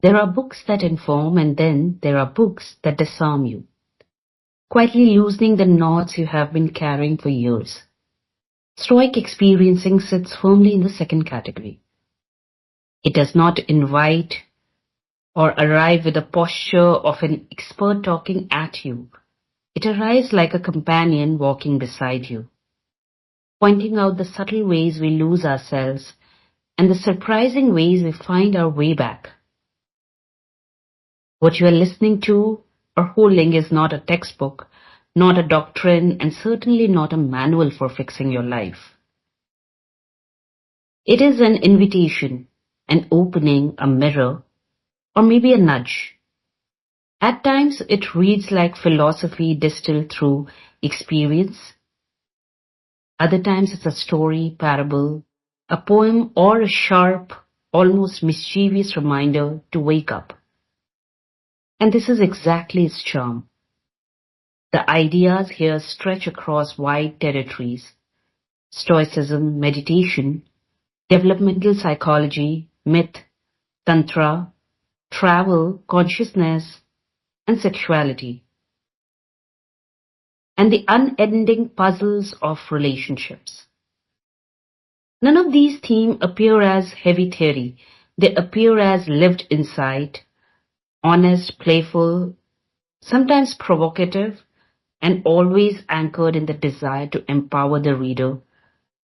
There are books that inform, and then there are books that disarm you, quietly loosening the knots you have been carrying for years. Stoic Experiencing sits firmly in the second category. It does not invite or arrive with the posture of an expert talking at you. It arrives like a companion walking beside you, pointing out the subtle ways we lose ourselves and the surprising ways we find our way back. What you are listening to or holding is not a textbook, not a doctrine, and certainly not a manual for fixing your life. It is an invitation, an opening, a mirror, or maybe a nudge. At times it reads like philosophy distilled through experience. Other times it's a story, parable, a poem, or a sharp, almost mischievous reminder to wake up. And this is exactly its charm. The ideas here stretch across wide territories: Stoicism, meditation, developmental psychology, myth, Tantra, travel, consciousness, and sexuality, and the unending puzzles of relationships. None of these themes appear as heavy theory. They appear as lived insight, honest, playful, sometimes provocative, and always anchored in the desire to empower the reader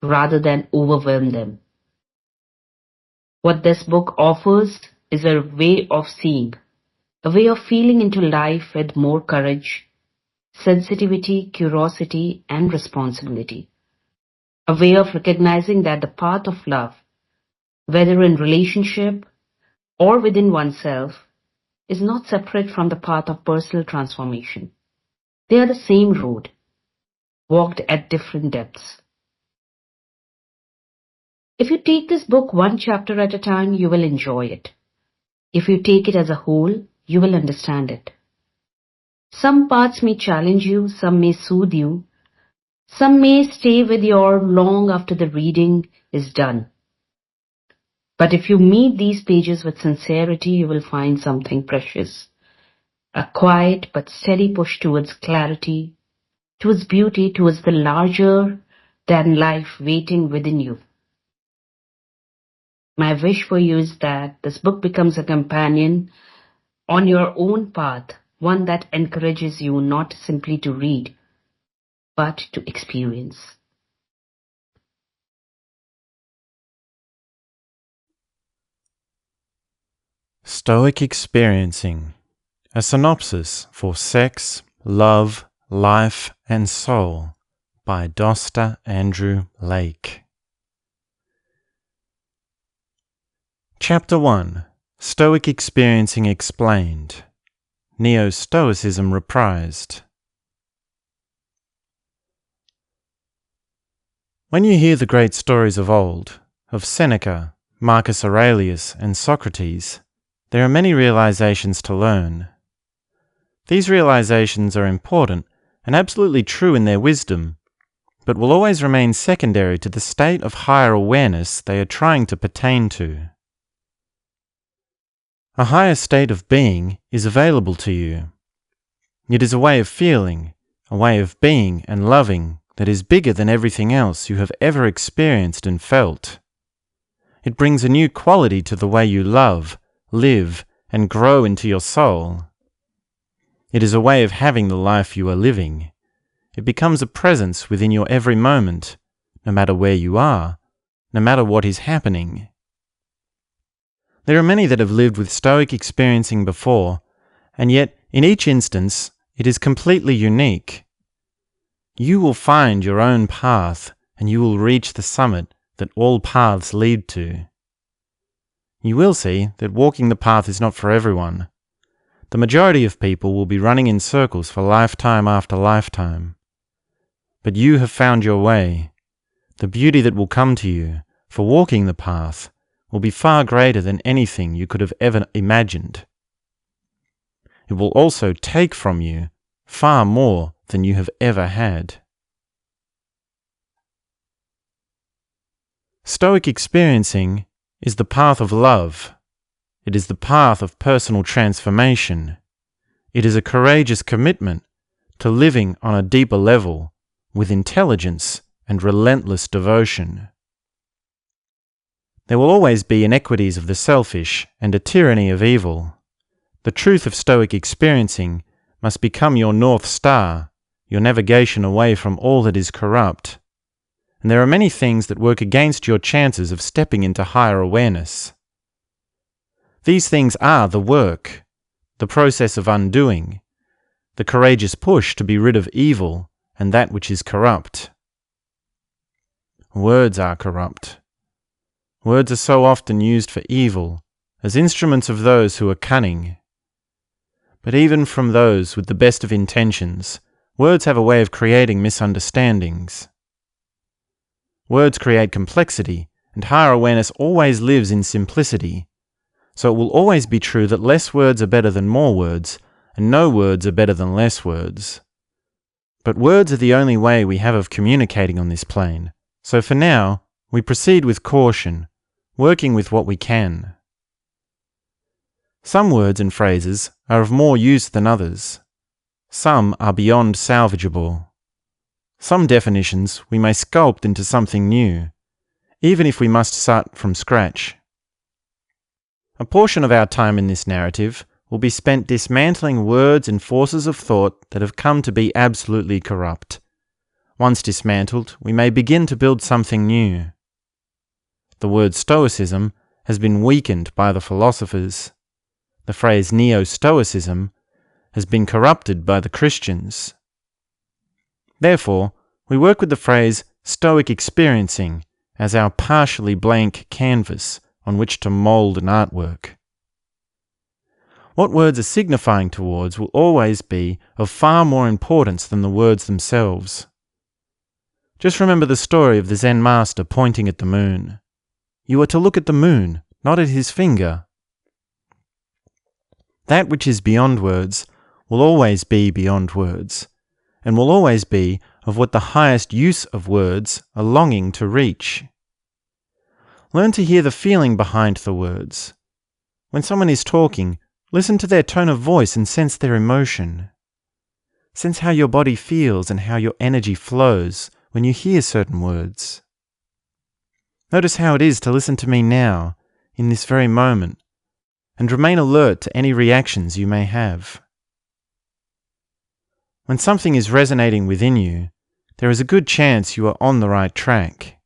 rather than overwhelm them. What this book offers is a way of seeing, a way of feeling into life with more courage, sensitivity, curiosity, and responsibility. A way of recognizing that the path of love, whether in relationship or within oneself, is not separate from the path of personal transformation. They are the same road, walked at different depths. If you take this book one chapter at a time, you will enjoy it. If you take it as a whole, you will understand it. Some parts may challenge you, some may soothe you, some may stay with you long after the reading is done. But if you meet these pages with sincerity, you will find something precious. A quiet but steady push towards clarity, towards beauty, towards the larger than life waiting within you. My wish for you is that this book becomes a companion on your own path, one that encourages you not simply to read, but to experience. Stoic Experiencing, a synopsis for sex, love, life, and soul by Dosta Andrew Lake. Chapter 1. Stoic Experiencing Explained. Neo-Stoicism Reprised. When you hear the great stories of old, of Seneca, Marcus Aurelius, and Socrates, there are many realizations to learn. These realizations are important and absolutely true in their wisdom, but will always remain secondary to the state of higher awareness they are trying to pertain to. A higher state of being is available to you. It is a way of feeling, a way of being and loving that is bigger than everything else you have ever experienced and felt. It brings a new quality to the way you love, live, and grow into your soul. It is a way of having the life you are living. It becomes a presence within your every moment, no matter where you are, no matter what is happening. There are many that have lived with Stoic Experiencing before, and yet in each instance it is completely unique. You will find your own path, and you will reach the summit that all paths lead to. You will see that walking the path is not for everyone. The majority of people will be running in circles for lifetime after lifetime. But you have found your way. The beauty that will come to you for walking the path will be far greater than anything you could have ever imagined. It will also take from you far more than you have ever had. Stoic Experiencing is the path of love. It is the path of personal transformation. It is a courageous commitment to living on a deeper level with intelligence and relentless devotion. There will always be inequities of the selfish and a tyranny of evil. The truth of Stoic experiencing must become your North Star, your navigation away from all that is corrupt. And there are many things that work against your chances of stepping into higher awareness. These things are the work, the process of undoing, the courageous push to be rid of evil and that which is corrupt. Words are corrupt. Words are so often used for evil, as instruments of those who are cunning. But even from those with the best of intentions, words have a way of creating misunderstandings. Words create complexity, and higher awareness always lives in simplicity. So it will always be true that less words are better than more words, and no words are better than less words. But words are the only way we have of communicating on this plane. So for now, we proceed with caution, working with what we can. Some words and phrases are of more use than others. Some are beyond salvageable. Some definitions we may sculpt into something new, even if we must start from scratch. A portion of our time in this narrative will be spent dismantling words and forces of thought that have come to be absolutely corrupt. Once dismantled, we may begin to build something new. The word Stoicism has been weakened by the philosophers. The phrase Neo-Stoicism has been corrupted by the Christians. Therefore, we work with the phrase Stoic Experiencing as our partially blank canvas on which to mould an artwork. What words are signifying towards will always be of far more importance than the words themselves. Just remember the story of the Zen master pointing at the moon. You are to look at the moon, not at his finger. That which is beyond words will always be beyond words, and will always be of what the highest use of words are longing to reach. Learn to hear the feeling behind the words. When someone is talking, listen to their tone of voice and sense their emotion. Sense how your body feels and how your energy flows when you hear certain words. Notice how it is to listen to me now, in this very moment, and remain alert to any reactions you may have. When something is resonating within you, there is a good chance you are on the right track.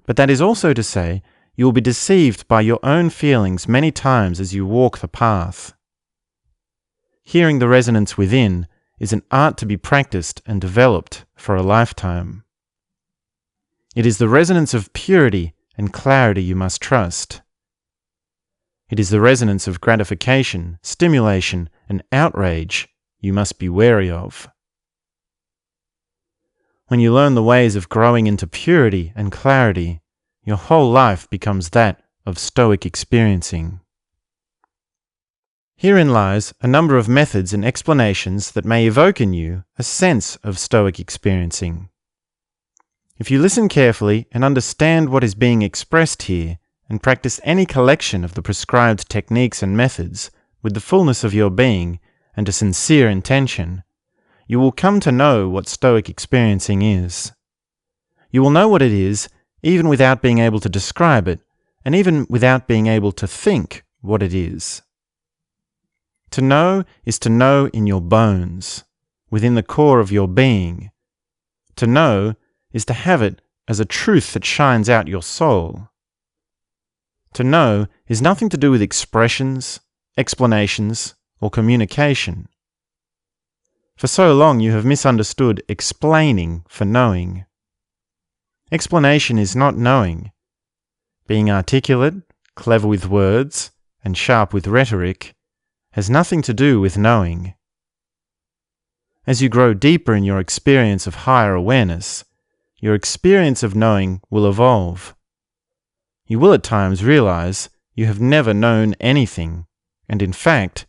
But that is also to say, you will be deceived by your own feelings many times as you walk the path. Hearing the resonance within is an art to be practiced and developed for a lifetime. It is the resonance of purity and clarity you must trust. It is the resonance of gratification, stimulation, and outrage you must be wary of. When you learn the ways of growing into purity and clarity, your whole life becomes that of Stoic experiencing. Herein lies a number of methods and explanations that may evoke in you a sense of Stoic experiencing. If you listen carefully and understand what is being expressed here, and practice any collection of the prescribed techniques and methods with the fullness of your being and a sincere intention, you will come to know what Stoic experiencing is. You will know what it is even without being able to describe it, and even without being able to think what it is. To know is to know in your bones, within the core of your being. To know is to have it as a truth that shines out your soul. To know is nothing to do with expressions, explanations, or communication. For so long you have misunderstood explaining for knowing. Explanation is not knowing. Being articulate, clever with words, and sharp with rhetoric has nothing to do with knowing. As you grow deeper in your experience of higher awareness, your experience of knowing will evolve. You will at times realize you have never known anything, and in fact,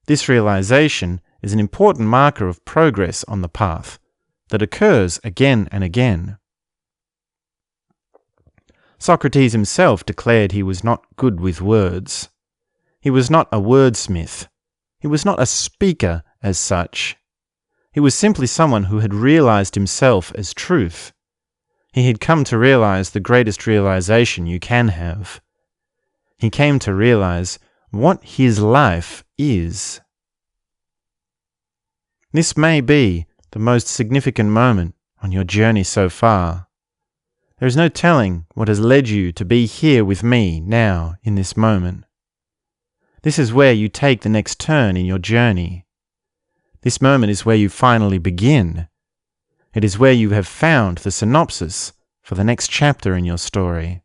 this realization is an important marker of progress on the path that occurs again and again. Socrates himself declared he was not good with words. He was not a wordsmith. He was not a speaker as such. He was simply someone who had realized himself as truth. He had come to realize the greatest realization you can have. He came to realize what his life is. This may be the most significant moment on your journey so far. There is no telling what has led you to be here with me now in this moment. This is where you take the next turn in your journey. This moment is where you finally begin. It is where you have found the synopsis for the next chapter in your story.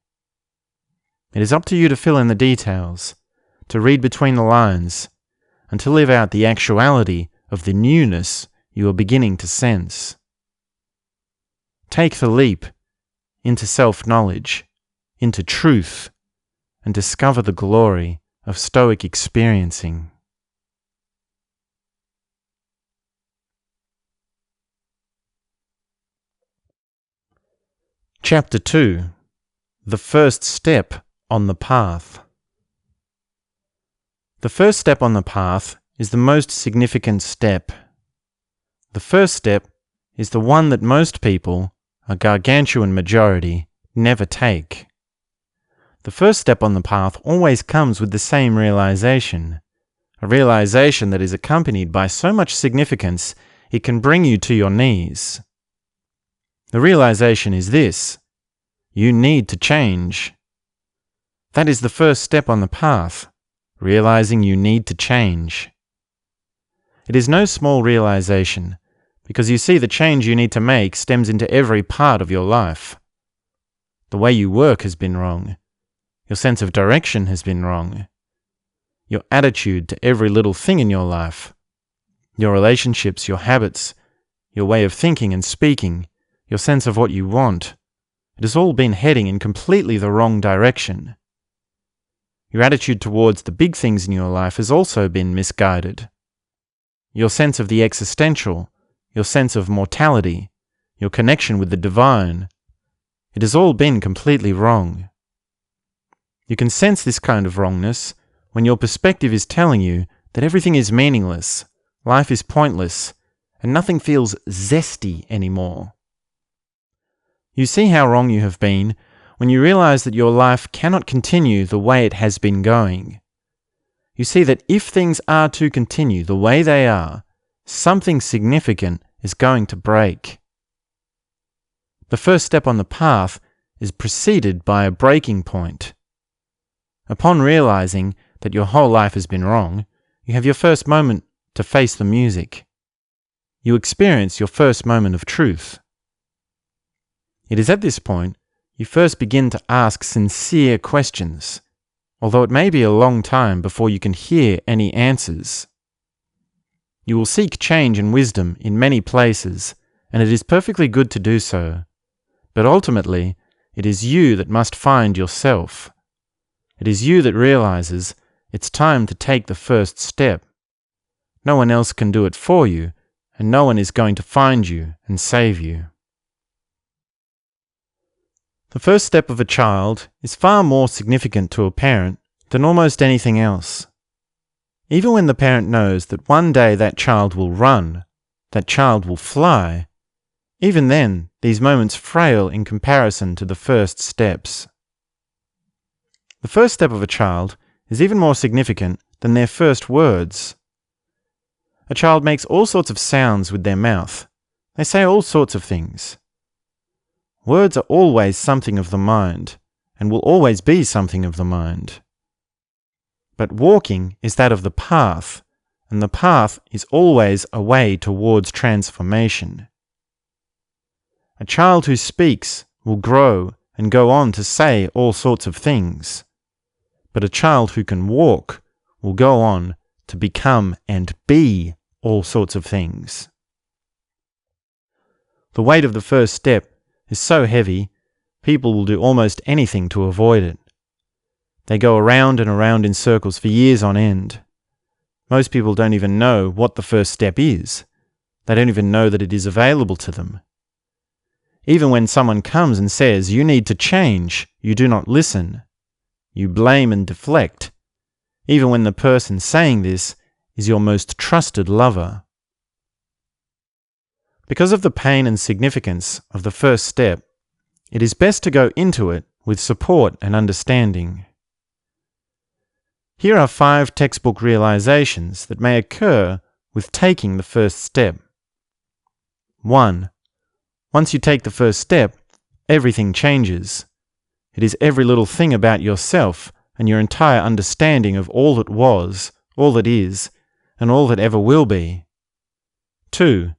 It is up to you to fill in the details, to read between the lines, and to live out the actuality of the newness you are beginning to sense. Take the leap into self-knowledge, into truth, and discover the glory of Stoic experiencing. Chapter 2. The first step on the path. The first step on the path is the most significant step. The first step is the one that most people, a gargantuan majority, never take. The first step on the path always comes with the same realization, a realization that is accompanied by so much significance it can bring you to your knees. The realization is this: you need to change. That is the first step on the path, realizing you need to change. It is no small realization, because you see the change you need to make stems into every part of your life. The way you work has been wrong. Your sense of direction has been wrong. Your attitude to every little thing in your life, your relationships, your habits, your way of thinking and speaking, your sense of what you want, it has all been heading in completely the wrong direction. Your attitude towards the big things in your life has also been misguided. Your sense of the existential, your sense of mortality, your connection with the divine, it has all been completely wrong. You can sense this kind of wrongness when your perspective is telling you that everything is meaningless, life is pointless, and nothing feels zesty anymore. You see how wrong you have been when you realize that your life cannot continue the way it has been going. You see that if things are to continue the way they are, something significant is going to break. The first step on the path is preceded by a breaking point. Upon realizing that your whole life has been wrong, you have your first moment to face the music. You experience your first moment of truth. It is at this point you first begin to ask sincere questions, although it may be a long time before you can hear any answers. You will seek change and wisdom in many places, and it is perfectly good to do so. But ultimately, it is you that must find yourself. It is you that realizes it's time to take the first step. No one else can do it for you, and no one is going to find you and save you. The first step of a child is far more significant to a parent than almost anything else. Even when the parent knows that one day that child will run, that child will fly, even then these moments frail in comparison to the first steps. The first step of a child is even more significant than their first words. A child makes all sorts of sounds with their mouth. They say all sorts of things. Words are always something of the mind, and will always be something of the mind. But walking is that of the path, and the path is always a way towards transformation. A child who speaks will grow and go on to say all sorts of things, but a child who can walk will go on to become and be all sorts of things. The weight of the first step is so heavy, people will do almost anything to avoid it. They go around and around in circles for years on end. Most people don't even know what the first step is. They don't even know that it is available to them. Even when someone comes and says, "You need to change," you do not listen. You blame and deflect. even when the person saying this is your most trusted lover. Because of the pain and significance of the first step, it is best to go into it with support and understanding. Here are 5 textbook realizations that may occur with taking the first step. 1. Once you take the first step, everything changes. It is every little thing about yourself and your entire understanding of all that was, all that is, and all that ever will be. 2.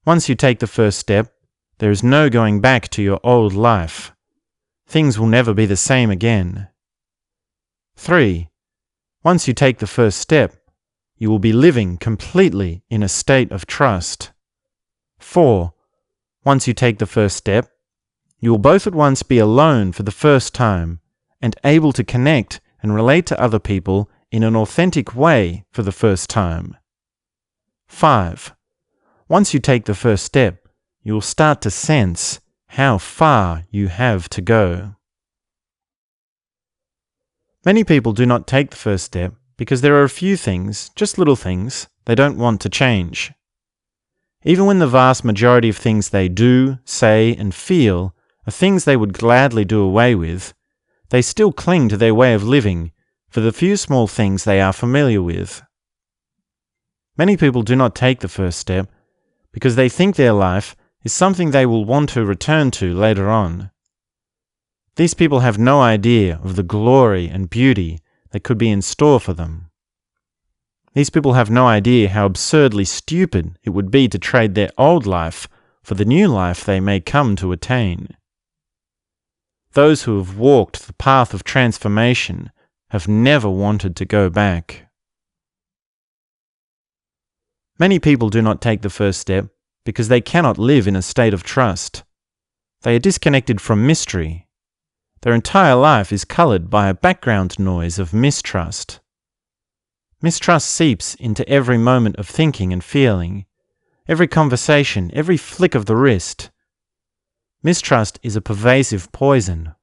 Once you take the first step, there is no going back to your old life. Things will never be the same again. 3. Once you take the first step, you will be living completely in a state of trust. 4. Once you take the first step, you will both at once be alone for the first time and able to connect and relate to other people in an authentic way for the first time. 5. Once you take the first step, you will start to sense how far you have to go. Many people do not take the first step because there are a few things, just little things, they don't want to change. Even when the vast majority of things they do, say, and feel are things they would gladly do away with, they still cling to their way of living for the few small things they are familiar with. Many people do not take the first step because they think their life is something they will want to return to later on. These people have no idea of the glory and beauty that could be in store for them. These people have no idea how absurdly stupid it would be to trade their old life for the new life they may come to attain. Those who have walked the path of transformation have never wanted to go back. Many people do not take the first step because they cannot live in a state of trust. They are disconnected from mystery. Their entire life is coloured by a background noise of mistrust. Mistrust seeps into every moment of thinking and feeling, every conversation, every flick of the wrist. Mistrust is a pervasive poison.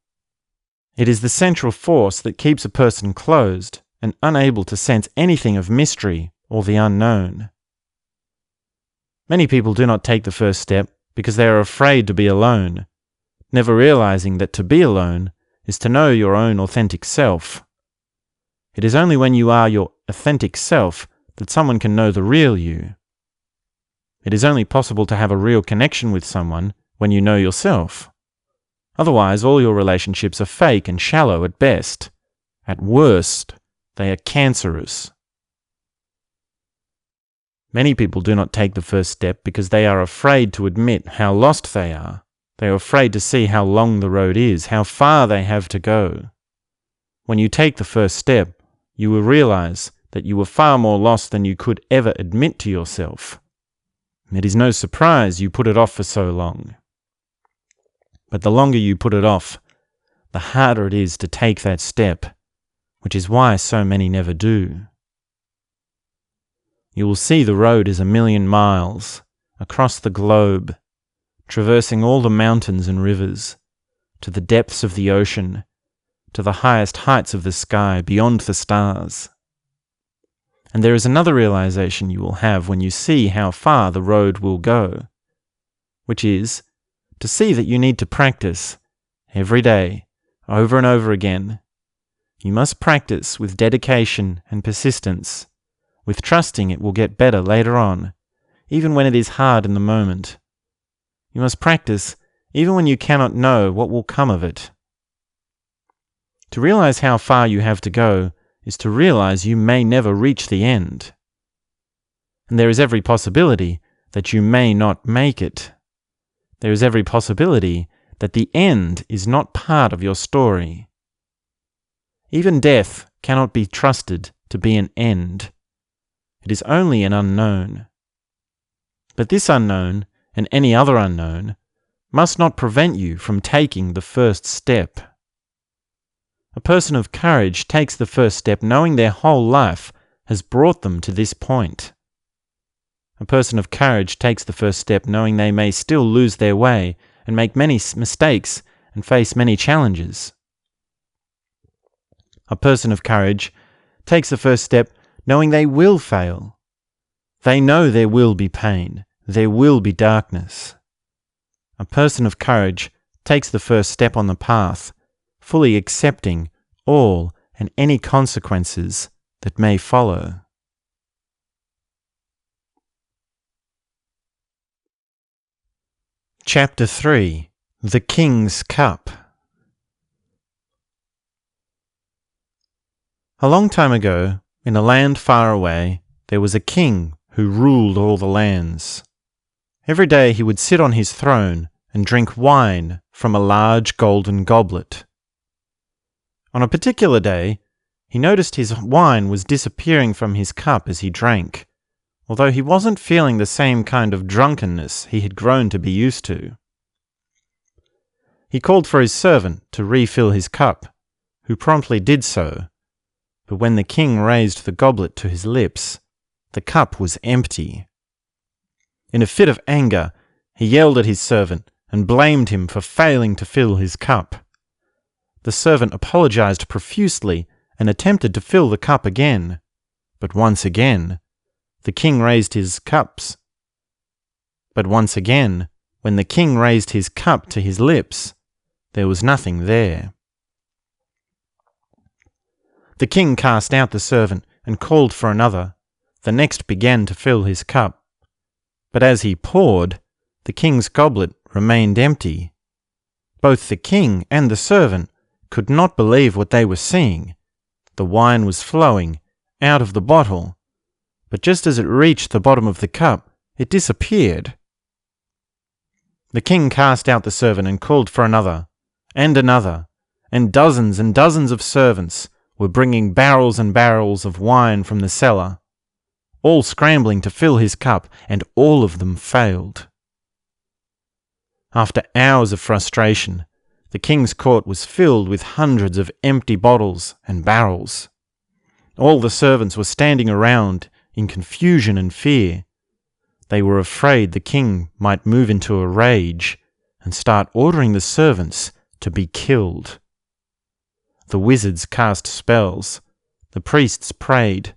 It is the central force that keeps a person closed and unable to sense anything of mystery or the unknown. Many people do not take the first step because they are afraid to be alone, never realizing that to be alone is to know your own authentic self. It is only when you are your authentic self that someone can know the real you. It is only possible to have a real connection with someone when you know yourself. Otherwise, all your relationships are fake and shallow at best. At worst, they are cancerous. Many people do not take the first step because they are afraid to admit how lost they are. They are afraid to see how long the road is, how far they have to go. When you take the first step, you will realize that you were far more lost than you could ever admit to yourself. It is no surprise you put it off for so long. But the longer you put it off, the harder it is to take that step, which is why so many never do. You will see the road is 1,000,000 miles across the globe, traversing all the mountains and rivers, to the depths of the ocean, to the highest heights of the sky, beyond the stars. And there is another realization you will have when you see how far the road will go, which is to see that you need to practice every day, over and over again. You must practice with dedication and persistence, with trusting it will get better later on, even when it is hard in the moment. You must practice even when you cannot know what will come of it. To realize how far you have to go is to realize you may never reach the end. And there is every possibility that you may not make it. There is every possibility that the end is not part of your story. Even death cannot be trusted to be an end. It is only an unknown. But this unknown, and any other unknown, must not prevent you from taking the first step. A person of courage takes the first step knowing their whole life has brought them to this point. A person of courage takes the first step knowing they may still lose their way and make many mistakes and face many challenges. A person of courage takes the first step knowing they will fail. They know there will be pain, there will be darkness. A person of courage takes the first step on the path, fully accepting all and any consequences that may follow. Chapter 3: The King's Cup. A long time ago, in a land far away, there was a king who ruled all the lands. Every day he would sit on his throne and drink wine from a large golden goblet. On a particular day, he noticed his wine was disappearing from his cup as he drank, although he wasn't feeling the same kind of drunkenness he had grown to be used to. He called for his servant to refill his cup, who promptly did so, but when the king raised the goblet to his lips, the cup was empty. In a fit of anger, he yelled at his servant and blamed him for failing to fill his cup. The servant apologized profusely and attempted to fill the cup again, but once again, the king raised his cups. But once again, when the king raised his cup to his lips, there was nothing there. The king cast out the servant and called for another. The next began to fill his cup. But as he poured, the king's goblet remained empty. Both the king and the servant could not believe what they were seeing. The wine was flowing out of the bottle, but just as it reached the bottom of the cup, it disappeared. The king cast out the servant and called for another, and dozens of servants were bringing barrels and barrels of wine from the cellar, all scrambling to fill his cup, and all of them failed. After hours of frustration, the king's court was filled with hundreds of empty bottles and barrels. All the servants were standing around in confusion and fear. They were afraid the king might move into a rage and start ordering the servants to be killed. The wizards cast spells, the priests prayed,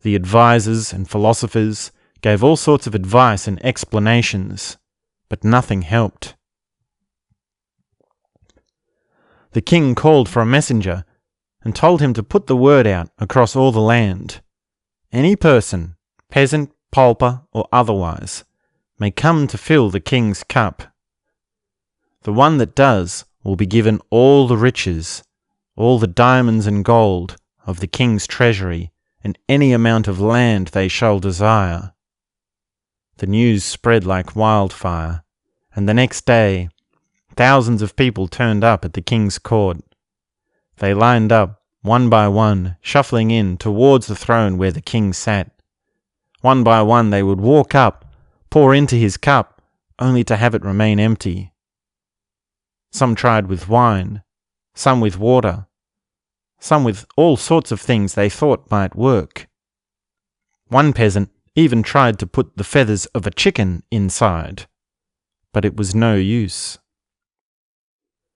the advisors and philosophers gave all sorts of advice and explanations, but nothing helped. The king called for a messenger and told him to put the word out across all the land. Any person, peasant, pauper, or otherwise, may come to fill the king's cup. The one that does will be given all the riches, all the diamonds and gold of the king's treasury, and any amount of land they shall desire. The news spread like wildfire, and the next day thousands of people turned up at the king's court. They lined up, one by one, shuffling in towards the throne where the king sat. One by one they would walk up, pour into his cup, only to have it remain empty. Some tried with wine, some with water, some with all sorts of things they thought might work. One peasant even tried to put the feathers of a chicken inside, but it was no use.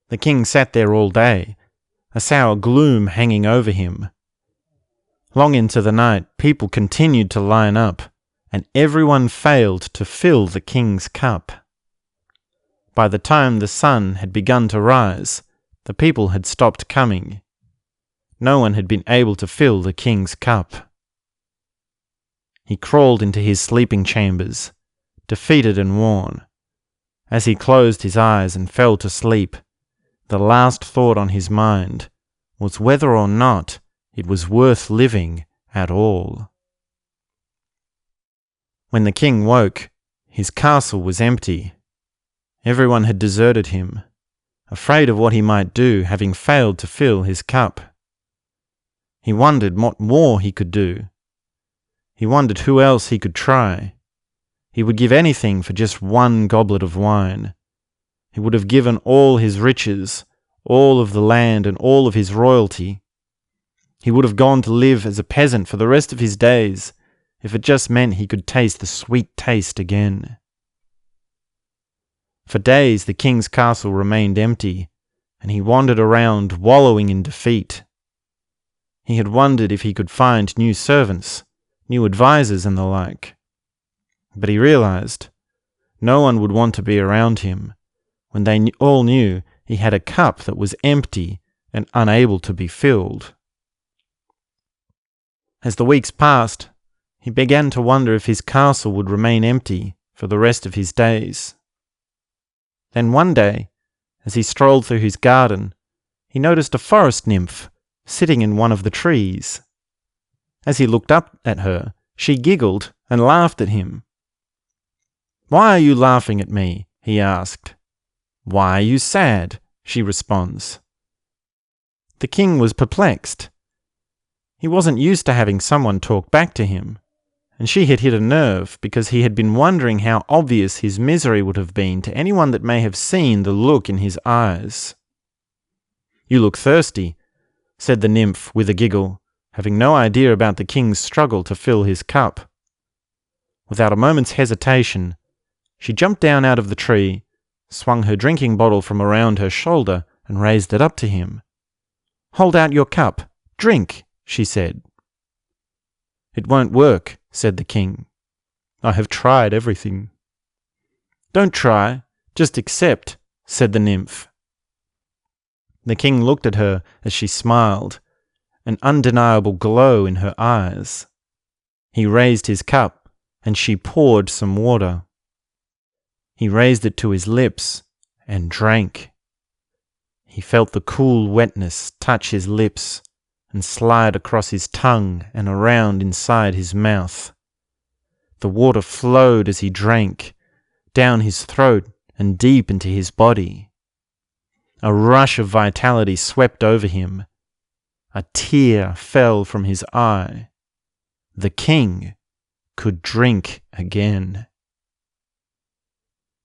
The king sat there all day, a sour gloom hanging over him. Long into the night, people continued to line up, and everyone failed to fill the king's cup. By the time the sun had begun to rise, the people had stopped coming. No one had been able to fill the king's cup. He crawled into his sleeping chambers, defeated and worn. As he closed his eyes and fell to sleep, the last thought on his mind was whether or not it was worth living at all. When the king woke, his castle was empty. Everyone had deserted him, afraid of what he might do, having failed to fill his cup. He wondered what more he could do. He wondered who else he could try. He would give anything for just one goblet of wine. He would have given all his riches, all of the land and all of his royalty. He would have gone to live as a peasant for the rest of his days, if it just meant he could taste the sweet taste again. For days the king's castle remained empty, and he wandered around wallowing in defeat. He had wondered if he could find new servants, new advisors and the like. But he realized no one would want to be around him when they all knew he had a cup that was empty and unable to be filled. As the weeks passed, he began to wonder if his castle would remain empty for the rest of his days. Then one day, as he strolled through his garden, he noticed a forest nymph sitting in one of the trees. As he looked up at her, she giggled and laughed at him. "Why are you laughing at me?" he asked. "Why are you sad?" she responds. The king was perplexed. He wasn't used to having someone talk back to him, and she had hit a nerve because he had been wondering how obvious his misery would have been to anyone that may have seen the look in his eyes. "You look thirsty," said the nymph with a giggle, having no idea about the king's struggle to fill his cup. Without a moment's hesitation, she jumped down out of the tree, swung her drinking bottle from around her shoulder, and raised it up to him. "Hold out your cup. Drink," she said. "It won't work," said the king. "I have tried everything." "Don't try, just accept," said the nymph. The king looked at her as she smiled, an undeniable glow in her eyes. He raised his cup, and she poured some water. He raised it to his lips and drank. He felt the cool wetness touch his lips and slide across his tongue and around inside his mouth. The water flowed as he drank, down his throat and deep into his body. A rush of vitality swept over him. A tear fell from his eye. The king could drink again.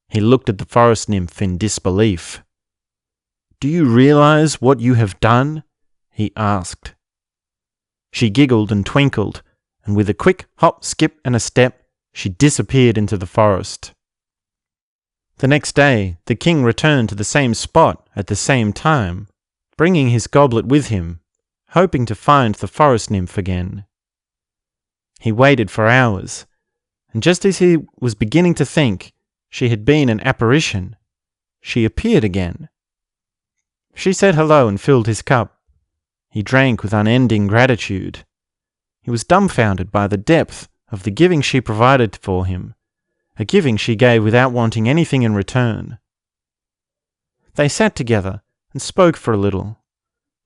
He looked at the forest nymph in disbelief. "Do you realize what you have done?" he asked. She giggled and twinkled, and with a quick hop, skip, and a step, she disappeared into the forest. The next day, the king returned to the same spot at the same time, bringing his goblet with him, hoping to find the forest nymph again. He waited for hours, and just as he was beginning to think she had been an apparition, she appeared again. She said hello and filled his cup. He drank with unending gratitude. He was dumbfounded by the depth of the giving she provided for him, a giving she gave without wanting anything in return. They sat together and spoke for a little,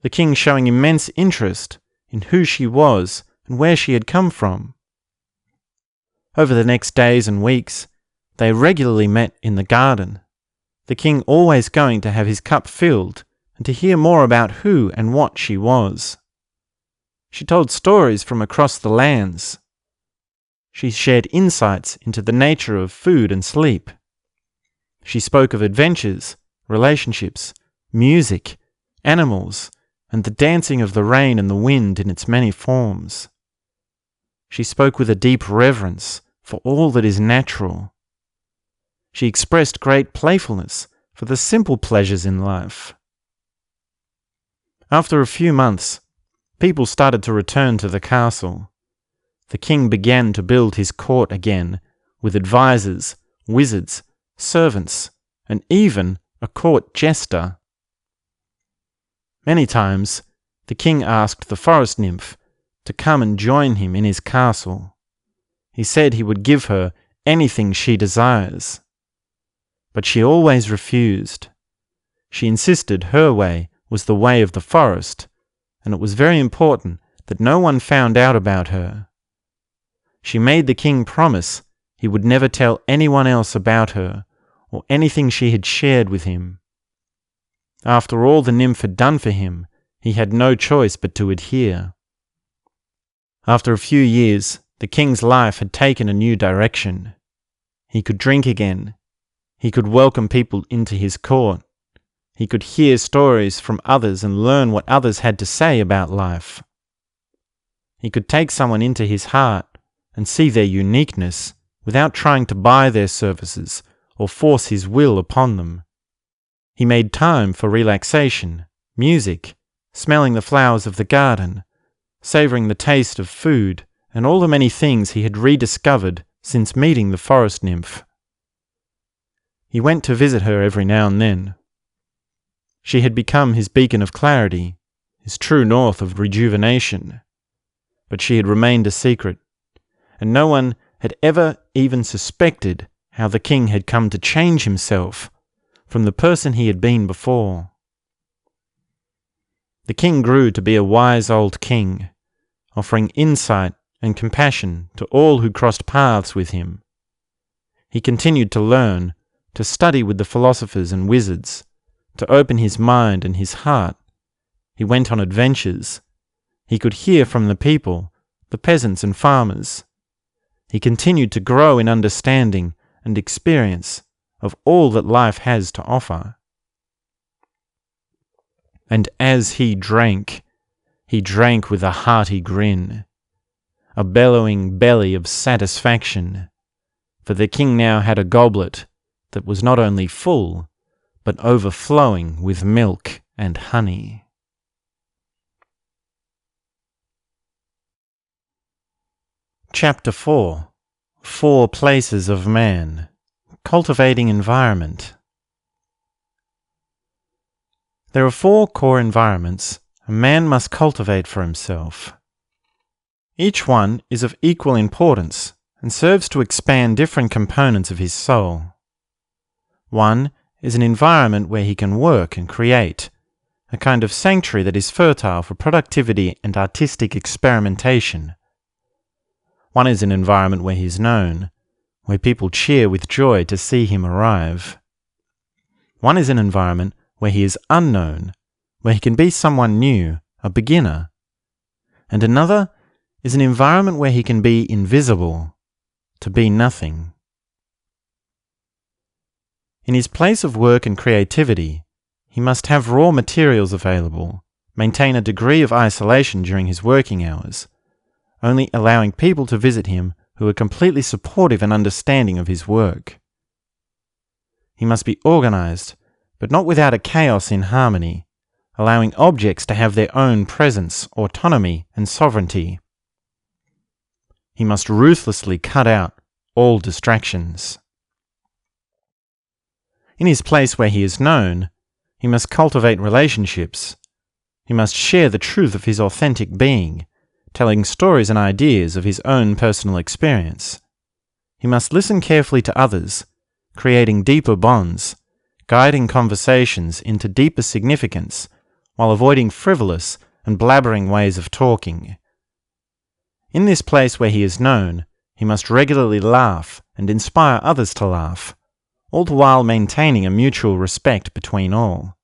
the king showing immense interest in who she was and where she had come from. Over the next days and weeks, they regularly met in the garden, the king always going to have his cup filled and to hear more about who and what she was. She told stories from across the lands. She shared insights into the nature of food and sleep. She spoke of adventures, relationships, music, animals, and the dancing of the rain and the wind in its many forms. She spoke with a deep reverence for all that is natural. She expressed great playfulness for the simple pleasures in life. After a few months, people started to return to the castle. The king began to build his court again, with advisors, wizards, servants, and even a court jester. Many times, the king asked the forest nymph to come and join him in his castle. He said he would give her anything she desires. But she always refused. She insisted her way was the way of the forest, and it was very important that no one found out about her. She made the king promise he would never tell anyone else about her or anything she had shared with him. After all the nymph had done for him, he had no choice but to adhere. After a few years, the king's life had taken a new direction. He could drink again. He could welcome people into his court. He could hear stories from others and learn what others had to say about life. He could take someone into his heart and see their uniqueness without trying to buy their services or force his will upon them. He made time for relaxation, music, smelling the flowers of the garden, savouring the taste of food and all the many things he had rediscovered since meeting the Forrest Nymph. He went to visit her every now and then. She had become his beacon of clarity, his true north of rejuvenation. But she had remained a secret, and no one had ever even suspected how the king had come to change himself from the person he had been before. The king grew to be a wise old king, offering insight and compassion to all who crossed paths with him. He continued to learn, to study with the philosophers and wizards, to open his mind and his heart. He went on adventures. He could hear from the people, the peasants and farmers. He continued to grow in understanding and experience of all that life has to offer. And as he drank with a hearty grin, a bellowing belly of satisfaction, for the king now had a goblet that was not only full, but overflowing with milk and honey. Chapter 4. 4 Places of Man. Cultivating Environment. There are 4 core environments a man must cultivate for himself. Each one is of equal importance and serves to expand different components of his soul. One is an environment where he can work and create, a kind of sanctuary that is fertile for productivity and artistic experimentation. One is an environment where he is known, where people cheer with joy to see him arrive. One is an environment where he is unknown, where he can be someone new, a beginner. And another is an environment where he can be invisible, to be nothing. In his place of work and creativity, he must have raw materials available, maintain a degree of isolation during his working hours, only allowing people to visit him who are completely supportive and understanding of his work. He must be organized, but not without a chaos in harmony, allowing objects to have their own presence, autonomy, and sovereignty. He must ruthlessly cut out all distractions. In his place where he is known, he must cultivate relationships. He must share the truth of his authentic being, telling stories and ideas of his own personal experience. He must listen carefully to others, creating deeper bonds, guiding conversations into deeper significance, while avoiding frivolous and blabbering ways of talking. In this place where he is known, he must regularly laugh and inspire others to laugh, all the while maintaining a mutual respect between all.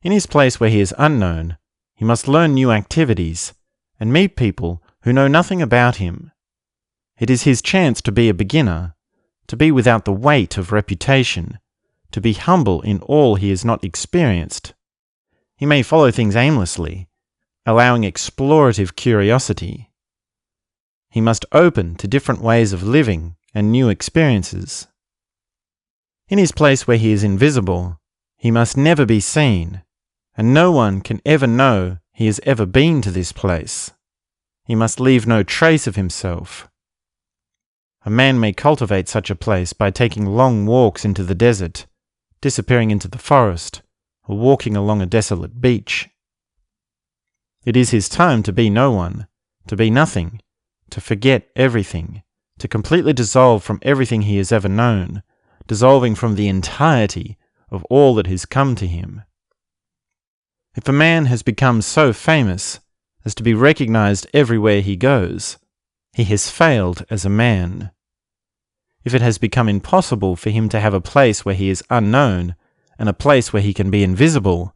In his place where he is unknown, he must learn new activities and meet people who know nothing about him. It is his chance to be a beginner, to be without the weight of reputation, to be humble in all he has not experienced. He may follow things aimlessly, allowing explorative curiosity. He must open to different ways of living and new experiences. In his place where he is invisible, he must never be seen, and no one can ever know he has ever been to this place. He must leave no trace of himself. A man may cultivate such a place by taking long walks into the desert, disappearing into the forest, or walking along a desolate beach. It is his time to be no one, to be nothing, to forget everything, to completely dissolve from everything he has ever known, dissolving from the entirety of all that has come to him. If a man has become so famous as to be recognized everywhere he goes, he has failed as a man. If it has become impossible for him to have a place where he is unknown and a place where he can be invisible,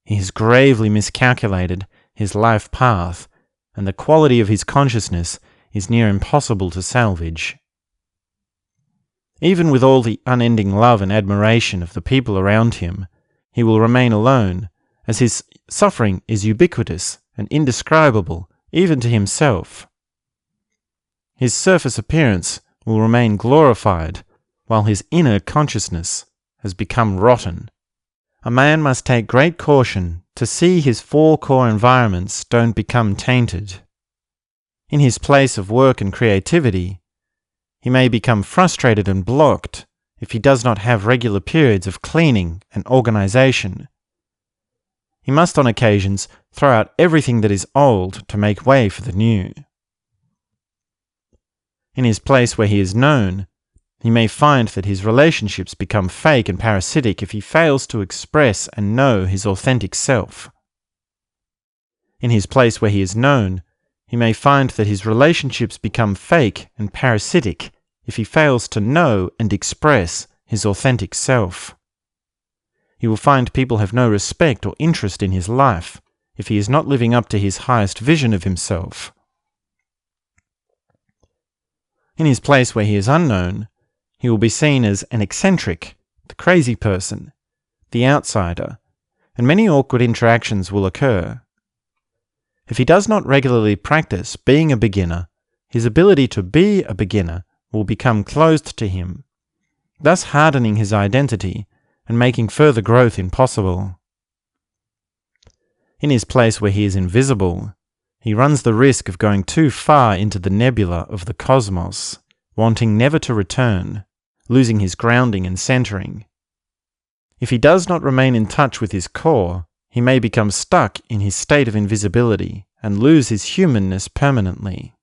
he has gravely miscalculated his life path, and the quality of his consciousness is near impossible to salvage. Even with all the unending love and admiration of the people around him, he will remain alone, as his suffering is ubiquitous and indescribable even to himself. His surface appearance will remain glorified, while his inner consciousness has become rotten. A man must take great caution to see his 4 core environments don't become tainted. In his place of work and creativity, he may become frustrated and blocked if he does not have regular periods of cleaning and organization. He must on occasions throw out everything that is old to make way for the new. In his place where he is known, he may find that his relationships become fake and parasitic if he fails to express and know his authentic self. In his place where he is known, he may find that his relationships become fake and parasitic if he fails to know and express his authentic self. He will find people have no respect or interest in his life if he is not living up to his highest vision of himself. In his place where he is unknown, he will be seen as an eccentric, the crazy person, the outsider, and many awkward interactions will occur. If he does not regularly practice being a beginner, his ability to be a beginner will become closed to him, thus hardening his identity and making further growth impossible. In his place where he is invisible, he runs the risk of going too far into the nebula of the cosmos, wanting never to return, losing his grounding and centering. If he does not remain in touch with his core, he may become stuck in his state of invisibility and lose his humanness permanently.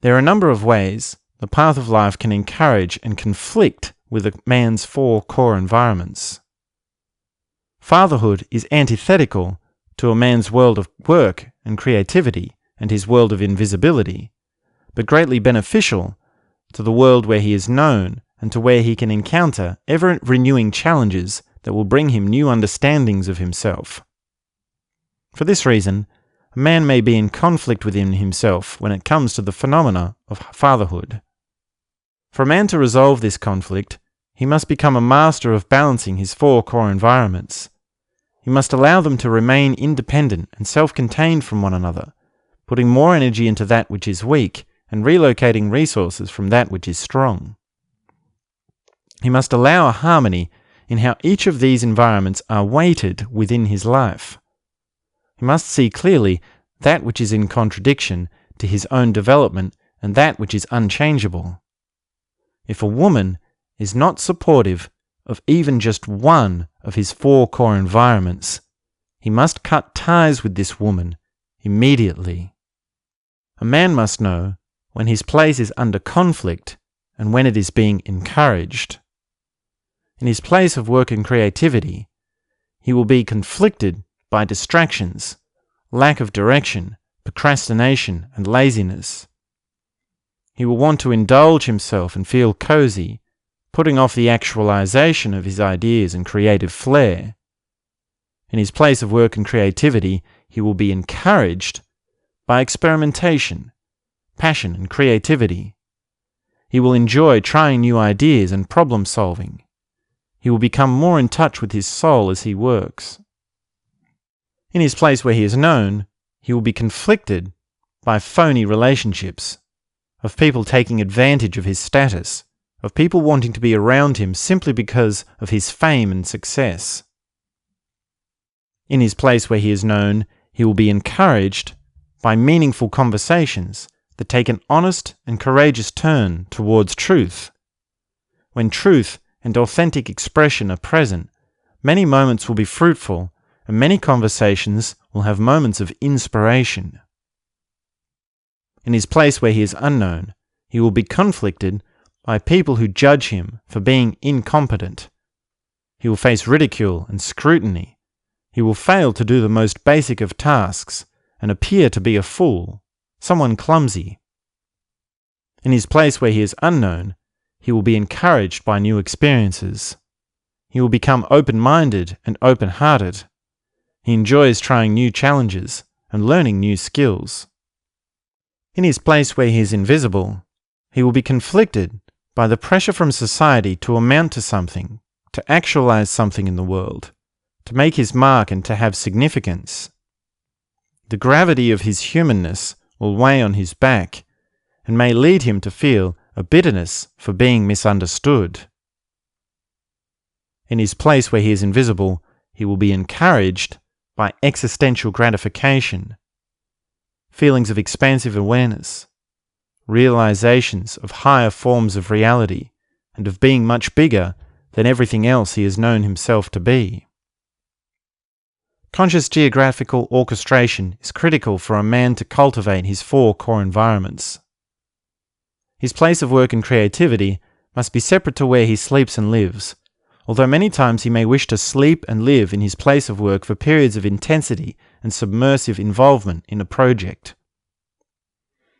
There are a number of ways the path of life can encourage and conflict with a man's 4 core environments. Fatherhood is antithetical to a man's world of work and creativity and his world of invisibility, but greatly beneficial to the world where he is known and to where he can encounter ever-renewing challenges that will bring him new understandings of himself. For this reason, a man may be in conflict within himself when it comes to the phenomena of fatherhood. For a man to resolve this conflict, he must become a master of balancing his 4 core environments. He must allow them to remain independent and self-contained from one another, putting more energy into that which is weak and relocating resources from that which is strong. He must allow a harmony in how each of these environments are weighted within his life. He must see clearly that which is in contradiction to his own development and that which is unchangeable. If a woman is not supportive of even just one of his 4 core environments, he must cut ties with this woman immediately. A man must know when his place is under conflict and when it is being encouraged. In his place of work and creativity, he will be conflicted by distractions, lack of direction, procrastination, and laziness. He will want to indulge himself and feel cozy, putting off the actualization of his ideas and creative flair. In his place of work and creativity, he will be encouraged by experimentation, passion, and creativity. He will enjoy trying new ideas and problem solving. He will become more in touch with his soul as he works. In his place where he is known, he will be conflicted by phony relationships, of people taking advantage of his status, of people wanting to be around him simply because of his fame and success. In his place where he is known, he will be encouraged by meaningful conversations that take an honest and courageous turn towards truth. When truth and authentic expression are present, many moments will be fruitful, and many conversations will have moments of inspiration. In his place where he is unknown, he will be conflicted by people who judge him for being incompetent. He will face ridicule and scrutiny. He will fail to do the most basic of tasks and appear to be a fool, someone clumsy. In his place where he is unknown, he will be encouraged by new experiences. He will become open-minded and open-hearted. He enjoys trying new challenges and learning new skills. In his place where he is invisible, he will be conflicted by the pressure from society to amount to something, to actualize something in the world, to make his mark and to have significance. The gravity of his humanness will weigh on his back and may lead him to feel a bitterness for being misunderstood. In his place where he is invisible, he will be encouraged by existential gratification, feelings of expansive awareness, realizations of higher forms of reality and of being much bigger than everything else he has known himself to be. Conscious geographical orchestration is critical for a man to cultivate his 4 core environments. His place of work and creativity must be separate to where he sleeps and lives, although many times he may wish to sleep and live in his place of work for periods of intensity and submersive involvement in a project.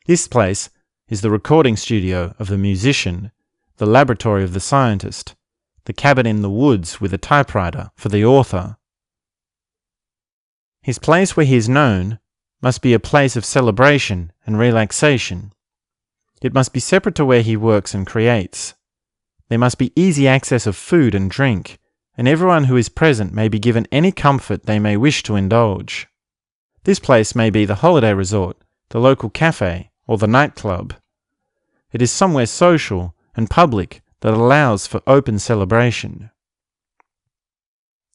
This place is the recording studio of the musician, the laboratory of the scientist, the cabin in the woods with a typewriter for the author. His place where he is known must be a place of celebration and relaxation. It must be separate to where he works and creates. There must be easy access of food and drink, and everyone who is present may be given any comfort they may wish to indulge. This place may be the holiday resort, the local cafe, or the nightclub. It is somewhere social and public that allows for open celebration.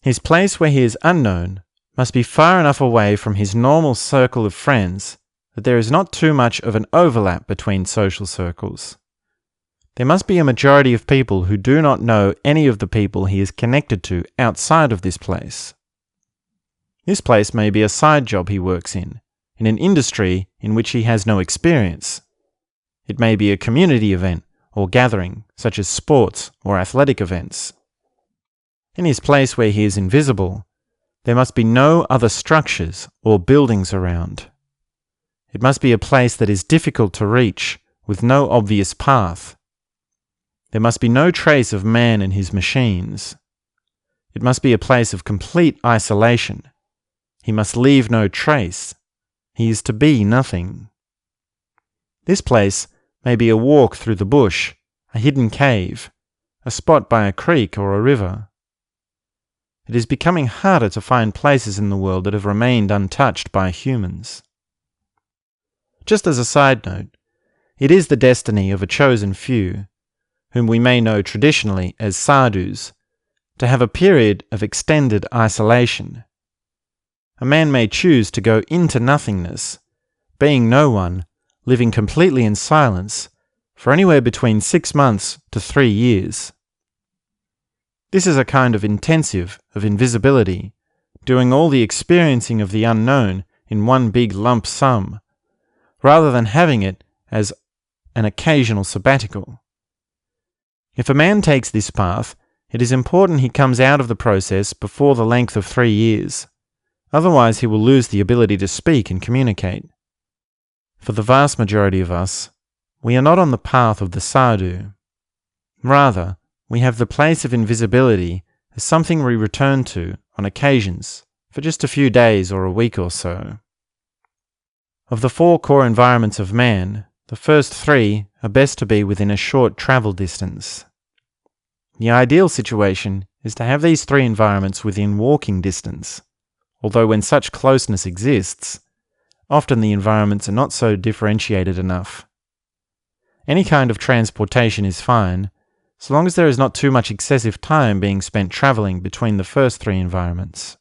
His place where he is unknown must be far enough away from his normal circle of friends that there is not too much of an overlap between social circles. There must be a majority of people who do not know any of the people he is connected to outside of this place. This place may be a side job he works in an industry in which he has no experience. It may be a community event or gathering, such as sports or athletic events. In his place where he is invisible, there must be no other structures or buildings around. It must be a place that is difficult to reach, with no obvious path. There must be no trace of man and his machines. It must be a place of complete isolation. He must leave no trace. He is to be nothing. This place may be a walk through the bush, a hidden cave, a spot by a creek or a river. It is becoming harder to find places in the world that have remained untouched by humans. Just as a side note, it is the destiny of a chosen few, whom we may know traditionally as sadhus, to have a period of extended isolation. A man may choose to go into nothingness, being no one, living completely in silence, for anywhere between 6 months to 3 years. This is a kind of intensive of invisibility, doing all the experiencing of the unknown in one big lump sum, rather than having it as an occasional sabbatical. If a man takes this path, it is important he comes out of the process before the length of 3 years. Otherwise he will lose the ability to speak and communicate. For the vast majority of us, we are not on the path of the sadhu. Rather, we have the place of invisibility as something we return to on occasions for just a few days or a week or so. Of the 4 core environments of man, the first 3 are best to be within a short travel distance. The ideal situation is to have these 3 environments within walking distance, although when such closeness exists, often the environments are not so differentiated enough. Any kind of transportation is fine, so long as there is not too much excessive time being spent travelling between the first 3 environments.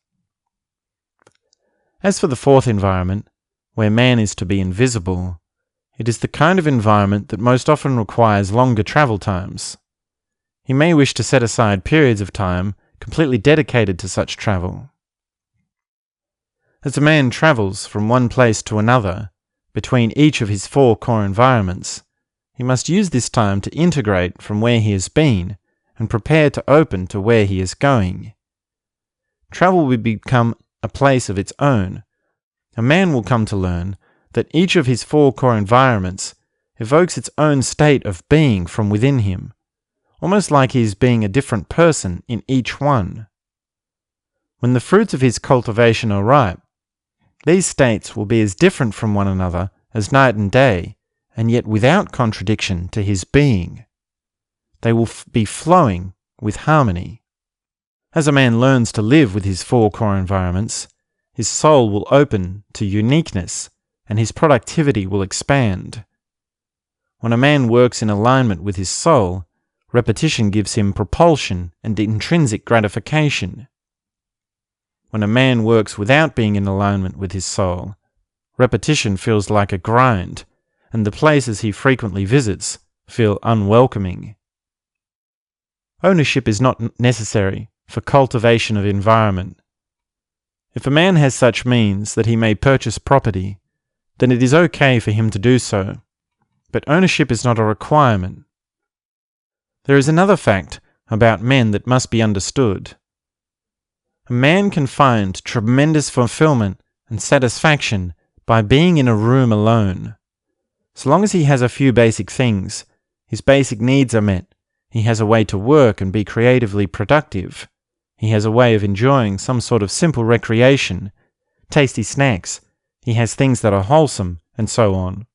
As for the 4th environment, where man is to be invisible, it is the kind of environment that most often requires longer travel times. He may wish to set aside periods of time completely dedicated to such travel. As a man travels from one place to another, between each of his 4 core environments, he must use this time to integrate from where he has been and prepare to open to where he is going. Travel will become a place of its own. A man will come to learn that each of his 4 core environments evokes its own state of being from within him, almost like he is being a different person in each one. When the fruits of his cultivation are ripe, these states will be as different from one another as night and day, and yet without contradiction to his being. They will be flowing with harmony. As a man learns to live with his 4 core environments, his soul will open to uniqueness, and his productivity will expand. When a man works in alignment with his soul, repetition gives him propulsion and intrinsic gratification. when a man works without being in alignment with his soul, repetition feels like a grind, and the places he frequently visits feel unwelcoming. Ownership is not necessary for cultivation of environment. If a man has such means that he may purchase property, then it is okay for him to do so, but ownership is not a requirement. There is another fact about men that must be understood. A man can find tremendous fulfillment and satisfaction by being in a room alone. So long as he has a few basic things, his basic needs are met, he has a way to work and be creatively productive, he has a way of enjoying some sort of simple recreation, tasty snacks, he has things that are wholesome, and so on.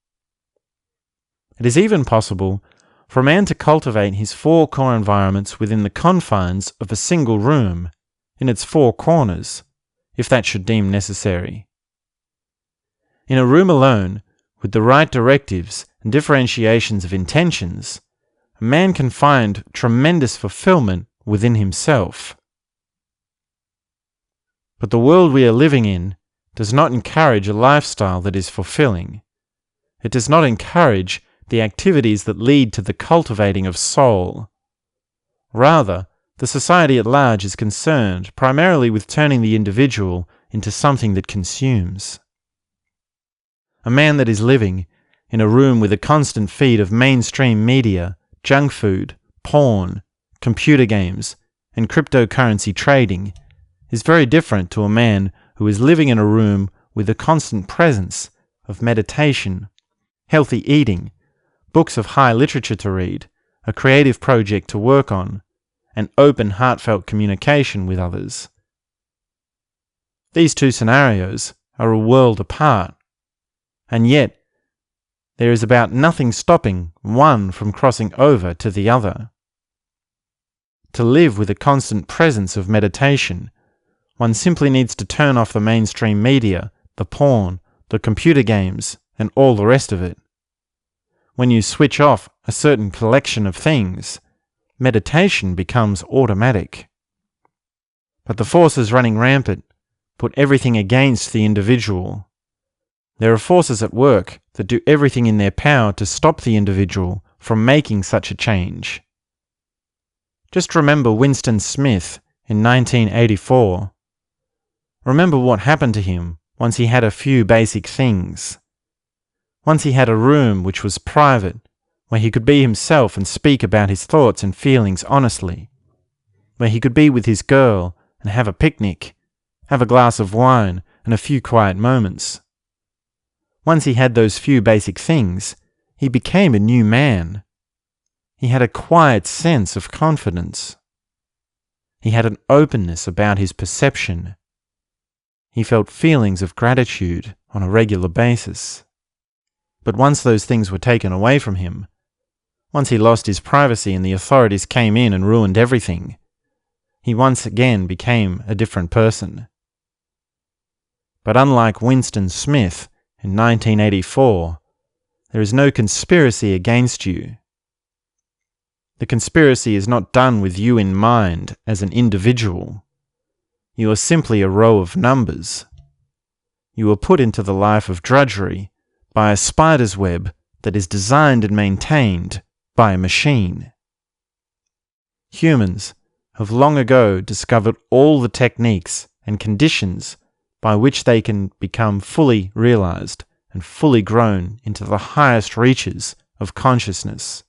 It is even possible for a man to cultivate his 4 core environments within the confines of a single room, in its 4 corners, if that should deem necessary. In a room alone, with the right directives and differentiations of intentions, a man can find tremendous fulfillment within himself. But the world we are living in does not encourage a lifestyle that is fulfilling. It does not encourage the activities that lead to the cultivating of soul. Rather, the society at large is concerned primarily with turning the individual into something that consumes. A man that is living in a room with a constant feed of mainstream media, junk food, porn, computer games, and cryptocurrency trading is very different to a man who is living in a room with a constant presence of meditation, healthy eating, books of high literature to read, a creative project to work on, and open, heartfelt communication with others. These 2 scenarios are a world apart, and yet there is about nothing stopping one from crossing over to the other. To live with a constant presence of meditation, one simply needs to turn off the mainstream media, the porn, the computer games, and all the rest of it. When you switch off a certain collection of things, meditation becomes automatic. But the forces running rampant put everything against the individual. There are forces at work that do everything in their power to stop the individual from making such a change. Just remember Winston Smith in 1984. Remember what happened to him once he had a few basic things. Once he had a room which was private, where he could be himself and speak about his thoughts and feelings honestly, where he could be with his girl and have a picnic, have a glass of wine and a few quiet moments. Once he had those few basic things, he became a new man. He had a quiet sense of confidence. He had an openness about his perception. He felt feelings of gratitude on a regular basis. But once those things were taken away from him, once he lost his privacy and the authorities came in and ruined everything, he once again became a different person. But unlike Winston Smith in 1984, there is no conspiracy against you. The conspiracy is not done with you in mind as an individual. You are simply a row of numbers. You are put into the life of drudgery by a spider's web that is designed and maintained by a machine. Humans have long ago discovered all the techniques and conditions by which they can become fully realized and fully grown into the highest reaches of consciousness.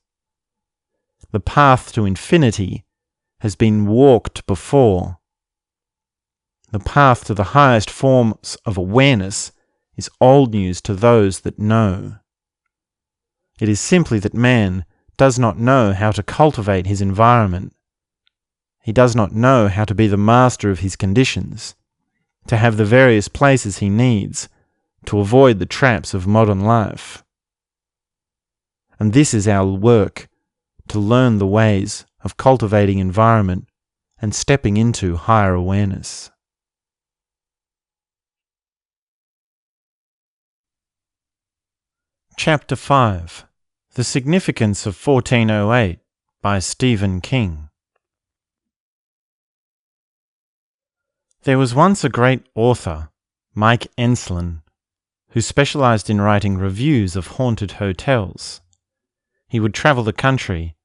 The path to infinity has been walked before. The path to the highest forms of awareness is old news to those that know. It is simply that man does not know how to cultivate his environment. He does not know how to be the master of his conditions, to have the various places he needs to avoid the traps of modern life. And this is our work, to learn the ways of cultivating environment and stepping into higher awareness. Chapter 5. The Significance of 1408 by Stephen King. There was once a great author, Mike Enslin, who specialized in writing reviews of haunted hotels. He would travel the country,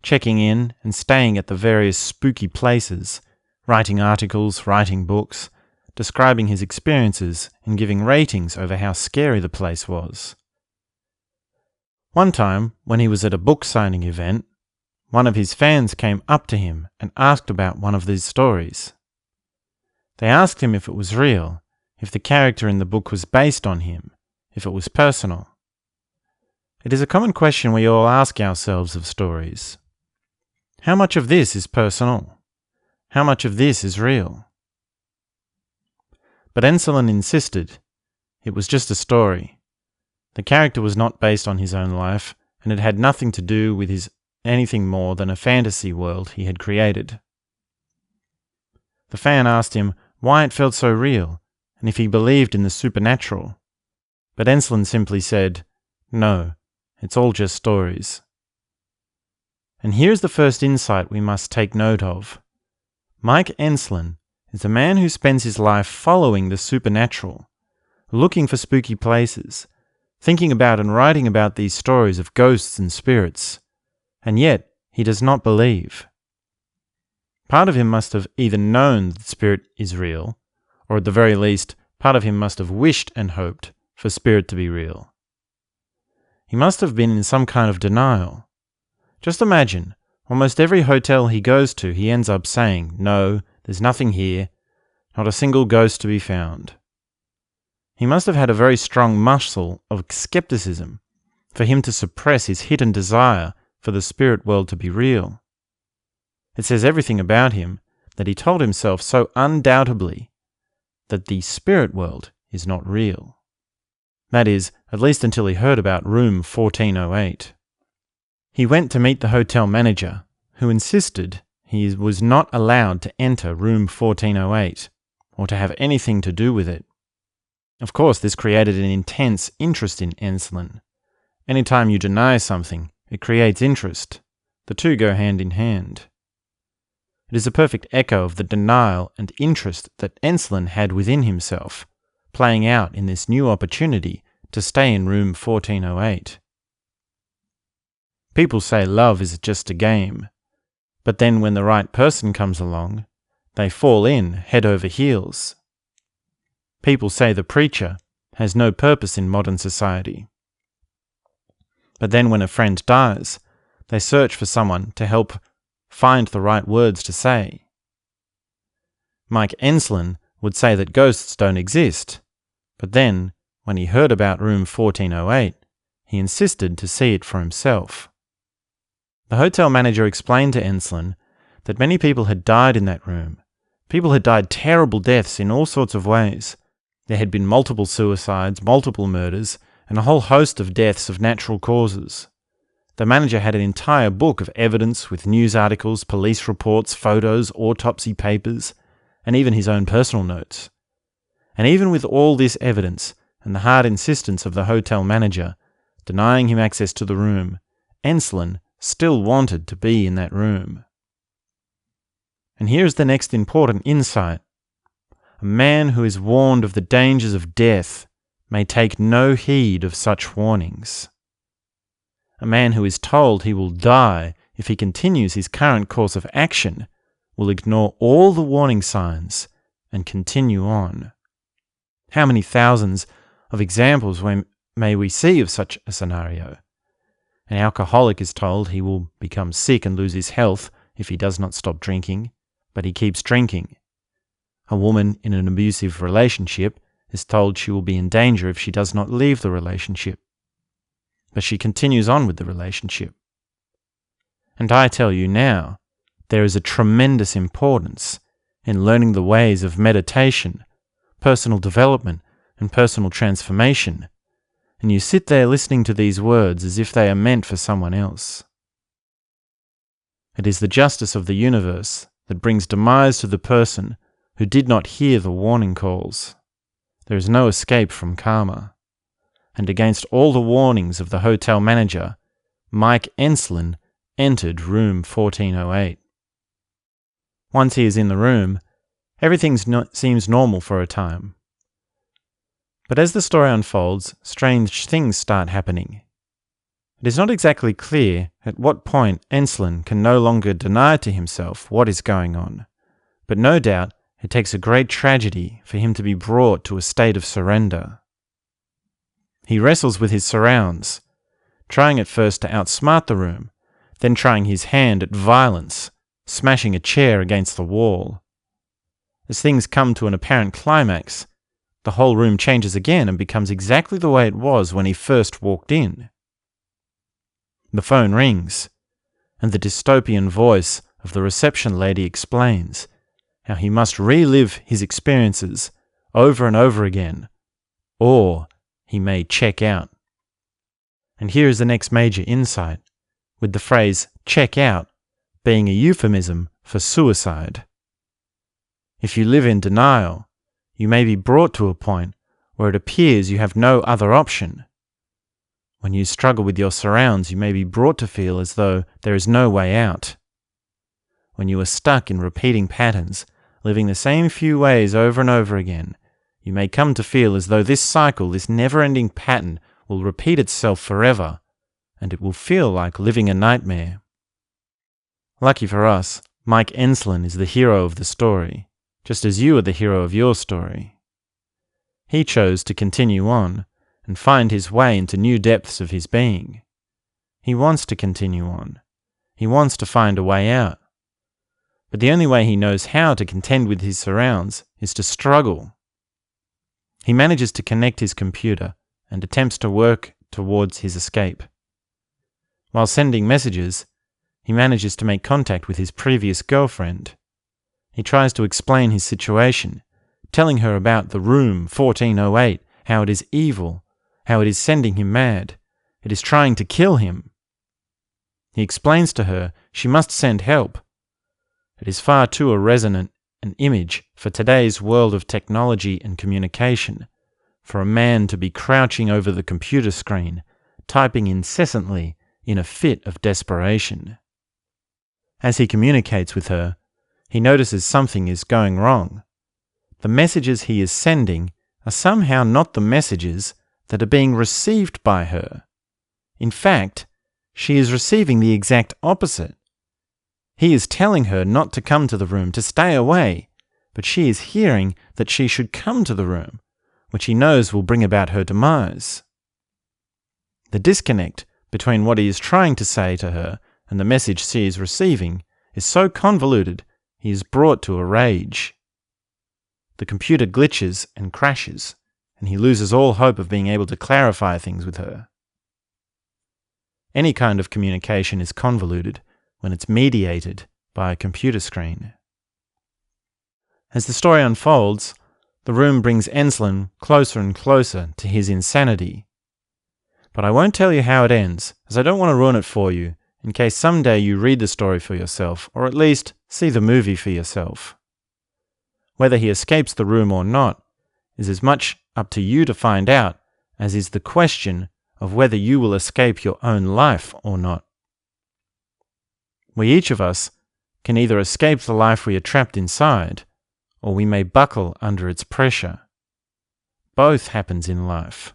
checking in and staying at the various spooky places, writing articles, writing books, describing his experiences and giving ratings over how scary the place was. One time, when he was at a book signing event, one of his fans came up to him and asked about one of these stories. They asked him if it was real, if the character in the book was based on him, if it was personal. It is a common question we all ask ourselves of stories. How much of this is personal? How much of this is real? But Enslin insisted it was just a story. The character was not based on his own life, and it had nothing to do with anything more than a fantasy world he had created. The fan asked him why it felt so real, and if he believed in the supernatural. But Enslin simply said, "No, it's all just stories." And here's the first insight we must take note of. Mike Enslin is a man who spends his life following the supernatural, looking for spooky places, thinking about and writing about these stories of ghosts and spirits, and yet he does not believe. Part of him must have either known that spirit is real, or at the very least, part of him must have wished and hoped for spirit to be real. He must have been in some kind of denial. Just imagine, almost every hotel he goes to, he ends up saying, "No, there's nothing here, not a single ghost to be found." He must have had a very strong muscle of skepticism for him to suppress his hidden desire for the spirit world to be real. It says everything about him that he told himself so undoubtedly that the spirit world is not real. That is, at least until he heard about room 1408. He went to meet the hotel manager, who insisted he was not allowed to enter room 1408, or to have anything to do with it. Of course, this created an intense interest in Enslin. Anytime you deny something, it creates interest. The two go hand in hand. It is a perfect echo of the denial and interest that Enslin had within himself, playing out in this new opportunity to stay in room 1408. People say love is just a game, but then when the right person comes along, they fall in head over heels. People say the preacher has no purpose in modern society. But then when a friend dies, they search for someone to help find the right words to say. Mike Enslin would say that ghosts don't exist, but then, when he heard about room 1408, he insisted to see it for himself. The hotel manager explained to Enslin that many people had died in that room. People had died terrible deaths in all sorts of ways. There had been multiple suicides, multiple murders, and a whole host of deaths of natural causes. The manager had an entire book of evidence with news articles, police reports, photos, autopsy papers, and even his own personal notes. And even with all this evidence and the hard insistence of the hotel manager, denying him access to the room, Enslin still wanted to be in that room. And here's the next important insight. A man who is warned of the dangers of death may take no heed of such warnings. A man who is told he will die if he continues his current course of action will ignore all the warning signs and continue on. How many thousands of examples may we see of such a scenario? An alcoholic is told he will become sick and lose his health if he does not stop drinking, but he keeps drinking. A woman in an abusive relationship is told she will be in danger if she does not leave the relationship, but she continues on with the relationship. And I tell you now, there is a tremendous importance in learning the ways of meditation, personal development, and personal transformation, and you sit there listening to these words as if they are meant for someone else. It is the justice of the universe that brings demise to the person who did not hear the warning calls. There is no escape from karma. And against all the warnings of the hotel manager, Mike Enslin entered room 1408. Once he is in the room, Everything seems normal for a time. But as the story unfolds, strange things start happening. It is not exactly clear at what point Ensslin can no longer deny to himself what is going on, but no doubt it takes a great tragedy for him to be brought to a state of surrender. He wrestles with his surrounds, trying at first to outsmart the room, then trying his hand at violence, smashing a chair against the wall. As things come to an apparent climax, the whole room changes again and becomes exactly the way it was when he first walked in. The phone rings, and the dystopian voice of the reception lady explains how he must relive his experiences over and over again, or he may check out. And here is the next major insight, with the phrase check out being a euphemism for suicide. If you live in denial, you may be brought to a point where it appears you have no other option. When you struggle with your surrounds, you may be brought to feel as though there is no way out. When you are stuck in repeating patterns, living the same few ways over and over again, you may come to feel as though this cycle, this never-ending pattern, will repeat itself forever, and it will feel like living a nightmare. Lucky for us, Mike Ensslin is the hero of the story, just as you are the hero of your story. He chose to continue on and find his way into new depths of his being. He wants to continue on. He wants to find a way out. But the only way he knows how to contend with his surrounds is to struggle. He manages to connect his computer and attempts to work towards his escape. While sending messages, he manages to make contact with his previous girlfriend. He tries to explain his situation, telling her about the room 1408, how it is evil, how it is sending him mad, it is trying to kill him. He explains to her she must send help. It is far too a resonant an image for today's world of technology and communication, for a man to be crouching over the computer screen, typing incessantly in a fit of desperation. As he communicates with her, he notices something is going wrong. The messages he is sending are somehow not the messages that are being received by her. In fact, she is receiving the exact opposite. He is telling her not to come to the room, to stay away, but she is hearing that she should come to the room, which he knows will bring about her demise. The disconnect between what he is trying to say to her and the message she is receiving is so convoluted he is brought to a rage. The computer glitches and crashes, and he loses all hope of being able to clarify things with her. Any kind of communication is convoluted when it's mediated by a computer screen. As the story unfolds, the room brings Ensslin closer and closer to his insanity. But I won't tell you how it ends, as I don't want to ruin it for you, in case someday you read the story for yourself, or at least see the movie for yourself. Whether he escapes the room or not is as much up to you to find out as is the question of whether you will escape your own life or not. We each of us can either escape the life we are trapped inside, or we may buckle under its pressure. Both happens in life.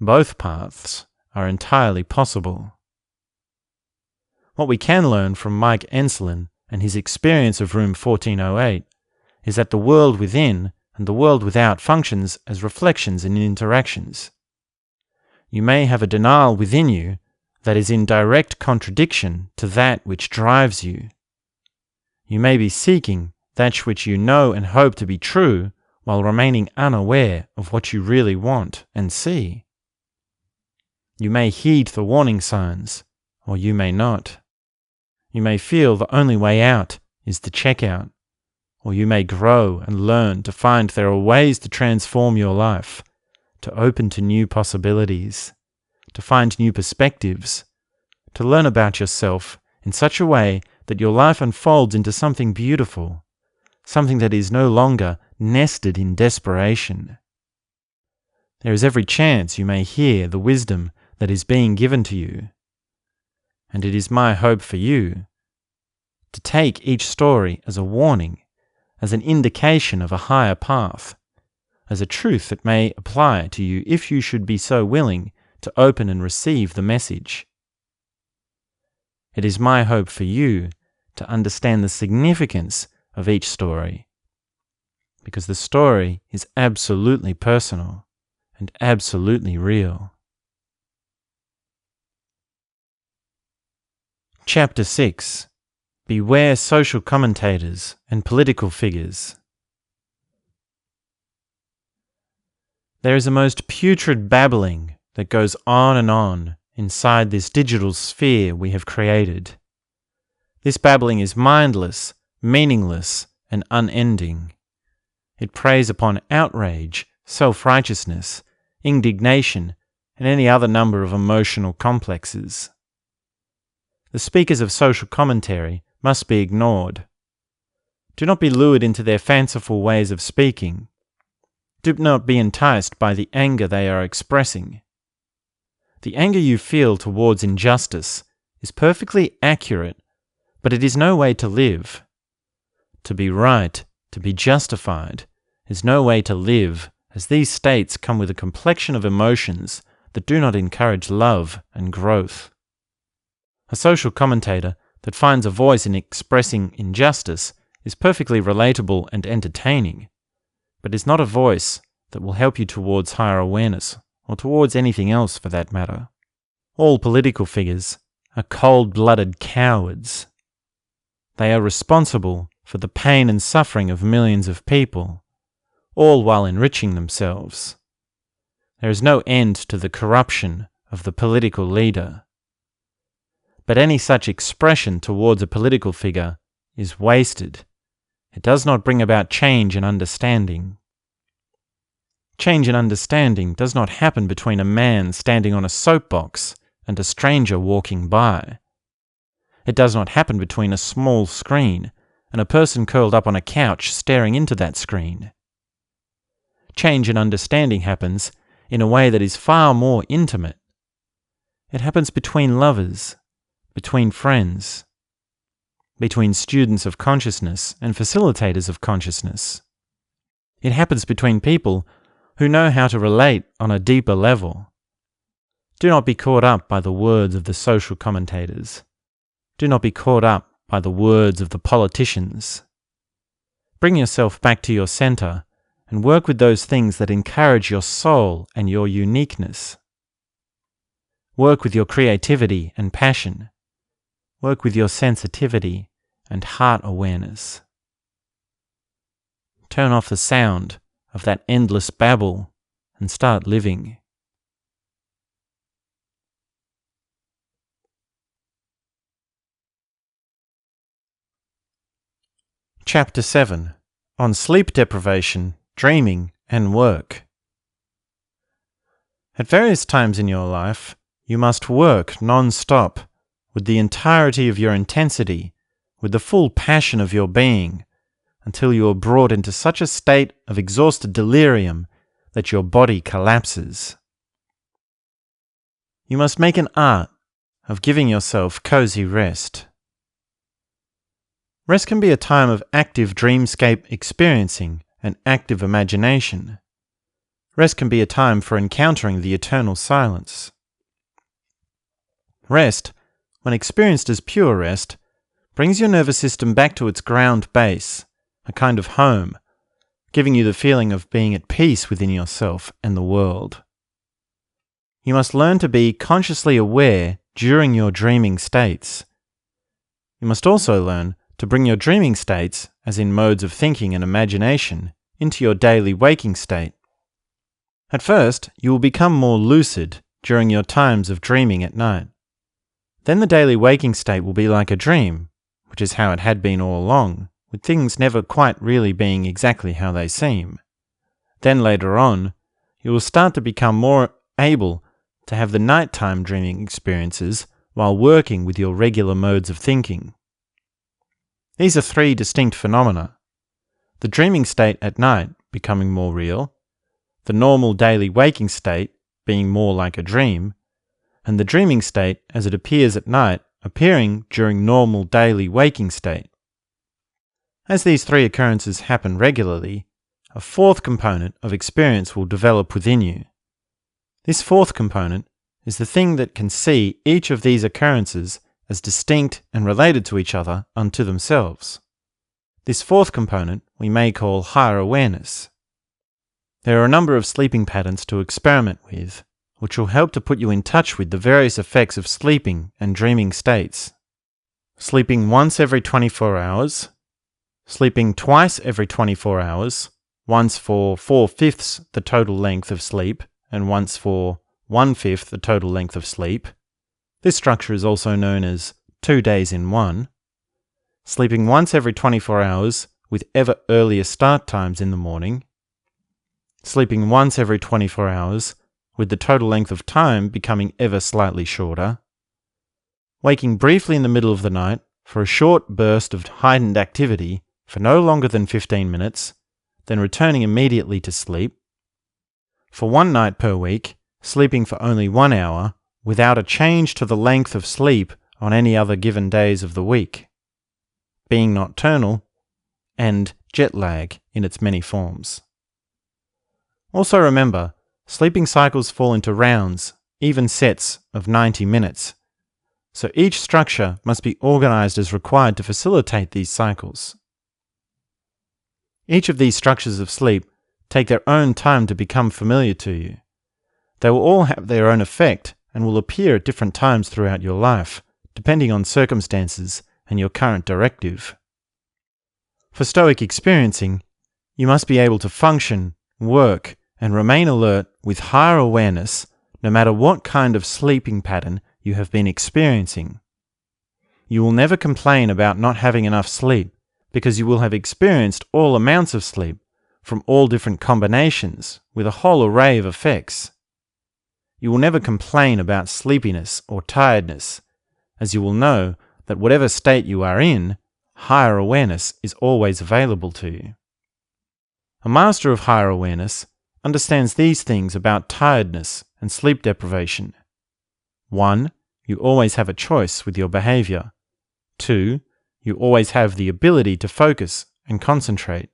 Both paths are entirely possible. What we can learn from Mike Ensslin and his experience of room 1408 is that the world within and the world without functions as reflections and interactions. You may have a denial within you that is in direct contradiction to that which drives you. You may be seeking that which you know and hope to be true while remaining unaware of what you really want and see. You may heed the warning signs, or you may not. You may feel the only way out is to check out, or you may grow and learn to find there are ways to transform your life, to open to new possibilities, to find new perspectives, to learn about yourself in such a way that your life unfolds into something beautiful, something that is no longer nested in desperation. There is every chance you may hear the wisdom that is being given to you, and it is my hope for you to take each story as a warning, as an indication of a higher path, as a truth that may apply to you if you should be so willing to open and receive the message. It is my hope for you to understand the significance of each story, because the story is absolutely personal and absolutely real. Chapter 6. Beware social commentators and political figures. There is a most putrid babbling that goes on and on inside this digital sphere we have created. This babbling is mindless, meaningless, and unending. It preys upon outrage, self-righteousness, indignation, and any other number of emotional complexes. The speakers of social commentary must be ignored. Do not be lured into their fanciful ways of speaking. Do not be enticed by the anger they are expressing. The anger you feel towards injustice is perfectly accurate, but it is no way to live. To be right, to be justified, is no way to live, as these states come with a complexion of emotions that do not encourage love and growth. A social commentator that finds a voice in expressing injustice is perfectly relatable and entertaining, but is not a voice that will help you towards higher awareness, or towards anything else for that matter. All political figures are cold-blooded cowards. They are responsible for the pain and suffering of millions of people, all while enriching themselves. There is no end to the corruption of the political leader. But any such expression towards a political figure is wasted. It does not bring about change and understanding. Change and understanding does not happen between a man standing on a soapbox and a stranger walking by. It does not happen between a small screen and a person curled up on a couch staring into that screen. Change and understanding happens in a way that is far more intimate. It happens between lovers, between friends, between students of consciousness and facilitators of consciousness. It happens between people who know how to relate on a deeper level. Do not be caught up by the words of the social commentators. Do not be caught up by the words of the politicians. Bring yourself back to your center and work with those things that encourage your soul and your uniqueness. Work with your creativity and passion. Work with your sensitivity and heart awareness. Turn off the sound of that endless babble and start living. Chapter 7. On Sleep Deprivation, Dreaming, and Work. At various times in your life, you must work non-stop, with the entirety of your intensity, with the full passion of your being, until you are brought into such a state of exhausted delirium that your body collapses. You must make an art of giving yourself cozy rest. Rest can be a time of active dreamscape experiencing and active imagination. Rest can be a time for encountering the eternal silence. Rest, when experienced as pure rest, brings your nervous system back to its ground base, a kind of home, giving you the feeling of being at peace within yourself and the world. You must learn to be consciously aware during your dreaming states. You must also learn to bring your dreaming states, as in modes of thinking and imagination, into your daily waking state. At first, you will become more lucid during your times of dreaming at night. Then the daily waking state will be like a dream, which is how it had been all along, with things never quite really being exactly how they seem. Then later on, you will start to become more able to have the nighttime dreaming experiences while working with your regular modes of thinking. These are three distinct phenomena: the dreaming state at night becoming more real, the normal daily waking state being more like a dream, and the dreaming state as it appears at night appearing during normal daily waking state. As these three occurrences happen regularly, a fourth component of experience will develop within you. This fourth component is the thing that can see each of these occurrences as distinct and related to each other unto themselves. This fourth component we may call higher awareness. There are a number of sleeping patterns to experiment with, which will help to put you in touch with the various effects of sleeping and dreaming states. Sleeping once every 24 hours, sleeping twice every 24 hours, once for 4/5 the total length of sleep, and once for 1/5 the total length of sleep. This structure is also known as 2 days in 1. Sleeping once every 24 hours with ever earlier start times in the morning. Sleeping once every 24 hours with the total length of time becoming ever slightly shorter. Waking briefly in the middle of the night for a short burst of heightened activity for no longer than 15 minutes, then returning immediately to sleep. For one night per week, sleeping for only 1 hour without a change to the length of sleep on any other given days of the week. Being nocturnal, and jet lag in its many forms. Also remember, sleeping cycles fall into rounds, even sets of 90 minutes, so each structure must be organized as required to facilitate these cycles. Each of these structures of sleep take their own time to become familiar to you. They will all have their own effect and will appear at different times throughout your life, depending on circumstances and your current directive. For Stoic experiencing, you must be able to function, work, and remain alert with higher awareness no matter what kind of sleeping pattern you have been experiencing. You will never complain about not having enough sleep because you will have experienced all amounts of sleep from all different combinations with a whole array of effects. You will never complain about sleepiness or tiredness, as you will know that whatever state you are in, higher awareness is always available to you. A master of higher awareness understands these things about tiredness and sleep deprivation. 1. You always have a choice with your behavior. 2. You always have the ability to focus and concentrate.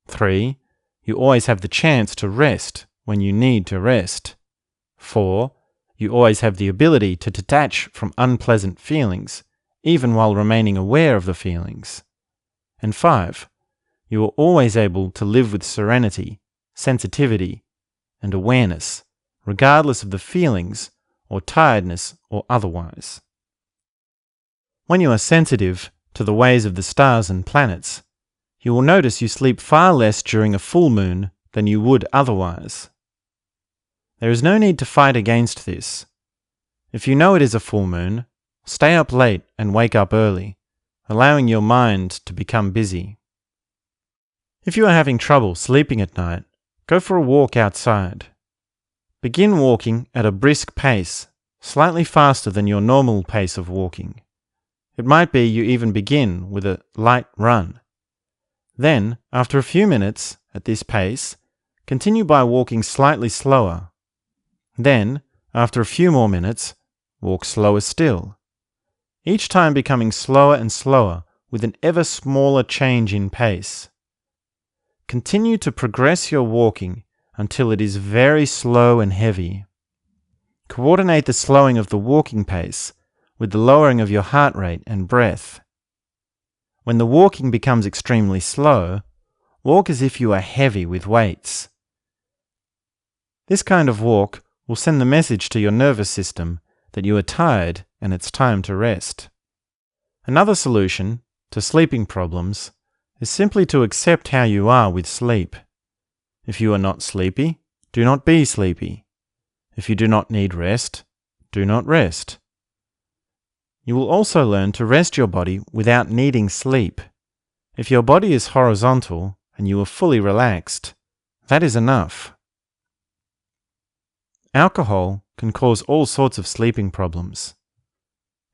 3. You always have the chance to rest when you need to rest. 4. You always have the ability to detach from unpleasant feelings, even while remaining aware of the feelings. And 5. You are always able to live with serenity, sensitivity, and awareness, regardless of the feelings or tiredness or otherwise. When you are sensitive to the ways of the stars and planets, you will notice you sleep far less during a full moon than you would otherwise. There is no need to fight against this. If you know it is a full moon, stay up late and wake up early, allowing your mind to become busy. If you are having trouble sleeping at night, go for a walk outside. Begin walking at a brisk pace, slightly faster than your normal pace of walking. It might be you even begin with a light run. Then, after a few minutes at this pace, continue by walking slightly slower. Then, after a few more minutes, walk slower still, each time becoming slower and slower with an ever smaller change in pace. Continue to progress your walking until it is very slow and heavy. Coordinate the slowing of the walking pace with the lowering of your heart rate and breath. When the walking becomes extremely slow, walk as if you are heavy with weights. This kind of walk will send the message to your nervous system that you are tired and it's time to rest. Another solution to sleeping problems is simply to accept how you are with sleep. If you are not sleepy, do not be sleepy. If you do not need rest, do not rest. You will also learn to rest your body without needing sleep. If your body is horizontal and you are fully relaxed, that is enough. Alcohol can cause all sorts of sleeping problems.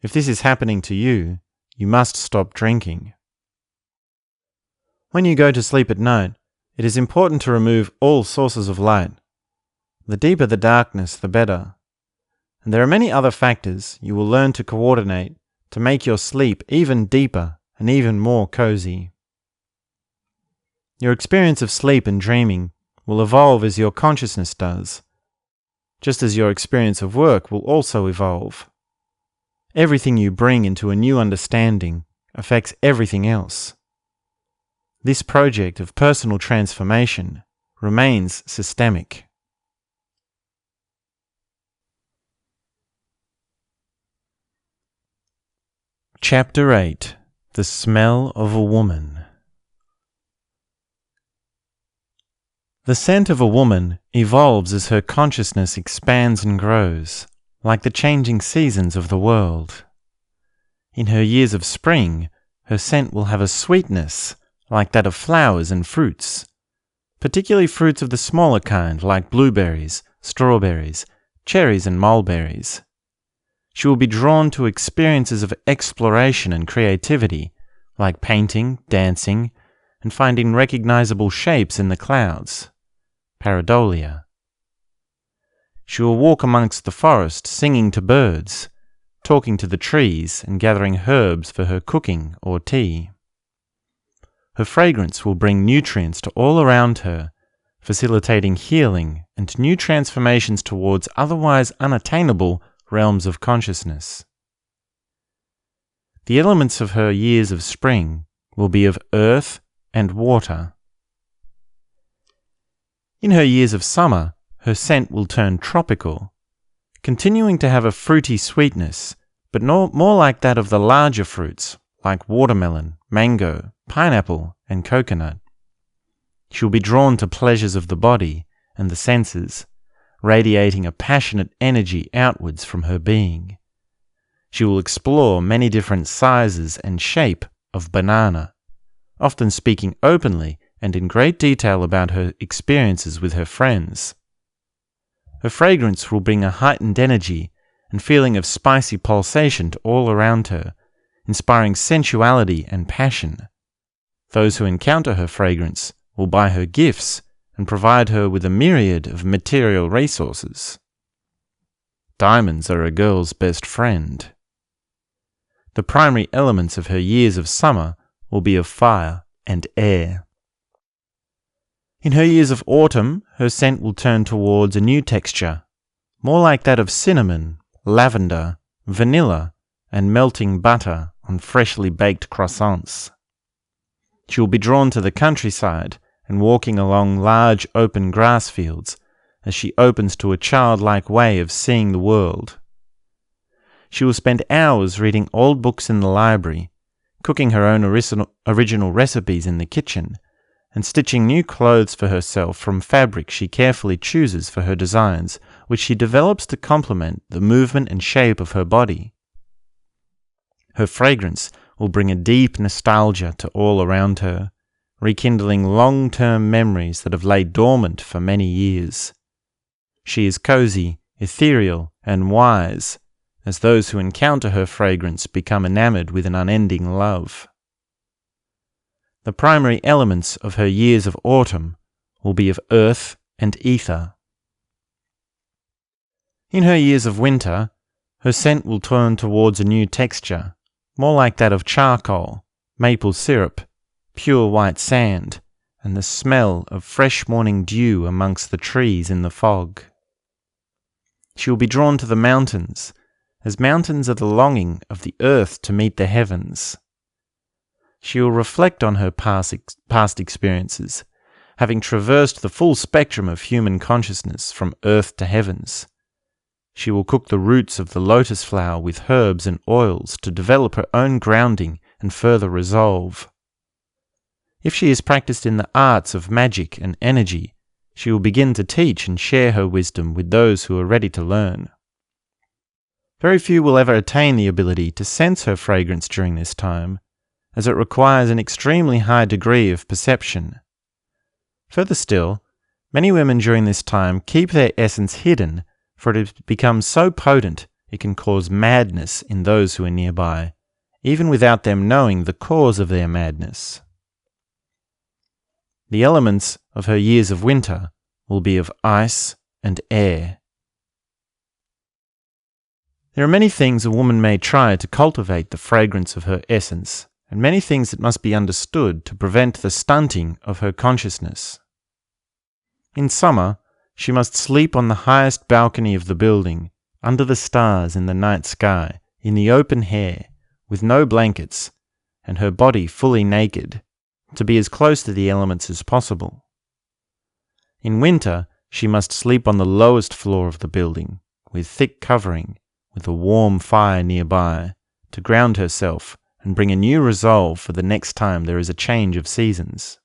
If this is happening to you, you must stop drinking. When you go to sleep at night, it is important to remove all sources of light. The deeper the darkness, the better. And there are many other factors you will learn to coordinate to make your sleep even deeper and even more cozy. Your experience of sleep and dreaming will evolve as your consciousness does, just as your experience of work will also evolve. Everything you bring into a new understanding affects everything else. This project of personal transformation remains systemic. Chapter 8. The Smell of a Woman. The scent of a woman evolves as her consciousness expands and grows, like the changing seasons of the world. In her years of spring, her scent will have a sweetness like that of flowers and fruits, particularly fruits of the smaller kind like blueberries, strawberries, cherries and mulberries. She will be drawn to experiences of exploration and creativity, like painting, dancing, and finding recognizable shapes in the clouds, pareidolia. She will walk amongst the forest singing to birds, talking to the trees and gathering herbs for her cooking or tea. Her fragrance will bring nutrients to all around her, facilitating healing and new transformations towards otherwise unattainable realms of consciousness. The elements of her years of spring will be of earth and water. In her years of summer, her scent will turn tropical, continuing to have a fruity sweetness, but more like that of the larger fruits, like watermelon, mango, pineapple, and coconut. She will be drawn to pleasures of the body and the senses, radiating a passionate energy outwards from her being. She will explore many different sizes and shape of banana, often speaking openly and in great detail about her experiences with her friends. Her fragrance will bring a heightened energy and feeling of spicy pulsation to all around her, inspiring sensuality and passion. Those who encounter her fragrance will buy her gifts and provide her with a myriad of material resources. Diamonds are a girl's best friend. The primary elements of her years of summer will be of fire and air. In her years of autumn, her scent will turn towards a new texture, more like that of cinnamon, lavender, vanilla, and melting butter on freshly baked croissants. She will be drawn to the countryside and walking along large open grass fields as she opens to a childlike way of seeing the world. She will spend hours reading old books in the library, cooking her own original recipes in the kitchen, and stitching new clothes for herself from fabric she carefully chooses for her designs, which she develops to complement the movement and shape of her body. Her fragrance will bring a deep nostalgia to all around her, rekindling long-term memories that have laid dormant for many years. She is cozy, ethereal, and wise, as those who encounter her fragrance become enamored with an unending love. The primary elements of her years of autumn will be of earth and ether. In her years of winter, her scent will turn towards a new texture, more like that of charcoal, maple syrup, pure white sand, and the smell of fresh morning dew amongst the trees in the fog. She will be drawn to the mountains, as mountains are the longing of the earth to meet the heavens. She will reflect on her past experiences, having traversed the full spectrum of human consciousness from earth to heavens. She will cook the roots of the lotus flower with herbs and oils to develop her own grounding and further resolve. If she is practiced in the arts of magic and energy, she will begin to teach and share her wisdom with those who are ready to learn. Very few will ever attain the ability to sense her fragrance during this time, as it requires an extremely high degree of perception. Further still, many women during this time keep their essence hidden, for it has become so potent it can cause madness in those who are nearby, even without them knowing the cause of their madness. The elements of her years of winter will be of ice and air. There are many things a woman may try to cultivate the fragrance of her essence and many things that must be understood to prevent the stunting of her consciousness. In summer, she must sleep on the highest balcony of the building, under the stars in the night sky, in the open air, with no blankets, and her body fully naked, to be as close to the elements as possible. In winter, she must sleep on the lowest floor of the building, with thick covering, with a warm fire nearby, to ground herself and bring a new resolve for the next time there is a change of seasons.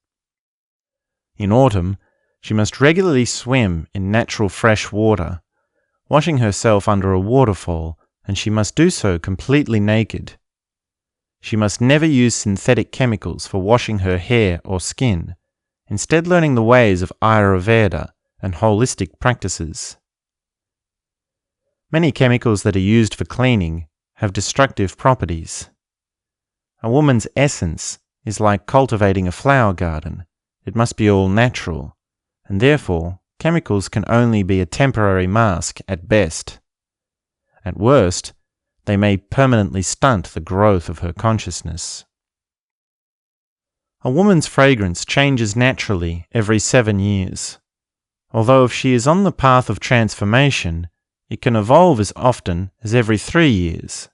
In autumn, she must regularly swim in natural fresh water, washing herself under a waterfall, and she must do so completely naked. She must never use synthetic chemicals for washing her hair or skin, instead learning the ways of Ayurveda and holistic practices. Many chemicals that are used for cleaning have destructive properties. A woman's essence is like cultivating a flower garden. It must be all natural, and therefore chemicals can only be a temporary mask at best. At worst, they may permanently stunt the growth of her consciousness. A woman's fragrance changes naturally every 7 years, although if she is on the path of transformation, it can evolve as often as every 3 years.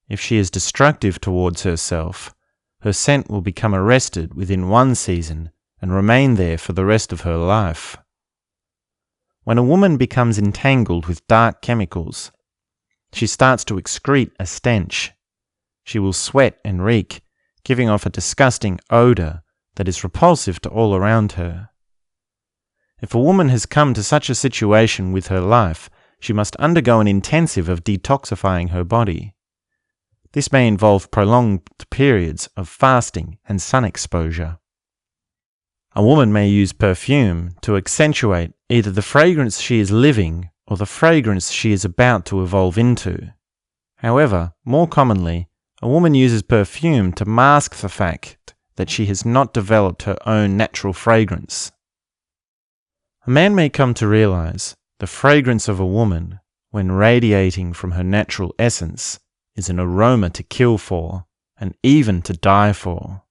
If she is destructive towards herself, her scent will become arrested within 1 season and remain there for the rest of her life. When a woman becomes entangled with dark chemicals, she starts to excrete a stench. She will sweat and reek, giving off a disgusting odor that is repulsive to all around her. If a woman has come to such a situation with her life, she must undergo an intensive of detoxifying her body. This may involve prolonged periods of fasting and sun exposure. A woman may use perfume to accentuate either the fragrance she is living or the fragrance she is about to evolve into. However, more commonly, a woman uses perfume to mask the fact that she has not developed her own natural fragrance. A man may come to realize the fragrance of a woman, when radiating from her natural essence, is an aroma to kill for, and even to die for.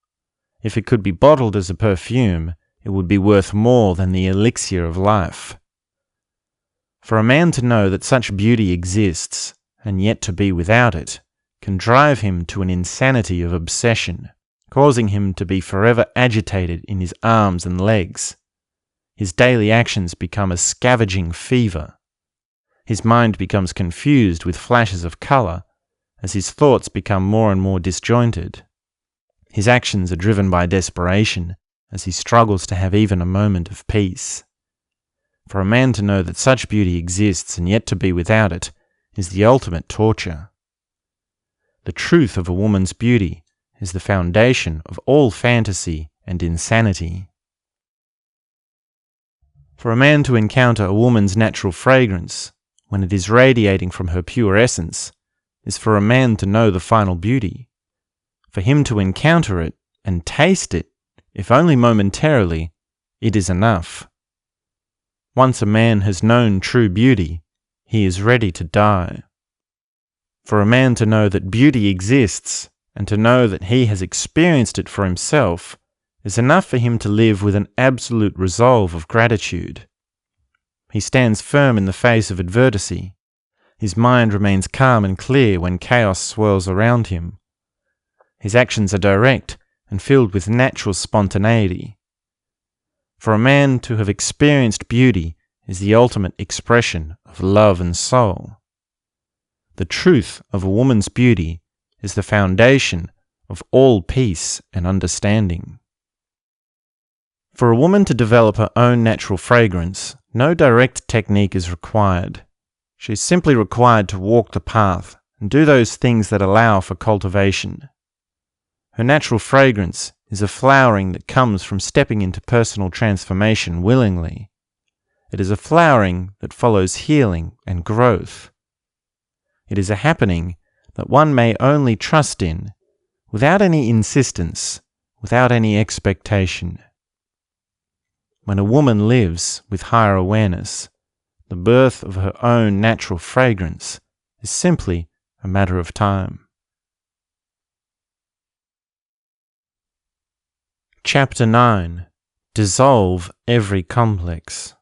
If it could be bottled as a perfume, it would be worth more than the elixir of life. For a man to know that such beauty exists, and yet to be without it, can drive him to an insanity of obsession, causing him to be forever agitated in his arms and legs. His daily actions become a scavenging fever. His mind becomes confused with flashes of colour, as his thoughts become more and more disjointed. His actions are driven by desperation, as he struggles to have even a moment of peace. For a man to know that such beauty exists and yet to be without it is the ultimate torture. The truth of a woman's beauty is the foundation of all fantasy and insanity. For a man to encounter a woman's natural fragrance, when it is radiating from her pure essence, is for a man to know the final beauty. For him to encounter it and taste it, if only momentarily, it is enough. Once a man has known true beauty, he is ready to die. For a man to know that beauty exists, and to know that he has experienced it for himself, is enough for him to live with an absolute resolve of gratitude. He stands firm in the face of adversity. His mind remains calm and clear when chaos swirls around him. His actions are direct and filled with natural spontaneity. For a man to have experienced beauty is the ultimate expression of love and soul. The truth of a woman's beauty is the foundation of all peace and understanding. For a woman to develop her own natural fragrance, no direct technique is required. She is simply required to walk the path and do those things that allow for cultivation. Her natural fragrance is a flowering that comes from stepping into personal transformation willingly. It is a flowering that follows healing and growth. It is a happening that one may only trust in, without any insistence, without any expectation. When a woman lives with higher awareness, the birth of her own natural fragrance is simply a matter of time. Chapter 9. Dissolve every complex.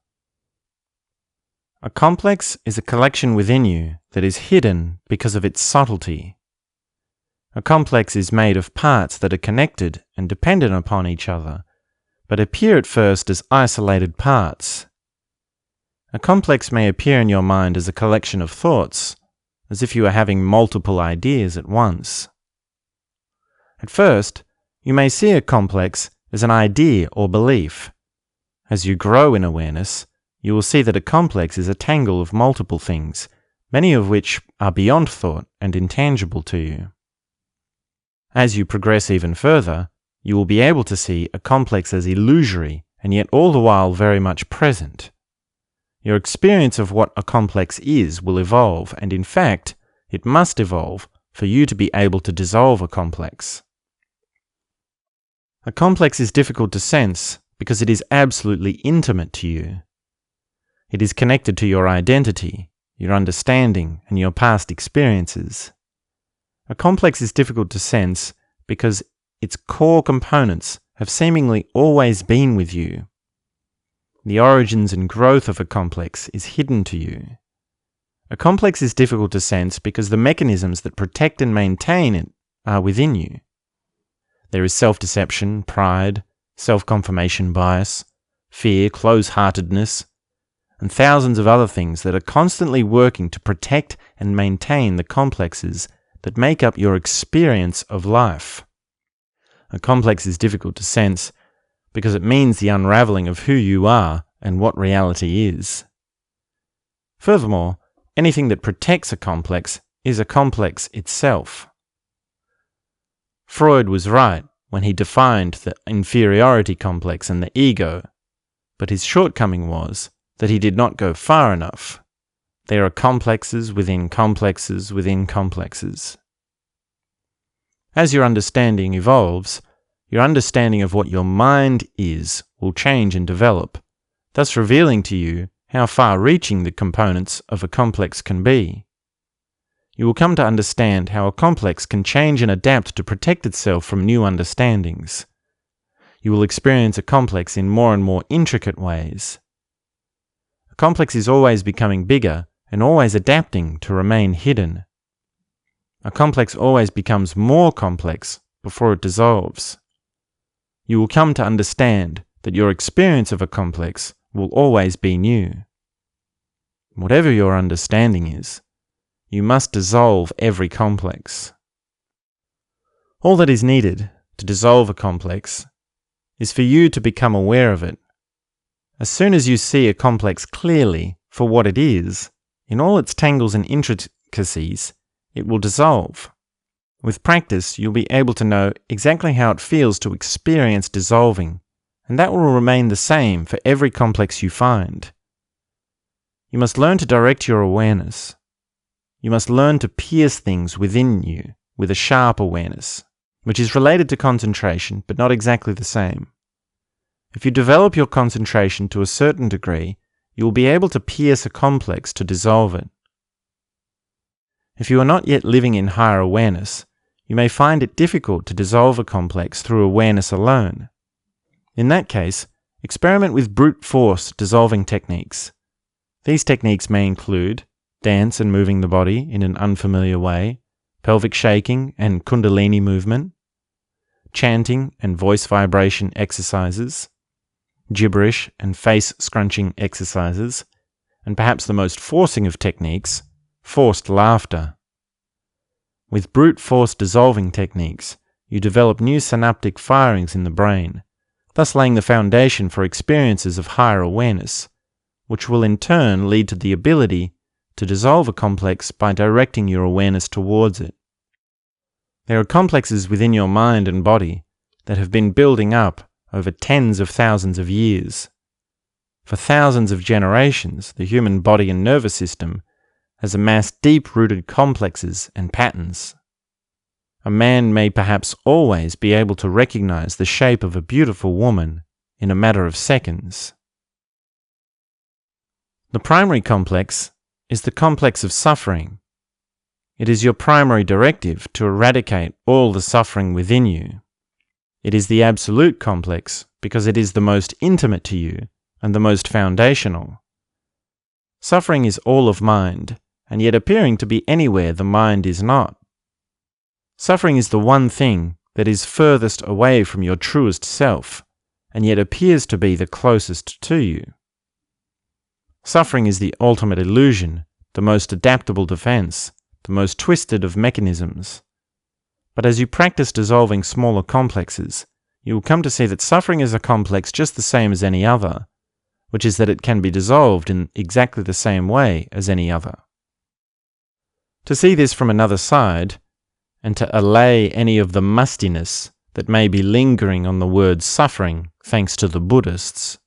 A complex is a collection within you that is hidden because of its subtlety. A complex is made of parts that are connected and dependent upon each other, but appear at first as isolated parts. A complex may appear in your mind as a collection of thoughts, as if you are having multiple ideas at once. At first, you may see a complex as an idea or belief. As you grow in awareness, you will see that a complex is a tangle of multiple things, many of which are beyond thought and intangible to you. As you progress even further, you will be able to see a complex as illusory and yet all the while very much present. Your experience of what a complex is will evolve, and in fact, it must evolve for you to be able to dissolve a complex. A complex is difficult to sense because it is absolutely intimate to you. It is connected to your identity, your understanding, and your past experiences. A complex is difficult to sense because its core components have seemingly always been with you. The origins and growth of a complex is hidden to you. A complex is difficult to sense because the mechanisms that protect and maintain it are within you. There is self-deception, pride, self-confirmation bias, fear, close-heartedness, and thousands of other things that are constantly working to protect and maintain the complexes that make up your experience of life. A complex is difficult to sense because it means the unraveling of who you are and what reality is. Furthermore, anything that protects a complex is a complex itself. Freud was right when he defined the inferiority complex and the ego, but his shortcoming was that he did not go far enough. There are complexes within complexes within complexes. As your understanding evolves, your understanding of what your mind is will change and develop, thus revealing to you how far-reaching the components of a complex can be. You will come to understand how a complex can change and adapt to protect itself from new understandings. You will experience a complex in more and more intricate ways. A complex is always becoming bigger and always adapting to remain hidden. A complex always becomes more complex before it dissolves. You will come to understand that your experience of a complex will always be new. Whatever your understanding is, you must dissolve every complex. All that is needed to dissolve a complex is for you to become aware of it. As soon as you see a complex clearly for what it is, in all its tangles and intricacies, it will dissolve. With practice, you'll be able to know exactly how it feels to experience dissolving, and that will remain the same for every complex you find. You must learn to direct your awareness. You must learn to pierce things within you with a sharp awareness, which is related to concentration, but not exactly the same. If you develop your concentration to a certain degree, you will be able to pierce a complex to dissolve it. If you are not yet living in higher awareness, you may find it difficult to dissolve a complex through awareness alone. In that case, experiment with brute force dissolving techniques. These techniques may include dance and moving the body in an unfamiliar way, pelvic shaking and kundalini movement, chanting and voice vibration exercises, gibberish and face scrunching exercises, and perhaps the most forcing of techniques, forced laughter. With brute force dissolving techniques, you develop new synaptic firings in the brain, thus laying the foundation for experiences of higher awareness, which will in turn lead to the ability to dissolve a complex by directing your awareness towards it. There are complexes within your mind and body that have been building up over tens of thousands of years. For thousands of generations, the human body and nervous system has amassed deep-rooted complexes and patterns. A man may perhaps always be able to recognize the shape of a beautiful woman in a matter of seconds. The primary complex is the complex of suffering. It is your primary directive to eradicate all the suffering within you. It is the absolute complex because it is the most intimate to you and the most foundational. Suffering is all of mind, and yet appearing to be anywhere the mind is not. Suffering is the one thing that is furthest away from your truest self, and yet appears to be the closest to you. Suffering is the ultimate illusion, the most adaptable defense, the most twisted of mechanisms. But as you practice dissolving smaller complexes, you will come to see that suffering is a complex just the same as any other, which is that it can be dissolved in exactly the same way as any other. To see this from another side, and to allay any of the mustiness that may be lingering on the word suffering thanks to the Buddhists,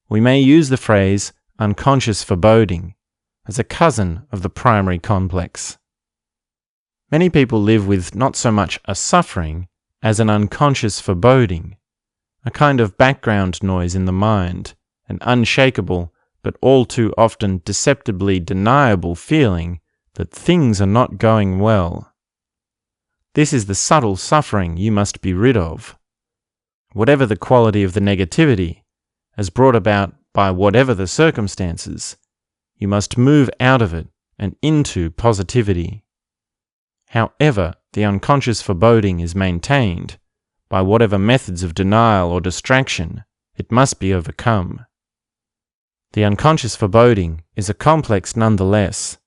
we may use the phrase unconscious foreboding as a cousin of the primary complex. Many people live with not so much a suffering as an unconscious foreboding, a kind of background noise in the mind, an unshakable but all too often deceptively deniable feeling that things are not going well. This is the subtle suffering you must be rid of. Whatever the quality of the negativity, as brought about by whatever the circumstances, you must move out of it and into positivity. However, the unconscious foreboding is maintained, by whatever methods of denial or distraction, it must be overcome. The unconscious foreboding is a complex nonetheless,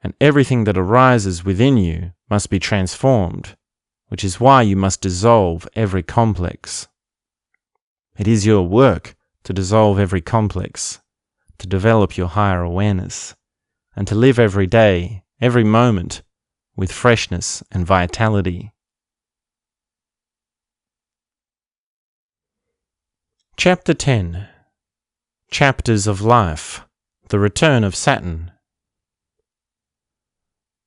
and everything that arises within you must be transformed, which is why you must dissolve every complex. It is your work to dissolve every complex, to develop your higher awareness, and to live every day, every moment, with freshness and vitality. Chapter 10. Chapters of Life. The Return of Saturn.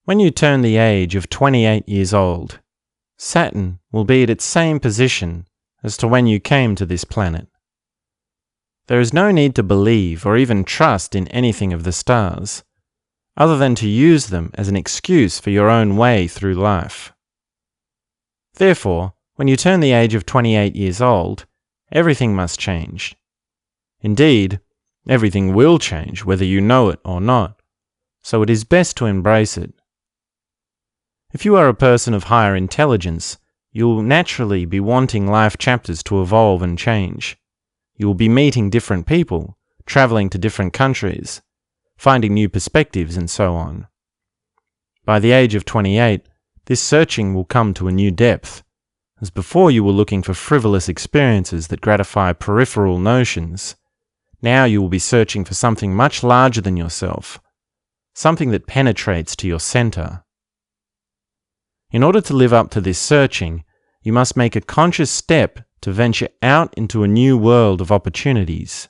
When you turn the age of 28 years old, Saturn will be at its same position as to when you came to this planet. There is no need to believe or even trust in anything of the stars, other than to use them as an excuse for your own way through life. Therefore, when you turn the age of 28 years old, everything must change. Indeed, everything will change whether you know it or not, so it is best to embrace it. If you are a person of higher intelligence, you will naturally be wanting life chapters to evolve and change. You will be meeting different people, traveling to different countries, finding new perspectives, and so on. By the age of 28, this searching will come to a new depth, as before you were looking for frivolous experiences that gratify peripheral notions. Now you will be searching for something much larger than yourself, something that penetrates to your center. In order to live up to this searching, you must make a conscious step to venture out into a new world of opportunities.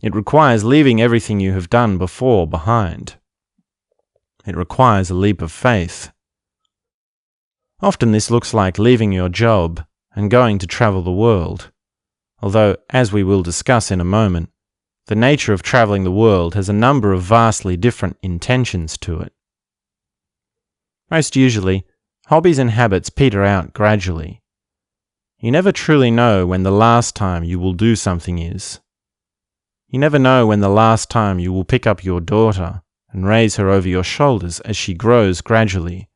It requires leaving everything you have done before behind. It requires a leap of faith. Often this looks like leaving your job and going to travel the world, although, as we will discuss in a moment, the nature of traveling the world has a number of vastly different intentions to it. Most usually, hobbies and habits peter out gradually. You never truly know when the last time you will do something is. You never know when the last time you will pick up your daughter and raise her over your shoulders as she grows gradually.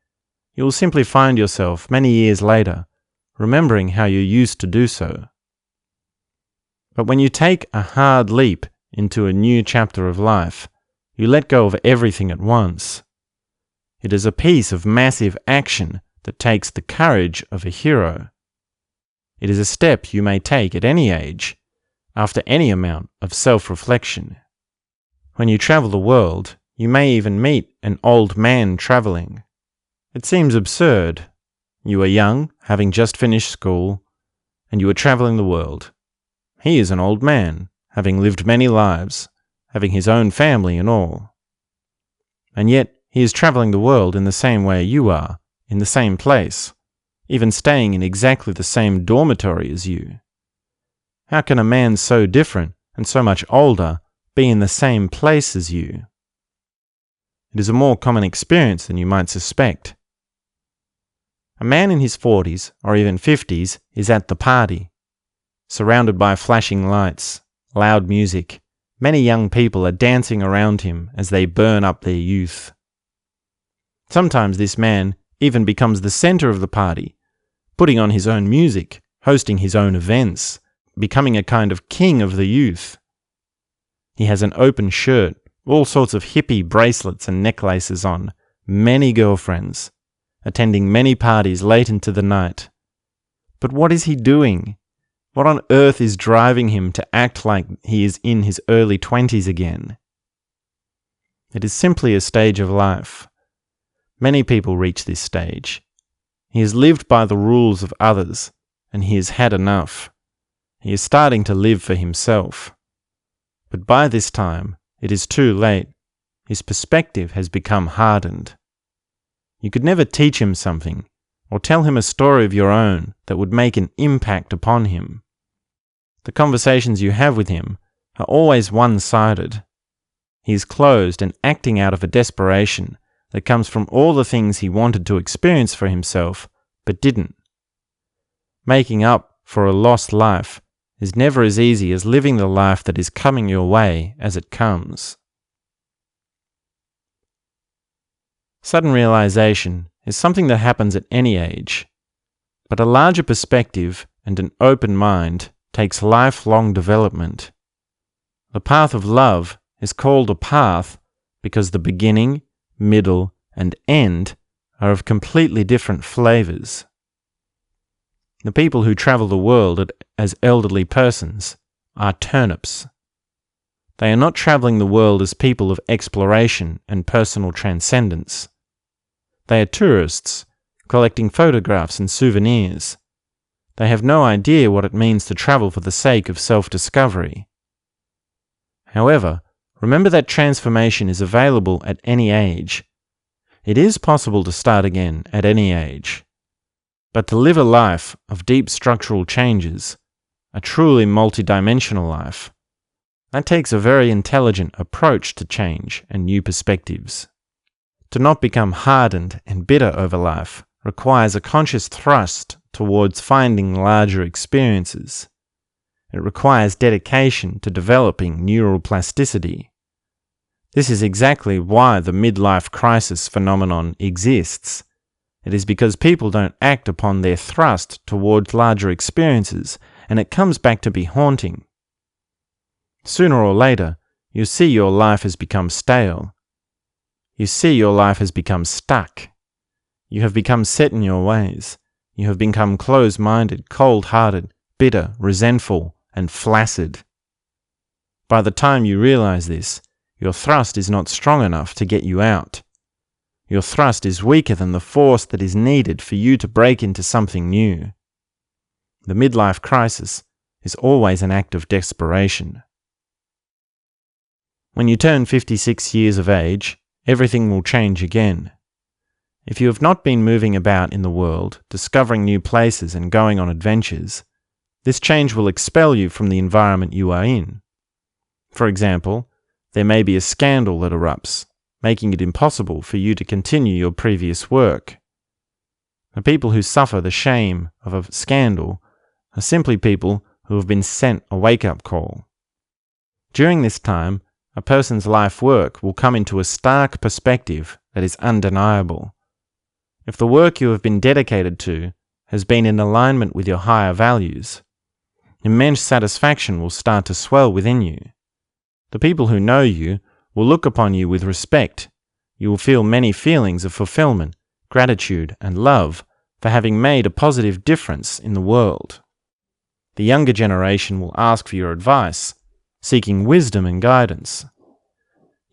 You will simply find yourself many years later remembering how you used to do so. But when you take a hard leap into a new chapter of life, you let go of everything at once. It is a piece of massive action that takes the courage of a hero. It is a step you may take at any age, after any amount of self-reflection. When you travel the world, you may even meet an old man traveling. It seems absurd. You are young, having just finished school, and you are traveling the world. He is an old man, having lived many lives, having his own family and all. And yet, he is traveling the world in the same way you are, in the same place, even staying in exactly the same dormitory as you. How can a man so different and so much older be in the same place as you? It is a more common experience than you might suspect. A man in his 40s or even 50s is at the party, surrounded by flashing lights, loud music. Many young people are dancing around him as they burn up their youth. Sometimes this man even becomes the center of the party, putting on his own music, hosting his own events, becoming a kind of king of the youth. He has an open shirt, all sorts of hippie bracelets and necklaces on, many girlfriends, attending many parties late into the night. But what is he doing? What on earth is driving him to act like he is in his early 20s again? It is simply a stage of life. Many people reach this stage. He has lived by the rules of others, and he has had enough. He is starting to live for himself. But by this time, it is too late. His perspective has become hardened. You could never teach him something, or tell him a story of your own that would make an impact upon him. The conversations you have with him are always one-sided. He is closed and acting out of a desperation that comes from all the things he wanted to experience for himself, but didn't. Making up for a lost life is never as easy as living the life that is coming your way as it comes. Sudden realization is something that happens at any age, but a larger perspective and an open mind takes lifelong development. The path of love is called a path because the beginning, middle, and end are of completely different flavors. The people who travel the world as elderly persons are turnips. They are not traveling the world as people of exploration and personal transcendence. They are tourists, collecting photographs and souvenirs. They have no idea what it means to travel for the sake of self-discovery. However, remember that transformation is available at any age. It is possible to start again at any age. But to live a life of deep structural changes, a truly multidimensional life, that takes a very intelligent approach to change and new perspectives. To not become hardened and bitter over life requires a conscious thrust towards finding larger experiences. It requires dedication to developing neural plasticity. This is exactly why the midlife crisis phenomenon exists. It is because people don't act upon their thrust towards larger experiences, and it comes back to be haunting. Sooner or later, you see your life has become stale. You see your life has become stuck. You have become set in your ways. You have become close-minded, cold-hearted, bitter, resentful, and flaccid. By the time you realize this, your thrust is not strong enough to get you out. Your thrust is weaker than the force that is needed for you to break into something new. The midlife crisis is always an act of desperation. When you turn 56 years of age, everything will change again. If you have not been moving about in the world, discovering new places and going on adventures, this change will expel you from the environment you are in. For example, there may be a scandal that erupts, making it impossible for you to continue your previous work. The people who suffer the shame of a scandal are simply people who have been sent a wake-up call. During this time, a person's life work will come into a stark perspective that is undeniable. If the work you have been dedicated to has been in alignment with your higher values, immense satisfaction will start to swell within you. The people who know you will look upon you with respect. You will feel many feelings of fulfillment, gratitude, and love for having made a positive difference in the world. The younger generation will ask for your advice, seeking wisdom and guidance.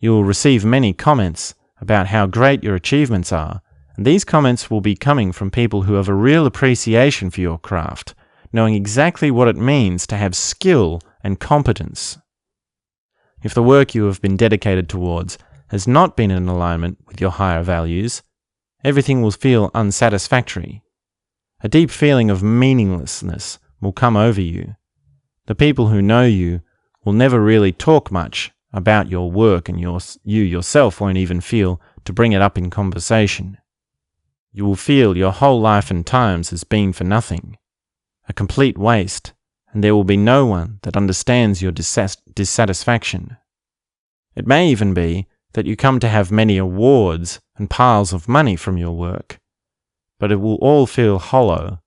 You will receive many comments about how great your achievements are, and these comments will be coming from people who have a real appreciation for your craft, knowing exactly what it means to have skill and competence. If the work you have been dedicated towards has not been in alignment with your higher values, everything will feel unsatisfactory. A deep feeling of meaninglessness will come over you. The people who know you will never really talk much about your work, and you yourself won't even feel to bring it up in conversation. you will feel your whole life and times has been for nothing, a complete waste, and there will be no one that understands your dissatisfaction. It may even be that you come to have many awards and piles of money from your work, but it will all feel hollow.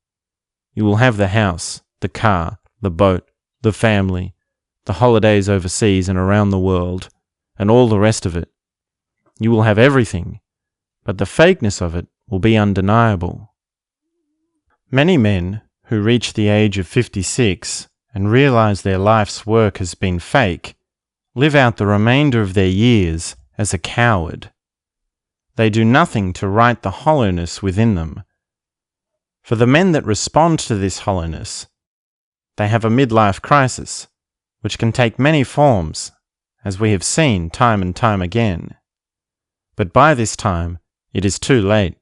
You will have the house, the car, the boat, the family, the holidays overseas and around the world, and all the rest of it. You will have everything, but the fakeness of it will be undeniable. Many men who reach the age of 56 and realize their life's work has been fake live out the remainder of their years as a coward. They do nothing to right the hollowness within them. For the men that respond to this hollowness, they have a midlife crisis, which can take many forms, as we have seen time and time again. But by this time, it is too late.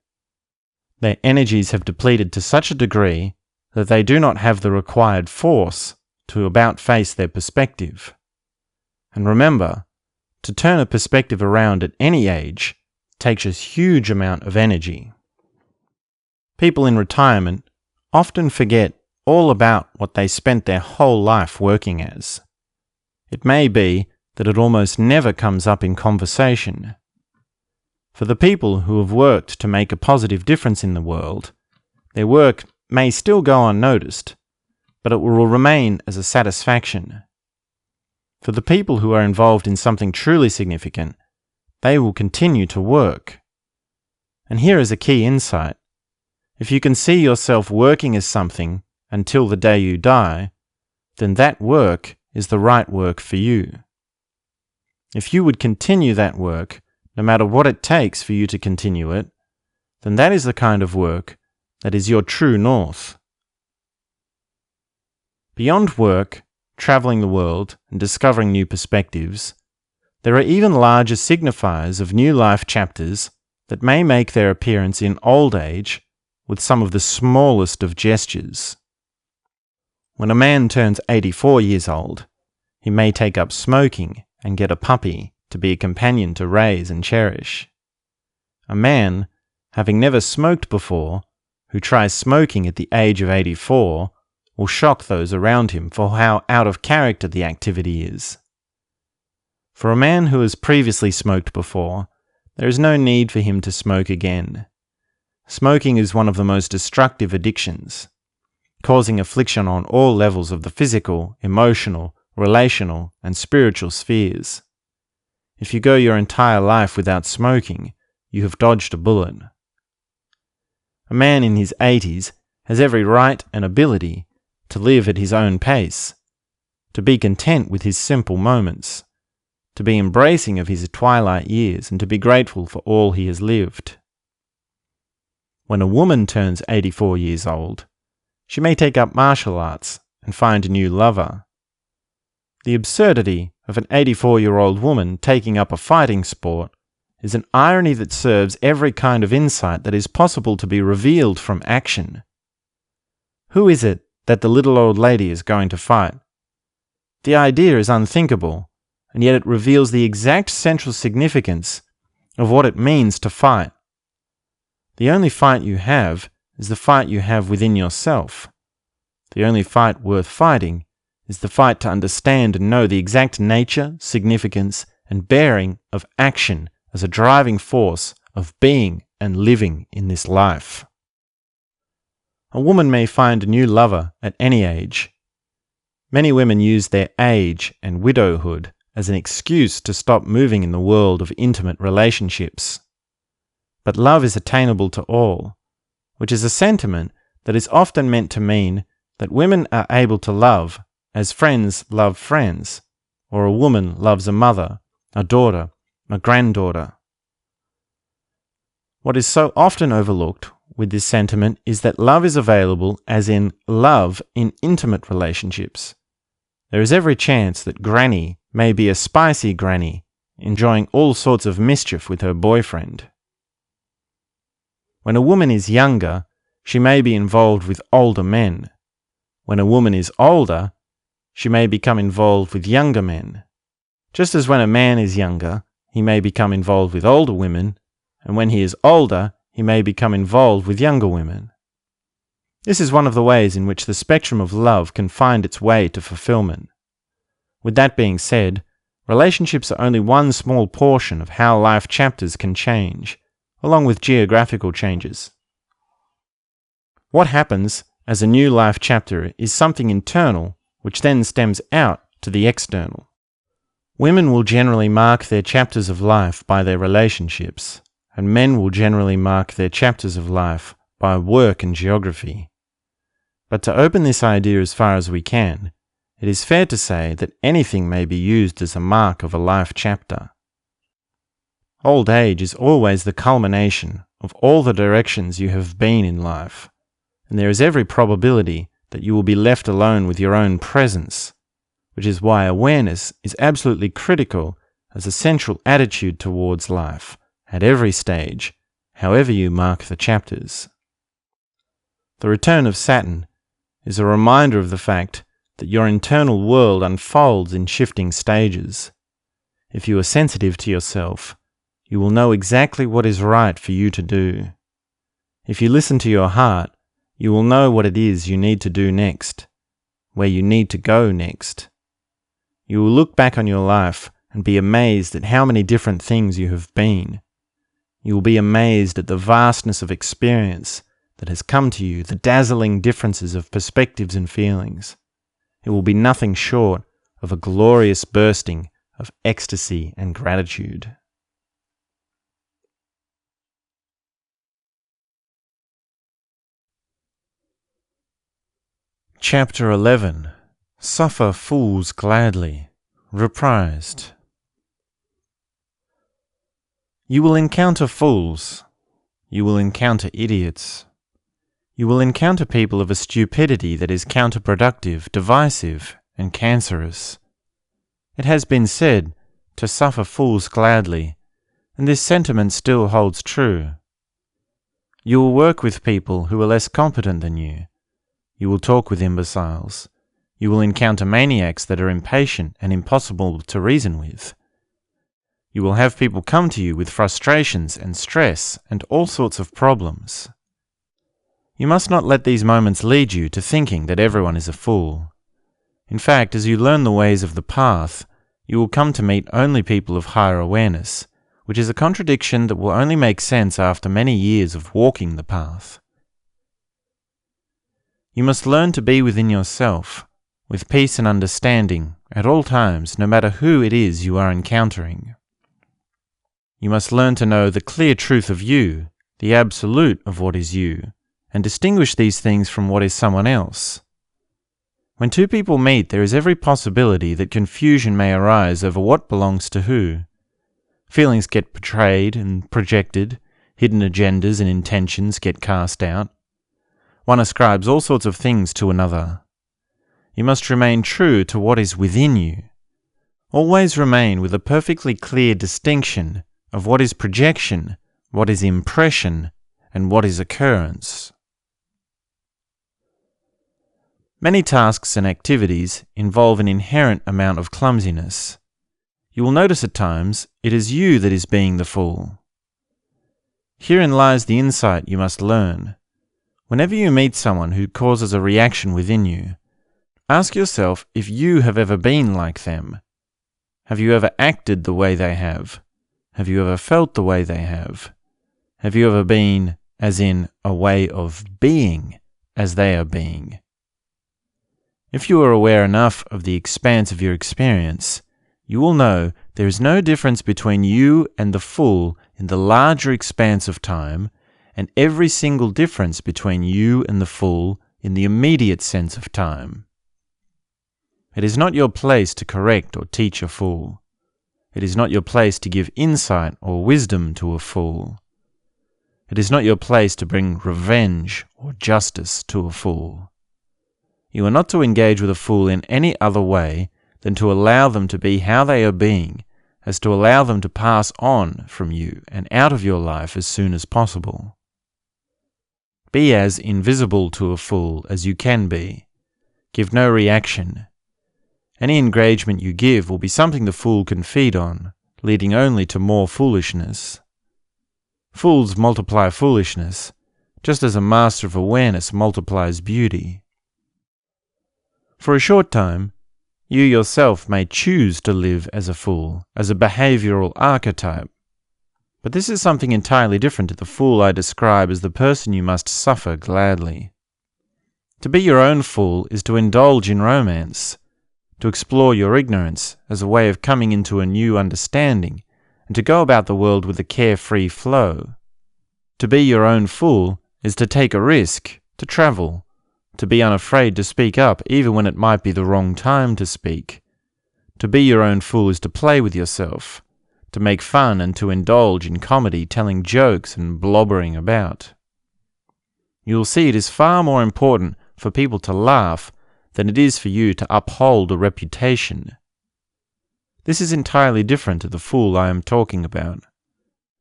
Their energies have depleted to such a degree that they do not have the required force to about-face their perspective. And remember, to turn a perspective around at any age takes a huge amount of energy. People in retirement often forget all about what they spent their whole life working as. It may be that it almost never comes up in conversation. For the people who have worked to make a positive difference in the world, their work may still go unnoticed, but it will remain as a satisfaction. For the people who are involved in something truly significant, they will continue to work. And here is a key insight. If you can see yourself working as something until the day you die, then that work is the right work for you. If you would continue that work, no matter what it takes for you to continue it, then that is the kind of work that is your true north. Beyond work, traveling the world, and discovering new perspectives, there are even larger signifiers of new life chapters that may make their appearance in old age with some of the smallest of gestures. When a man turns 84 years old, he may take up smoking and get a puppy to be a companion to raise and cherish. A man, having never smoked before, who tries smoking at the age of 84, will shock those around him for how out of character the activity is. For a man who has previously smoked before, there is no need for him to smoke again. Smoking is one of the most destructive addictions, causing affliction on all levels of the physical, emotional, relational, and spiritual spheres. If you go your entire life without smoking, you have dodged a bullet. A man in his 80s has every right and ability to live at his own pace, to be content with his simple moments, to be embracing of his twilight years, and to be grateful for all he has lived. When a woman turns 84 years old, she may take up martial arts and find a new lover. The absurdity of an 84-year-old woman taking up a fighting sport is an irony that serves every kind of insight that is possible to be revealed from action. Who is it that the little old lady is going to fight? The idea is unthinkable, and yet it reveals the exact central significance of what it means to fight. The only fight you have is the fight you have within yourself. The only fight worth fighting is the fight to understand and know the exact nature, significance, and bearing of action as a driving force of being and living in this life. A woman may find a new lover at any age. Many women use their age and widowhood as an excuse to stop moving in the world of intimate relationships. But love is attainable to all, which is a sentiment that is often meant to mean that women are able to love as friends love friends, or a woman loves a mother, a daughter, a granddaughter. What is so often overlooked with this sentiment is that love is available as in love in intimate relationships. There is every chance that Granny may be a spicy granny, enjoying all sorts of mischief with her boyfriend. When a woman is younger, she may be involved with older men. When a woman is older, she may become involved with younger men. Just as when a man is younger, he may become involved with older women, and when he is older, he may become involved with younger women. This is one of the ways in which the spectrum of love can find its way to fulfillment. With that being said, relationships are only one small portion of how life chapters can change, along with geographical changes. What happens as a new life chapter is something internal, which then stems out to the external. Women will generally mark their chapters of life by their relationships, and men will generally mark their chapters of life by work and geography. But to open this idea as far as we can, it is fair to say that anything may be used as a mark of a life chapter. Old age is always the culmination of all the directions you have been in life, and there is every probability that you will be left alone with your own presence, which is why awareness is absolutely critical as a central attitude towards life, at every stage, however you mark the chapters. The return of Saturn is a reminder of the fact that your internal world unfolds in shifting stages. If you are sensitive to yourself, you will know exactly what is right for you to do. If you listen to your heart, you will know what it is you need to do next, where you need to go next. You will look back on your life and be amazed at how many different things you have been. You will be amazed at the vastness of experience that has come to you, the dazzling differences of perspectives and feelings. It will be nothing short of a glorious bursting of ecstasy and gratitude. Chapter 11. Suffer Fools Gladly. Reprised. You will encounter fools. You will encounter idiots. You will encounter people of a stupidity that is counterproductive, divisive, and cancerous. It has been said to suffer fools gladly, and this sentiment still holds true. You will work with people who are less competent than you. You will talk with imbeciles. You will encounter maniacs that are impatient and impossible to reason with. You will have people come to you with frustrations and stress and all sorts of problems. You must not let these moments lead you to thinking that everyone is a fool. In fact, as you learn the ways of the path, you will come to meet only people of higher awareness, which is a contradiction that will only make sense after many years of walking the path. You must learn to be within yourself, with peace and understanding, at all times, no matter who it is you are encountering. You must learn to know the clear truth of you, the absolute of what is you, and distinguish these things from what is someone else. When two people meet, there is every possibility that confusion may arise over what belongs to who. Feelings get portrayed and projected, hidden agendas and intentions get cast out. One ascribes all sorts of things to another. You must remain true to what is within you. Always remain with a perfectly clear distinction of what is projection, what is impression, and what is occurrence. Many tasks and activities involve an inherent amount of clumsiness. You will notice at times it is you that is being the fool. Herein lies the insight you must learn. Whenever you meet someone who causes a reaction within you, ask yourself if you have ever been like them. Have you ever acted the way they have? Have you ever felt the way they have? Have you ever been, as in a way of being, as they are being? If you are aware enough of the expanse of your experience, you will know there is no difference between you and the fool in the larger expanse of time, and every single difference between you and the fool in the immediate sense of time. It is not your place to correct or teach a fool. It is not your place to give insight or wisdom to a fool. It is not your place to bring revenge or justice to a fool. You are not to engage with a fool in any other way than to allow them to be how they are being, as to allow them to pass on from you and out of your life as soon as possible. Be as invisible to a fool as you can be. Give no reaction. Any engagement you give will be something the fool can feed on, leading only to more foolishness. Fools multiply foolishness, just as a master of awareness multiplies beauty. For a short time, you yourself may choose to live as a fool, as a behavioral archetype. But this is something entirely different to the fool I describe as the person you must suffer gladly. To be your own fool is to indulge in romance, to explore your ignorance as a way of coming into a new understanding, and to go about the world with a carefree flow. To be your own fool is to take a risk, to travel, to be unafraid to speak up even when it might be the wrong time to speak. To be your own fool is to play with yourself, to make fun and to indulge in comedy, telling jokes and blobbering about. You will see it is far more important for people to laugh than it is for you to uphold a reputation. This is entirely different to the fool I am talking about.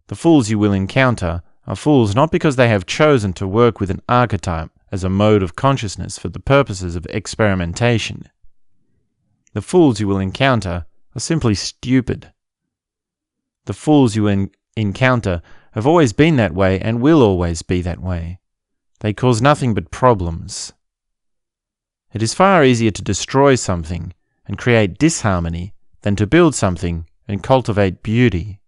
The fools you will encounter are fools not because they have chosen to work with an archetype as a mode of consciousness for the purposes of experimentation. The fools you will encounter are simply stupid. The fools you encounter have always been that way and will always be that way. They cause nothing but problems. It is far easier to destroy something and create disharmony than to build something and cultivate beauty.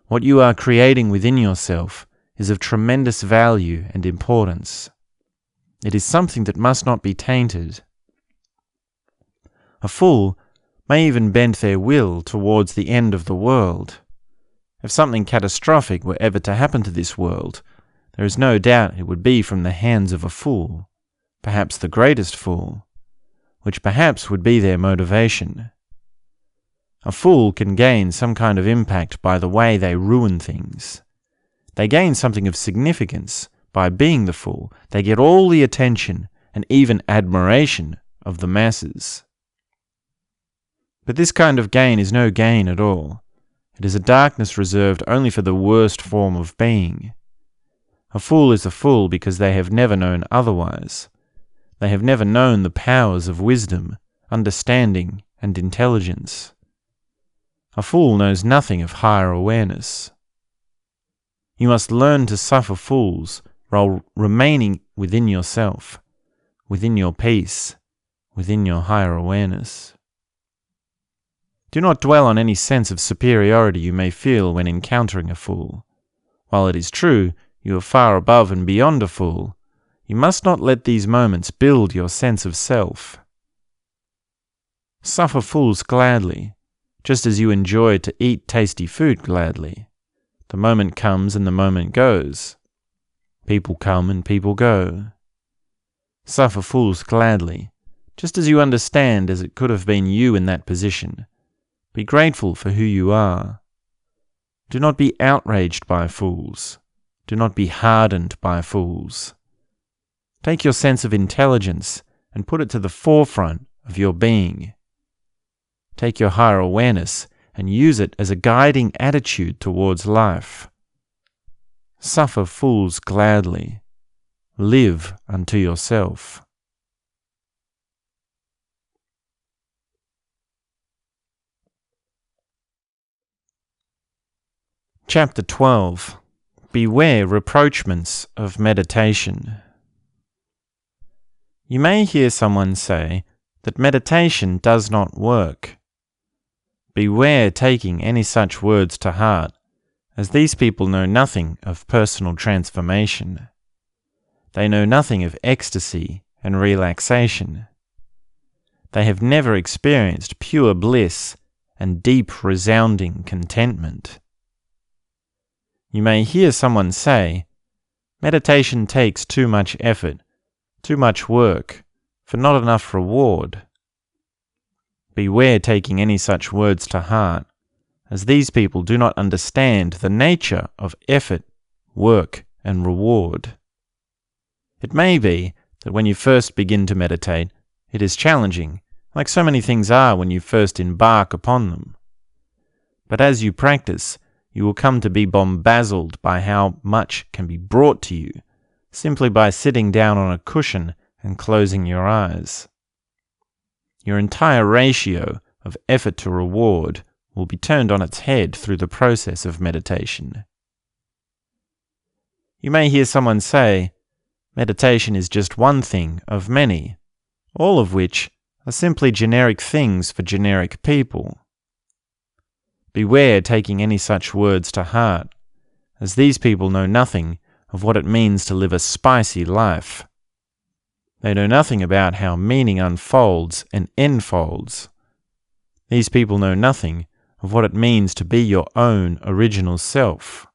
What you are creating within yourself is of tremendous value and importance. It is something that must not be tainted. A fool may even bend their will towards the end of the world. If something catastrophic were ever to happen to this world, there is no doubt it would be from the hands of a fool, perhaps the greatest fool, which perhaps would be their motivation. A fool can gain some kind of impact by the way they ruin things. They gain something of significance by being the fool. They get all the attention and even admiration of the masses. But this kind of gain is no gain at all. It is a darkness reserved only for the worst form of being. A fool is a fool because they have never known otherwise. They have never known the powers of wisdom, understanding, and intelligence. A fool knows nothing of higher awareness. You must learn to suffer fools while remaining within yourself, within your peace, within your higher awareness. Do not dwell on any sense of superiority you may feel when encountering a fool. While it is true you are far above and beyond a fool, you must not let these moments build your sense of self. Suffer fools gladly, just as you enjoy to eat tasty food gladly. The moment comes and the moment goes. People come and people go. Suffer fools gladly, just as you understand as it could have been you in that position. Be grateful for who you are. Do not be outraged by fools. Do not be hardened by fools. Take your sense of intelligence and put it to the forefront of your being. Take your higher awareness and use it as a guiding attitude towards life. Suffer fools gladly. Live unto yourself. Chapter 12. Beware reproachments of meditation. You may hear someone say that meditation does not work. Beware taking any such words to heart, as these people know nothing of personal transformation. They know nothing of ecstasy and relaxation. They have never experienced pure bliss and deep resounding contentment. You may hear someone say, meditation takes too much effort, too much work, for not enough reward. Beware taking any such words to heart, as these people do not understand the nature of effort, work, and reward. It may be that when you first begin to meditate, it is challenging, like so many things are when you first embark upon them. But as you practice, you will come to be bombarded by how much can be brought to you, simply by sitting down on a cushion and closing your eyes. Your entire ratio of effort to reward will be turned on its head through the process of meditation. You may hear someone say, meditation is just one thing of many, all of which are simply generic things for generic people. Beware taking any such words to heart, as these people know nothing of what it means to live a spicy life. They know nothing about how meaning unfolds and enfolds. These people know nothing of what it means to be your own original self.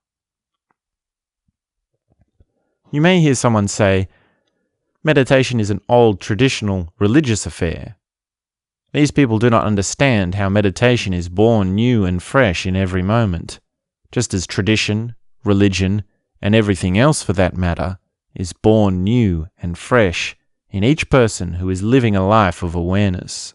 You may hear someone say, meditation is an old traditional religious affair. These people do not understand how meditation is born new and fresh in every moment, just as tradition, religion, and everything else for that matter is born new and fresh in each person who is living a life of awareness.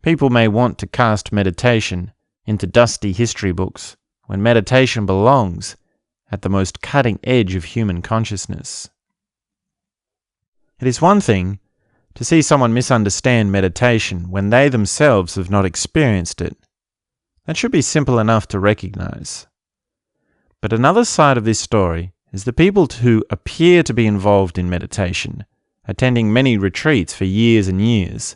People may want to cast meditation into dusty history books when meditation belongs at the most cutting edge of human consciousness. It is one thing to see someone misunderstand meditation when they themselves have not experienced it. That should be simple enough to recognize. But another side of this story is the people who appear to be involved in meditation, attending many retreats for years and years,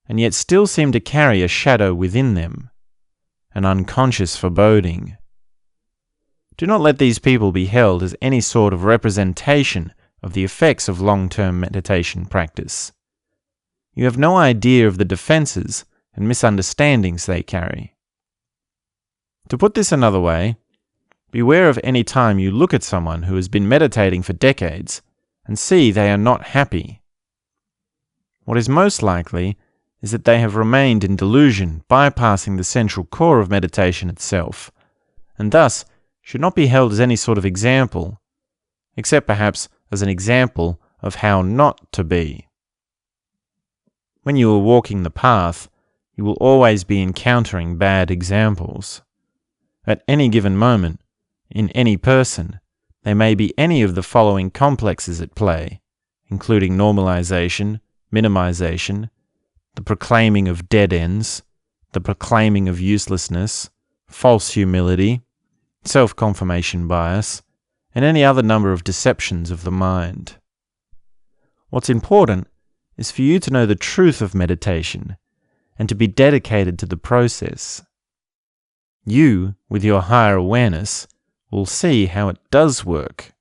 and yet still seem to carry a shadow within them, an unconscious foreboding. Do not let these people be held as any sort of representation of the effects of long-term meditation practice. You have no idea of the defenses and misunderstandings they carry. To put this another way, beware of any time you look at someone who has been meditating for decades and see they are not happy. What is most likely is that they have remained in delusion, bypassing the central core of meditation itself, and thus should not be held as any sort of example, except perhaps as an example of how not to be. When you are walking the path, you will always be encountering bad examples. At any given moment, in any person, there may be any of the following complexes at play, including normalization, minimization, the proclaiming of dead ends, the proclaiming of uselessness, false humility, self-confirmation bias, and any other number of deceptions of the mind. What's important is for you to know the truth of meditation and to be dedicated to the process. You, with your higher awareness, will see how it does work.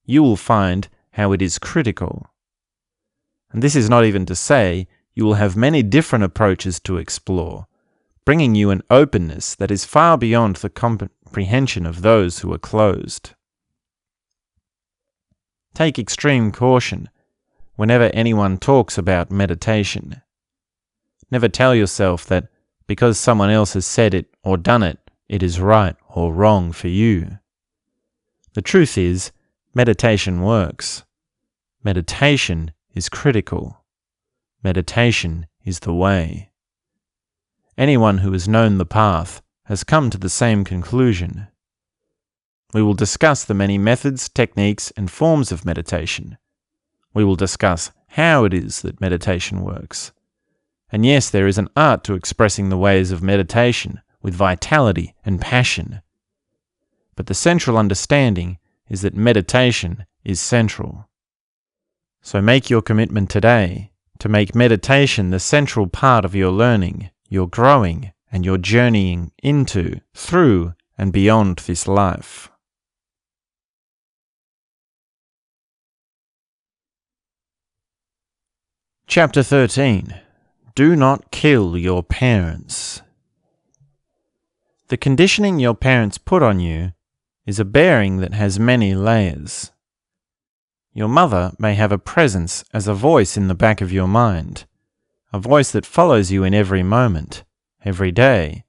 You will find how it is critical. And this is not even to say you will have many different approaches to explore, bringing you an openness that is far beyond the comprehension of those who are closed. Take extreme caution whenever anyone talks about meditation. Never tell yourself that because someone else has said it or done it, it is right or wrong for you. The truth is, meditation works. Meditation is critical. Meditation is the way. Anyone who has known the path has come to the same conclusion. We will discuss the many methods, techniques, and forms of meditation. We will discuss how it is that meditation works. And yes, there is an art to expressing the ways of meditation with vitality and passion. But the central understanding is that meditation is central. So make your commitment today to make meditation the central part of your learning, your growing, and your journeying into, through, and beyond this life. Chapter 13. Do not kill your parents. The conditioning your parents put on you is a bearing that has many layers. Your mother may have a presence as a voice in the back of your mind, a voice that follows you in every moment, every day,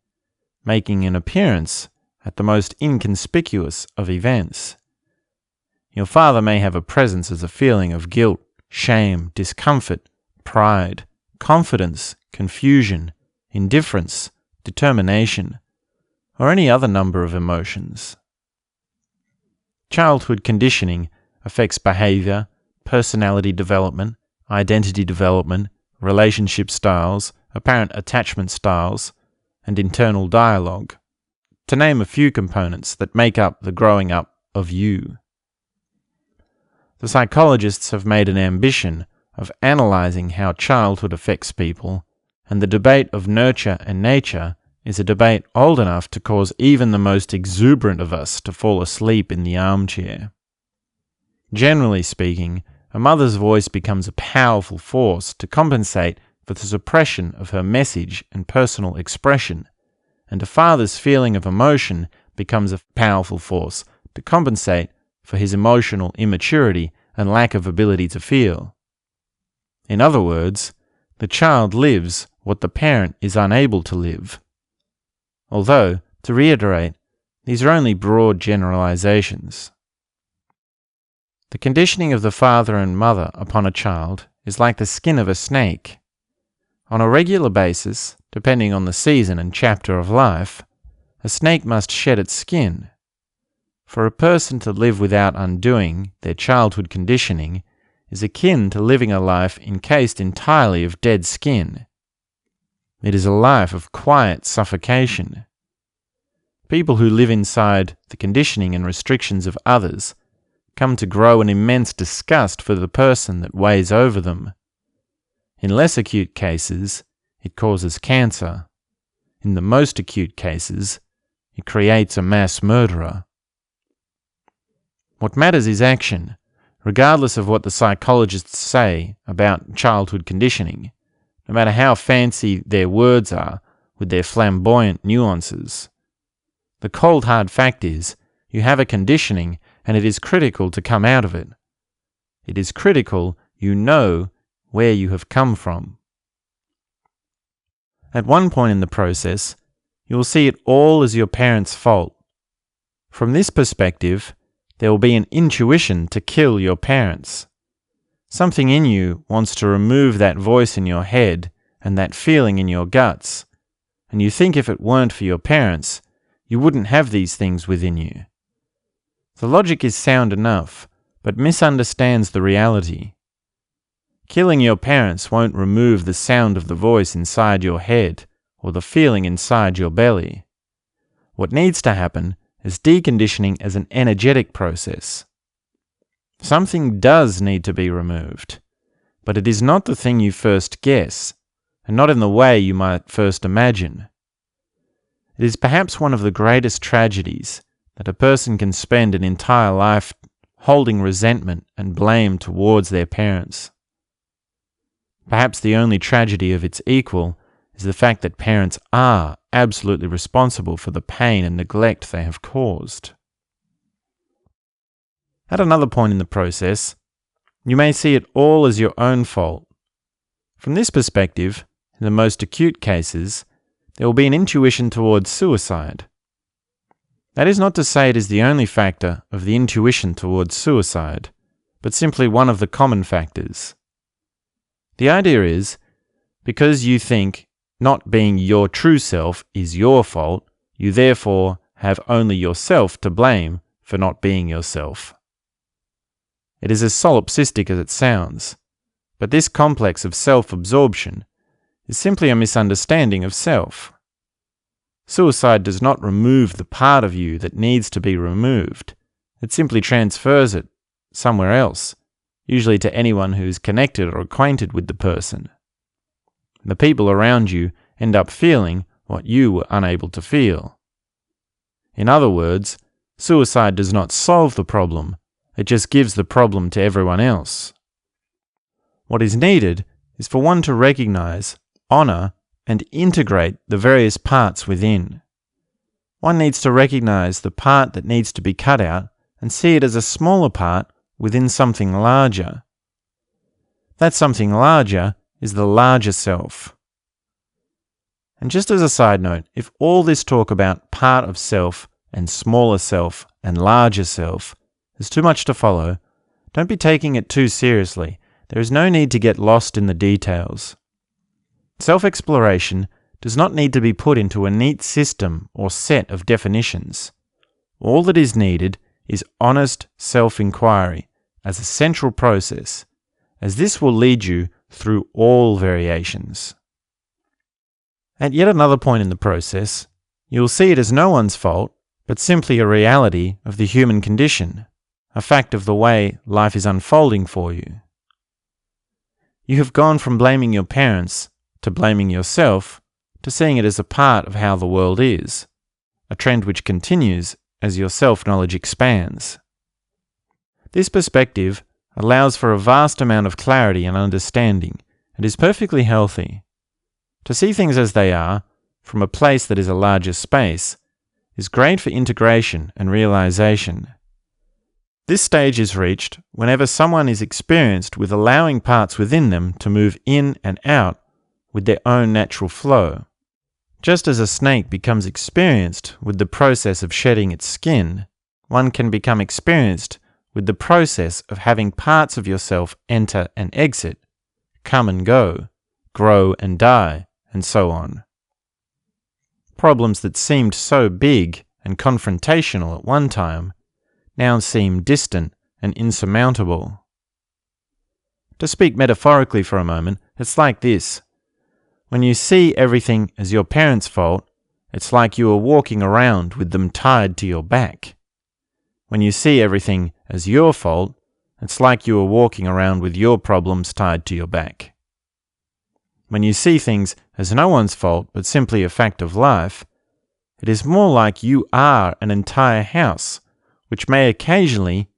making an appearance at the most inconspicuous of events. Your father may have a presence as a feeling of guilt, shame, discomfort, pride, confidence, confusion, indifference, determination, or any other number of emotions. Childhood conditioning affects behavior, personality development, identity development, relationship styles, apparent attachment styles, and internal dialogue, to name a few components that make up the growing up of you. The psychologists have made an ambition of analyzing how childhood affects people, and the debate of nurture and nature is a debate old enough to cause even the most exuberant of us to fall asleep in the armchair. Generally speaking, a mother's voice becomes a powerful force to compensate for the suppression of her message and personal expression, and a father's feeling of emotion becomes a powerful force to compensate for his emotional immaturity and lack of ability to feel. In other words, the child lives what the parent is unable to live. Although, to reiterate, these are only broad generalizations. The conditioning of the father and mother upon a child is like the skin of a snake. On a regular basis, depending on the season and chapter of life, a snake must shed its skin. For a person to live without undoing their childhood conditioning is akin to living a life encased entirely of dead skin. It is a life of quiet suffocation. People who live inside the conditioning and restrictions of others come to grow an immense disgust for the person that weighs over them. In less acute cases, it causes cancer. In the most acute cases, it creates a mass murderer. What matters is action, regardless of what the psychologists say about childhood conditioning, no matter how fancy their words are with their flamboyant nuances. The cold hard fact is, you have a conditioning and it is critical to come out of it. It is critical you know where you have come from. At one point in the process, you will see it all as your parents' fault. From this perspective, there will be an intuition to kill your parents. Something in you wants to remove that voice in your head and that feeling in your guts, and you think if it weren't for your parents, you wouldn't have these things within you. The logic is sound enough, but misunderstands the reality. Killing your parents won't remove the sound of the voice inside your head or the feeling inside your belly. What needs to happen is deconditioning as an energetic process. Something does need to be removed, but it is not the thing you first guess, and not in the way you might first imagine. It is perhaps one of the greatest tragedies that a person can spend an entire life holding resentment and blame towards their parents. Perhaps the only tragedy of its equal is the fact that parents are absolutely responsible for the pain and neglect they have caused. At another point in the process, you may see it all as your own fault. From this perspective, in the most acute cases, there will be an intuition towards suicide. That is not to say it is the only factor of the intuition towards suicide, but simply one of the common factors. The idea is, because you think not being your true self is your fault, you therefore have only yourself to blame for not being yourself. It is as solipsistic as it sounds, but this complex of self-absorption is simply a misunderstanding of self. Suicide does not remove the part of you that needs to be removed. It simply transfers it somewhere else, usually to anyone who is connected or acquainted with the person. The people around you end up feeling what you were unable to feel. In other words, suicide does not solve the problem, it just gives the problem to everyone else. What is needed is for one to recognize, honor, and integrate the various parts within. One needs to recognize the part that needs to be cut out and see it as a smaller part within something larger. That something larger is the larger self. And just as a side note, if all this talk about part of self and smaller self and larger self is too much to follow, don't be taking it too seriously. There is no need to get lost in the details. Self-exploration does not need to be put into a neat system or set of definitions. All that is needed is honest self-inquiry as a central process, as this will lead you through all variations. At yet another point in the process, you will see it as no one's fault, but simply a reality of the human condition, a fact of the way life is unfolding for you. You have gone from blaming your parents to blaming yourself to seeing it as a part of how the world is, a trend which continues as your self-knowledge expands. This perspective allows for a vast amount of clarity and understanding and is perfectly healthy. To see things as they are, from a place that is a larger space, is great for integration and realization. This stage is reached whenever someone is experienced with allowing parts within them to move in and out with their own natural flow. Just as a snake becomes experienced with the process of shedding its skin, one can become experienced with the process of having parts of yourself enter and exit, come and go, grow and die, and so on. Problems that seemed so big and confrontational at one time now seem distant and insurmountable. To speak metaphorically for a moment, it's like this. When you see everything as your parents' fault, it's like you are walking around with them tied to your back. When you see everything as your fault, it's like you are walking around with your problems tied to your back. When you see things as no one's fault but simply a fact of life, it is more like you are an entire house, which may occasionally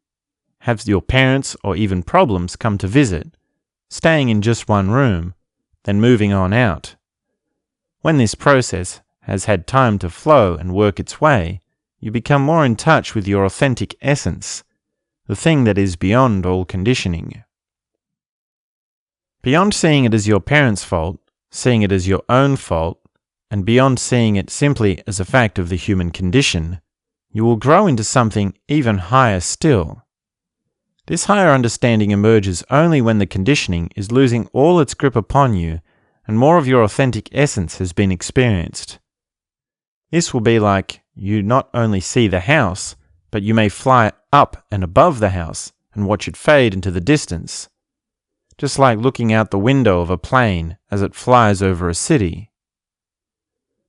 have your parents or even problems come to visit, staying in just one room, then moving on out. When this process has had time to flow and work its way, you become more in touch with your authentic essence, the thing that is beyond all conditioning. Beyond seeing it as your parents' fault, seeing it as your own fault, and beyond seeing it simply as a fact of the human condition, you will grow into something even higher still. This higher understanding emerges only when the conditioning is losing all its grip upon you and more of your authentic essence has been experienced. This will be like you not only see the house, but you may fly up and above the house and watch it fade into the distance, just like looking out the window of a plane as it flies over a city.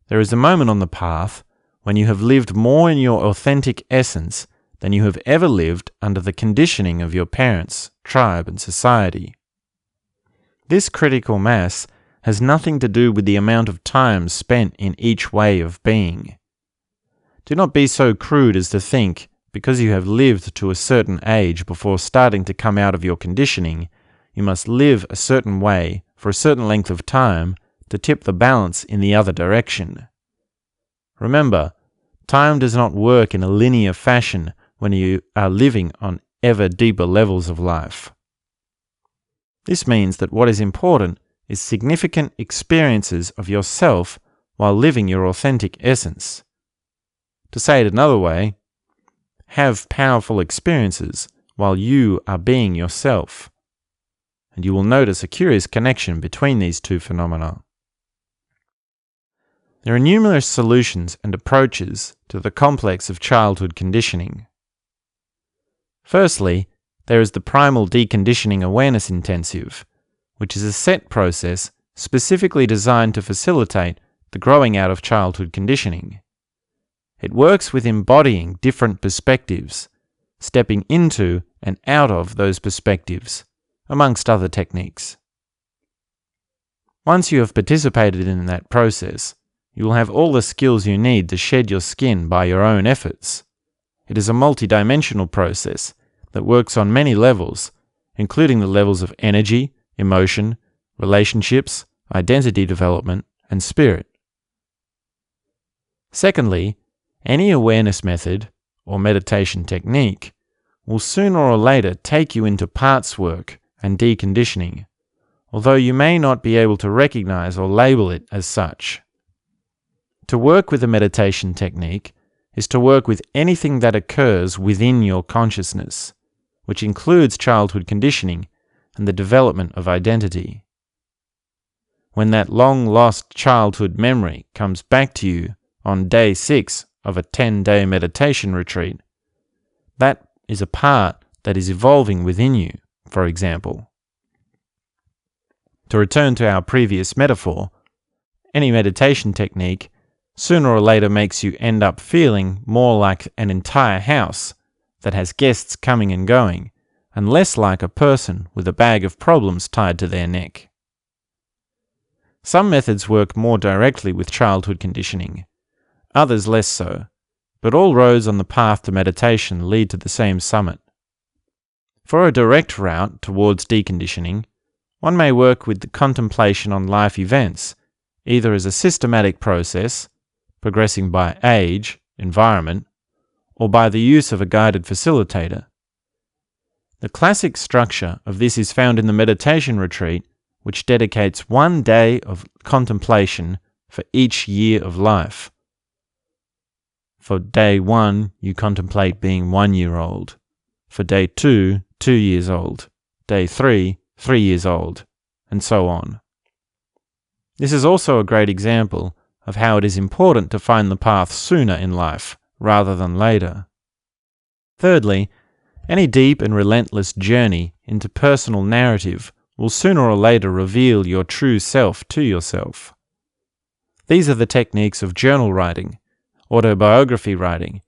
There is a moment on the path when you have lived more in your authentic essence than you have ever lived under the conditioning of your parents, tribe, and society. This critical mass has nothing to do with the amount of time spent in each way of being. Do not be so crude as to think, because you have lived to a certain age before starting to come out of your conditioning, you must live a certain way for a certain length of time to tip the balance in the other direction. Remember, time does not work in a linear fashion when you are living on ever deeper levels of life. This means that what is important is significant experiences of yourself while living your authentic essence. To say it another way, have powerful experiences while you are being yourself, and you will notice a curious connection between these two phenomena. There are numerous solutions and approaches to the complex of childhood conditioning. Firstly, there is the Primal Deconditioning Awareness Intensive, which is a set process specifically designed to facilitate the growing out of childhood conditioning. It works with embodying different perspectives, stepping into and out of those perspectives, amongst other techniques. Once you have participated in that process, you will have all the skills you need to shed your skin by your own efforts. It is a multidimensional process that works on many levels, including the levels of energy, emotion, relationships, identity development, and spirit. Secondly, any awareness method or meditation technique will sooner or later take you into parts work and deconditioning, although you may not be able to recognize or label it as such. To work with a meditation technique is to work with anything that occurs within your consciousness, which includes childhood conditioning and the development of identity. When that long-lost childhood memory comes back to you on day 6 of a 10-day meditation retreat, that is a part that is evolving within you, for example. To return to our previous metaphor, any meditation technique sooner or later makes you end up feeling more like an entire house that has guests coming and going, and less like a person with a bag of problems tied to their neck. Some methods work more directly with childhood conditioning, others less so, but all roads on the path to meditation lead to the same summit. For a direct route towards deconditioning, one may work with the contemplation on life events, either as a systematic process, progressing by age, environment, or by the use of a guided facilitator. The classic structure of this is found in the meditation retreat, which dedicates 1 day of contemplation for each year of life. For day 1, you contemplate being 1 year old. For day 2, 2 years old. Day 3, 3 years old, and so on. This is also a great example of how it is important to find the path sooner in life, rather than later. Thirdly, any deep and relentless journey into personal narrative will sooner or later reveal your true self to yourself. These are the techniques of journal writing, autobiography writing,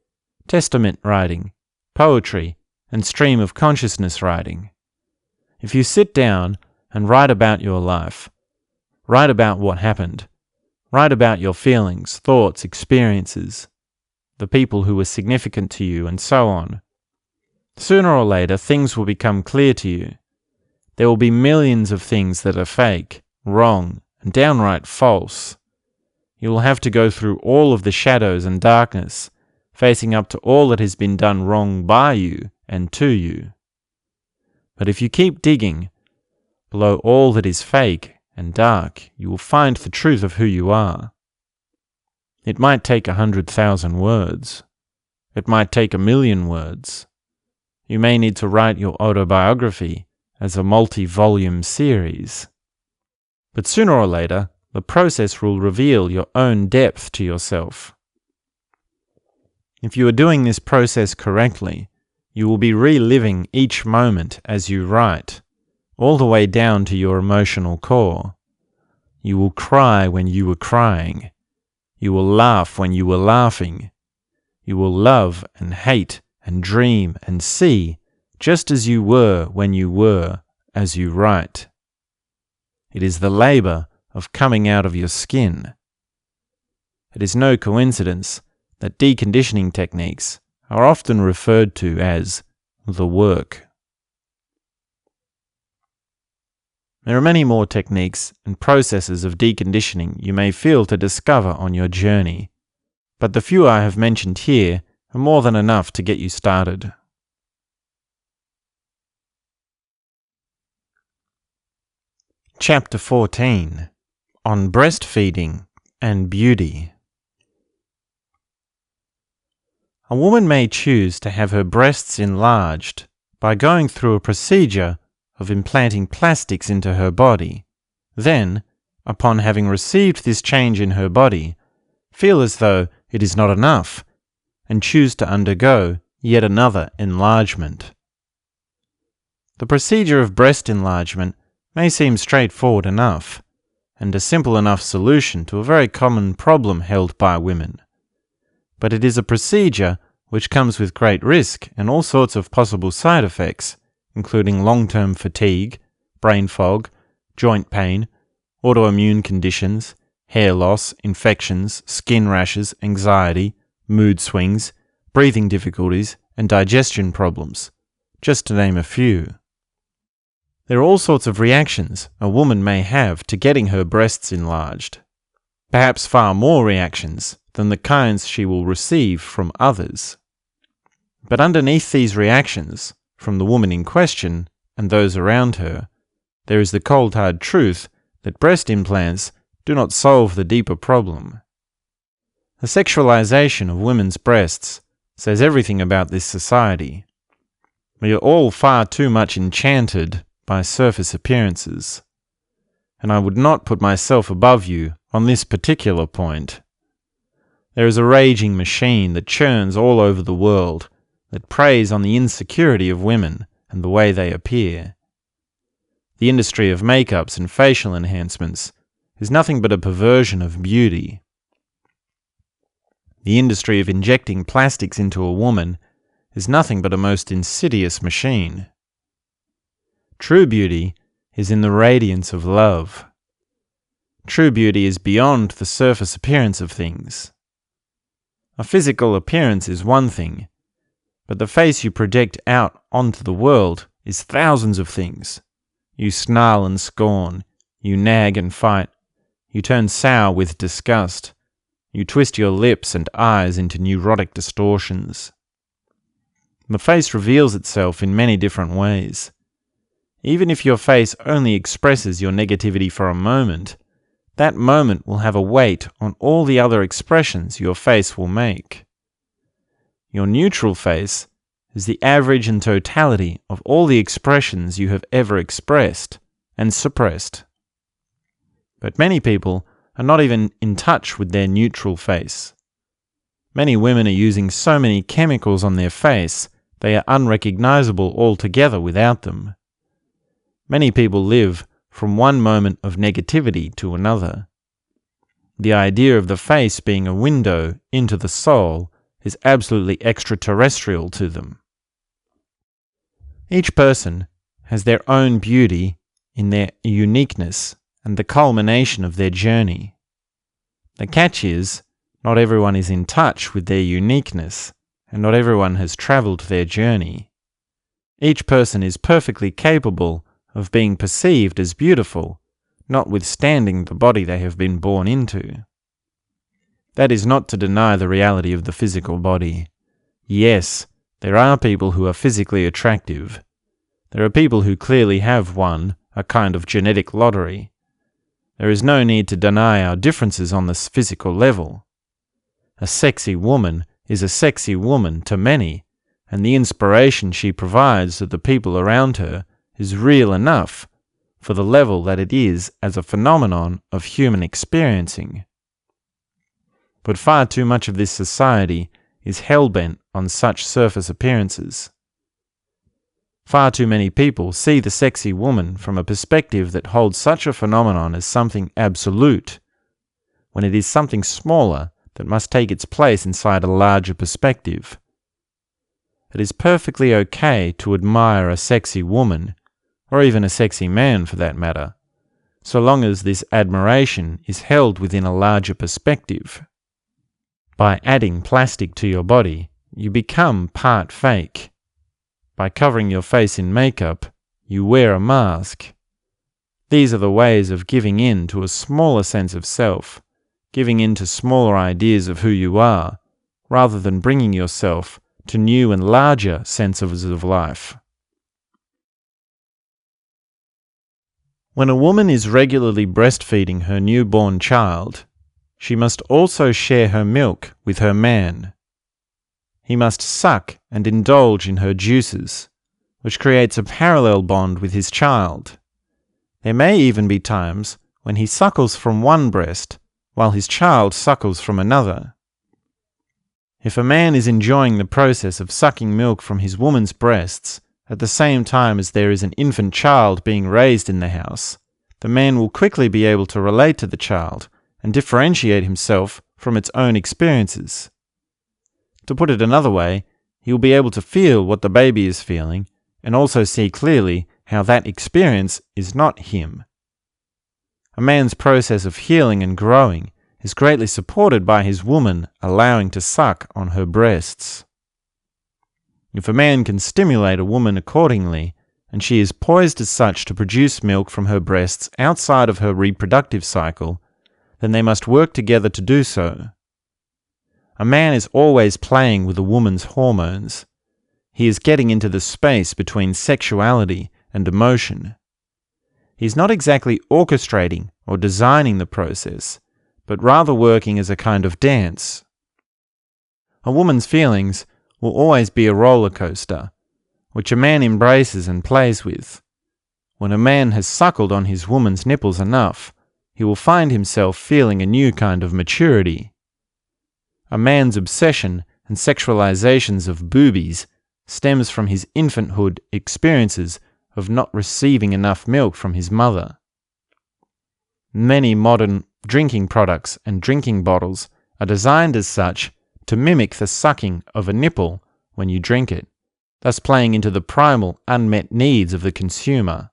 testament writing, poetry, and stream of consciousness writing. If you sit down and write about your life, write about what happened, write about your feelings, thoughts, experiences, the people who were significant to you, and so on, sooner or later things will become clear to you. There will be millions of things that are fake, wrong, and downright false. You will have to go through all of the shadows and darkness, facing up to all that has been done wrong by you and to you. But if you keep digging, below all that is fake and dark, you will find the truth of who you are. It might take 100,000 words. It might take 1,000,000 words. You may need to write your autobiography as a multi-volume series. But sooner or later, the process will reveal your own depth to yourself. If you are doing this process correctly, you will be reliving each moment as you write, all the way down to your emotional core. You will cry when you were crying. You will laugh when you were laughing. You will love and hate and dream and see, just as you were when you were, as you write. It is the labor of coming out of your skin. It is no coincidence that deconditioning techniques are often referred to as the work. There are many more techniques and processes of deconditioning you may feel to discover on your journey, but the few I have mentioned here are more than enough to get you started. Chapter 14 on Breastfeeding and Beauty. A woman may choose to have her breasts enlarged by going through a procedure of implanting plastics into her body, then, upon having received this change in her body, feel as though it is not enough, and choose to undergo yet another enlargement. The procedure of breast enlargement may seem straightforward enough, and a simple enough solution to a very common problem held by women. But it is a procedure which comes with great risk and all sorts of possible side effects, including long-term fatigue, brain fog, joint pain, autoimmune conditions, hair loss, infections, skin rashes, anxiety, mood swings, breathing difficulties, and digestion problems, just to name a few. There are all sorts of reactions a woman may have to getting her breasts enlarged, perhaps far more reactions than the kinds she will receive from others. But underneath these reactions, from the woman in question and those around her, there is the cold hard truth that breast implants do not solve the deeper problem. The sexualization of women's breasts says everything about this society. We are all far too much enchanted by surface appearances, and I would not put myself above you on this particular point. There is a raging machine that churns all over the world, that preys on the insecurity of women and the way they appear. The industry of makeups and facial enhancements is nothing but a perversion of beauty. The industry of injecting plastics into a woman is nothing but a most insidious machine. True beauty is in the radiance of love. True beauty is beyond the surface appearance of things. A physical appearance is one thing, but the face you project out onto the world is thousands of things. You snarl and scorn, you nag and fight, you turn sour with disgust, you twist your lips and eyes into neurotic distortions. The face reveals itself in many different ways. Even if your face only expresses your negativity for a moment, that moment will have a weight on all the other expressions your face will make. Your neutral face is the average and totality of all the expressions you have ever expressed and suppressed. But many people are not even in touch with their neutral face. Many women are using so many chemicals on their face they are unrecognizable altogether without them. Many people live from one moment of negativity to another. The idea of the face being a window into the soul is absolutely extraterrestrial to them. Each person has their own beauty in their uniqueness and the culmination of their journey. The catch is, not everyone is in touch with their uniqueness, and not everyone has travelled their journey. Each person is perfectly capable of being perceived as beautiful, notwithstanding the body they have been born into. That is not to deny the reality of the physical body. Yes, there are people who are physically attractive. There are people who clearly have won a kind of genetic lottery. There is no need to deny our differences on this physical level. A sexy woman is a sexy woman to many, and the inspiration she provides to the people around her is real enough for the level that it is as a phenomenon of human experiencing. But far too much of this society is hell-bent on such surface appearances. Far too many people see the sexy woman from a perspective that holds such a phenomenon as something absolute, when it is something smaller that must take its place inside a larger perspective. It is perfectly okay to admire a sexy woman, or even a sexy man for that matter, so long as this admiration is held within a larger perspective. By adding plastic to your body, you become part fake. By covering your face in makeup, you wear a mask. These are the ways of giving in to a smaller sense of self, giving in to smaller ideas of who you are, rather than bringing yourself to new and larger senses of life. When a woman is regularly breastfeeding her newborn child, she must also share her milk with her man. He must suck and indulge in her juices, which creates a parallel bond with his child. There may even be times when he suckles from one breast while his child suckles from another. If a man is enjoying the process of sucking milk from his woman's breasts at the same time as there is an infant child being raised in the house, the man will quickly be able to relate to the child and differentiate himself from its own experiences. To put it another way, he will be able to feel what the baby is feeling and also see clearly how that experience is not him. A man's process of healing and growing is greatly supported by his woman allowing to suck on her breasts. If a man can stimulate a woman accordingly, and she is poised as such to produce milk from her breasts outside of her reproductive cycle, then they must work together to do so. A man is always playing with a woman's hormones. He is getting into the space between sexuality and emotion. He is not exactly orchestrating or designing the process, but rather working as a kind of dance. A woman's feelings will always be a roller coaster, which a man embraces and plays with. When a man has suckled on his woman's nipples enough, he will find himself feeling a new kind of maturity. A man's obsession and sexualizations of boobies stems from his infanthood experiences of not receiving enough milk from his mother. Many modern drinking products and drinking bottles are designed as such to mimic the sucking of a nipple when you drink it, thus playing into the primal unmet needs of the consumer.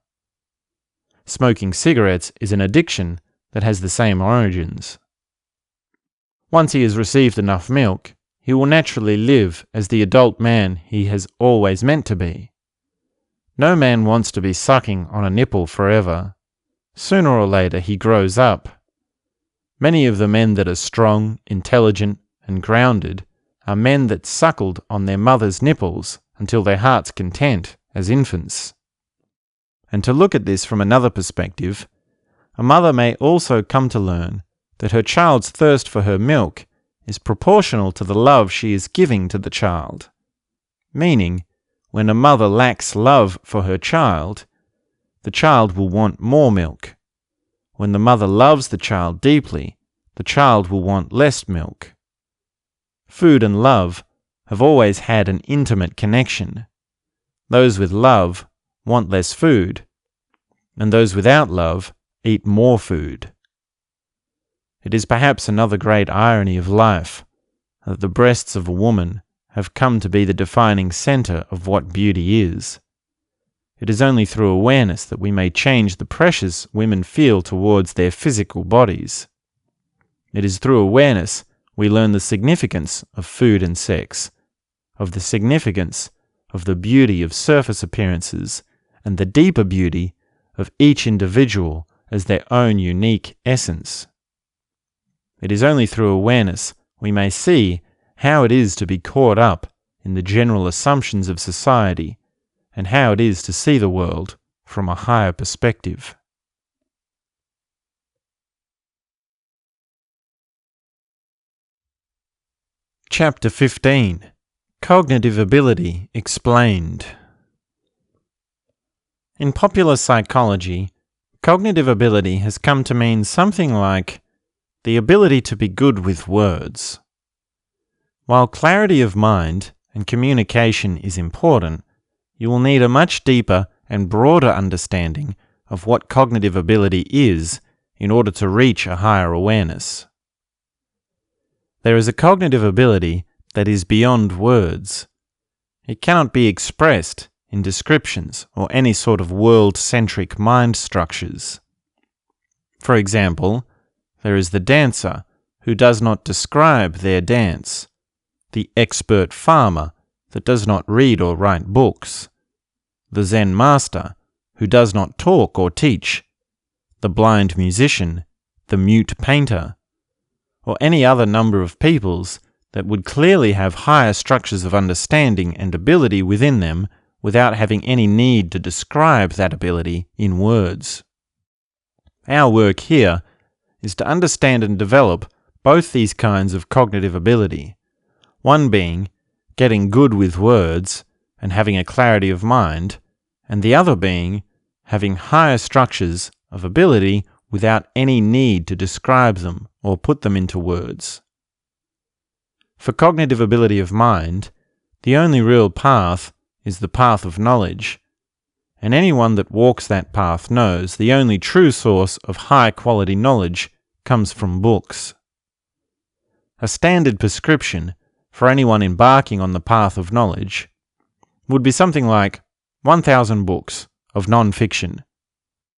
Smoking cigarettes is an addiction that has the same origins. Once he has received enough milk, he will naturally live as the adult man he has always meant to be. No man wants to be sucking on a nipple forever. Sooner or later he grows up. Many of the men that are strong, intelligent, and grounded are men that suckled on their mother's nipples until their heart's content as infants. And to look at this from another perspective, a mother may also come to learn that her child's thirst for her milk is proportional to the love she is giving to the child. Meaning, when a mother lacks love for her child, the child will want more milk. When the mother loves the child deeply, the child will want less milk. Food and love have always had an intimate connection. Those with love want less food, and those without love eat more food. It is perhaps another great irony of life that the breasts of a woman have come to be the defining center of what beauty is. It is only through awareness that we may change the pressures women feel towards their physical bodies. It is through awareness we learn the significance of food and sex, of the significance of the beauty of surface appearances, and the deeper beauty of each individual as their own unique essence. It is only through awareness we may see how it is to be caught up in the general assumptions of society, and how it is to see the world from a higher perspective. Chapter 15. Cognitive Ability Explained. In popular psychology, cognitive ability has come to mean something like the ability to be good with words. While clarity of mind and communication is important, you will need a much deeper and broader understanding of what cognitive ability is in order to reach a higher awareness. There is a cognitive ability that is beyond words. It cannot be expressed in descriptions or any sort of world-centric mind structures. For example, there is the dancer who does not describe their dance, the expert farmer that does not read or write books, the Zen master who does not talk or teach, the blind musician, the mute painter, or any other number of peoples that would clearly have higher structures of understanding and ability within them without having any need to describe that ability in words. Our work here is to understand and develop both these kinds of cognitive ability, one being getting good with words and having a clarity of mind, and the other being having higher structures of ability without any need to describe them or put them into words. For cognitive ability of mind, the only real path is the path of knowledge, and anyone that walks that path knows the only true source of high-quality knowledge comes from books. A standard prescription for anyone embarking on the path of knowledge would be something like 1,000 books of non-fiction.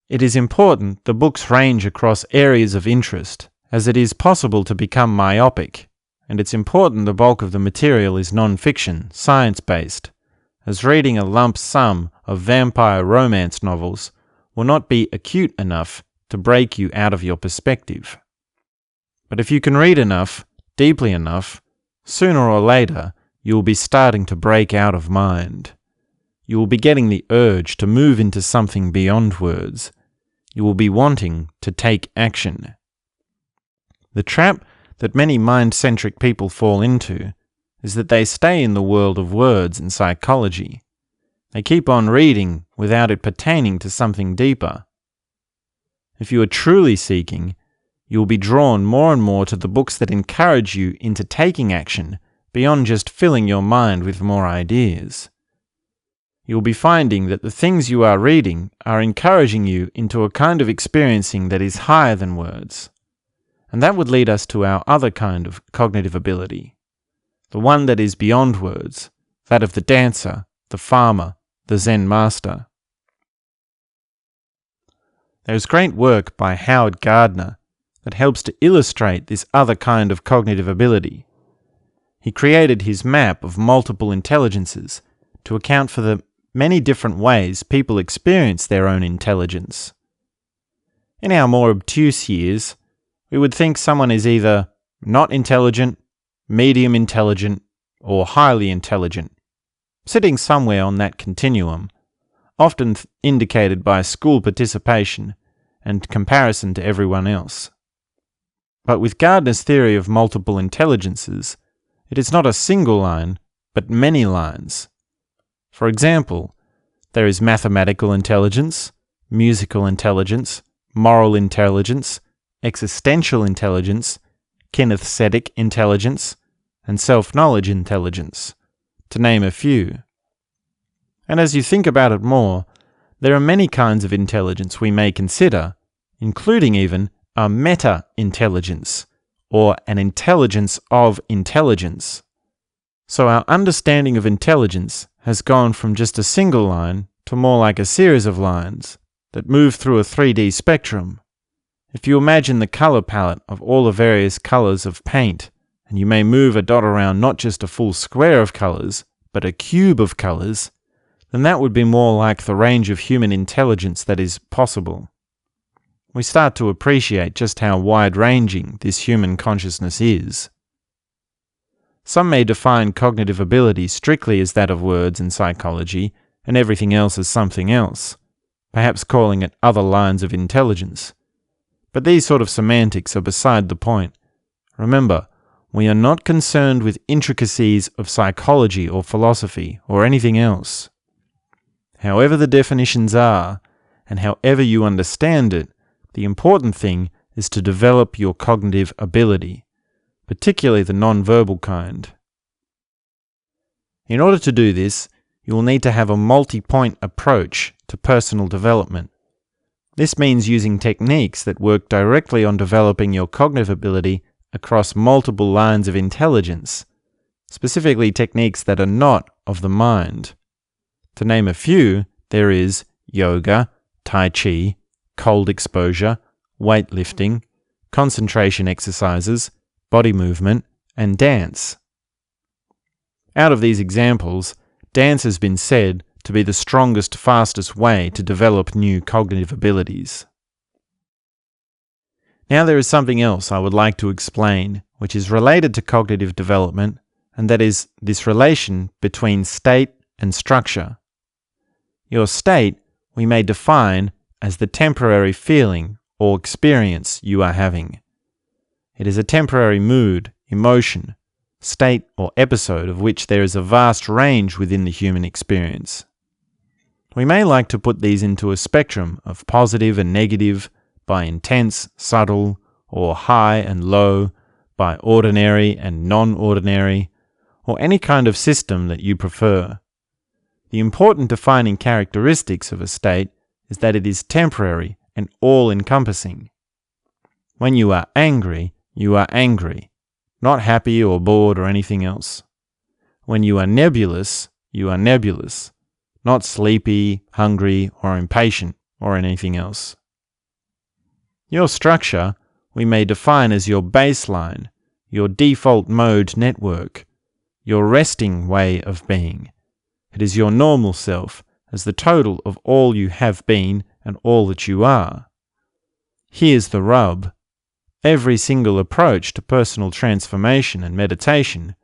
It is important the books range across areas of interest, as it is possible to become myopic, and it's important the bulk of the material is non-fiction, science-based, as reading a lump sum of vampire romance novels will not be acute enough to break you out of your perspective. But if you can read enough, deeply enough, sooner or later you will be starting to break out of mind. You will be getting the urge to move into something beyond words. You will be wanting to take action. The trap that many mind-centric people fall into is that they stay in the world of words and psychology. They keep on reading without it pertaining to something deeper. If you are truly seeking, you will be drawn more and more to the books that encourage you into taking action beyond just filling your mind with more ideas. You will be finding that the things you are reading are encouraging you into a kind of experiencing that is higher than words. And that would lead us to our other kind of cognitive ability, the one that is beyond words, that of the dancer, the farmer, the Zen master. There is great work by Howard Gardner that helps to illustrate this other kind of cognitive ability. He created his map of multiple intelligences to account for the many different ways people experience their own intelligence. In our more obtuse years, we would think someone is either not intelligent, medium intelligent, or highly intelligent, sitting somewhere on that continuum, often indicated by school participation and comparison to everyone else. But with Gardner's theory of multiple intelligences, it is not a single line, but many lines. For example, there is mathematical intelligence, musical intelligence, moral intelligence, existential intelligence, kinesthetic intelligence, and self-knowledge intelligence, to name a few. And as you think about it more, there are many kinds of intelligence we may consider, including even a meta-intelligence, or an intelligence of intelligence. So our understanding of intelligence has gone from just a single line to more like a series of lines that move through a 3D spectrum. If you imagine the color palette of all the various colors of paint, and you may move a dot around not just a full square of colors, but a cube of colors, then that would be more like the range of human intelligence that is possible. We start to appreciate just how wide-ranging this human consciousness is. Some may define cognitive ability strictly as that of words in psychology, and everything else as something else, perhaps calling it other lines of intelligence. But these sort of semantics are beside the point. Remember, we are not concerned with intricacies of psychology or philosophy or anything else. However the definitions are, and however you understand it, the important thing is to develop your cognitive ability, particularly the non-verbal kind. In order to do this, you will need to have a multi-point approach to personal development. This means using techniques that work directly on developing your cognitive ability across multiple lines of intelligence, specifically techniques that are not of the mind. To name a few, there is yoga, tai chi, cold exposure, weightlifting, concentration exercises, body movement, and dance. Out of these examples, dance has been said to be the strongest, fastest way to develop new cognitive abilities. Now there is something else I would like to explain, which is related to cognitive development, and that is this relation between state and structure. Your state we may define as the temporary feeling or experience you are having. It is a temporary mood, emotion, state, or episode of which there is a vast range within the human experience. We may like to put these into a spectrum of positive and negative, by intense, subtle, or high and low, by ordinary and non-ordinary, or any kind of system that you prefer. The important defining characteristics of a state is that it is temporary and all-encompassing. When you are angry, not happy or bored or anything else. When you are nebulous, not sleepy, hungry, or impatient or anything else. Your structure we may define as your baseline, your default mode network, your resting way of being. It is your normal self as the total of all you have been and all that you are. Here's the rub. Every single approach to personal transformation and meditation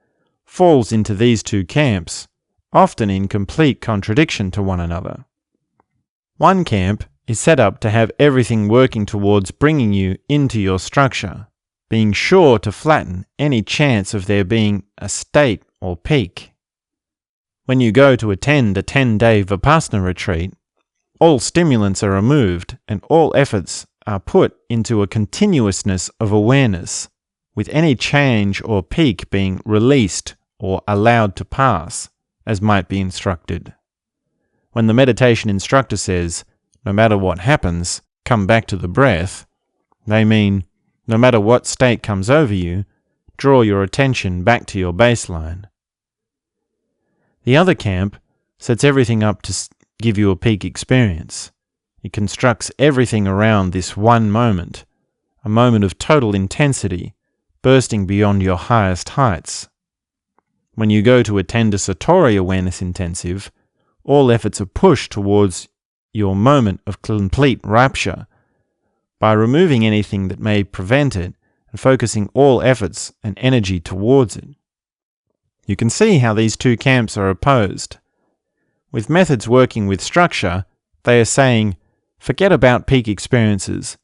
falls into these two camps, often in complete contradiction to one another. One camp is set up to have everything working towards bringing you into your structure, being sure to flatten any chance of there being a state or peak. When you go to attend a 10-day Vipassana retreat, all stimulants are removed and all efforts are put into a continuousness of awareness, with any change or peak being released or allowed to pass, as might be instructed. When the meditation instructor says, no matter what happens, come back to the breath, they mean, no matter what state comes over you, draw your attention back to your baseline. The other camp sets everything up to give you a peak experience. It constructs everything around this one moment, a moment of total intensity, bursting beyond your highest heights. When you go to attend a Satori Awareness Intensive, all efforts are pushed towards your moment of complete rapture by removing anything that may prevent it and focusing all efforts and energy towards it. You can see how these two camps are opposed. With methods working with structure, they are saying, forget about peak experiences,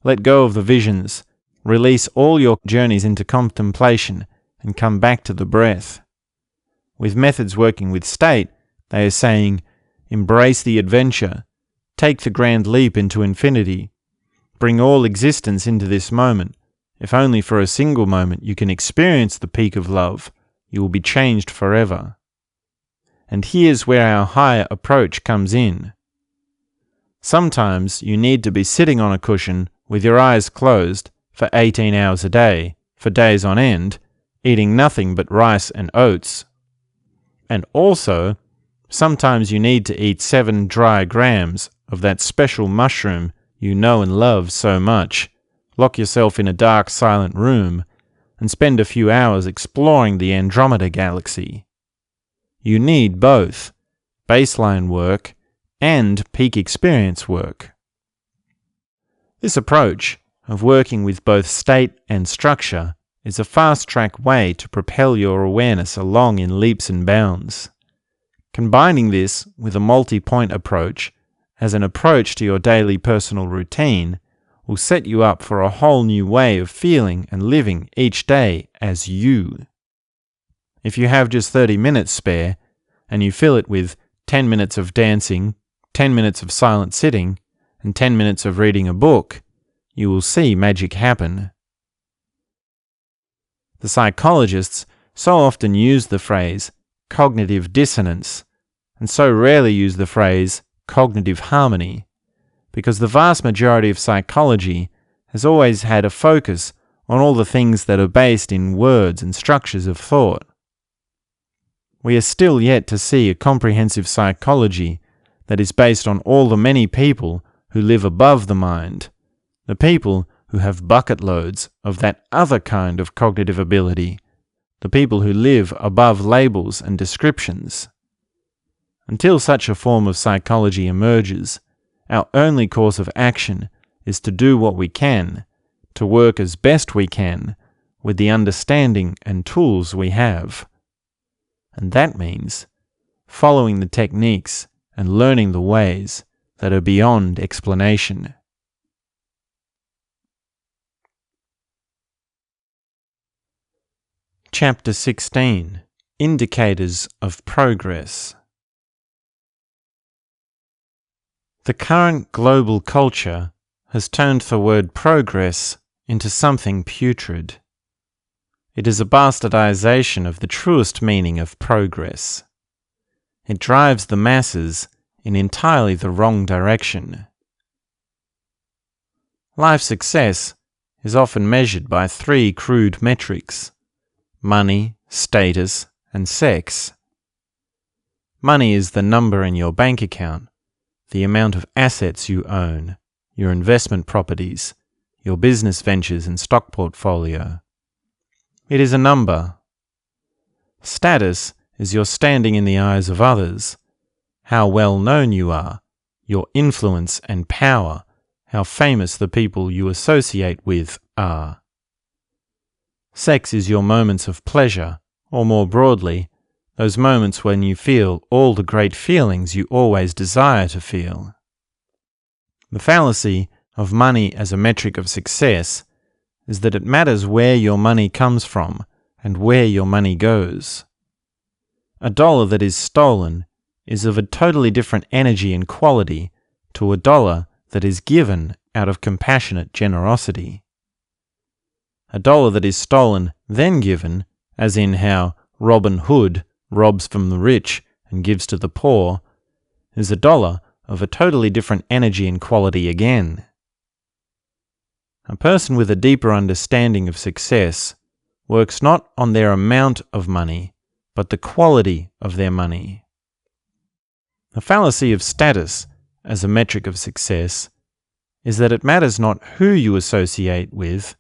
let go of the visions, release all your journeys into contemplation, and come back to the breath. With methods working with state, they are saying, embrace the adventure, take the grand leap into infinity, bring all existence into this moment. If only for a single moment you can experience the peak of love, you will be changed forever. And here's where our higher approach comes in. Sometimes you need to be sitting on a cushion with your eyes closed for 18 hours a day, for days on end, eating nothing but rice and oats. And also, sometimes you need to eat 7 dry grams of that special mushroom you know and love so much, lock yourself in a dark, silent room, and spend a few hours exploring the Andromeda Galaxy. You need both baseline work and peak experience work. This approach of working with both state and structure is a fast-track way to propel your awareness along in leaps and bounds. Combining this with a multi-point approach as an approach to your daily personal routine will set you up for a whole new way of feeling and living each day as you. If you have just 30 minutes spare, and you fill it with 10 minutes of dancing, 10 minutes of silent sitting, and 10 minutes of reading a book, you will see magic happen. The psychologists so often use the phrase cognitive dissonance, and so rarely use the phrase cognitive harmony, because the vast majority of psychology has always had a focus on all the things that are based in words and structures of thought. We are still yet to see a comprehensive psychology that is based on all the many people who live above the mind, the people who have bucket loads of that other kind of cognitive ability, the people who live above labels and descriptions. Until such a form of psychology emerges, our only course of action is to do what we can, to work as best we can, with the understanding and tools we have. And that means following the techniques and learning the ways that are beyond explanation. Chapter 16. Indicators of Progress. The current global culture has turned the word progress into something putrid. It is a bastardization of the truest meaning of progress. It drives the masses in entirely the wrong direction. Life success is often measured by 3 crude metrics: money, status, and sex. Money is the number in your bank account, the amount of assets you own, your investment properties, your business ventures and stock portfolio. It is a number. Status is your standing in the eyes of others, how well known you are, your influence and power, how famous the people you associate with are. Sex is your moments of pleasure, or more broadly, those moments when you feel all the great feelings you always desire to feel. The fallacy of money as a metric of success is that it matters where your money comes from and where your money goes. $1 that is stolen is of a totally different energy and quality to $1 that is given out of compassionate generosity. $1 that is stolen then given, as in how Robin Hood robs from the rich and gives to the poor, is $1 of a totally different energy and quality again. A person with a deeper understanding of success works not on their amount of money, but the quality of their money. The fallacy of status as a metric of success is that it matters not who you associate with,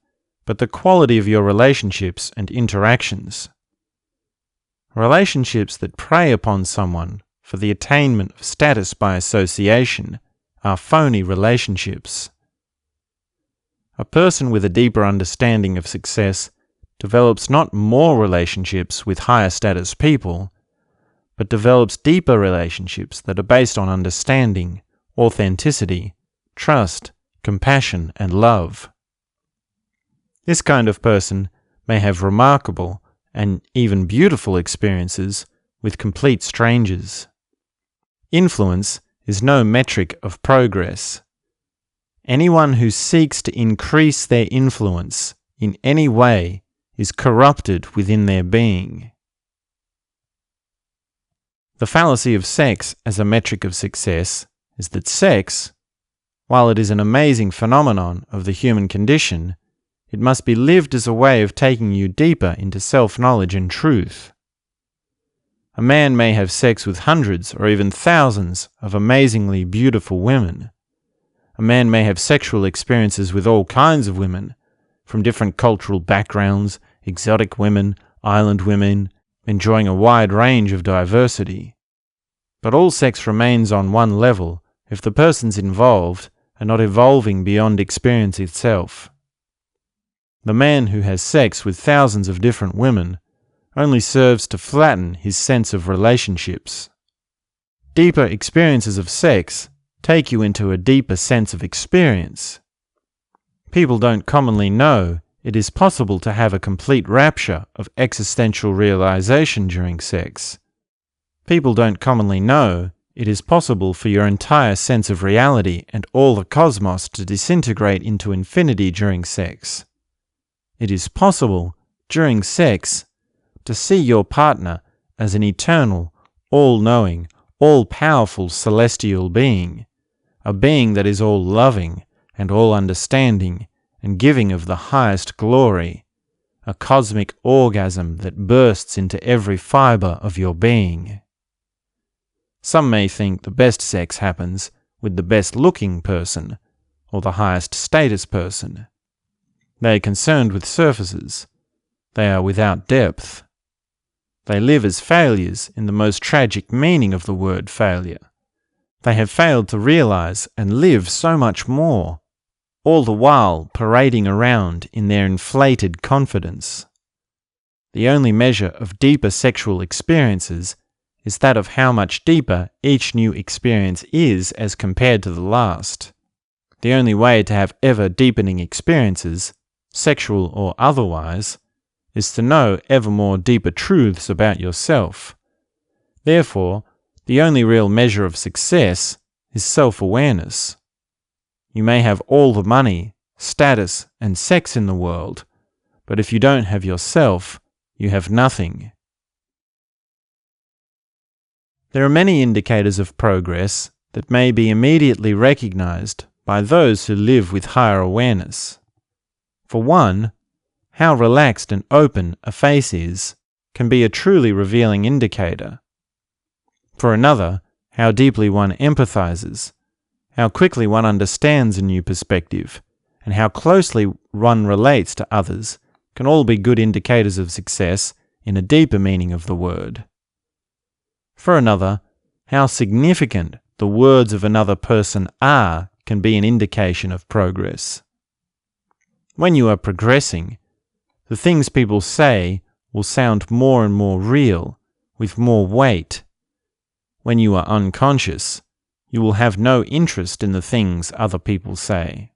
but the quality of your relationships and interactions. Relationships that prey upon someone for the attainment of status by association are phony relationships. A person with a deeper understanding of success develops not more relationships with higher status people, but develops deeper relationships that are based on understanding, authenticity, trust, compassion, and love. This kind of person may have remarkable and even beautiful experiences with complete strangers. Influence is no metric of progress. Anyone who seeks to increase their influence in any way is corrupted within their being. The fallacy of sex as a metric of success is that sex, while it is an amazing phenomenon of the human condition, it must be lived as a way of taking you deeper into self-knowledge and truth. A man may have sex with hundreds or even thousands of amazingly beautiful women. A man may have sexual experiences with all kinds of women, from different cultural backgrounds, exotic women, island women, enjoying a wide range of diversity. But all sex remains on one level if the persons involved are not evolving beyond experience itself. The man who has sex with thousands of different women only serves to flatten his sense of relationships. Deeper experiences of sex take you into a deeper sense of experience. People don't commonly know it is possible to have a complete rapture of existential realization during sex. People don't commonly know it is possible for your entire sense of reality and all the cosmos to disintegrate into infinity during sex. It is possible, during sex, to see your partner as an eternal, all-knowing, all-powerful celestial being, a being that is all-loving and all-understanding and giving of the highest glory, a cosmic orgasm that bursts into every fibre of your being. Some may think the best sex happens with the best-looking person or the highest status person. They are concerned with surfaces. They are without depth. They live as failures in the most tragic meaning of the word failure. They have failed to realize and live so much more, all the while parading around in their inflated confidence. The only measure of deeper sexual experiences is that of how much deeper each new experience is as compared to the last. The only way to have ever deepening experiences, sexual or otherwise, is to know ever more deeper truths about yourself. Therefore, the only real measure of success is self-awareness. You may have all the money, status, and sex in the world, but if you don't have yourself, you have nothing. There are many indicators of progress that may be immediately recognized by those who live with higher awareness. For one, how relaxed and open a face is can be a truly revealing indicator. For another, how deeply one empathizes, how quickly one understands a new perspective, and how closely one relates to others can all be good indicators of success in a deeper meaning of the word. For another, how significant the words of another person are can be an indication of progress. When you are progressing, the things people say will sound more and more real, with more weight. When you are unconscious, you will have no interest in the things other people say.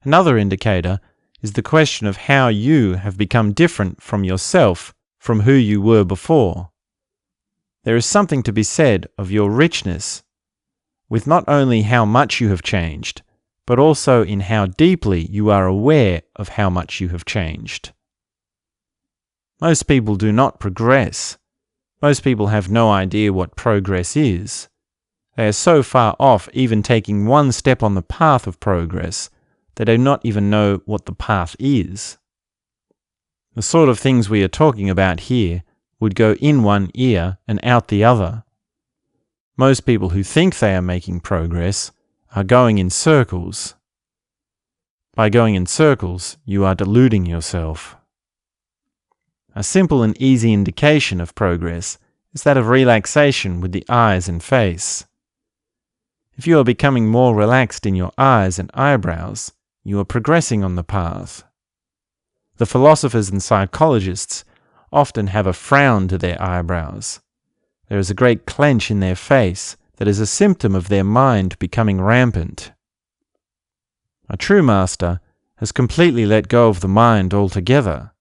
Another indicator is the question of how you have become different from yourself from who you were before. There is something to be said of your richness, with not only how much you have changed, but also in how deeply you are aware of how much you have changed. Most people do not progress. Most people have no idea what progress is. They are so far off even taking one step on the path of progress, they do not even know what the path is. The sort of things we are talking about here would go in one ear and out the other. Most people who think they are making progress are going in circles. By going in circles, you are deluding yourself. A simple and easy indication of progress is that of relaxation with the eyes and face. If you are becoming more relaxed in your eyes and eyebrows, you are progressing on the path. The philosophers and psychologists often have a frown to their eyebrows. There is a great clench in their face that is a symptom of their mind becoming rampant. A true master has completely let go of the mind altogether.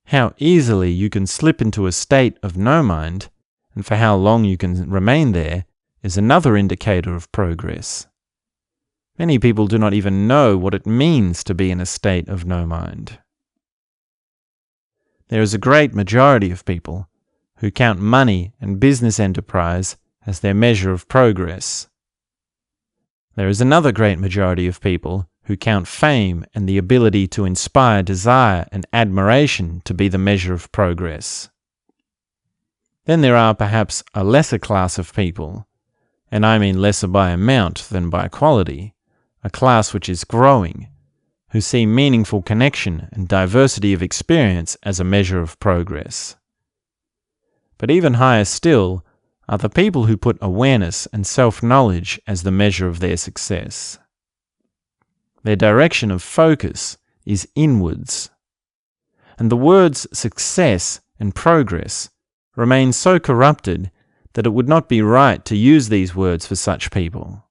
How easily you can slip into a state of no mind, and for how long you can remain there, is another indicator of progress. Many people do not even know what it means to be in a state of no mind. There is a great majority of people who count money and business enterprise as their measure of progress. There is another great majority of people who count fame and the ability to inspire desire and admiration to be the measure of progress. Then there are perhaps a lesser class of people, and I mean lesser by amount than by quality, a class which is growing, who see meaningful connection and diversity of experience as a measure of progress. But even higher still are the people who put awareness and self-knowledge as the measure of their success. Their direction of focus is inwards, and the words success and progress remain so corrupted that it would not be right to use these words for such people.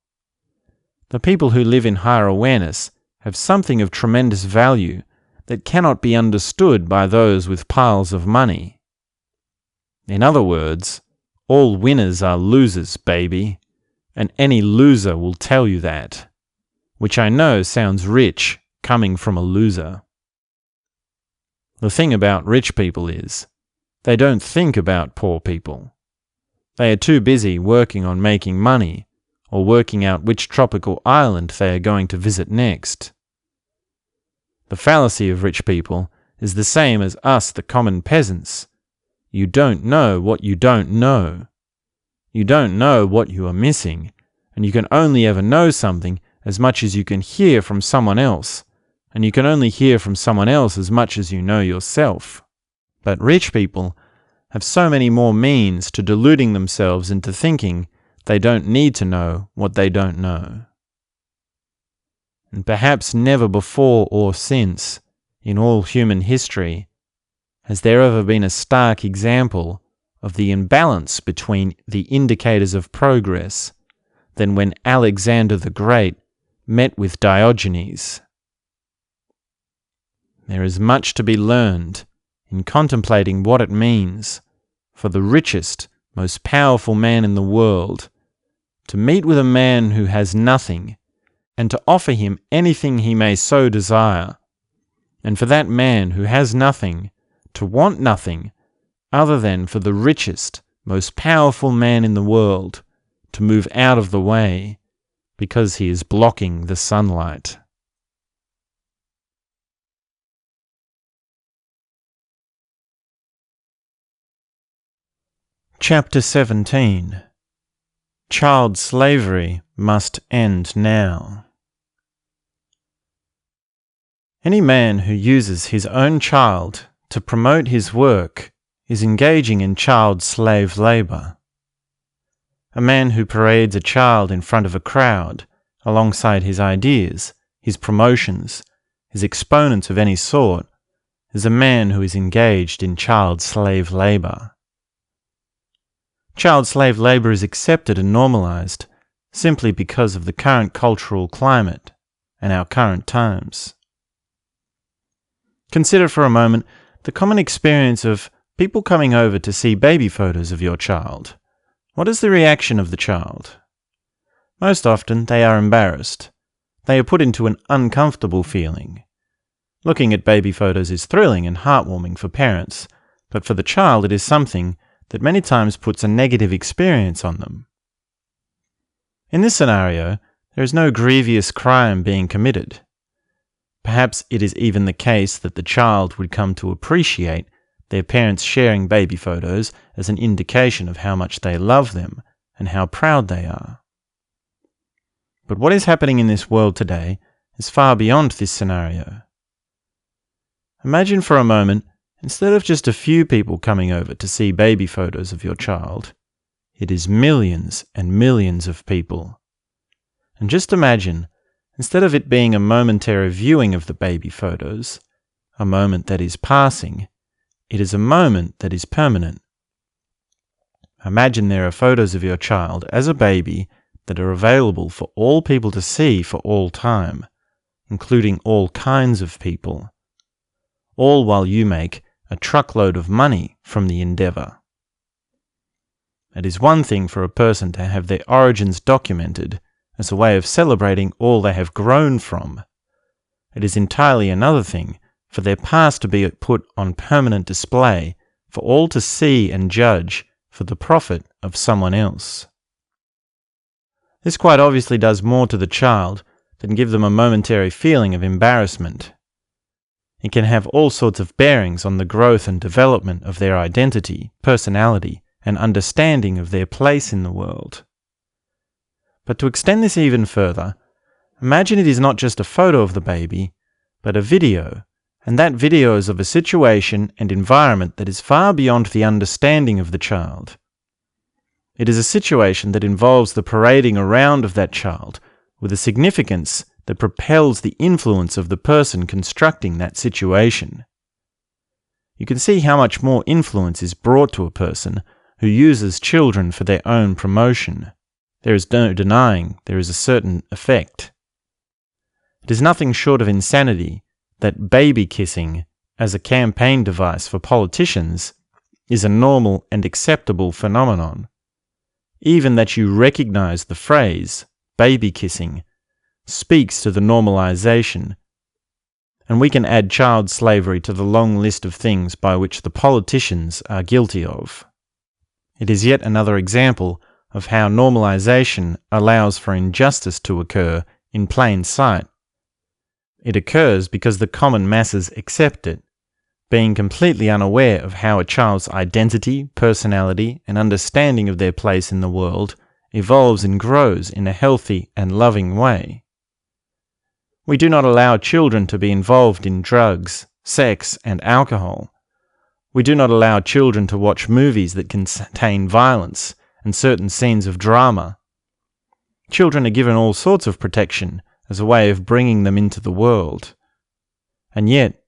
The people who live in higher awareness have something of tremendous value that cannot be understood by those with piles of money. In other words, all winners are losers, baby, and any loser will tell you that, which I know sounds rich coming from a loser. The thing about rich people is, they don't think about poor people. They are too busy working on making money, or working out which tropical island they are going to visit next. The fallacy of rich people is the same as us, the common peasants. You don't know what you don't know. You don't know what you are missing, and you can only ever know something as much as you can hear from someone else, and you can only hear from someone else as much as you know yourself. But rich people have so many more means to deluding themselves into thinking they don't need to know what they don't know. And perhaps never before or since, in all human history, has there ever been a stark example of the imbalance between the indicators of progress than when Alexander the Great met with Diogenes. There is much to be learned in contemplating what it means for the richest, most powerful man in the world to meet with a man who has nothing and to offer him anything he may so desire, and for that man who has nothing to want nothing other than for the richest, most powerful man in the world to move out of the way because he is blocking the sunlight. Chapter 17. Child slavery must end now. Any man who uses his own child to promote his work is engaging in child slave labor. A man who parades a child in front of a crowd alongside his ideas, his promotions, his exponents of any sort, is a man who is engaged in child slave labor. Child slave labor is accepted and normalized simply because of the current cultural climate and our current times. Consider for a moment the common experience of people coming over to see baby photos of your child. What is the reaction of the child? Most often they are embarrassed. They are put into an uncomfortable feeling. Looking at baby photos is thrilling and heartwarming for parents, but for the child it is something that many times puts a negative experience on them. In this scenario, there is no grievous crime being committed. Perhaps it is even the case that the child would come to appreciate their parents sharing baby photos as an indication of how much they love them and how proud they are. But what is happening in this world today is far beyond this scenario. Imagine for a moment, instead of just a few people coming over to see baby photos of your child, it is millions and millions of people. And just imagine, instead of it being a momentary viewing of the baby photos, a moment that is passing, it is a moment that is permanent. Imagine there are photos of your child as a baby that are available for all people to see for all time, including all kinds of people, all while you make a truckload of money from the endeavor. It is one thing for a person to have their origins documented as a way of celebrating all they have grown from. It is entirely another thing for their past to be put on permanent display for all to see and judge for the profit of someone else. This quite obviously does more to the child than give them a momentary feeling of embarrassment. It can have all sorts of bearings on the growth and development of their identity, personality, and understanding of their place in the world. But to extend this even further, imagine it is not just a photo of the baby, but a video, and that video is of a situation and environment that is far beyond the understanding of the child. It is a situation that involves the parading around of that child with a significance that propels the influence of the person constructing that situation. You can see how much more influence is brought to a person who uses children for their own promotion. There is no denying there is a certain effect. It is nothing short of insanity that baby kissing as a campaign device for politicians is a normal and acceptable phenomenon. Even that you recognize the phrase, baby kissing, speaks to the normalization, and we can add child slavery to the long list of things by which the politicians are guilty of. It is yet another example of how normalization allows for injustice to occur in plain sight. It occurs because the common masses accept it, being completely unaware of how a child's identity, personality, and understanding of their place in the world evolves and grows in a healthy and loving way. We do not allow children to be involved in drugs, sex, and alcohol. We do not allow children to watch movies that contain violence and certain scenes of drama. Children are given all sorts of protection as a way of bringing them into the world. And yet,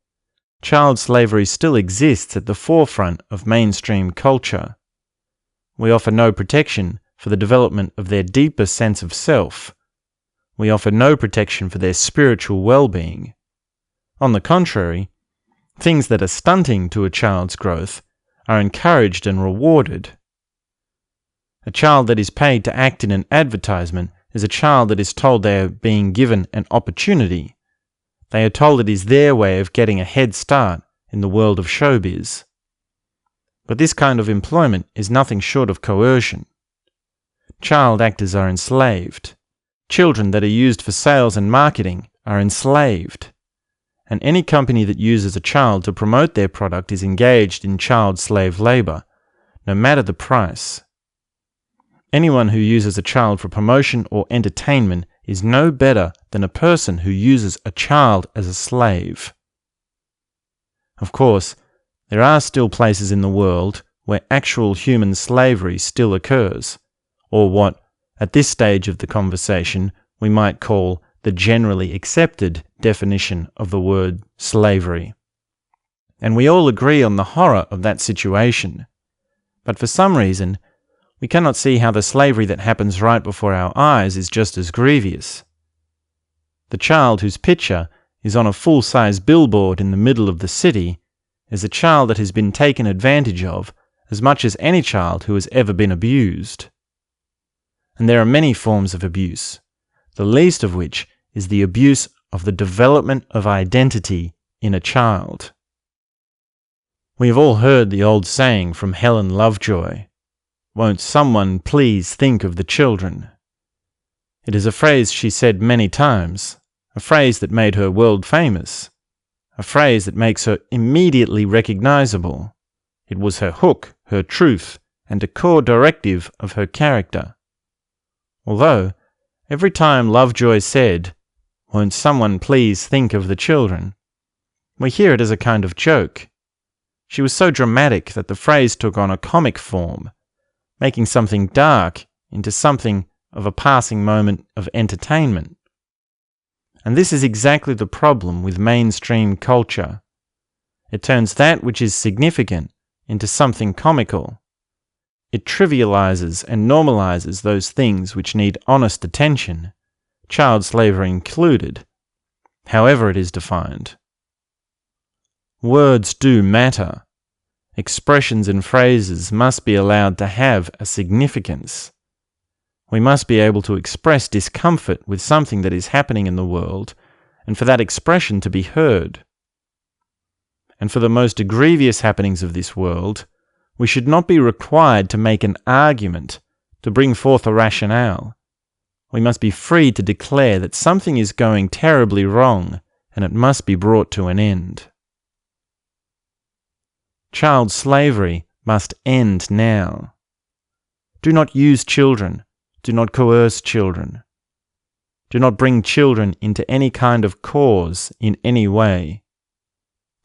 child slavery still exists at the forefront of mainstream culture. We offer no protection for the development of their deeper sense of self. We offer no protection for their spiritual well-being. On the contrary, things that are stunting to a child's growth are encouraged and rewarded. A child that is paid to act in an advertisement is a child that is told they are being given an opportunity. They are told it is their way of getting a head start in the world of showbiz. But this kind of employment is nothing short of coercion. Child actors are enslaved. Children that are used for sales and marketing are enslaved. And any company that uses a child to promote their product is engaged in child slave labor, no matter the price. Anyone who uses a child for promotion or entertainment is no better than a person who uses a child as a slave. Of course, there are still places in the world where actual human slavery still occurs, or what, at this stage of the conversation, we might call the generally accepted definition of the word slavery. And we all agree on the horror of that situation. But for some reason, we cannot see how the slavery that happens right before our eyes is just as grievous. The child whose picture is on a full-size billboard in the middle of the city is a child that has been taken advantage of as much as any child who has ever been abused. And there are many forms of abuse, the least of which is the abuse of the development of identity in a child. We have all heard the old saying from Helen Lovejoy, "Won't someone please think of the children?" It is a phrase she said many times, a phrase that made her world famous, a phrase that makes her immediately recognizable. It was her hook, her truth, and a core directive of her character. Although, every time Lovejoy said, "Won't someone please think of the children?" we hear it as a kind of joke. She was so dramatic that the phrase took on a comic form, making something dark into something of a passing moment of entertainment. And this is exactly the problem with mainstream culture. It turns that which is significant into something comical. It trivializes and normalizes those things which need honest attention, child slavery included, however it is defined. Words do matter. Expressions and phrases must be allowed to have a significance. We must be able to express discomfort with something that is happening in the world, and for that expression to be heard. And for the most egregious happenings of this world, we should not be required to make an argument, to bring forth a rationale. We must be free to declare that something is going terribly wrong, and it must be brought to an end. Child slavery must end now. Do not use children. Do not coerce children. Do not bring children into any kind of cause in any way.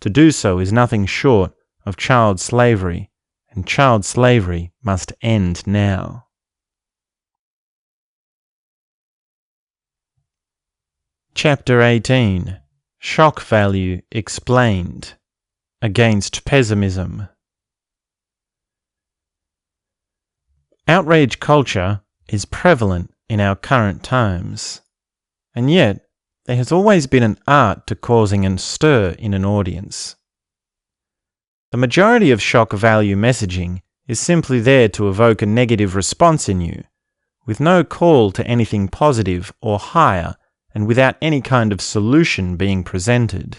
To do so is nothing short of child slavery, and child slavery must end now. Chapter 18. Shock Value Explained. Against Pessimism. Outrage culture is prevalent in our current times, and yet there has always been an art to causing a stir in an audience. The majority of shock value messaging is simply there to evoke a negative response in you, with no call to anything positive or higher, and without any kind of solution being presented.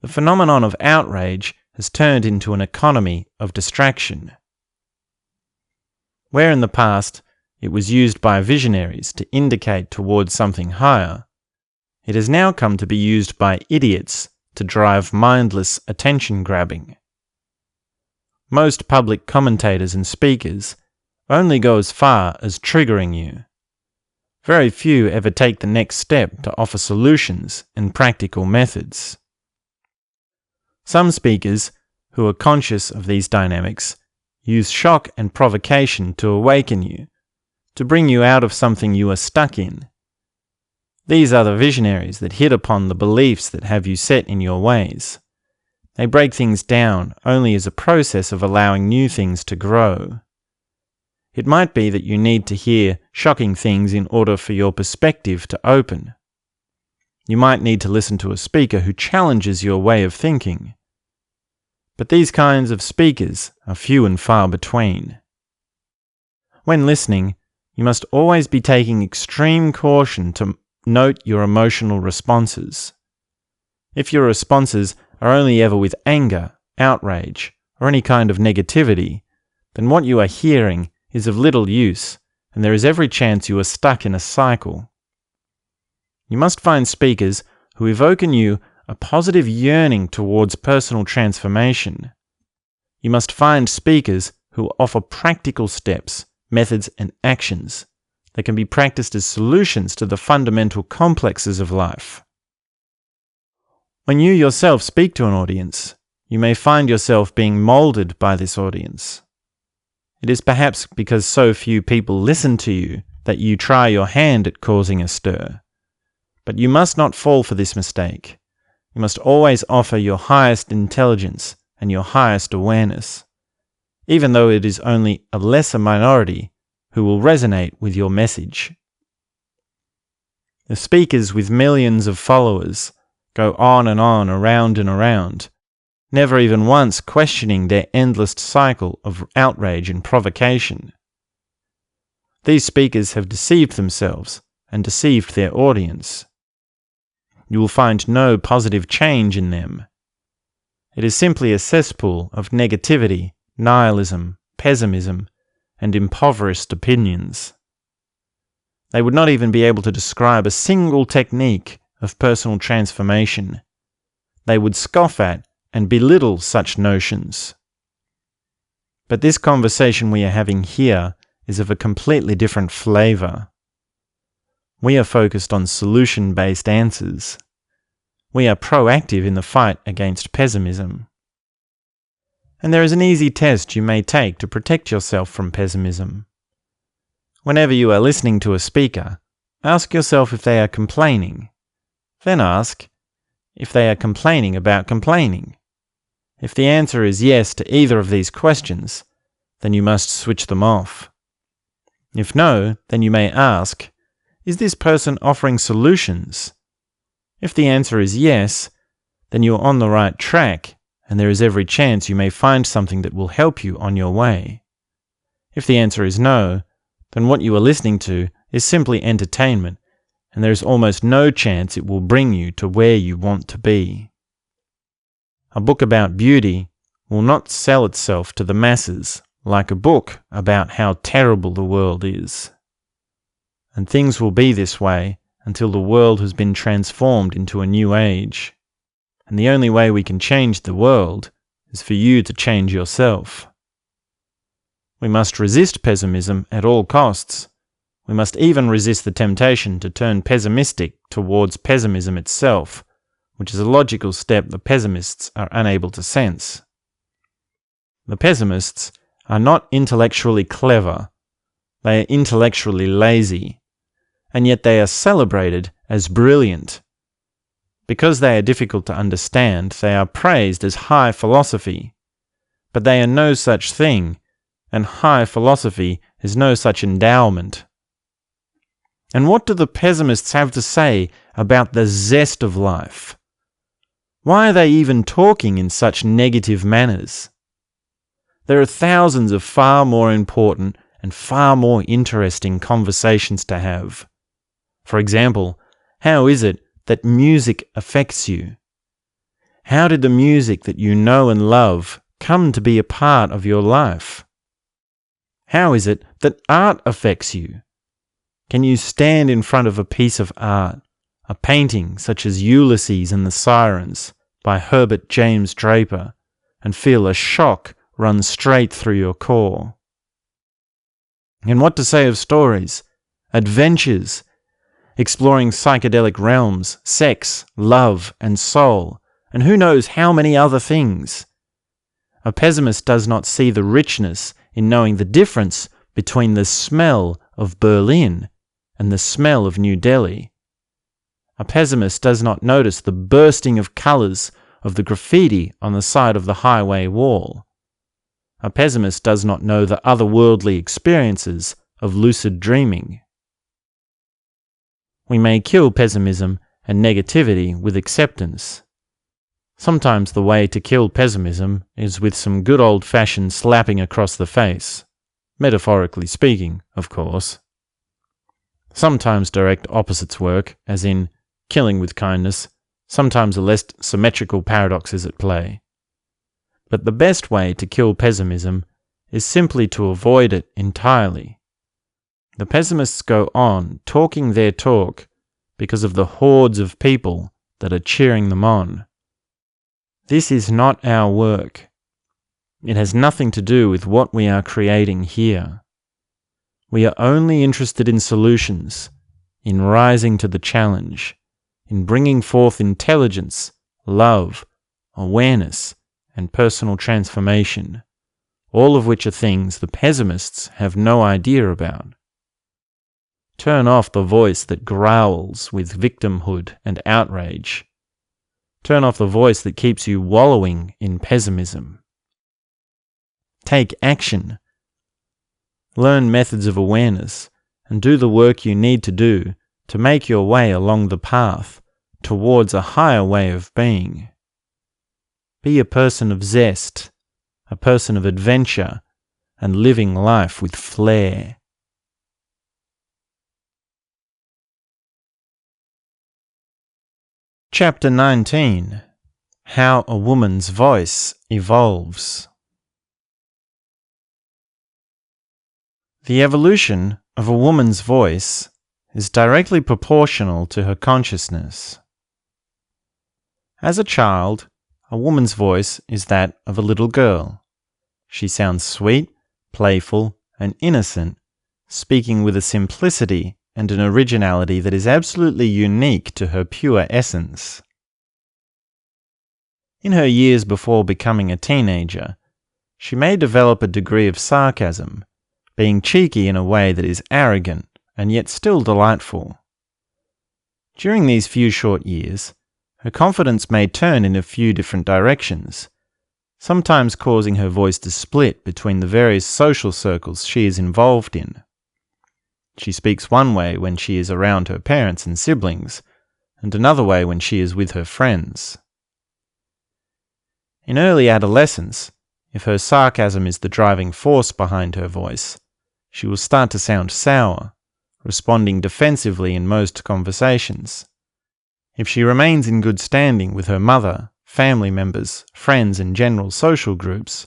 The phenomenon of outrage has turned into an economy of distraction. Where in the past it was used by visionaries to indicate towards something higher, it has now come to be used by idiots to drive mindless attention-grabbing. Most public commentators and speakers only go as far as triggering you. Very few ever take the next step to offer solutions and practical methods. Some speakers, who are conscious of these dynamics, use shock and provocation to awaken you, to bring you out of something you are stuck in. These are the visionaries that hit upon the beliefs that have you set in your ways. They break things down only as a process of allowing new things to grow. It might be that you need to hear shocking things in order for your perspective to open. You might need to listen to a speaker who challenges your way of thinking. But these kinds of speakers are few and far between. When listening, you must always be taking extreme caution to note your emotional responses. If your responses are only ever with anger, outrage, or any kind of negativity, then what you are hearing is of little use, and there is every chance you are stuck in a cycle. You must find speakers who evoke in you a positive yearning towards personal transformation. You must find speakers who offer practical steps, methods, and actions that can be practiced as solutions to the fundamental complexes of life. When you yourself speak to an audience, you may find yourself being molded by this audience. It is perhaps because so few people listen to you that you try your hand at causing a stir. But you must not fall for this mistake. You must always offer your highest intelligence and your highest awareness, even though it is only a lesser minority who will resonate with your message. The speakers with millions of followers go on and on, around and around, never even once questioning their endless cycle of outrage and provocation. These speakers have deceived themselves and deceived their audience. You will find no positive change in them. It is simply a cesspool of negativity, nihilism, pessimism, and impoverished opinions. They would not even be able to describe a single technique of personal transformation. They would scoff at and belittle such notions. But this conversation we are having here is of a completely different flavor. We are focused on solution-based answers. We are proactive in the fight against pessimism. And there is an easy test you may take to protect yourself from pessimism. Whenever you are listening to a speaker, ask yourself if they are complaining. Then ask if they are complaining about complaining. If the answer is yes to either of these questions, then you must switch them off. If no, then you may ask, is this person offering solutions? If the answer is yes, then you are on the right track, and there is every chance you may find something that will help you on your way. If the answer is no, then what you are listening to is simply entertainment, and there is almost no chance it will bring you to where you want to be. A book about beauty will not sell itself to the masses like a book about how terrible the world is. And things will be this way until the world has been transformed into a new age. And the only way we can change the world is for you to change yourself. We must resist pessimism at all costs. We must even resist the temptation to turn pessimistic towards pessimism itself, which is a logical step the pessimists are unable to sense. The pessimists are not intellectually clever. They are intellectually lazy, and yet they are celebrated as brilliant. Because they are difficult to understand, they are praised as high philosophy. But they are no such thing, and high philosophy is no such endowment. And what do the pessimists have to say about the zest of life? Why are they even talking in such negative manners? There are thousands of far more important and far more interesting conversations to have. For example, how is it that music affects you? How did the music that you know and love come to be a part of your life? How is it that art affects you? Can you stand in front of a piece of art, a painting such as Ulysses and the Sirens by Herbert James Draper, and feel a shock run straight through your core? And what to say of stories, adventures, exploring psychedelic realms, sex, love, and soul, and who knows how many other things? A pessimist does not see the richness in knowing the difference between the smell of Berlin and the smell of New Delhi. A pessimist does not notice the bursting of colours of the graffiti on the side of the highway wall. A pessimist does not know the otherworldly experiences of lucid dreaming. We may kill pessimism and negativity with acceptance. Sometimes the way to kill pessimism is with some good old-fashioned slapping across the face. Metaphorically speaking, of course. Sometimes direct opposites work, as in killing with kindness. Sometimes a less symmetrical paradox is at play. But the best way to kill pessimism is simply to avoid it entirely. The pessimists go on talking their talk because of the hordes of people that are cheering them on. This is not our work. It has nothing to do with what we are creating here. We are only interested in solutions, in rising to the challenge, in bringing forth intelligence, love, awareness, and personal transformation, all of which are things the pessimists have no idea about. Turn off the voice that growls with victimhood and outrage. Turn off the voice that keeps you wallowing in pessimism. Take action. Learn methods of awareness and do the work you need to do to make your way along the path towards a higher way of being. Be a person of zest, a person of adventure, and living life with flair. Chapter 19. How a Woman's Voice Evolves. The evolution of a woman's voice is directly proportional to her consciousness. As a child, a woman's voice is that of a little girl. She sounds sweet, playful, and innocent, speaking with a simplicity and an originality that is absolutely unique to her pure essence. In her years before becoming a teenager, she may develop a degree of sarcasm, being cheeky in a way that is arrogant and yet still delightful. During these few short years, her confidence may turn in a few different directions, sometimes causing her voice to split between the various social circles she is involved in. She speaks one way when she is around her parents and siblings, and another way when she is with her friends. In early adolescence, if her sarcasm is the driving force behind her voice, she will start to sound sour, responding defensively in most conversations. If she remains in good standing with her mother, family members, friends, and general social groups,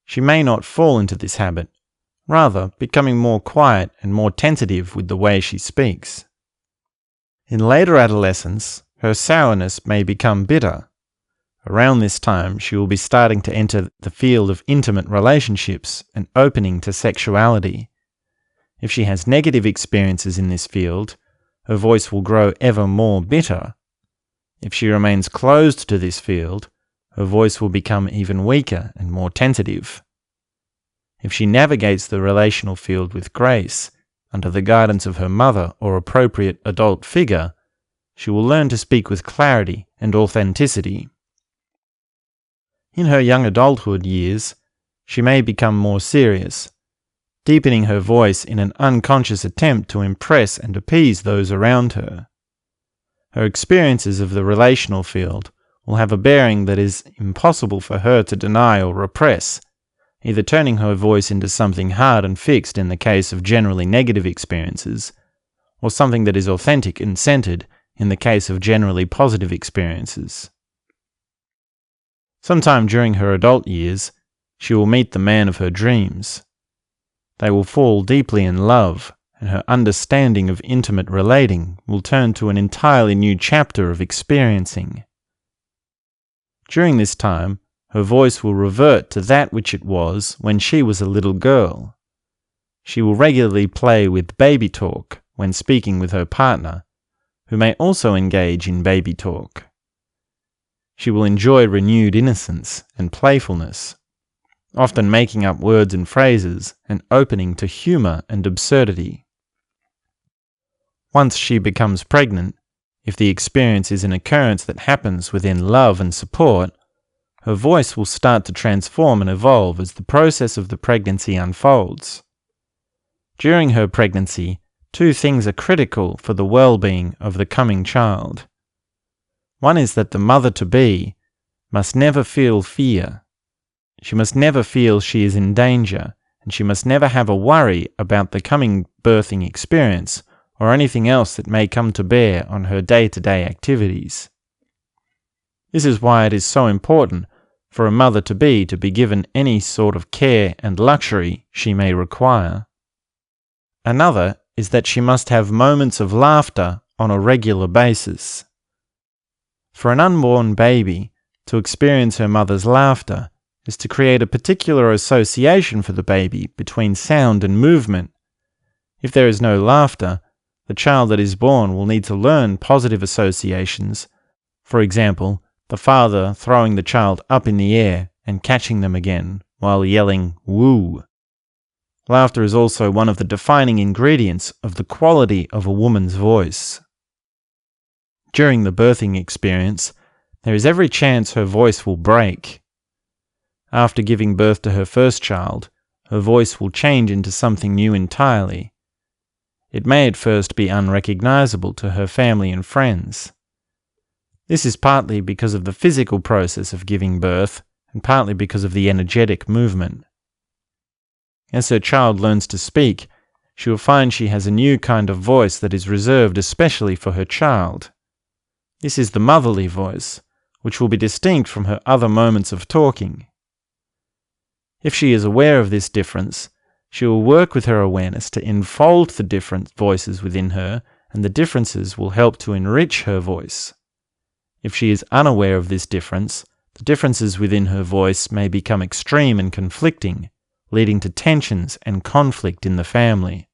she may not fall into this habit, rather becoming more quiet and more tentative with the way she speaks. In later adolescence, her sourness may become bitter. Around this time, she will be starting to enter the field of intimate relationships and opening to sexuality. If she has negative experiences in this field, her voice will grow ever more bitter. If she remains closed to this field, her voice will become even weaker and more tentative. If she navigates the relational field with grace, under the guidance of her mother or appropriate adult figure, she will learn to speak with clarity and authenticity. In her young adulthood years, she may become more serious, deepening her voice in an unconscious attempt to impress and appease those around her. Her experiences of the relational field will have a bearing that is impossible for her to deny or repress, either turning her voice into something hard and fixed in the case of generally negative experiences, or something that is authentic and centered in the case of generally positive experiences. Sometime during her adult years, she will meet the man of her dreams. They will fall deeply in love, and her understanding of intimate relating will turn to an entirely new chapter of experiencing. During this time, her voice will revert to that which it was when she was a little girl. She will regularly play with baby talk when speaking with her partner, who may also engage in baby talk. She will enjoy renewed innocence and playfulness, often making up words and phrases and opening to humor and absurdity. Once she becomes pregnant, if the experience is an occurrence that happens within love and support, her voice will start to transform and evolve as the process of the pregnancy unfolds. During her pregnancy, two things are critical for the well-being of the coming child. One is that the mother-to-be must never feel fear. She must never feel she is in danger, and she must never have a worry about the coming birthing experience or anything else that may come to bear on her day-to-day activities. This is why it is so important for a mother-to-be to be given any sort of care and luxury she may require. Another is that she must have moments of laughter on a regular basis. For an unborn baby, to experience her mother's laughter is to create a particular association for the baby between sound and movement. If there is no laughter, the child that is born will need to learn positive associations, for example, the father throwing the child up in the air and catching them again while yelling "woo." Laughter is also one of the defining ingredients of the quality of a woman's voice. During the birthing experience, there is every chance her voice will break. After giving birth to her first child, her voice will change into something new entirely. It may at first be unrecognizable to her family and friends. This is partly because of the physical process of giving birth, and partly because of the energetic movement. As her child learns to speak, she will find she has a new kind of voice that is reserved especially for her child. This is the motherly voice, which will be distinct from her other moments of talking. If she is aware of this difference, she will work with her awareness to enfold the different voices within her and the differences will help to enrich her voice. If she is unaware of this difference, the differences within her voice may become extreme and conflicting, leading to tensions and conflict in the family.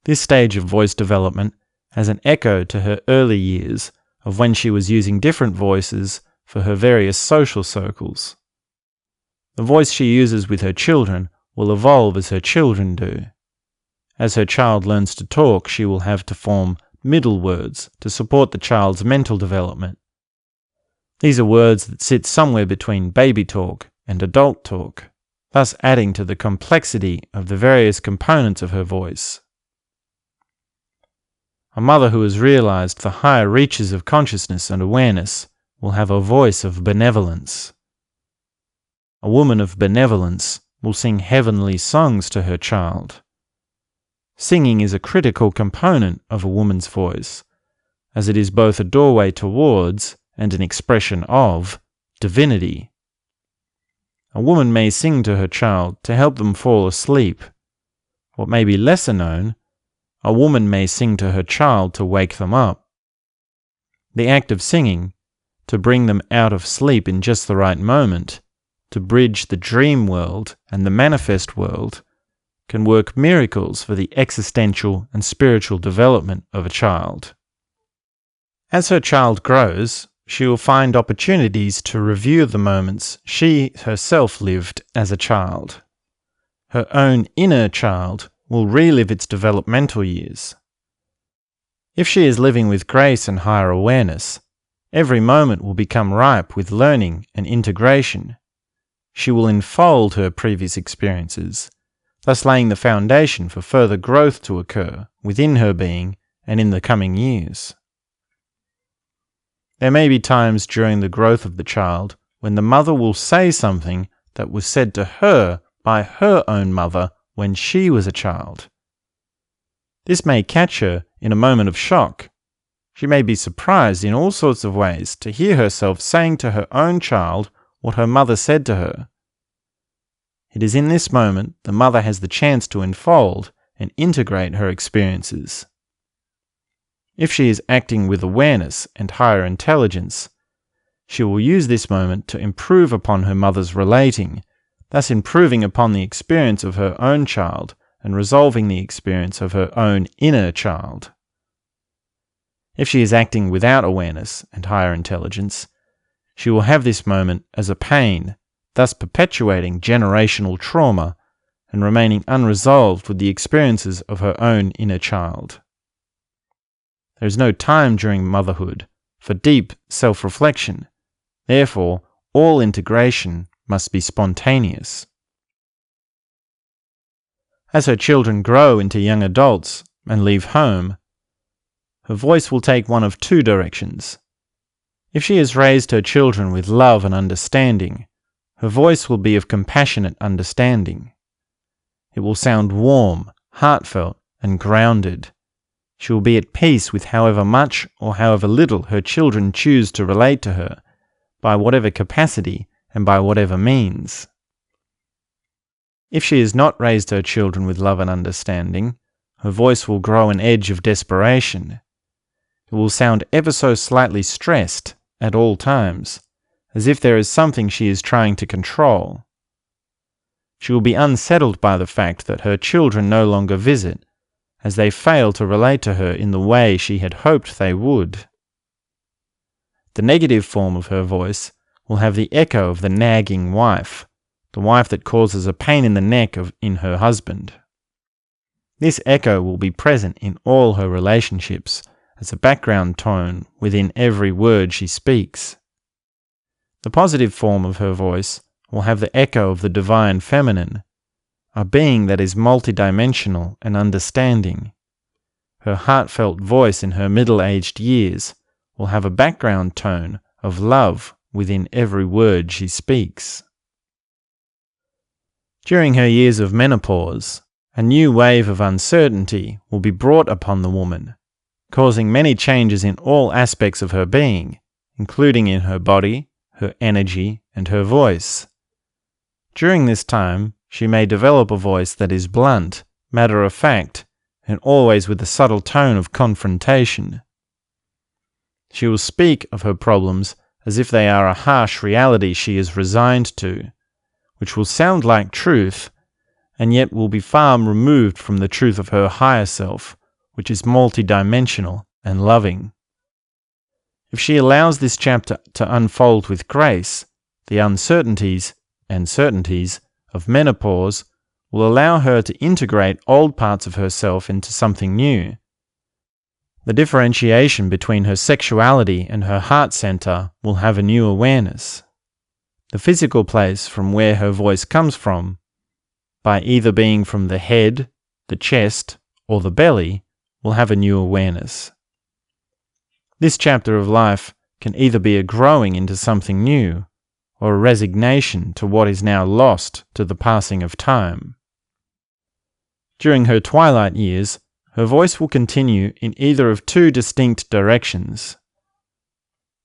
This stage of voice development has an echo to her early years of when she was using different voices for her various social circles. The voice she uses with her children will evolve as her children do. As her child learns to talk, she will have to form middle words to support the child's mental development. These are words that sit somewhere between baby talk and adult talk, thus adding to the complexity of the various components of her voice. A mother who has realized the higher reaches of consciousness and awareness will have a voice of benevolence. A woman of benevolence will sing heavenly songs to her child. Singing is a critical component of a woman's voice, as it is both a doorway towards and an expression of divinity. A woman may sing to her child to help them fall asleep. What may be lesser known, a woman may sing to her child to wake them up. The act of singing, to bring them out of sleep in just the right moment, to bridge the dream world and the manifest world, can work miracles for the existential and spiritual development of a child. As her child grows, she will find opportunities to review the moments she herself lived as a child. Her own inner child will relive its developmental years. If she is living with grace and higher awareness, every moment will become ripe with learning and integration. She will enfold her previous experiences, thus laying the foundation for further growth to occur within her being and in the coming years. There may be times during the growth of the child when the mother will say something that was said to her by her own mother when she was a child. This may catch her in a moment of shock. She may be surprised in all sorts of ways to hear herself saying to her own child what her mother said to her. It is in this moment the mother has the chance to enfold and integrate her experiences. If she is acting with awareness and higher intelligence, she will use this moment to improve upon her mother's relating, thus improving upon the experience of her own child and resolving the experience of her own inner child. If she is acting without awareness and higher intelligence, she will have this moment as a pain, thus perpetuating generational trauma and remaining unresolved with the experiences of her own inner child. There is no time during motherhood for deep self-reflection. Therefore, all integration must be spontaneous. As her children grow into young adults and leave home, her voice will take one of two directions. If she has raised her children with love and understanding, her voice will be of compassionate understanding. It will sound warm, heartfelt, and grounded. She will be at peace with however much or however little her children choose to relate to her, by whatever capacity and by whatever means. If she has not raised her children with love and understanding, her voice will grow an edge of desperation. It will sound ever so slightly stressed at all times, as if there is something she is trying to control. She will be unsettled by the fact that her children no longer visit, as they fail to relate to her in the way she had hoped they would. The negative form of her voice will have the echo of the nagging wife, the wife that causes a pain in the neck in her husband. This echo will be present in all her relationships as a background tone within every word she speaks. The positive form of her voice will have the echo of the divine feminine, a being that is multidimensional and understanding. Her heartfelt voice in her middle-aged years will have a background tone of love within every word she speaks. During her years of menopause, a new wave of uncertainty will be brought upon the woman, causing many changes in all aspects of her being, including in her body, her energy, and her voice. During this time, she may develop a voice that is blunt, matter-of-fact, and always with a subtle tone of confrontation. She will speak of her problems as if they are a harsh reality she is resigned to, which will sound like truth, and yet will be far removed from the truth of her higher self, which is multidimensional and loving. If she allows this chapter to unfold with grace, the uncertainties and certainties of menopause will allow her to integrate old parts of herself into something new. The differentiation between her sexuality and her heart center will have a new awareness. The physical place from where her voice comes from, by either being from the head, the chest, or the belly, will have a new awareness. This chapter of life can either be a growing into something new, or a resignation to what is now lost to the passing of time. During her twilight years, her voice will continue in either of two distinct directions.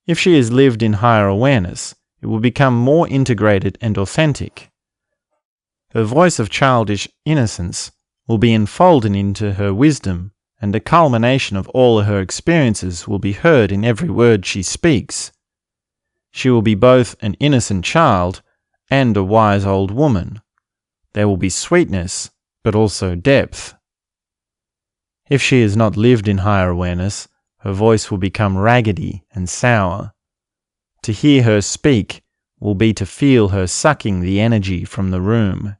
If she has lived in higher awareness, it will become more integrated and authentic. Her voice of childish innocence will be enfolded into her wisdom, and a culmination of all her experiences will be heard in every word she speaks. She will be both an innocent child and a wise old woman. There will be sweetness, but also depth. If she has not lived in higher awareness, her voice will become raggedy and sour. To hear her speak will be to feel her sucking the energy from the room.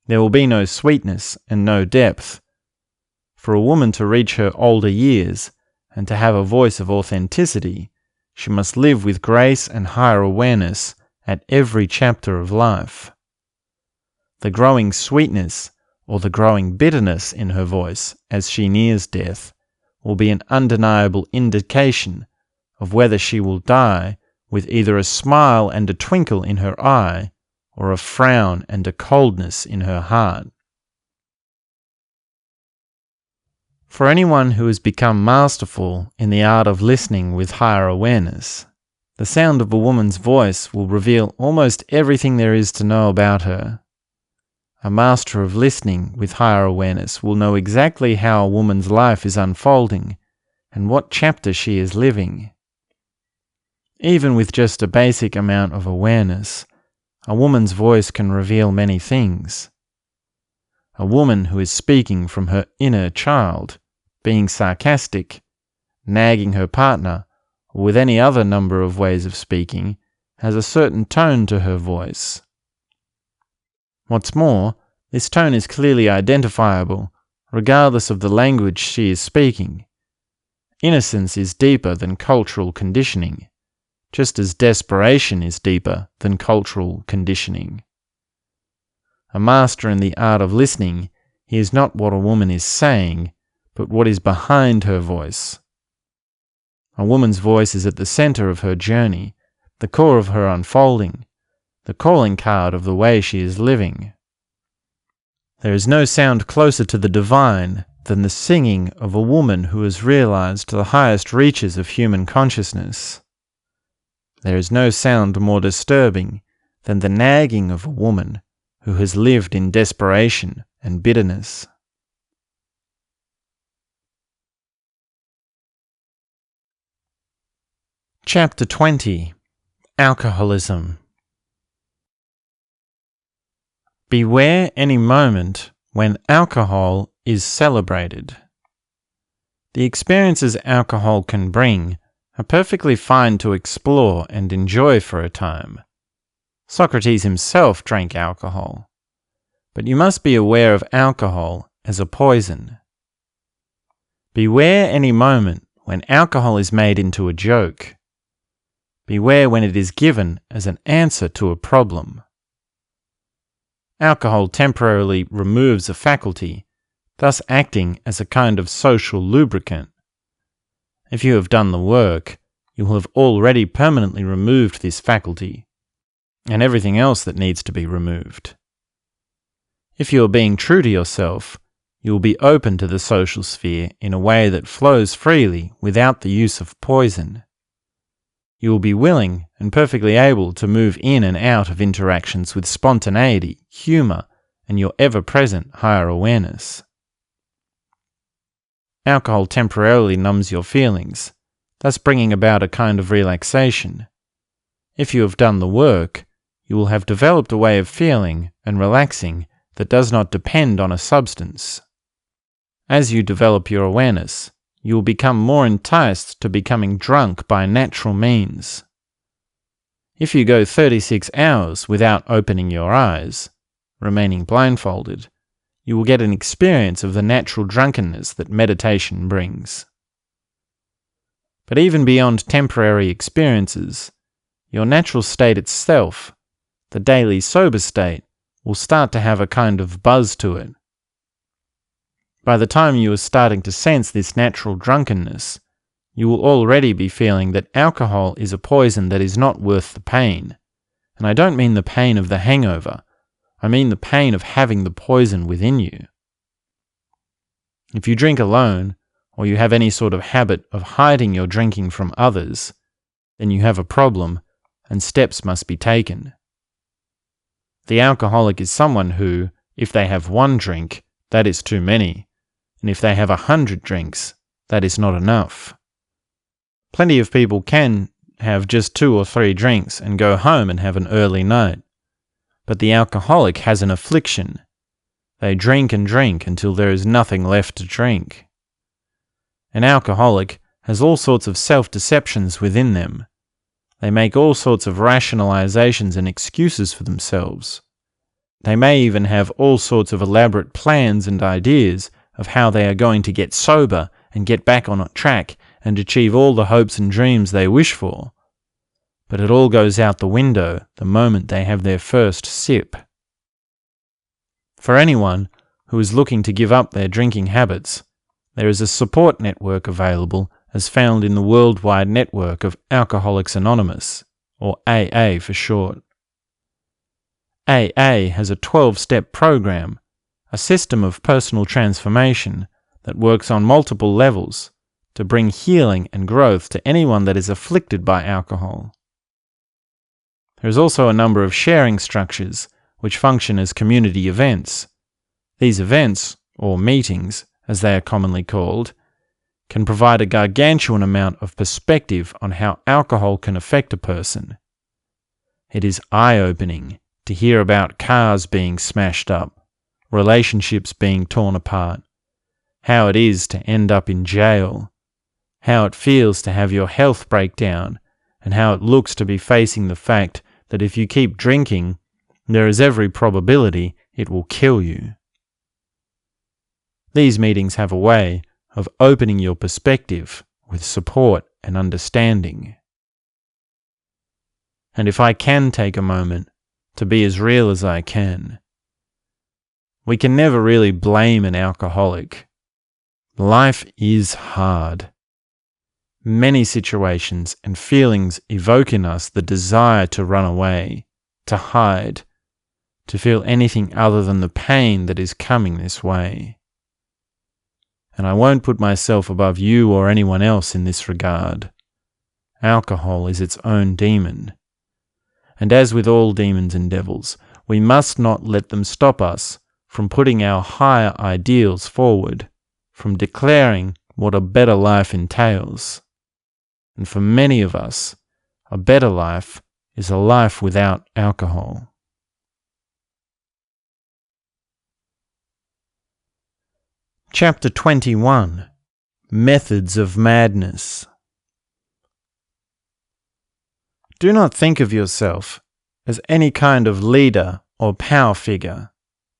There will be no sweetness and no depth. For a woman to reach her older years and to have a voice of authenticity, she must live with grace and higher awareness at every chapter of life. The growing sweetness or the growing bitterness in her voice as she nears death will be an undeniable indication of whether she will die with either a smile and a twinkle in her eye or a frown and a coldness in her heart. For anyone who has become masterful in the art of listening with higher awareness, the sound of a woman's voice will reveal almost everything there is to know about her. A master of listening with higher awareness will know exactly how a woman's life is unfolding and what chapter she is living. Even with just a basic amount of awareness, a woman's voice can reveal many things. A woman who is speaking from her inner child, being sarcastic, nagging her partner, or with any other number of ways of speaking, has a certain tone to her voice. What's more, this tone is clearly identifiable, regardless of the language she is speaking. Innocence is deeper than cultural conditioning, just as desperation is deeper than cultural conditioning. A master in the art of listening hears not what a woman is saying, but what is behind her voice. A woman's voice is at the center of her journey, the core of her unfolding, the calling card of the way she is living. There is no sound closer to the divine than the singing of a woman who has realized the highest reaches of human consciousness. There is no sound more disturbing than the nagging of a woman who has lived in desperation and bitterness. Chapter 20. Alcoholism. Beware any moment when alcohol is celebrated. The experiences alcohol can bring are perfectly fine to explore and enjoy for a time. Socrates himself drank alcohol, but you must be aware of alcohol as a poison. Beware any moment when alcohol is made into a joke. Beware when it is given as an answer to a problem. Alcohol temporarily removes a faculty, thus acting as a kind of social lubricant. If you have done the work, you will have already permanently removed this faculty, and everything else that needs to be removed. If you are being true to yourself, you will be open to the social sphere in a way that flows freely without the use of poison. You will be willing and perfectly able to move in and out of interactions with spontaneity, humor, and your ever-present higher awareness. alcohol temporarily numbs your feelings, thus bringing about a kind of relaxation. If you have done the work, you will have developed a way of feeling and relaxing that does not depend on a substance. As you develop your awareness, you will become more enticed to becoming drunk by natural means. If you go 36 hours without opening your eyes, remaining blindfolded, you will get an experience of the natural drunkenness that meditation brings. But even beyond temporary experiences, your natural state itself, the daily sober state, will start to have a kind of buzz to it. By the time you are starting to sense this natural drunkenness, you will already be feeling that alcohol is a poison that is not worth the pain. And I don't mean the pain of the hangover, I mean the pain of having the poison within you. If you drink alone, or you have any sort of habit of hiding your drinking from others, then you have a problem, and steps must be taken. The alcoholic is someone who, if they have one drink, that is too many, and if they have 100 drinks, that is not enough. Plenty of people can have just 2 or 3 drinks and go home and have an early night. But the alcoholic has an affliction. They drink and drink until there is nothing left to drink. An alcoholic has all sorts of self-deceptions within them. They make all sorts of rationalizations and excuses for themselves. They may even have all sorts of elaborate plans and ideas of how they are going to get sober and get back on track and achieve all the hopes and dreams they wish for. But it all goes out the window the moment they have their first sip. For anyone who is looking to give up their drinking habits, there is a support network available as found in the worldwide network of Alcoholics Anonymous, or AA for short. AA has a 12-step program, a system of personal transformation that works on multiple levels to bring healing and growth to anyone that is afflicted by alcohol. There is also a number of sharing structures which function as community events. These events, or meetings as they are commonly called, can provide a gargantuan amount of perspective on how alcohol can affect a person. It is eye-opening to hear about cars being smashed up, relationships being torn apart, how it is to end up in jail, how it feels to have your health break down, and how it looks to be facing the fact that if you keep drinking, there is every probability it will kill you. These meetings have a way of opening your perspective with support and understanding. And if I can take a moment to be as real as I can, we can never really blame an alcoholic. Life is hard. Many situations and feelings evoke in us the desire to run away, to hide, to feel anything other than the pain that is coming this way. And I won't put myself above you or anyone else in this regard. Alcohol is its own demon. And as with all demons and devils, we must not let them stop us from putting our higher ideals forward, from declaring what a better life entails. And for many of us, a better life is a life without alcohol. Chapter 21. Methods of Madness. Do not think of yourself as any kind of leader or power figure,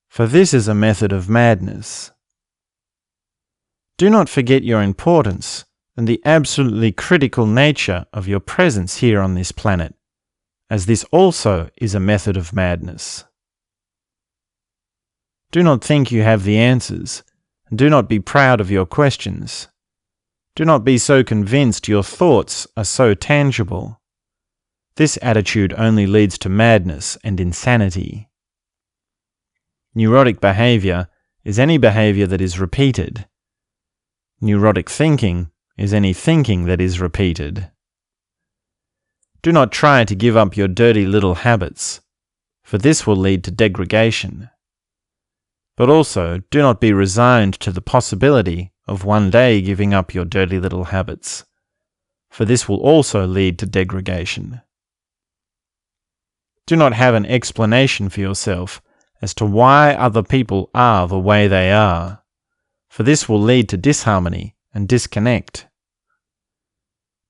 for this is a method of madness. Do not forget your importance and the absolutely critical nature of your presence here on this planet, as this also is a method of madness. Do not think you have the answers, and do not be proud of your questions. Do not be so convinced your thoughts are so tangible. This attitude only leads to madness and insanity. Neurotic behavior is any behavior that is repeated. Neurotic thinking is any thinking that is repeated. Do not try to give up your dirty little habits, for this will lead to degradation. But also do not be resigned to the possibility of one day giving up your dirty little habits, for this will also lead to degradation. Do not have an explanation for yourself as to why other people are the way they are, for this will lead to disharmony and disconnect.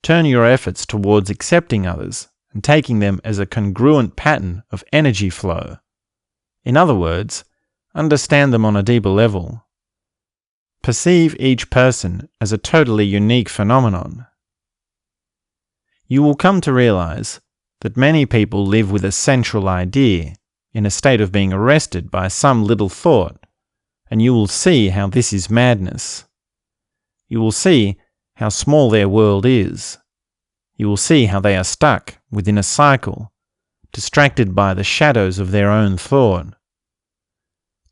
Turn your efforts towards accepting others and taking them as a congruent pattern of energy flow. In other words, understand them on a deeper level. Perceive each person as a totally unique phenomenon. You will come to realize that many people live with a central idea, in a state of being arrested by some little thought, and you will see how this is madness. You will see how small their world is. You will see how they are stuck within a cycle, distracted by the shadows of their own thought.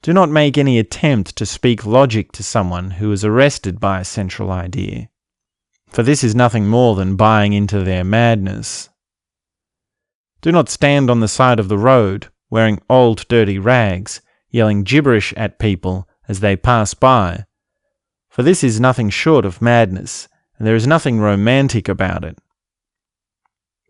Do not make any attempt to speak logic to someone who is arrested by a central idea, for this is nothing more than buying into their madness. Do not stand on the side of the road, wearing old dirty rags, yelling gibberish at people as they pass by, for this is nothing short of madness, and there is nothing romantic about it.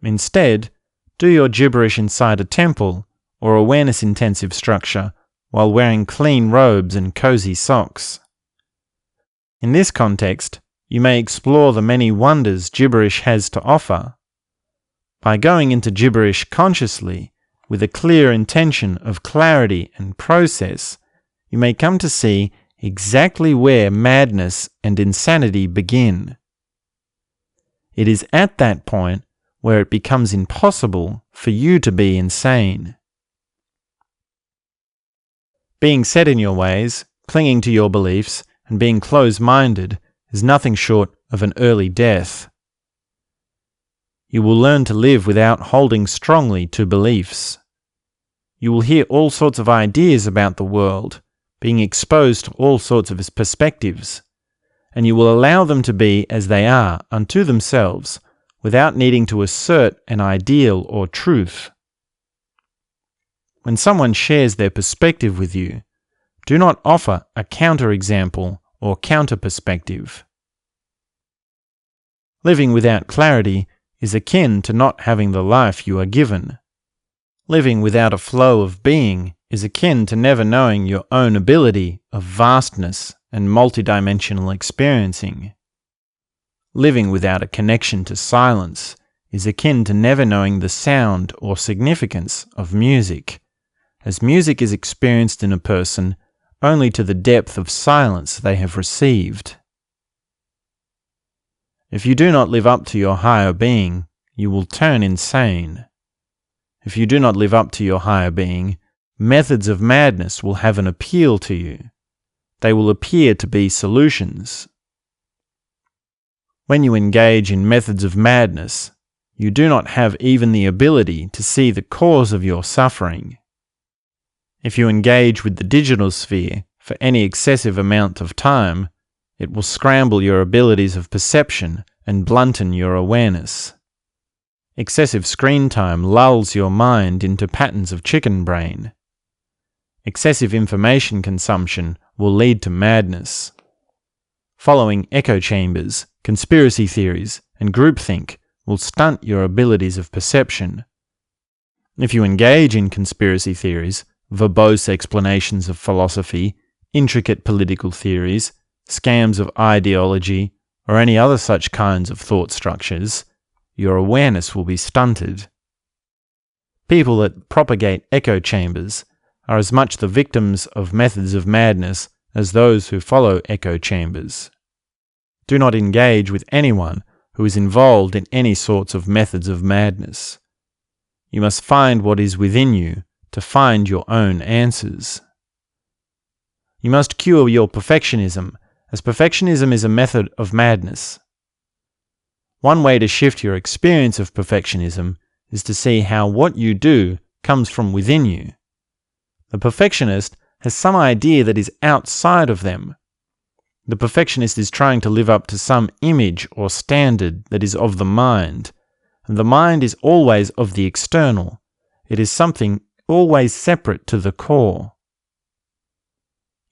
Instead, do your gibberish inside a temple or awareness-intensive structure while wearing clean robes and cozy socks. In this context, you may explore the many wonders gibberish has to offer. By going into gibberish consciously, with a clear intention of clarity and process, you may come to see exactly where madness and insanity begin. It is at that point where it becomes impossible for you to be insane. Being set in your ways, clinging to your beliefs, and being close-minded is nothing short of an early death. You will learn to live without holding strongly to beliefs. You will hear all sorts of ideas about the world, being exposed to all sorts of perspectives, and you will allow them to be as they are unto themselves, without needing to assert an ideal or truth. When someone shares their perspective with you, do not offer a counterexample or counter-perspective. Living without clarity is akin to not having the life you are given. Living without a flow of being is akin to never knowing your own ability of vastness and multidimensional experiencing. Living without a connection to silence is akin to never knowing the sound or significance of music, as music is experienced in a person only to the depth of silence they have received. If you do not live up to your higher being, you will turn insane. If you do not live up to your higher being, methods of madness will have an appeal to you. They will appear to be solutions. When you engage in methods of madness, you do not have even the ability to see the cause of your suffering. If you engage with the digital sphere for any excessive amount of time, it will scramble your abilities of perception and blunten your awareness. Excessive screen time lulls your mind into patterns of chicken brain. Excessive information consumption will lead to madness. Following echo chambers, conspiracy theories, and groupthink will stunt your abilities of perception. If you engage in conspiracy theories, verbose explanations of philosophy, intricate political theories, scams of ideology, or any other such kinds of thought structures, your awareness will be stunted. People that propagate echo chambers are as much the victims of methods of madness as those who follow echo chambers. Do not engage with anyone who is involved in any sorts of methods of madness. You must find what is within you to find your own answers. You must cure your perfectionism, as perfectionism is a method of madness. One way to shift your experience of perfectionism is to see how what you do comes from within you. The perfectionist has some idea that is outside of them. The perfectionist is trying to live up to some image or standard that is of the mind, and the mind is always of the external. It is something always separate to the core.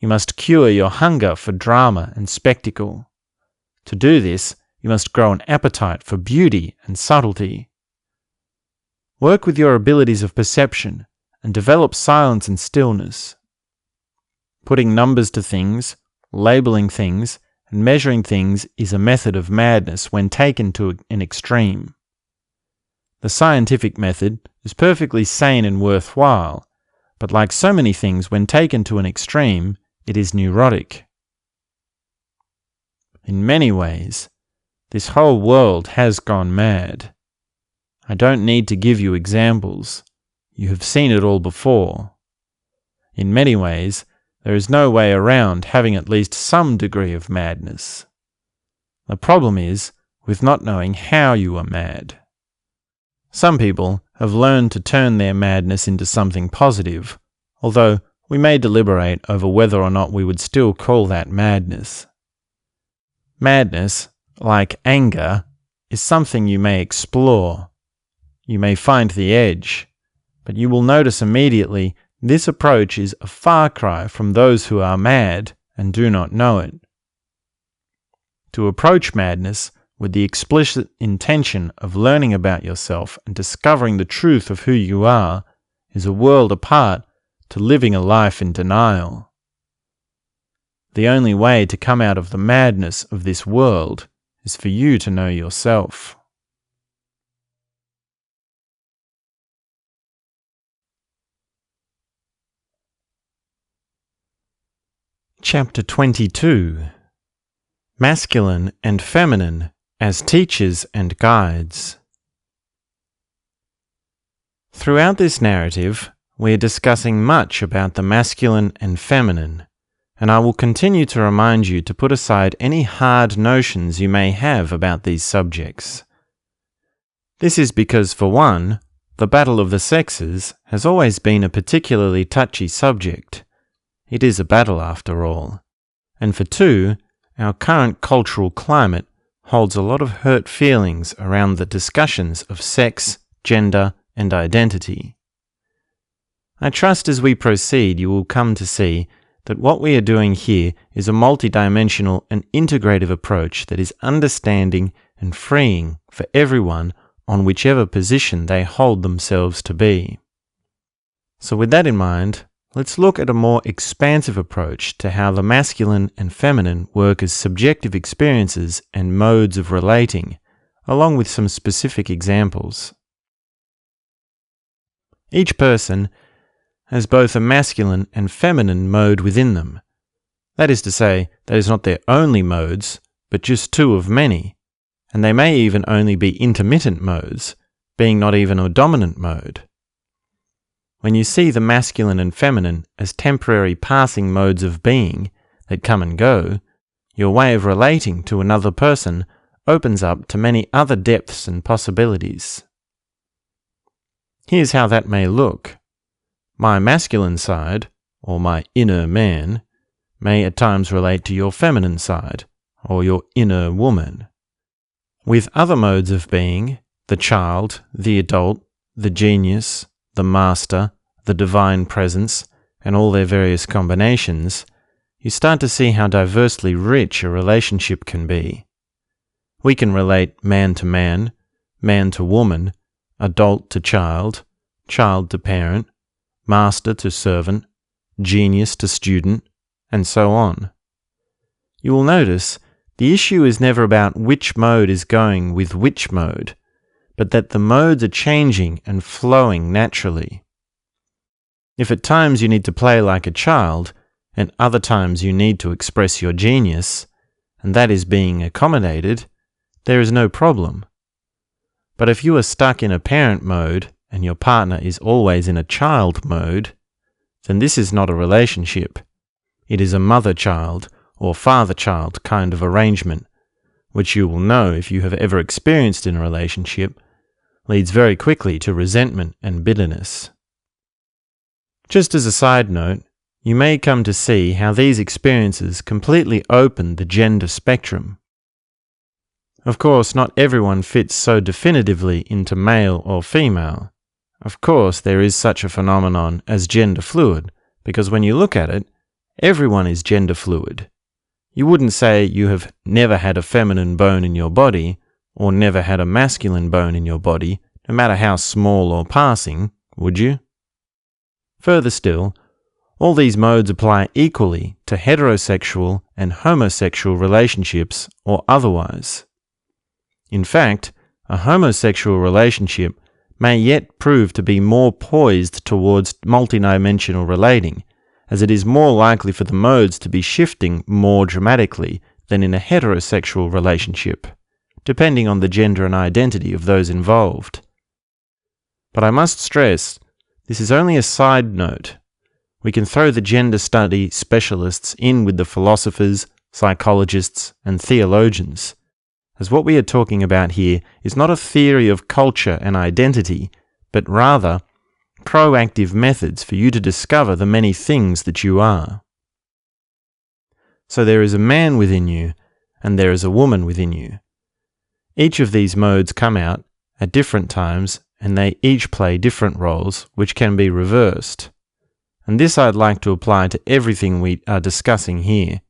you must cure your hunger for drama and spectacle. To do this, you must grow an appetite for beauty and subtlety. Work with your abilities of perception and develop silence and stillness. Putting numbers to things, labeling things, and measuring things is a method of madness when taken to an extreme. The scientific method is perfectly sane and worthwhile, but like so many things, when taken to an extreme, it is neurotic. In many ways, this whole world has gone mad. I don't need to give you examples. You have seen it all before. In many ways, there is no way around having at least some degree of madness. The problem is with not knowing how you are mad. Some people have learned to turn their madness into something positive, although we may deliberate over whether or not we would still call that madness. Madness, like anger, is something you may explore. You may find the edge, but you will notice immediately this approach is a far cry from those who are mad and do not know it. To approach madness with the explicit intention of learning about yourself and discovering the truth of who you are is a world apart to living a life in denial. The only way to come out of the madness of this world is for you to know yourself. Chapter 22. Masculine and Feminine as Teachers and Guides. Throughout this narrative, we are discussing much about the masculine and feminine, and I will continue to remind you to put aside any hard notions you may have about these subjects. This is because, for one, the battle of the sexes has always been a particularly touchy subject. It is a battle after all. And for two, our current cultural climate holds a lot of hurt feelings around the discussions of sex, gender, and identity. I trust as we proceed you will come to see that what we are doing here is a multidimensional and integrative approach that is understanding and freeing for everyone on whichever position they hold themselves to be. So with that in mind, let's look at a more expansive approach to how the masculine and feminine work as subjective experiences and modes of relating, along with some specific examples. Each person has both a masculine and feminine mode within them. That is to say, that is not their only modes, but just two of many, and they may even only be intermittent modes, being not even a dominant mode. When you see the masculine and feminine as temporary passing modes of being that come and go, your way of relating to another person opens up to many other depths and possibilities. Here's how that may look. My masculine side, or my inner man, may at times relate to your feminine side, or your inner woman. With other modes of being, the child, the adult, the genius, the master, the divine presence, and all their various combinations, you start to see how diversely rich a relationship can be. We can relate man to woman, adult to child, child to parent, master to servant, genius to student, and so on. You will notice the issue is never about which mode is going with which mode, but that the modes are changing and flowing naturally. If at times you need to play like a child, and other times you need to express your genius, and that is being accommodated, there is no problem. But if you are stuck in a parent mode, and your partner is always in a child mode, then this is not a relationship. It is a mother-child or father-child kind of arrangement, which you will know if you have ever experienced in a relationship, leads very quickly to resentment and bitterness. Just as a side note, you may come to see how these experiences completely open the gender spectrum. Of course, not everyone fits so definitively into male or female. Of course, there is such a phenomenon as gender fluid, because when you look at it, Everyone is gender fluid. You wouldn't say you have never had a feminine bone in your body, or never had a masculine bone in your body, no matter how small or passing, would you? Further still, all these modes apply equally to heterosexual and homosexual relationships or otherwise. In fact, a homosexual relationship may yet prove to be more poised towards multidimensional relating, as it is more likely for the modes to be shifting more dramatically than in a heterosexual relationship, depending on the gender and identity of those involved. But I must stress, this is only a side note. We can throw the gender study specialists in with the philosophers, psychologists, and theologians, as what we are talking about here is not a theory of culture and identity, but rather proactive methods for you to discover the many things that you are. So there is a man within you, and there is a woman within you. Each of these modes come out at different times, and they each play different roles, which can be reversed. And this I'd like to apply to everything we are discussing here.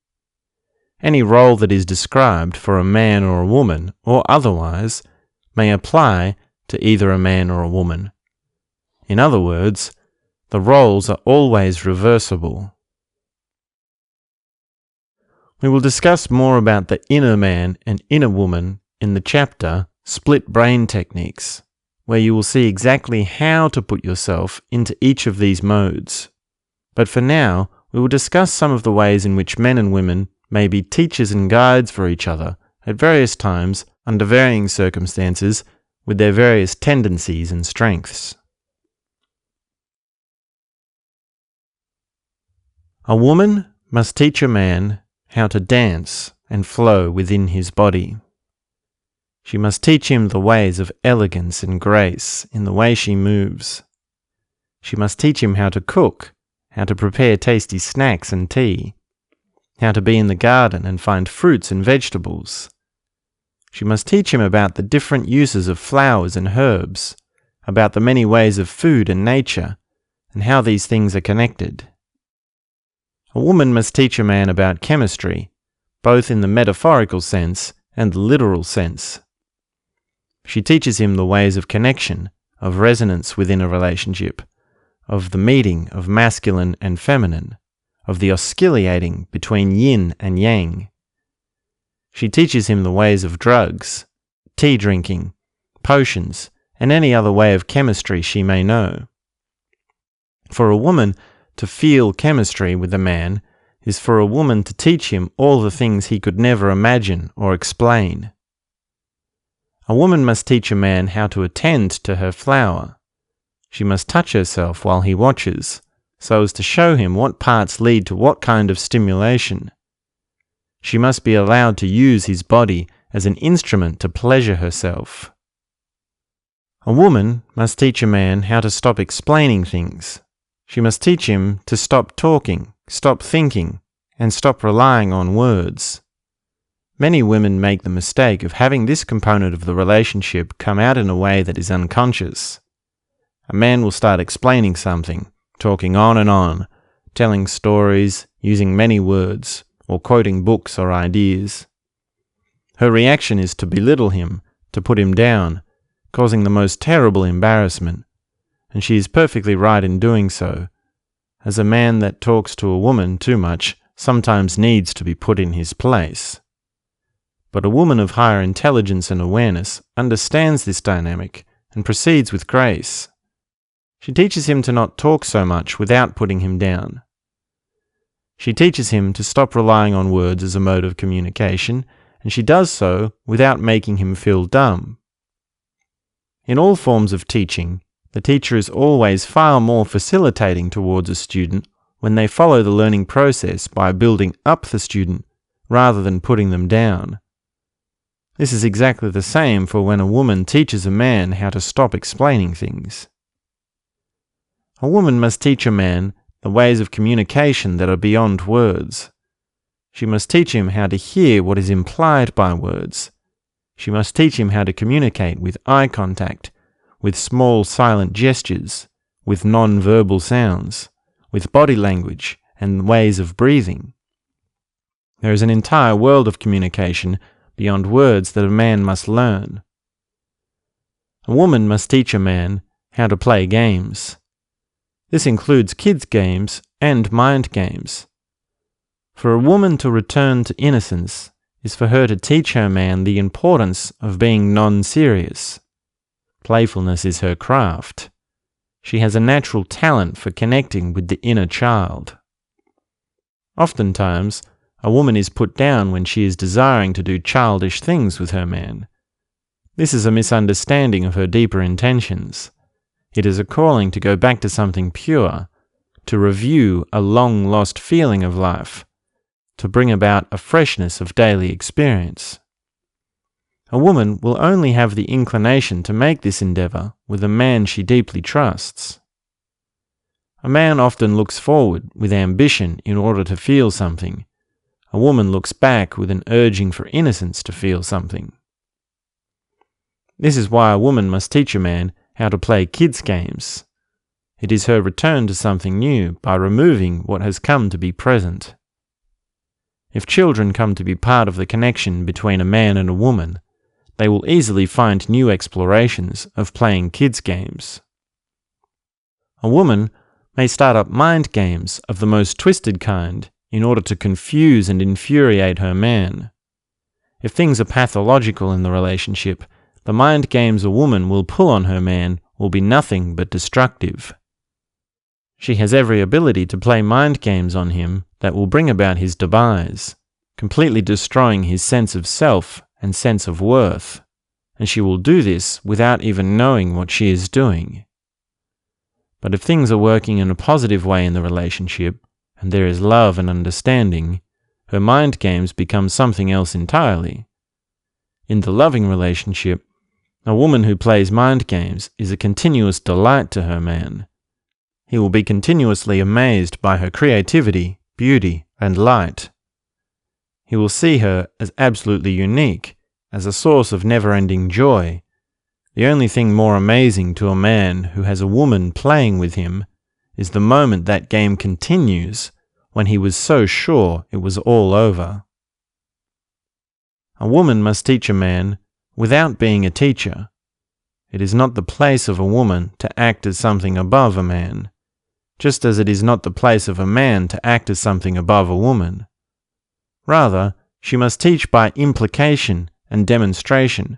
Any role that is described for a man or a woman, or otherwise, may apply to either a man or a woman. In other words, the roles are always reversible. We will discuss more about the inner man and inner woman in the chapter Split Brain Techniques, where you will see exactly how to put yourself into each of these modes. But for now, we will discuss some of the ways in which men and women may be teachers and guides for each other at various times, under varying circumstances, with their various tendencies and strengths. A woman must teach a man how to dance and flow within his body. She must teach him the ways of elegance and grace in the way she moves. She must teach him how to cook, how to prepare tasty snacks and tea, how to be in the garden and find fruits and vegetables. She must teach him about the different uses of flowers and herbs, about the many ways of food and nature, and how these things are connected. A woman must teach a man about chemistry, both in the metaphorical sense and the literal sense. She teaches him the ways of connection, of resonance within a relationship, of the meeting of masculine and feminine, of the oscillating between yin and yang. She teaches him the ways of drugs, tea drinking, potions, and any other way of chemistry she may know. For a woman to feel chemistry with a man is for a woman to teach him all the things he could never imagine or explain. A woman must teach a man how to attend to her flower. She must touch herself while he watches, so as to show him what parts lead to what kind of stimulation. She must be allowed to use his body as an instrument to pleasure herself. A woman must teach a man how to stop explaining things. She must teach him to stop talking, stop thinking, and stop relying on words. Many women make the mistake of having this component of the relationship come out in a way that is unconscious. A man will start explaining something, talking on and on, telling stories, using many words, or quoting books or ideas. Her reaction is to belittle him, to put him down, causing the most terrible embarrassment, and she is perfectly right in doing so, as a man that talks to a woman too much sometimes needs to be put in his place. But a woman of higher intelligence and awareness understands this dynamic and proceeds with grace. She teaches him to not talk so much without putting him down. She teaches him to stop relying on words as a mode of communication, and she does so without making him feel dumb. In all forms of teaching, the teacher is always far more facilitating towards a student when they follow the learning process by building up the student rather than putting them down. This is exactly the same for when a woman teaches a man how to stop explaining things. A woman must teach a man the ways of communication that are beyond words. She must teach him how to hear what is implied by words. She must teach him how to communicate with eye contact, with small silent gestures, with non-verbal sounds, with body language and ways of breathing. There is an entire world of communication beyond words that a man must learn. A woman must teach a man how to play games. This includes kids' games and mind games. For a woman to return to innocence is for her to teach her man the importance of being non-serious. Playfulness is her craft. She has a natural talent for connecting with the inner child. Oftentimes, a woman is put down when she is desiring to do childish things with her man. This is a misunderstanding of her deeper intentions. It is a calling to go back to something pure, to review a long-lost feeling of life, to bring about a freshness of daily experience. A woman will only have the inclination to make this endeavor with a man she deeply trusts. A man often looks forward with ambition in order to feel something. A woman looks back with an urging for innocence to feel something. This is why a woman must teach a man how to play kids' games. It is her return to something new by removing what has come to be present. If children come to be part of the connection between a man and a woman, they will easily find new explorations of playing kids' games. A woman may start up mind games of the most twisted kind in order to confuse and infuriate her man. If things are pathological in the relationship, the mind games a woman will pull on her man will be nothing but destructive. She has every ability to play mind games on him that will bring about his demise, completely destroying his sense of self and sense of worth, and she will do this without even knowing what she is doing. But if things are working in a positive way in the relationship, and there is love and understanding, her mind games become something else entirely. In the loving relationship, a woman who plays mind games is a continuous delight to her man. He will be continuously amazed by her creativity, beauty, and light. He will see her as absolutely unique, as a source of never-ending joy. The only thing more amazing to a man who has a woman playing with him is the moment that game continues, when he was so sure it was all over. A woman must teach a man without being a teacher. It is not the place of a woman to act as something above a man, just as it is not the place of a man to act as something above a woman. Rather, she must teach by implication and demonstration.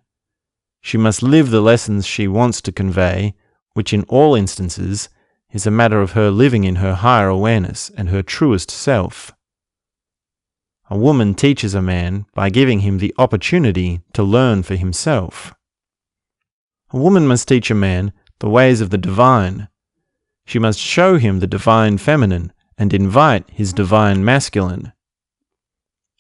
She must live the lessons she wants to convey, which in all instances is a matter of her living in her higher awareness and her truest self. A woman teaches a man by giving him the opportunity to learn for himself. A woman must teach a man the ways of the divine. She must show him the divine feminine and invite his divine masculine.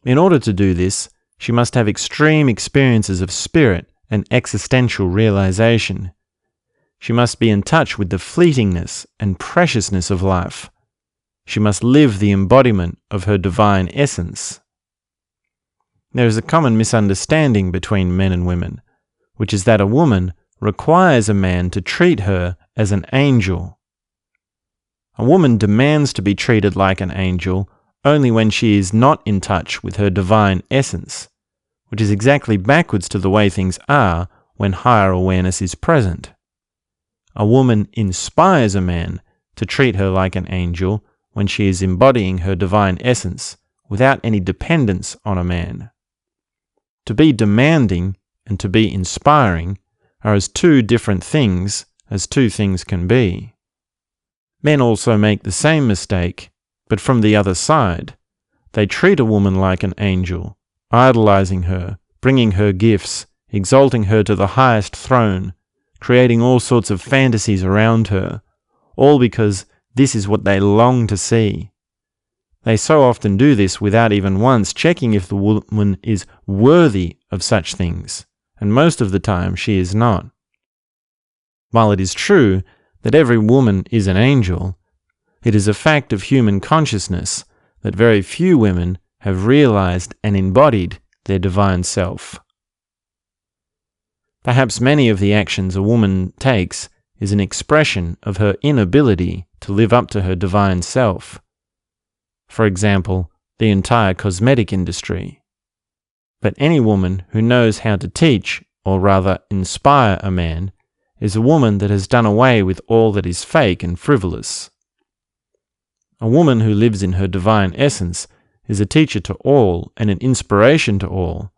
In order to do this, she must have extreme experiences of spirit and existential realization. She must be in touch with the fleetingness and preciousness of life. She must live the embodiment of her divine essence. There is a common misunderstanding between men and women, which is that a woman requires a man to treat her as an angel. A woman demands to be treated like an angel only when she is not in touch with her divine essence, which is exactly backwards to the way things are when higher awareness is present. A woman inspires a man to treat her like an angel when she is embodying her divine essence without any dependence on a man. To be demanding and to be inspiring are as two different things as two things can be. Men also make the same mistake, but from the other side. They treat a woman like an angel, idolizing her, bringing her gifts, exalting her to the highest throne, creating all sorts of fantasies around her, all because this is what they long to see. They so often do this without even once checking if the woman is worthy of such things, and most of the time she is not. While it is true that every woman is an angel, it is a fact of human consciousness that very few women have realized and embodied their divine self. Perhaps many of the actions a woman takes is an expression of her inability to live up to her divine self. for example, the entire cosmetic industry. But any woman who knows how to teach, or rather inspire a man, is a woman that has done away with all that is fake and frivolous. A woman who lives in her divine essence is a teacher to all and an inspiration to all,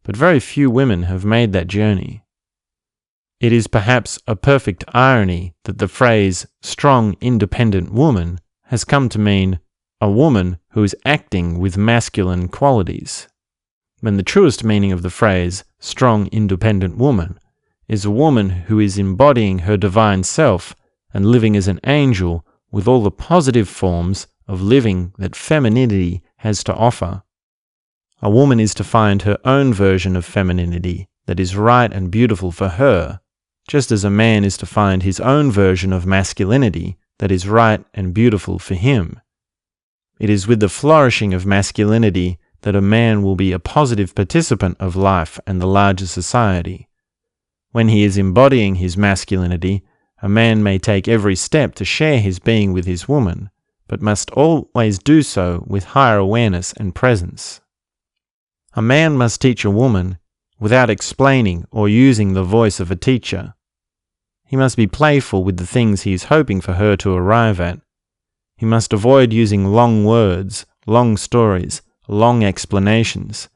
but very few women have made that journey. It is perhaps a perfect irony that the phrase strong, independent woman has come to mean a woman who is acting with masculine qualities, when the truest meaning of the phrase strong, independent woman is a woman who is embodying her divine self and living as an angel with all the positive forms of living that femininity has to offer. A woman is to find her own version of femininity that is right and beautiful for her, just as a man is to find his own version of masculinity that is right and beautiful for him. It is with the flourishing of masculinity that a man will be a positive participant of life and the larger society. When he is embodying his masculinity, a man may take every step to share his being with his woman, but must always do so with higher awareness and presence. A man must teach a woman without explaining or using the voice of a teacher. He must be playful with the things he is hoping for her to arrive at. He must avoid using long words, long stories, long explanations,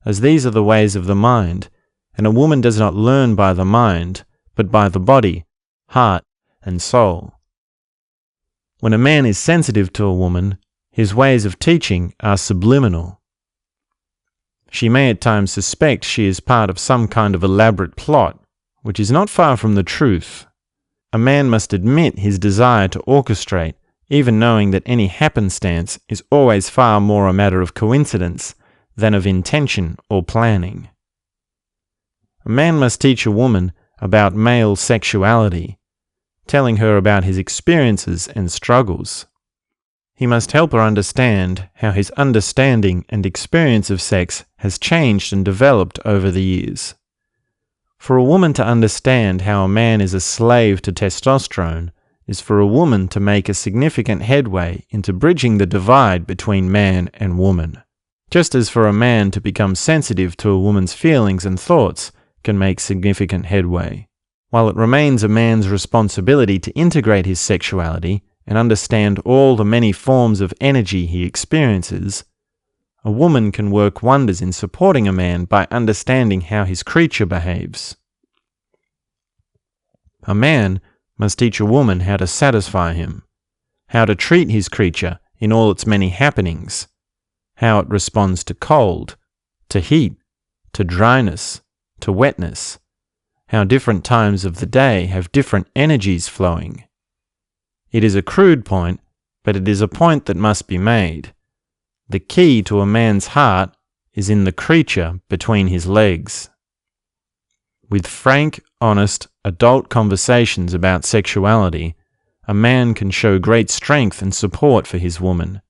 as these are the ways of the mind, and a woman does not learn by the mind, but by the body, heart, and soul. When a man is sensitive to a woman, his ways of teaching are subliminal. She may at times suspect she is part of some kind of elaborate plot, which is not far from the truth. A man must admit his desire to orchestrate, even knowing that any happenstance is always far more a matter of coincidence than of intention or planning. A man must teach a woman about male sexuality, telling her about his experiences and struggles. He must help her understand how his understanding and experience of sex has changed and developed over the years. For a woman to understand how a man is a slave to testosterone is for a woman to make a significant headway into bridging the divide between man and woman, just as for a man to become sensitive to a woman's feelings and thoughts can make significant headway. While it remains a man's responsibility to integrate his sexuality and understand all the many forms of energy he experiences, a woman can work wonders in supporting a man by understanding how his creature behaves. A man must teach a woman how to satisfy him, how to treat his creature in all its many happenings, how it responds to cold, to heat, to dryness, to wetness, how different times of the day have different energies flowing. It is a crude point, but it is a point that must be made. The key to a man's heart is in the creature between his legs. With frank, honest, adult conversations about sexuality, a man can show great strength and support for his woman.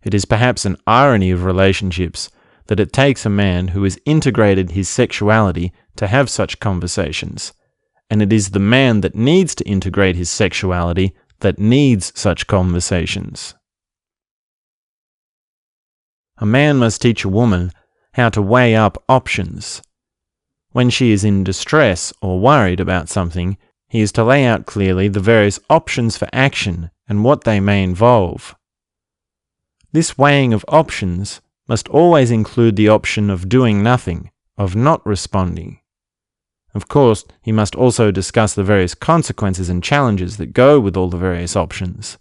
It is perhaps an irony of relationships that it takes a man who has integrated his sexuality to have such conversations, and it is the man that needs to integrate his sexuality that needs such conversations. A man must teach a woman how to weigh up options. When she is in distress or worried about something, he is to lay out clearly the various options for action and what they may involve. This weighing of options must always include the option of doing nothing, of not responding. Of course, he must also discuss the various consequences and challenges that go with all the various options.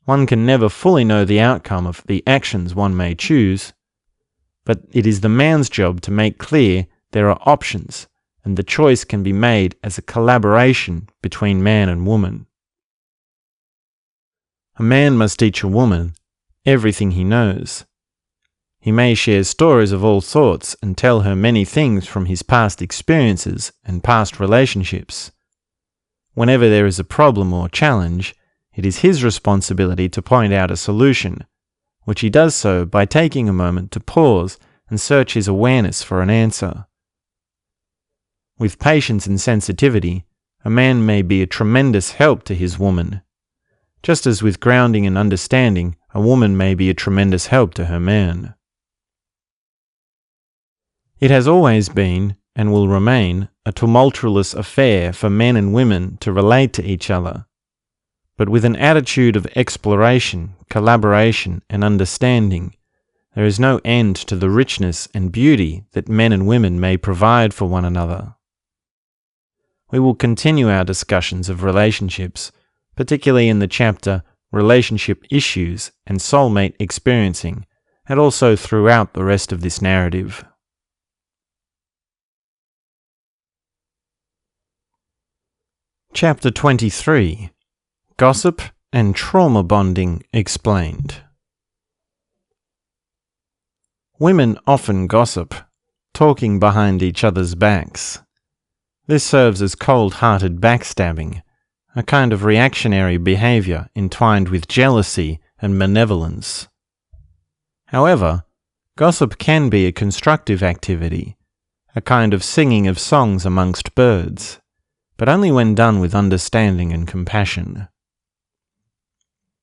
One can never fully know the outcome of the actions one may choose, but it is the man's job to make clear there are options, and the choice can be made as a collaboration between man and woman. A man must teach a woman everything he knows. He may share stories of all sorts and tell her many things from his past experiences and past relationships. Whenever there is a problem or challenge, it is his responsibility to point out a solution, which he does so by taking a moment to pause and search his awareness for an answer. With patience and sensitivity, a man may be a tremendous help to his woman. just as with grounding and understanding, a woman may be a tremendous help to her man. It has always been, and will remain, a tumultuous affair for men and women to relate to each other, but with an attitude of exploration, collaboration, and understanding, there is no end to the richness and beauty that men and women may provide for one another. We will continue our discussions of relationships, particularly in the chapter Relationship Issues and Soulmate Experiencing, and also throughout the rest of this narrative. Chapter 23. Gossip and Trauma Bonding Explained. Women often gossip, talking behind each other's backs. This serves as cold-hearted backstabbing, a kind of reactionary behavior entwined with jealousy and malevolence. However, gossip can be a constructive activity, a kind of singing of songs amongst birds, but only when done with understanding and compassion.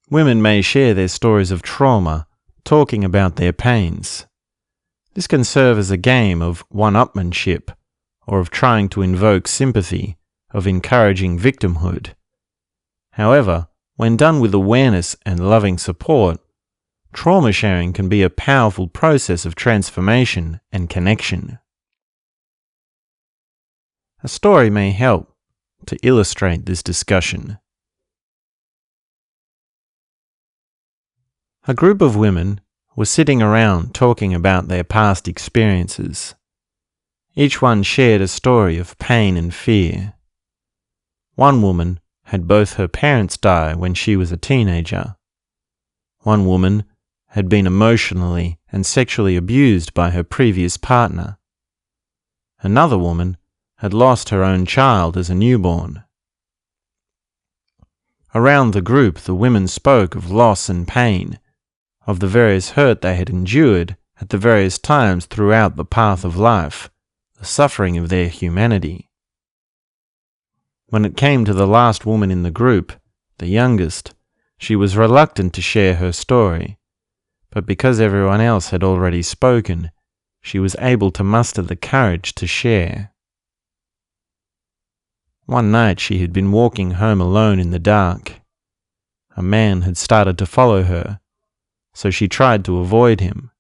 Women may share their stories of trauma, talking about their pains. This can serve as a game of one-upmanship, or of trying to invoke sympathy, of encouraging victimhood. However, when done with awareness and loving support, trauma sharing can be a powerful process of transformation and connection. A story may help to illustrate this discussion. A group of women were sitting around talking about their past experiences. Each one shared a story of pain and fear. One woman had both her parents die when she was a teenager. One woman had been emotionally and sexually abused by her previous partner. Another woman had lost her own child as a newborn. Around the group, the women spoke of loss and pain, of the various hurt they had endured at the various times throughout the path of life, the suffering of their humanity. When it came to the last woman in the group, the youngest, she was reluctant to share her story, but because everyone else had already spoken, she was able to muster the courage to share. One night she had been walking home alone in the dark. A man had started to follow her, so she tried to avoid him.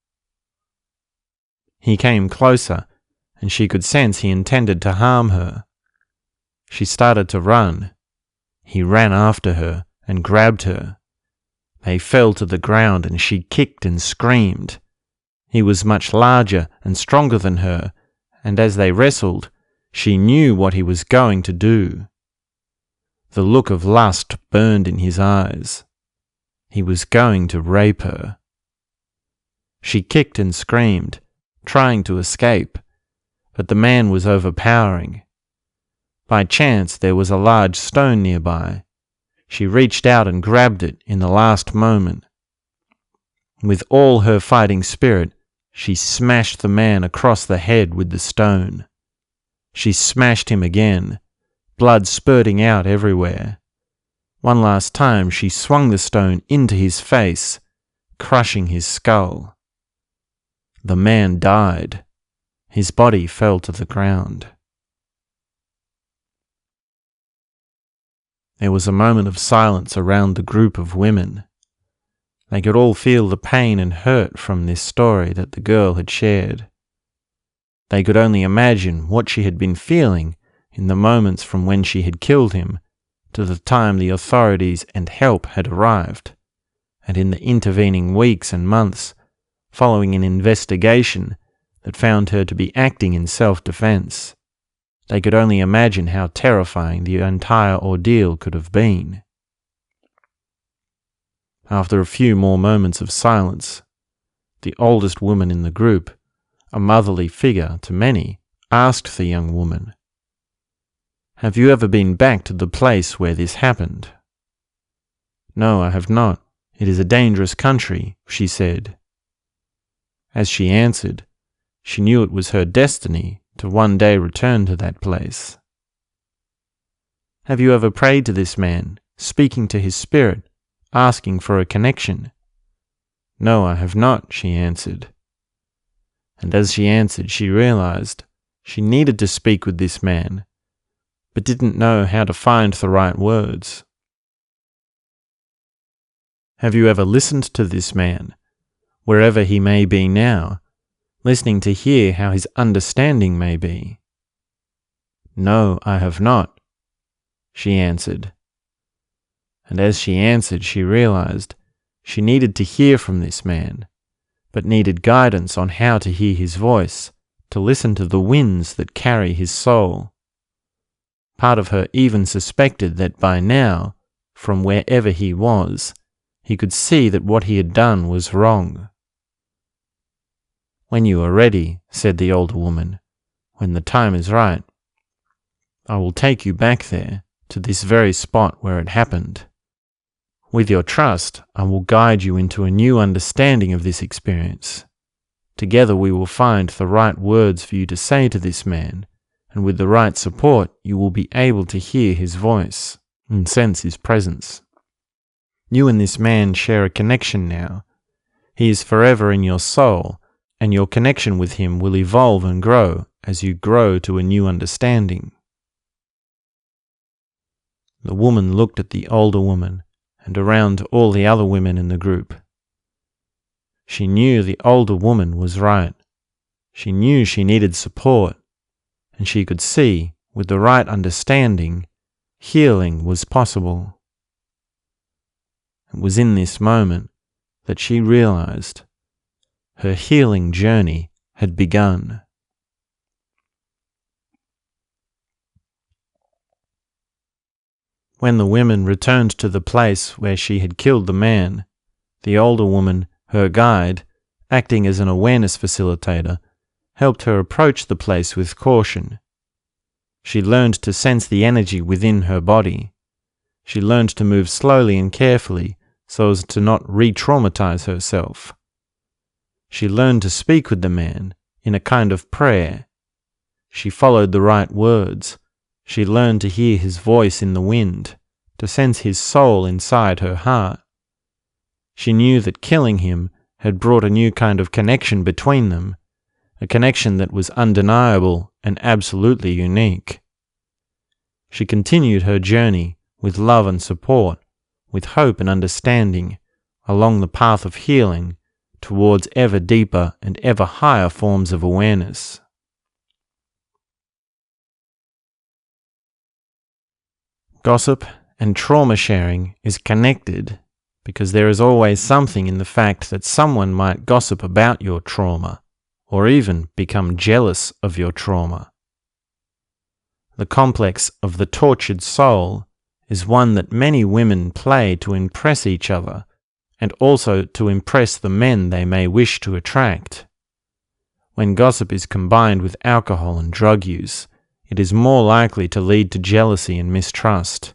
He came closer, and she could sense he intended to harm her. She started to run. He ran after her and grabbed her. They fell to the ground and she kicked and screamed. He was much larger and stronger than her, and as they wrestled, she knew what he was going to do. The look of lust burned in his eyes. He was going to rape her. She kicked and screamed, trying to escape, but the man was overpowering. By chance there was a large stone nearby. She reached out and grabbed it in the last moment. With all her fighting spirit, she smashed the man across the head with the stone. She smashed him again, blood spurting out everywhere. One last time she swung the stone into his face, crushing his skull. The man died. His body fell to the ground. There was a moment of silence around the group of women. They could all feel the pain and hurt from this story that the girl had shared. They could only imagine what she had been feeling in the moments from when she had killed him to the time the authorities and help had arrived, and in the intervening weeks and months following an investigation that found her to be acting in self-defense. They could only imagine how terrifying the entire ordeal could have been. After a few more moments of silence, the oldest woman in the group, a motherly figure to many, asked the young woman, "Have you ever been back to the place where this happened?" "No, I have not. It is a dangerous country," she said. As she answered, she knew it was her destiny to one day return to that place. "Have you ever prayed to this man, speaking to his spirit, asking for a connection. "No, I have not," she answered. And as she answered, she realized she needed to speak with this man, but didn't know how to find the right words. Have you ever listened to this man, wherever he may be now, listening to hear how his understanding may be? "No, I have not," she answered. And as she answered, she realized she needed to hear from this man, but needed guidance on how to hear his voice, to listen to the winds that carry his soul. Part of her even suspected that by now, from wherever he was, he could see that what he had done was wrong. "When you are ready," said the older woman, "when the time is right, I will take you back there, to this very spot where it happened. With your trust, I will guide you into a new understanding of this experience. Together we will find the right words for you to say to this man, and with the right support, you will be able to hear his voice and sense his presence. You and this man share a connection now. He is forever in your soul, and your connection with him will evolve and grow as you grow to a new understanding." The woman looked at the older woman and around all the other women in the group. She knew the older woman was right. She knew she needed support, and she could see, with the right understanding, healing was possible. It was in this moment that she realized her healing journey had begun. When the women returned to the place where she had killed the man, the older woman, her guide, acting as an awareness facilitator, helped her approach the place with caution. She learned to sense the energy within her body. She learned to move slowly and carefully so as to not re-traumatize herself. She learned to speak with the man in a kind of prayer. She followed the right words. She learned to hear his voice in the wind, to sense his soul inside her heart. She knew that killing him had brought a new kind of connection between them, a connection that was undeniable and absolutely unique. She continued her journey with love and support, with hope and understanding, along the path of healing towards ever deeper and ever higher forms of awareness. Gossip and trauma sharing is connected because there is always something in the fact that someone might gossip about your trauma or even become jealous of your trauma. The complex of the tortured soul is one that many women play to impress each other and also to impress the men they may wish to attract. When gossip is combined with alcohol and drug use, it is more likely to lead to jealousy and mistrust.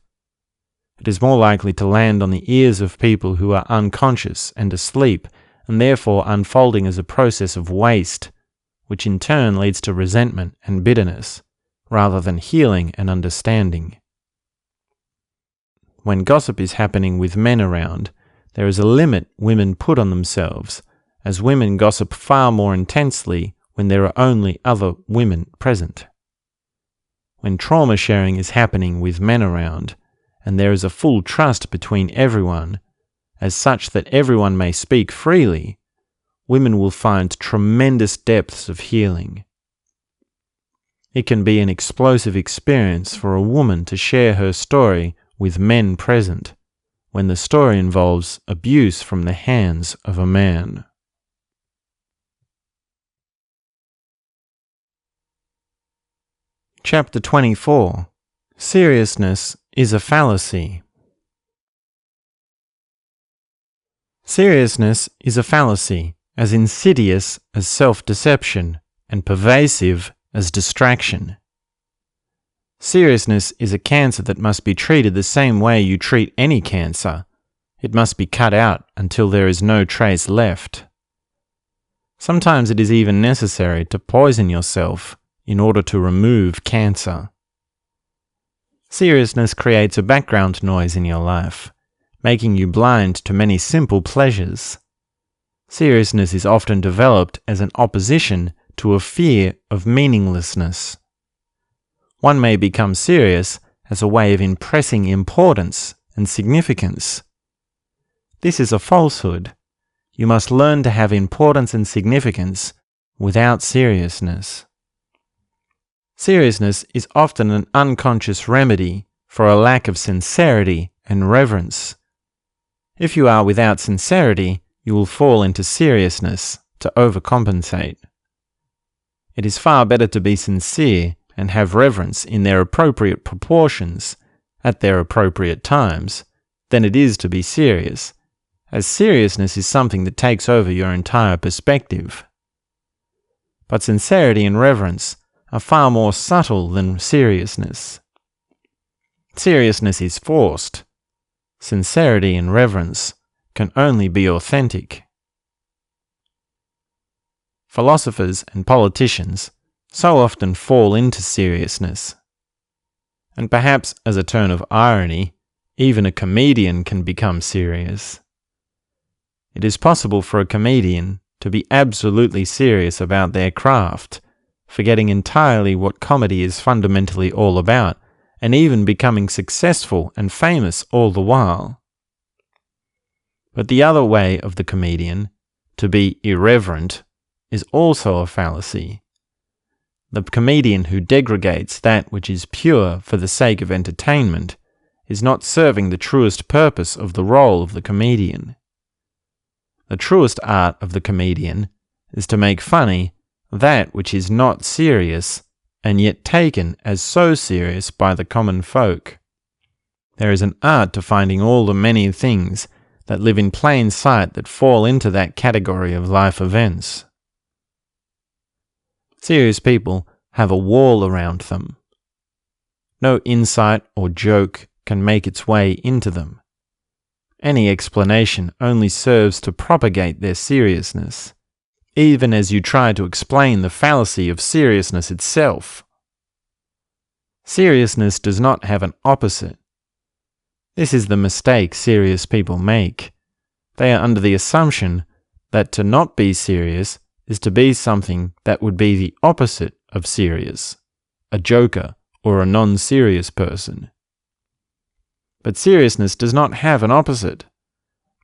It is more likely to land on the ears of people who are unconscious and asleep, and therefore unfolding as a process of waste, which in turn leads to resentment and bitterness, rather than healing and understanding. When gossip is happening with men around, there is a limit women put on themselves, as women gossip far more intensely when there are only other women present. When trauma sharing is happening with men around, and there is a full trust between everyone, as such that everyone may speak freely, women will find tremendous depths of healing. It can be an explosive experience for a woman to share her story with men present, when the story involves abuse from the hands of a man. Chapter 24. Seriousness is a Fallacy. Seriousness is a fallacy, as insidious as self-deception and pervasive as distraction. Seriousness is a cancer that must be treated the same way you treat any cancer. It must be cut out until there is no trace left. Sometimes it is even necessary to poison yourself in order to remove cancer. Seriousness creates a background noise in your life, making you blind to many simple pleasures. Seriousness is often developed as an opposition to a fear of meaninglessness. One may become serious as a way of impressing importance and significance. This is a falsehood. You must learn to have importance and significance without seriousness. Seriousness is often an unconscious remedy for a lack of sincerity and reverence. If you are without sincerity, you will fall into seriousness to overcompensate. It is far better to be sincere and have reverence in their appropriate proportions at their appropriate times than it is to be serious, as seriousness is something that takes over your entire perspective. But sincerity and reverence are far more subtle than seriousness. Seriousness is forced. Sincerity and reverence can only be authentic. Philosophers and politicians so often fall into seriousness. And perhaps as a turn of irony, even a comedian can become serious. It is possible for a comedian to be absolutely serious about their craft, forgetting entirely what comedy is fundamentally all about, and even becoming successful and famous all the while. But the other way of the comedian, to be irreverent, is also a fallacy. The comedian who degrades that which is pure for the sake of entertainment is not serving the truest purpose of the role of the comedian. The truest art of the comedian is to make funny that which is not serious and yet taken as so serious by the common folk. There is an art to finding all the many things that live in plain sight that fall into that category of life events. Serious people have a wall around them. No insight or joke can make its way into them. Any explanation only serves to propagate their seriousness, even as you try to explain the fallacy of seriousness itself. Seriousness does not have an opposite. This is the mistake serious people make. They are under the assumption that to not be serious is to be something that would be the opposite of serious, a joker or a non-serious person. But seriousness does not have an opposite.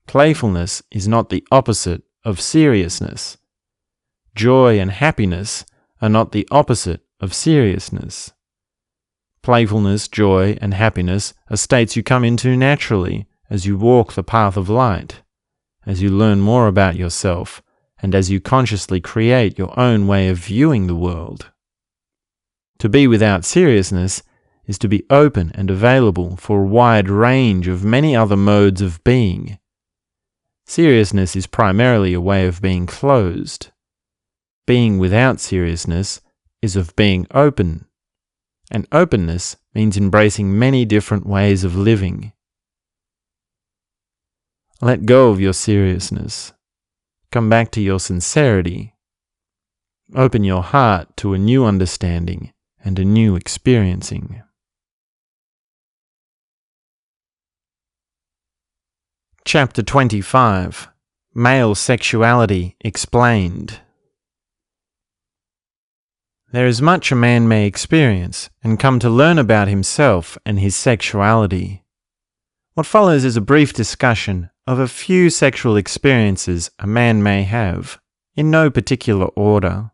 Playfulness is not the opposite of seriousness. Joy and happiness are not the opposite of seriousness. Playfulness, joy, and happiness are states you come into naturally as you walk the path of light, as you learn more about yourself, and as you consciously create your own way of viewing the world. To be without seriousness is to be open and available for a wide range of many other modes of being. Seriousness is primarily a way of being closed. Being without seriousness is of being open, and openness means embracing many different ways of living. Let go of your seriousness. Come back to your sincerity. Open your heart to a new understanding and a new experiencing. Chapter 25. Male Sexuality Explained. There is much a man may experience and come to learn about himself and his sexuality. What follows is a brief discussion of a few sexual experiences a man may have, in no particular order.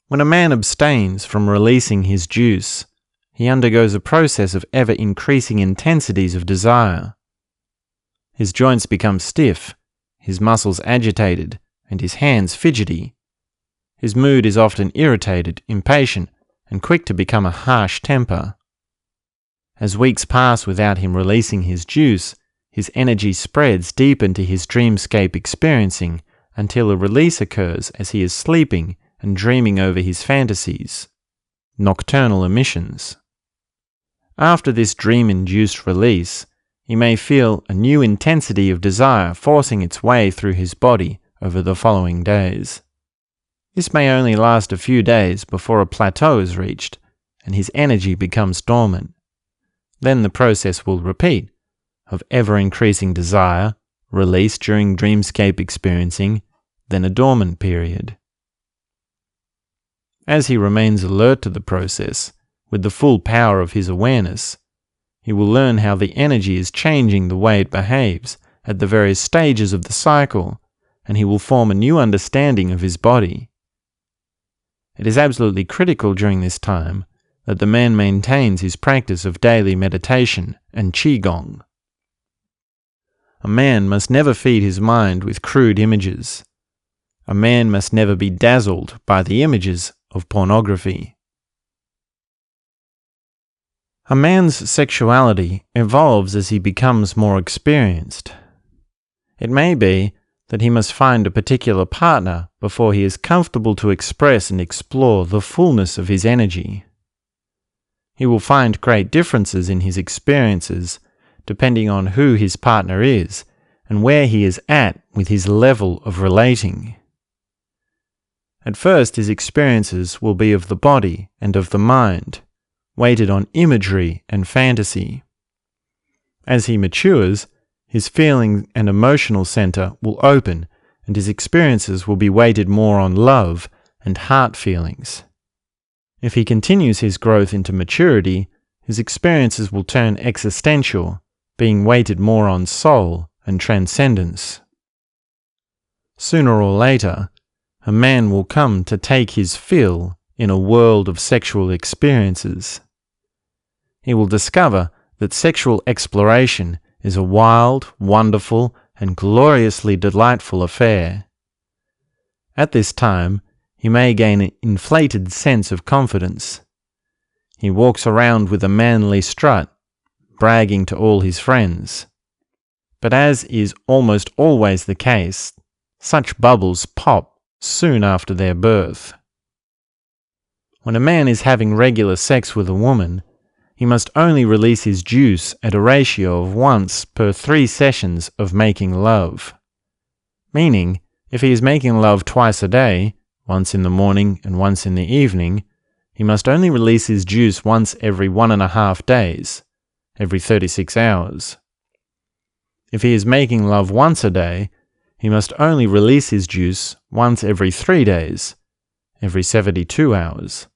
When a man abstains from releasing his juice, he undergoes a process of ever-increasing intensities of desire. His joints become stiff, his muscles agitated, and his hands fidgety. His mood is often irritated, impatient, and quick to become a harsh temper. As weeks pass without him releasing his juice, his energy spreads deep into his dreamscape experiencing until a release occurs as he is sleeping and dreaming over his fantasies, nocturnal emissions. After this dream-induced release, he may feel a new intensity of desire forcing its way through his body over the following days. This may only last a few days before a plateau is reached, and his energy becomes dormant. Then the process will repeat, of ever-increasing desire, release during dreamscape experiencing, then a dormant period. As he remains alert to the process, with the full power of his awareness, he will learn how the energy is changing the way it behaves at the various stages of the cycle, and he will form a new understanding of his body. It is absolutely critical during this time that the man maintains his practice of daily meditation and qigong. A man must never feed his mind with crude images. A man must never be dazzled by the images of pornography. A man's sexuality evolves as he becomes more experienced. It may be that he must find a particular partner before he is comfortable to express and explore the fullness of his energy. He will find great differences in his experiences depending on who his partner is and where he is at with his level of relating. At first, his experiences will be of the body and of the mind, weighted on imagery and fantasy. As he matures, his feeling and emotional center will open, and his experiences will be weighted more on love and heart feelings. If he continues his growth into maturity, his experiences will turn existential, being weighted more on soul and transcendence. Sooner or later, a man will come to take his fill in a world of sexual experiences. He will discover that sexual exploration is a wild, wonderful, and gloriously delightful affair. At this time, he may gain an inflated sense of confidence. He walks around with a manly strut, bragging to all his friends. But as is almost always the case, such bubbles pop soon after their birth. When a man is having regular sex with a woman, he must only release his juice at a ratio of once per 3 sessions of making love. Meaning, if he is making love twice a day, once in the morning and once in the evening, he must only release his juice once every 1.5 days, every 36 hours. If he is making love once a day, he must only release his juice once every 3 days, every 72 hours.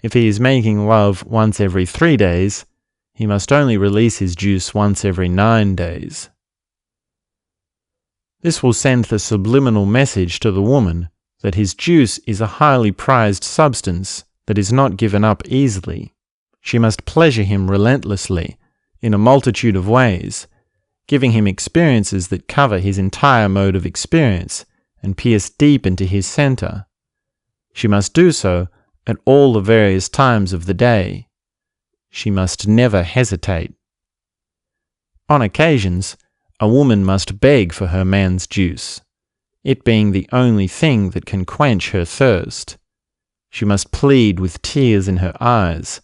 If he is making love once every 3 days, he must only release his juice once every 9 days. This will send the subliminal message to the woman that his juice is a highly prized substance that is not given up easily. She must pleasure him relentlessly, in a multitude of ways, giving him experiences that cover his entire mode of experience and pierce deep into his center. She must do so at all the various times of the day. She must never hesitate. On occasions, a woman must beg for her man's juice, it being the only thing that can quench her thirst. She must plead with tears in her eyes,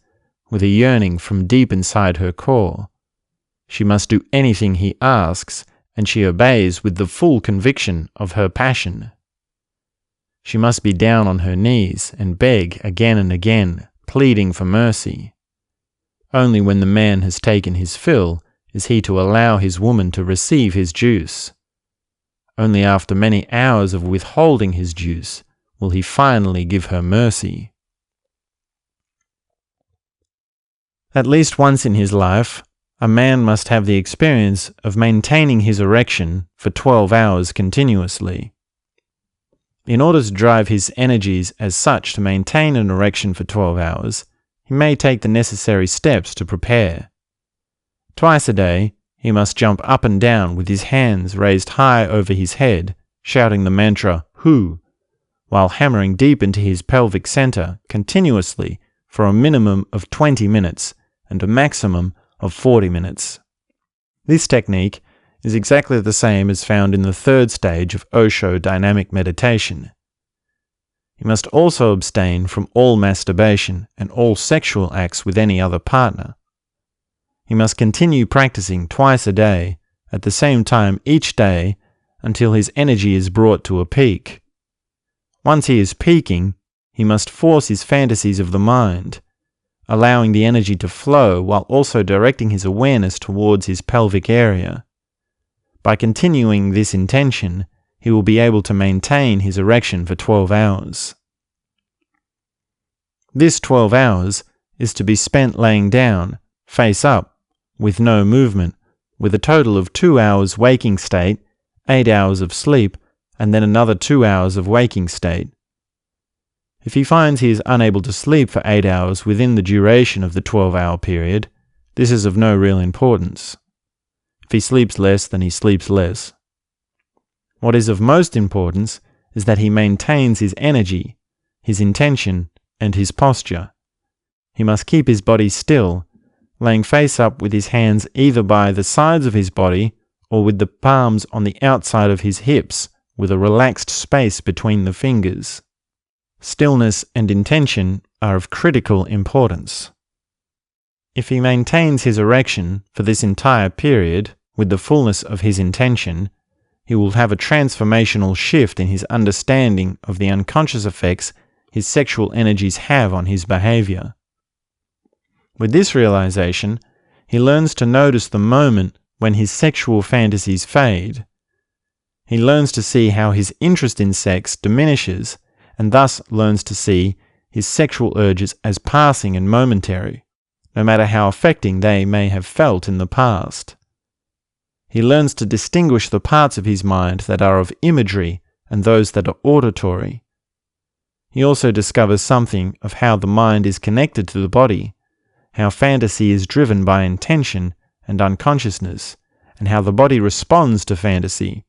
with a yearning from deep inside her core. She must do anything he asks, and she obeys with the full conviction of her passion. She must be down on her knees and beg again and again, pleading for mercy. Only when the man has taken his fill is he to allow his woman to receive his juice. Only after many hours of withholding his juice will he finally give her mercy. At least once in his life, a man must have the experience of maintaining his erection for 12 hours continuously. In order to drive his energies as such to maintain an erection for 12 hours, he may take the necessary steps to prepare. Twice a day, he must jump up and down with his hands raised high over his head, shouting the mantra Hu, while hammering deep into his pelvic center continuously for a minimum of 20 minutes and a maximum of 40 minutes. This technique is exactly the same as found in the 3rd stage of Osho dynamic meditation. He must also abstain from all masturbation and all sexual acts with any other partner. He must continue practicing twice a day, at the same time each day, until his energy is brought to a peak. Once he is peaking, he must force his fantasies of the mind, allowing the energy to flow while also directing his awareness towards his pelvic area. By continuing this intention, he will be able to maintain his erection for 12 hours. This 12 hours is to be spent laying down, face up, with no movement, with a total of 2 hours waking state, 8 hours of sleep, and then another 2 hours of waking state. If he finds he is unable to sleep for 8 hours within the duration of the 12-hour period, this is of no real importance. If he sleeps less, then he sleeps less. What is of most importance is that he maintains his energy, his intention, and his posture. He must keep his body still, laying face up with his hands either by the sides of his body or with the palms on the outside of his hips, with a relaxed space between the fingers. Stillness and intention are of critical importance. If he maintains his erection for this entire period with the fullness of his intention, he will have a transformational shift in his understanding of the unconscious effects his sexual energies have on his behavior. With this realization, he learns to notice the moment when his sexual fantasies fade. He learns to see how his interest in sex diminishes, and thus learns to see his sexual urges as passing and momentary, no matter how affecting they may have felt in the past. He learns to distinguish the parts of his mind that are of imagery and those that are auditory. He also discovers something of how the mind is connected to the body, how fantasy is driven by intention and unconsciousness, and how the body responds to fantasy,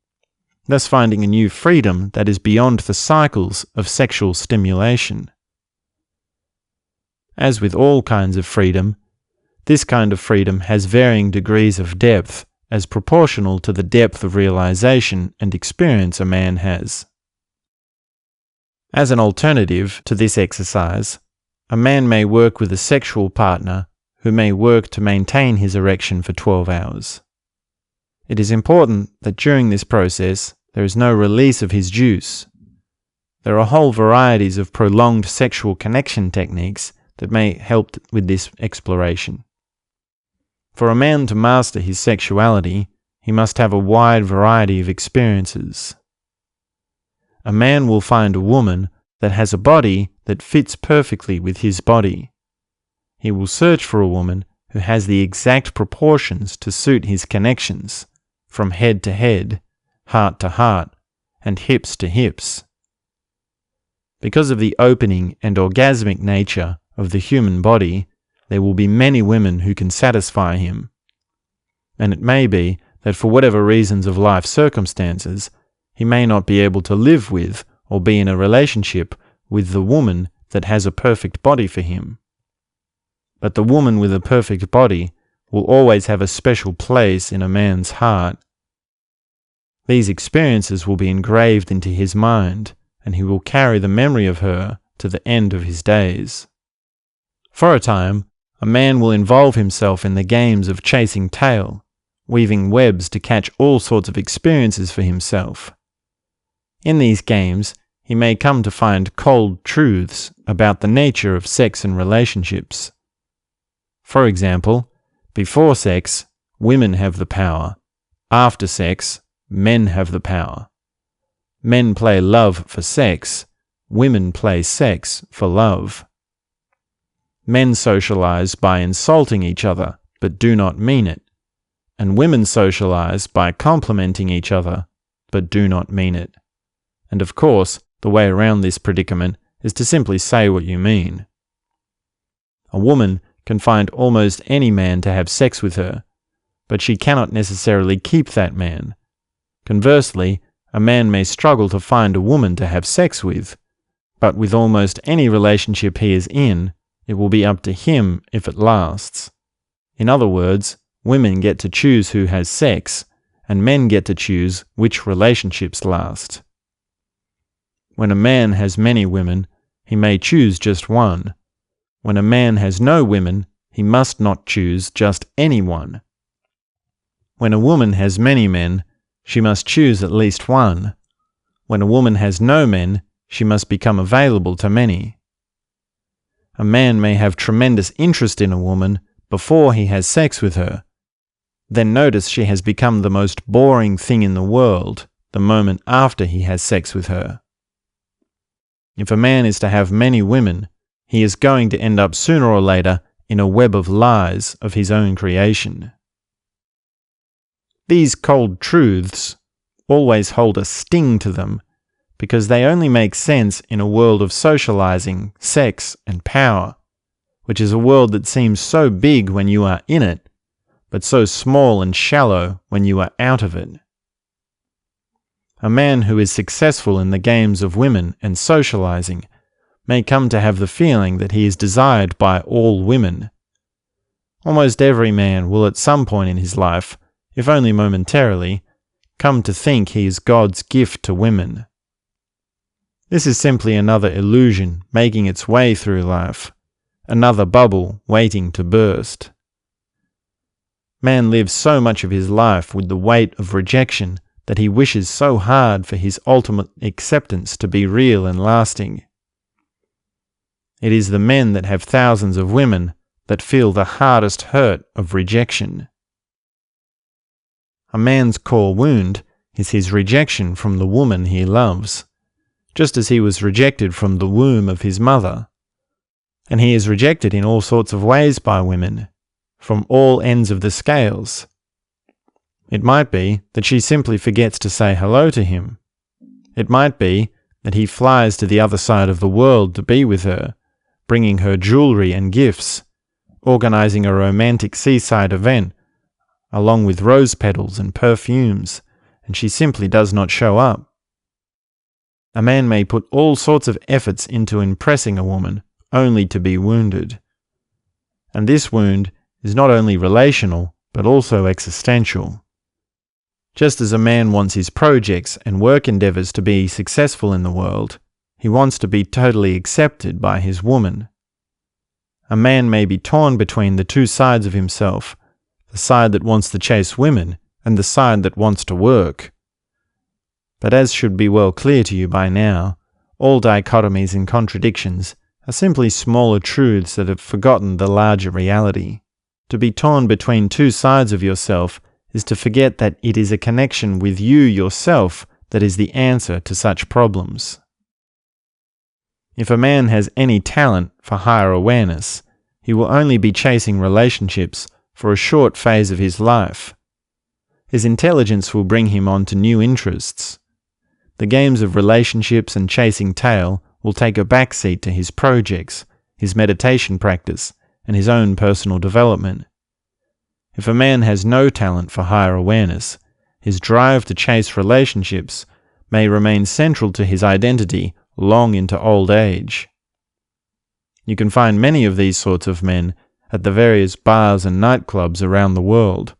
thus finding a new freedom that is beyond the cycles of sexual stimulation. As with all kinds of freedom, this kind of freedom has varying degrees of depth as proportional to the depth of realization and experience a man has. As an alternative to this exercise, a man may work with a sexual partner who may work to maintain his erection for 12 hours. It is important that during this process there is no release of his juice. There are whole varieties of prolonged sexual connection techniques that may help with this exploration. For a man to master his sexuality, he must have a wide variety of experiences. A man will find a woman that has a body that fits perfectly with his body. He will search for a woman who has the exact proportions to suit his connections, from head to head, heart to heart, and hips to hips. Because of the opening and orgasmic nature of the human body, there will be many women who can satisfy him. And it may be that for whatever reasons of life circumstances, he may not be able to live with or be in a relationship with the woman that has a perfect body for him. But the woman with a perfect body will always have a special place in a man's heart. These experiences will be engraved into his mind, and he will carry the memory of her to the end of his days. For a time, a man will involve himself in the games of chasing tail, weaving webs to catch all sorts of experiences for himself. In these games, he may come to find cold truths about the nature of sex and relationships. For example, before sex, women have the power. After sex, men have the power. Men play love for sex. Women play sex for love. Men socialize by insulting each other, but do not mean it. And women socialize by complimenting each other, but do not mean it. And of course, the way around this predicament is to simply say what you mean. A woman can find almost any man to have sex with her, but she cannot necessarily keep that man. Conversely, a man may struggle to find a woman to have sex with, but with almost any relationship he is in, it will be up to him if it lasts. In other words, women get to choose who has sex, and men get to choose which relationships last. When a man has many women, he may choose just one. When a man has no women, he must not choose just any one. When a woman has many men, she must choose at least one. When a woman has no men, she must become available to many. A man may have tremendous interest in a woman before he has sex with her, then notice she has become the most boring thing in the world the moment after he has sex with her. If a man is to have many women, he is going to end up sooner or later in a web of lies of his own creation. These cold truths always hold a sting to them because they only make sense in a world of socializing, sex, and power, which is a world that seems so big when you are in it, but so small and shallow when you are out of it. A man who is successful in the games of women and socializing may come to have the feeling that he is desired by all women. Almost every man will at some point in his life, if only momentarily, come to think he is God's gift to women. This is simply another illusion making its way through life, another bubble waiting to burst. Man lives so much of his life with the weight of rejection that he wishes so hard for his ultimate acceptance to be real and lasting. It is the men that have thousands of women that feel the hardest hurt of rejection. A man's core wound is his rejection from the woman he loves, just as he was rejected from the womb of his mother. And he is rejected in all sorts of ways by women, from all ends of the scales. It might be that she simply forgets to say hello to him. It might be that he flies to the other side of the world to be with her, bringing her jewelry and gifts, organizing a romantic seaside event, along with rose petals and perfumes, and she simply does not show up. A man may put all sorts of efforts into impressing a woman, only to be wounded. And this wound is not only relational, but also existential. Just as a man wants his projects and work endeavors to be successful in the world, he wants to be totally accepted by his woman. A man may be torn between the two sides of himself, the side that wants to chase women and the side that wants to work. But as should be well clear to you by now, all dichotomies and contradictions are simply smaller truths that have forgotten the larger reality. To be torn between two sides of yourself is to forget that it is a connection with you yourself that is the answer to such problems. If a man has any talent for higher awareness, he will only be chasing relationships for a short phase of his life. His intelligence will bring him on to new interests. The games of relationships and chasing tail will take a backseat to his projects, his meditation practice, and his own personal development. If a man has no talent for higher awareness, his drive to chase relationships may remain central to his identity long into old age. You can find many of these sorts of men at the various bars and nightclubs around the world,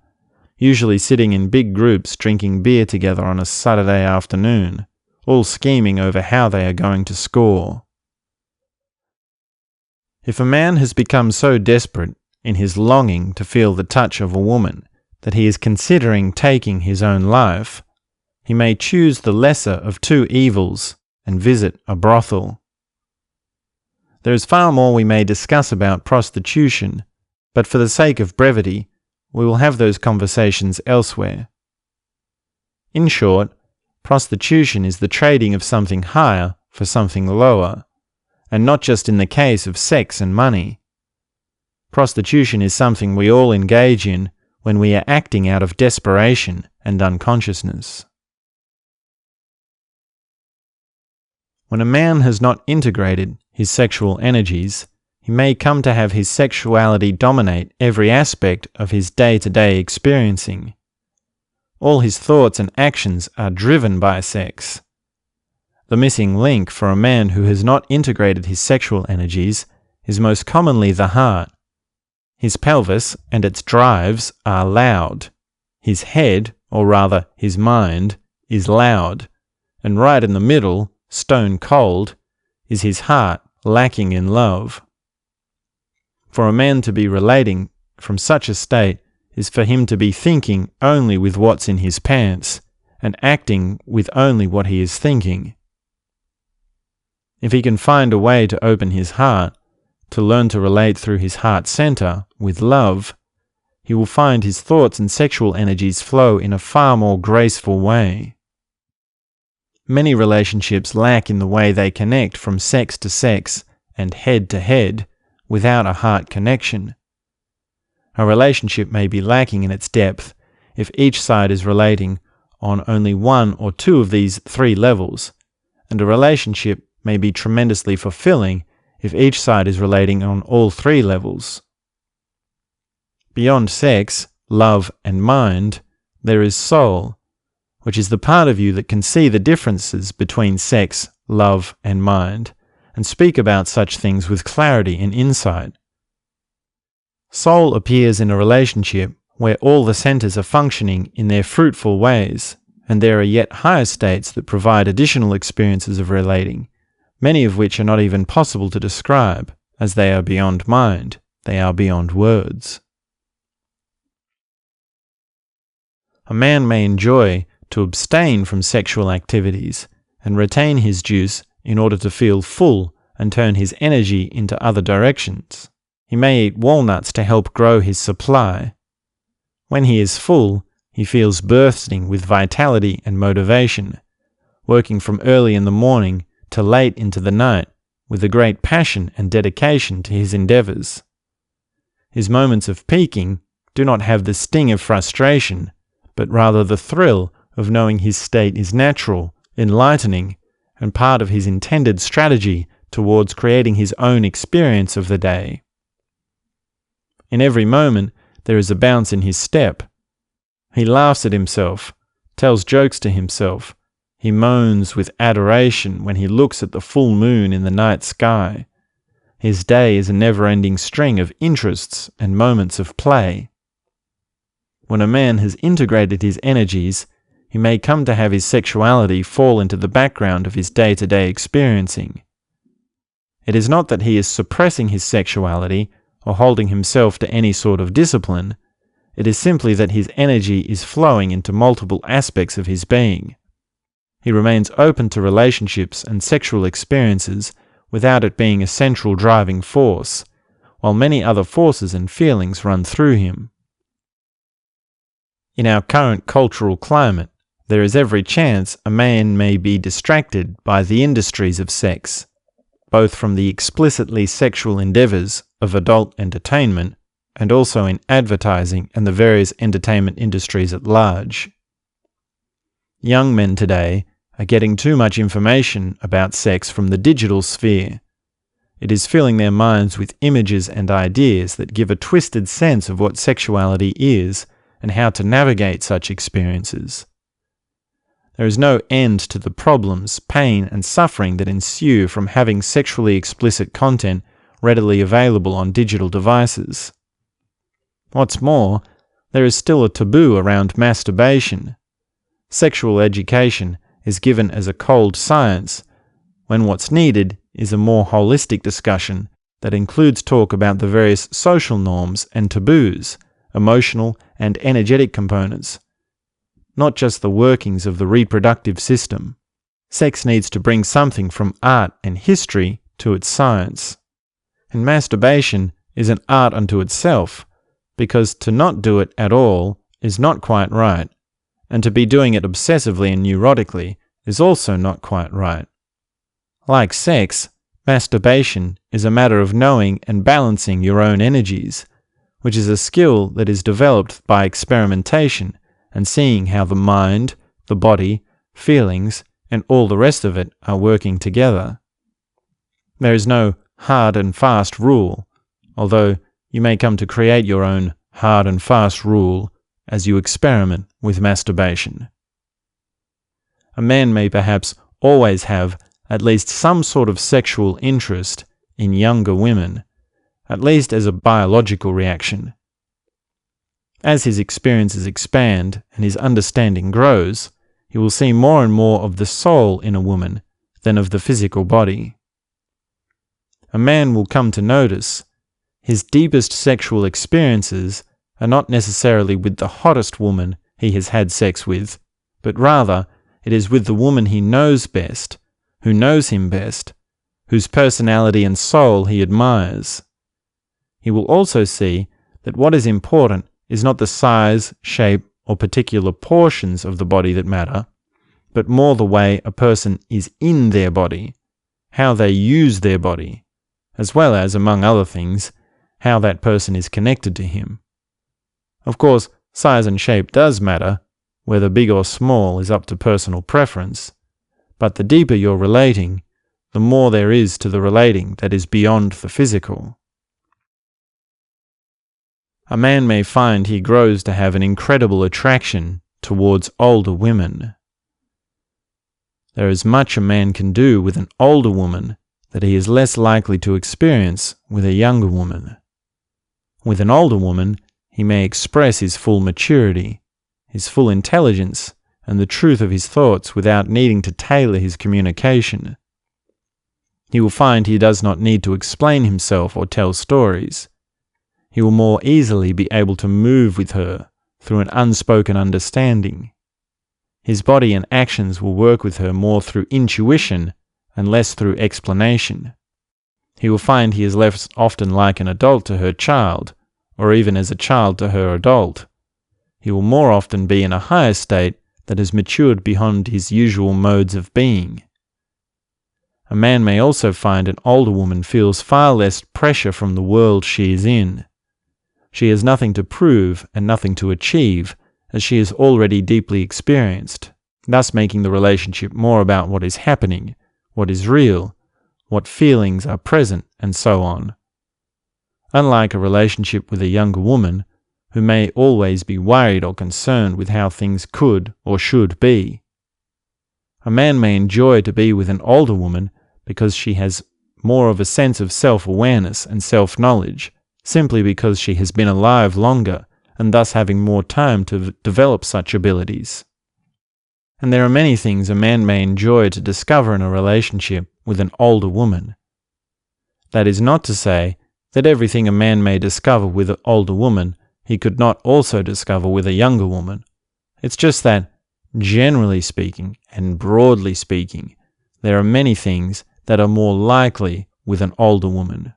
usually sitting in big groups drinking beer together on a Saturday afternoon, all scheming over how they are going to score. If a man has become so desperate in his longing to feel the touch of a woman that he is considering taking his own life, he may choose the lesser of two evils and visit a brothel. There is far more we may discuss about prostitution, but for the sake of brevity, we will have those conversations elsewhere. In short, prostitution is the trading of something higher for something lower, and not just in the case of sex and money. Prostitution is something we all engage in when we are acting out of desperation and unconsciousness. When a man has not integrated his sexual energies, he may come to have his sexuality dominate every aspect of his day-to-day experiencing. All his thoughts and actions are driven by sex. The missing link for a man who has not integrated his sexual energies is most commonly the heart. His pelvis and its drives are loud. His head, or rather his mind, is loud. And right in the middle, stone cold, is his heart lacking in love. For a man to be relating from such a state is for him to be thinking only with what's in his pants and acting with only what he is thinking. If he can find a way to open his heart, to learn to relate through his heart center with love, he will find his thoughts and sexual energies flow in a far more graceful way. Many relationships lack in the way they connect from sex to sex and head to head without a heart connection. A relationship may be lacking in its depth if each side is relating on only one or two of these three levels, and a relationship may be tremendously fulfilling if each side is relating on all three levels. Beyond sex, love, and mind, there is soul, which is the part of you that can see the differences between sex, love, and mind, and speak about such things with clarity and insight. Soul appears in a relationship where all the centers are functioning in their fruitful ways, and there are yet higher states that provide additional experiences of relating, many of which are not even possible to describe, as they are beyond mind, they are beyond words. A man may enjoy to abstain from sexual activities and retain his juice in order to feel full and turn his energy into other directions. He may eat walnuts to help grow his supply. When he is full, he feels bursting with vitality and motivation, working from early in the morning to late into the night with a great passion and dedication to his endeavors. His moments of peaking do not have the sting of frustration, but rather the thrill of knowing his state is natural, enlightening, and part of his intended strategy towards creating his own experience of the day. In every moment, there is a bounce in his step. He laughs at himself, tells jokes to himself. He moans with adoration when he looks at the full moon in the night sky. His day is a never-ending string of interests and moments of play. When a man has integrated his energies, he may come to have his sexuality fall into the background of his day-to-day experiencing. It is not that he is suppressing his sexuality or holding himself to any sort of discipline. It is simply that his energy is flowing into multiple aspects of his being. He remains open to relationships and sexual experiences without it being a central driving force, while many other forces and feelings run through him. In our current cultural climate, there is every chance a man may be distracted by the industries of sex, both from the explicitly sexual endeavors of adult entertainment and also in advertising and the various entertainment industries at large. Young men today are getting too much information about sex from the digital sphere. It is filling their minds with images and ideas that give a twisted sense of what sexuality is and how to navigate such experiences. There is no end to the problems, pain, and suffering that ensue from having sexually explicit content readily available on digital devices. What's more, there is still a taboo around masturbation. Sexual education is given as a cold science, when what's needed is a more holistic discussion that includes talk about the various social norms and taboos, emotional and energetic components, not just the workings of the reproductive system. Sex needs to bring something from art and history to its science. And masturbation is an art unto itself, because to not do it at all is not quite right, and to be doing it obsessively and neurotically is also not quite right. Like sex, masturbation is a matter of knowing and balancing your own energies, which is a skill that is developed by experimentation and seeing how the mind, the body, feelings, and all the rest of it are working together. There is no hard and fast rule, although you may come to create your own hard and fast rule as you experiment with masturbation. A man may perhaps always have at least some sort of sexual interest in younger women, at least as a biological reaction. As his experiences expand and his understanding grows, he will see more and more of the soul in a woman than of the physical body. A man will come to notice his deepest sexual experiences are not necessarily with the hottest woman he has had sex with, but rather it is with the woman he knows best, who knows him best, whose personality and soul he admires. He will also see that what is important is not the size, shape, or particular portions of the body that matter, but more the way a person is in their body, how they use their body, as well as, among other things, how that person is connected to him. Of course, size and shape does matter, whether big or small is up to personal preference, but the deeper you're relating, the more there is to the relating that is beyond the physical. A man may find he grows to have an incredible attraction towards older women. There is much a man can do with an older woman that he is less likely to experience with a younger woman. With an older woman, he may express his full maturity, his full intelligence, and the truth of his thoughts without needing to tailor his communication. He will find he does not need to explain himself or tell stories. He will more easily be able to move with her through an unspoken understanding. His body and actions will work with her more through intuition and less through explanation. He will find he is less often like an adult to her child, or even as a child to her adult. He will more often be in a higher state that has matured beyond his usual modes of being. A man may also find an older woman feels far less pressure from the world she is in. She has nothing to prove and nothing to achieve, as she is already deeply experienced, thus making the relationship more about what is happening, what is real, what feelings are present, and so on. Unlike a relationship with a younger woman, who may always be worried or concerned with how things could or should be. A man may enjoy to be with an older woman because she has more of a sense of self-awareness and self-knowledge, simply because she has been alive longer and thus having more time to develop such abilities. And there are many things a man may enjoy to discover in a relationship with an older woman. That is not to say that everything a man may discover with an older woman he could not also discover with a younger woman. It's just that, generally speaking and broadly speaking, there are many things that are more likely with an older woman.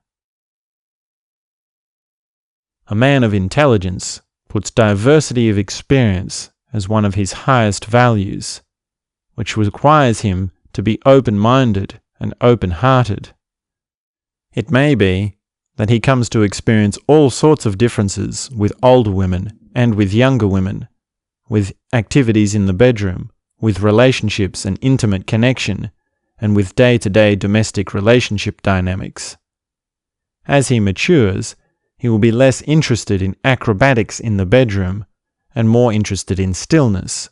A man of intelligence puts diversity of experience as one of his highest values, which requires him to be open-minded and open-hearted. It may be that he comes to experience all sorts of differences with older women and with younger women, with activities in the bedroom, with relationships and intimate connection, and with day-to-day domestic relationship dynamics. As he matures, he will be less interested in acrobatics in the bedroom and more interested in stillness.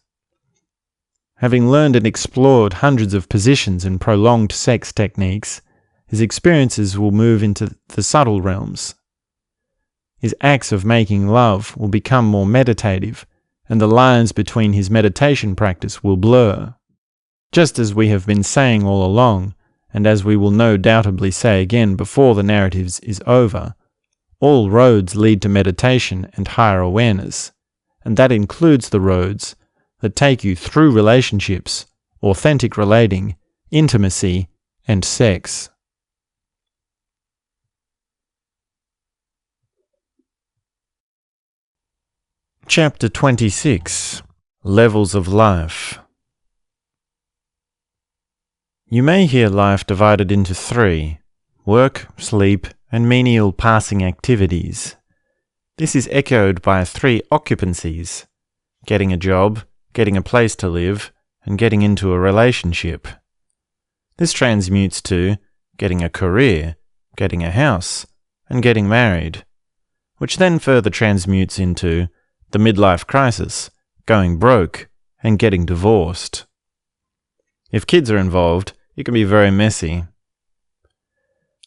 Having learned and explored hundreds of positions and prolonged sex techniques, his experiences will move into the subtle realms. His acts of making love will become more meditative, and the lines between his meditation practice will blur. Just as we have been saying all along, and as we will no doubtably say again before the narrative is over, all roads lead to meditation and higher awareness, and that includes the roads that take you through relationships, authentic relating, intimacy, and sex. Chapter 26. Levels of Life. You may hear life divided into 3: work, sleep, and menial passing activities. This is echoed by 3 occupancies: getting a job, getting a place to live, and getting into a relationship. This transmutes to getting a career, getting a house, and getting married, which then further transmutes into the midlife crisis, going broke, and getting divorced. If kids are involved, it can be very messy.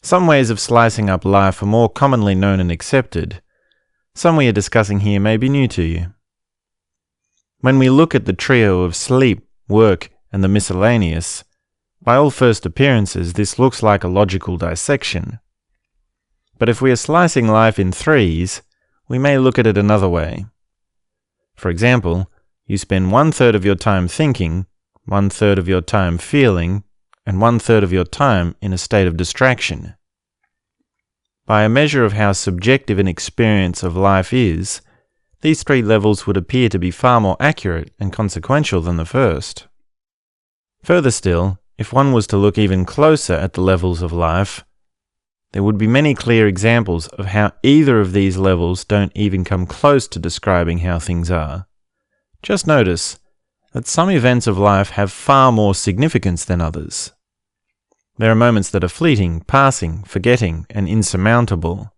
Some ways of slicing up life are more commonly known and accepted. Some we are discussing here may be new to you. When we look at the trio of sleep, work, and the miscellaneous, by all first appearances this looks like a logical dissection. But if we are slicing life in 3s, we may look at it another way. For example, you spend 1/3 of your time thinking, 1/3 of your time feeling, and 1/3 of your time in a state of distraction. By a measure of how subjective an experience of life is, these 3 levels would appear to be far more accurate and consequential than the first. Further still, if one was to look even closer at the levels of life, there would be many clear examples of how either of these levels don't even come close to describing how things are. Just notice that some events of life have far more significance than others. There are moments that are fleeting, passing, forgetting, and insurmountable.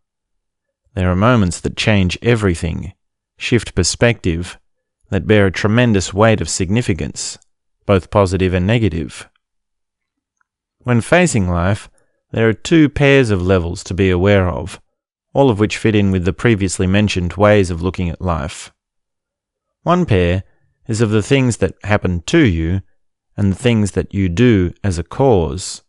There are moments that change everything, shift perspective, that bear a tremendous weight of significance, both positive and negative. When facing life, there are 2 pairs of levels to be aware of, all of which fit in with the previously mentioned ways of looking at life. One pair is of the things that happen to you and the things that you do as a cause.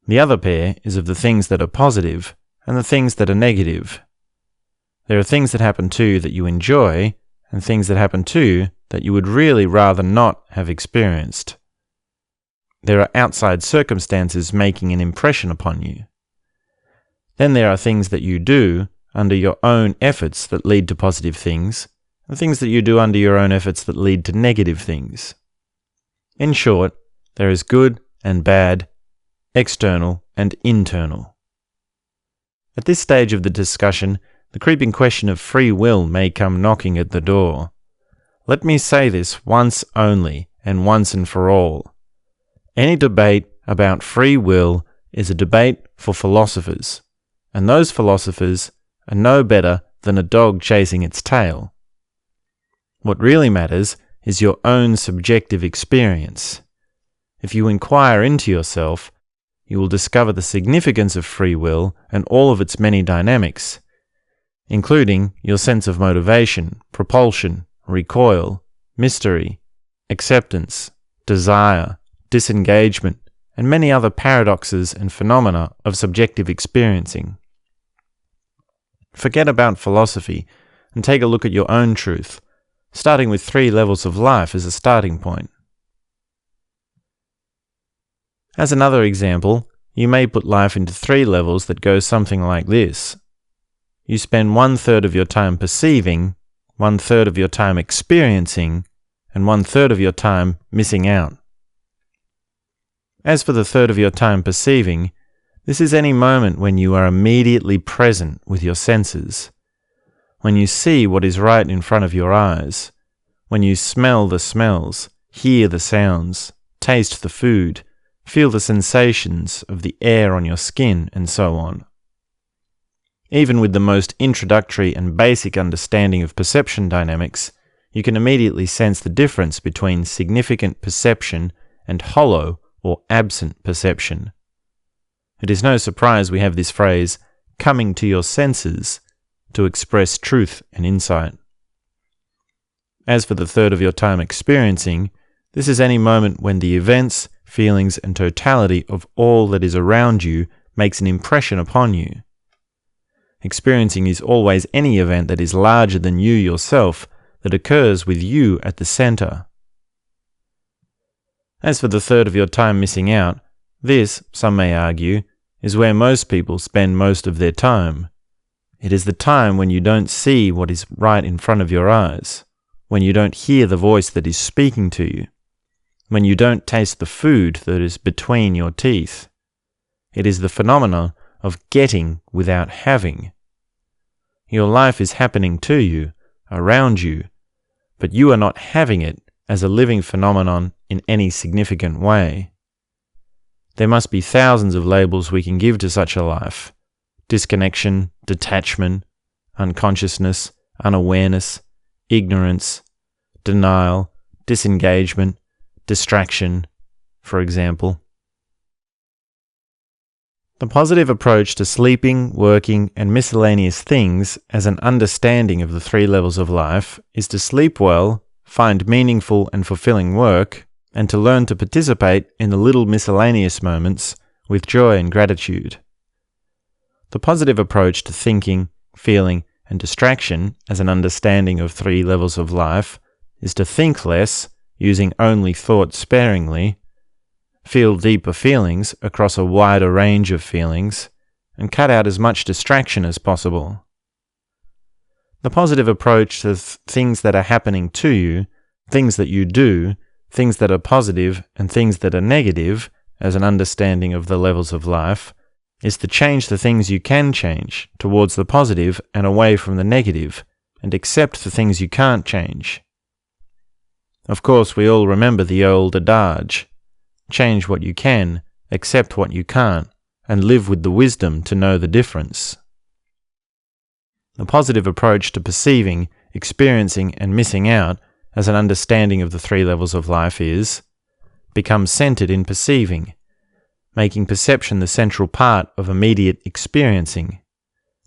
The other pair is of the things that are positive and the things that are negative. There are things that happen to you that you enjoy and things that happen to you that you would really rather not have experienced. There are outside circumstances making an impression upon you. Then there are things that you do under your own efforts that lead to positive things, and things that you do under your own efforts that lead to negative things. In short, there is good and bad, external and internal. At this stage of the discussion, the creeping question of free will may come knocking at the door. Let me say this once only, and once and for all. Any debate about free will is a debate for philosophers, and those philosophers are no better than a dog chasing its tail. What really matters is your own subjective experience. If you inquire into yourself, you will discover the significance of free will and all of its many dynamics, including your sense of motivation, propulsion, recoil, mystery, acceptance, desire, disengagement, and many other paradoxes and phenomena of subjective experiencing. Forget about philosophy and take a look at your own truth, starting with 3 levels of life as a starting point. As another example, you may put life into 3 levels that go something like this. You spend 1/3 of your time perceiving, 1/3 of your time experiencing, and 1/3 of your time missing out. As for the third of your time perceiving, this is any moment when you are immediately present with your senses, when you see what is right in front of your eyes, when you smell the smells, hear the sounds, taste the food, feel the sensations of the air on your skin, and so on. Even with the most introductory and basic understanding of perception dynamics, you can immediately sense the difference between significant perception and hollow or absent perception. It is no surprise we have this phrase, coming to your senses, to express truth and insight. As for the third of your time experiencing, this is any moment when the events, feelings, and totality of all that is around you makes an impression upon you. Experiencing is always any event that is larger than you yourself, that occurs with you at the center. As for the third of your time missing out, this, some may argue, is where most people spend most of their time. It is the time when you don't see what is right in front of your eyes, when you don't hear the voice that is speaking to you, when you don't taste the food that is between your teeth. It is the phenomenon of getting without having. Your life is happening to you, around you, but you are not having it as a living phenomenon in any significant way. There must be thousands of labels we can give to such a life: disconnection, detachment, unconsciousness, unawareness, ignorance, denial, disengagement, distraction, for example. The positive approach to sleeping, working, and miscellaneous things as an understanding of the 3 levels of life is to sleep well, find meaningful and fulfilling work, and to learn to participate in the little miscellaneous moments with joy and gratitude. The positive approach to thinking, feeling, and distraction as an understanding of 3 levels of life is to think less, using only thought sparingly, feel deeper feelings across a wider range of feelings, and cut out as much distraction as possible. The positive approach to things that are happening to you, things that you do, things that are positive and things that are negative, as an understanding of the levels of life, is to change the things you can change towards the positive and away from the negative, and accept the things you can't change. Of course, we all remember the old adage, change what you can, accept what you can't, and live with the wisdom to know the difference. The positive approach to perceiving, experiencing, and missing out as an understanding of the three levels of life is, become centered in perceiving, making perception the central part of immediate experiencing,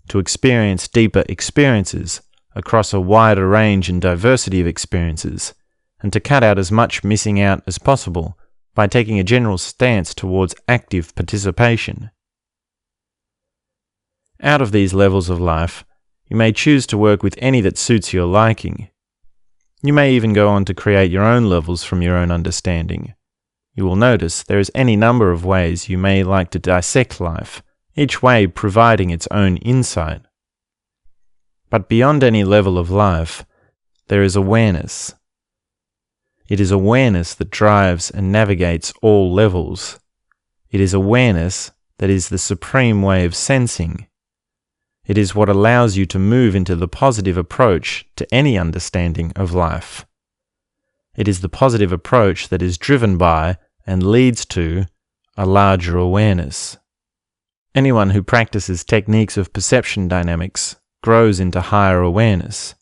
to experience deeper experiences across a wider range and diversity of experiences, and to cut out as much missing out as possible by taking a general stance towards active participation. Out of these levels of life, you may choose to work with any that suits your liking. You may even go on to create your own levels from your own understanding. You will notice there is any number of ways you may like to dissect life, each way providing its own insight. But beyond any level of life, there is awareness. It is awareness that drives and navigates all levels. It is awareness that is the supreme way of sensing. It is what allows you to move into the positive approach to any understanding of life. It is the positive approach that is driven by and leads to a larger awareness. Anyone who practices techniques of perception dynamics grows into higher awareness.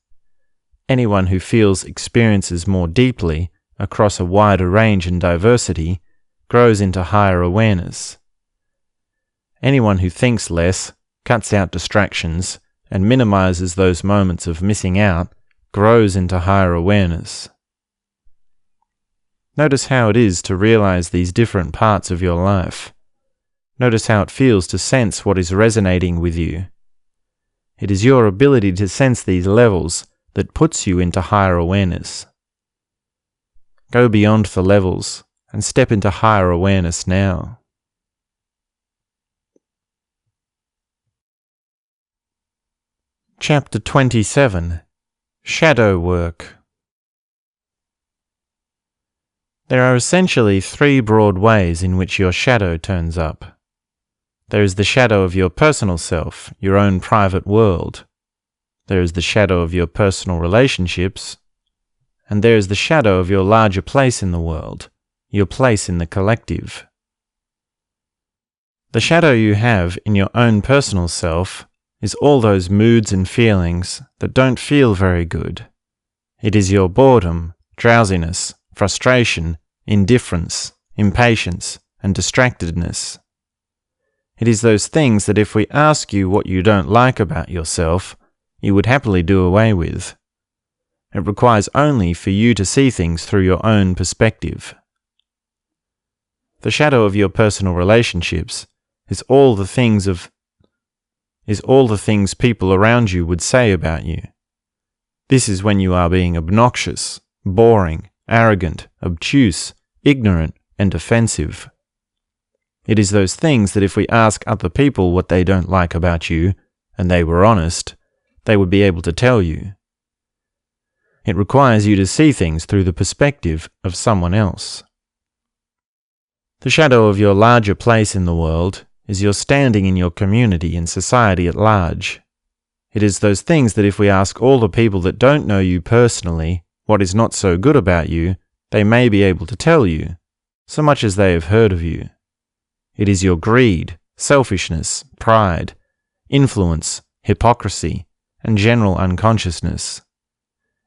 Anyone who feels experiences more deeply across a wider range and diversity grows into higher awareness. Anyone who thinks less, cuts out distractions, and minimizes those moments of missing out grows into higher awareness. Notice how it is to realize these different parts of your life. Notice how it feels to sense what is resonating with you. It is your ability to sense these levels that puts you into higher awareness. Go beyond the levels and step into higher awareness now. Chapter 27. Shadow Work. There are essentially three broad ways in which your shadow turns up. There is the shadow of your personal self, your own private world. There is the shadow of your personal relationships. And there is the shadow of your larger place in the world, your place in the collective. The shadow you have in your own personal self is all those moods and feelings that don't feel very good. It is your boredom, drowsiness, frustration, indifference, impatience, and distractedness. It is those things that if we ask you what you don't like about yourself, you would happily do away with. It requires only for you to see things through your own perspective. The shadow of your personal relationships is all the things people around you would say about you. This is when you are being obnoxious, boring, arrogant, obtuse, ignorant, and offensive. It is those things that if we ask other people what they don't like about you, and they were honest, they would be able to tell you. It requires you to see things through the perspective of someone else. The shadow of your larger place in the world is your standing in your community and society at large. It is those things that if we ask all the people that don't know you personally what is not so good about you, they may be able to tell you, so much as they have heard of you. It is your greed, selfishness, pride, influence, hypocrisy, and general unconsciousness.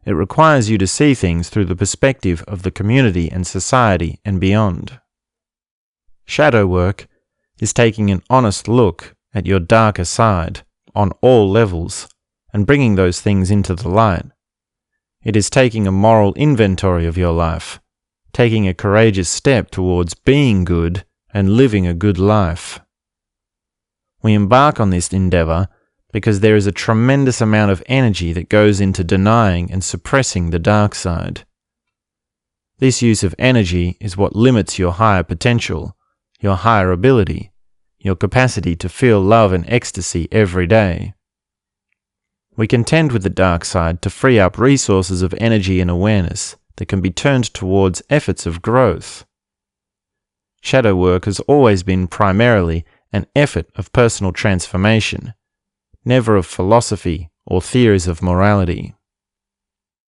It requires you to see things through the perspective of the community and society and beyond. Shadow work is taking an honest look at your darker side on all levels and bringing those things into the light. It is taking a moral inventory of your life, taking a courageous step towards being good and living a good life. We embark on this endeavor because there is a tremendous amount of energy that goes into denying and suppressing the dark side. This use of energy is what limits your higher potential, your higher ability, your capacity to feel love and ecstasy every day. We contend with the dark side to free up resources of energy and awareness that can be turned towards efforts of growth. Shadow work has always been primarily an effort of personal transformation, never of philosophy or theories of morality.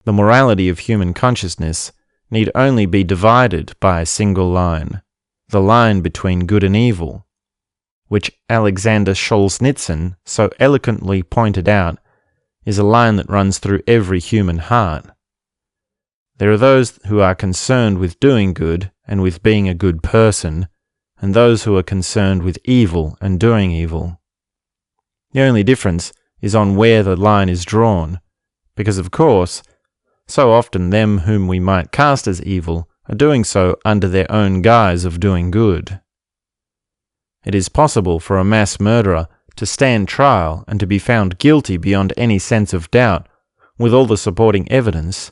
The morality of human consciousness need only be divided by a single line, the line between good and evil, which Alexander Solzhenitsyn so eloquently pointed out is a line that runs through every human heart. There are those who are concerned with doing good and with being a good person, and those who are concerned with evil and doing evil. The only difference is on where the line is drawn, because of course, so often them whom we might cast as evil are doing so under their own guise of doing good. It is possible for a mass murderer to stand trial and to be found guilty beyond any sense of doubt, with all the supporting evidence,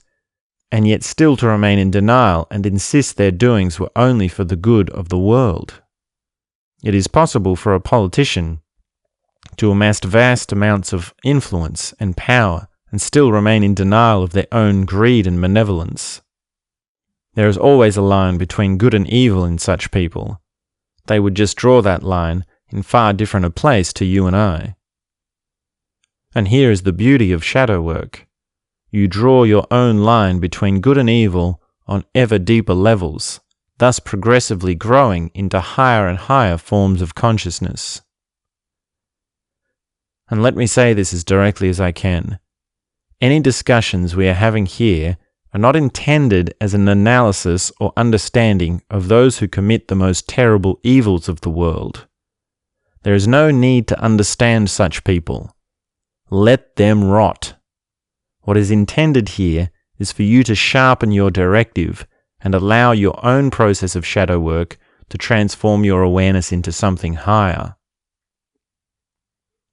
and yet still to remain in denial and insist their doings were only for the good of the world. It is possible for a politician to amass vast amounts of influence and power and still remain in denial of their own greed and malevolence. There is always a line between good and evil in such people. They would just draw that line in far different a place to you and I. And here is the beauty of shadow work. You draw your own line between good and evil on ever deeper levels, thus progressively growing into higher and higher forms of consciousness. And let me say this as directly as I can. Any discussions we are having here are not intended as an analysis or understanding of those who commit the most terrible evils of the world. There is no need to understand such people. Let them rot. What is intended here is for you to sharpen your directive and allow your own process of shadow work to transform your awareness into something higher.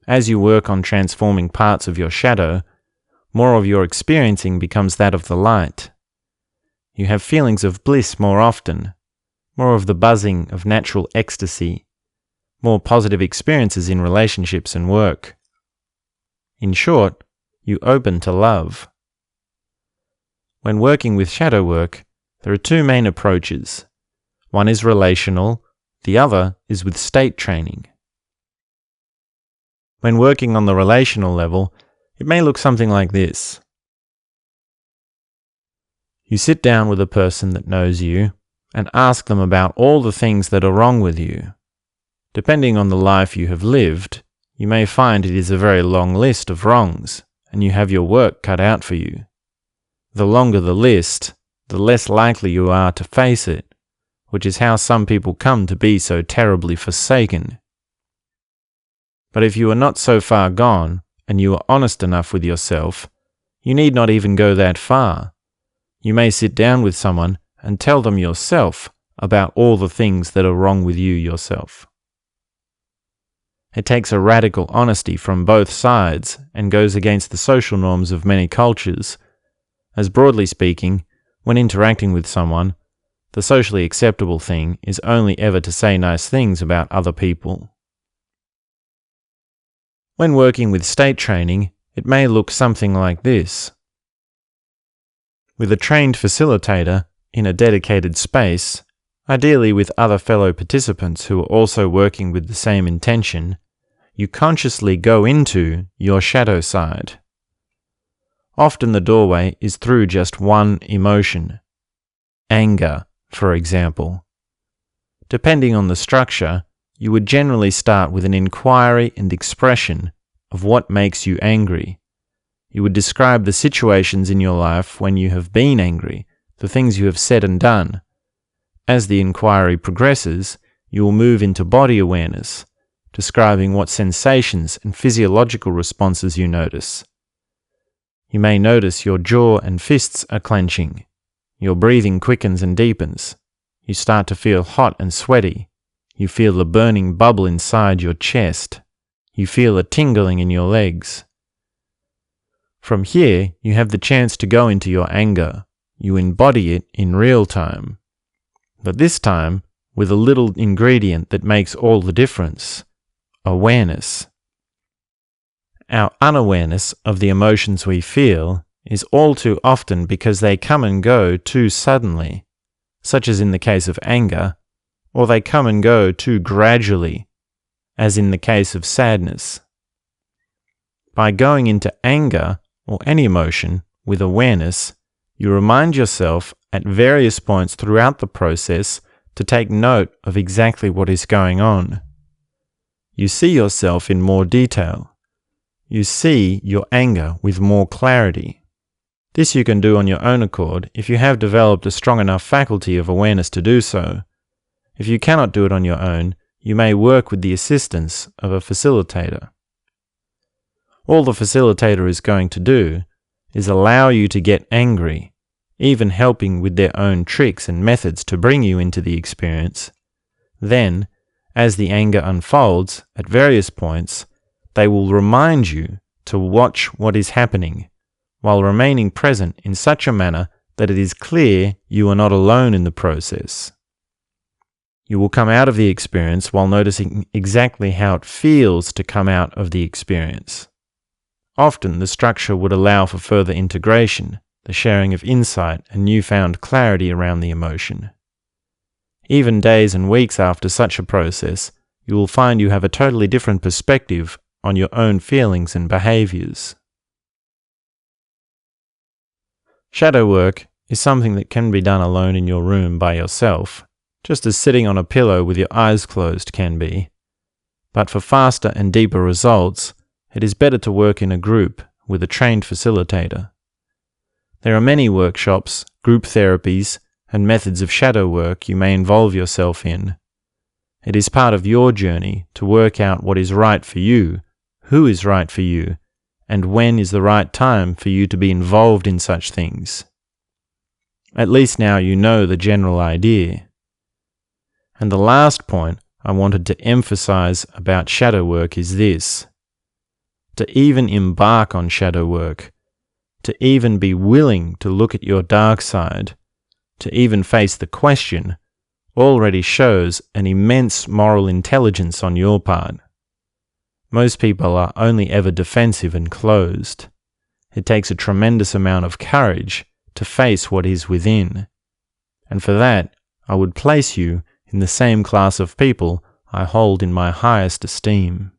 As you work on transforming parts of your shadow, more of your experiencing becomes that of the light. You have feelings of bliss more often, more of the buzzing of natural ecstasy, more positive experiences in relationships and work. In short, you open to love. When working with shadow work, there are two main approaches. One is relational, the other is with state training. When working on the relational level, it may look something like this. You sit down with a person that knows you and ask them about all the things that are wrong with you. Depending on the life you have lived, you may find it is a very long list of wrongs, and you have your work cut out for you. The longer the list, the less likely you are to face it, which is how some people come to be so terribly forsaken. But if you are not so far gone, and you are honest enough with yourself, you need not even go that far. You may sit down with someone and tell them yourself about all the things that are wrong with you yourself. It takes a radical honesty from both sides and goes against the social norms of many cultures, as broadly speaking, when interacting with someone, the socially acceptable thing is only ever to say nice things about other people. When working with state training, it may look something like this. With a trained facilitator in a dedicated space, ideally with other fellow participants who are also working with the same intention, you consciously go into your shadow side. Often the doorway is through just one emotion. Anger, for example. Depending on the structure, you would generally start with an inquiry and expression of what makes you angry. You would describe the situations in your life when you have been angry, the things you have said and done. As the inquiry progresses, you will move into body awareness, describing what sensations and physiological responses you notice. You may notice your jaw and fists are clenching. Your breathing quickens and deepens. You start to feel hot and sweaty. You feel the burning bubble inside your chest. You feel a tingling in your legs. From here, you have the chance to go into your anger, you embody it in real time. But this time, with a little ingredient that makes all the difference: awareness. Our unawareness of the emotions we feel is all too often because they come and go too suddenly, such as in the case of anger, or they come and go too gradually, as in the case of sadness. By going into anger, or any emotion, with awareness, you remind yourself at various points throughout the process to take note of exactly what is going on. You see yourself in more detail. You see your anger with more clarity. This you can do on your own accord if you have developed a strong enough faculty of awareness to do so. If you cannot do it on your own, you may work with the assistance of a facilitator. All the facilitator is going to do is allow you to get angry, even helping with their own tricks and methods to bring you into the experience. Then, as the anger unfolds at various points, they will remind you to watch what is happening, while remaining present in such a manner that it is clear you are not alone in the process. You will come out of the experience while noticing exactly how it feels to come out of the experience. Often the structure would allow for further integration, the sharing of insight and newfound clarity around the emotion. Even days and weeks after such a process, you will find you have a totally different perspective on your own feelings and behaviors. Shadow work is something that can be done alone in your room by yourself, just as sitting on a pillow with your eyes closed can be. But for faster and deeper results, it is better to work in a group with a trained facilitator. There are many workshops, group therapies, and methods of shadow work you may involve yourself in. It is part of your journey to work out what is right for you, who is right for you, and when is the right time for you to be involved in such things. At least now you know the general idea. And the last point I wanted to emphasize about shadow work is this: to even embark on shadow work, to even be willing to look at your dark side, to even face the question, already shows an immense moral intelligence on your part. Most people are only ever defensive and closed. It takes a tremendous amount of courage to face what is within. And for that, I would place you in the same class of people I hold in my highest esteem.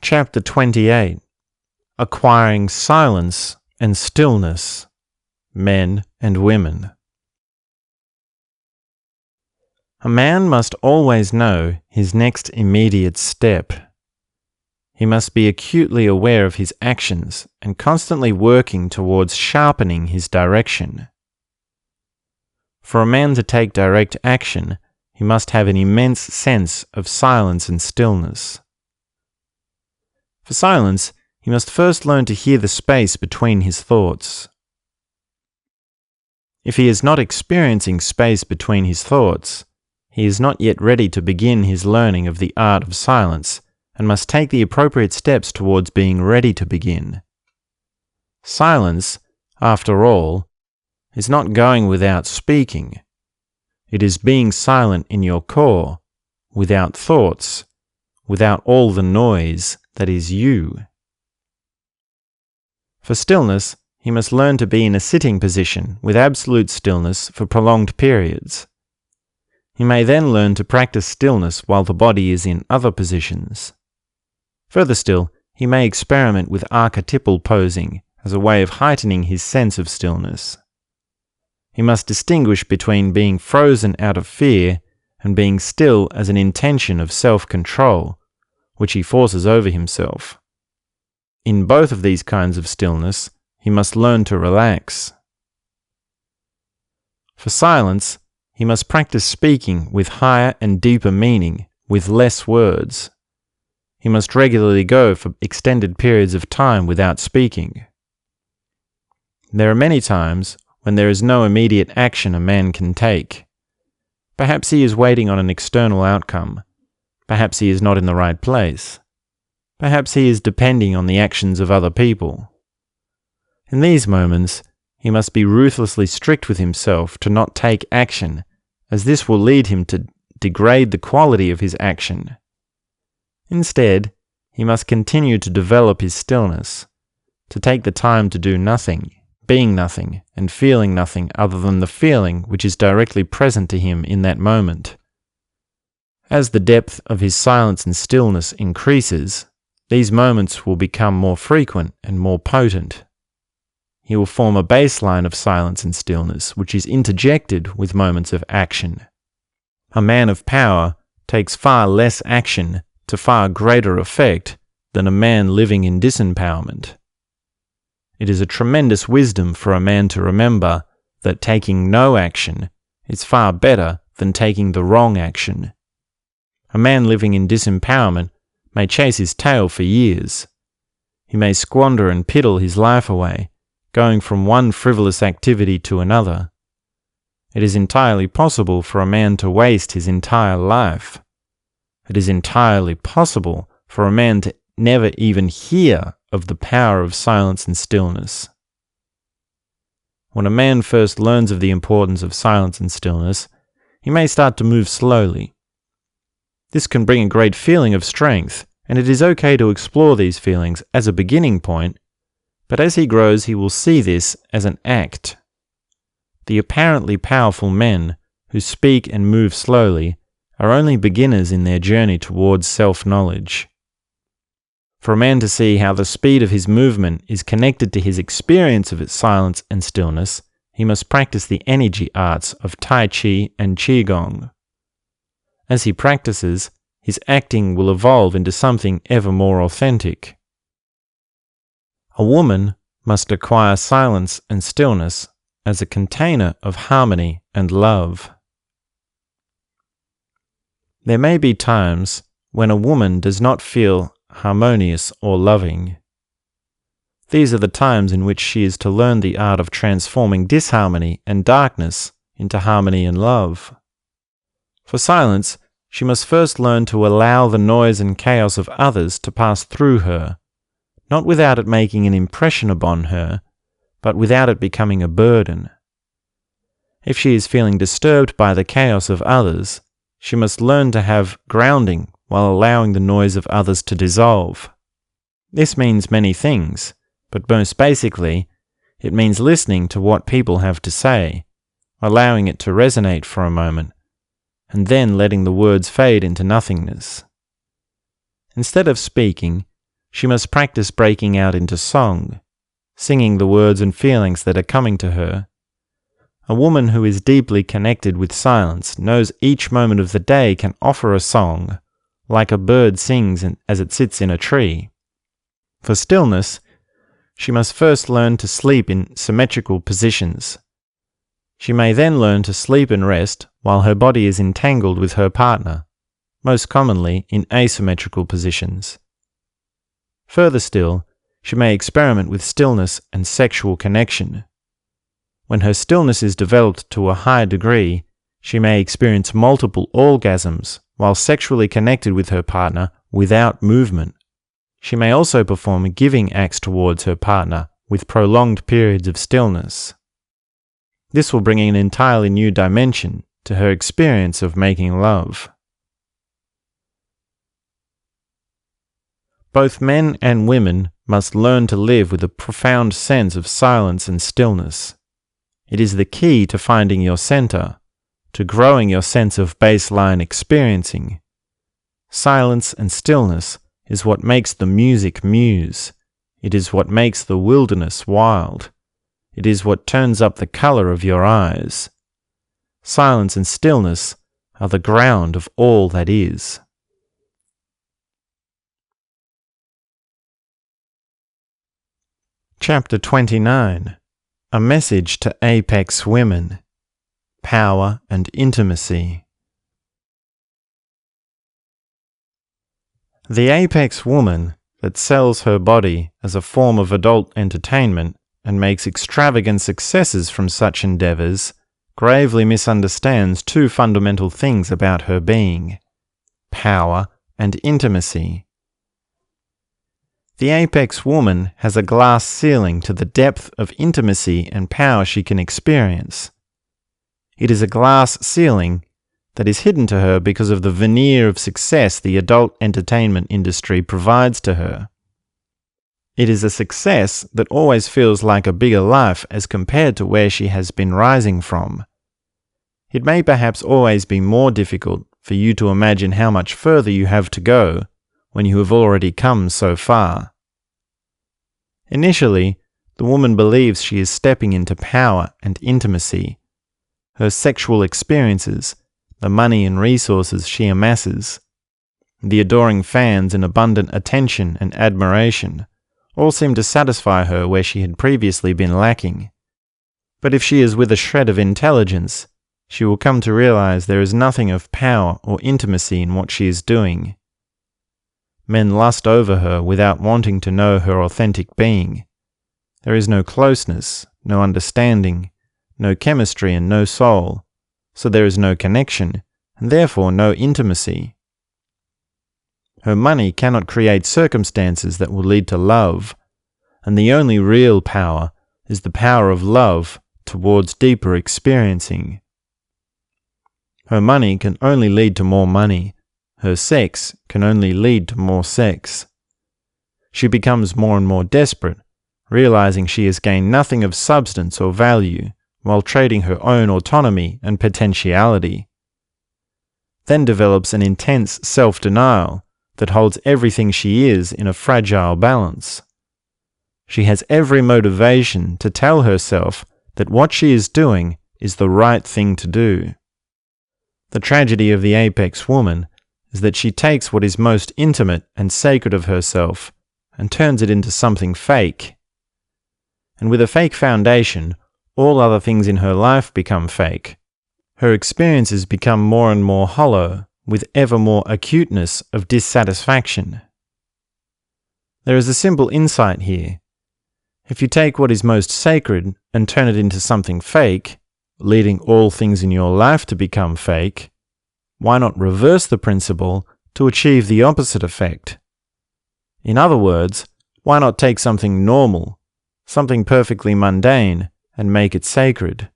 Chapter 28. Acquiring Silence and Stillness, Men and Women. A man must always know his next immediate step. He must be acutely aware of his actions and constantly working towards sharpening his direction. For a man to take direct action, he must have an immense sense of silence and stillness. For silence, he must first learn to hear the space between his thoughts. If he is not experiencing space between his thoughts, he is not yet ready to begin his learning of the art of silence, and must take the appropriate steps towards being ready to begin. Silence, after all, is not going without speaking. It is being silent in your core, without thoughts, without all the noise that is you. For stillness, he must learn to be in a sitting position with absolute stillness for prolonged periods. He may then learn to practice stillness while the body is in other positions. Further still, he may experiment with archetypal posing as a way of heightening his sense of stillness. He must distinguish between being frozen out of fear and being still as an intention of self-control, which he forces over himself. In both of these kinds of stillness, he must learn to relax. For silence, he must practice speaking with higher and deeper meaning, with less words. He must regularly go for extended periods of time without speaking. There are many times when there is no immediate action a man can take. Perhaps he is waiting on an external outcome. Perhaps he is not in the right place. Perhaps he is depending on the actions of other people. In these moments, he must be ruthlessly strict with himself to not take action, as this will lead him to degrade the quality of his action. Instead, he must continue to develop his stillness, to take the time to do nothing, being nothing, and feeling nothing other than the feeling which is directly present to him in that moment. As the depth of his silence and stillness increases, these moments will become more frequent and more potent. He will form a baseline of silence and stillness, which is interjected with moments of action. A man of power takes far less action to far greater effect than a man living in disempowerment. It is a tremendous wisdom for a man to remember that taking no action is far better than taking the wrong action. A man living in disempowerment may chase his tail for years. He may squander and piddle his life away, going from one frivolous activity to another. It is entirely possible for a man to waste his entire life. It is entirely possible for a man to never even hear of the power of silence and stillness. When a man first learns of the importance of silence and stillness, he may start to move slowly. This can bring a great feeling of strength, and it is okay to explore these feelings as a beginning point, but as he grows he will see this as an act. The apparently powerful men who speak and move slowly are only beginners in their journey towards self-knowledge. For a man to see how the speed of his movement is connected to his experience of its silence and stillness, he must practice the energy arts of Tai Chi and Qigong. As he practices, his acting will evolve into something ever more authentic. A woman must acquire silence and stillness as a container of harmony and love. There may be times when a woman does not feel harmonious or loving. These are the times in which she is to learn the art of transforming disharmony and darkness into harmony and love. For silence, she must first learn to allow the noise and chaos of others to pass through her, not without it making an impression upon her, but without it becoming a burden. If she is feeling disturbed by the chaos of others, she must learn to have grounding while allowing the noise of others to dissolve. This means many things, but most basically, it means listening to what people have to say, allowing it to resonate for a moment, and then letting the words fade into nothingness. Instead of speaking, she must practice breaking out into song, singing the words and feelings that are coming to her. A woman who is deeply connected with silence knows each moment of the day can offer a song, like a bird sings as it sits in a tree. For stillness, she must first learn to sleep in symmetrical positions. She may then learn to sleep and rest while her body is entangled with her partner, most commonly in asymmetrical positions. Further still, she may experiment with stillness and sexual connection. When her stillness is developed to a high degree, she may experience multiple orgasms while sexually connected with her partner without movement. She may also perform giving acts towards her partner with prolonged periods of stillness. This will bring an entirely new dimension to her experience of making love. Both men and women must learn to live with a profound sense of silence and stillness. It is the key to finding your center, to growing your sense of baseline experiencing. Silence and stillness is what makes the music muse. It is what makes the wilderness wild. It is what turns up the color of your eyes. Silence and stillness are the ground of all that is. Chapter 29. A Message to Apex Women. Power and Intimacy. The apex woman that sells her body as a form of adult entertainment and makes extravagant successes from such endeavors gravely misunderstands two fundamental things about her being: power and intimacy. The apex woman has a glass ceiling to the depth of intimacy and power she can experience. It is a glass ceiling that is hidden to her because of the veneer of success the adult entertainment industry provides to her. It is a success that always feels like a bigger life as compared to where she has been rising from. It may perhaps always be more difficult for you to imagine how much further you have to go when you have already come so far. Initially, the woman believes she is stepping into power and intimacy. Her sexual experiences, the money and resources she amasses, the adoring fans and abundant attention and admiration, all seem to satisfy her where she had previously been lacking. But if she is with a shred of intelligence, she will come to realize there is nothing of power or intimacy in what she is doing. Men lust over her without wanting to know her authentic being. There is no closeness, no understanding, no chemistry and no soul, so there is no connection, and therefore no intimacy. Her money cannot create circumstances that will lead to love, and the only real power is the power of love towards deeper experiencing. Her money can only lead to more money. Her sex can only lead to more sex. She becomes more and more desperate, realizing she has gained nothing of substance or value, while trading her own autonomy and potentiality. Then develops an intense self-denial that holds everything she is in a fragile balance. She has every motivation to tell herself that what she is doing is the right thing to do. The tragedy of the apex woman is that she takes what is most intimate and sacred of herself and turns it into something fake. And with a fake foundation, all other things in her life become fake. Her experiences become more and more hollow, with ever more acuteness of dissatisfaction. There is a simple insight here. If you take what is most sacred and turn it into something fake, leading all things in your life to become fake, why not reverse the principle to achieve the opposite effect? In other words, why not take something normal, something perfectly mundane, and make it sacred?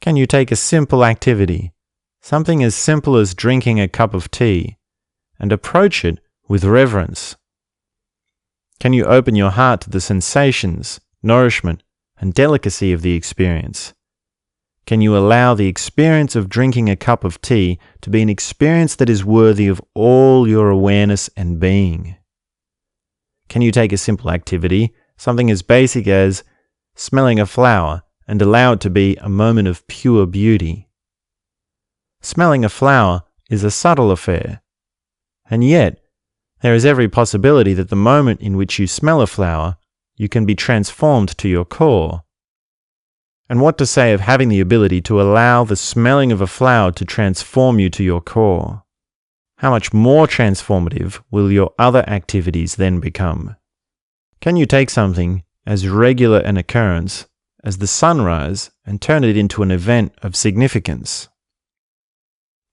Can you take a simple activity, something as simple as drinking a cup of tea, and approach it with reverence? Can you open your heart to the sensations, nourishment, and delicacy of the experience? Can you allow the experience of drinking a cup of tea to be an experience that is worthy of all your awareness and being? Can you take a simple activity, something as basic as smelling a flower, and allow it to be a moment of pure beauty? Smelling a flower is a subtle affair, and yet there is every possibility that the moment in which you smell a flower, you can be transformed to your core. And what to say of having the ability to allow the smelling of a flower to transform you to your core? How much more transformative will your other activities then become? Can you take something as regular an occurrence as the sunrise and turn it into an event of significance?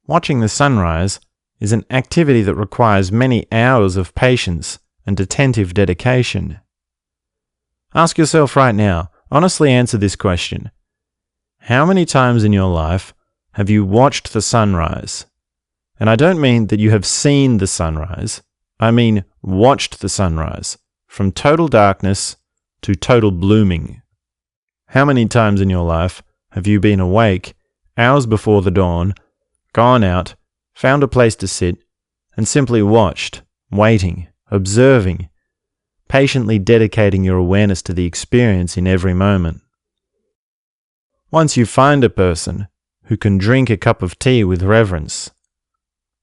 Watching the sunrise is an activity that requires many hours of patience and attentive dedication. Ask yourself right now, honestly answer this question. How many times in your life have you watched the sunrise? And I don't mean that you have seen the sunrise. I mean watched the sunrise, from total darkness to total blooming. How many times in your life have you been awake, hours before the dawn, gone out, found a place to sit, and simply watched, waiting, observing, patiently dedicating your awareness to the experience in every moment? Once you find a person who can drink a cup of tea with reverence,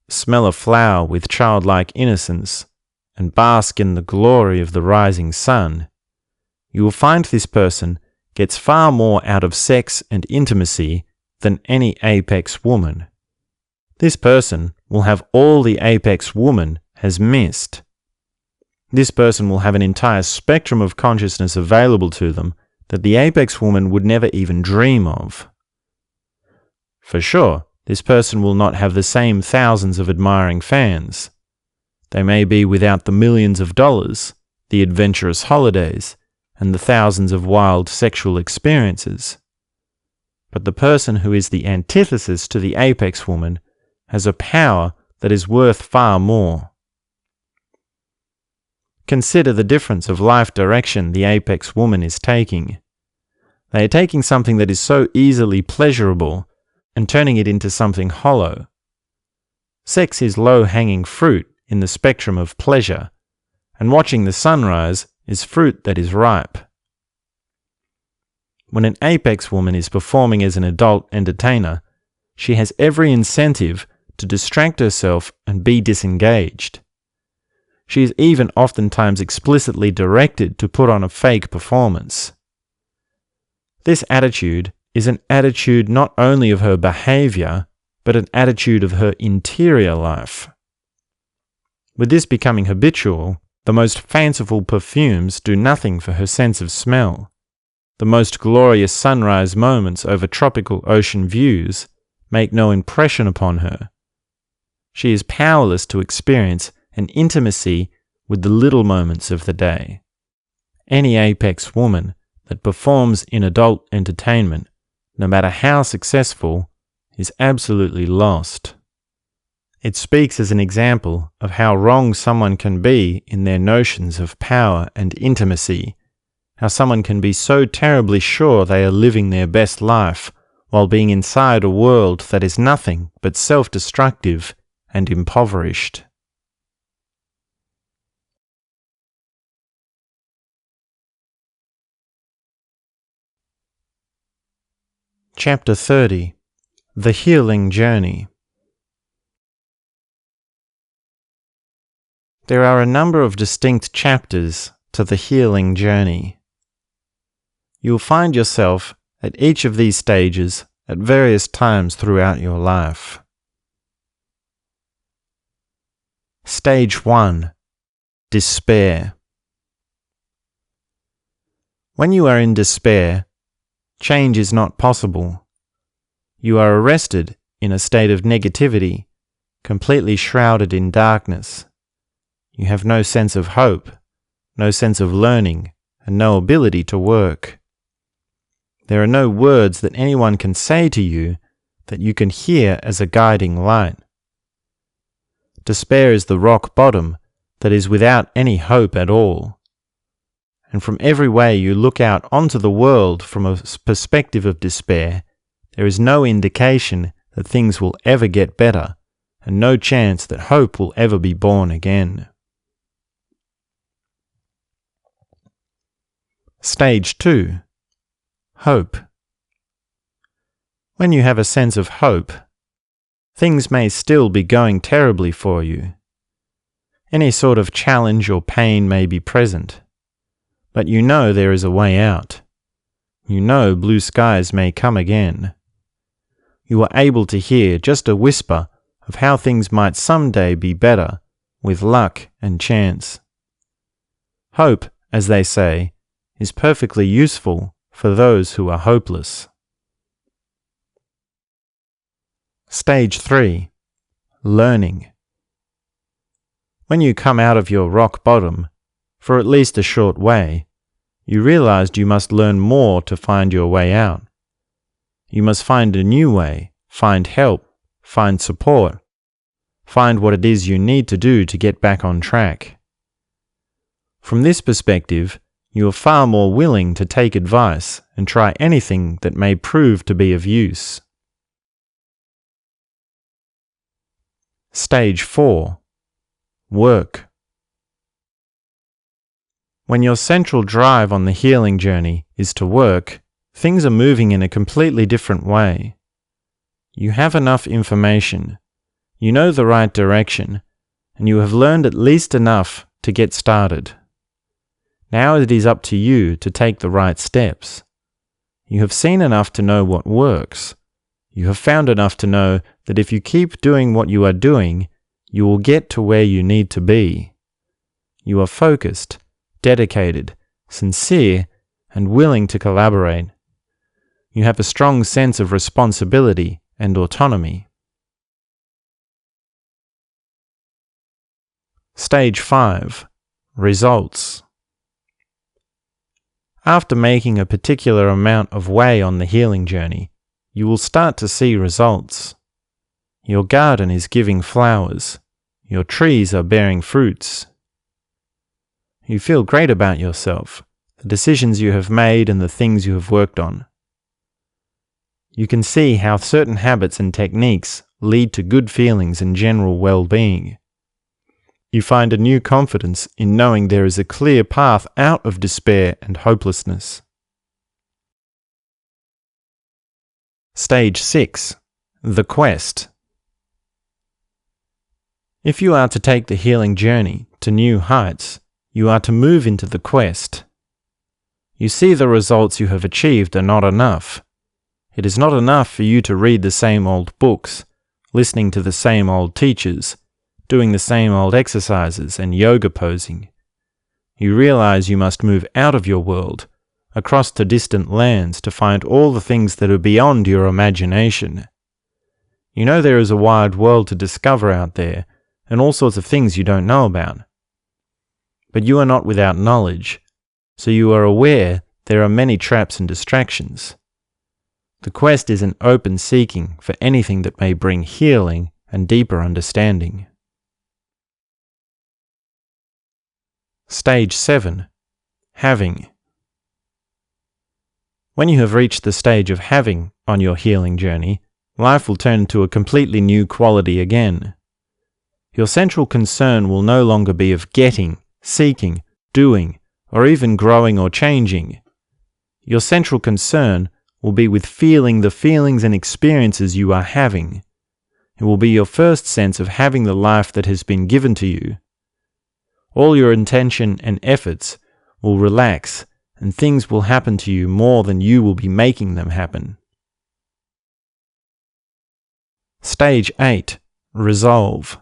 smell a flower with childlike innocence, and bask in the glory of the rising sun, you will find this person gets far more out of sex and intimacy than any apex woman. This person will have all the apex woman has missed. This person will have an entire spectrum of consciousness available to them that the apex woman would never even dream of. For sure, this person will not have the same thousands of admiring fans. They may be without the millions of dollars, the adventurous holidays, and the thousands of wild sexual experiences. But the person who is the antithesis to the apex woman has a power that is worth far more. Consider the difference of life direction the apex woman is taking. They are taking something that is so easily pleasurable and turning it into something hollow. Sex is low-hanging fruit in the spectrum of pleasure, and watching the sunrise is fruit that is ripe. When an apex woman is performing as an adult entertainer, she has every incentive to distract herself and be disengaged. She is even oftentimes explicitly directed to put on a fake performance. This attitude is an attitude not only of her behavior, but an attitude of her interior life. With this becoming habitual, the most fanciful perfumes do nothing for her sense of smell. The most glorious sunrise moments over tropical ocean views make no impression upon her. She is powerless to experience an intimacy with the little moments of the day. Any apex woman that performs in adult entertainment, no matter how successful, is absolutely lost. It speaks as an example of how wrong someone can be in their notions of power and intimacy, how someone can be so terribly sure they are living their best life while being inside a world that is nothing but self-destructive and impoverished. Chapter 30. The Healing Journey. There are a number of distinct chapters to the healing journey. You will find yourself at each of these stages at various times throughout your life. Stage 1. Despair. When you are in despair, change is not possible. You are arrested in a state of negativity, completely shrouded in darkness. You have no sense of hope, no sense of learning, and no ability to work. There are no words that anyone can say to you that you can hear as a guiding light. Despair is the rock bottom that is without any hope at all. And from every way you look out onto the world from a perspective of despair, there is no indication that things will ever get better, and no chance that hope will ever be born again. Stage 2. Hope. When you have a sense of hope, things may still be going terribly for you. Any sort of challenge or pain may be present, but you know there is a way out. You know blue skies may come again. You are able to hear just a whisper of how things might someday be better with luck and chance. Hope, as they say, is perfectly useful for those who are hopeless. Stage 3. Learning. When you come out of your rock bottom, for at least a short way, you realized you must learn more to find your way out. You must find a new way, find help, find support, find what it is you need to do to get back on track. From this perspective, you are far more willing to take advice and try anything that may prove to be of use. Stage 4. Work. When your central drive on the healing journey is to work, things are moving in a completely different way. You have enough information, you know the right direction, and you have learned at least enough to get started. Now it is up to you to take the right steps. You have seen enough to know what works. You have found enough to know that if you keep doing what you are doing, you will get to where you need to be. You are focused, dedicated, sincere, and willing to collaborate. You have a strong sense of responsibility and autonomy. Stage 5. Results. After making a particular amount of way on the healing journey, you will start to see results. Your garden is giving flowers. Your trees are bearing fruits. You feel great about yourself, the decisions you have made and the things you have worked on. You can see how certain habits and techniques lead to good feelings and general well-being. You find a new confidence in knowing there is a clear path out of despair and hopelessness. Stage 6. The Quest. If you are to take the healing journey to new heights, you are to move into the quest. You see the results you have achieved are not enough. It is not enough for you to read the same old books, listening to the same old teachers, doing the same old exercises and yoga posing. You realize you must move out of your world, across to distant lands to find all the things that are beyond your imagination. You know there is a wide world to discover out there, and all sorts of things you don't know about. But you are not without knowledge, so you are aware there are many traps and distractions. The quest is an open seeking for anything that may bring healing and deeper understanding. Stage 7. Having. When you have reached the stage of having on your healing journey, life will turn to a completely new quality again. Your central concern will no longer be of getting, seeking, doing, or even growing or changing. Your central concern will be with feeling the feelings and experiences you are having. It will be your first sense of having the life that has been given to you. All your intention and efforts will relax, and things will happen to you more than you will be making them happen. Stage 8. Resolve.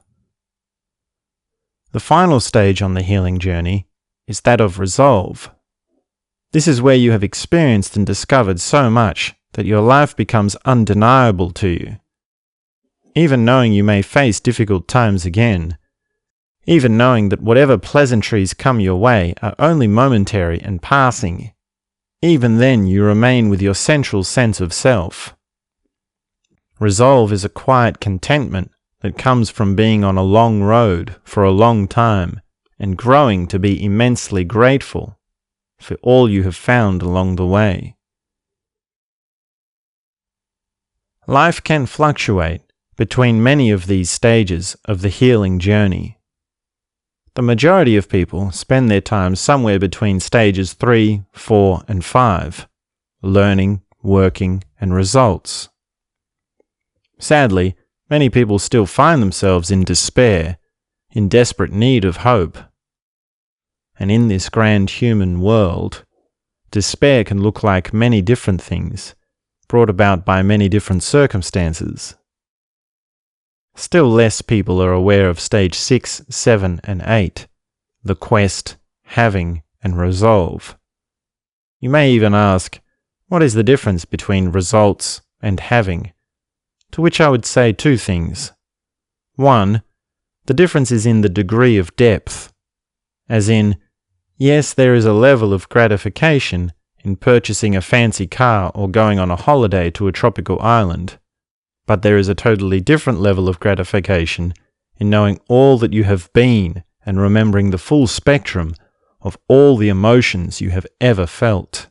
The final stage on the healing journey is that of resolve. This is where you have experienced and discovered so much that your life becomes undeniable to you. Even knowing you may face difficult times again, even knowing that whatever pleasantries come your way are only momentary and passing, even then you remain with your central sense of self. Resolve is a quiet contentment that comes from being on a long road for a long time and growing to be immensely grateful for all you have found along the way. Life can fluctuate between many of these stages of the healing journey. The majority of people spend their time somewhere between stages 3, 4, and 5, learning, working, and results. Sadly, many people still find themselves in despair, in desperate need of hope. And in this grand human world, despair can look like many different things, brought about by many different circumstances. Still less people are aware of stage 6, 7, and 8, the quest, having, and resolve. You may even ask, what is the difference between results and having? To which I would say two things. 1, the difference is in the degree of depth. As in, yes, there is a level of gratification in purchasing a fancy car or going on a holiday to a tropical island. But there is a totally different level of gratification in knowing all that you have been and remembering the full spectrum of all the emotions you have ever felt.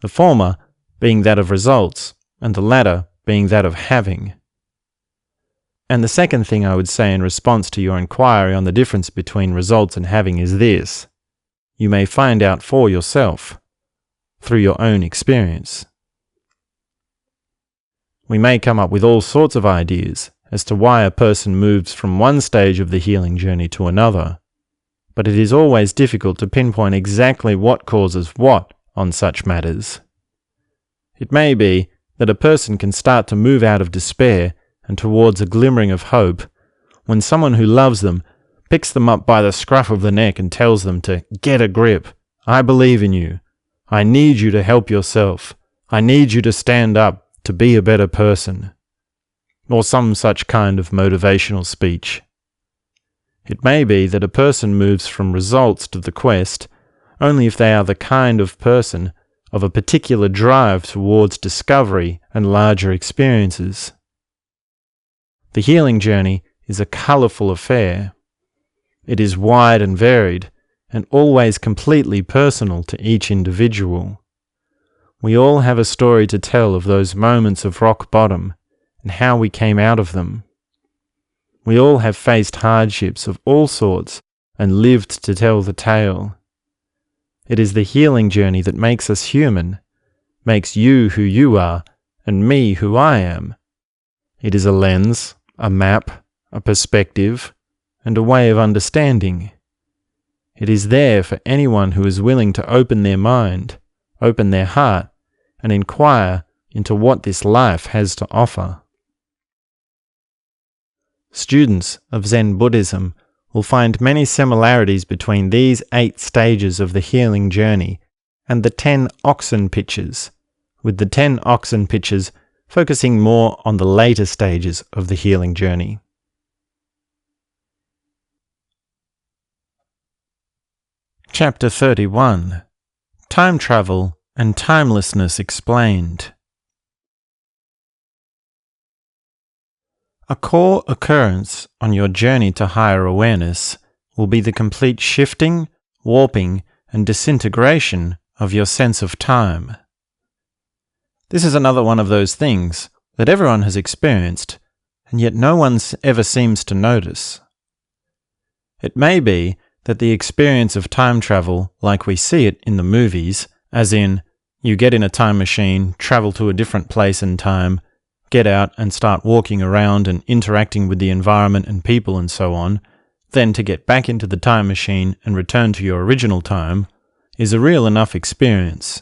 The former being that of results, and the latter being that of having. And the second thing I would say in response to your inquiry on the difference between results and having is this: you may find out for yourself, through your own experience. We may come up with all sorts of ideas as to why a person moves from one stage of the healing journey to another, but it is always difficult to pinpoint exactly what causes what on such matters. It may be that a person can start to move out of despair and towards a glimmering of hope when someone who loves them picks them up by the scruff of the neck and tells them to get a grip. I believe in you. I need you to help yourself. I need you to stand up to be a better person, or some such kind of motivational speech. It may be that a person moves from results to the quest only if they are the kind of person of a particular drive towards discovery and larger experiences. The healing journey is a colourful affair. It is wide and varied, and always completely personal to each individual. We all have a story to tell of those moments of rock bottom and how we came out of them. We all have faced hardships of all sorts and lived to tell the tale. It is the healing journey that makes us human, makes you who you are, and me who I am. It is a lens, a map, a perspective, and a way of understanding. It is there for anyone who is willing to open their mind, open their heart, and inquire into what this life has to offer. Students of Zen Buddhism will find many similarities between these 8 stages of the healing journey and the 10 oxen pitches, with the 10 oxen pitches focusing more on the later stages of the healing journey. Chapter 31. Time Travel and Timelessness Explained. A core occurrence on your journey to higher awareness will be the complete shifting, warping, and disintegration of your sense of time. This is another one of those things that everyone has experienced, and yet no one ever seems to notice. It may be that the experience of time travel, like we see it in the movies, as in, you get in a time machine, travel to a different place in time, get out and start walking around and interacting with the environment and people and so on, then to get back into the time machine and return to your original time, is a real enough experience.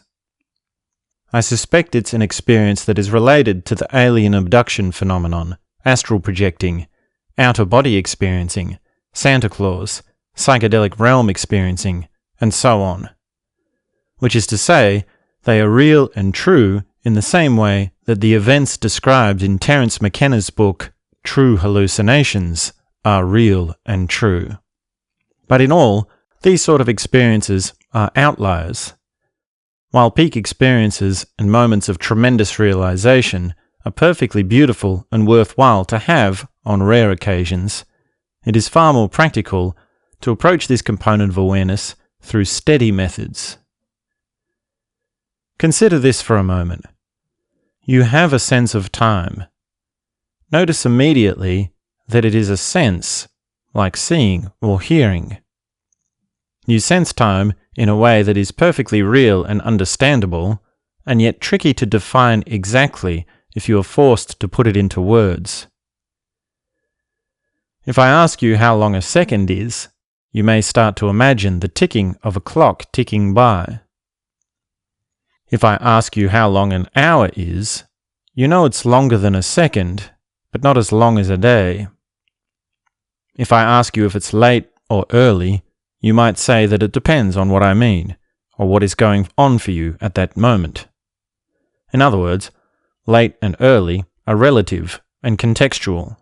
I suspect it's an experience that is related to the alien abduction phenomenon, astral projecting, outer-body experiencing, Santa Claus, psychedelic realm experiencing, and so on. Which is to say, they are real and true in the same way that the events described in Terence McKenna's book, True Hallucinations, are real and true. But in all, these sort of experiences are outliers. While peak experiences and moments of tremendous realization are perfectly beautiful and worthwhile to have on rare occasions, it is far more practical to approach this component of awareness through steady methods. Consider this for a moment. You have a sense of time. Notice immediately that it is a sense, like seeing or hearing. You sense time in a way that is perfectly real and understandable, and yet tricky to define exactly if you are forced to put it into words. If I ask you how long a second is, you may start to imagine the ticking of a clock ticking by. If I ask you how long an hour is, you know it's longer than a second, but not as long as a day. If I ask you if it's late or early, you might say that it depends on what I mean, or what is going on for you at that moment. In other words, late and early are relative and contextual.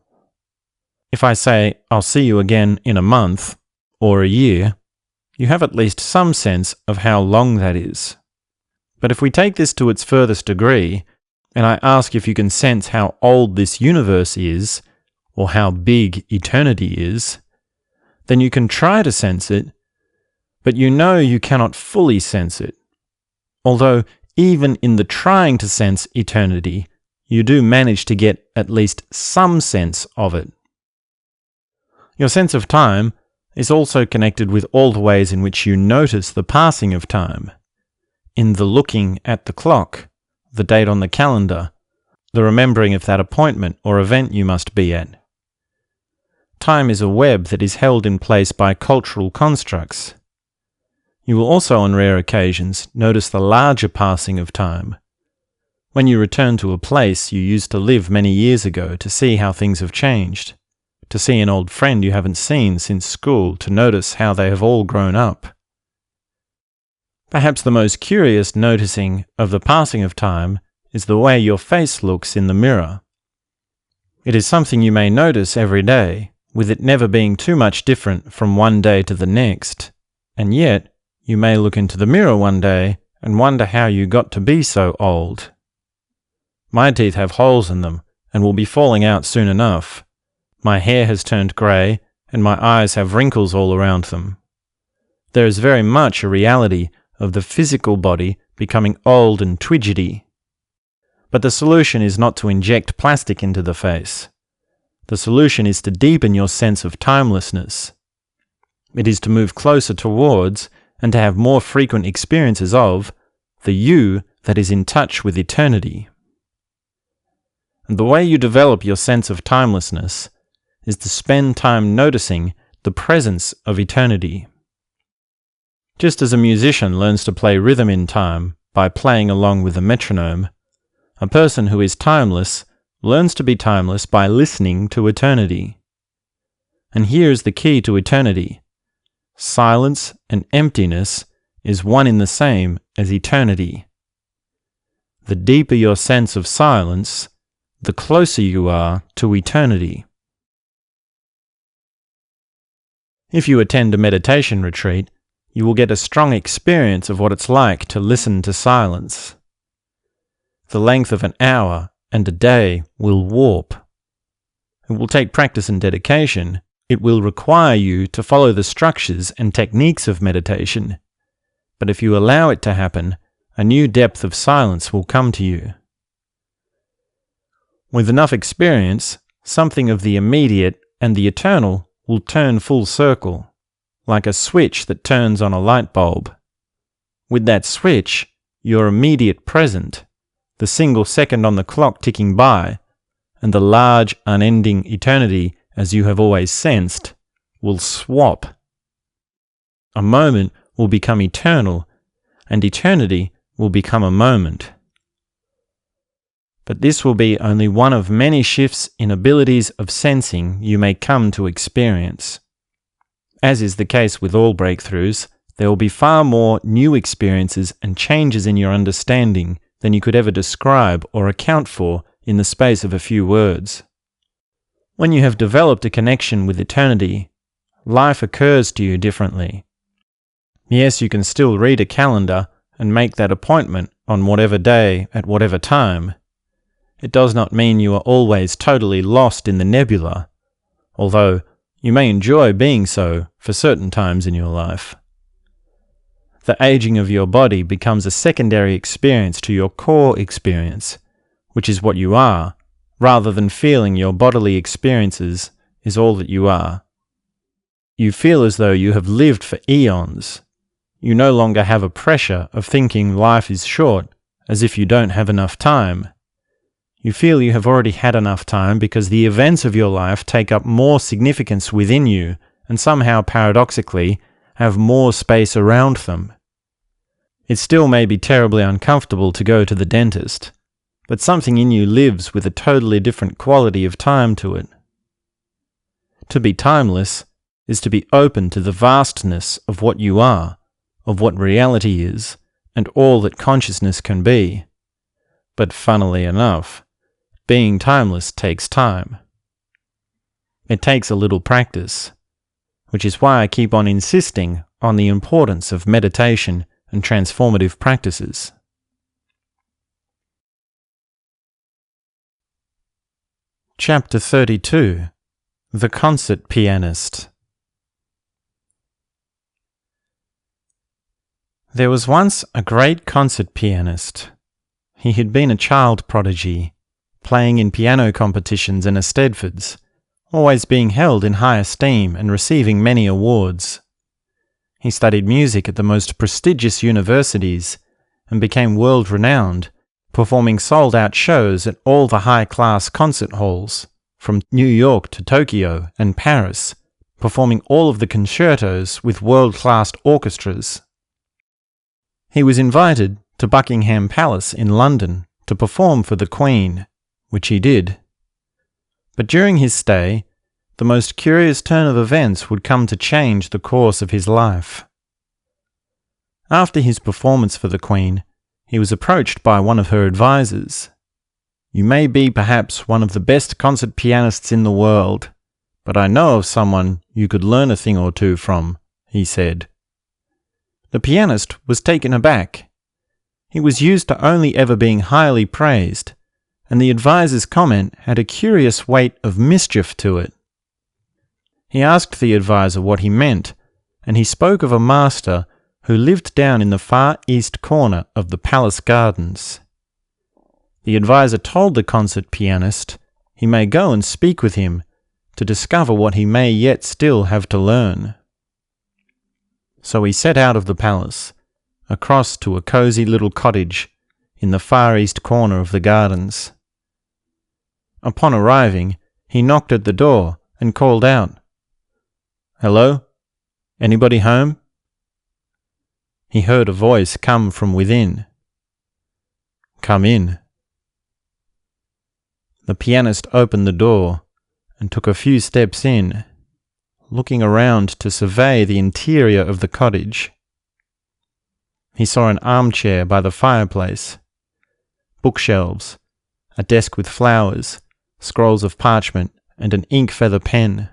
If I say, I'll see you again in a month, or a year, you have at least some sense of how long that is. But if we take this to its furthest degree, and I ask if you can sense how old this universe is, or how big eternity is, then you can try to sense it, but you know you cannot fully sense it. Although, even in the trying to sense eternity, you do manage to get at least some sense of it. Your sense of time is also connected with all the ways in which you notice the passing of time. In the looking at the clock, the date on the calendar, the remembering of that appointment or event you must be at. Time is a web that is held in place by cultural constructs. You will also on rare occasions notice the larger passing of time. When you return to a place you used to live many years ago to see how things have changed, to see an old friend you haven't seen since school to notice how they have all grown up. Perhaps the most curious noticing of the passing of time is the way your face looks in the mirror. It is something you may notice every day, with it never being too much different from one day to the next, and yet you may look into the mirror one day and wonder how you got to be so old. My teeth have holes in them and will be falling out soon enough. My hair has turned grey and my eyes have wrinkles all around them. There is very much a reality of the physical body becoming old and twidgety. But the solution is not to inject plastic into the face. The solution is to deepen your sense of timelessness. It is to move closer towards and to have more frequent experiences of the you that is in touch with eternity. And the way you develop your sense of timelessness is to spend time noticing the presence of eternity. Just as a musician learns to play rhythm in time by playing along with a metronome, a person who is timeless learns to be timeless by listening to eternity. And here is the key to eternity. Silence and emptiness is one in the same as eternity. The deeper your sense of silence, the closer you are to eternity. If you attend a meditation retreat, you will get a strong experience of what it's like to listen to silence. The length of an hour and a day will warp. It will take practice and dedication. It will require you to follow the structures and techniques of meditation. But if you allow it to happen, a new depth of silence will come to you. With enough experience, something of the immediate and the eternal will turn full circle, like a switch that turns on a light bulb. With that switch, your immediate present, the single second on the clock ticking by, and the large, unending eternity as you have always sensed, will swap. A moment will become eternal, and eternity will become a moment. But this will be only one of many shifts in abilities of sensing you may come to experience. As is the case with all breakthroughs, there will be far more new experiences and changes in your understanding than you could ever describe or account for in the space of a few words. When you have developed a connection with eternity, life occurs to you differently. Yes, you can still read a calendar and make that appointment on whatever day at whatever time. It does not mean you are always totally lost in the nebula, although you may enjoy being so for certain times in your life. The aging of your body becomes a secondary experience to your core experience, which is what you are, rather than feeling your bodily experiences is all that you are. You feel as though you have lived for eons. You no longer have a pressure of thinking life is short, as if you don't have enough time. You feel you have already had enough time because the events of your life take up more significance within you and somehow paradoxically have more space around them. It still may be terribly uncomfortable to go to the dentist, but something in you lives with a totally different quality of time to it. To be timeless is to be open to the vastness of what you are, of what reality is, and all that consciousness can be. But funnily enough, being timeless takes time. It takes a little practice, which is why I keep on insisting on the importance of meditation and transformative practices. Chapter 32. The Concert Pianist. There was once a great concert pianist. He had been a child prodigy, playing in piano competitions and Eisteddfods, always being held in high esteem and receiving many awards. He studied music at the most prestigious universities and became world-renowned, performing sold-out shows at all the high-class concert halls, from New York to Tokyo and Paris, performing all of the concertos with world-class orchestras. He was invited to Buckingham Palace in London to perform for the Queen, which he did. But during his stay, the most curious turn of events would come to change the course of his life. After his performance for the Queen, he was approached by one of her advisors. "You may be perhaps one of the best concert pianists in the world, but I know of someone you could learn a thing or two from," he said. The pianist was taken aback. He was used to only ever being highly praised, and the advisor's comment had a curious weight of mischief to it. He asked the advisor what he meant, and he spoke of a master who lived down in the far east corner of the palace gardens. The advisor told the concert pianist he may go and speak with him to discover what he may yet still have to learn. So he set out of the palace, across to a cosy little cottage in the far east corner of the gardens. Upon arriving, he knocked at the door and called out, "Hello? Anybody home?" He heard a voice come from within. "Come in." The pianist opened the door and took a few steps in, looking around to survey the interior of the cottage. He saw an armchair by the fireplace, bookshelves, a desk with flowers, scrolls of parchment, and an ink feather pen.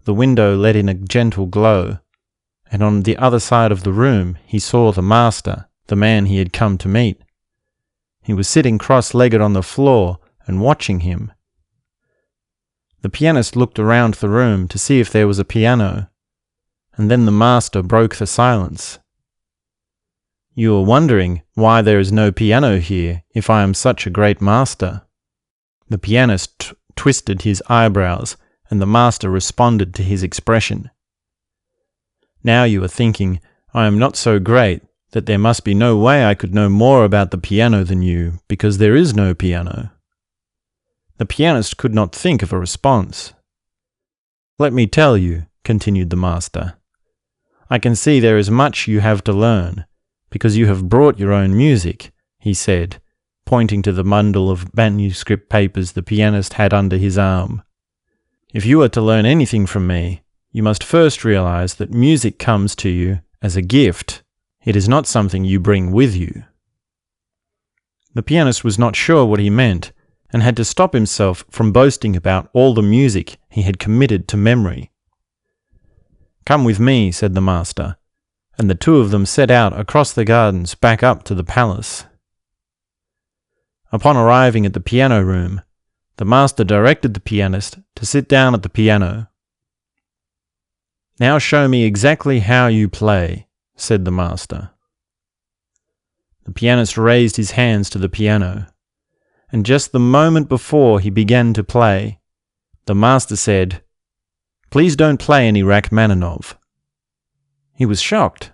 The window let in a gentle glow, and on the other side of the room he saw the master, the man he had come to meet. He was sitting cross-legged on the floor and watching him. The pianist looked around the room to see if there was a piano, and then the master broke the silence. "You are wondering why there is no piano here if I am such a great master." The pianist twisted his eyebrows, and the master responded to his expression. "Now you are thinking I am not so great that there must be no way I could know more about the piano than you, because there is no piano." The pianist could not think of a response. "Let me tell you," continued the master, "I can see there is much you have to learn, because you have brought your own music," he said, pointing to the bundle of manuscript papers the pianist had under his arm. "If you are to learn anything from me, you must first realize that music comes to you as a gift. It is not something you bring with you." The pianist was not sure what he meant, and had to stop himself from boasting about all the music he had committed to memory. "Come with me," said the master, and the two of them set out across the gardens back up to the palace. Upon arriving at the piano room, the master directed the pianist to sit down at the piano. "Now show me exactly how you play," said the master. The pianist raised his hands to the piano, and just the moment before he began to play, the master said, "Please don't play any Rachmaninoff." He was shocked.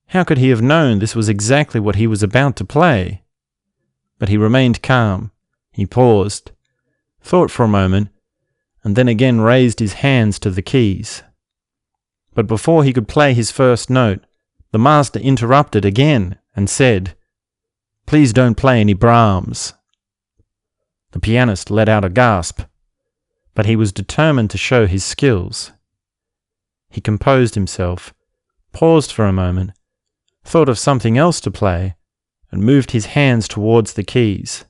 How could he have known this was exactly what he was about to play? But he remained calm. He paused, thought for a moment, and then again raised his hands to the keys. But before he could play his first note, the master interrupted again and said, "Please don't play any Brahms." The pianist let out a gasp, but he was determined to show his skills. He composed himself, paused for a moment, thought of something else to play, and moved his hands towards the keys.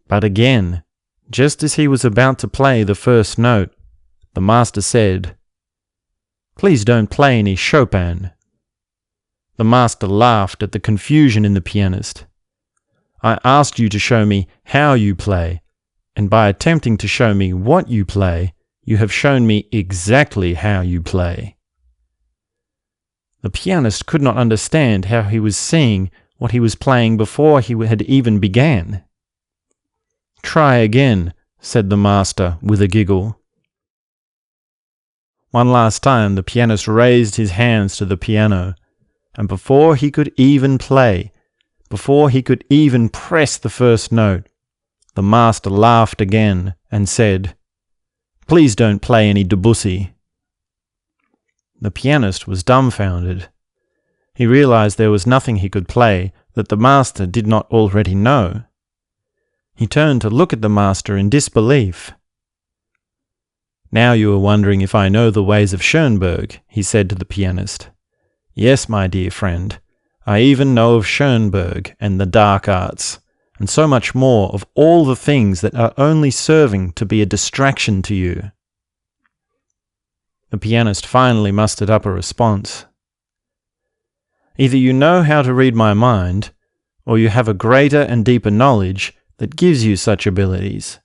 But again, just as he was about to play the first note, the master said, "Please don't play any Chopin." The master laughed at the confusion in the pianist. "I asked you to show me how you play, and by attempting to show me what you play, you have shown me exactly how you play." The pianist could not understand how he was seeing what he was playing before he had even began. "Try again," said the master with a giggle. One last time the pianist raised his hands to the piano, and before he could even play, before he could even press the first note, the master laughed again and said, "Please don't play any Debussy." The pianist was dumbfounded. He realized there was nothing he could play that the master did not already know. He turned to look at the master in disbelief. "Now you are wondering if I know the ways of Schoenberg," he said to the pianist. "Yes, my dear friend, I even know of Schoenberg and the dark arts, and so much more of all the things that are only serving to be a distraction to you. The pianist finally mustered up a response. Either you know how to read my mind, or you have a greater and deeper knowledge that gives you such abilities,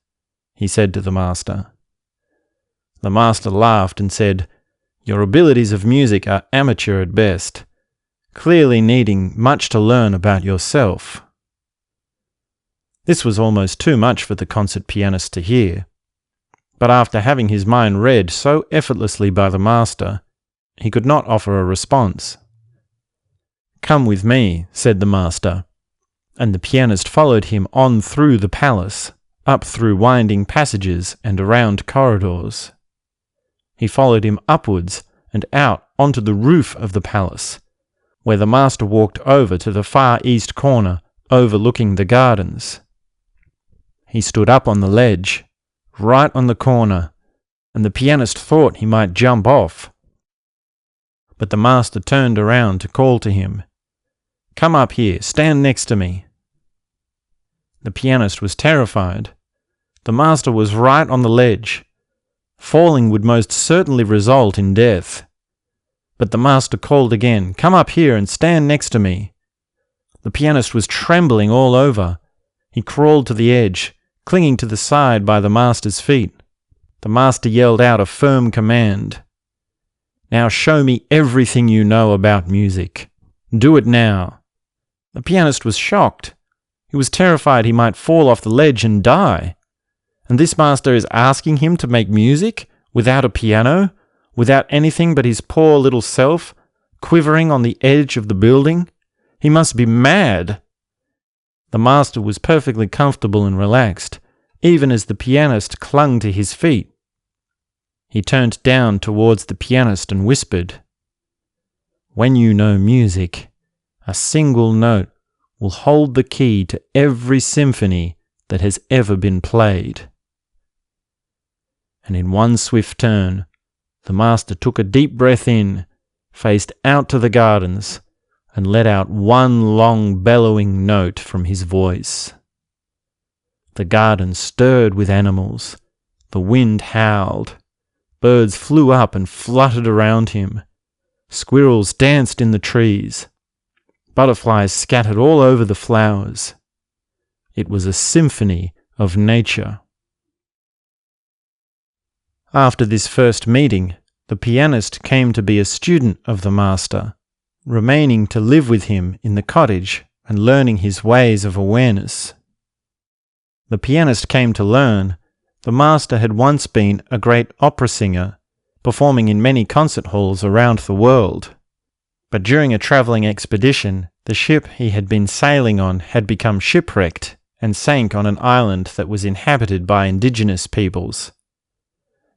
he said to the master. The master laughed and said, Your abilities of music are amateur at best, clearly needing much to learn about yourself. This was almost too much for the concert pianist to hear, but after having his mind read so effortlessly by the master, he could not offer a response. Come with me, said the master, and the pianist followed him on through the palace, up through winding passages and around corridors. He followed him upwards and out onto the roof of the palace, where the master walked over to the far east corner overlooking the gardens. He stood up on the ledge, right on the corner, and the pianist thought he might jump off. But the master turned around to call to him, Come up here, stand next to me. The pianist was terrified. The master was right on the ledge. Falling would most certainly result in death. But the master called again, Come up here and stand next to me. The pianist was trembling all over. He crawled to the edge, clinging to the side by the master's feet. The master yelled out a firm command. Now show me everything you know about music. Do it now. The pianist was shocked. He was terrified he might fall off the ledge and die. And this master is asking him to make music without a piano, without anything but his poor little self, quivering on the edge of the building? He must be mad. The master was perfectly comfortable and relaxed, even as the pianist clung to his feet. He turned down towards the pianist and whispered, When you know music, a single note will hold the key to every symphony that has ever been played. And in one swift turn, the master took a deep breath in, faced out to the gardens, and let out one long bellowing note from his voice. The garden stirred with animals. The wind howled. Birds flew up and fluttered around him. Squirrels danced in the trees. Butterflies scattered all over the flowers. It was a symphony of nature. After this first meeting, the pianist came to be a student of the master, remaining to live with him in the cottage and learning his ways of awareness. The pianist came to learn the master had once been a great opera singer, performing in many concert halls around the world. But during a travelling expedition, the ship he had been sailing on had become shipwrecked and sank on an island that was inhabited by indigenous peoples.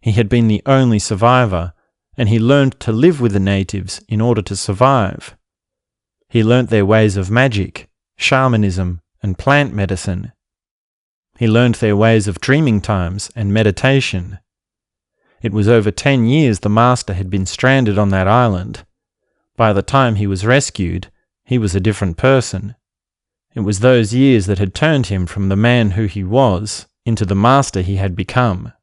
He had been the only survivor, and he learned to live with the natives in order to survive. He learnt their ways of magic, shamanism, and plant medicine. He learned their ways of dreaming times and meditation. It was over 10 years the master had been stranded on that island. By the time he was rescued, he was a different person. It was those years that had turned him from the man who he was into the master he had become.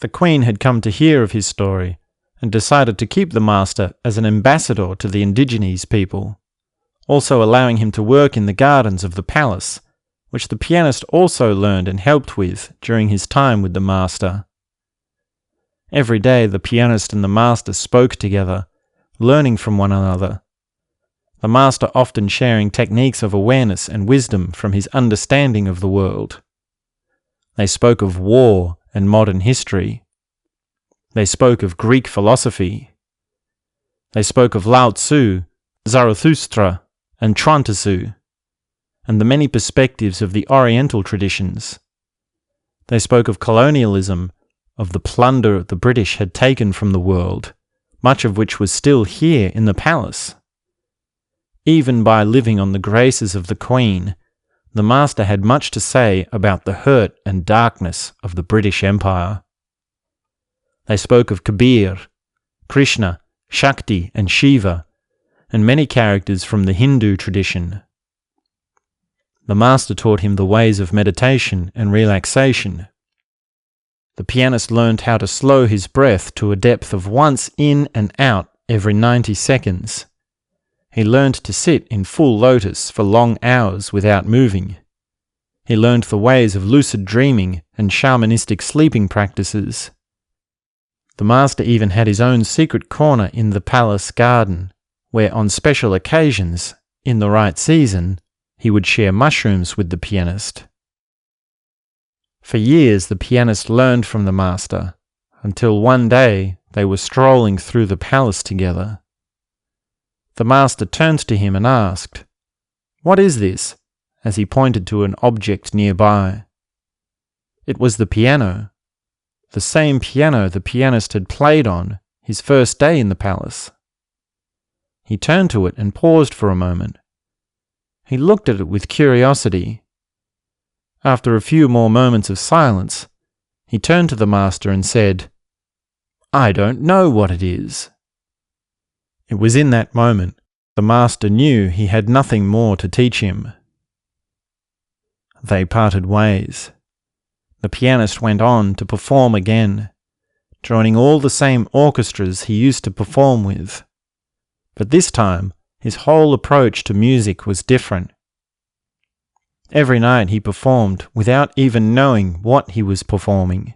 The Queen had come to hear of his story and decided to keep the master as an ambassador to the indigenous people, also allowing him to work in the gardens of the palace, which the pianist also learned and helped with during his time with the master. Every day the pianist and the master spoke together, learning from one another. The master often sharing techniques of awareness and wisdom from his understanding of the world. They spoke of war and modern history. They spoke of Greek philosophy. They spoke of Lao Tzu, Zarathustra, and Chuang-Tzu, and the many perspectives of the Oriental traditions. They spoke of colonialism, of the plunder the British had taken from the world, much of which was still here in the palace. Even by living on the graces of the Queen, the master had much to say about the hurt and darkness of the British Empire. They spoke of Kabir, Krishna, Shakti, and Shiva, and many characters from the Hindu tradition. The master taught him the ways of meditation and relaxation. The pianist learned how to slow his breath to a depth of once in and out every 90 seconds. He learned to sit in full lotus for long hours without moving. He learned the ways of lucid dreaming and shamanistic sleeping practices. The master even had his own secret corner in the palace garden, where on special occasions, in the right season, he would share mushrooms with the pianist. For years the pianist learned from the master, until one day they were strolling through the palace together. The master turned to him and asked, "What is this?" as he pointed to an object nearby. It was the piano, the same piano the pianist had played on his first day in the palace. He turned to it and paused for a moment. He looked at it with curiosity. After a few more moments of silence, he turned to the master and said, "I don't know what it is." It was in that moment the master knew he had nothing more to teach him. They parted ways. The pianist went on to perform again, joining all the same orchestras he used to perform with. But this time, his whole approach to music was different. Every night he performed without even knowing what he was performing.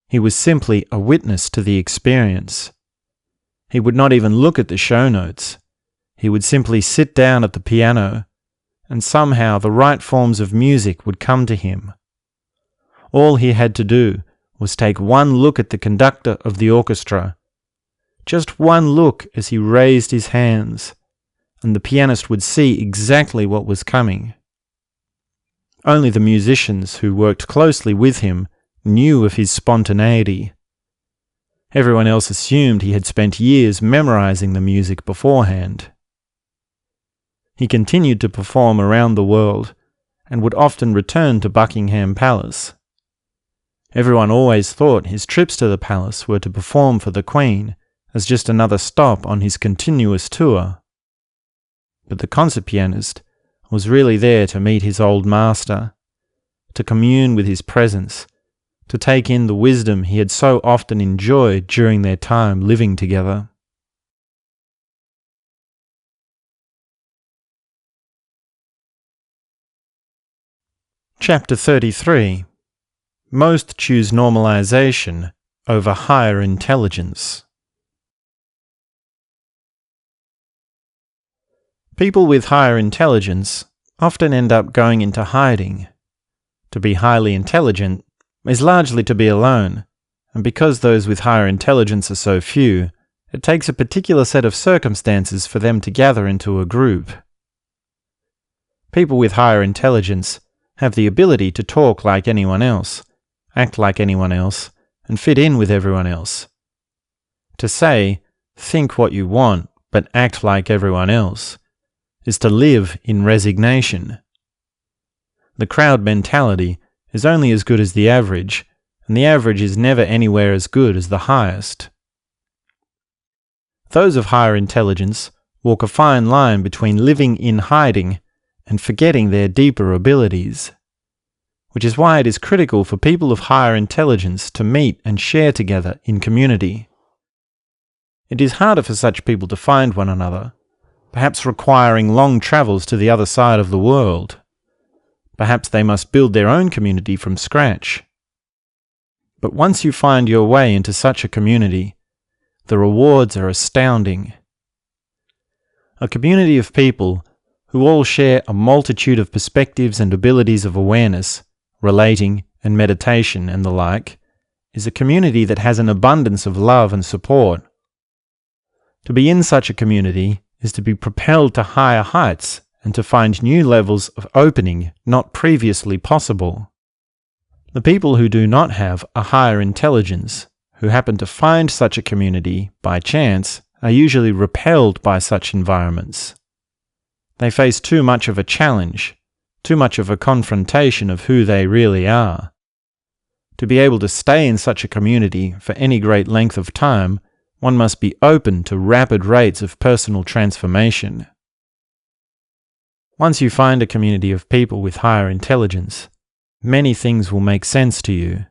He was simply a witness to the experience. He would not even look at the show notes. He would simply sit down at the piano, and somehow the right forms of music would come to him. All he had to do was take one look at the conductor of the orchestra, just one look as he raised his hands, and the pianist would see exactly what was coming. Only the musicians who worked closely with him knew of his spontaneity. Everyone else assumed he had spent years memorizing the music beforehand. He continued to perform around the world and would often return to Buckingham Palace. Everyone always thought his trips to the palace were to perform for the Queen as just another stop on his continuous tour. But the concert pianist was really there to meet his old master, to commune with his presence, to take in the wisdom he had so often enjoyed during their time living together. Chapter 33. Most choose normalization over higher intelligence. People with higher intelligence often end up going into hiding. To be highly intelligent is largely to be alone, and because those with higher intelligence are so few, it takes a particular set of circumstances for them to gather into a group. People with higher intelligence have the ability to talk like anyone else, act like anyone else, and fit in with everyone else. To say, think what you want, but act like everyone else, is to live in resignation. The crowd mentality is only as good as the average, and the average is never anywhere as good as the highest. Those of higher intelligence walk a fine line between living in hiding and forgetting their deeper abilities, which is why it is critical for people of higher intelligence to meet and share together in community. It is harder for such people to find one another, perhaps requiring long travels to the other side of the world. Perhaps they must build their own community from scratch. But once you find your way into such a community, the rewards are astounding. A community of people who all share a multitude of perspectives and abilities of awareness, relating and meditation and the like, is a community that has an abundance of love and support. To be in such a community is to be propelled to higher heights and to find new levels of opening not previously possible. The people who do not have a higher intelligence, who happen to find such a community by chance, are usually repelled by such environments. They face too much of a challenge, too much of a confrontation of who they really are. To be able to stay in such a community for any great length of time, one must be open to rapid rates of personal transformation. Once you find a community of people with higher intelligence, many things will make sense to you.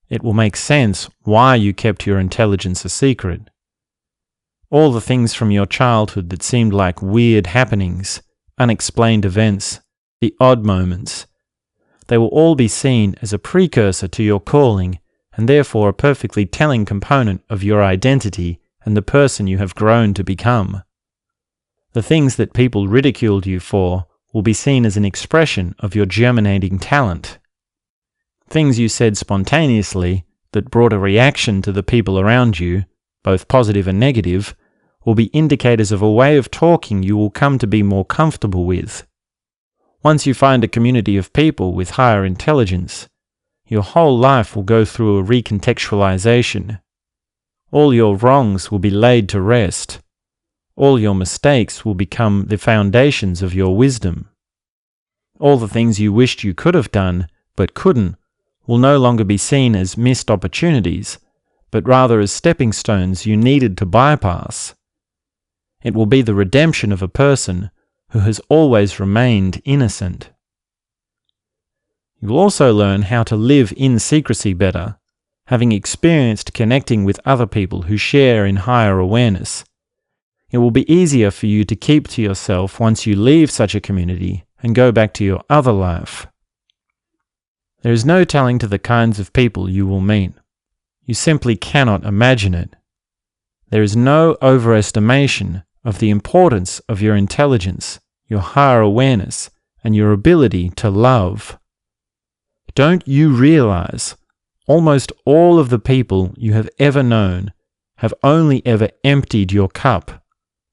It will make sense why you kept your intelligence a secret. All the things from your childhood that seemed like weird happenings, unexplained events, the odd moments, they will all be seen as a precursor to your calling and therefore a perfectly telling component of your identity and the person you have grown to become. The things that people ridiculed you for will be seen as an expression of your germinating talent. Things you said spontaneously that brought a reaction to the people around you, both positive and negative, will be indicators of a way of talking you will come to be more comfortable with. Once you find a community of people with higher intelligence, your whole life will go through a recontextualization. All your wrongs will be laid to rest. All your mistakes will become the foundations of your wisdom. All the things you wished you could have done, but couldn't, will no longer be seen as missed opportunities, but rather as stepping stones you needed to bypass. It will be the redemption of a person who has always remained innocent. You'll also learn how to live in secrecy better, having experienced connecting with other people who share in higher awareness. It will be easier for you to keep to yourself once you leave such a community and go back to your other life. There is no telling to the kinds of people you will meet. You simply cannot imagine it. There is no overestimation of the importance of your intelligence, your higher awareness, and your ability to love. Don't you realize almost all of the people you have ever known have only ever emptied your cup,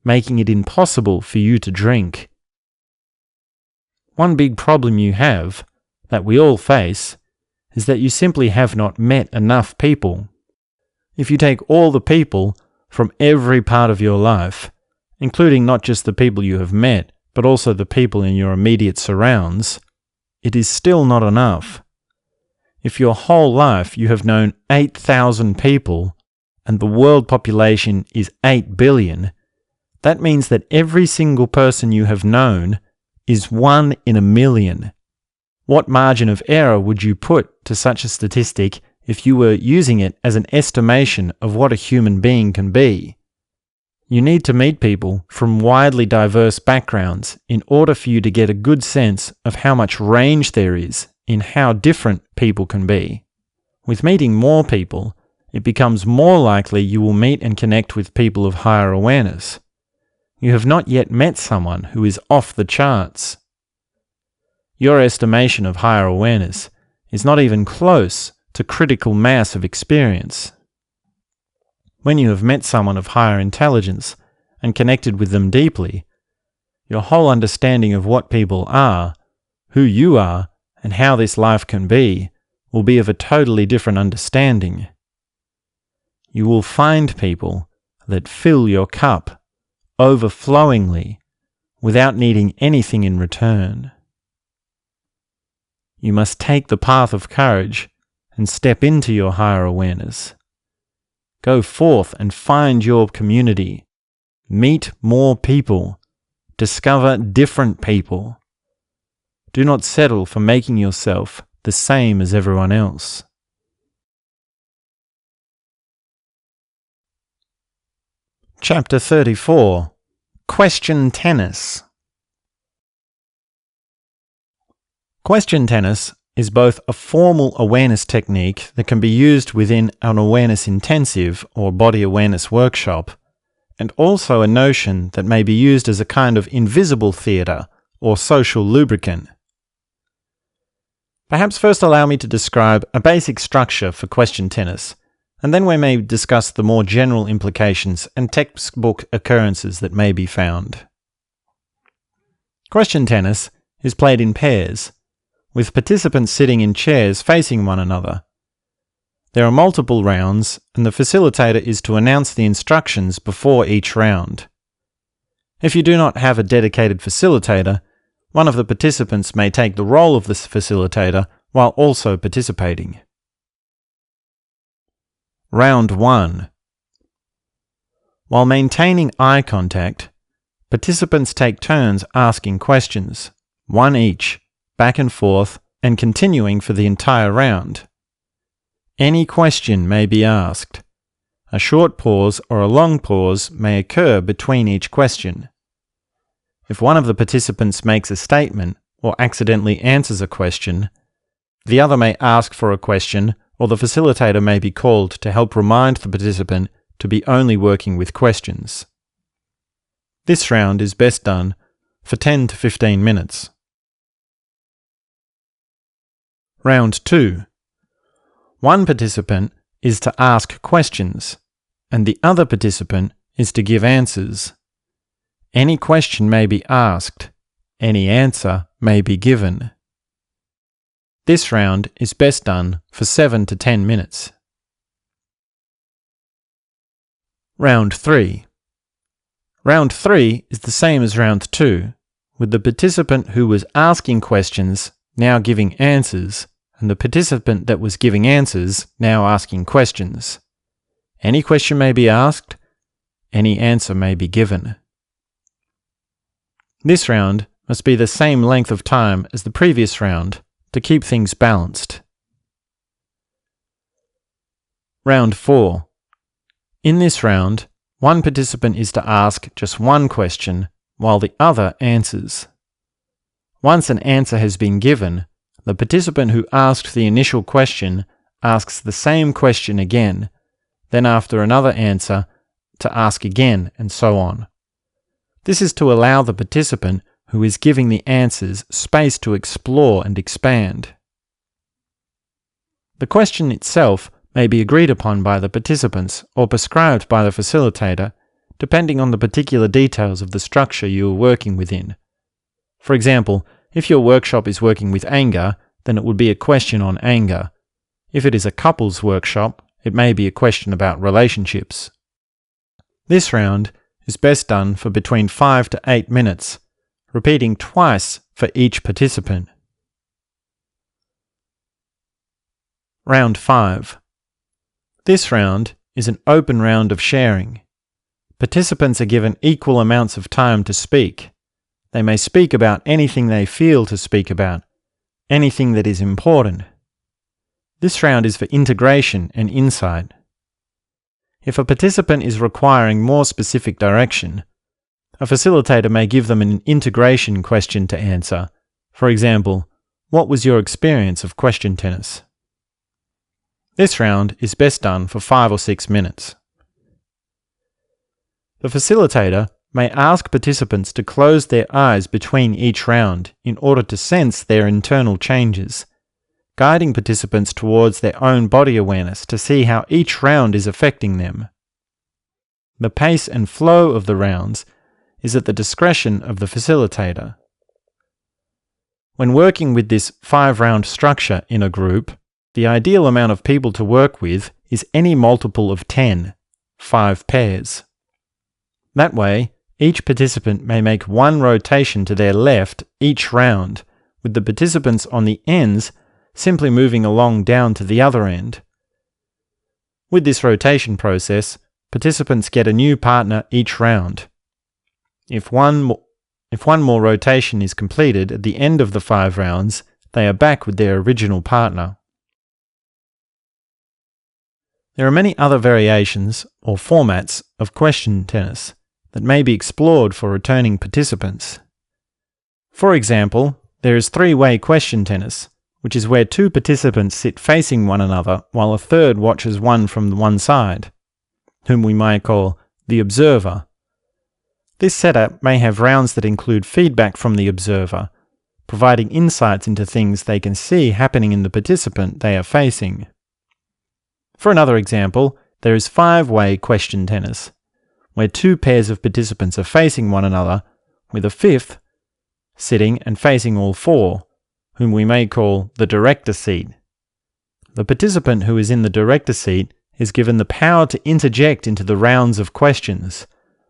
making it impossible for you to drink? One big problem you have, that we all face, is that you simply have not met enough people. If you take all the people from every part of your life, including not just the people you have met, but also the people in your immediate surrounds, it is still not enough. If your whole life you have known 8,000 people, and the world population is 8 billion, that means that every single person you have known is 1 in a million. What margin of error would you put to such a statistic if you were using it as an estimation of what a human being can be? You need to meet people from widely diverse backgrounds in order for you to get a good sense of how much range there is in how different people can be. With meeting more people, it becomes more likely you will meet and connect with people of higher awareness. You have not yet met someone who is off the charts. Your estimation of higher awareness is not even close to critical mass of experience. When you have met someone of higher intelligence and connected with them deeply, your whole understanding of what people are, who you are, and how this life can be will be of a totally different understanding. You will find people that fill your cup overflowingly without needing anything in return. You must take the path of courage and step into your higher awareness. Go forth and find your community. Meet more people. Discover different people. Do not settle for making yourself the same as everyone else. Chapter 34. Question Tennis. Question tennis is both a formal awareness technique that can be used within an awareness intensive or body awareness workshop, and also a notion that may be used as a kind of invisible theatre or social lubricant. Perhaps first allow me to describe a basic structure for question tennis, and then we may discuss the more general implications and textbook occurrences that may be found. Question tennis is played in pairs, with participants sitting in chairs facing one another. There are multiple rounds, and the facilitator is to announce the instructions before each round. If you do not have a dedicated facilitator, one of the participants may take the role of the facilitator while also participating. Round 1. While maintaining eye contact, participants take turns asking questions, one each, back and forth, and continuing for the entire round. Any question may be asked. A short pause or a long pause may occur between each question. If one of the participants makes a statement or accidentally answers a question, the other may ask for a question, or the facilitator may be called to help remind the participant to be only working with questions. This round is best done for 10 to 15 minutes. Round 2. One participant is to ask questions, and the other participant is to give answers. Any question may be asked, any answer may be given. This round is best done for 7 to 10 minutes. Round 3. Round 3 is the same as round 2, with the participant who was asking questions now giving answers, and the participant that was giving answers now asking questions. Any question may be asked, any answer may be given. This round must be the same length of time as the previous round to keep things balanced. Round 4. In this round, one participant is to ask just one question while the other answers. Once an answer has been given, the participant who asked the initial question asks the same question again, then after another answer, to ask again, and so on. This is to allow the participant who is giving the answers space to explore and expand. The question itself may be agreed upon by the participants or prescribed by the facilitator, depending on the particular details of the structure you are working within. For example, if your workshop is working with anger, then it would be a question on anger. If it is a couples workshop, it may be a question about relationships. This round is best done for between 5 to 8 minutes, repeating twice for each participant. Round 5. This round is an open round of sharing. Participants are given equal amounts of time to speak. They may speak about anything they feel to speak about, anything that is important. This round is for integration and insight. If a participant is requiring more specific direction, a facilitator may give them an integration question to answer. For example, what was your experience of question tennis? This round is best done for 5 or 6 minutes. The facilitator may ask participants to close their eyes between each round in order to sense their internal changes, guiding participants towards their own body awareness to see how each round is affecting them. The pace and flow of the rounds is at the discretion of the facilitator. When working with this 5-round structure in a group, the ideal amount of people to work with is any multiple of 10, 5 pairs. That way, each participant may make one rotation to their left each round, with the participants on the ends simply moving along down to the other end. With this rotation process, participants get a new partner each round. If one more rotation is completed at the end of the 5 rounds, they are back with their original partner. There are many other variations or formats of question tennis that may be explored for returning participants. For example, there is 3-way question tennis, which is where 2 participants sit facing one another while a third watches one from one side, whom we might call the observer. This setup may have rounds that include feedback from the observer, providing insights into things they can see happening in the participant they are facing. For another example, there is 5-way question tennis, where 2 pairs of participants are facing one another, with a 5th sitting and facing all 4, whom we may call the director seat. The participant who is in the director seat is given the power to interject into the rounds of questions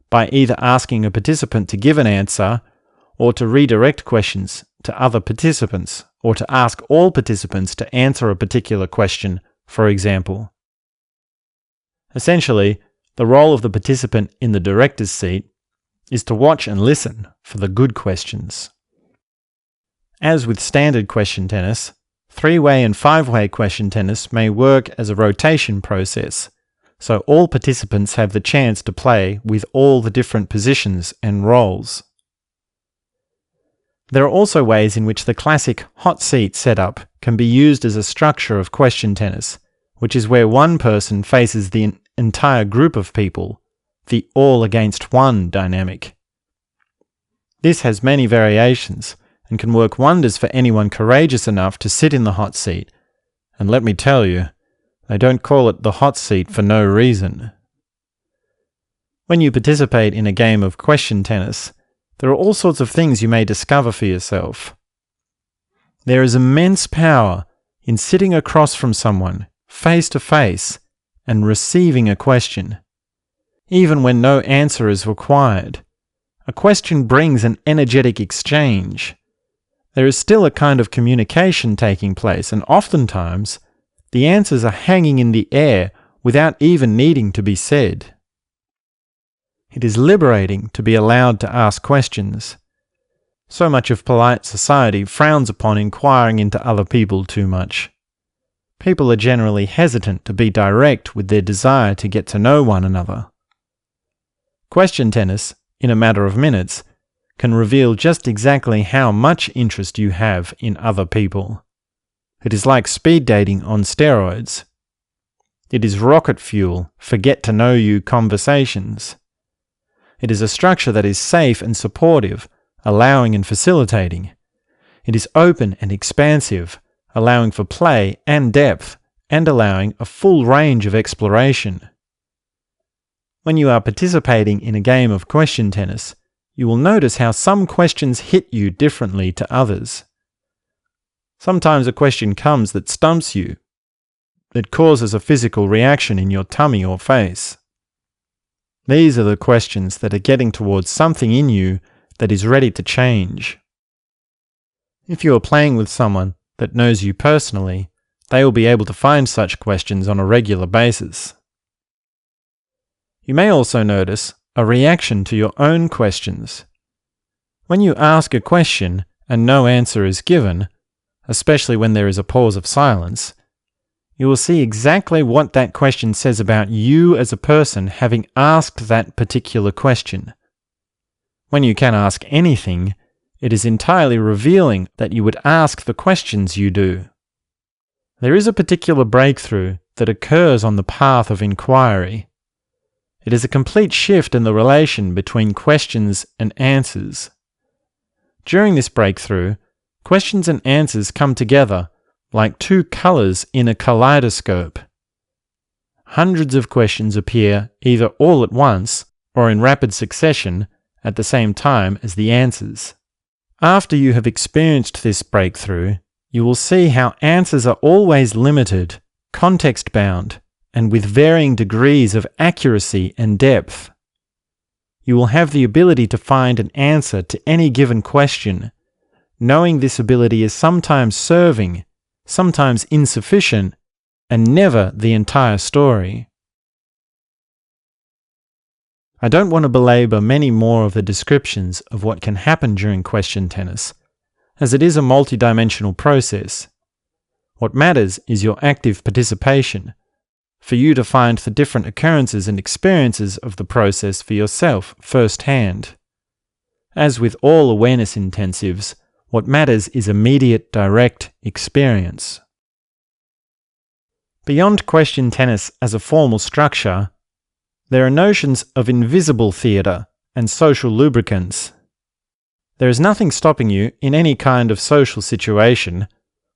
by either asking a participant to give an answer, or to redirect questions to other participants, or to ask all participants to answer a particular question, for example. Essentially, the role of the participant in the director's seat is to watch and listen for the good questions. As with standard question tennis, 3-way and 5-way question tennis may work as a rotation process, so all participants have the chance to play with all the different positions and roles. There are also ways in which the classic hot seat setup can be used as a structure of question tennis, which is where one person faces the entire group of people, the all against one dynamic. This has many variations and can work wonders for anyone courageous enough to sit in the hot seat, and let me tell you, they don't call it the hot seat for no reason. When you participate in a game of question tennis, there are all sorts of things you may discover for yourself. There is immense power in sitting across from someone, face to face, and receiving a question. Even when no answer is required, a question brings an energetic exchange. There is still a kind of communication taking place, and oftentimes, the answers are hanging in the air without even needing to be said. It is liberating to be allowed to ask questions. So much of polite society frowns upon inquiring into other people too much. People are generally hesitant to be direct with their desire to get to know one another. Question tennis, in a matter of minutes, can reveal just exactly how much interest you have in other people. It is like speed dating on steroids. It is rocket fuel for get-to-know-you conversations. It is a structure that is safe and supportive, allowing and facilitating. It is open and expansive, allowing for play and depth, and allowing a full range of exploration. When you are participating in a game of question tennis, you will notice how some questions hit you differently to others. Sometimes a question comes that stumps you, that causes a physical reaction in your tummy or face. These are the questions that are getting towards something in you that is ready to change. If you are playing with someone that knows you personally, they will be able to find such questions on a regular basis. You may also notice a reaction to your own questions. When you ask a question and no answer is given, especially when there is a pause of silence, you will see exactly what that question says about you as a person having asked that particular question. When you can ask anything, it is entirely revealing that you would ask the questions you do. There is a particular breakthrough that occurs on the path of inquiry. It is a complete shift in the relation between questions and answers. During this breakthrough, questions and answers come together like two colors in a kaleidoscope. Hundreds of questions appear either all at once or in rapid succession at the same time as the answers. After you have experienced this breakthrough, you will see how answers are always limited, context-bound, and with varying degrees of accuracy and depth. You will have the ability to find an answer to any given question, knowing this ability is sometimes serving, sometimes insufficient, and never the entire story. I don't want to belabor many more of the descriptions of what can happen during question tennis, as it is a multidimensional process. What matters is your active participation, for you to find the different occurrences and experiences of the process for yourself firsthand. As with all awareness intensives, what matters is immediate, direct experience. Beyond question tennis as a formal structure, there are notions of invisible theatre and social lubricants. There is nothing stopping you in any kind of social situation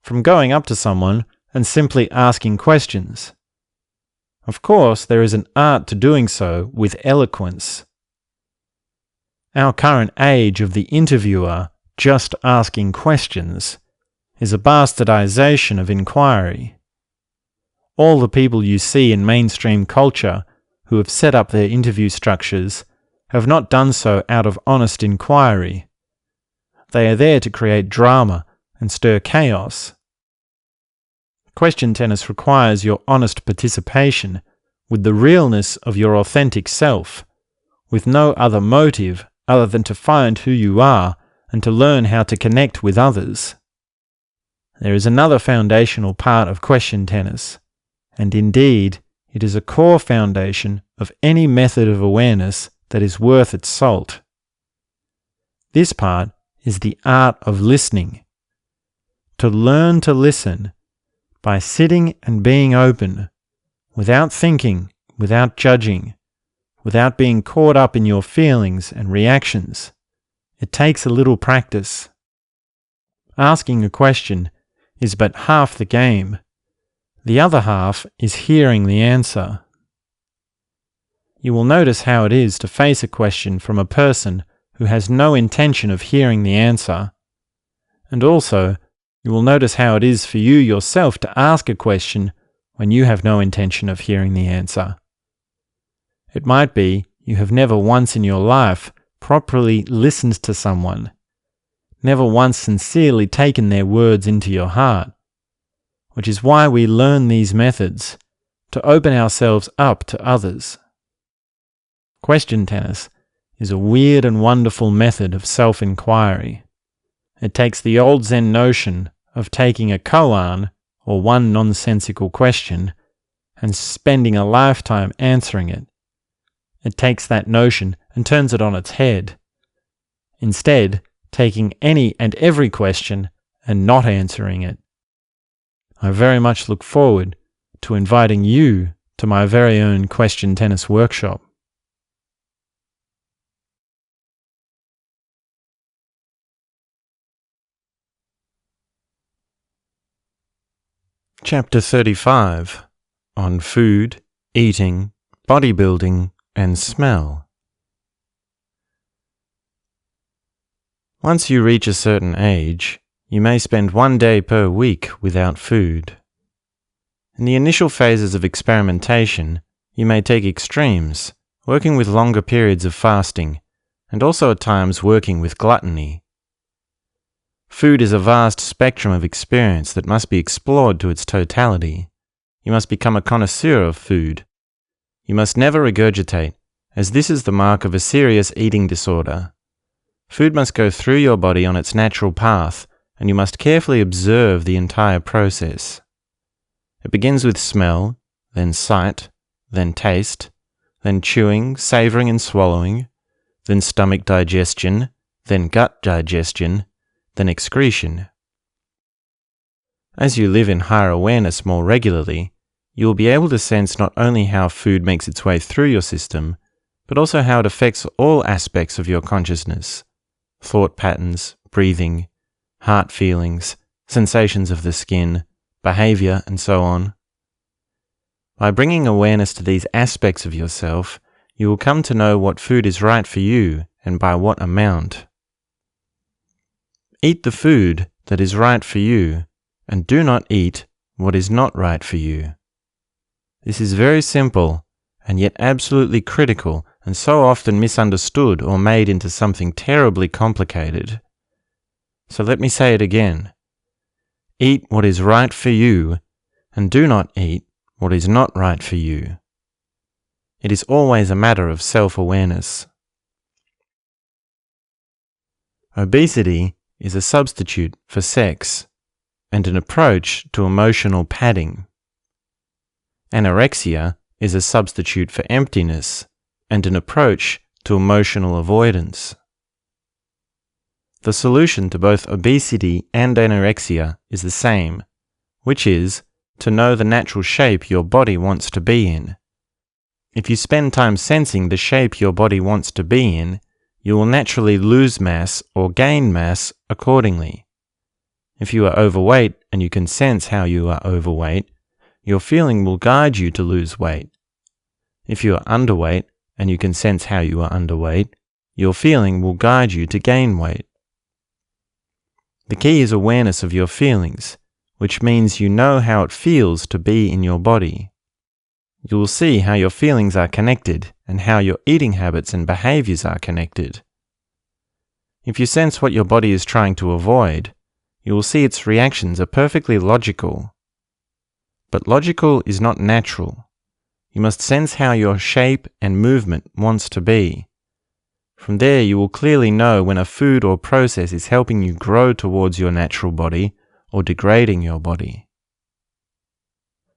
from going up to someone and simply asking questions. Of course, there is an art to doing so with eloquence. Our current age of the interviewer just asking questions is a bastardization of inquiry. All the people you see in mainstream culture who have set up their interview structures have not done so out of honest inquiry. They are there to create drama and stir chaos. Question tennis requires your honest participation with the realness of your authentic self, with no other motive other than to find who you are and to learn how to connect with others. There is another foundational part of question tennis, and indeed, it is a core foundation of any method of awareness that is worth its salt. This part is the art of listening. To learn to listen by sitting and being open, without thinking, without judging, without being caught up in your feelings and reactions. It takes a little practice. Asking a question is but half the game. The other half is hearing the answer. You will notice how it is to face a question from a person who has no intention of hearing the answer. And also, you will notice how it is for you yourself to ask a question when you have no intention of hearing the answer. It might be you have never once in your life properly listened to someone, never once sincerely taken their words into your heart, which is why we learn these methods, to open ourselves up to others. Question tennis is a weird and wonderful method of self-inquiry. It takes the old Zen notion of taking a koan, or one nonsensical question, and spending a lifetime answering it. It takes that notion and turns it on its head. Instead, taking any and every question and not answering it. I very much look forward to inviting you to my very own question tennis workshop. Chapter 35 on Food, Eating, Bodybuilding, and Smell. Once you reach a certain age, you may spend 1 day per week without food. In the initial phases of experimentation, you may take extremes, working with longer periods of fasting, and also at times working with gluttony. Food is a vast spectrum of experience that must be explored to its totality. You must become a connoisseur of food. You must never regurgitate, as this is the mark of a serious eating disorder. Food must go through your body on its natural path, and you must carefully observe the entire process. It begins with smell, then sight, then taste, then chewing, savoring and swallowing, then stomach digestion, then gut digestion, then excretion. As you live in higher awareness more regularly, you will be able to sense not only how food makes its way through your system, but also how it affects all aspects of your consciousness: thought patterns, breathing, heart feelings, sensations of the skin, behavior, and so on. By bringing awareness to these aspects of yourself, you will come to know what food is right for you and by what amount. Eat the food that is right for you, and do not eat what is not right for you. This is very simple, and yet absolutely critical, and so often misunderstood or made into something terribly complicated. So let me say it again. Eat what is right for you, and do not eat what is not right for you. It is always a matter of self-awareness. Obesity is a substitute for sex, and an approach to emotional padding. Anorexia is a substitute for emptiness, and an approach to emotional avoidance. The solution to both obesity and anorexia is the same, which is to know the natural shape your body wants to be in. If you spend time sensing the shape your body wants to be in, you will naturally lose mass or gain mass accordingly. If you are overweight and you can sense how you are overweight, your feeling will guide you to lose weight. If you are underweight and you can sense how you are underweight, your feeling will guide you to gain weight. The key is awareness of your feelings, which means you know how it feels to be in your body. You will see how your feelings are connected and how your eating habits and behaviors are connected. If you sense what your body is trying to avoid, you will see its reactions are perfectly logical. But logical is not natural. You must sense how your shape and movement wants to be. From there you will clearly know when a food or process is helping you grow towards your natural body or degrading your body.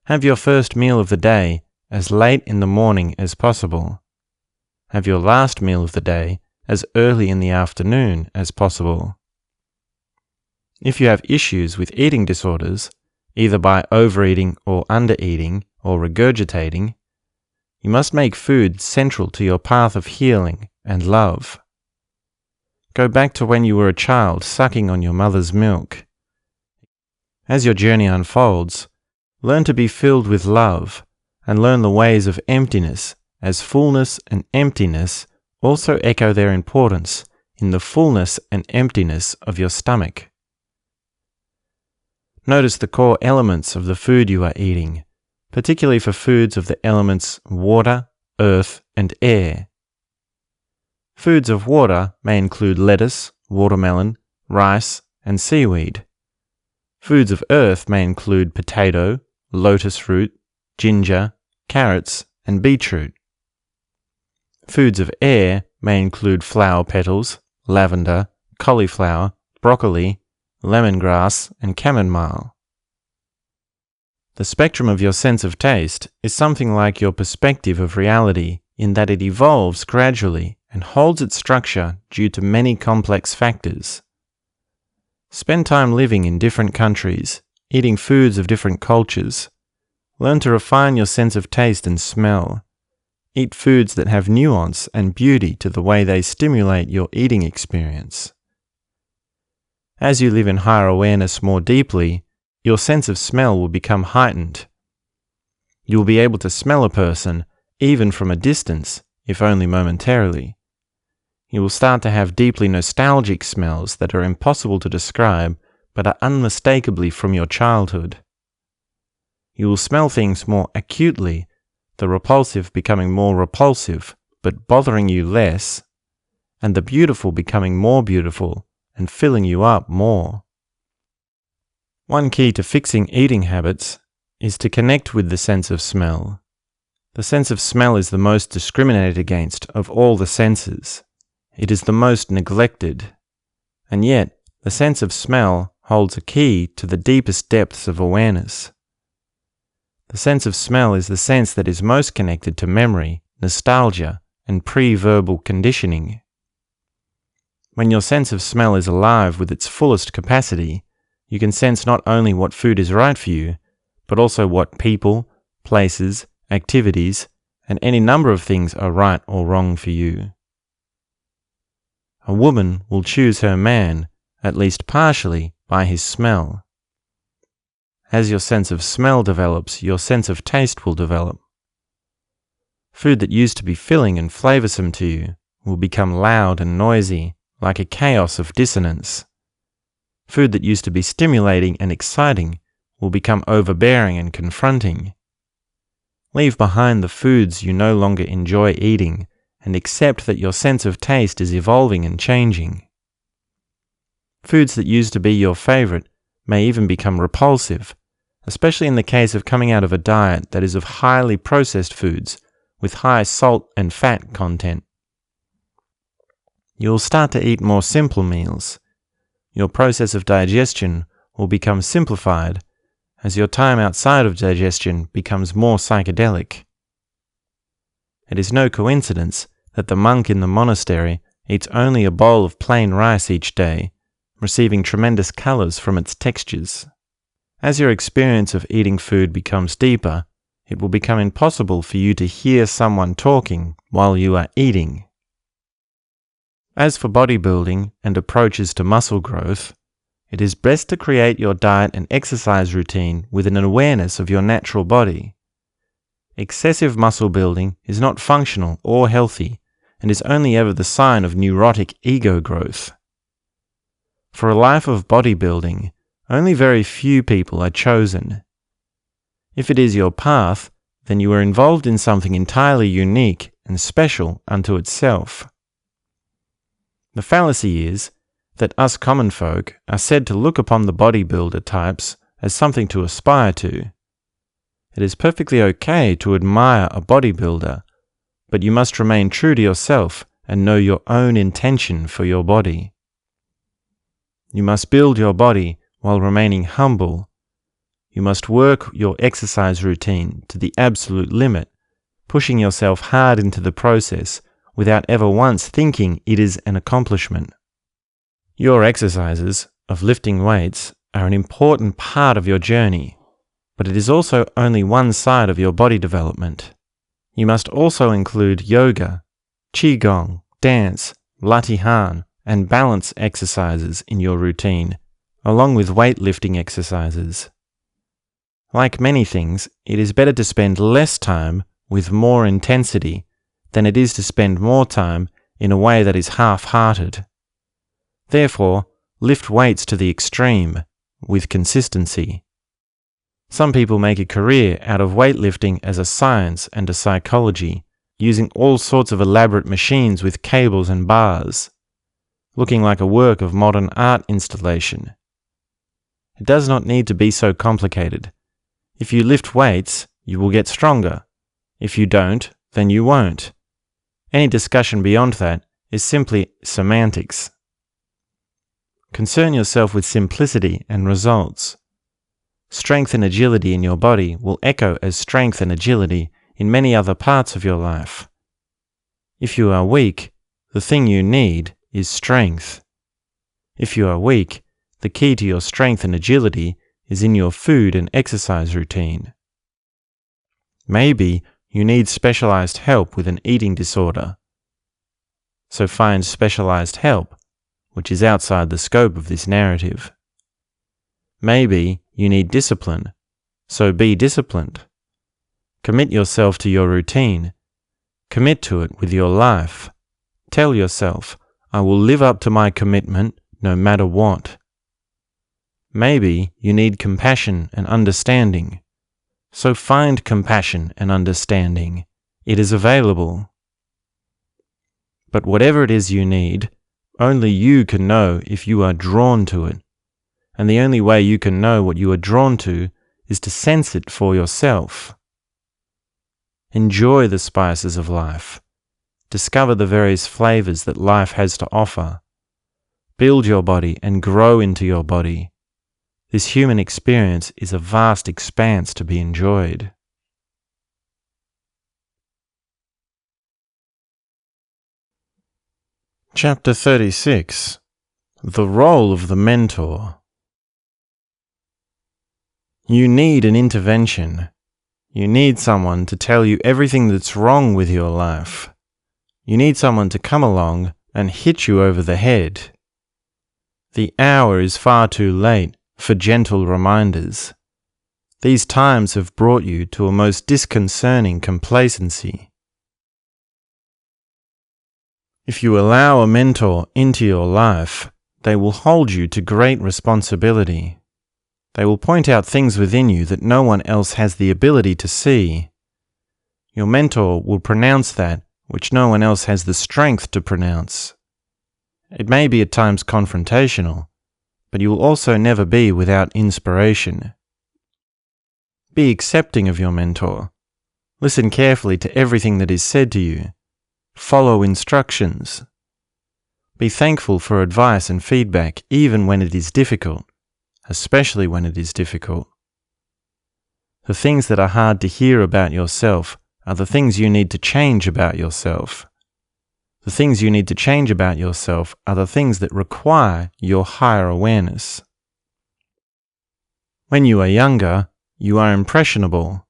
Have your first meal of the day as late in the morning as possible. Have your last meal of the day as early in the afternoon as possible. If you have issues with eating disorders, either by overeating or undereating or regurgitating, you must make food central to your path of healing and love. Go back to when you were a child sucking on your mother's milk. As your journey unfolds, learn to be filled with love and learn the ways of emptiness, as fullness and emptiness also echo their importance in the fullness and emptiness of your stomach. Notice the core elements of the food you are eating, particularly for foods of the elements water, earth, and air. Foods of water may include lettuce, watermelon, rice, and seaweed. Foods of earth may include potato, lotus root, ginger, carrots, and beetroot. Foods of air may include flower petals, lavender, cauliflower, broccoli, lemongrass, and chamomile. The spectrum of your sense of taste is something like your perspective of reality in that it evolves gradually and holds its structure due to many complex factors. Spend time living in different countries, eating foods of different cultures. Learn to refine your sense of taste and smell. Eat foods that have nuance and beauty to the way they stimulate your eating experience. As you live in higher awareness more deeply, your sense of smell will become heightened. You will be able to smell a person even from a distance, if only momentarily. You will start to have deeply nostalgic smells that are impossible to describe but are unmistakably from your childhood. You will smell things more acutely, the repulsive becoming more repulsive but bothering you less, and the beautiful becoming more beautiful and filling you up more. One key to fixing eating habits is to connect with the sense of smell. The sense of smell is the most discriminated against of all the senses. It is the most neglected, and yet the sense of smell holds a key to the deepest depths of awareness. The sense of smell is the sense that is most connected to memory, nostalgia, and pre-verbal conditioning. When your sense of smell is alive with its fullest capacity, you can sense not only what food is right for you, but also what people, places, activities, and any number of things are right or wrong for you. A woman will choose her man, at least partially, by his smell. As your sense of smell develops, your sense of taste will develop. Food that used to be filling and flavoursome to you will become loud and noisy, like a chaos of dissonance. Food that used to be stimulating and exciting will become overbearing and confronting. Leave behind the foods you no longer enjoy eating and accept that your sense of taste is evolving and changing. Foods that used to be your favorite may even become repulsive, especially in the case of coming out of a diet that is of highly processed foods with high salt and fat content. You will start to eat more simple meals. Your process of digestion will become simplified as your time outside of digestion becomes more psychedelic. It is no coincidence that the monk in the monastery eats only a bowl of plain rice each day, receiving tremendous colors from its textures. As your experience of eating food becomes deeper, it will become impossible for you to hear someone talking while you are eating. As for bodybuilding and approaches to muscle growth, it is best to create your diet and exercise routine with an awareness of your natural body. Excessive muscle building is not functional or healthy and is only ever the sign of neurotic ego growth. For a life of bodybuilding, only very few people are chosen. If it is your path, then you are involved in something entirely unique and special unto itself. The fallacy is that us common folk are said to look upon the bodybuilder types as something to aspire to. It is perfectly okay to admire a bodybuilder, but you must remain true to yourself and know your own intention for your body. You must build your body while remaining humble. You must work your exercise routine to the absolute limit, pushing yourself hard into the process without ever once thinking it is an accomplishment. Your exercises of lifting weights are an important part of your journey, but it is also only one side of your body development. You must also include yoga, qigong, dance, latihan, and balance exercises in your routine, along with weightlifting exercises. Like many things, it is better to spend less time with more intensity than it is to spend more time in a way that is half-hearted. Therefore, lift weights to the extreme, with consistency. Some people make a career out of weightlifting as a science and a psychology, using all sorts of elaborate machines with cables and bars, looking like a work of modern art installation. It does not need to be so complicated. If you lift weights, you will get stronger. If you don't, then you won't. Any discussion beyond that is simply semantics. Concern yourself with simplicity and results. Strength and agility in your body will echo as strength and agility in many other parts of your life. If you are weak, the thing you need is strength. If you are weak, the key to your strength and agility is in your food and exercise routine. Maybe you need specialized help with an eating disorder. So find specialized help, which is outside the scope of this narrative. Maybe you need discipline, so be disciplined. Commit yourself to your routine. Commit to it with your life. Tell yourself, I will live up to my commitment no matter what. Maybe you need compassion and understanding. So find compassion and understanding. It is available. But whatever it is you need, only you can know if you are drawn to it. And the only way you can know what you are drawn to is to sense it for yourself. Enjoy the spices of life. Discover the various flavors that life has to offer. Build your body and grow into your body. This human experience is a vast expanse to be enjoyed. Chapter 36. The Role of the Mentor. You need an intervention. You need someone to tell you everything that's wrong with your life. You need someone to come along and hit you over the head. The hour is far too late for gentle reminders. These times have brought you to a most disconcerting complacency. If you allow a mentor into your life, they will hold you to great responsibility. They will point out things within you that no one else has the ability to see. Your mentor will pronounce that which no one else has the strength to pronounce. It may be at times confrontational, but you will also never be without inspiration. Be accepting of your mentor. Listen carefully to everything that is said to you. Follow instructions. Be thankful for advice and feedback even when it is difficult, especially when it is difficult. The things that are hard to hear about yourself are the things you need to change about yourself. The things you need to change about yourself are the things that require your higher awareness. When you are younger, you are impressionable.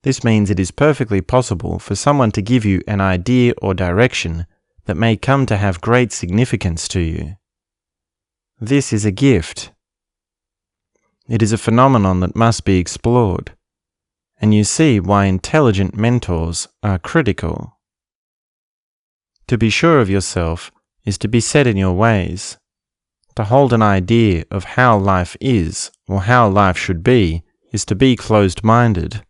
This means it is perfectly possible for someone to give you an idea or direction that may come to have great significance to you. This is a gift. It is a phenomenon that must be explored, and you see why intelligent mentors are critical. To be sure of yourself is to be set in your ways. To hold an idea of how life is or how life should be is to be closed-minded.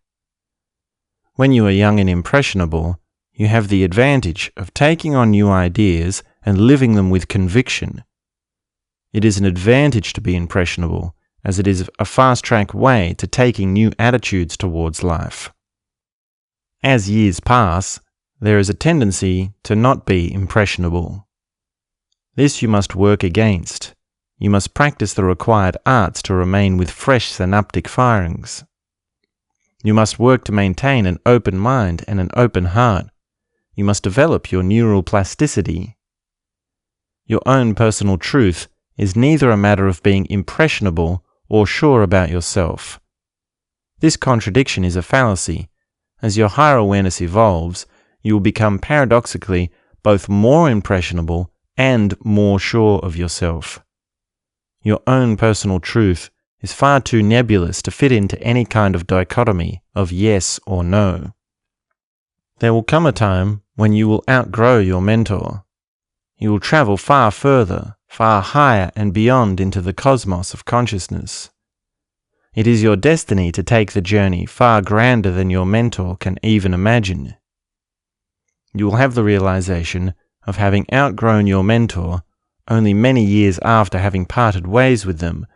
When you are young and impressionable, you have the advantage of taking on new ideas and living them with conviction. It is an advantage to be impressionable, as it is a fast-track way to taking new attitudes towards life. As years pass, there is a tendency to not be impressionable. This you must work against. You must practice the required arts to remain with fresh synaptic firings. You must work to maintain an open mind and an open heart. You must develop your neural plasticity. Your own personal truth is neither a matter of being impressionable or sure about yourself. This contradiction is a fallacy. As your higher awareness evolves, you will become paradoxically both more impressionable and more sure of yourself. Your own personal truth is far too nebulous to fit into any kind of dichotomy of yes or no. There will come a time when you will outgrow your mentor. You will travel far further, far higher and beyond into the cosmos of consciousness. It is your destiny to take the journey far grander than your mentor can even imagine. You will have the realization of having outgrown your mentor only many years after having parted ways with them,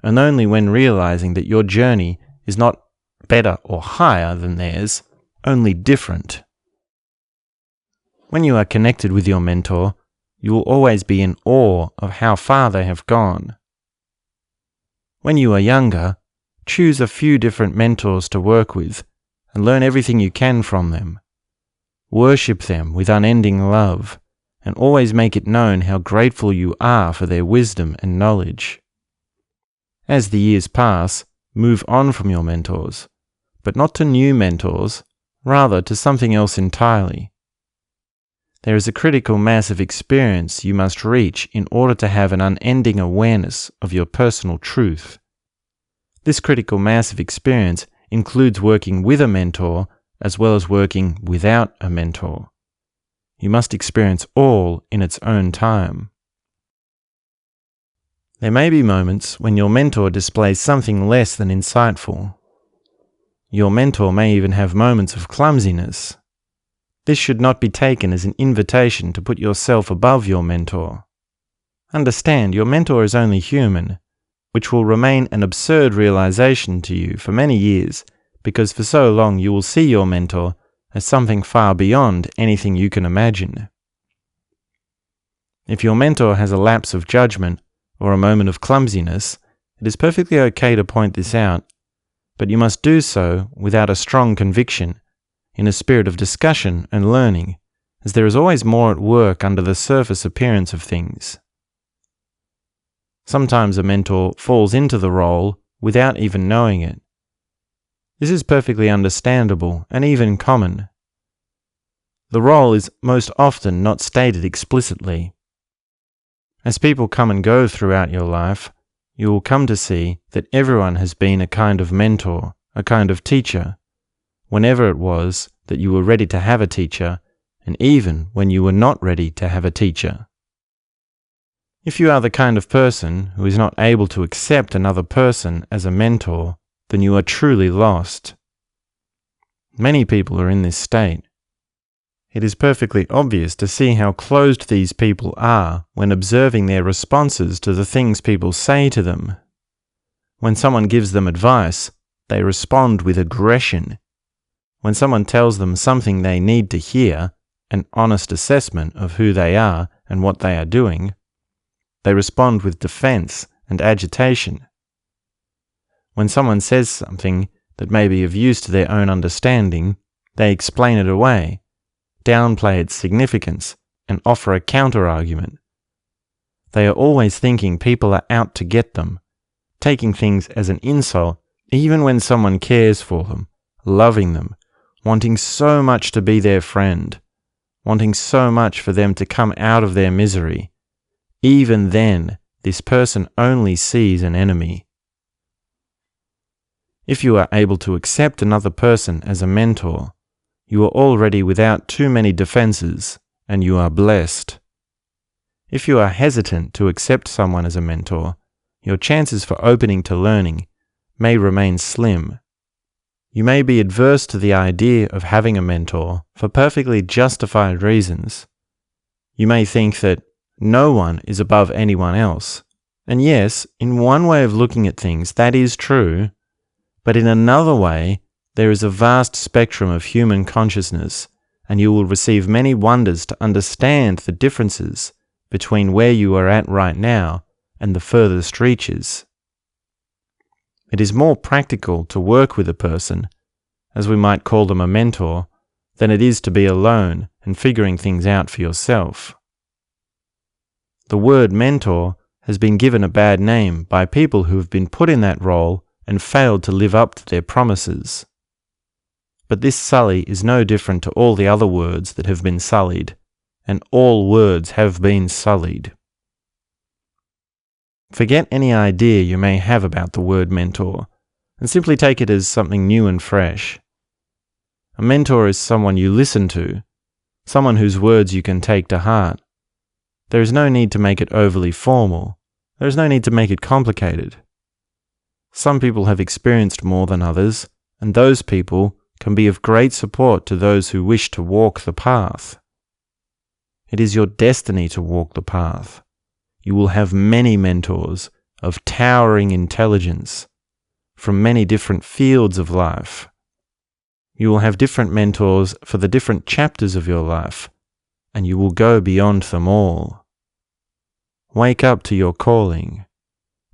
and only when realizing that your journey is not better or higher than theirs, only different. When you are connected with your mentor, you will always be in awe of how far they have gone. When you are younger, choose a few different mentors to work with and learn everything you can from them. Worship them with unending love, and always make it known how grateful you are for their wisdom and knowledge. As the years pass, move on from your mentors, but not to new mentors, rather to something else entirely. There is a critical mass of experience you must reach in order to have an unending awareness of your personal truth. This critical mass of experience includes working with a mentor as well as working without a mentor. You must experience all in its own time. There may be moments when your mentor displays something less than insightful. Your mentor may even have moments of clumsiness. This should not be taken as an invitation to put yourself above your mentor. Understand, your mentor is only human, which will remain an absurd realization to you for many years, because for so long you will see your mentor as something far beyond anything you can imagine. If your mentor has a lapse of judgment or a moment of clumsiness, it is perfectly okay to point this out, but you must do so without a strong conviction, in a spirit of discussion and learning, as there is always more at work under the surface appearance of things. Sometimes a mentor falls into the role without even knowing it. This is perfectly understandable and even common. The role is most often not stated explicitly. As people come and go throughout your life, you will come to see that everyone has been a kind of mentor, a kind of teacher, whenever it was that you were ready to have a teacher, and even when you were not ready to have a teacher. If you are the kind of person who is not able to accept another person as a mentor, then you are truly lost. Many people are in this state. It is perfectly obvious to see how closed these people are when observing their responses to the things people say to them. When someone gives them advice, they respond with aggression. When someone tells them something they need to hear, an honest assessment of who they are and what they are doing, they respond with defense and agitation. When someone says something that may be of use to their own understanding, they explain it away, downplay its significance, and offer a counter-argument. They are always thinking people are out to get them, taking things as an insult even when someone cares for them, loving them, wanting so much to be their friend, wanting so much for them to come out of their misery. Even then, this person only sees an enemy. If you are able to accept another person as a mentor, you are already without too many defenses, and you are blessed. If you are hesitant to accept someone as a mentor, your chances for opening to learning may remain slim. You may be adverse to the idea of having a mentor for perfectly justified reasons. You may think that no one is above anyone else, and yes, in one way of looking at things that is true, but in another way there is a vast spectrum of human consciousness, and you will receive many wonders to understand the differences between where you are at right now and the furthest reaches. It is more practical to work with a person, as we might call them a mentor, than it is to be alone and figuring things out for yourself. The word mentor has been given a bad name by people who have been put in that role and failed to live up to their promises. But this sully is no different to all the other words that have been sullied, and all words have been sullied. Forget any idea you may have about the word mentor, and simply take it as something new and fresh. A mentor is someone you listen to, someone whose words you can take to heart. There is no need to make it overly formal. There is no need to make it complicated. Some people have experienced more than others, and those people can be of great support to those who wish to walk the path. It is your destiny to walk the path. You will have many mentors of towering intelligence from many different fields of life. You will have different mentors for the different chapters of your life, and you will go beyond them all. Wake up to your calling.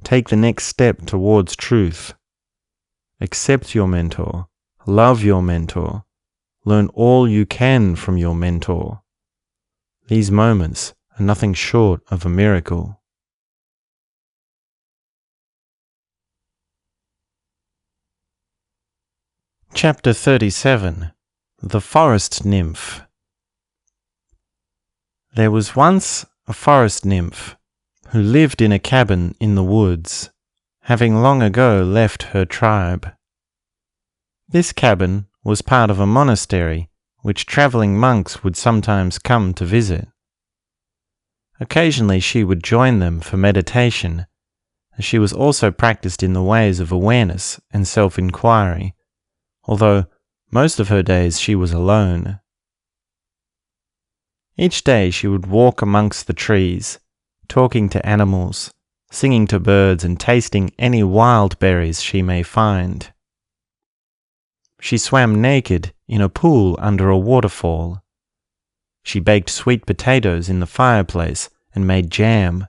Take the next step towards truth. Accept your mentor. Love your mentor. Learn all you can from your mentor. These moments are nothing short of a miracle. Chapter 37. The Forrest Nymph. There was once a forest nymph who lived in a cabin in the woods, having long ago left her tribe. This cabin was part of a monastery which travelling monks would sometimes come to visit. Occasionally she would join them for meditation, as she was also practiced in the ways of awareness and self-inquiry, although most of her days she was alone. Each day she would walk amongst the trees, talking to animals, singing to birds and tasting any wild berries she may find. She swam naked in a pool under a waterfall. She baked sweet potatoes in the fireplace and made jam.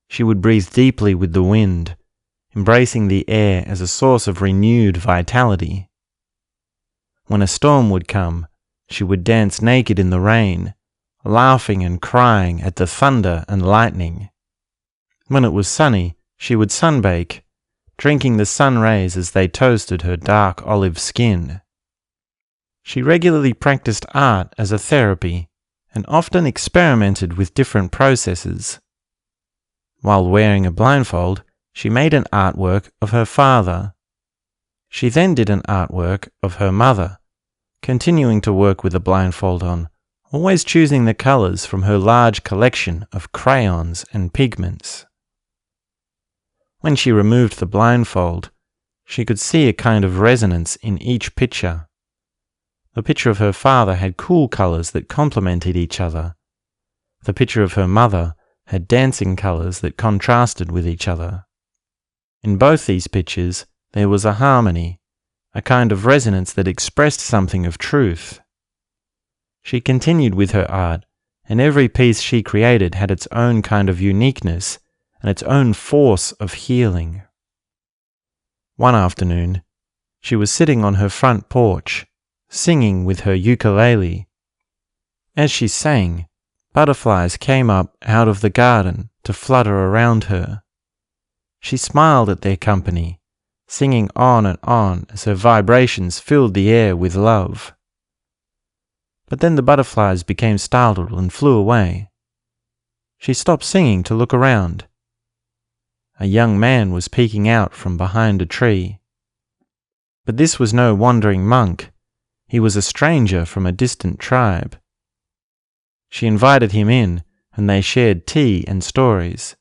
She would breathe deeply with the wind, embracing the air as a source of renewed vitality. When a storm would come, she would dance naked in the rain, laughing and crying at the thunder and lightning. When it was sunny, she would sunbake, drinking the sun rays as they toasted her dark olive skin. She regularly practiced art as a therapy and often experimented with different processes. While wearing a blindfold, she made an artwork of her father. She then did an artwork of her mother, continuing to work with a blindfold on, always choosing the colors from her large collection of crayons and pigments. When she removed the blindfold, she could see a kind of resonance in each picture. The picture of her father had cool colors that complemented each other. The picture of her mother had dancing colors that contrasted with each other. In both these pictures, there was a harmony, a kind of resonance that expressed something of truth. She continued with her art, and every piece she created had its own kind of uniqueness and its own force of healing. One afternoon, she was sitting on her front porch, singing with her ukulele. As she sang, butterflies came up out of the garden to flutter around her. She smiled at their company, singing on and on as her vibrations filled the air with love. But then the butterflies became startled and flew away. She stopped singing to look around. A young man was peeking out from behind a tree. But this was no wandering monk. He was a stranger from a distant tribe. She invited him in, and they shared tea and stories.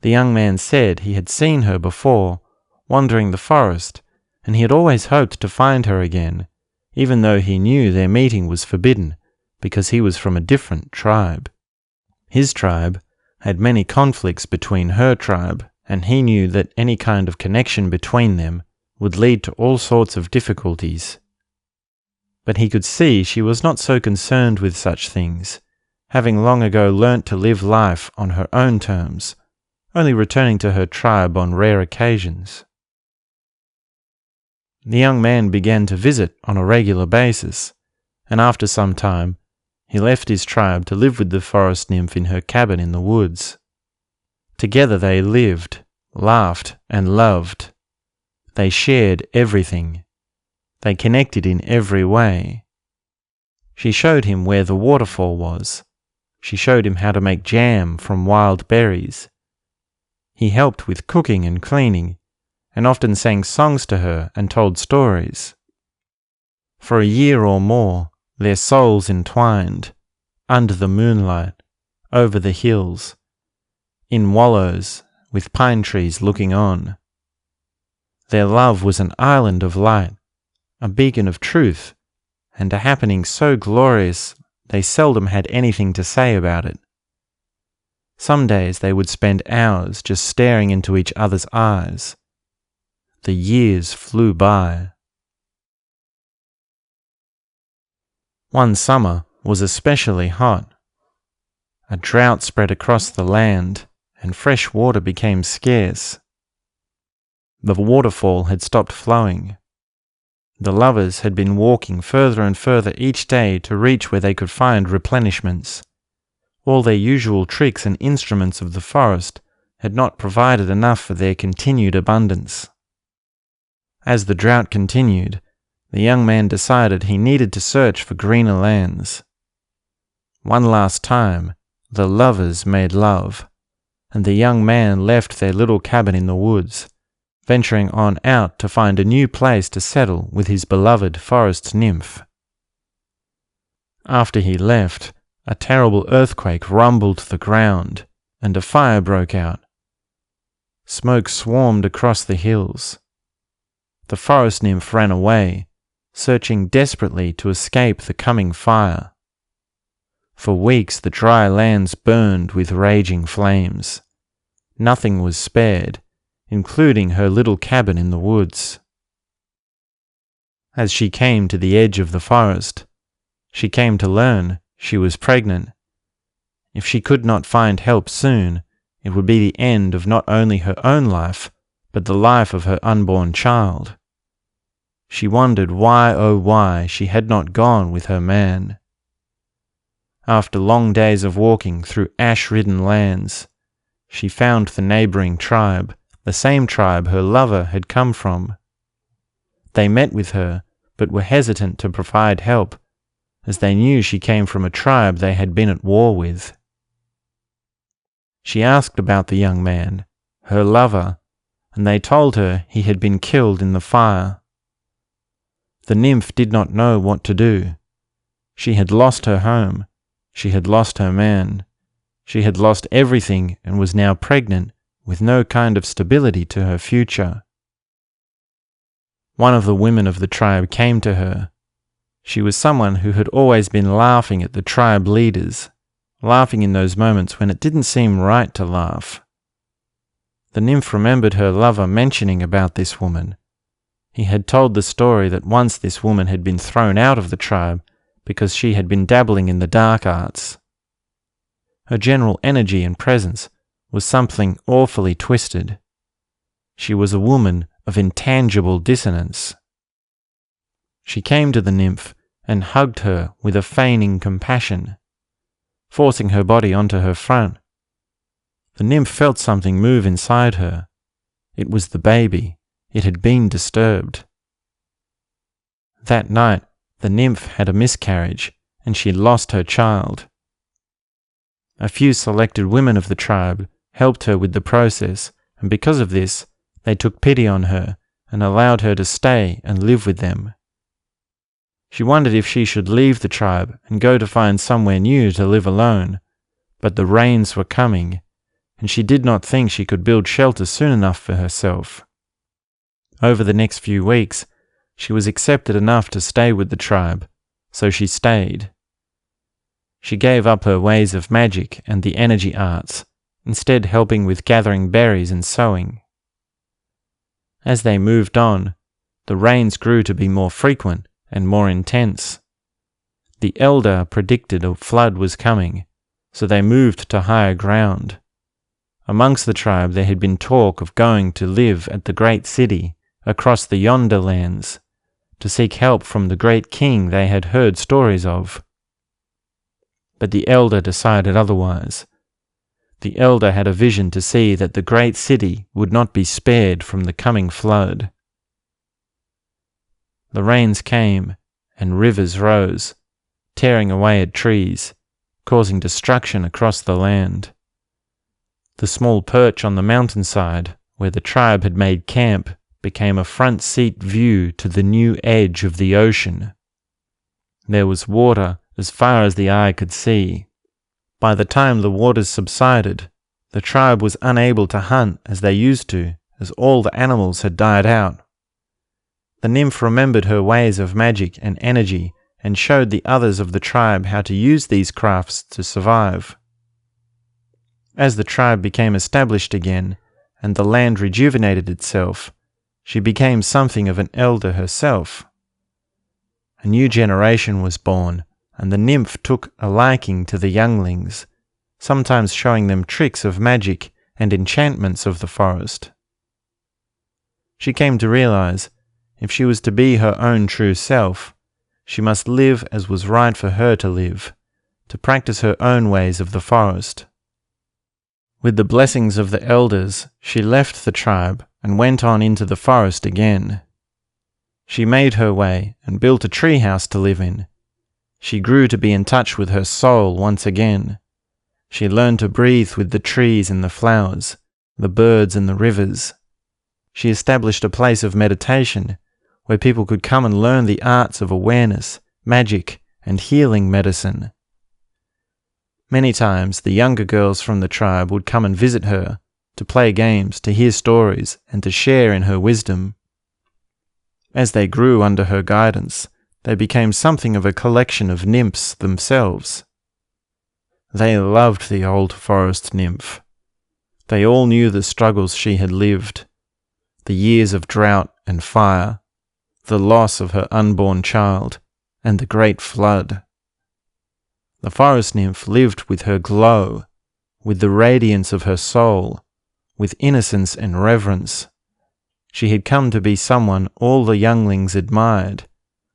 The young man said he had seen her before, wandering the forest, and he had always hoped to find her again, even though he knew their meeting was forbidden, because he was from a different tribe. His tribe had many conflicts between her tribe, and he knew that any kind of connection between them would lead to all sorts of difficulties. but he could see she was not so concerned with such things, having long ago learnt to live life on her own terms, only returning to her tribe on rare occasions. The young man began to visit on a regular basis, and after some time, he left his tribe to live with the forest nymph in her cabin in the woods. Together they lived, laughed, and loved. They shared everything. They connected in every way. She showed him where the waterfall was. She showed him how to make jam from wild berries. He helped with cooking and cleaning, and often sang songs to her and told stories. For a year or more, their souls entwined, under the moonlight, over the hills, in wallows, with pine trees looking on. Their love was an island of light, a beacon of truth, and a happening so glorious they seldom had anything to say about it. Some days they would spend hours just staring into each other's eyes. The years flew by. One summer was especially hot. A drought spread across the land, and fresh water became scarce. The waterfall had stopped flowing. The lovers had been walking further and further each day to reach where they could find replenishments. All their usual tricks and instruments of the forest had not provided enough for their continued abundance. As the drought continued, the young man decided he needed to search for greener lands. One last time, the lovers made love, and the young man left their little cabin in the woods, venturing on out to find a new place to settle with his beloved Forrest Nymph. After he left, a terrible earthquake rumbled the ground, and a fire broke out. Smoke swarmed across the hills. The Forest Nymph ran away, searching desperately to escape the coming fire. For weeks the dry lands burned with raging flames. Nothing was spared, including her little cabin in the woods. As she came to the edge of the forest, she came to learn she was pregnant. If she could not find help soon, it would be the end of not only her own life, but the life of her unborn child. She wondered why, oh why, she had not gone with her man. After long days of walking through ash-ridden lands, she found the neighbouring tribe, the same tribe her lover had come from. They met with her, but were hesitant to provide help, as they knew she came from a tribe they had been at war with. She asked about the young man, her lover, and they told her he had been killed in the fire. The nymph did not know what to do. She had lost her home. She had lost her man. She had lost everything and was now pregnant with no kind of stability to her future. One of the women of the tribe came to her. She was someone who had always been laughing at the tribe leaders, laughing in those moments when it didn't seem right to laugh. The nymph remembered her lover mentioning about this woman. He had told the story that once this woman had been thrown out of the tribe because she had been dabbling in the dark arts. Her general energy and presence was something awfully twisted. She was a woman of intangible dissonance. She came to the nymph and hugged her with a feigning compassion, forcing her body onto her front. The nymph felt something move inside her. It was the baby. It had been disturbed. That night, the nymph had a miscarriage, and she lost her child. A few selected women of the tribe helped her with the process, and because of this, they took pity on her and allowed her to stay and live with them. She wondered if she should leave the tribe and go to find somewhere new to live alone, but the rains were coming, and she did not think she could build shelter soon enough for herself. Over the next few weeks, she was accepted enough to stay with the tribe, so she stayed. She gave up her ways of magic and the energy arts, instead helping with gathering berries and sewing. As they moved on, the rains grew to be more frequent and more intense. The elder predicted a flood was coming, so they moved to higher ground. Amongst the tribe there had been talk of going to live at the great city across the yonder lands, to seek help from the great king they had heard stories of. But the elder decided otherwise. The elder had a vision to see that the great city would not be spared from the coming flood. The rains came, and rivers rose, tearing away at trees, causing destruction across the land. The small perch on the mountainside, where the tribe had made camp, became a front seat view to the new edge of the ocean. There was water as far as the eye could see. By the time the waters subsided, the tribe was unable to hunt as they used to, as all the animals had died out. The nymph remembered her ways of magic and energy and showed the others of the tribe how to use these crafts to survive. As the tribe became established again, and the land rejuvenated itself, she became something of an elder herself. A new generation was born, and the nymph took a liking to the younglings, sometimes showing them tricks of magic and enchantments of the forest. She came to realize, if she was to be her own true self, she must live as was right for her to live, to practice her own ways of the forest. With the blessings of the elders, she left the tribe and went on into the forest again. She made her way and built a tree house to live in. She grew to be in touch with her soul once again. She learned to breathe with the trees and the flowers, the birds and the rivers. She established a place of meditation where people could come and learn the arts of awareness, magic, and healing medicine. Many times the younger girls from the tribe would come and visit her, to play games, to hear stories, and to share in her wisdom. As they grew under her guidance, they became something of a collection of nymphs themselves. They loved the old forest nymph. They all knew the struggles she had lived, the years of drought and fire, the loss of her unborn child, and the great flood. The forest nymph lived with her glow, with the radiance of her soul, with innocence and reverence. She had come to be someone all the younglings admired,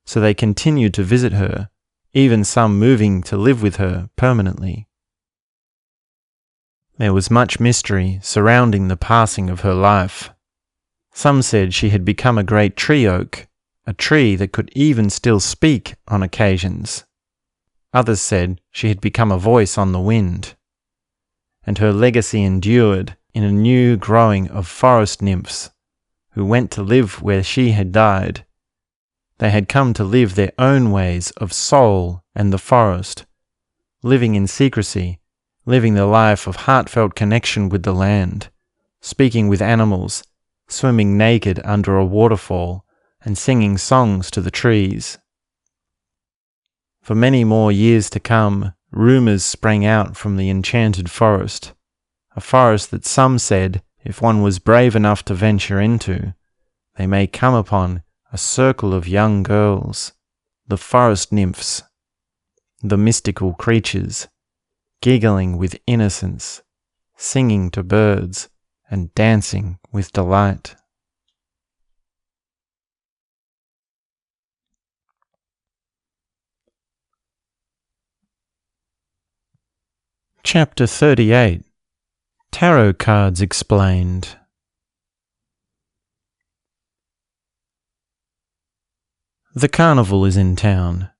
so they continued to visit her, even some moving to live with her permanently. There was much mystery surrounding the passing of her life. Some said she had become a great tree oak, a tree that could even still speak on occasions. Others said she had become a voice on the wind. And her legacy endured in a new growing of forest nymphs, who went to live where she had died. They had come to live their own ways of soul and the forest, living in secrecy, living the life of heartfelt connection with the land, speaking with animals, swimming naked under a waterfall, and singing songs to the trees. For many more years to come, rumours sprang out from the enchanted forest, a forest that some said, if one was brave enough to venture into, they may come upon a circle of young girls, the forest nymphs, the mystical creatures, giggling with innocence, singing to birds, and dancing with delight. Chapter 38. Tarot Cards Explained. The carnival is in town.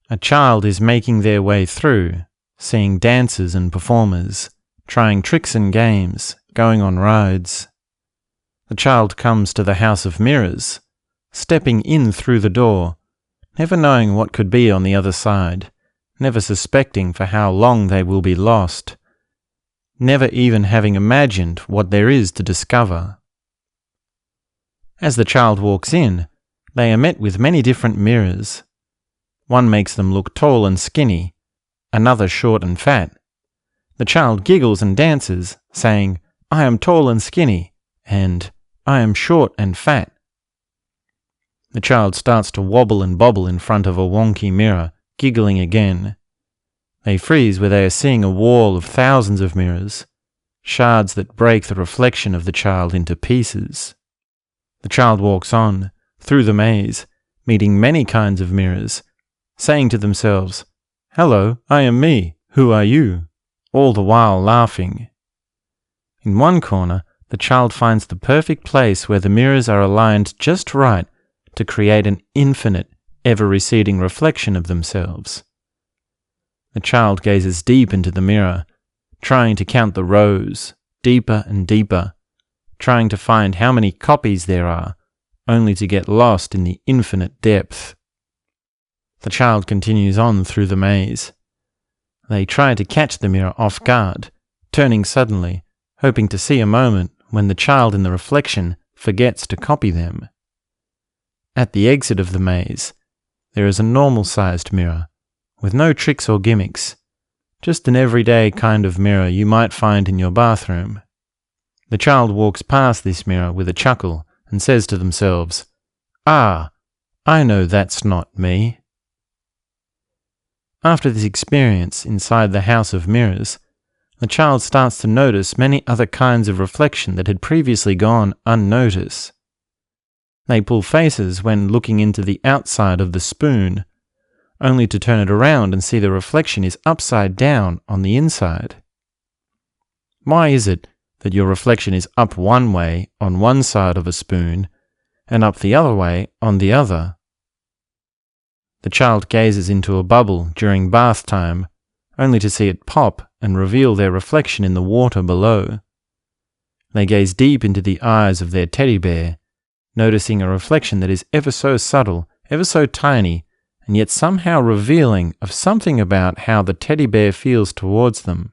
A child is making their way through, seeing dancers and performers, trying tricks and games, going on rides. The child comes to the House of Mirrors, stepping in through the door, never knowing what could be on the other side, never suspecting for how long they will be lost, never even having imagined what there is to discover. As the child walks in, they are met with many different mirrors. One makes them look tall and skinny, another short and fat. The child giggles and dances, saying, "I am tall and skinny," and "I am short and fat." The child starts to wobble and bobble in front of a wonky mirror, giggling again. They freeze where they are seeing a wall of thousands of mirrors, shards that break the reflection of the child into pieces. The child walks on, through the maze, meeting many kinds of mirrors, saying to themselves, "Hello, I am me, who are you?" all the while laughing. In one corner, the child finds the perfect place where the mirrors are aligned just right to create an infinite, ever-receding reflection of themselves. The child gazes deep into the mirror, trying to count the rows, deeper and deeper, trying to find how many copies there are, only to get lost in the infinite depth. The child continues on through the maze. They try to catch the mirror off guard, turning suddenly, hoping to see a moment when the child in the reflection forgets to copy them. At the exit of the maze, there is a normal-sized mirror, with no tricks or gimmicks, just an everyday kind of mirror you might find in your bathroom. The child walks past this mirror with a chuckle and says to themselves, "Ah, I know that's not me." After this experience inside the house of mirrors, the child starts to notice many other kinds of reflection that had previously gone unnoticed. They pull faces when looking into the outside of the spoon, only to turn it around and see the reflection is upside down on the inside. Why is it that your reflection is up one way on one side of a spoon and up the other way on the other? The child gazes into a bubble during bath time, only to see it pop and reveal their reflection in the water below. They gaze deep into the eyes of their teddy bear, noticing a reflection that is ever so subtle, ever so tiny, and yet somehow revealing of something about how the teddy bear feels towards them.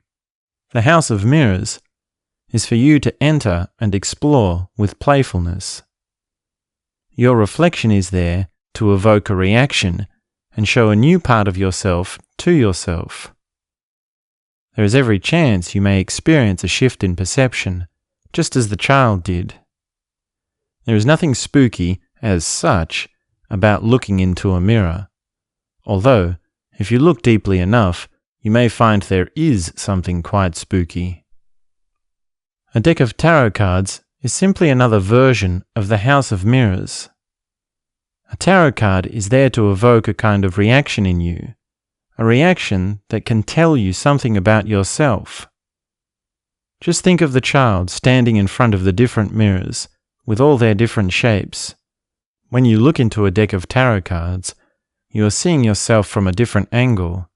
The house of mirrors is for you to enter and explore with playfulness. Your reflection is there to evoke a reaction and show a new part of yourself to yourself. There is every chance you may experience a shift in perception, just as the child did. There is nothing spooky, as such, about looking into a mirror, although, if you look deeply enough, you may find there is something quite spooky. A deck of tarot cards is simply another version of the House of Mirrors. A tarot card is there to evoke a kind of reaction in you, a reaction that can tell you something about yourself. Just think of the child standing in front of the different mirrors, with all their different shapes. When you look into a deck of tarot cards, you are seeing yourself from a different angle.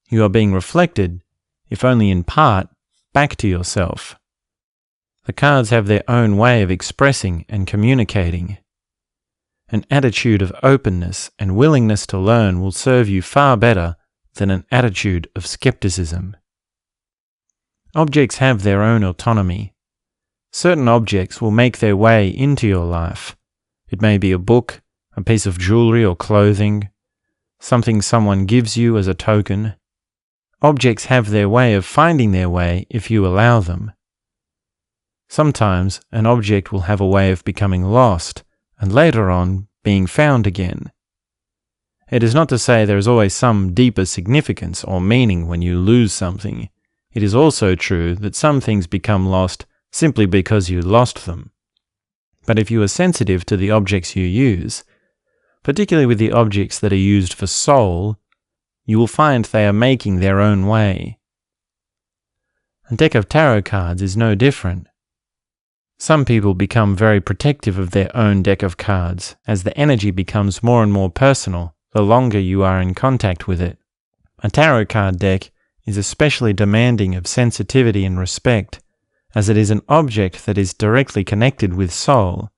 You are being reflected, if only in part, back to yourself. The cards have their own way of expressing and communicating. An attitude of openness and willingness to learn will serve you far better than an attitude of skepticism. Objects have their own autonomy. Certain objects will make their way into your life. It may be a book, a piece of jewelry or clothing, something someone gives you as a token. Objects have their way of finding their way if you allow them. Sometimes an object will have a way of becoming lost, and later on being found again. It is not to say there is always some deeper significance or meaning when you lose something. It is also true that some things become lost simply because you lost them. But if you are sensitive to the objects you use, particularly with the objects that are used for soul, you will find they are making their own way. A deck of tarot cards is no different. Some people become very protective of their own deck of cards as the energy becomes more and more personal the longer you are in contact with it. A tarot card deck is especially demanding of sensitivity and respect, as it is an object that is directly connected with soul,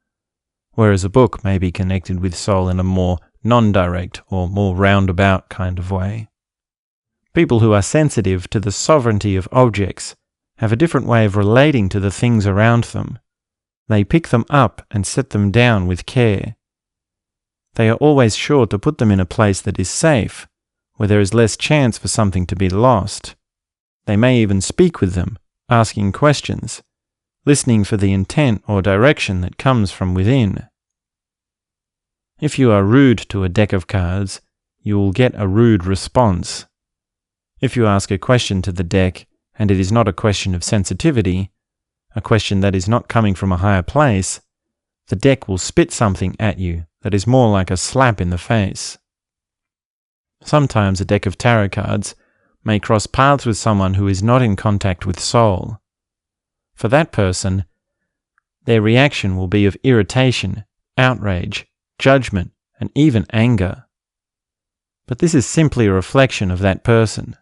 whereas a book may be connected with soul in a more non-direct or more roundabout kind of way. People who are sensitive to the sovereignty of objects have a different way of relating to the things around them. They pick them up and set them down with care. They are always sure to put them in a place that is safe, where there is less chance for something to be lost. They may even speak with them, asking questions, listening for the intent or direction that comes from within. If you are rude to a deck of cards, you will get a rude response. If you ask a question to the deck and it is not a question of sensitivity, a question that is not coming from a higher place, the deck will spit something at you that is more like a slap in the face. Sometimes a deck of tarot cards may cross paths with someone who is not in contact with soul. For that person, their reaction will be of irritation, outrage, judgment, and even anger. But this is simply a reflection of that person.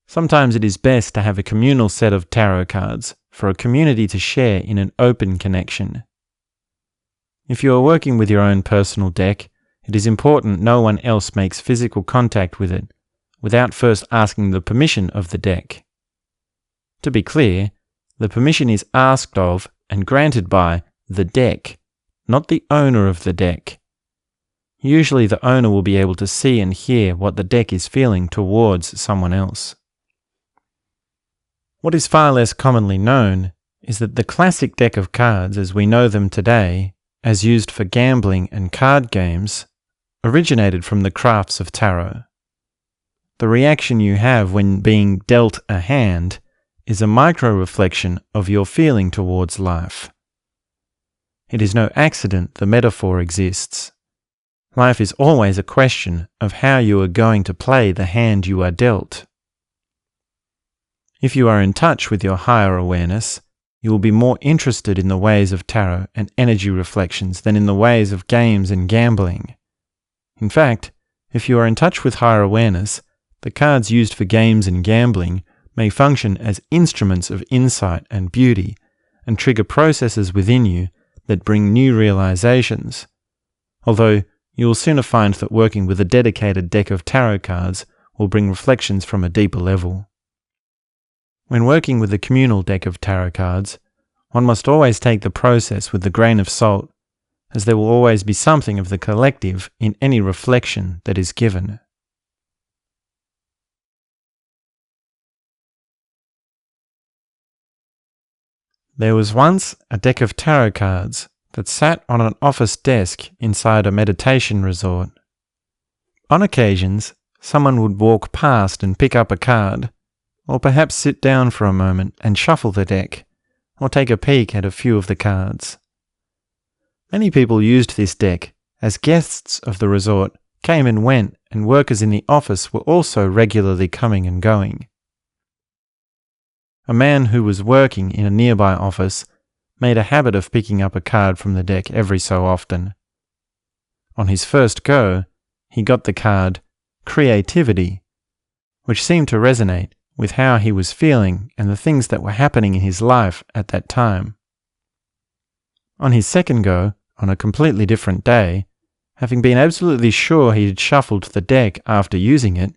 Sometimes it is best to have a communal set of tarot cards for a community to share in an open connection. If you are working with your own personal deck, it is important no one else makes physical contact with it without first asking the permission of the deck. To be clear, the permission is asked of and granted by the deck, not the owner of the deck. Usually the owner will be able to see and hear what the deck is feeling towards someone else. What is far less commonly known is that the classic deck of cards as we know them today, as used for gambling and card games, originated from the crafts of tarot. The reaction you have when being dealt a hand is a micro-reflection of your feeling towards life. It is no accident the metaphor exists. Life is always a question of how you are going to play the hand you are dealt. If you are in touch with your higher awareness, you will be more interested in the ways of tarot and energy reflections than in the ways of games and gambling. In fact, if you are in touch with higher awareness, the cards used for games and gambling may function as instruments of insight and beauty and trigger processes within you that bring new realizations, although you will sooner find that working with a dedicated deck of tarot cards will bring reflections from a deeper level. When working with a communal deck of tarot cards, one must always take the process with a grain of salt, as there will always be something of the collective in any reflection that is given. There was once a deck of tarot cards that sat on an office desk inside a meditation resort. On occasions, someone would walk past and pick up a card, or perhaps sit down for a moment and shuffle the deck, or take a peek at a few of the cards. Many people used this deck, as guests of the resort came and went, and workers in the office were also regularly coming and going. A man who was working in a nearby office made a habit of picking up a card from the deck every so often. On his first go, he got the card Creativity, which seemed to resonate with how he was feeling and the things that were happening in his life at that time. On his second go, on a completely different day, having been absolutely sure he had shuffled the deck after using it,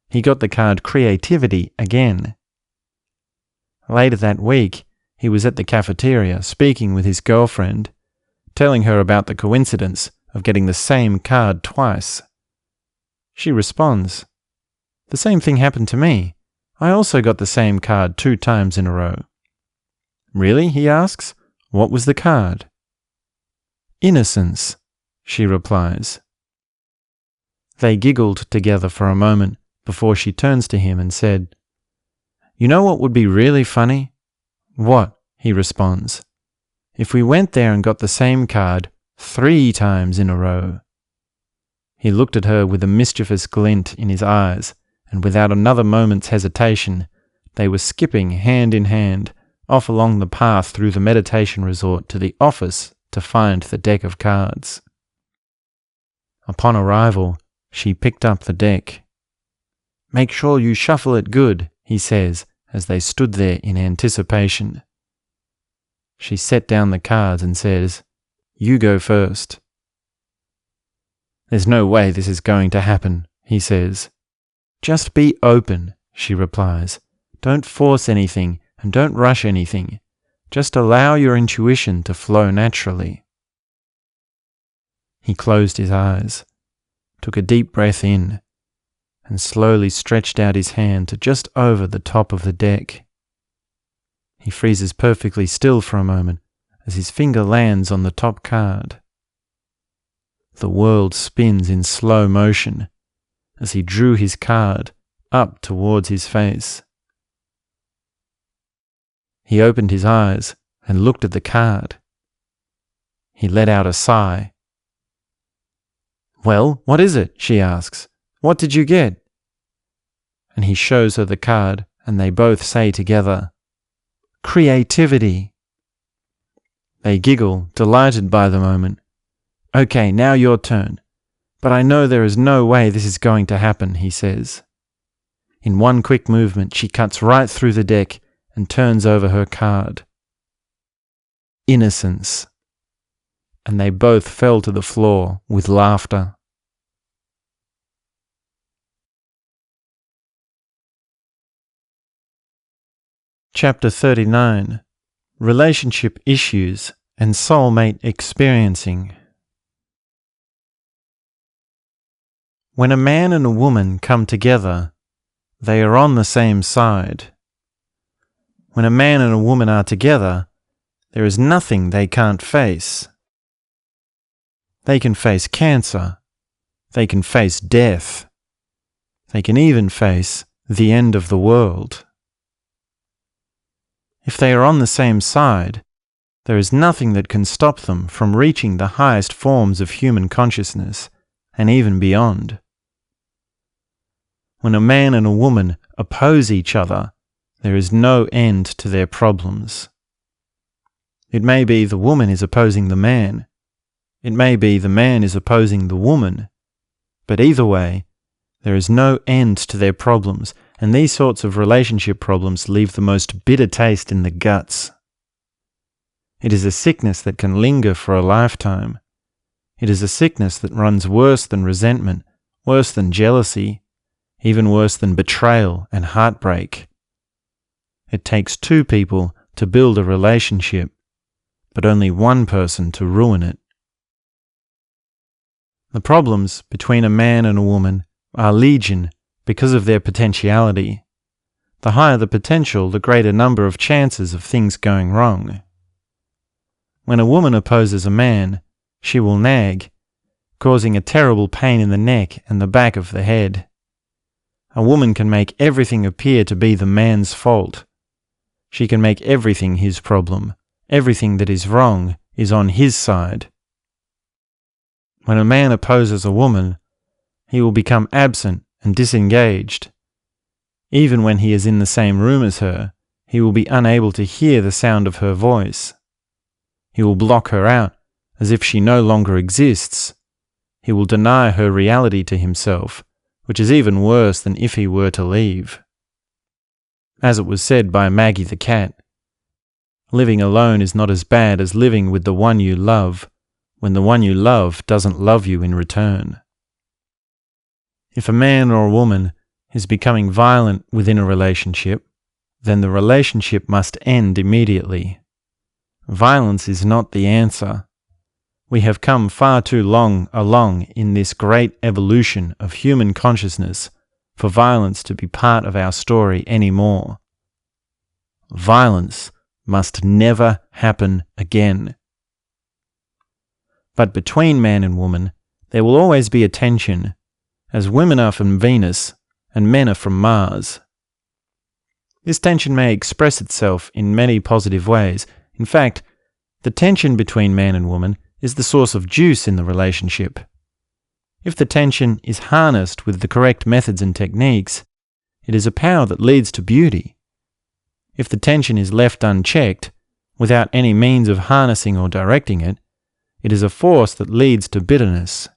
he got the card Creativity again. Later that week, he was at the cafeteria speaking with his girlfriend, telling her about the coincidence of getting the same card twice. She responds, "The same thing happened to me. I also got the same card 2 times in a row." "Really?" he asks. "What was the card?" "Innocence," she replies. They giggled together for a moment before she turns to him and said, "You know what would be really funny?" "What?" he responds. "If we went there and got the same card 3 times in a row." He looked at her with a mischievous glint in his eyes, and without another moment's hesitation, they were skipping hand in hand off along the path through the meditation resort to the office to find the deck of cards. Upon arrival, she picked up the deck. "Make sure you shuffle it good," he says as they stood there in anticipation. She set down the cards and says, "You go first." "There's no way this is going to happen," he says. "Just be open," she replies. "Don't force anything and don't rush anything. Just allow your intuition to flow naturally." He closed his eyes, took a deep breath in, and slowly stretched out his hand to just over the top of the deck. He freezes perfectly still for a moment as his finger lands on the top card. The world spins in slow motion as he drew his card up towards his face. He opened his eyes and looked at the card. He let out a sigh. "Well, what is it?" she asks. "What did you get?" And he shows her the card, and they both say together, "Creativity." They giggle, delighted by the moment. "Okay, now your turn. But I know there is no way this is going to happen," he says. In one quick movement, she cuts right through the deck and turns over her card. Innocence. And they both fell to the floor with laughter. Chapter 39. Relationship Issues and Soulmate Experiencing. When a man and a woman come together, they are on the same side. When a man and a woman are together, there is nothing they can't face. They can face cancer. They can face death. They can even face the end of the world. If they are on the same side, there is nothing that can stop them from reaching the highest forms of human consciousness, and even beyond. When a man and a woman oppose each other, there is no end to their problems. It may be the woman is opposing the man. It may be the man is opposing the woman. But either way, there is no end to their problems, and these sorts of relationship problems leave the most bitter taste in the guts. It is a sickness that can linger for a lifetime. It is a sickness that runs worse than resentment, worse than jealousy, even worse than betrayal and heartbreak. It takes two people to build a relationship, but only one person to ruin it. The problems between a man and a woman are legion because of their potentiality. The higher the potential, the greater number of chances of things going wrong. When a woman opposes a man, she will nag, causing a terrible pain in the neck and the back of the head. A woman can make everything appear to be the man's fault. She can make everything his problem. Everything that is wrong is on his side. When a man opposes a woman, he will become absent and disengaged. Even when he is in the same room as her, he will be unable to hear the sound of her voice. He will block her out as if she no longer exists. He will deny her reality to himself, which is even worse than if he were to leave. As it was said by Maggie the cat, living alone is not as bad as living with the one you love, when the one you love doesn't love you in return. If a man or a woman is becoming violent within a relationship, then the relationship must end immediately. Violence is not the answer. We have come far too long along in this great evolution of human consciousness for violence to be part of our story anymore. Violence must never happen again. But between man and woman, there will always be a tension, as women are from Venus and men are from Mars. This tension may express itself in many positive ways. In fact, the tension between man and woman is the source of juice in the relationship. If the tension is harnessed with the correct methods and techniques, it is a power that leads to beauty. If the tension is left unchecked, without any means of harnessing or directing it, it is a force that leads to bitterness.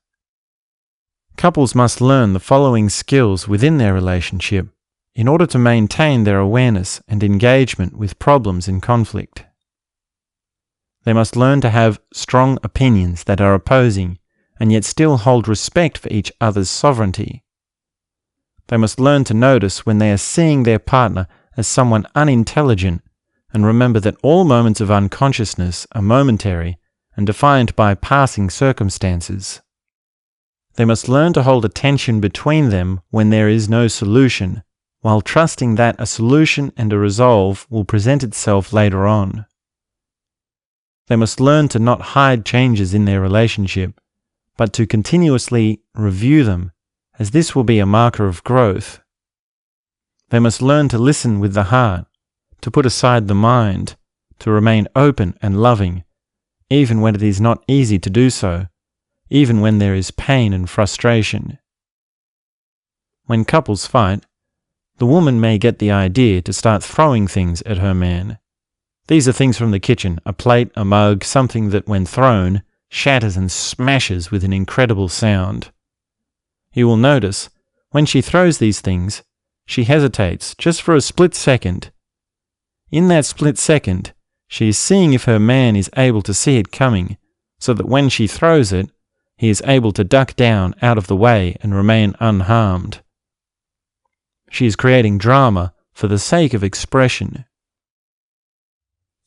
Couples must learn the following skills within their relationship in order to maintain their awareness and engagement with problems in conflict. They must learn to have strong opinions that are opposing and yet still hold respect for each other's sovereignty. They must learn to notice when they are seeing their partner as someone unintelligent and remember that all moments of unconsciousness are momentary and defined by passing circumstances. They must learn to hold a tension between them when there is no solution, while trusting that a solution and a resolve will present itself later on. They must learn to not hide changes in their relationship, but to continuously review them, as this will be a marker of growth. They must learn to listen with the heart, to put aside the mind, to remain open and loving, even when it is not easy to do so, even when there is pain and frustration. When couples fight, the woman may get the idea to start throwing things at her man. These are things from the kitchen, a plate, a mug, something that when thrown, shatters and smashes with an incredible sound. You will notice, when she throws these things, she hesitates just for a split second. In that split second, she is seeing if her man is able to see it coming, so that when she throws it, he is able to duck down out of the way and remain unharmed. She is creating drama for the sake of expression.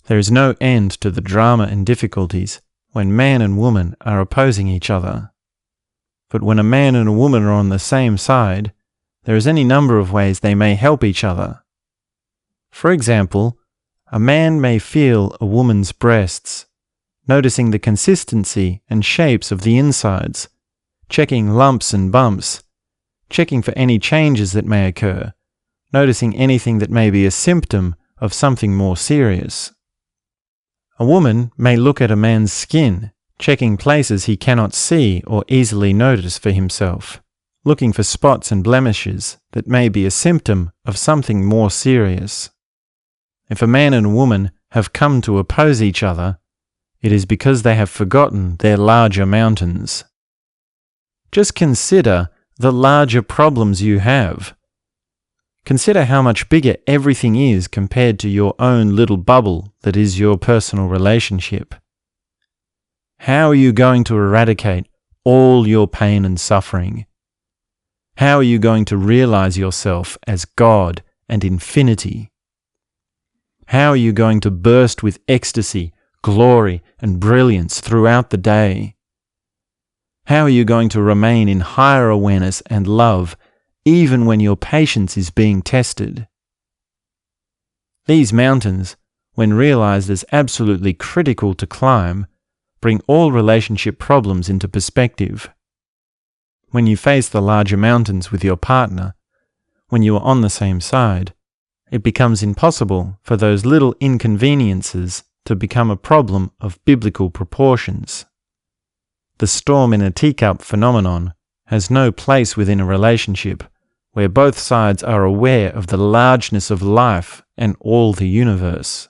There is no end to the drama and difficulties when man and woman are opposing each other. But when a man and a woman are on the same side, there is any number of ways they may help each other. For example, a man may feel a woman's breasts, noticing the consistency and shapes of the insides, checking lumps and bumps, checking for any changes that may occur, noticing anything that may be a symptom of something more serious. A woman may look at a man's skin, checking places he cannot see or easily notice for himself, looking for spots and blemishes that may be a symptom of something more serious. If a man and a woman have come to oppose each other, it is because they have forgotten their larger mountains. Just consider the larger problems you have. Consider how much bigger everything is compared to your own little bubble that is your personal relationship. How are you going to eradicate all your pain and suffering? How are you going to realize yourself as God and infinity? How are you going to burst with ecstasy, glory, and brilliance throughout the day? How are you going to remain in higher awareness and love even when your patience is being tested? These mountains, when realized as absolutely critical to climb, bring all relationship problems into perspective. When you face the larger mountains with your partner, when you are on the same side, it becomes impossible for those little inconveniences to become a problem of biblical proportions. The storm in a teacup phenomenon has no place within a relationship where both sides are aware of the largeness of life and all the universe.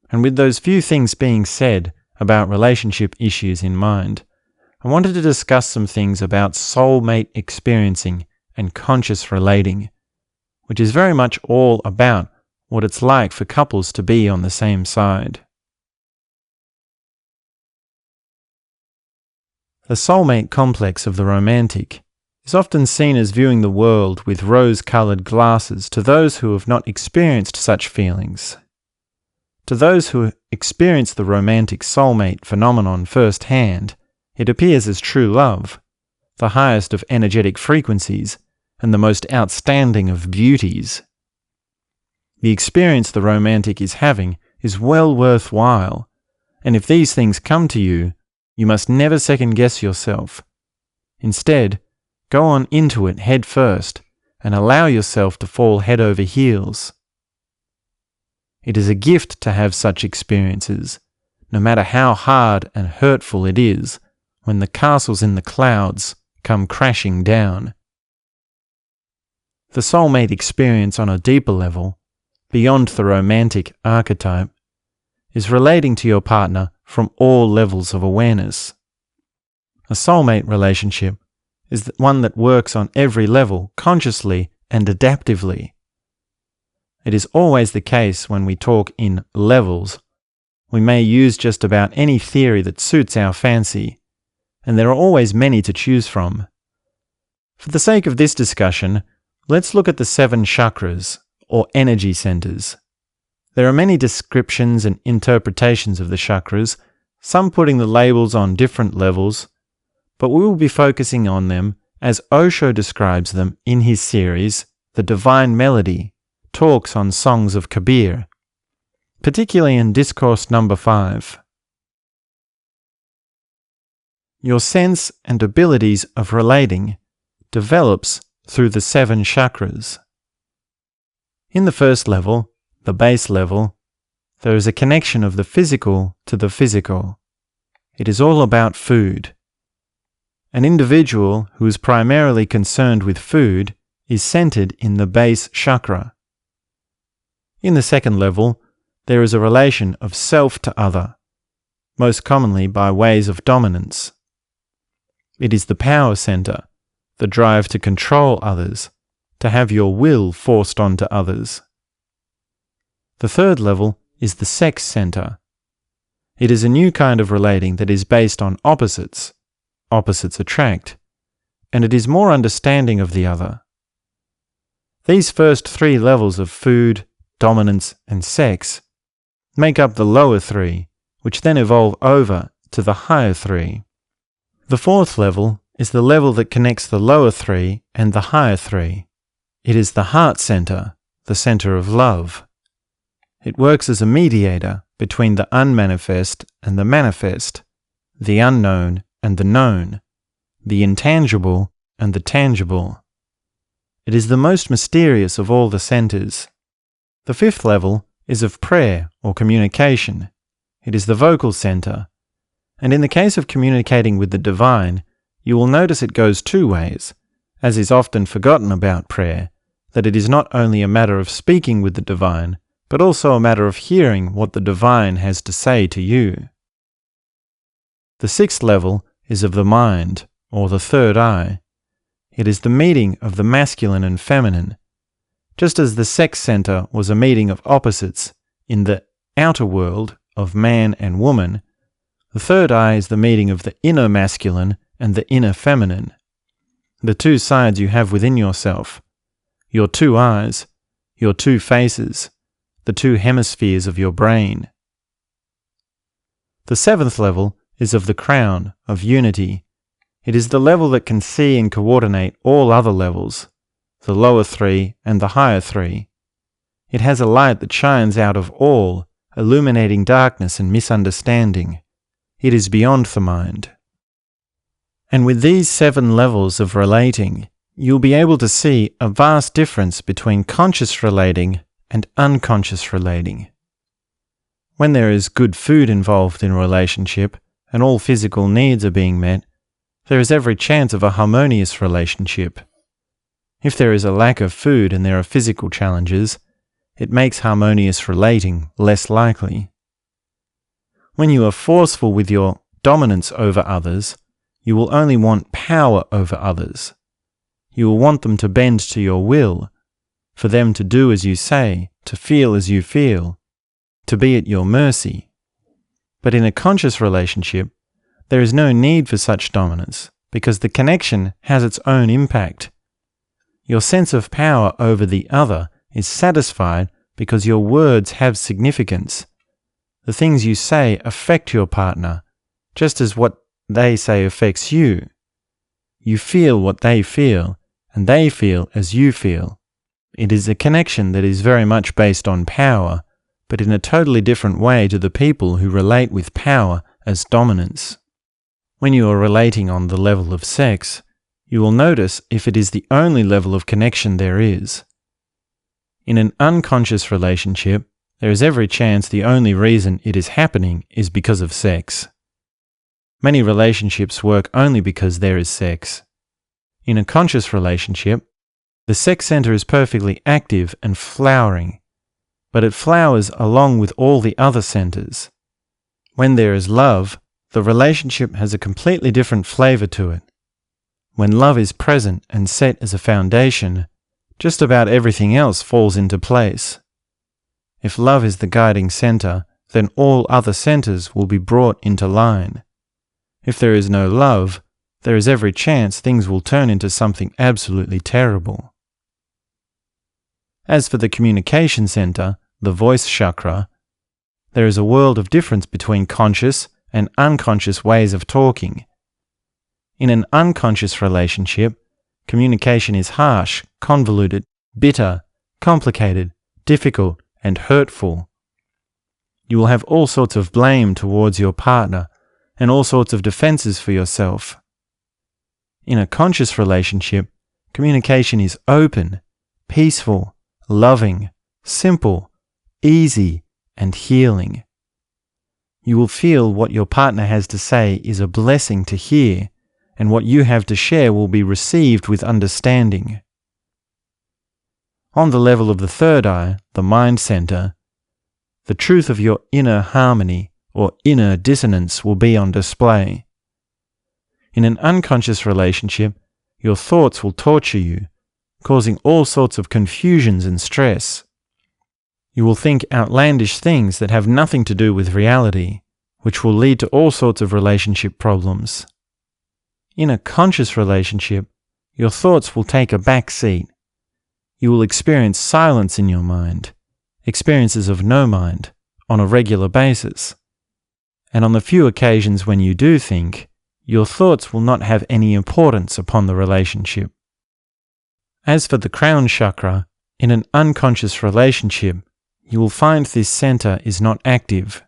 And with those few things being said about relationship issues in mind, I wanted to discuss some things about soulmate experiencing and conscious relating, which is very much all about what it's like for couples to be on the same side. The soulmate complex of the romantic is often seen as viewing the world with rose-colored glasses to those who have not experienced such feelings. To those who experience the romantic soulmate phenomenon firsthand, it appears as true love, the highest of energetic frequencies and the most outstanding of beauties. The experience the romantic is having is well worthwhile, and if these things come to you, you must never second-guess yourself. Instead, go on into it head first and allow yourself to fall head over heels. It is a gift to have such experiences, no matter how hard and hurtful it is, when the castles in the clouds come crashing down. The soulmate experience on a deeper level, beyond the romantic archetype, is relating to your partner from all levels of awareness. A soulmate relationship is one that works on every level consciously and adaptively. It is always the case when we talk in levels. We may use just about any theory that suits our fancy, and there are always many to choose from. For the sake of this discussion, let's look at the 7 chakras, or energy centers. There are many descriptions and interpretations of the chakras, some putting the labels on different levels, but we will be focusing on them as Osho describes them in his series, The Divine Melody, Talks on Songs of Kabir, particularly in Discourse number 5. Your sense and abilities of relating develops through the 7 chakras. In the first level, the base level, there is a connection of the physical to the physical. It is all about food. An individual who is primarily concerned with food is centered in the base chakra. In the second level, there is a relation of self to other, most commonly by ways of dominance. It is the power center, the drive to control others, to have your will forced onto others. The third level is the sex center. It is a new kind of relating that is based on opposites. Opposites attract, and it is more understanding of the other. These first 3 levels of food, dominance, and sex make up the lower 3, which then evolve over to the higher 3. The fourth level is the level that connects the lower 3 and the higher 3. It is the heart center, the center of love. It works as a mediator between the unmanifest and the manifest, the unknown and the known, the intangible and the tangible. It is the most mysterious of all the centers. The fifth level is of prayer or communication. It is the vocal center, and in the case of communicating with the divine, you will notice it goes 2 ways, as is often forgotten about prayer, that it is not only a matter of speaking with the divine, but also a matter of hearing what the divine has to say to you. The sixth level is of the mind, or the third eye. It is the meeting of the masculine and feminine. Just as the sex center was a meeting of opposites in the outer world of man and woman, the third eye is the meeting of the inner masculine and the inner feminine. The 2 sides you have within yourself, your 2 eyes, your 2 faces, the 2 hemispheres of your brain. The 7th level is of the crown, of unity. It is the level that can see and coordinate all other levels, the lower 3 and the higher 3. It has a light that shines out of all, illuminating darkness and misunderstanding. It is beyond the mind. And with these 7 levels of relating, you'll be able to see a vast difference between conscious relating and unconscious relating. When there is good food involved in a relationship and all physical needs are being met, there is every chance of a harmonious relationship. If there is a lack of food and there are physical challenges, it makes harmonious relating less likely. When you are forceful with your dominance over others, you will only want power over others. You will want them to bend to your will, for them to do as you say, to feel as you feel, to be at your mercy. But in a conscious relationship, there is no need for such dominance, because the connection has its own impact. Your sense of power over the other is satisfied because your words have significance. The things you say affect your partner, just as what they say affects you. You feel what they feel, and they feel as you feel. It is a connection that is very much based on power, but in a totally different way to the people who relate with power as dominance. When you are relating on the level of sex, you will notice if it is the only level of connection there is. In an unconscious relationship, there is every chance the only reason it is happening is because of sex. Many relationships work only because there is sex. In a conscious relationship, the sex center is perfectly active and flowering, but it flowers along with all the other centers. When there is love, the relationship has a completely different flavor to it. When love is present and set as a foundation, just about everything else falls into place. If love is the guiding center, then all other centers will be brought into line. If there is no love, there is every chance things will turn into something absolutely terrible. As for the communication center, the voice chakra, there is a world of difference between conscious and unconscious ways of talking. In an unconscious relationship, communication is harsh, convoluted, bitter, complicated, difficult, and hurtful. You will have all sorts of blame towards your partner, and all sorts of defenses for yourself. In a conscious relationship, communication is open, peaceful, loving, simple, easy, and healing. You will feel what your partner has to say is a blessing to hear, and what you have to share will be received with understanding. On the level of the third eye, the mind center, the truth of your inner harmony or inner dissonance will be on display. In an unconscious relationship, your thoughts will torture you, causing all sorts of confusions and stress. You will think outlandish things that have nothing to do with reality, which will lead to all sorts of relationship problems. In a conscious relationship, your thoughts will take a back seat. You will experience silence in your mind, experiences of no mind, on a regular basis. And on the few occasions when you do think, your thoughts will not have any importance upon the relationship. As for the crown chakra, in an unconscious relationship, you will find this center is not active.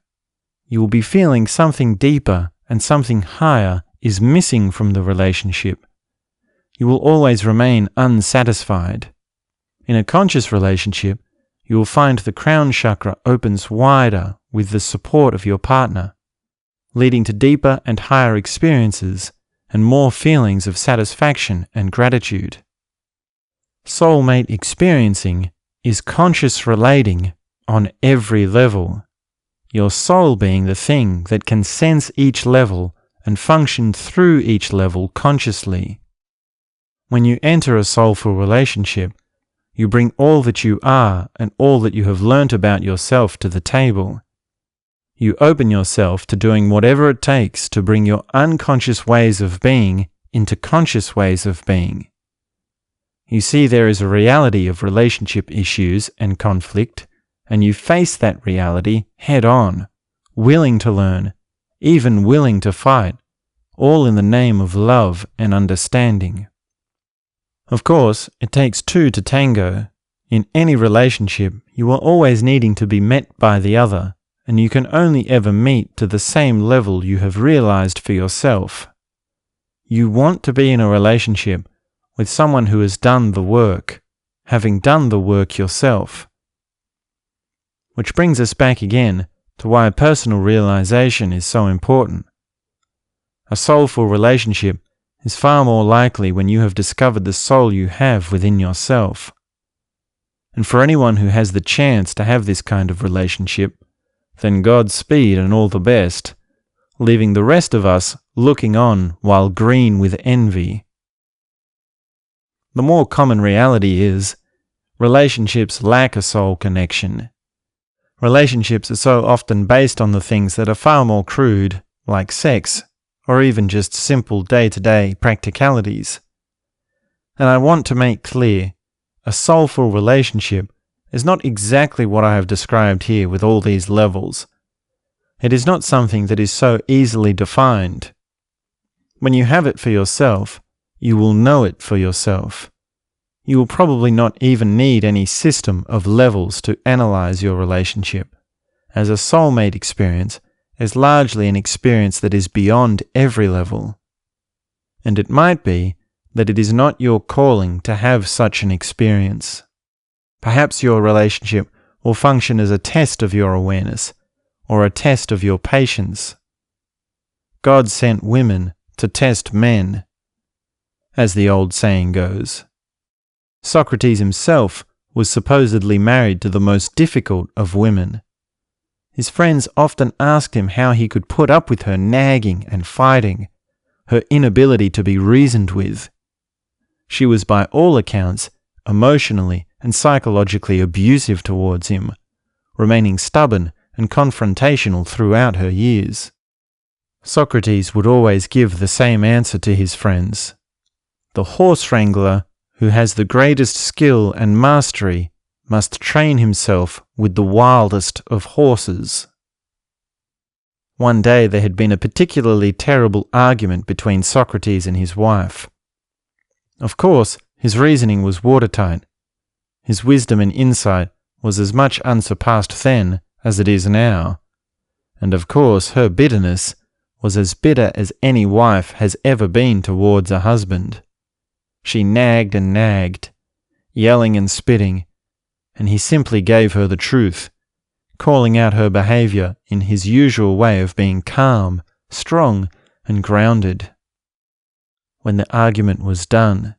You will be feeling something deeper and something higher is missing from the relationship. You will always remain unsatisfied. In a conscious relationship, you will find the crown chakra opens wider with the support of your partner, leading to deeper and higher experiences and more feelings of satisfaction and gratitude. Soulmate experiencing is conscious relating on every level, your soul being the thing that can sense each level and function through each level consciously. When you enter a soulful relationship, you bring all that you are and all that you have learnt about yourself to the table. You open yourself to doing whatever it takes to bring your unconscious ways of being into conscious ways of being. You see there is a reality of relationship issues and conflict, and you face that reality head on, willing to learn, even willing to fight, all in the name of love and understanding. Of course, it takes two to tango. In any relationship, you are always needing to be met by the other, and you can only ever meet to the same level you have realized for yourself. You want to be in a relationship with someone who has done the work, having done the work yourself. Which brings us back again to why personal realization is so important. A soulful relationship is far more likely when you have discovered the soul you have within yourself. And for anyone who has the chance to have this kind of relationship, then Godspeed and all the best, leaving the rest of us looking on while green with envy. The more common reality is, relationships lack a soul connection. Relationships are so often based on the things that are far more crude, like sex, or even just simple day-to-day practicalities. And I want to make clear, a soulful relationship is not exactly what I have described here with all these levels. It is not something that is so easily defined. When you have it for yourself, you will know it for yourself. You will probably not even need any system of levels to analyze your relationship, as a soulmate experience is largely an experience that is beyond every level. And it might be that it is not your calling to have such an experience. Perhaps your relationship will function as a test of your awareness, or a test of your patience. God sent women to test men, as the old saying goes. Socrates himself was supposedly married to the most difficult of women. His friends often asked him how he could put up with her nagging and fighting, her inability to be reasoned with. She was by all accounts emotionally and psychologically abusive towards him, remaining stubborn and confrontational throughout her years. Socrates would always give the same answer to his friends. The horse wrangler who has the greatest skill and mastery must train himself with the wildest of horses. One day there had been a particularly terrible argument between Socrates and his wife. Of course, his reasoning was watertight. His wisdom and insight was as much unsurpassed then as it is now. And of course, her bitterness was as bitter as any wife has ever been towards a husband. She nagged and nagged, yelling and spitting, and he simply gave her the truth, calling out her behavior in his usual way of being calm, strong, and grounded. When the argument was done,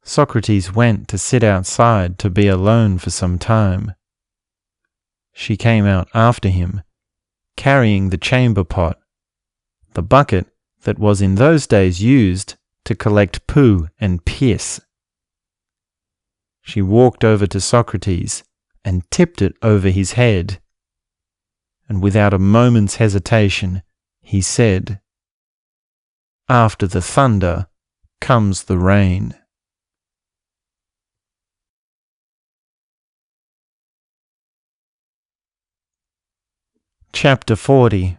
Socrates went to sit outside to be alone for some time. She came out after him, carrying the chamber pot, the bucket that was in those days used to collect poo and piss. She walked over to Socrates and tipped it over his head, and without a moment's hesitation, he said, "After the thunder comes the rain." Chapter 40.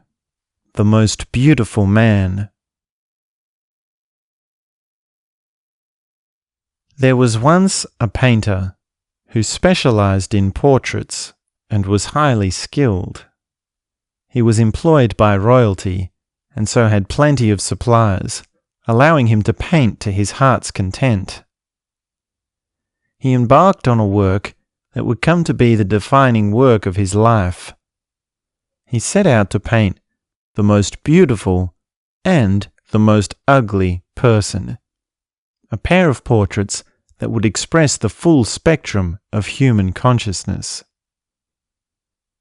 The Most Beautiful Man. There was once a painter who specialized in portraits and was highly skilled. He was employed by royalty and so had plenty of supplies, allowing him to paint to his heart's content. He embarked on a work that would come to be the defining work of his life. He set out to paint the most beautiful and the most ugly person, a pair of portraits that would express the full spectrum of human consciousness.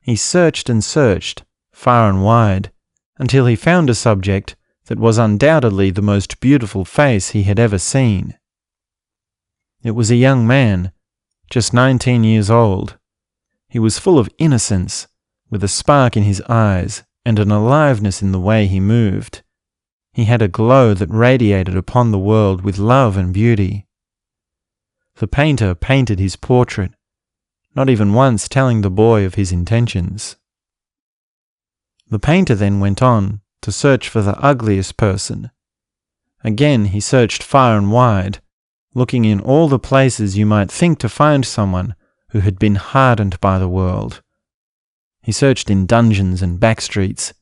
He searched and searched, far and wide, until he found a subject that was undoubtedly the most beautiful face he had ever seen. It was a young man, just 19 years old. He was full of innocence, with a spark in his eyes and an aliveness in the way he moved. He had a glow that radiated upon the world with love and beauty. The painter painted his portrait, not even once telling the boy of his intentions. The painter then went on to search for the ugliest person. Again he searched far and wide, looking in all the places you might think to find someone who had been hardened by the world. He searched in dungeons and back streets.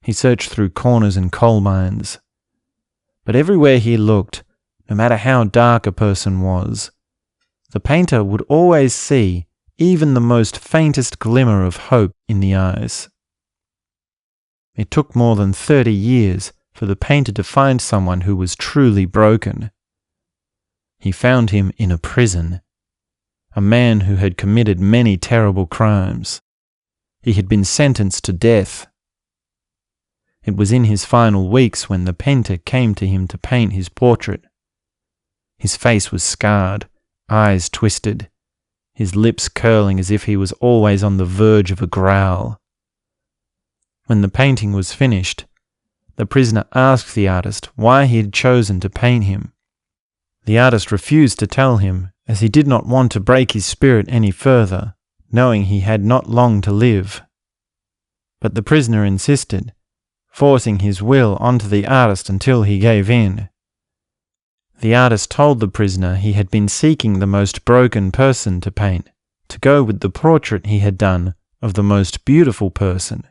He searched through corners and coal mines. But everywhere he looked, no matter how dark a person was, the painter would always see even the most faintest glimmer of hope in the eyes. It took more than 30 years for the painter to find someone who was truly broken. He found him in a prison, a man who had committed many terrible crimes. He had been sentenced to death. It was in his final weeks when the painter came to him to paint his portrait. His face was scarred, eyes twisted, his lips curling as if he was always on the verge of a growl. When the painting was finished, the prisoner asked the artist why he had chosen to paint him. The artist refused to tell him, as he did not want to break his spirit any further, knowing he had not long to live. But the prisoner insisted, forcing his will onto the artist until he gave in. The artist told the prisoner he had been seeking the most broken person to paint, to go with the portrait he had done of the most beautiful person.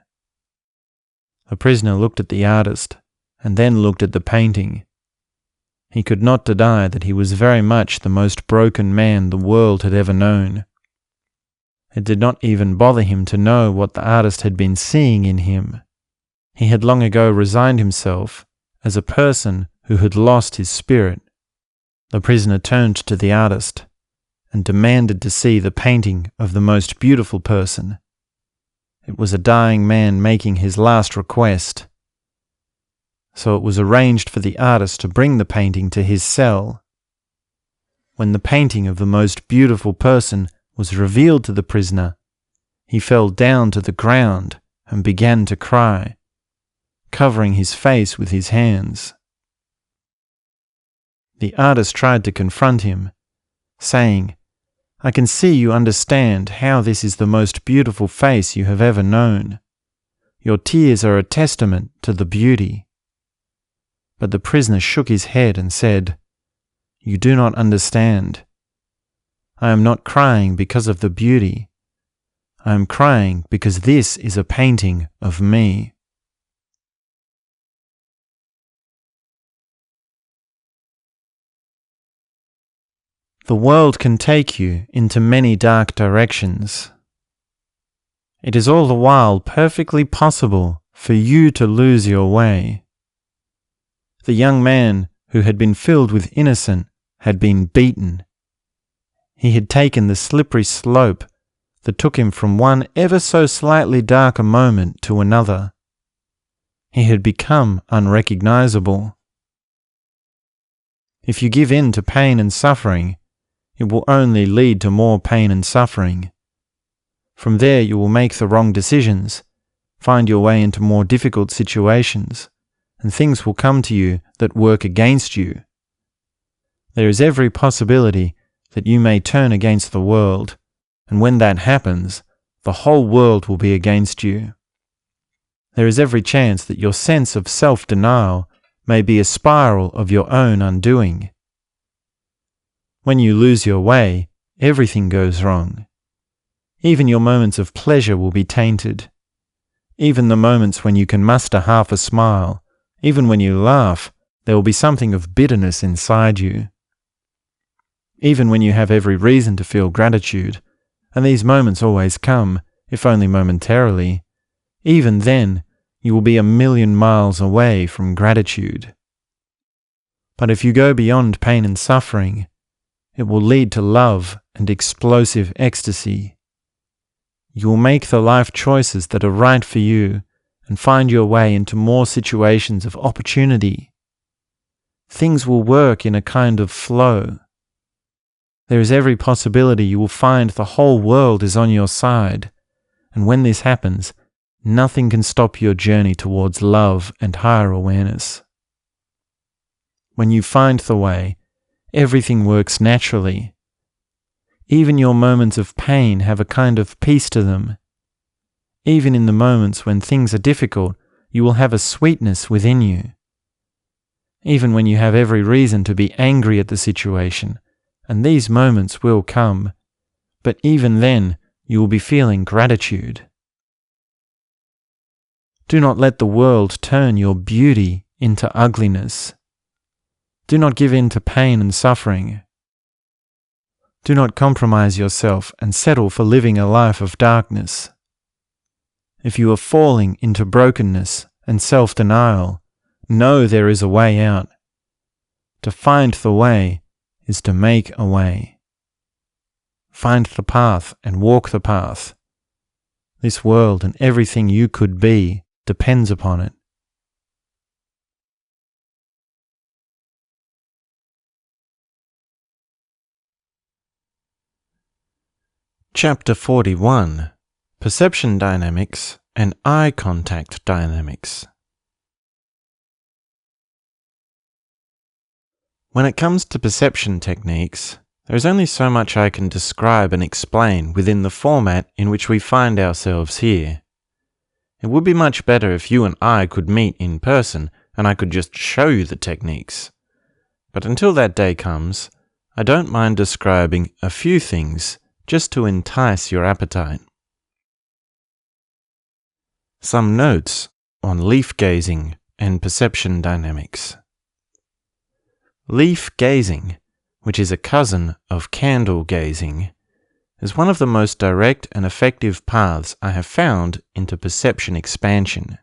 The prisoner looked at the artist, and then looked at the painting. He could not deny that he was very much the most broken man the world had ever known. It did not even bother him to know what the artist had been seeing in him. He had long ago resigned himself as a person who had lost his spirit. The prisoner turned to the artist and demanded to see the painting of the most beautiful person. It was a dying man making his last request. So it was arranged for the artist to bring the painting to his cell. When the painting of the most beautiful person was revealed to the prisoner, he fell down to the ground and began to cry, covering his face with his hands. The artist tried to confront him, saying, "I can see you understand how this is the most beautiful face you have ever known. Your tears are a testament to the beauty." But the prisoner shook his head and said, "You do not understand. I am not crying because of the beauty. I am crying because this is a painting of me." The world can take you into many dark directions. It is all the while perfectly possible for you to lose your way. The young man who had been filled with innocence had been beaten. He had taken the slippery slope that took him from one ever so slightly darker moment to another. He had become unrecognizable. If you give in to pain and suffering, it will only lead to more pain and suffering. From there you will make the wrong decisions, find your way into more difficult situations, and things will come to you that work against you. There is every possibility that you may turn against the world, and when that happens, the whole world will be against you. There is every chance that your sense of self-denial may be a spiral of your own undoing. When you lose your way, everything goes wrong. Even your moments of pleasure will be tainted. Even the moments when you can muster half a smile, even when you laugh, there will be something of bitterness inside you. Even when you have every reason to feel gratitude, and these moments always come, if only momentarily, even then you will be a million miles away from gratitude. But if you go beyond pain and suffering, it will lead to love and explosive ecstasy. You will make the life choices that are right for you and find your way into more situations of opportunity. Things will work in a kind of flow. There is every possibility you will find the whole world is on your side, and when this happens, nothing can stop your journey towards love and higher awareness. When you find the way, everything works naturally. Even your moments of pain have a kind of peace to them. Even in the moments when things are difficult, you will have a sweetness within you. Even when you have every reason to be angry at the situation, and these moments will come, but even then you will be feeling gratitude. Do not let the world turn your beauty into ugliness. Do not give in to pain and suffering. Do not compromise yourself and settle for living a life of darkness. If you are falling into brokenness and self-denial, know there is a way out. To find the way is to make a way. Find the path and walk the path. This world and everything you could be depends upon it. Chapter 41. Perception Dynamics and Eye Contact Dynamics. When it comes to perception techniques, there is only so much I can describe and explain within the format in which we find ourselves here. It would be much better if you and I could meet in person and I could just show you the techniques. But until that day comes, I don't mind describing a few things just to entice your appetite. Some notes on leaf gazing and perception dynamics. Leaf gazing, which is a cousin of candle gazing, is one of the most direct and effective paths I have found into perception expansion.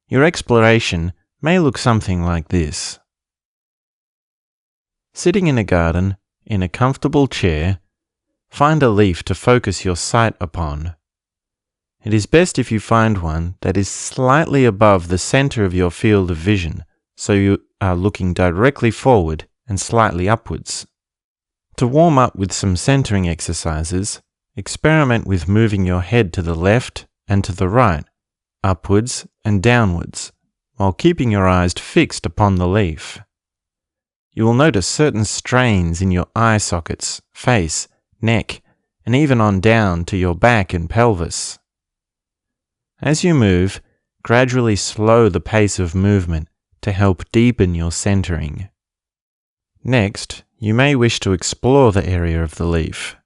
Your exploration may look something like this. Sitting in a garden, in a comfortable chair, find a leaf to focus your sight upon. It is best if you find one that is slightly above the center of your field of vision, so you are looking directly forward and slightly upwards. To warm up with some centering exercises, experiment with moving your head to the left and to the right, upwards and downwards, while keeping your eyes fixed upon the leaf. You will notice certain strains in your eye sockets, face, neck, and even on down to your back and pelvis. As you move, gradually slow the pace of movement to help deepen your centering. Next, you may wish to explore the area of the leaf.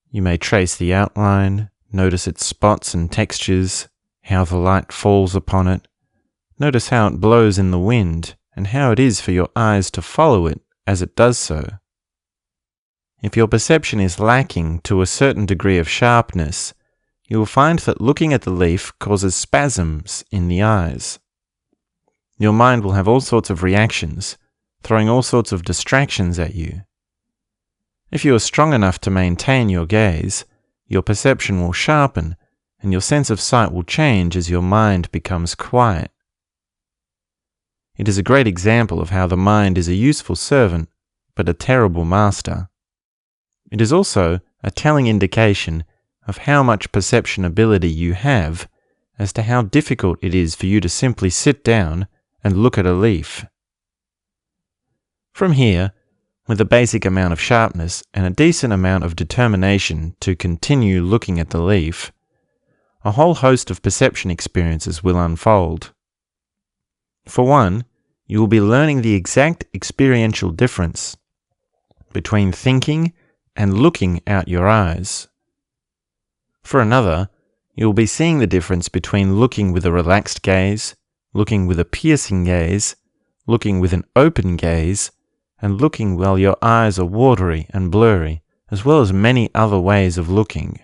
You may trace the outline, notice its spots and textures, how the light falls upon it. Notice how it blows in the wind and how it is for your eyes to follow it as it does so. if your perception is lacking to a certain degree of sharpness, you will find that looking at the leaf causes spasms in the eyes. Your mind will have all sorts of reactions, throwing all sorts of distractions at you. If you are strong enough to maintain your gaze, your perception will sharpen, and your sense of sight will change as your mind becomes quiet. It is a great example of how the mind is a useful servant, but a terrible master. It is also a telling indication of how much perception ability you have as to how difficult it is for you to simply sit down and look at a leaf. From here, with a basic amount of sharpness and a decent amount of determination to continue looking at the leaf, a whole host of perception experiences will unfold. For one, you will be learning the exact experiential difference between thinking and looking out your eyes. For another, you will be seeing the difference between looking with a relaxed gaze, looking with a piercing gaze, looking with an open gaze, and looking while your eyes are watery and blurry, as well as many other ways of looking.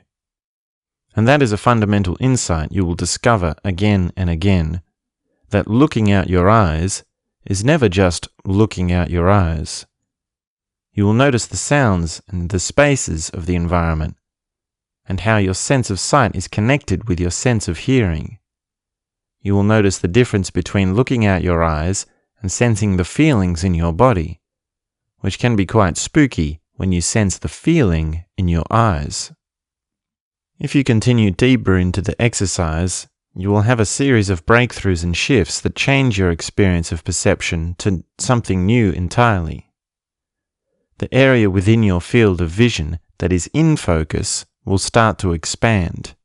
And that is a fundamental insight you will discover again and again, that looking out your eyes is never just looking out your eyes. You will notice the sounds and the spaces of the environment, and how your sense of sight is connected with your sense of hearing. You will notice the difference between looking out your eyes and sensing the feelings in your body, which can be quite spooky when you sense the feeling in your eyes. If you continue deeper into the exercise, you will have a series of breakthroughs and shifts that change your experience of perception to something new entirely. The area within your field of vision that is in focus will start to expand.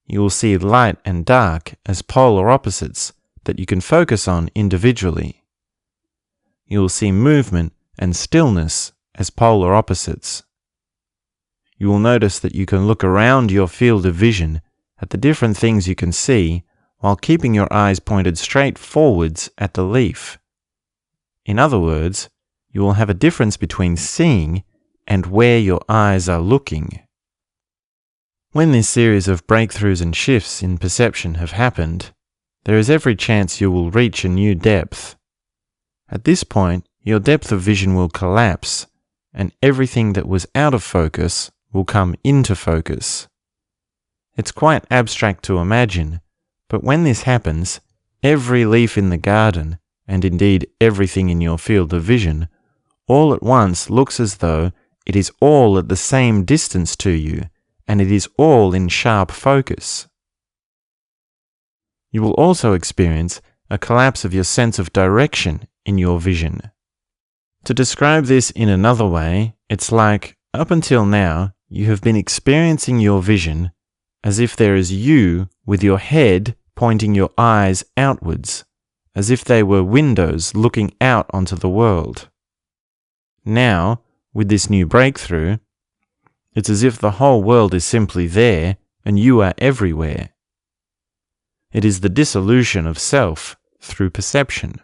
You will see light and dark as polar opposites that you can focus on individually. You will see movement and stillness as polar opposites. You will notice that you can look around your field of vision at the different things you can see while keeping your eyes pointed straight forwards at the leaf. In other words, you will have a difference between seeing and where your eyes are looking. When this series of breakthroughs and shifts in perception have happened, there is every chance you will reach a new depth. At this point, your depth of vision will collapse, and everything that was out of focus will come into focus. It's quite abstract to imagine, but when this happens, every leaf in the garden, and indeed everything in your field of vision, all at once looks as though it is all at the same distance to you, and it is all in sharp focus. You will also experience a collapse of your sense of direction in your vision. To describe this in another way, it's like, up until now, you have been experiencing your vision as if there is you with your head pointing your eyes outwards, as if they were windows looking out onto the world. Now, with this new breakthrough, it's as if the whole world is simply there and you are everywhere. It is the dissolution of self through perception.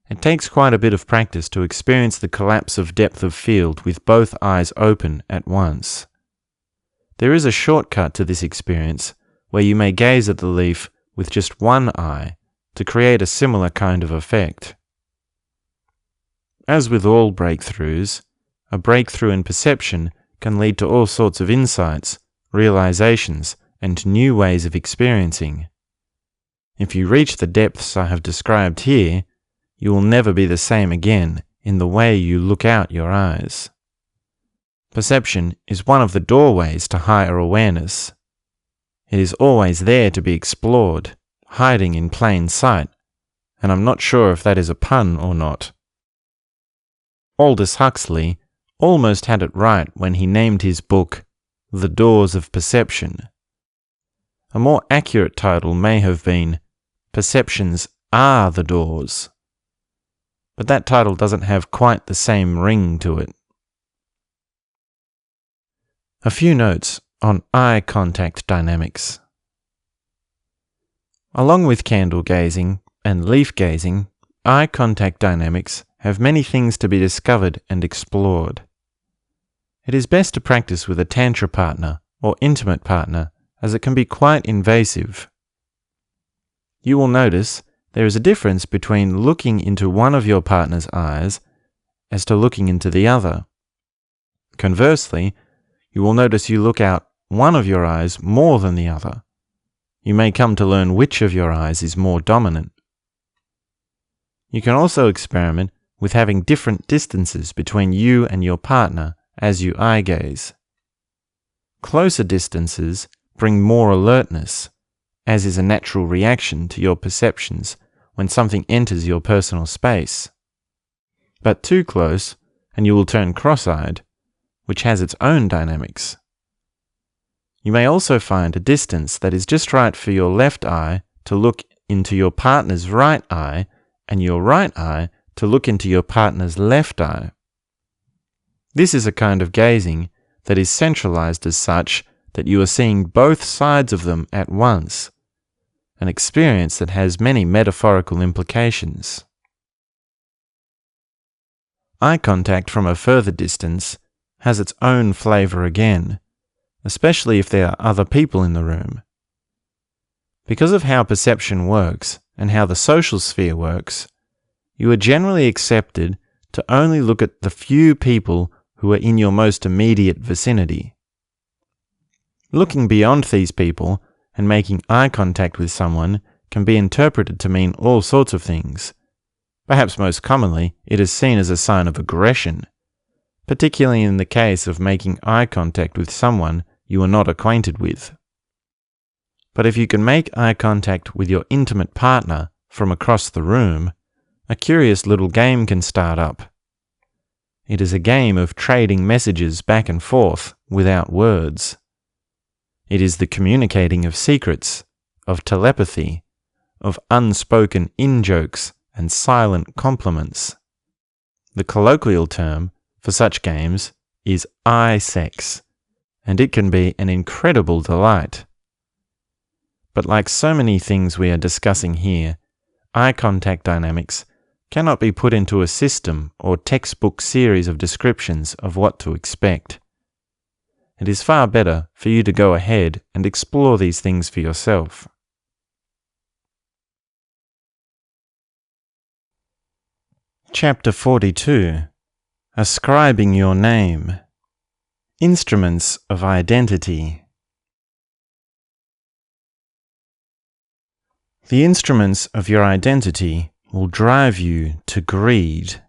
It takes quite a bit of practice to experience the collapse of depth of field with both eyes open at once. There is a shortcut to this experience where you may gaze at the leaf with just one eye to create a similar kind of effect. As with all breakthroughs, a breakthrough in perception can lead to all sorts of insights, realizations, and new ways of experiencing. If you reach the depths I have described here, you will never be the same again in the way you look out your eyes. Perception is one of the doorways to higher awareness. It is always there to be explored, hiding in plain sight, and I'm not sure if that is a pun or not. Aldous Huxley almost had it right when he named his book The Doors of Perception. A more accurate title may have been Perceptions Are the Doors, but that title doesn't have quite the same ring to it. A few notes on eye contact dynamics. Along with candle gazing and leaf gazing, eye contact dynamics have many things to be discovered and explored. It is best to practice with a Tantra partner or intimate partner, as it can be quite invasive. You will notice there is a difference between looking into one of your partner's eyes as to looking into the other. Conversely, you will notice you look out one of your eyes more than the other. You may come to learn which of your eyes is more dominant. You can also experiment with having different distances between you and your partner as you eye gaze. Closer distances bring more alertness, as is a natural reaction to your perceptions when something enters your personal space. But too close, and you will turn cross-eyed, which has its own dynamics. You may also find a distance that is just right for your left eye to look into your partner's right eye, and your right eye to look into your partner's left eye. This is a kind of gazing that is centralized as such that you are seeing both sides of them at once, an experience that has many metaphorical implications. Eye contact from a further distance has its own flavor again, especially if there are other people in the room. Because of how perception works and how the social sphere works, you are generally accepted to only look at the few people who are in your most immediate vicinity. Looking beyond these people and making eye contact with someone can be interpreted to mean all sorts of things. Perhaps most commonly, it is seen as a sign of aggression, particularly in the case of making eye contact with someone you are not acquainted with. But if you can make eye contact with your intimate partner from across the room, a curious little game can start up. It is a game of trading messages back and forth without words. It is the communicating of secrets, of telepathy, of unspoken in-jokes and silent compliments. The colloquial term for such games is eye sex, and it can be an incredible delight. But like so many things we are discussing here, eye contact dynamics cannot be put into a system or textbook series of descriptions of what to expect. It is far better for you to go ahead and explore these things for yourself. Chapter 42. Ascribing Your Name. Instruments of Identity. The instruments of your identity will drive you to greed.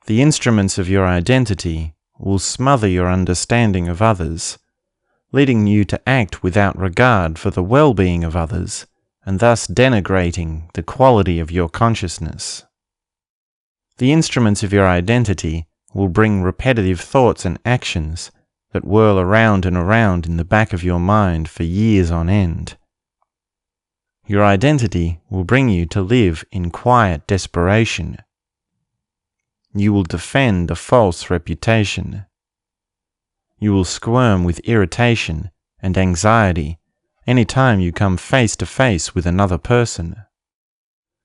The instruments of your identity will smother your understanding of others, leading you to act without regard for the well-being of others, and thus denigrating the quality of your consciousness. The instruments of your identity will bring repetitive thoughts and actions that whirl around and around in the back of your mind for years on end. Your identity will bring you to live in quiet desperation. You will defend a false reputation. You will squirm with irritation and anxiety any time you come face to face with another person.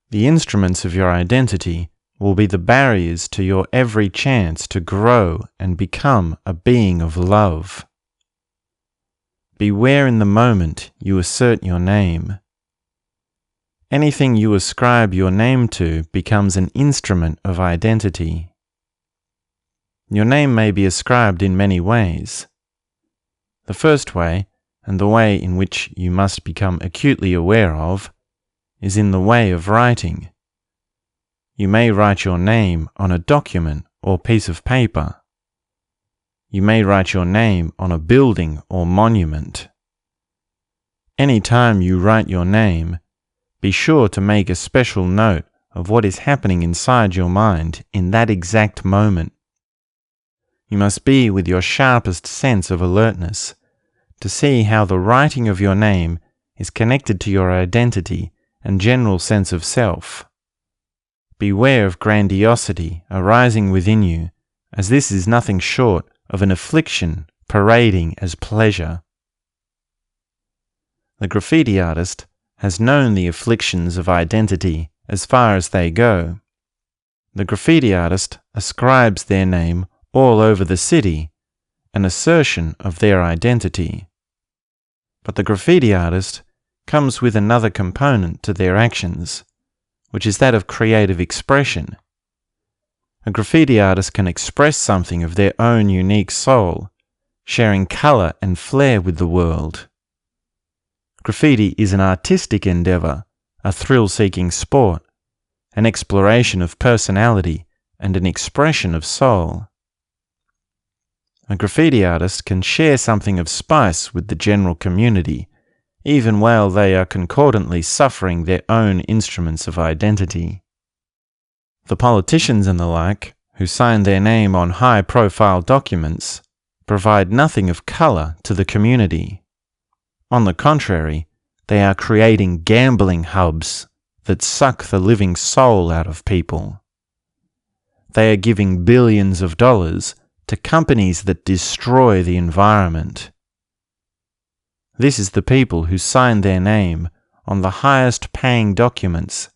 The instruments of your identity will be the barriers to your every chance to grow and become a being of love. Beware in the moment you assert your name. Anything you ascribe your name to becomes an instrument of identity. Your name may be ascribed in many ways. The first way, and the way in which you must become acutely aware of, is in the way of writing. You may write your name on a document or piece of paper. You may write your name on a building or monument. Any time you write your name, be sure to make a special note of what is happening inside your mind in that exact moment. You must be with your sharpest sense of alertness to see how the writing of your name is connected to your identity and general sense of self. Beware of grandiosity arising within you, as this is nothing short of an affliction parading as pleasure. The graffiti artist has known the afflictions of identity as far as they go. the graffiti artist ascribes their name all over the city, an assertion of their identity. But the graffiti artist comes with another component to their actions, which is that of creative expression. A graffiti artist can express something of their own unique soul, sharing colour and flair with the world. Graffiti is an artistic endeavour, a thrill-seeking sport, an exploration of personality, and an expression of soul. A graffiti artist can share something of spice with the general community, even while they are concordantly suffering their own instruments of identity. The politicians and the like, who sign their name on high-profile documents, provide nothing of colour to the community. On the contrary, they are creating gambling hubs that suck the living soul out of people. They are giving billions of dollars to companies that destroy the environment. This is the people who sign their name on the highest paying documents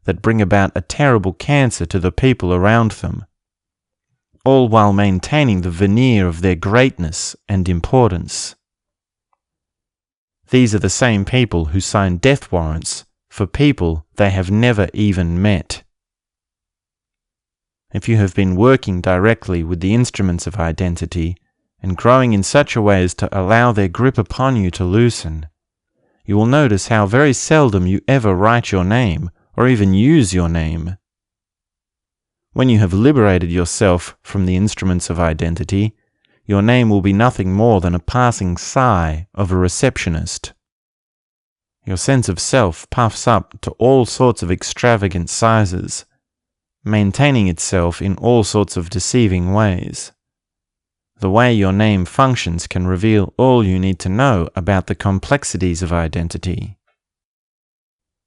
that bring about a terrible cancer to the people around them, all while maintaining the veneer of their greatness and importance. These are the same people who sign death warrants for people they have never even met. If you have been working directly with the instruments of identity and growing in such a way as to allow their grip upon you to loosen, you will notice how very seldom you ever write your name or even use your name. When you have liberated yourself from the instruments of identity, your name will be nothing more than a passing sigh of a receptionist. Your sense of self puffs up to all sorts of extravagant sizes, maintaining itself in all sorts of deceiving ways. The way your name functions can reveal all you need to know about the complexities of identity.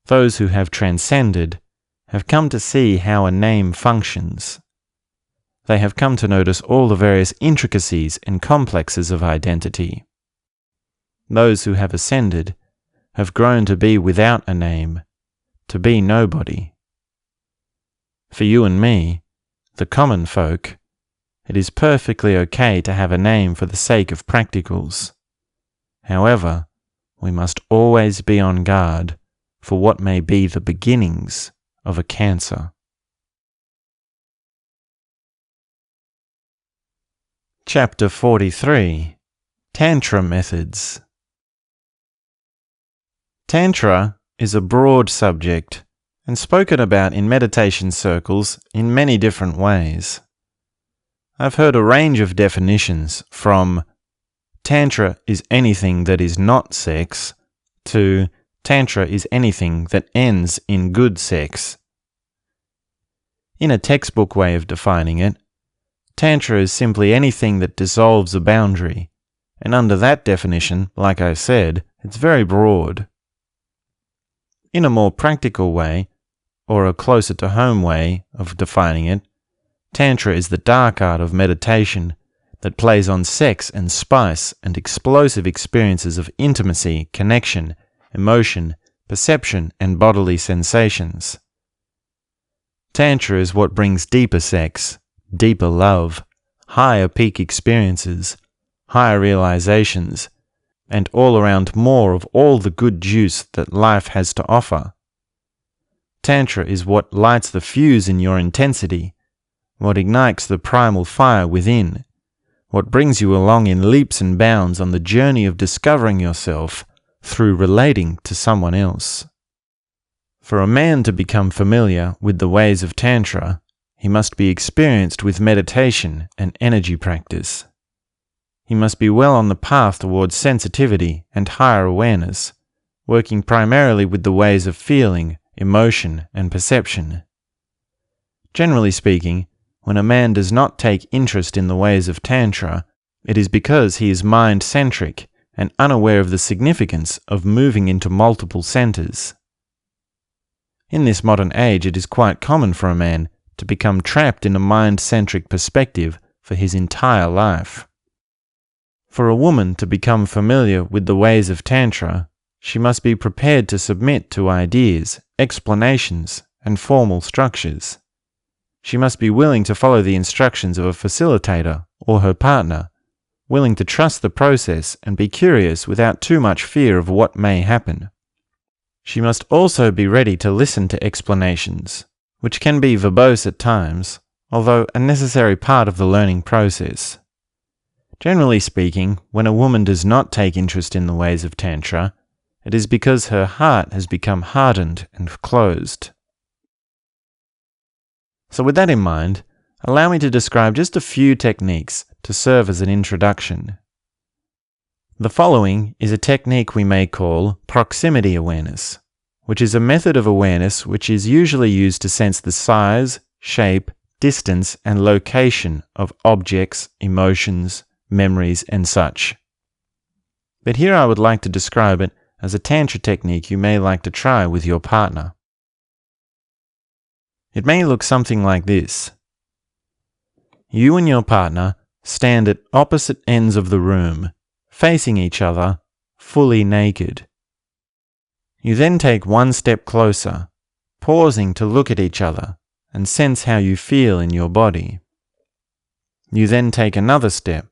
Those who have transcended have come to see how a name functions. They have come to notice all the various intricacies and complexes of identity. Those who have ascended have grown to be without a name, to be nobody. For you and me, the common folk, it is perfectly okay to have a name for the sake of practicals. However, we must always be on guard for what may be the beginnings of a cancer. Chapter 43. Tantra Methods. Tantra is a broad subject and spoken about in meditation circles in many different ways. I've heard a range of definitions from Tantra is anything that is not sex to Tantra is anything that ends in good sex. In a textbook way of defining it, Tantra is simply anything that dissolves a boundary, and under that definition, like I said, it's very broad. In a more practical way, or a closer to home way of defining it, Tantra is the dark art of meditation that plays on sex and spice and explosive experiences of intimacy, connection, emotion, perception, and bodily sensations. Tantra is what brings deeper sex, deeper love, higher peak experiences, higher realizations, and all around more of all the good juice that life has to offer. Tantra is what lights the fuse in your intensity, what ignites the primal fire within, what brings you along in leaps and bounds on the journey of discovering yourself through relating to someone else. For a man to become familiar with the ways of Tantra, he must be experienced with meditation and energy practice. He must be well on the path towards sensitivity and higher awareness, working primarily with the ways of feeling, emotion, and perception. Generally speaking, when a man does not take interest in the ways of Tantra, it is because he is mind-centric and unaware of the significance of moving into multiple centers. In this modern age, it is quite common for a man to become trapped in a mind-centric perspective for his entire life. For a woman to become familiar with the ways of Tantra, she must be prepared to submit to ideas, explanations, and formal structures. She must be willing to follow the instructions of a facilitator or her partner, willing to trust the process and be curious without too much fear of what may happen. She must also be ready to listen to explanations, which can be verbose at times, although a necessary part of the learning process. Generally speaking, when a woman does not take interest in the ways of Tantra, it is because her heart has become hardened and closed. So with that in mind, allow me to describe just a few techniques to serve as an introduction. The following is a technique we may call proximity awareness, which is a method of awareness which is usually used to sense the size, shape, distance, and location of objects, emotions, memories, and such. But here I would like to describe it as a Tantra technique you may like to try with your partner. It may look something like this. You and your partner stand at opposite ends of the room, facing each other, fully naked. You then take one step closer, pausing to look at each other and sense how you feel in your body. You then take another step,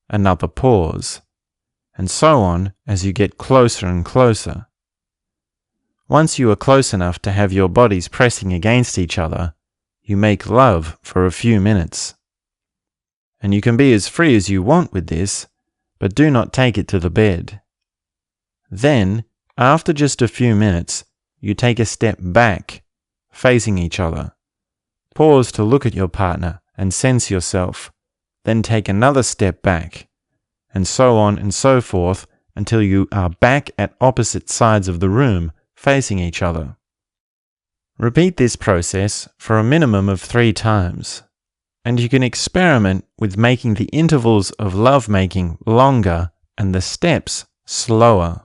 another pause, and so on as you get closer and closer. Once you are close enough to have your bodies pressing against each other, you make love for a few minutes. And you can be as free as you want with this, but do not take it to the bed. Then, after just a few minutes, you take a step back, facing each other. Pause to look at your partner and sense yourself, then take another step back, and so on and so forth until you are back at opposite sides of the room, facing each other. Repeat this process for a minimum of 3 times, and you can experiment with making the intervals of lovemaking longer and the steps slower.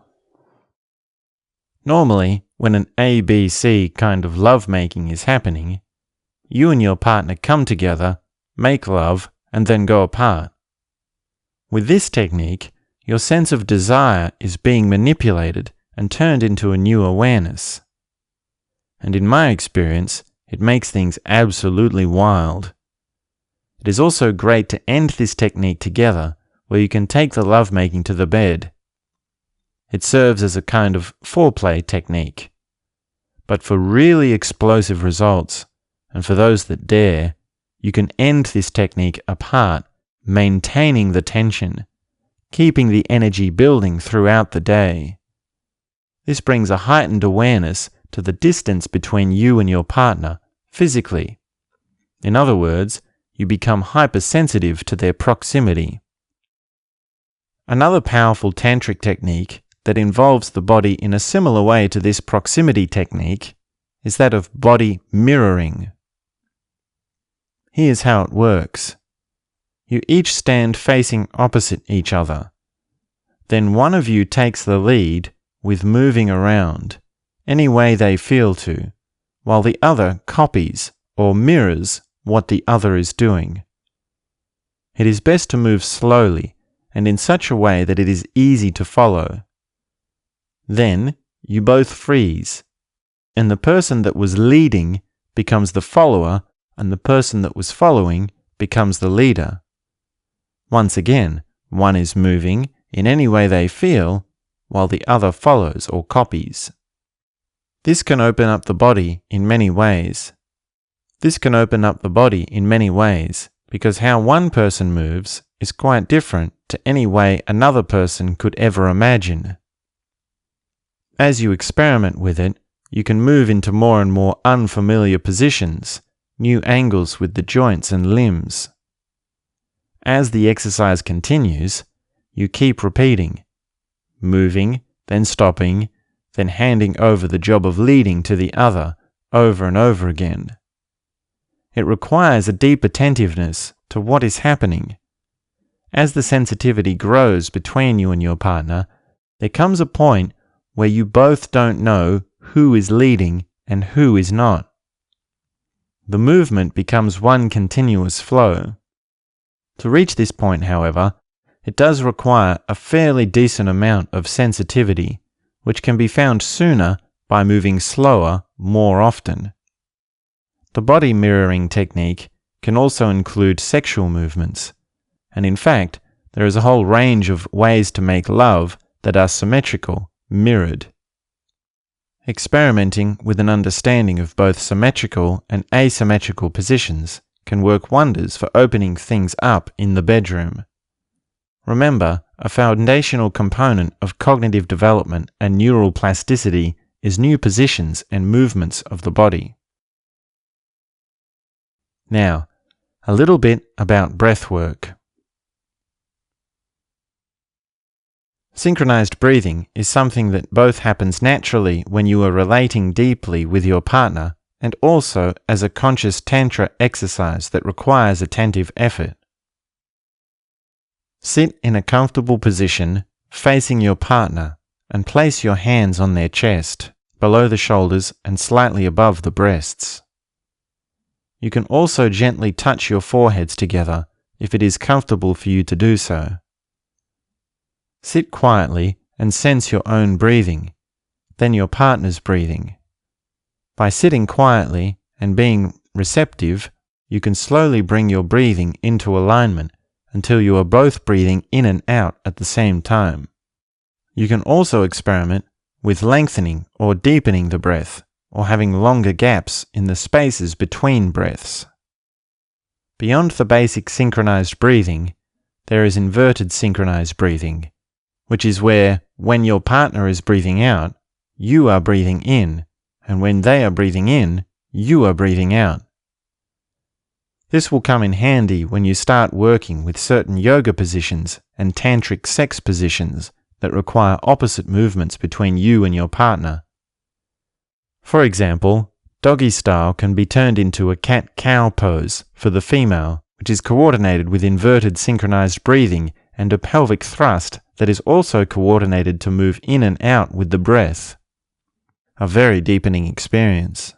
Normally, when an ABC kind of lovemaking is happening, you and your partner come together, make love, and then go apart. With this technique, your sense of desire is being manipulated and turned into a new awareness. And in my experience, it makes things absolutely wild. It is also great to end this technique together, where you can take the lovemaking to the bed. It serves as a kind of foreplay technique. But for really explosive results, and for those that dare, you can end this technique apart, maintaining the tension, keeping the energy building throughout the day. This brings a heightened awareness to the distance between you and your partner, physically. In other words, you become hypersensitive to their proximity. Another powerful tantric technique that involves the body in a similar way to this proximity technique is that of body mirroring. Here's how it works. You each stand facing opposite each other. Then one of you takes the lead with moving around, any way they feel to, while the other copies or mirrors what the other is doing. It is best to move slowly and in such a way that it is easy to follow. Then you both freeze, and the person that was leading becomes the follower, and the person that was following becomes the leader. Once again, one is moving in any way they feel, while the other follows or copies. This can open up the body in many ways. Because how one person moves is quite different to any way another person could ever imagine. As you experiment with it, you can move into more and more unfamiliar positions, new angles with the joints and limbs. As the exercise continues, you keep repeating, moving, then stopping, then handing over the job of leading to the other over and over again. It requires a deep attentiveness to what is happening. As the sensitivity grows between you and your partner, there comes a point where you both don't know who is leading and who is not. The movement becomes one continuous flow. To reach this point, however, it does require a fairly decent amount of sensitivity, which can be found sooner by moving slower more often. The body mirroring technique can also include sexual movements, and in fact, there is a whole range of ways to make love that are symmetrical, mirrored. Experimenting with an understanding of both symmetrical and asymmetrical positions can work wonders for opening things up in the bedroom. Remember, a foundational component of cognitive development and neural plasticity is new positions and movements of the body. Now, a little bit about breath work. Synchronized breathing is something that both happens naturally when you are relating deeply with your partner and also as a conscious Tantra exercise that requires attentive effort. Sit in a comfortable position facing your partner and place your hands on their chest, below the shoulders and slightly above the breasts. You can also gently touch your foreheads together if it is comfortable for you to do so. Sit quietly and sense your own breathing, then your partner's breathing. By sitting quietly and being receptive, you can slowly bring your breathing into alignment until you are both breathing in and out at the same time. You can also experiment with lengthening or deepening the breath, or having longer gaps in the spaces between breaths. Beyond the basic synchronized breathing, there is inverted synchronized breathing, which is where, when your partner is breathing out, you are breathing in, and when they are breathing in, you are breathing out. This will come in handy when you start working with certain yoga positions and tantric sex positions that require opposite movements between you and your partner. For example, doggy style can be turned into a cat-cow pose for the female, which is coordinated with inverted synchronized breathing and a pelvic thrust that is also coordinated to move in and out with the breath. A very deepening experience.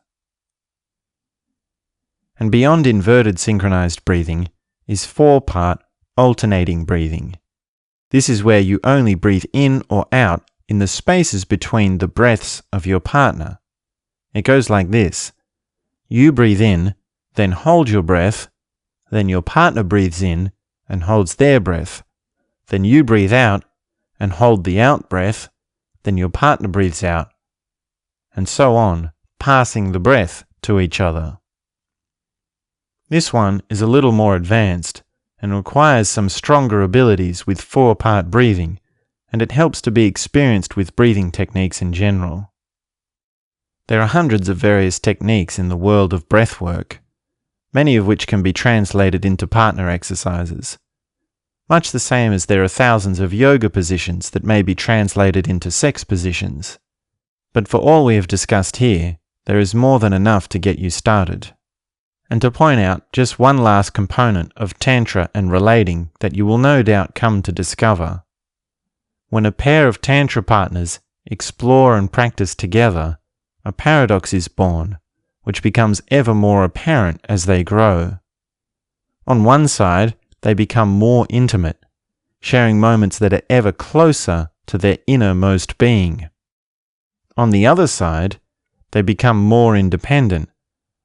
And beyond inverted synchronized breathing is 4-part alternating breathing. This is where you only breathe in or out in the spaces between the breaths of your partner. It goes like this. You breathe in, then hold your breath, then your partner breathes in and holds their breath, then you breathe out and hold the out breath, then your partner breathes out, and so on, passing the breath to each other. This one is a little more advanced and requires some stronger abilities with 4-part breathing, and it helps to be experienced with breathing techniques in general. There are hundreds of various techniques in the world of breathwork, many of which can be translated into partner exercises, much the same as there are thousands of yoga positions that may be translated into sex positions. But for all we have discussed here, there is more than enough to get you started. And to point out just one last component of Tantra and relating that you will no doubt come to discover. When a pair of Tantra partners explore and practice together, a paradox is born, which becomes ever more apparent as they grow. On one side, they become more intimate, sharing moments that are ever closer to their innermost being. On the other side, they become more independent,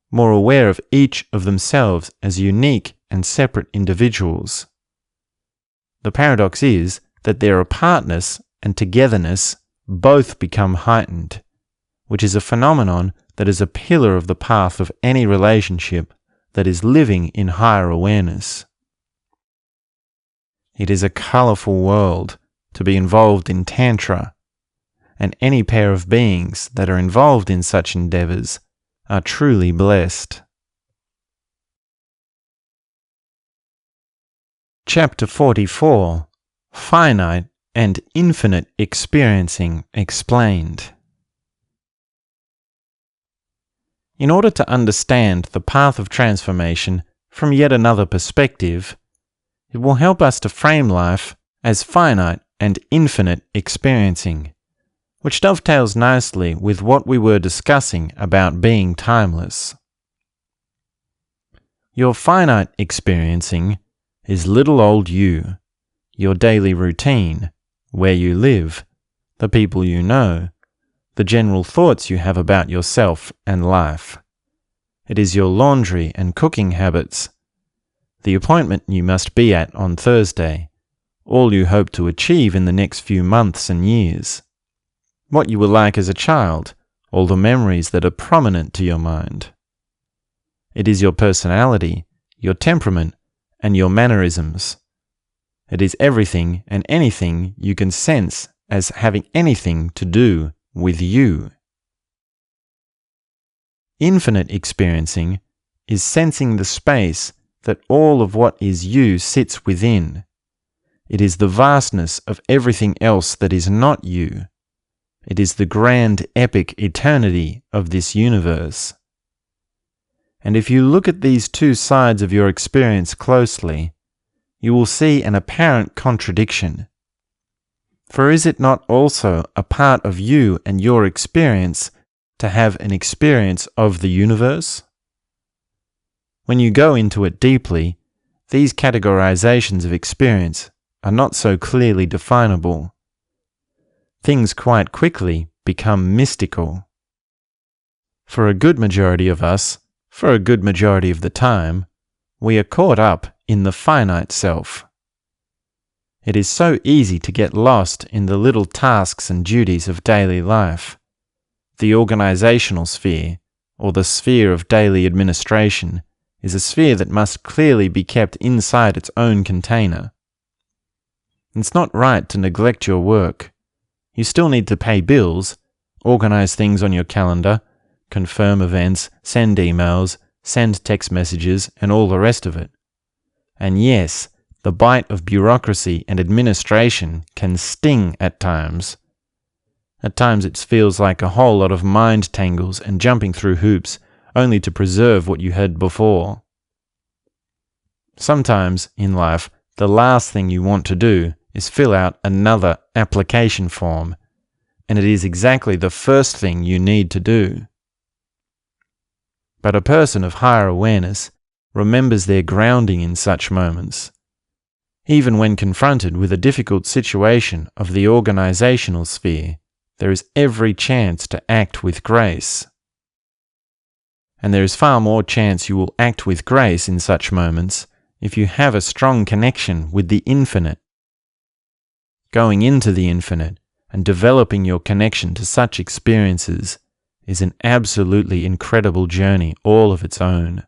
more aware of each of themselves as unique and separate individuals. The paradox is that their apartness and togetherness both become heightened, which is a phenomenon that is a pillar of the path of any relationship that is living in higher awareness. It is a colorful world to be involved in Tantra, and any pair of beings that are involved in such endeavors are truly blessed. Chapter 44. Finite and Infinite Experiencing Explained. In order to understand the path of transformation from yet another perspective, it will help us to frame life as finite and infinite experiencing, which dovetails nicely with what we were discussing about being timeless. Your finite experiencing is little old you, your daily routine, where you live, the people you know, the general thoughts you have about yourself and life. It is your laundry and cooking habits, the appointment you must be at on Thursday, all you hope to achieve in the next few months and years, what you were like as a child, all the memories that are prominent to your mind. It is your personality, your temperament, and your mannerisms. It is everything and anything you can sense as having anything to do with you. Infinite experiencing is sensing the space that all of what is you sits within. It is the vastness of everything else that is not you. It is the grand epic eternity of this universe. And if you look at these two sides of your experience closely, you will see an apparent contradiction. For is it not also a part of you and your experience to have an experience of the universe? When you go into it deeply, these categorizations of experience are not so clearly definable. Things quite quickly become mystical. For a good majority of us, for a good majority of the time, we are caught up in the finite self. It is so easy to get lost in the little tasks and duties of daily life. The organizational sphere, or the sphere of daily administration, is a sphere that must clearly be kept inside its own container. It's not right to neglect your work. You still need to pay bills, organize things on your calendar, confirm events, send emails, send text messages, and all the rest of it. And yes, the bite of bureaucracy and administration can sting at times. At times it feels like a whole lot of mind tangles and jumping through hoops, only to preserve what you had before. Sometimes, in life, the last thing you want to do is fill out another application form, and it is exactly the first thing you need to do. But a person of higher awareness remembers their grounding in such moments. Even when confronted with a difficult situation of the organizational sphere, there is every chance to act with grace. And there is far more chance you will act with grace in such moments if you have a strong connection with the infinite. Going into the infinite and developing your connection to such experiences is an absolutely incredible journey all of its own.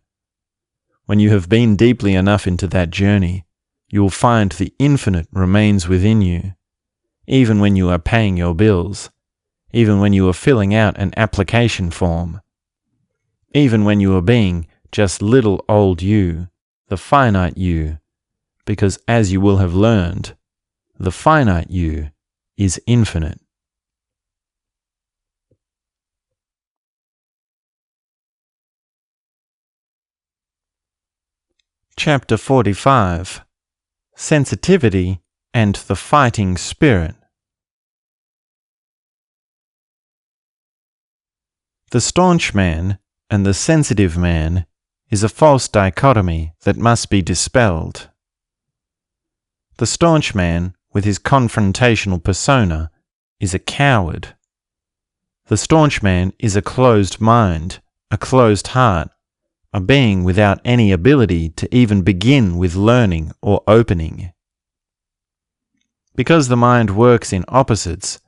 When you have been deeply enough into that journey, you will find the infinite remains within you, even when you are paying your bills, even when you are filling out an application form, even when you are being just little old you, the finite you, because as you will have learned, the finite you is infinite. Chapter 45. Sensitivity and the Fighting Spirit. The staunch man and the sensitive man is a false dichotomy that must be dispelled. The staunch man, with his confrontational persona, is a coward. The staunch man is a closed mind, a closed heart, a being without any ability to even begin with learning or opening. Because the mind works in opposites,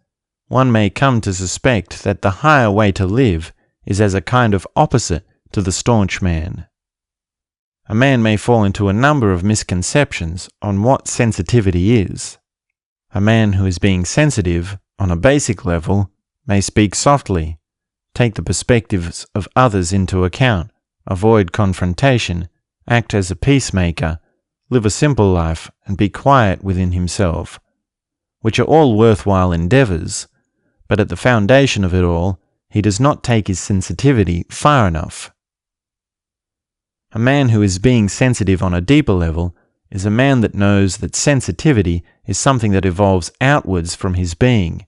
one may come to suspect that the higher way to live is as a kind of opposite to the staunch man. A man may fall into a number of misconceptions on what sensitivity is. A man who is being sensitive on a basic level may speak softly, take the perspectives of others into account, avoid confrontation, act as a peacemaker, live a simple life, and be quiet within himself, which are all worthwhile endeavors, but at the foundation of it all, he does not take his sensitivity far enough. A man who is being sensitive on a deeper level is a man that knows that sensitivity is something that evolves outwards from his being,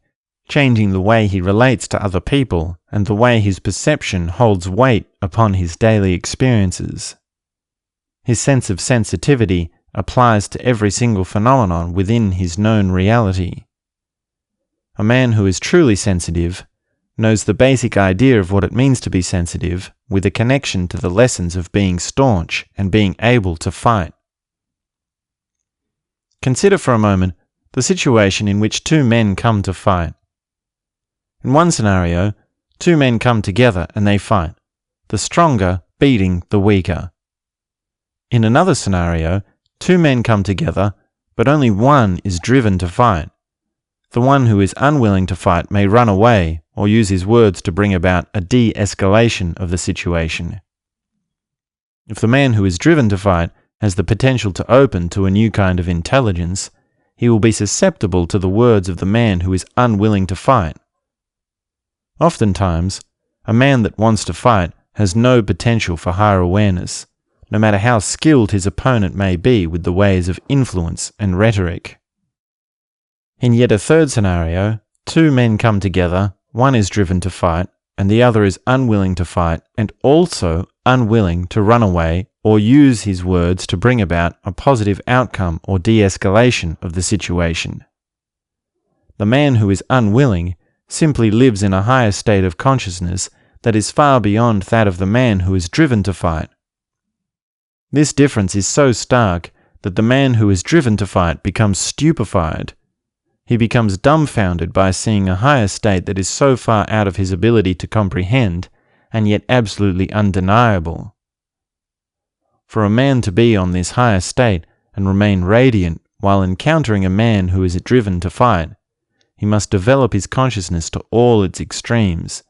changing the way he relates to other people and the way his perception holds weight upon his daily experiences. His sense of sensitivity applies to every single phenomenon within his known reality. A man who is truly sensitive knows the basic idea of what it means to be sensitive with a connection to the lessons of being staunch and being able to fight. Consider for a moment the situation in which two men come to fight. In one scenario, two men come together and they fight, the stronger beating the weaker. In another scenario, two men come together, but only one is driven to fight. The one who is unwilling to fight may run away or use his words to bring about a de-escalation of the situation. If the man who is driven to fight has the potential to open to a new kind of intelligence, he will be susceptible to the words of the man who is unwilling to fight. Oftentimes, a man that wants to fight has no potential for higher awareness, no matter how skilled his opponent may be with the ways of influence and rhetoric. In yet a third scenario, two men come together, one is driven to fight, and the other is unwilling to fight and also unwilling to run away or use his words to bring about a positive outcome or de-escalation of the situation. The man who is unwilling simply lives in a higher state of consciousness that is far beyond that of the man who is driven to fight. This difference is so stark that the man who is driven to fight becomes stupefied. He becomes dumbfounded by seeing a higher state that is so far out of his ability to comprehend, and yet absolutely undeniable. For a man to be on this higher state and remain radiant while encountering a man who is driven to fight, he must develop his consciousness to all its extremes,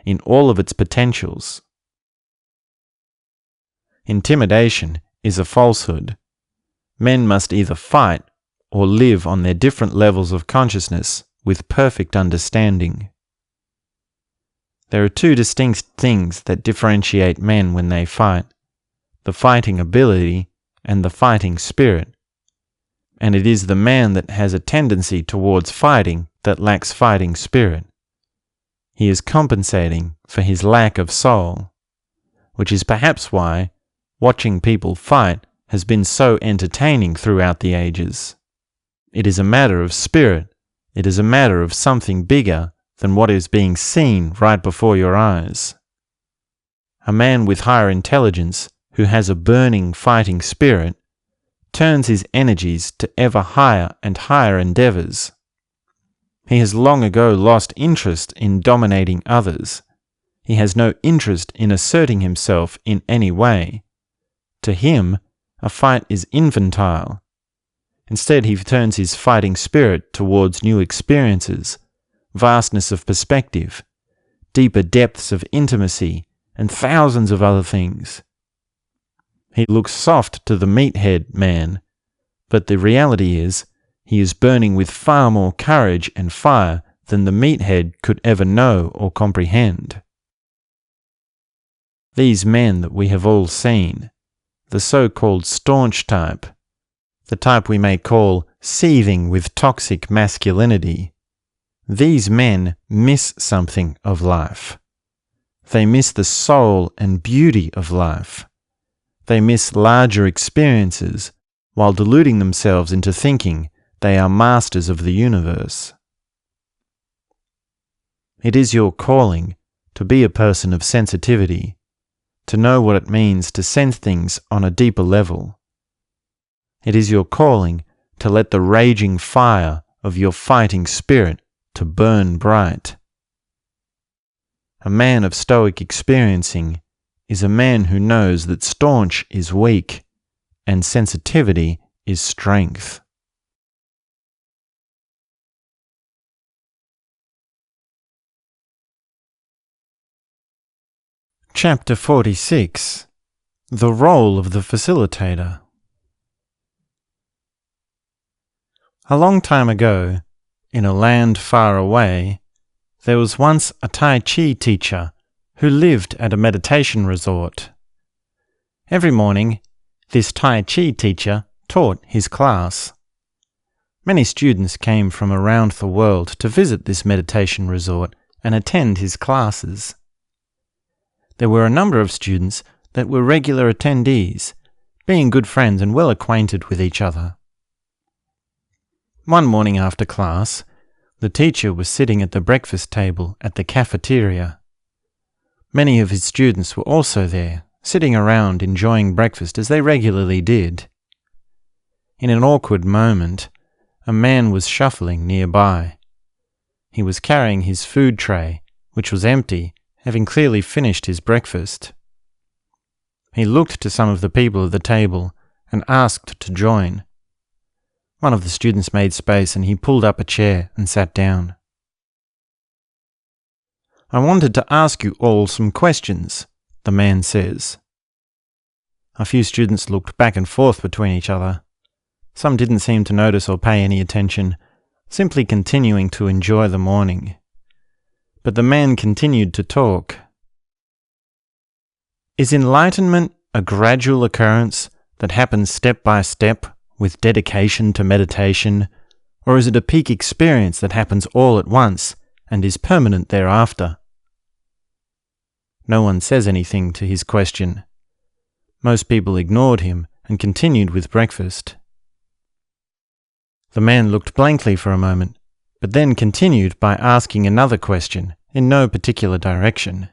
in all of its potentials. Intimidation is a falsehood. Men must either fight or live on their different levels of consciousness with perfect understanding. There are two distinct things that differentiate men when they fight: the fighting ability and the fighting spirit. And it is the man that has a tendency towards fighting that lacks fighting spirit. He is compensating for his lack of soul, which is perhaps why watching people fight has been so entertaining throughout the ages. It is a matter of spirit. It is a matter of something bigger than what is being seen right before your eyes. A man with higher intelligence who has a burning fighting spirit turns his energies to ever higher and higher endeavors. He has long ago lost interest in dominating others. He has no interest in asserting himself in any way. To him, a fight is infantile. Instead, he turns his fighting spirit towards new experiences, vastness of perspective, deeper depths of intimacy, and thousands of other things. He looks soft to the meathead man, but the reality is he is burning with far more courage and fire than the meathead could ever know or comprehend. These men that we have all seen, the so-called staunch type, the type we may call seething with toxic masculinity, these men miss something of life. They miss the soul and beauty of life. They miss larger experiences while deluding themselves into thinking they are masters of the universe. It is your calling to be a person of sensitivity, to know what it means to sense things on a deeper level. It is your calling to let the raging fire of your fighting spirit to burn bright. A man of Stoic experiencing is a man who knows that staunch is weak and sensitivity is strength. Chapter 46. The Role of the Facilitator. A long time ago, in a land far away, there was once a Tai Chi teacher who lived at a meditation resort. Every morning, this Tai Chi teacher taught his class. Many students came from around the world to visit this meditation resort and attend his classes. There were a number of students that were regular attendees, being good friends and well acquainted with each other. One morning after class, The teacher was sitting at the breakfast table at the cafeteria. Many of his students were also there, sitting around enjoying breakfast as they regularly did. In an awkward moment, a man was shuffling nearby. He was carrying his food tray, which was empty, having clearly finished his breakfast. He looked to some of the people at the table and asked to join. One of the students made space and he pulled up a chair and sat down. "I wanted to ask you all some questions," the man says. A few students looked back and forth between each other. Some didn't seem to notice or pay any attention, simply continuing to enjoy the morning. But the man continued to talk. "Is enlightenment a gradual occurrence that happens step by step with dedication to meditation, or is it a peak experience that happens all at once and is permanent thereafter?" No one says anything to his question. Most people ignored him and continued with breakfast. The man looked blankly for a moment, but then continued by asking another question in no particular direction.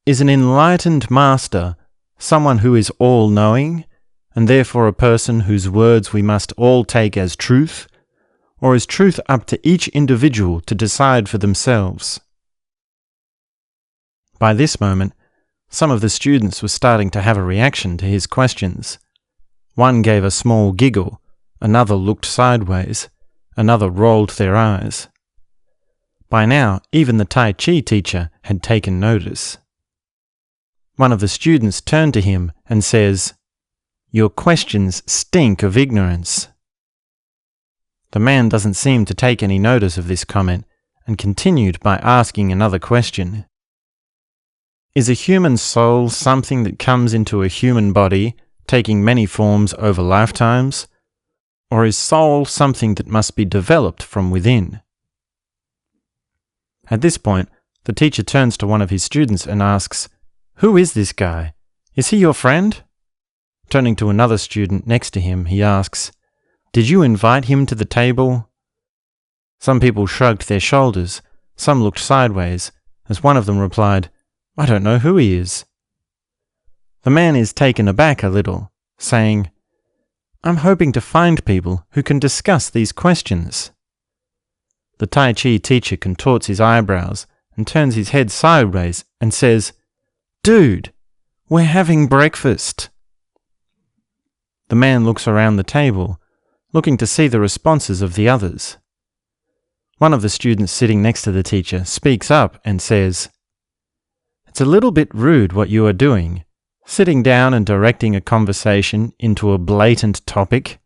"Is an enlightened master someone who is all-knowing, and therefore a person whose words we must all take as truth, or is truth up to each individual to decide for themselves?" By this moment, some of the students were starting to have a reaction to his questions. One gave a small giggle, another looked sideways, another rolled their eyes. By now, even the Tai Chi teacher had taken notice. One of the students turned to him and says, "Your questions stink of ignorance." The man doesn't seem to take any notice of this comment and continued by asking another question. "Is a human soul something that comes into a human body, taking many forms over lifetimes? Or is soul something that must be developed from within?" At this point, the teacher turns to one of his students and asks, "Who is this guy? Is he your friend?" Turning to another student next to him, he asks, "Did you invite him to the table?" Some people shrugged their shoulders, some looked sideways, as one of them replied, "I don't know who he is." The man is taken aback a little, saying, "I'm hoping to find people who can discuss these questions." The Tai Chi teacher contorts his eyebrows and turns his head sideways and says, "Dude, we're having breakfast." The man looks around the table, looking to see the responses of the others. One of the students sitting next to the teacher speaks up and says, "It's a little bit rude what you are doing, sitting down and directing a conversation into a blatant topic,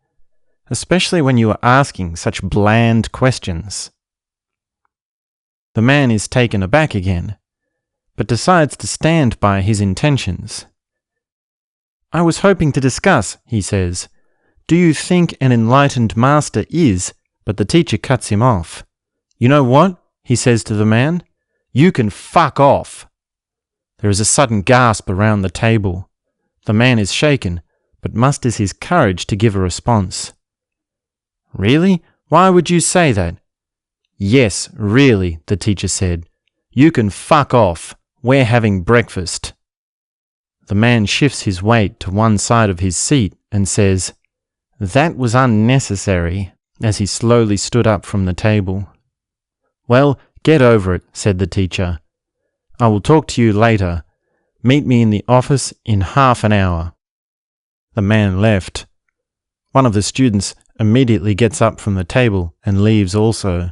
especially when you are asking such bland questions." The man is taken aback again, but decides to stand by his intentions. "I was hoping to discuss," he says. "Do you think an enlightened master is?" But the teacher cuts him off. "You know what?" he says to the man. "You can fuck off." There is a sudden gasp around the table. The man is shaken, but musters his courage to give a response. "Really? Why would you say that?" "Yes, really," the teacher said. "You can fuck off. We're having breakfast." The man shifts his weight to one side of his seat and says, "That was unnecessary," as he slowly stood up from the table. "Well, get over it," said the teacher. "I will talk to you later. Meet me in the office in half an hour." The man left. One of the students immediately gets up from the table and leaves also.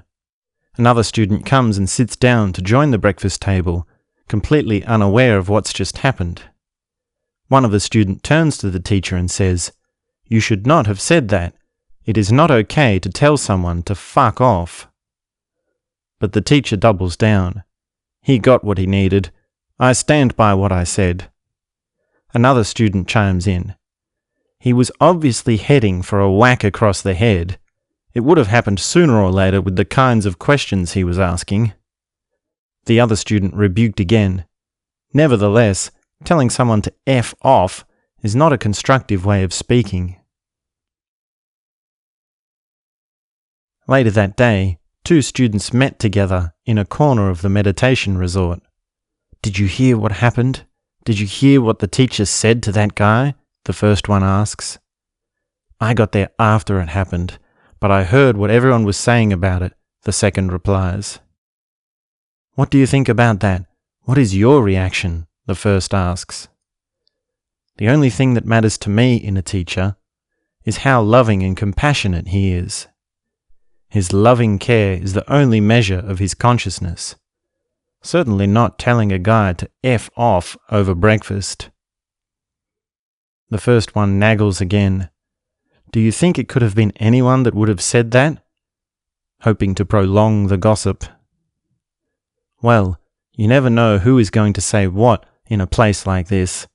Another student comes and sits down to join the breakfast table, completely unaware of what's just happened. One of the students turns to the teacher and says, "You should not have said that. It is not okay to tell someone to fuck off." But the teacher doubles down. He got what he needed. I stand by what I said. Another student chimes in. He was obviously heading for a whack across the head. It would have happened sooner or later with the kinds of questions he was asking. The other student rebuked again. Nevertheless, telling someone to F off is not a constructive way of speaking. Later that day, 2 students met together in a corner of the meditation resort. "Did you hear what happened? Did you hear what the teacher said to that guy?" the first one asks. "I got there after it happened, but I heard what everyone was saying about it," the second replies. "What do you think about that? What is your reaction?" the first asks. "The only thing that matters to me in a teacher is how loving and compassionate he is. His loving care is the only measure of his consciousness. Certainly not telling a guy to F off over breakfast." The first one naggles again. "Do you think it could have been anyone that would have said that?" hoping to prolong the gossip. "Well, you never know who is going to say what in a place like this.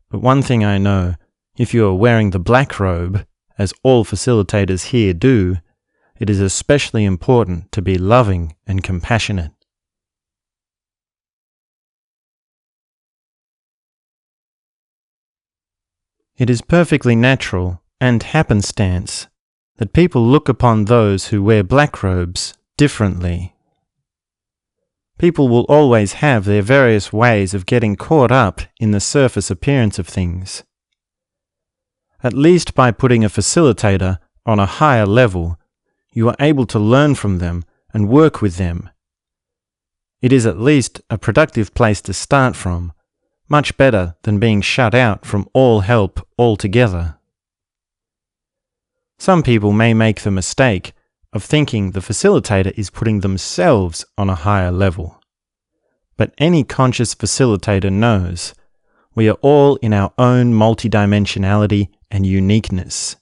But one thing I know, if you are wearing the black robe, as all facilitators here do, it is especially important to be loving and compassionate." It is perfectly natural and happenstance that people look upon those who wear black robes differently. People will always have their various ways of getting caught up in the surface appearance of things. At least by putting a facilitator on a higher level, you are able to learn from them and work with them. It is at least a productive place to start from, much better than being shut out from all help altogether. Some people may make the mistake of thinking the facilitator is putting themselves on a higher level. But any conscious facilitator knows we are all in our own multidimensionality and uniqueness.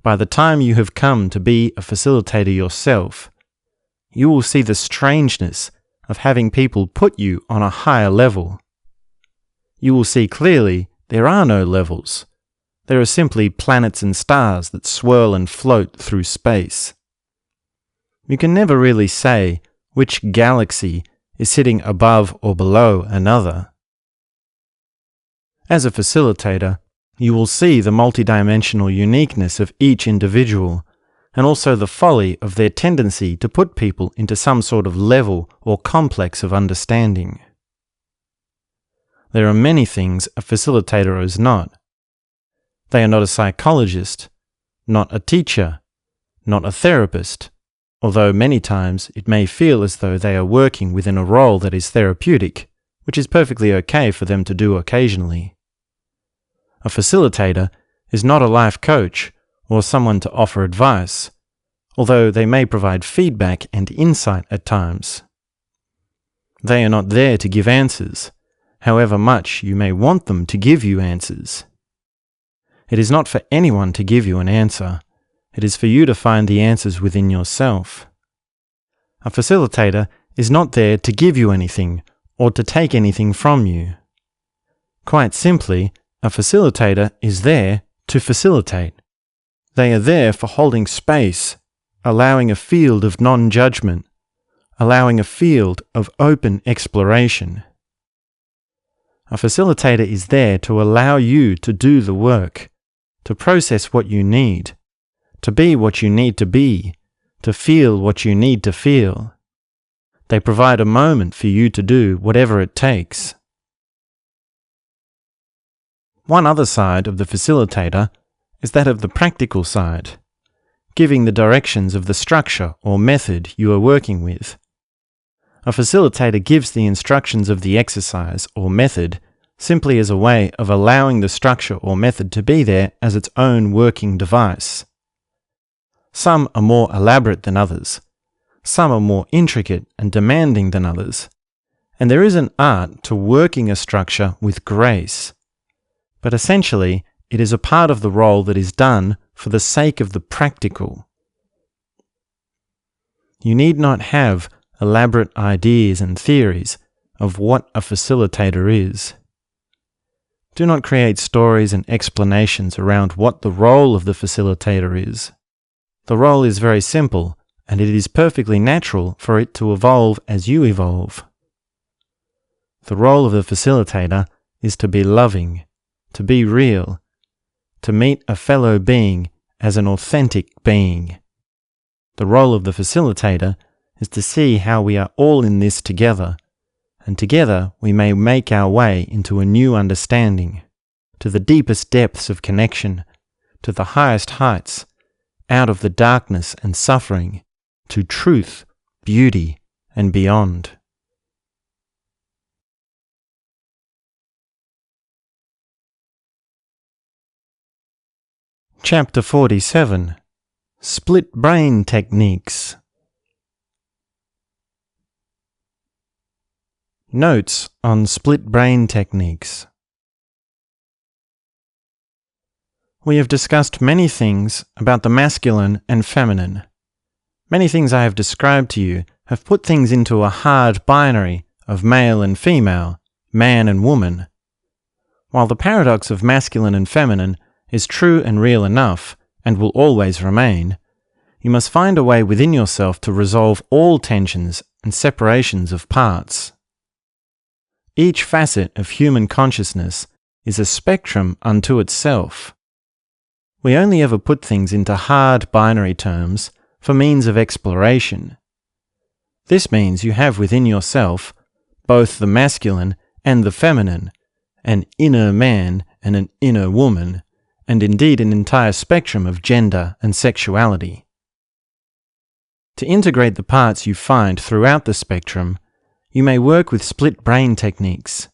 By the time you have come to be a facilitator yourself, you will see the strangeness of having people put you on a higher level. You will see clearly there are no levels. There are simply planets and stars that swirl and float through space. You can never really say which galaxy is sitting above or below another. As a facilitator, you will see the multidimensional uniqueness of each individual, and also the folly of their tendency to put people into some sort of level or complex of understanding. There are many things a facilitator is not. They are not a psychologist, not a teacher, not a therapist, although many times it may feel as though they are working within a role that is therapeutic, which is perfectly okay for them to do occasionally. A facilitator is not a life coach or someone to offer advice, although they may provide feedback and insight at times. They are not there to give answers, however much you may want them to give you answers. It is not for anyone to give you an answer. It is for you to find the answers within yourself. A facilitator is not there to give you anything or to take anything from you. Quite simply, a facilitator is there to facilitate. They are there for holding space, allowing a field of non-judgment, allowing a field of open exploration. A facilitator is there to allow you to do the work, to process what you need, to be what you need to be, to feel what you need to feel. They provide a moment for you to do whatever it takes. One other side of the facilitator is that of the practical side, giving the directions of the structure or method you are working with. A facilitator gives the instructions of the exercise or method simply as a way of allowing the structure or method to be there as its own working device. Some are more elaborate than others. Some are more intricate and demanding than others. And there is an art to working a structure with grace. But essentially, it is a part of the role that is done for the sake of the practical. You need not have elaborate ideas and theories of what a facilitator is. Do not create stories and explanations around what the role of the facilitator is. The role is very simple, and it is perfectly natural for it to evolve as you evolve. The role of the facilitator is to be loving, to be real, to meet a fellow being as an authentic being. the role of the facilitator is to see how we are all in this together, and together we may make our way into a new understanding, to the deepest depths of connection, to the highest heights, out of the darkness and suffering, to truth, beauty, and beyond. Chapter 47. Split Brain Techniques. Notes on split brain techniques. We have discussed many things about the masculine and feminine. Many things I have described to you have put things into a hard binary of male and female, man and woman. While the paradox of masculine and feminine is true and real enough, and will always remain, you must find a way within yourself to resolve all tensions and separations of parts. Each facet of human consciousness is a spectrum unto itself. We only ever put things into hard binary terms for means of exploration. This means you have within yourself both the masculine and the feminine, an inner man and an inner woman, and indeed an entire spectrum of gender and sexuality. To integrate the parts you find throughout the spectrum, you may work with split brain techniques.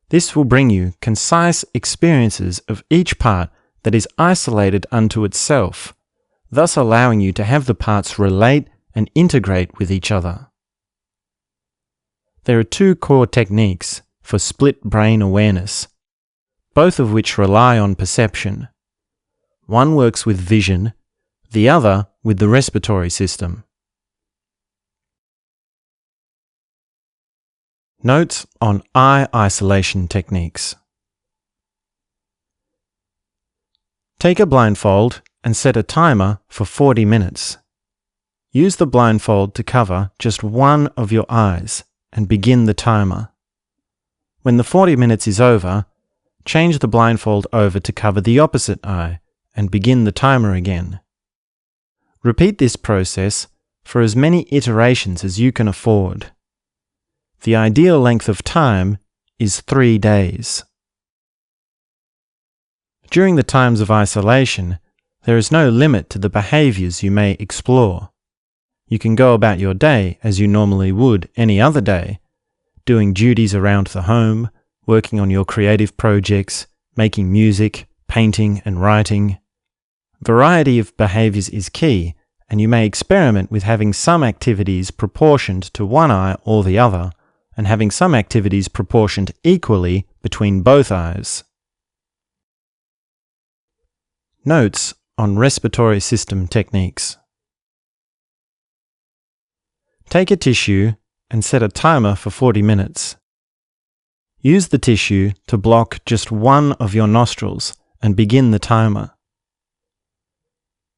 This will bring you concise experiences of each part that is isolated unto itself, thus allowing you to have the parts relate and integrate with each other. There are two core techniques for split brain awareness, both of which rely on perception. One works with vision, the other with the respiratory system. Notes on eye isolation techniques. Take a blindfold and set a timer for 40 minutes. Use the blindfold to cover just one of your eyes and begin the timer. When the 40 minutes is over, change the blindfold over to cover the opposite eye and begin the timer again. Repeat this process for as many iterations as you can afford. The ideal length of time is 3 days. During the times of isolation, there is no limit to the behaviors you may explore. You can go about your day as you normally would any other day, doing duties around the home, working on your creative projects, making music, painting and writing. Variety of behaviors is key, and you may experiment with having some activities proportioned to one eye or the other, and having some activities proportioned equally between both eyes. Notes on respiratory system techniques. Take a tissue and set a timer for 40 minutes. Use the tissue to block just one of your nostrils and begin the timer.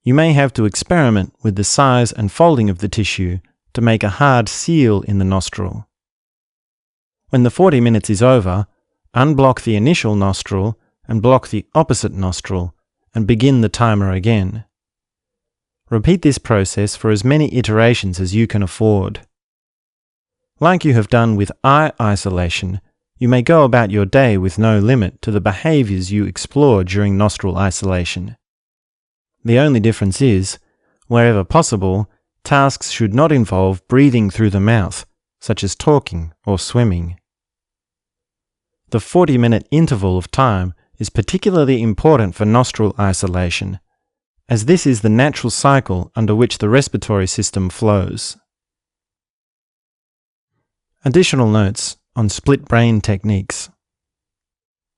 You may have to experiment with the size and folding of the tissue to make a hard seal in the nostril. When the 40 minutes is over, unblock the initial nostril and block the opposite nostril and begin the timer again. Repeat this process for as many iterations as you can afford. Like you have done with eye isolation, you may go about your day with no limit to the behaviors you explore during nostril isolation. The only difference is, wherever possible, tasks should not involve breathing through the mouth, such as talking or swimming. The 40-minute interval of time is particularly important for nostril isolation, as this is the natural cycle under which the respiratory system flows. Additional notes on split brain techniques.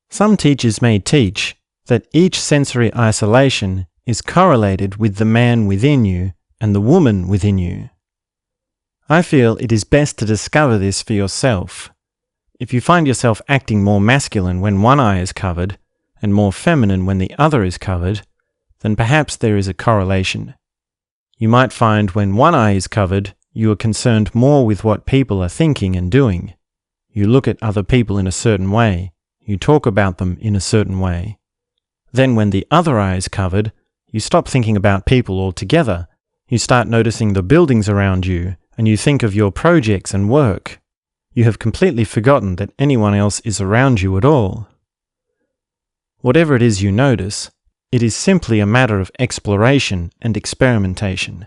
Some teachers may teach that each sensory isolation is correlated with the man within you and the woman within you. I feel it is best to discover this for yourself. If you find yourself acting more masculine when one eye is covered, and more feminine when the other is covered, then perhaps there is a correlation. You might find when one eye is covered, you are concerned more with what people are thinking and doing. You look at other people in a certain way. You talk about them in a certain way. Then when the other eye is covered, you stop thinking about people altogether. You start noticing the buildings around you, and you think of your projects and work. You have completely forgotten that anyone else is around you at all. Whatever it is you notice, it is simply a matter of exploration and experimentation.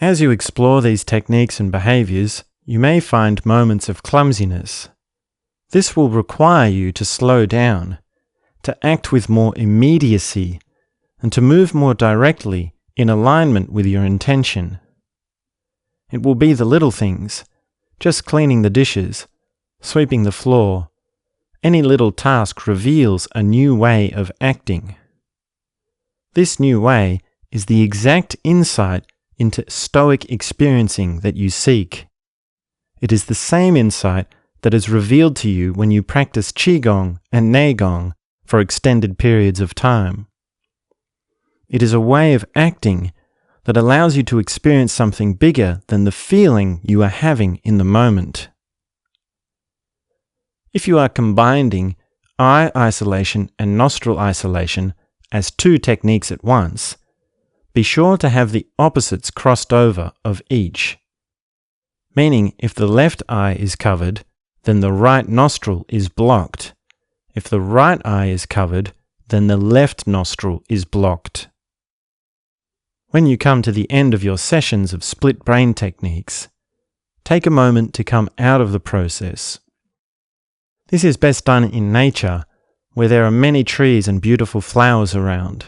As you explore these techniques and behaviors, you may find moments of clumsiness. This will require you to slow down, to act with more immediacy, and to move more directly in alignment with your intention. It will be the little things, just cleaning the dishes, sweeping the floor. Any little task reveals a new way of acting. This new way is the exact insight into Stoic experiencing that you seek. It is the same insight that is revealed to you when you practice Qigong and Neigong for extended periods of time. It is a way of acting that allows you to experience something bigger than the feeling you are having in the moment. If you are combining eye isolation and nostril isolation as two techniques at once, be sure to have the opposites crossed over of each. Meaning, if the left eye is covered, then the right nostril is blocked. If the right eye is covered, then the left nostril is blocked. When you come to the end of your sessions of split brain techniques, take a moment to come out of the process. This is best done in nature, where there are many trees and beautiful flowers around.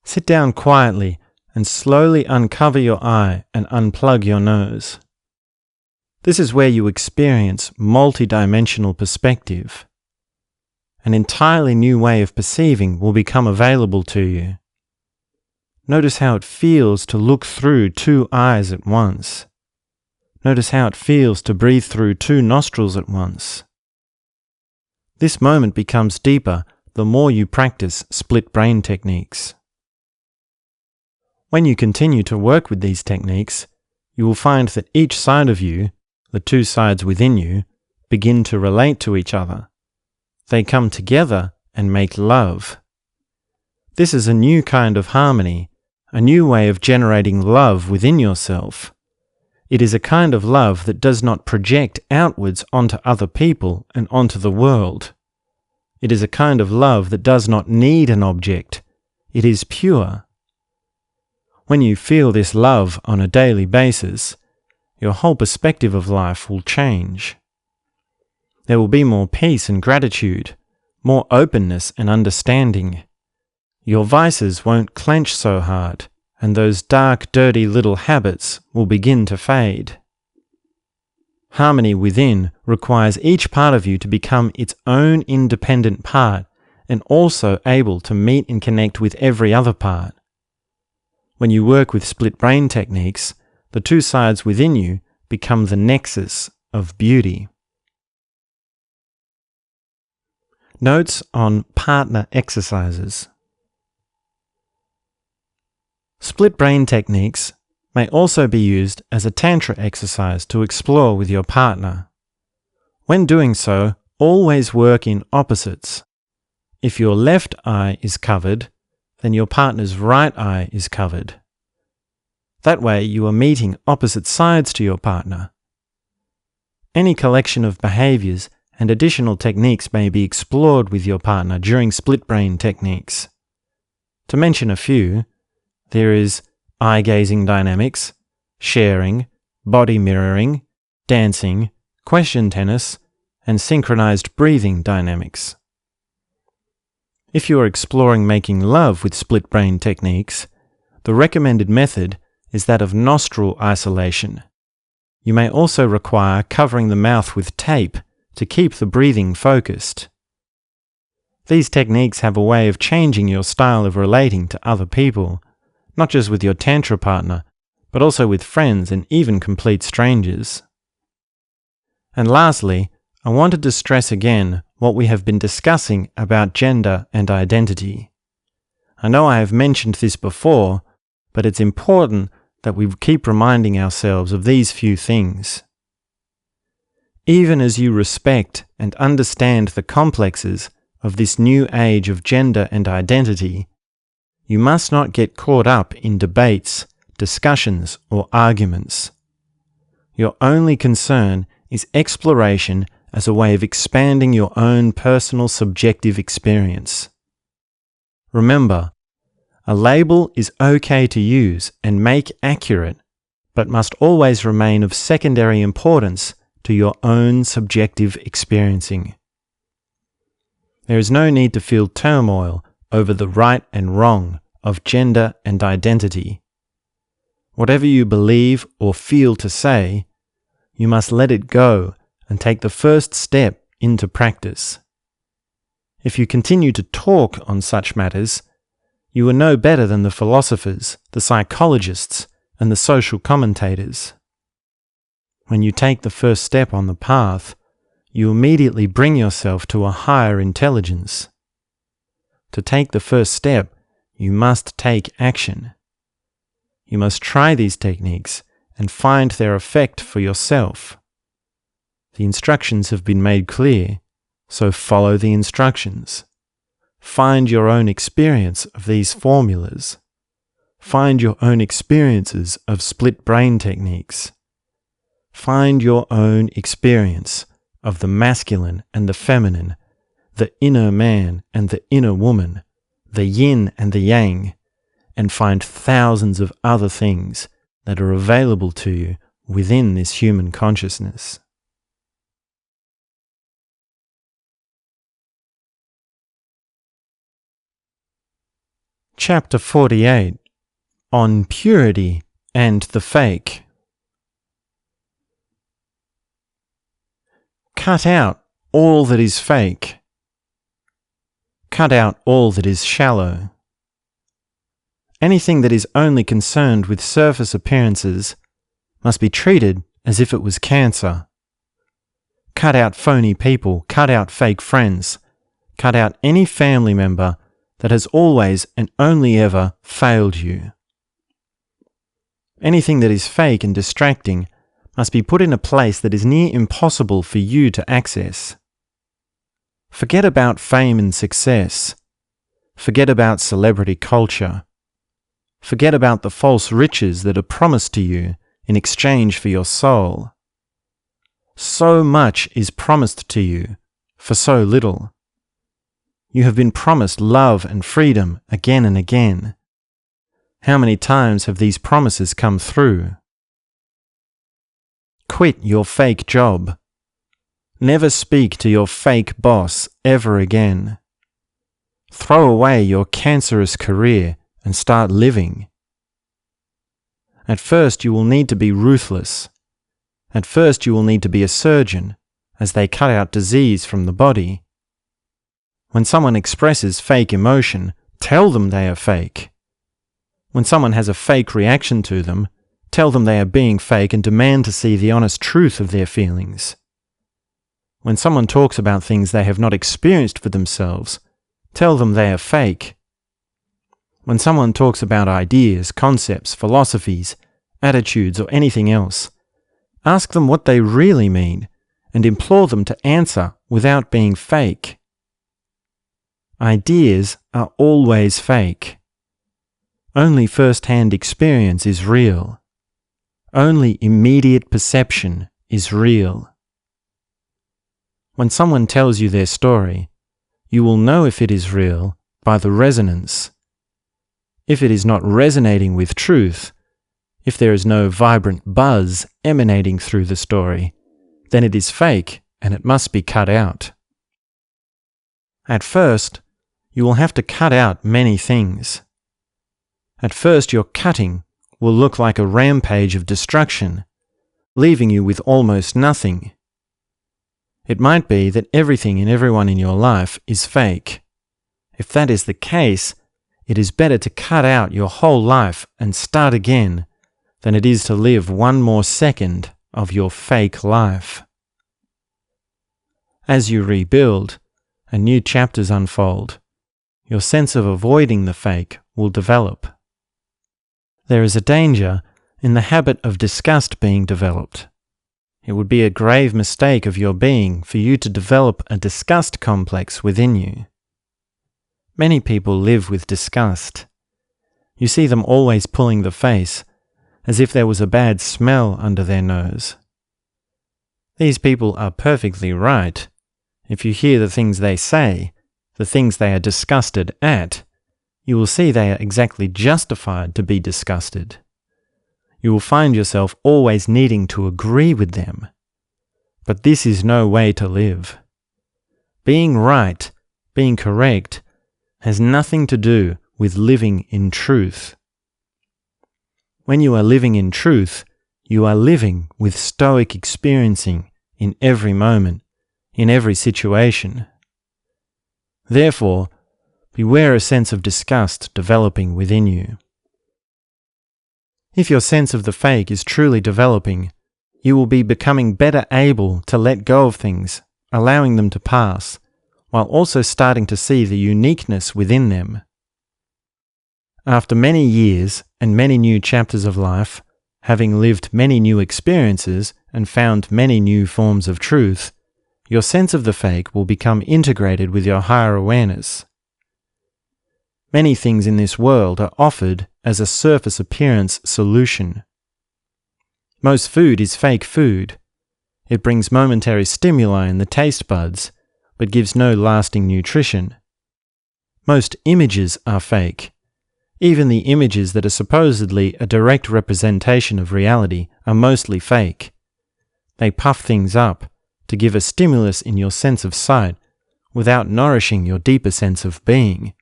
Sit down quietly and slowly uncover your eye and unplug your nose. This is where you experience multidimensional perspective. An entirely new way of perceiving will become available to you. Notice how it feels to look through two eyes at once. Notice how it feels to breathe through two nostrils at once. This moment becomes deeper the more you practice split brain techniques. When you continue to work with these techniques, you will find that each side of you, the two sides within you, begin to relate to each other. They come together and make love. This is a new kind of harmony, a new way of generating love within yourself. It is a kind of love that does not project outwards onto other people and onto the world. It is a kind of love that does not need an object. It is pure. When you feel this love on a daily basis, your whole perspective of life will change. There will be more peace and gratitude, more openness and understanding. Your vices won't clench so hard, and those dark, dirty little habits will begin to fade. Harmony within requires each part of you to become its own independent part and also able to meet and connect with every other part. When you work with split brain techniques, the two sides within you become the nexus of beauty. Notes on partner exercises. Split brain techniques may also be used as a Tantra exercise to explore with your partner. When doing so, always work in opposites. If your left eye is covered, then your partner's right eye is covered. That way you are meeting opposite sides to your partner. Any collection of behaviors and additional techniques may be explored with your partner during split brain techniques. To mention a few, there is eye-gazing dynamics, sharing, body mirroring, dancing, question tennis, and synchronized breathing dynamics. If you are exploring making love with split brain techniques, the recommended method is that of nostril isolation. You may also require covering the mouth with tape to keep the breathing focused. These techniques have a way of changing your style of relating to other people, not just with your Tantra partner, but also with friends and even complete strangers. And lastly, I wanted to stress again what we have been discussing about gender and identity. I know I have mentioned this before, but it's important that we keep reminding ourselves of these few things. Even as you respect and understand the complexes of this new age of gender and identity, You must not get caught up in debates, discussions, or arguments. Your only concern is exploration as a way of expanding your own personal subjective experience. Remember, a label is okay to use and make accurate, but must always remain of secondary importance to your own subjective experiencing. There is no need to feel turmoil over the right and wrong of gender and identity. Whatever you believe or feel to say, you must let it go and take the first step into practice. If you continue to talk on such matters, you are no better than the philosophers, the psychologists, and the social commentators. When you take the first step on the path, you immediately bring yourself to a higher intelligence. To take the first step, you must take action. You must try these techniques and find their effect for yourself. The instructions have been made clear, so follow the instructions. Find your own experience of these formulas. Find your own experiences of split brain techniques. Find your own experience of the masculine and the feminine, the inner man and the inner woman, the yin and the yang, and find thousands of other things that are available to you within this human consciousness. Chapter 48 On Purity and the Fake. Cut out all that is fake. Cut out all that is shallow. Anything that is only concerned with surface appearances must be treated as if it was cancer. Cut out phony people, cut out fake friends, cut out any family member that has always and only ever failed you. Anything that is fake and distracting must be put in a place that is near impossible for you to access. Forget about fame and success. Forget about celebrity culture. Forget about the false riches that are promised to you in exchange for your soul. So much is promised to you for so little. You have been promised love and freedom again and again. How many times have these promises come through? Quit your fake job. Never speak to your fake boss ever again. Throw away your cancerous career and start living. At first you will need to be ruthless. At first you will need to be a surgeon, as they cut out disease from the body. When someone expresses fake emotion, tell them they are fake. When someone has a fake reaction to them, tell them they are being fake and demand to see the honest truth of their feelings. When someone talks about things they have not experienced for themselves, tell them they are fake. When someone talks about ideas, concepts, philosophies, attitudes, or anything else, ask them what they really mean and implore them to answer without being fake. Ideas are always fake. Only first-hand experience is real. Only immediate perception is real. When someone tells you their story, you will know if it is real by the resonance. If it is not resonating with truth, if there is no vibrant buzz emanating through the story, then it is fake and it must be cut out. At first, you will have to cut out many things. At first, your cutting will look like a rampage of destruction, leaving you with almost nothing. It might be that everything and everyone in your life is fake. If that is the case, it is better to cut out your whole life and start again than it is to live one more second of your fake life. As you rebuild and new chapters unfold, your sense of avoiding the fake will develop. There is a danger in the habit of disgust being developed. It would be a grave mistake of your being for you to develop a disgust complex within you. Many people live with disgust. You see them always pulling the face, as if there was a bad smell under their nose. These people are perfectly right. If you hear the things they say, the things they are disgusted at, you will see they are exactly justified to be disgusted. You will find yourself always needing to agree with them. But this is no way to live. Being right, being correct, has nothing to do with living in truth. When you are living in truth, you are living with Stoic experiencing in every moment, in every situation. Therefore, beware a sense of disgust developing within you. If your sense of the fake is truly developing, you will be becoming better able to let go of things, allowing them to pass, while also starting to see the uniqueness within them. After many years and many new chapters of life, having lived many new experiences and found many new forms of truth, your sense of the fake will become integrated with your higher awareness. Many things in this world are offered as a surface appearance solution. Most food is fake food. It brings momentary stimuli in the taste buds, but gives no lasting nutrition. Most images are fake. Even the images that are supposedly a direct representation of reality are mostly fake. They puff things up to give a stimulus in your sense of sight without nourishing your deeper sense of being.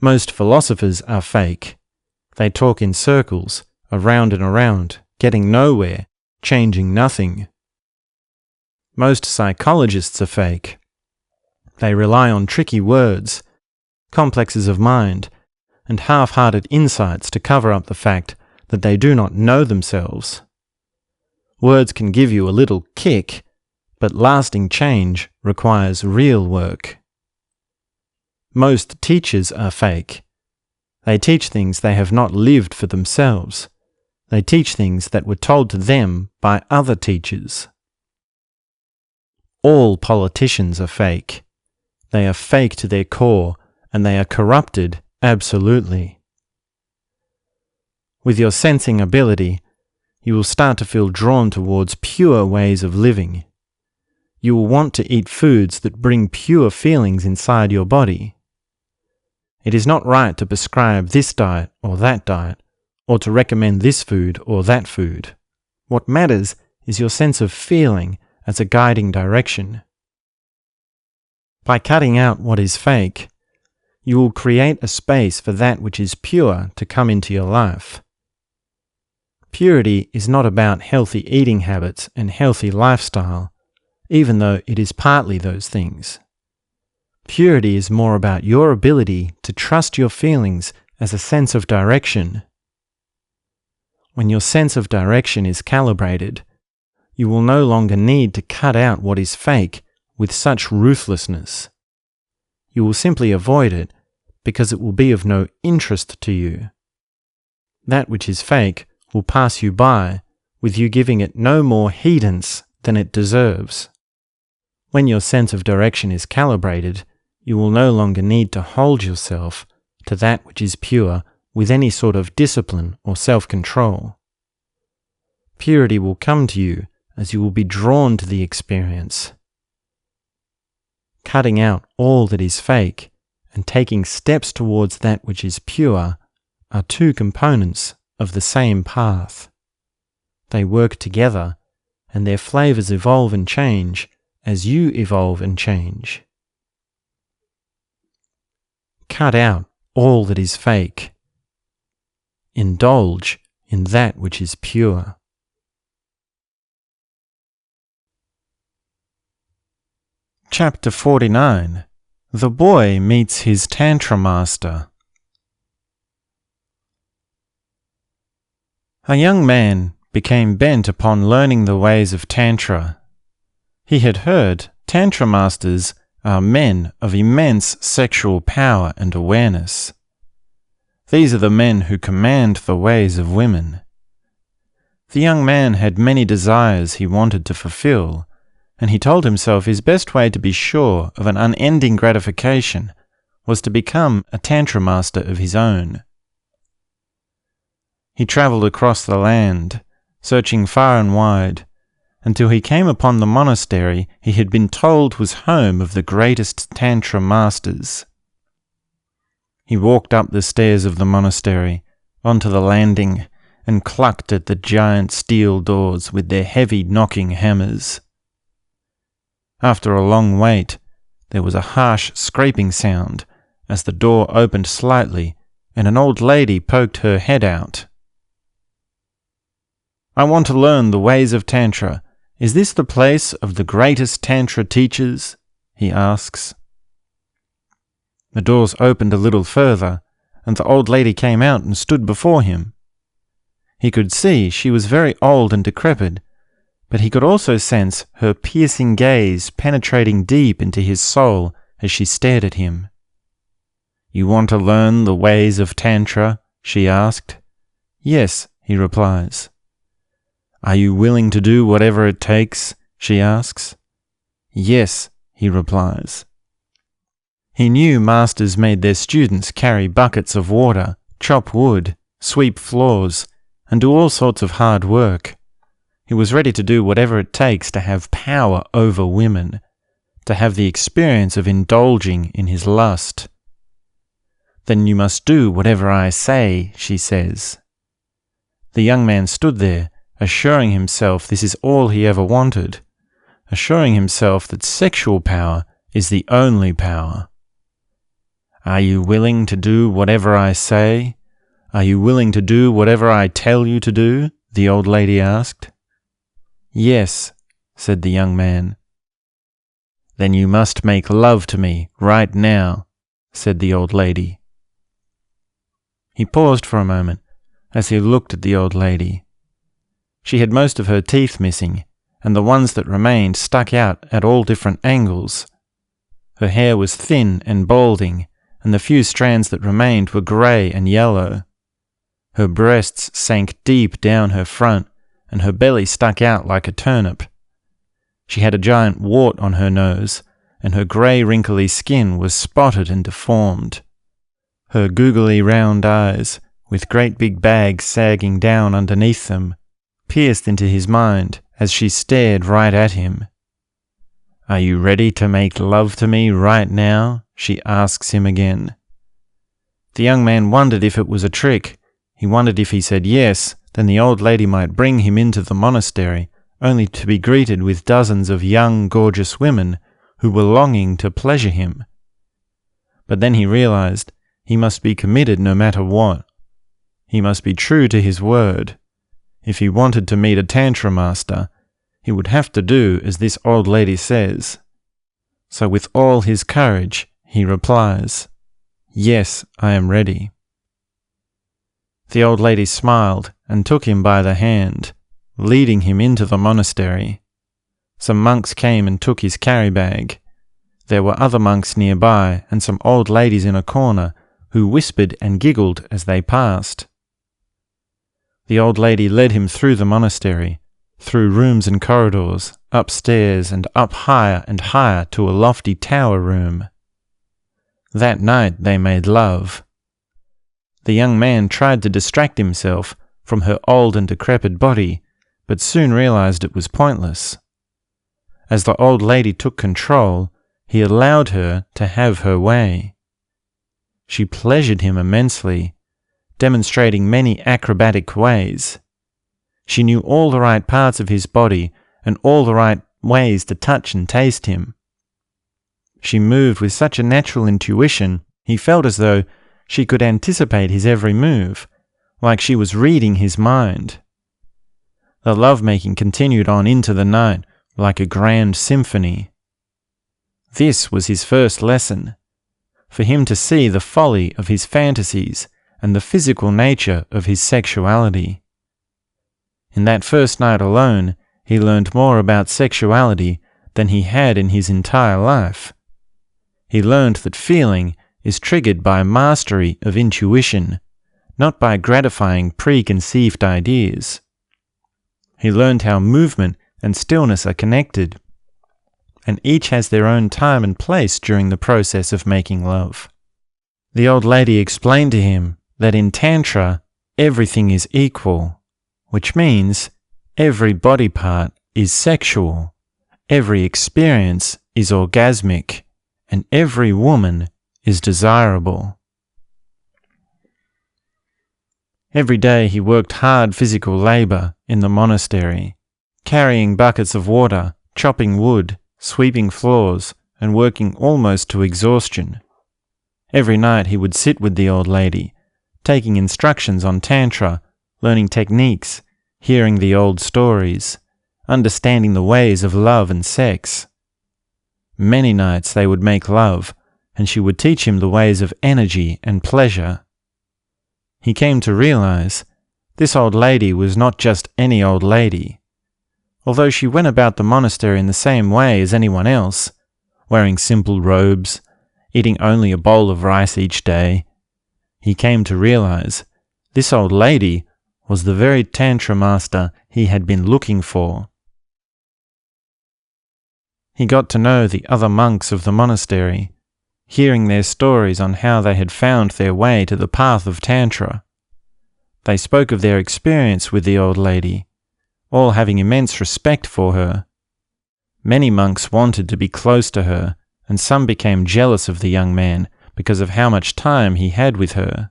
Most philosophers are fake. They talk in circles, around and around, getting nowhere, changing nothing. Most psychologists are fake. They rely on tricky words, complexes of mind, and half-hearted insights to cover up the fact that they do not know themselves. Words can give you a little kick, but lasting change requires real work. Most teachers are fake. They teach things they have not lived for themselves. They teach things that were told to them by other teachers. All politicians are fake. They are fake to their core, and they are corrupted absolutely. With your sensing ability, you will start to feel drawn towards pure ways of living. You will want to eat foods that bring pure feelings inside your body. It is not right to prescribe this diet or that diet, or to recommend this food or that food. What matters is your sense of feeling as a guiding direction. By cutting out what is fake, you will create a space for that which is pure to come into your life. Purity is not about healthy eating habits and healthy lifestyle, even though it is partly those things. Purity is more about your ability to trust your feelings as a sense of direction. When your sense of direction is calibrated, you will no longer need to cut out what is fake with such ruthlessness. You will simply avoid it because it will be of no interest to you. That which is fake will pass you by, with you giving it no more heedance than it deserves. When your sense of direction is calibrated, you will no longer need to hold yourself to that which is pure with any sort of discipline or self-control. Purity will come to you as you will be drawn to the experience. Cutting out all that is fake and taking steps towards that which is pure are two components of the same path. They work together, and their flavors evolve and change as you evolve and change. Cut out all that is fake. Indulge in that which is pure. Chapter 49. The Boy Meets His Tantra Master. A young man became bent upon learning the ways of Tantra. He had heard Tantra masters are men of immense sexual power and awareness. These are the men who command the ways of women. The young man had many desires he wanted to fulfill, and he told himself his best way to be sure of an unending gratification was to become a Tantra master of his own. He travelled across the land, searching far and wide, until he came upon the monastery he had been told was home of the greatest Tantra masters. He walked up the stairs of the monastery, onto the landing, and clucked at the giant steel doors with their heavy knocking hammers. After a long wait, there was a harsh scraping sound as the door opened slightly and an old lady poked her head out. "I want to learn the ways of Tantra. Is this the place of the greatest Tantra teachers?" he asks. The doors opened a little further, and the old lady came out and stood before him. He could see she was very old and decrepit, but he could also sense her piercing gaze penetrating deep into his soul as she stared at him. "You want to learn the ways of Tantra?" she asked. "Yes," he replies. "Are you willing to do whatever it takes?" she asks. "Yes," he replies. He knew masters made their students carry buckets of water, chop wood, sweep floors, and do all sorts of hard work. He was ready to do whatever it takes to have power over women, to have the experience of indulging in his lust. "Then you must do whatever I say," she says. The young man stood there, assuring himself this is all he ever wanted, assuring himself that sexual power is the only power. "Are you willing to do whatever I say? Are you willing to do whatever I tell you to do?" the old lady asked. "Yes," said the young man. "Then you must make love to me right now," said the old lady. He paused for a moment as he looked at the old lady. She had most of her teeth missing, and the ones that remained stuck out at all different angles. Her hair was thin and balding, and the few strands that remained were grey and yellow. Her breasts sank deep down her front, and her belly stuck out like a turnip. She had a giant wart on her nose, and her grey wrinkly skin was spotted and deformed. Her googly round eyes, with great big bags sagging down underneath them, pierced into his mind as she stared right at him. "Are you ready to make love to me right now?" she asks him again. The young man wondered if it was a trick. He wondered if he said yes, then the old lady might bring him into the monastery, only to be greeted with dozens of young, gorgeous women who were longing to pleasure him. But then he realized he must be committed no matter what. He must be true to his word. If he wanted to meet a Tantra master, he would have to do as this old lady says. So with all his courage, he replies, "Yes, I am ready." The old lady smiled and took him by the hand, leading him into the monastery. Some monks came and took his carry bag. There were other monks nearby and some old ladies in a corner who whispered and giggled as they passed. The old lady led him through the monastery, through rooms and corridors, upstairs and up higher and higher to a lofty tower room. That night they made love. The young man tried to distract himself from her old and decrepit body, but soon realized it was pointless. As the old lady took control, he allowed her to have her way. She pleasured him immensely, demonstrating many acrobatic ways. She knew all the right parts of his body and all the right ways to touch and taste him. She moved with such a natural intuition, he felt as though she could anticipate his every move, like she was reading his mind. The lovemaking continued on into the night like a grand symphony. This was his first lesson, for him to see the folly of his fantasies and the physical nature of his sexuality. In that first night alone, he learned more about sexuality than he had in his entire life. He learned that feeling is triggered by mastery of intuition, not by gratifying preconceived ideas. He learned how movement and stillness are connected, and each has their own time and place during the process of making love. The old lady explained to him that in Tantra, everything is equal, which means every body part is sexual, every experience is orgasmic, and every woman is desirable. Every day he worked hard physical labor in the monastery, carrying buckets of water, chopping wood, sweeping floors, and working almost to exhaustion. Every night he would sit with the old lady, taking instructions on Tantra, learning techniques, hearing the old stories, understanding the ways of love and sex. Many nights they would make love, and she would teach him the ways of energy and pleasure. He came to realize this old lady was not just any old lady. Although she went about the monastery in the same way as anyone else, wearing simple robes, eating only a bowl of rice each day, he came to realize this old lady was the very Tantra master he had been looking for. He got to know the other monks of the monastery, hearing their stories on how they had found their way to the path of Tantra. They spoke of their experience with the old lady, all having immense respect for her. Many monks wanted to be close to her, and some became jealous of the young man because of how much time he had with her.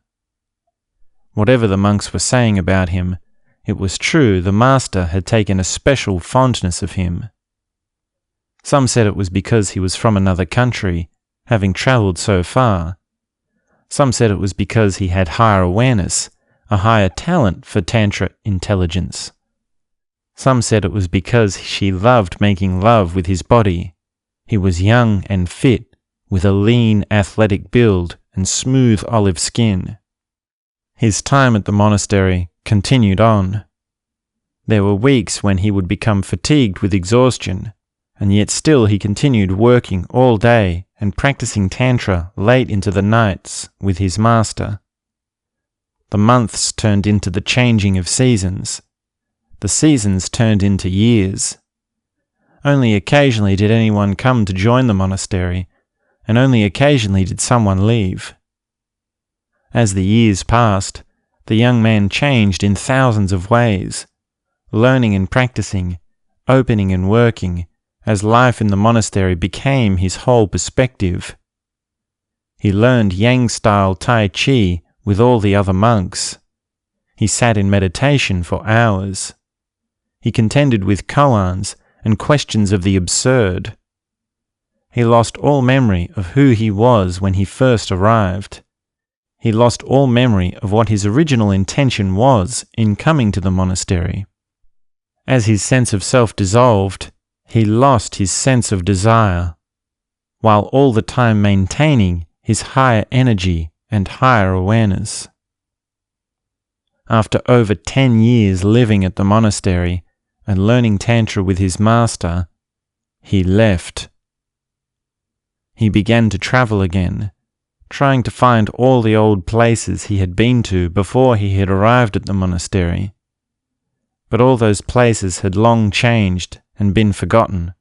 Whatever the monks were saying about him, it was true the master had taken a special fondness of him. Some said it was because he was from another country, having travelled so far. Some said it was because he had higher awareness, a higher talent for Tantra intelligence. Some said it was because she loved making love with his body. He was young and fit, with a lean, athletic build and smooth olive skin. His time at the monastery continued on. There were weeks when he would become fatigued with exhaustion, and yet still he continued working all day and practicing Tantra late into the nights with his master. The months turned into the changing of seasons. The seasons turned into years. Only occasionally did anyone come to join the monastery, and only occasionally did someone leave. As the years passed, the young man changed in thousands of ways, learning and practicing, opening and working, as life in the monastery became his whole perspective. He learned Yang-style Tai Chi with all the other monks. He sat in meditation for hours. He contended with koans and questions of the absurd. He lost all memory of who he was when he first arrived. He lost all memory of what his original intention was in coming to the monastery. As his sense of self dissolved, he lost his sense of desire, while all the time maintaining his higher energy and higher awareness. After over 10 years living at the monastery and learning Tantra with his master, he left. He began to travel again, trying to find all the old places he had been to before he had arrived at the monastery. But all those places had long changed and been forgotten,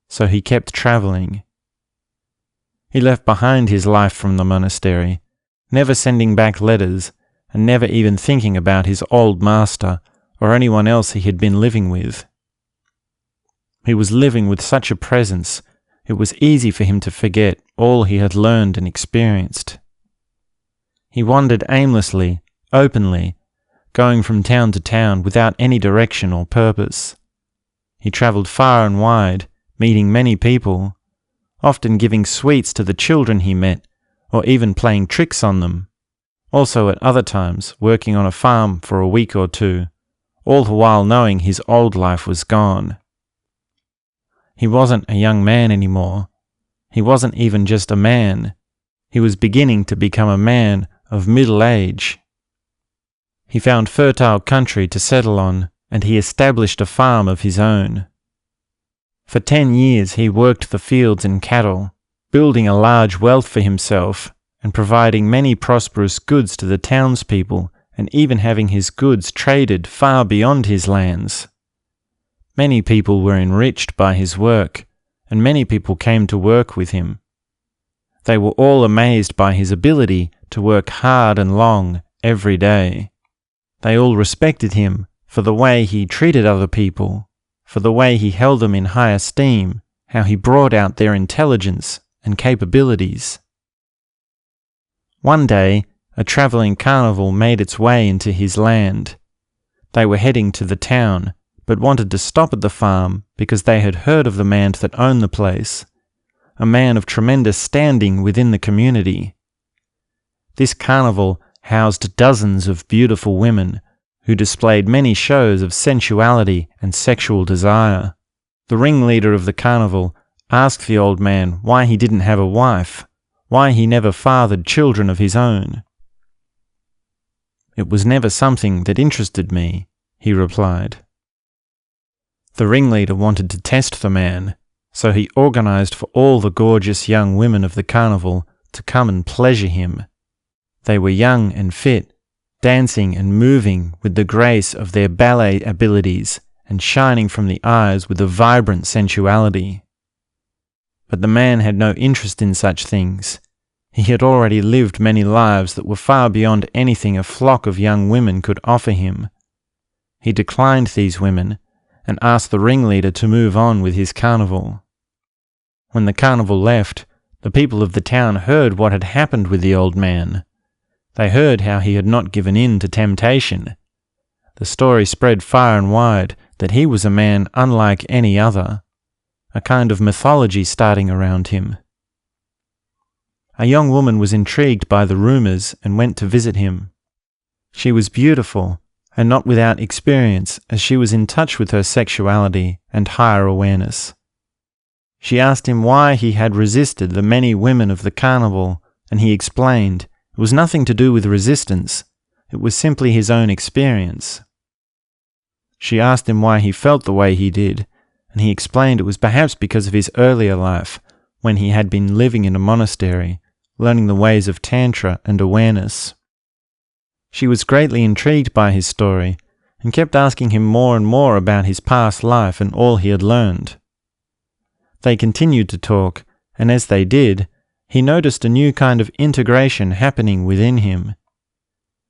so he kept traveling. He left behind his life from the monastery, never sending back letters and never even thinking about his old master or anyone else he had been living with. He was living with such a presence, it was easy for him to forget all he had learned and experienced. He wandered aimlessly, openly, going from town to town without any direction or purpose. He travelled far and wide, meeting many people, often giving sweets to the children he met, or even playing tricks on them. Also at other times working on a farm for a week or two, all the while knowing his old life was gone. He wasn't a young man anymore. He wasn't even just a man. He was beginning to become a man of middle age. He found fertile country to settle on, and he established a farm of his own. For 10 years he worked the fields and cattle, building a large wealth for himself and providing many prosperous goods to the townspeople, and even having his goods traded far beyond his lands. Many people were enriched by his work, and many people came to work with him. They were all amazed by his ability to work hard and long every day. They all respected him for the way he treated other people, for the way he held them in high esteem, how he brought out their intelligence and capabilities. One day, a travelling carnival made its way into his land. They were heading to the town, but wanted to stop at the farm because they had heard of the man that owned the place, a man of tremendous standing within the community. This carnival housed dozens of beautiful women who displayed many shows of sensuality and sexual desire. The ringleader of the carnival asked the old man why he didn't have a wife, why he never fathered children of his own. "It was never something that interested me," he replied. The ringleader wanted to test the man, so he organized for all the gorgeous young women of the carnival to come and pleasure him. They were young and fit, dancing and moving with the grace of their ballet abilities and shining from the eyes with a vibrant sensuality. But the man had no interest in such things. He had already lived many lives that were far beyond anything a flock of young women could offer him. He declined these women and asked the ringleader to move on with his carnival. When the carnival left, the people of the town heard what had happened with the old man. They heard how he had not given in to temptation. The story spread far and wide that he was a man unlike any other, a kind of mythology starting around him. A young woman was intrigued by the rumours and went to visit him. She was beautiful, and not without experience, as she was in touch with her sexuality and higher awareness. She asked him why he had resisted the many women of the carnival, and he explained it was nothing to do with resistance, it was simply his own experience. She asked him why he felt the way he did, and he explained it was perhaps because of his earlier life, when he had been living in a monastery, learning the ways of Tantra and awareness. She was greatly intrigued by his story, and kept asking him more and more about his past life and all he had learned. They continued to talk, and as they did, he noticed a new kind of integration happening within him.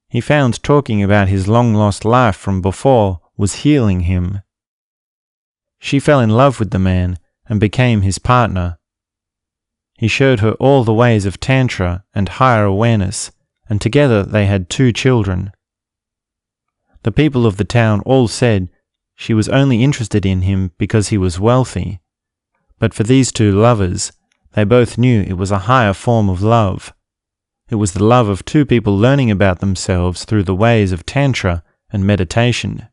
He found talking about his long-lost life from before was healing him. She fell in love with the man and became his partner. He showed her all the ways of Tantra and higher awareness, and together they had 2 children. The people of the town all said she was only interested in him because he was wealthy, but for these 2 lovers, they both knew it was a higher form of love. It was the love of 2 people learning about themselves through the ways of Tantra and meditation.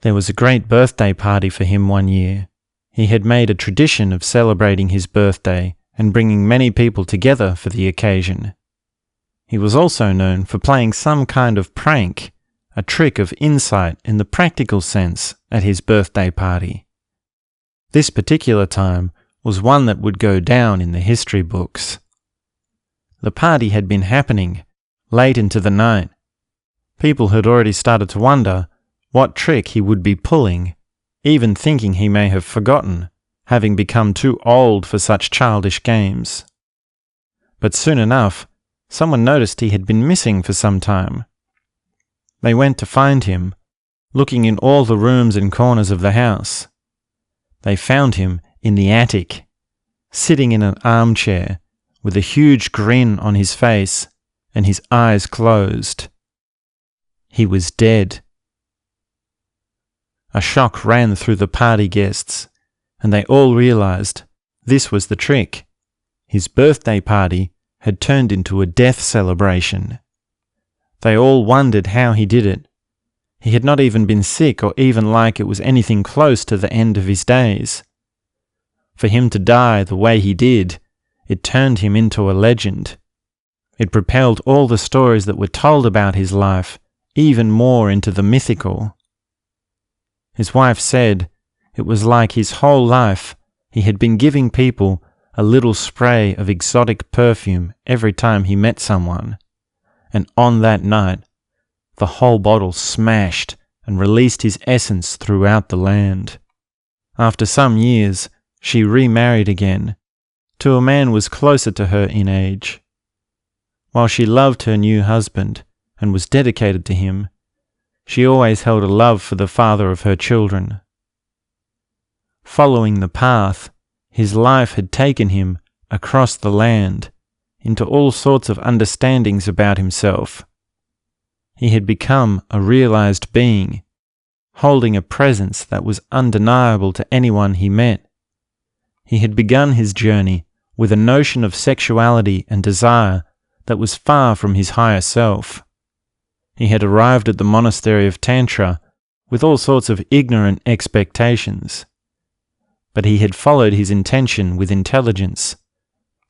There was a great birthday party for him one year. He had made a tradition of celebrating his birthday and bringing many people together for the occasion. He was also known for playing some kind of prank, a trick of insight in the practical sense, at his birthday party. This particular time was one that would go down in the history books. The party had been happening late into the night. People had already started to wonder what trick he would be pulling, even thinking he may have forgotten, having become too old for such childish games. But soon enough, someone noticed he had been missing for some time. They went to find him, looking in all the rooms and corners of the house. They found him in the attic, sitting in an armchair, with a huge grin on his face and his eyes closed. He was dead. A shock ran through the party guests, and they all realized this was the trick. His birthday party had turned into a death celebration. They all wondered how he did it. He had not even been sick or even like it was anything close to the end of his days. For him to die the way he did, it turned him into a legend. It propelled all the stories that were told about his life even more into the mythical. His wife said it was like his whole life he had been giving people a little spray of exotic perfume every time he met someone, and on that night the whole bottle smashed and released his essence throughout the land. After some years, she remarried again, to a man who was closer to her in age. While she loved her new husband, and was dedicated to him. She always held a love for the father of her children. Following the path, his life had taken him across the land into all sorts of understandings about himself. He had become a realized being, holding a presence that was undeniable to anyone he met. He had begun his journey with a notion of sexuality and desire that was far from his higher self. He had arrived at the monastery of Tantra with all sorts of ignorant expectations. But he had followed his intention with intelligence,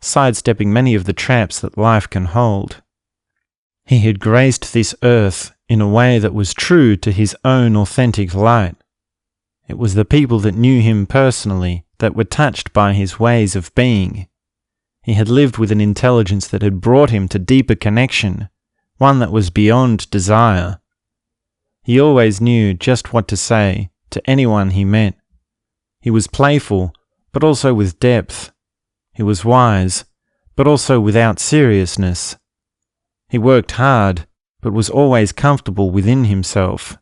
sidestepping many of the traps that life can hold. He had graced this earth in a way that was true to his own authentic light. It was the people that knew him personally that were touched by his ways of being. He had lived with an intelligence that had brought him to deeper connection, one that was beyond desire. He always knew just what to say to anyone he met. He was playful, but also with depth. He was wise, but also without seriousness. He worked hard, but was always comfortable within himself.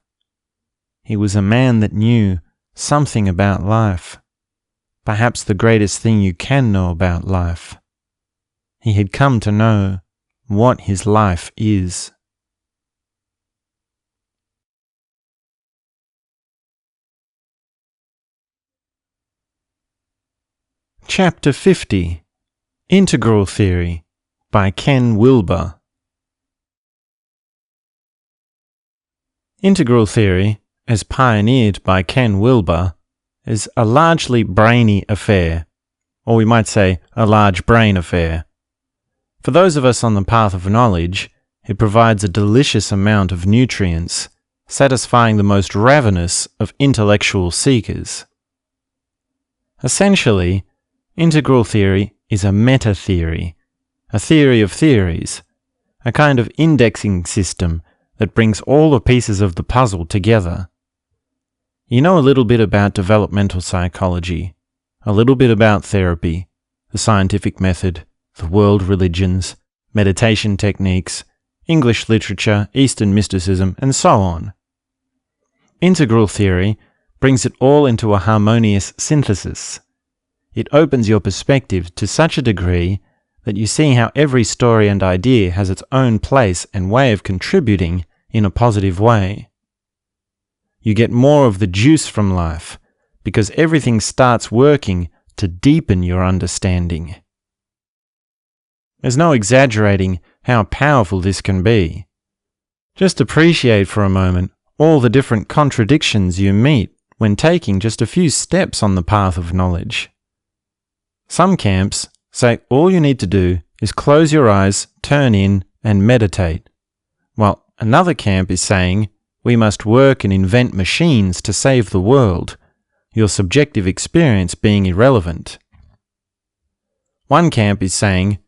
He was a man that knew something about life, perhaps the greatest thing you can know about life. He had come to know what his life is. Chapter 50. Integral Theory by Ken Wilber. Integral theory, as pioneered by Ken Wilber, is a largely brainy affair, or we might say a large brain affair. For those of us on the path of knowledge, it provides a delicious amount of nutrients, satisfying the most ravenous of intellectual seekers. Essentially, integral theory is a meta-theory, a theory of theories, a kind of indexing system that brings all the pieces of the puzzle together. You know a little bit about developmental psychology, a little bit about therapy, the scientific method, the world religions, meditation techniques, English literature, Eastern mysticism, and so on. Integral theory brings it all into a harmonious synthesis. It opens your perspective to such a degree that you see how every story and idea has its own place and way of contributing in a positive way. You get more of the juice from life because everything starts working to deepen your understanding. There's no exaggerating how powerful this can be. Just appreciate for a moment all the different contradictions you meet when taking just a few steps on the path of knowledge. Some camps say all you need to do is close your eyes, turn in, and meditate, while another camp is saying we must work and invent machines to save the world, your subjective experience being irrelevant. One camp is saying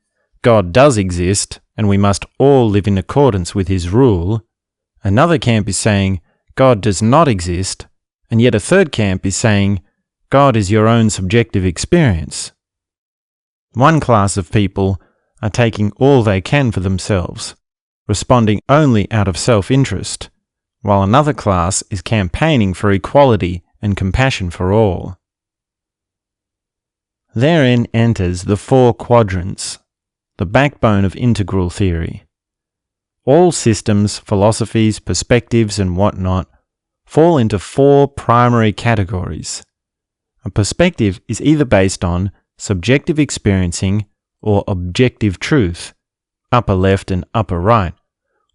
God does exist and we must all live in accordance with his rule. Another camp is saying God does not exist, and yet a third camp is saying God is your own subjective experience. One class of people are taking all they can for themselves, responding only out of self-interest, while another class is campaigning for equality and compassion for all. Therein enters the 4 quadrants, the backbone of integral theory. All systems, philosophies, perspectives, and whatnot fall into 4 primary categories. A perspective is either based on subjective experiencing or objective truth, upper left and upper right,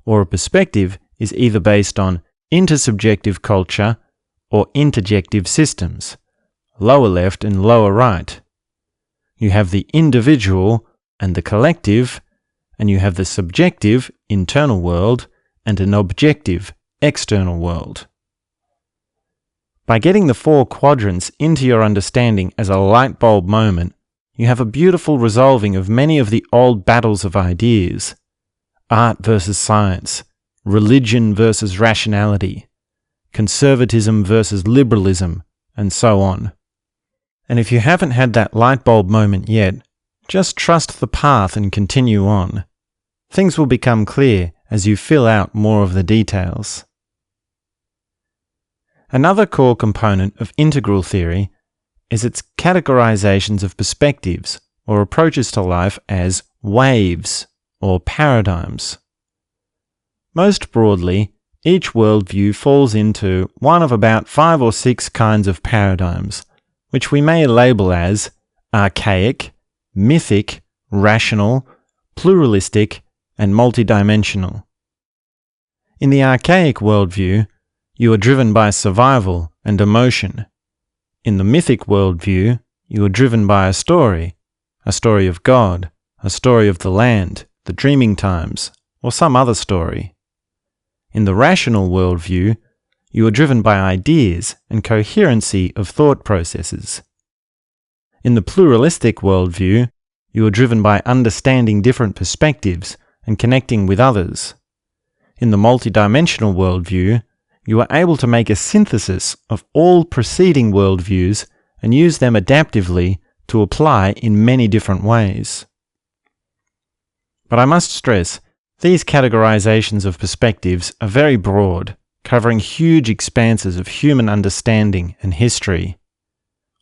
or a perspective is either based on intersubjective culture or interjective systems, lower left and lower right. You have the individual and the collective, and you have the subjective internal world and an objective external world. By getting the 4 quadrants into your understanding as a light bulb moment, you have a beautiful resolving of many of the old battles of ideas: art versus science, religion versus rationality, conservatism versus liberalism, and so on. And if you haven't had that light bulb moment yet, just trust the path and continue on. Things will become clear as you fill out more of the details. Another core component of integral theory is its categorizations of perspectives or approaches to life as waves or paradigms. Most broadly, each worldview falls into one of about 5 or 6 kinds of paradigms, which we may label as archaic, mythic, rational, pluralistic, and multidimensional. In the archaic worldview, you are driven by survival and emotion. In the mythic worldview, you are driven by a story of God, a story of the land, the dreaming times, or some other story. In the rational worldview, you are driven by ideas and coherency of thought processes. In the pluralistic worldview, you are driven by understanding different perspectives and connecting with others. In the multidimensional worldview, you are able to make a synthesis of all preceding worldviews and use them adaptively to apply in many different ways. But I must stress, these categorizations of perspectives are very broad, covering huge expanses of human understanding and history.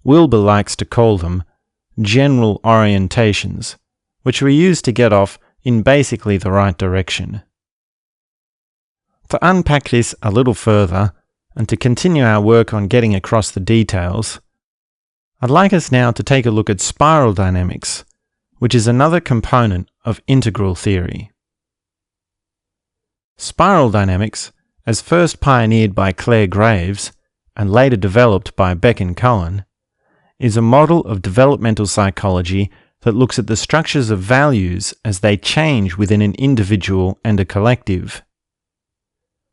Wilber likes to call them general orientations, which we use to get off in basically the right direction. To unpack this a little further, and to continue our work on getting across the details, I'd like us now to take a look at spiral dynamics, which is another component of integral theory. Spiral dynamics, as first pioneered by Clare Graves and later developed by Beck and Cohen, is a model of developmental psychology that looks at the structures of values as they change within an individual and a collective.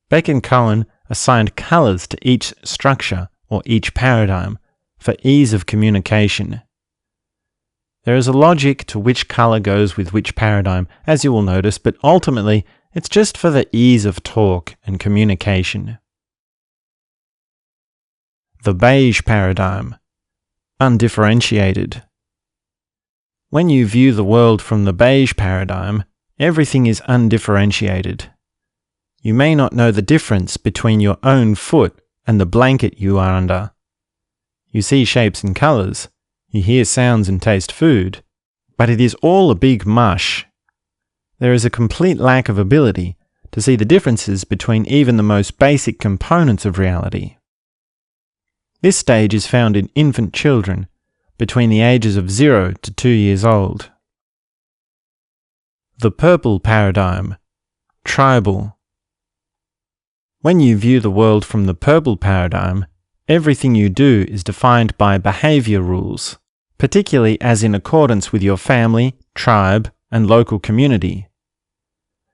Beck and Cohen assigned colours to each structure or each paradigm for ease of communication. There is a logic to which colour goes with which paradigm, as you will notice, but ultimately it's just for the ease of talk and communication. The beige paradigm. Undifferentiated. When you view the world from the beige paradigm, everything is undifferentiated. You may not know the difference between your own foot and the blanket you are under. You see shapes and colours, you hear sounds and taste food, but it is all a big mush. There is a complete lack of ability to see the differences between even the most basic components of reality. This stage is found in infant children between the ages of 0 to 2 years old. The purple paradigm. Tribal. When you view the world from the purple paradigm, everything you do is defined by behavior rules, particularly as in accordance with your family, tribe, and local community.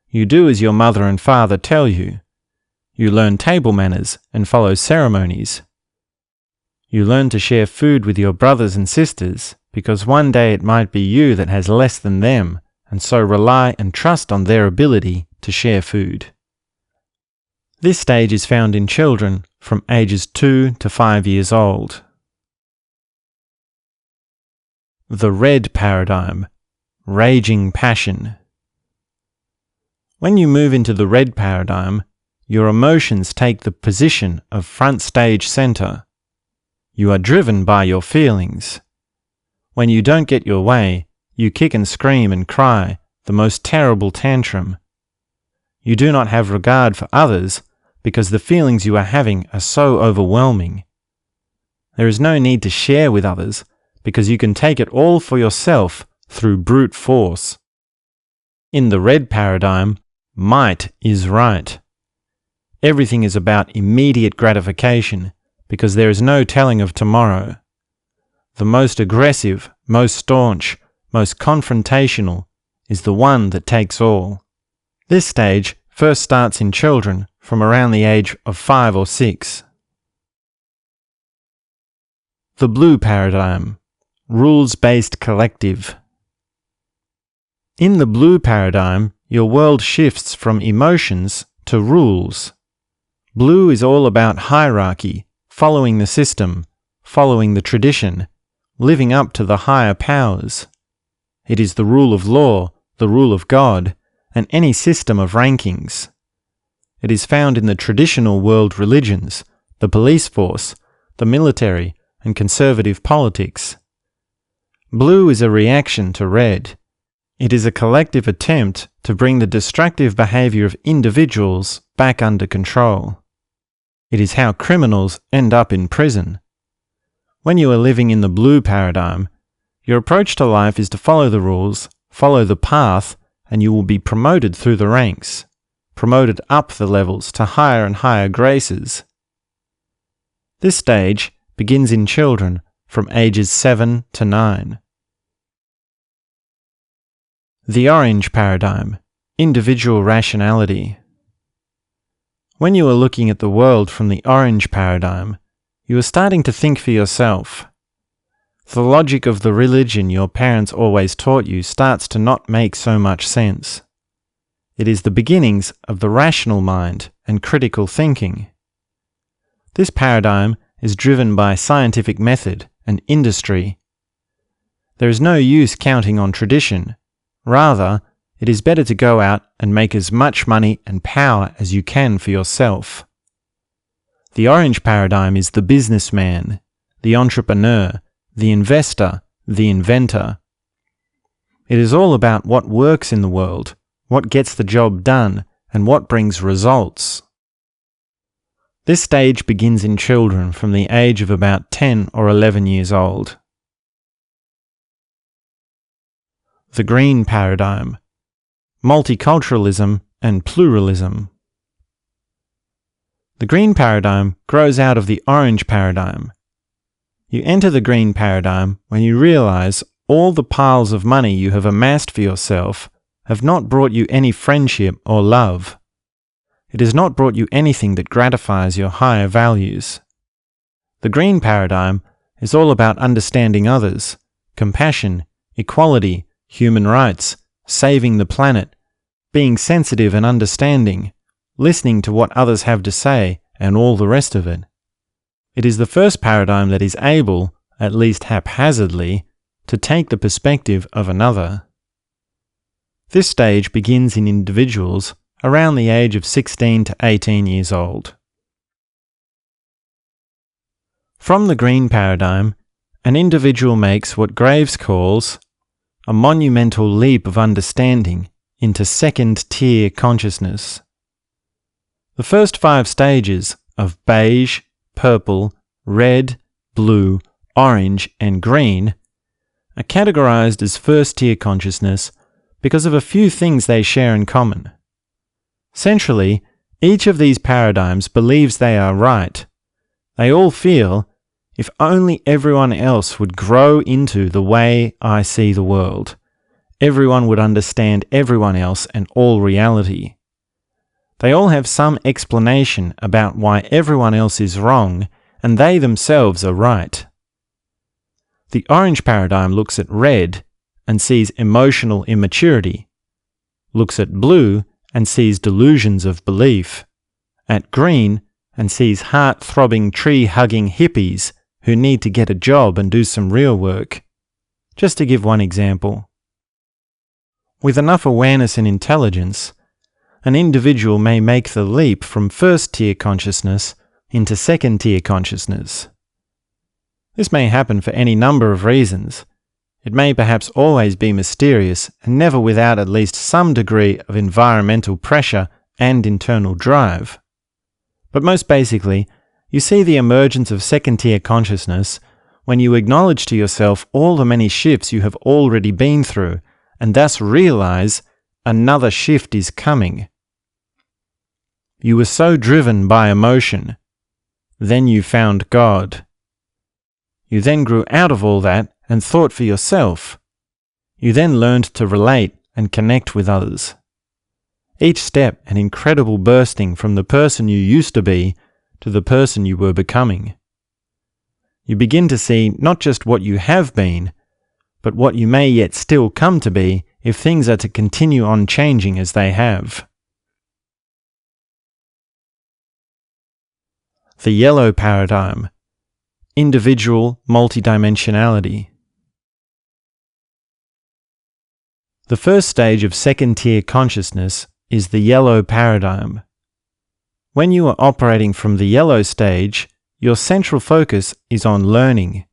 You do as your mother and father tell you. You learn table manners and follow ceremonies. You learn to share food with your brothers and sisters because one day it might be you that has less than them, and so rely and trust on their ability to share food. This stage is found in children from ages 2 to 5 years old. The red paradigm. Raging passion. When you move into the red paradigm, your emotions take the position of front stage center. You are driven by your feelings. When you don't get your way, you kick and scream and cry, the most terrible tantrum. You do not have regard for others because the feelings you are having are so overwhelming. There is no need to share with others because you can take it all for yourself through brute force. In the red paradigm, might is right. Everything is about immediate gratification because there is no telling of tomorrow. The most aggressive, most staunch, most confrontational is the one that takes all. This stage first starts in children from around the age of 5 or 6. The blue paradigm. Rules-based collective. In the blue paradigm, your world shifts from emotions to rules. Blue is all about hierarchy, following the system, following the tradition, living up to the higher powers. It is the rule of law, the rule of God, and any system of rankings. It is found in the traditional world religions, the police force, the military, and conservative politics. Blue is a reaction to red. It is a collective attempt to bring the destructive behavior of individuals back under control. It is how criminals end up in prison. When you are living in the blue paradigm, your approach to life is to follow the rules, follow the path, and you will be promoted through the ranks, promoted up the levels to higher and higher graces. This stage begins in children from ages 7 to 9. The orange paradigm, individual rationality. When you are looking at the world from the orange paradigm, you are starting to think for yourself. The logic of the religion your parents always taught you starts to not make so much sense. It is the beginnings of the rational mind and critical thinking. This paradigm is driven by scientific method and industry. There is no use counting on tradition. Rather, it is better to go out and make as much money and power as you can for yourself. The orange paradigm is the businessman, the entrepreneur, the investor, the inventor. It is all about what works in the world, what gets the job done, and what brings results. This stage begins in children from the age of about 10 or 11 years old. The green paradigm, multiculturalism and pluralism. The green paradigm grows out of the orange paradigm. You enter the green paradigm when you realize all the piles of money you have amassed for yourself have not brought you any friendship or love. It has not brought you anything that gratifies your higher values. The green paradigm is all about understanding others, compassion, equality, human rights, saving the planet, being sensitive and understanding, listening to what others have to say, and all the rest of it. It is the first paradigm that is able, at least haphazardly, to take the perspective of another. This stage begins in individuals around the age of 16 to 18 years old. From the green paradigm, an individual makes what Graves calls a monumental leap of understanding into second-tier consciousness. The first 5 stages of beige, purple, red, blue, orange, and green are categorized as first-tier consciousness because of a few things they share in common. Centrally, each of these paradigms believes they are right. They all feel, if only everyone else would grow into the way I see the world, everyone would understand everyone else and all reality. They all have some explanation about why everyone else is wrong and they themselves are right. The orange paradigm looks at red and sees emotional immaturity, looks at blue and sees delusions of belief, at green and sees heart-throbbing, tree-hugging hippies who need to get a job and do some real work. Just to give one example. With enough awareness and intelligence, an individual may make the leap from first-tier consciousness into second-tier consciousness. This may happen for any number of reasons. It may perhaps always be mysterious and never without at least some degree of environmental pressure and internal drive. But most basically, you see the emergence of second-tier consciousness when you acknowledge to yourself all the many shifts you have already been through and thus realize another shift is coming. You were so driven by emotion. Then you found God. You then grew out of all that and thought for yourself. You then learned to relate and connect with others. Each step an incredible bursting from the person you used to be to the person you were becoming. You begin to see not just what you have been, but what you may yet still come to be if things are to continue on changing as they have. The yellow paradigm, individual multidimensionality. The first stage of second-tier consciousness is the yellow paradigm. When you are operating from the yellow stage, your central focus is on learning.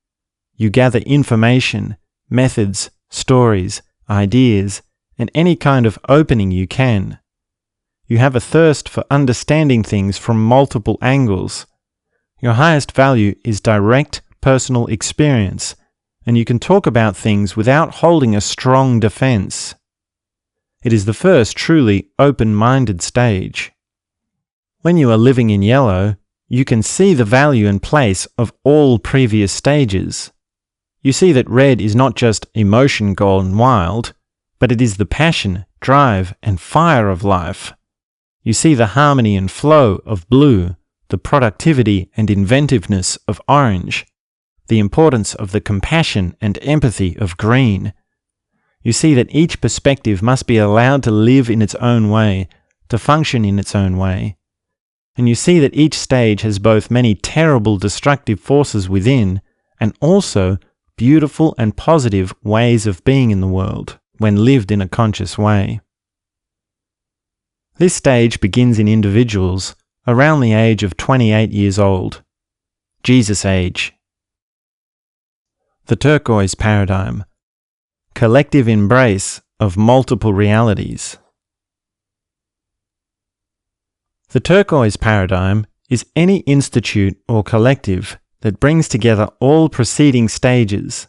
You gather information, methods, stories, ideas, and any kind of opening you can. You have a thirst for understanding things from multiple angles. Your highest value is direct personal experience, and you can talk about things without holding a strong defense. It is the first truly open-minded stage. When you are living in yellow, you can see the value and place of all previous stages. You see that red is not just emotion gone wild, but it is the passion, drive, and fire of life. You see the harmony and flow of blue, the productivity and inventiveness of orange, the importance of the compassion and empathy of green. You see that each perspective must be allowed to live in its own way, to function in its own way. And you see that each stage has both many terrible destructive forces within and also beautiful and positive ways of being in the world when lived in a conscious way. This stage begins in individuals around the age of 28 years old, Jesus age. The turquoise paradigm, collective embrace of multiple realities. The turquoise paradigm is any institute or collective that brings together all preceding stages.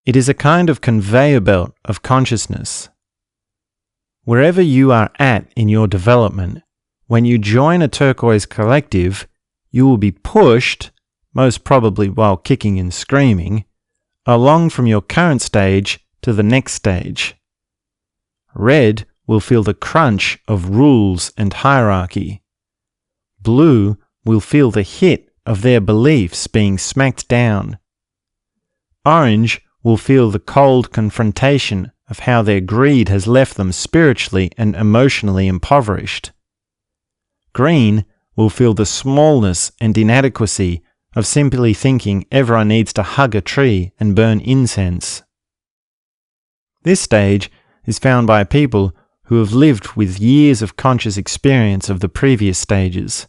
It is a kind of conveyor belt of consciousness. Wherever you are at in your development, when you join a turquoise collective, you will be pushed, most probably while kicking and screaming, along from your current stage to the next stage. Red will feel the crunch of rules and hierarchy. Blue will feel the hit of their beliefs being smacked down. Orange will feel the cold confrontation of how their greed has left them spiritually and emotionally impoverished. Green will feel the smallness and inadequacy of simply thinking everyone needs to hug a tree and burn incense. This stage is found by people who have lived with years of conscious experience of the previous stages.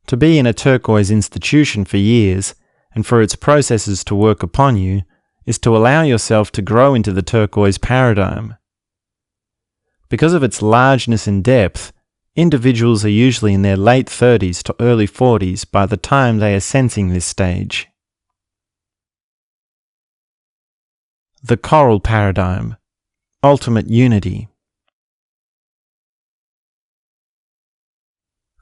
To be in a turquoise institution for years, and for its processes to work upon you, is to allow yourself to grow into the turquoise paradigm. Because of its largeness and depth, individuals are usually in their late 30s to early 40s by the time they are sensing this stage. The coral paradigm, ultimate unity.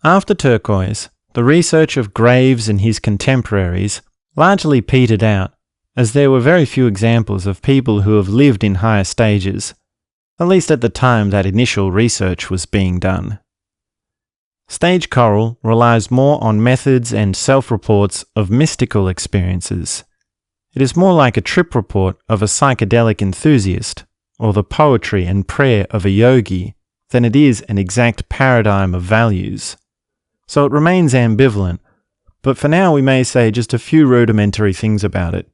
After turquoise, the research of Graves and his contemporaries largely petered out, as there were very few examples of people who have lived in higher stages, at least at the time that initial research was being done. Stage coral relies more on methods and self-reports of mystical experiences. It is more like a trip report of a psychedelic enthusiast, or the poetry and prayer of a yogi, than it is an exact paradigm of values. So it remains ambivalent, but for now we may say just a few rudimentary things about it.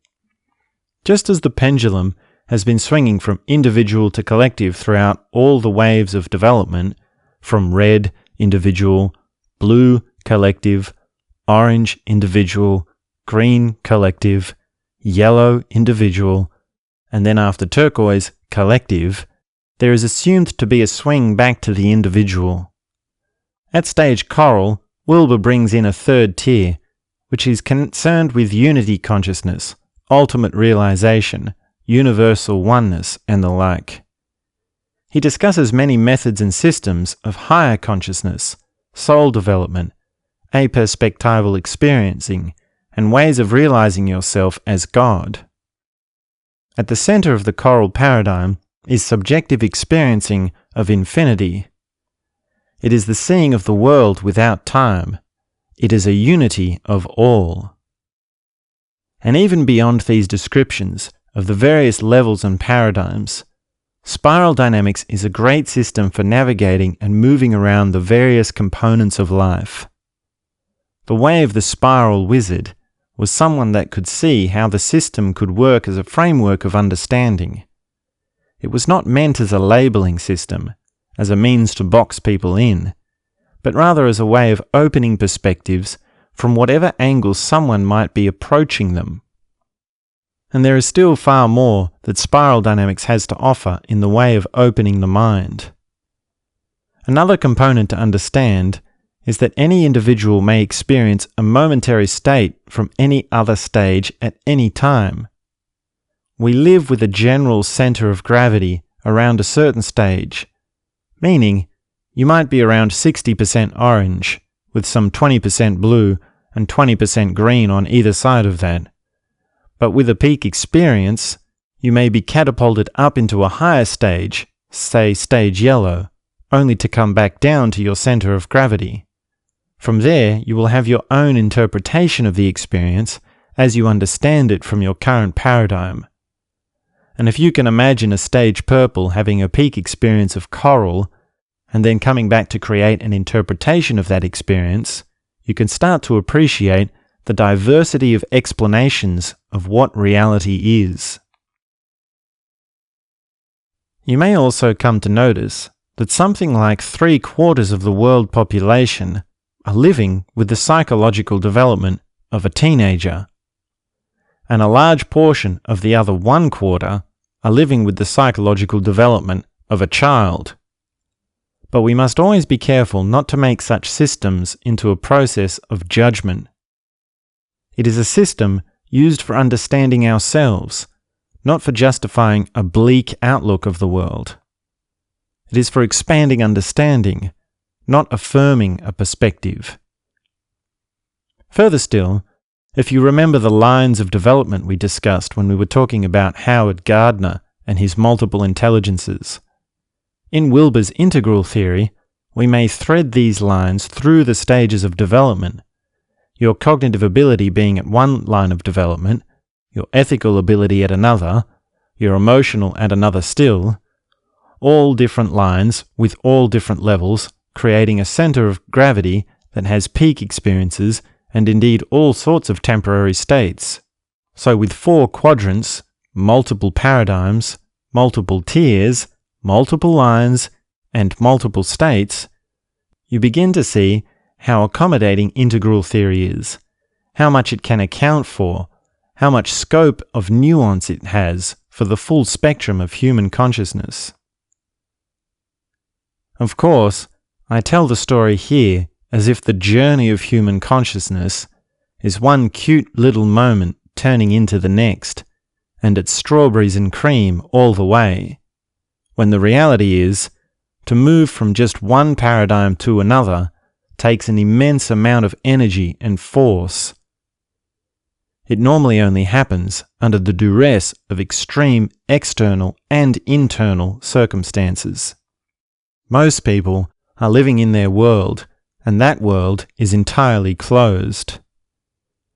Just as the pendulum has been swinging from individual to collective throughout all the waves of development, from red, individual, blue, collective, orange, individual, green, collective, yellow, individual, and then after turquoise, collective, there is assumed to be a swing back to the individual. At stage coral, Wilber brings in a third tier, which is concerned with unity consciousness, ultimate realization, universal oneness, and the like. He discusses many methods and systems of higher consciousness, soul development, aperspectival experiencing, and ways of realizing yourself as God. At the center of the coral paradigm is subjective experiencing of infinity. It is the seeing of the world without time. It is a unity of all. And even beyond these descriptions of the various levels and paradigms, spiral dynamics is a great system for navigating and moving around the various components of life. The way of the spiral wizard was someone that could see how the system could work as a framework of understanding. it was not meant as a labeling system, as a means to box people in, but rather as a way of opening perspectives from whatever angle someone might be approaching them. And there is still far more that spiral dynamics has to offer in the way of opening the mind. Another component to understand is that any individual may experience a momentary state from any other stage at any time. We live with a general center of gravity around a certain stage, meaning you might be around 60% orange, with some 20% blue and 20% green on either side of that. But with a peak experience, you may be catapulted up into a higher stage, say stage yellow, only to come back down to your center of gravity. From there, you will have your own interpretation of the experience as you understand it from your current paradigm. And if you can imagine a stage purple having a peak experience of coral, and then coming back to create an interpretation of that experience, you can start to appreciate the diversity of explanations of what reality is. You may also come to notice that something like 3/4 of the world population are living with the psychological development of a teenager, and a large portion of the other 1/4 are living with the psychological development of a child. But we must always be careful not to make such systems into a process of judgment. It is a system used for understanding ourselves, not for justifying a bleak outlook of the world. It is for expanding understanding, not affirming a perspective. Further still, if you remember the lines of development we discussed when we were talking about Howard Gardner and his multiple intelligences, in Wilber's integral theory, we may thread these lines through the stages of development, your cognitive ability being at one line of development, your ethical ability at another, your emotional at another still, all different lines with all different levels, creating a center of gravity that has peak experiences and indeed all sorts of temporary states. So with 4 quadrants, multiple paradigms, multiple tiers, multiple lines, and multiple states, you begin to see how accommodating integral theory is, how much it can account for, how much scope of nuance it has for the full spectrum of human consciousness. Of course, I tell the story here as if the journey of human consciousness is one cute little moment turning into the next, and it's strawberries and cream all the way, when the reality is, to move from just one paradigm to another takes an immense amount of energy and force. It normally only happens under the duress of extreme external and internal circumstances. Most people are living in their world, and that world is entirely closed.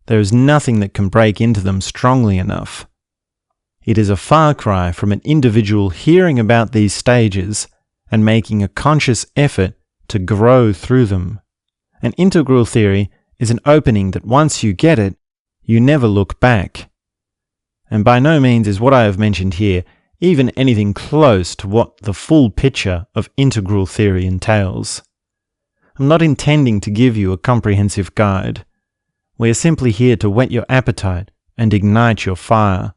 There is nothing that can break into them strongly enough. It is a far cry from an individual hearing about these stages and making a conscious effort to grow through them. An integral theory is an opening that once you get it, you never look back. And by no means is what I have mentioned here even anything close to what the full picture of integral theory entails. I'm not intending to give you a comprehensive guide. We are simply here to whet your appetite and ignite your fire.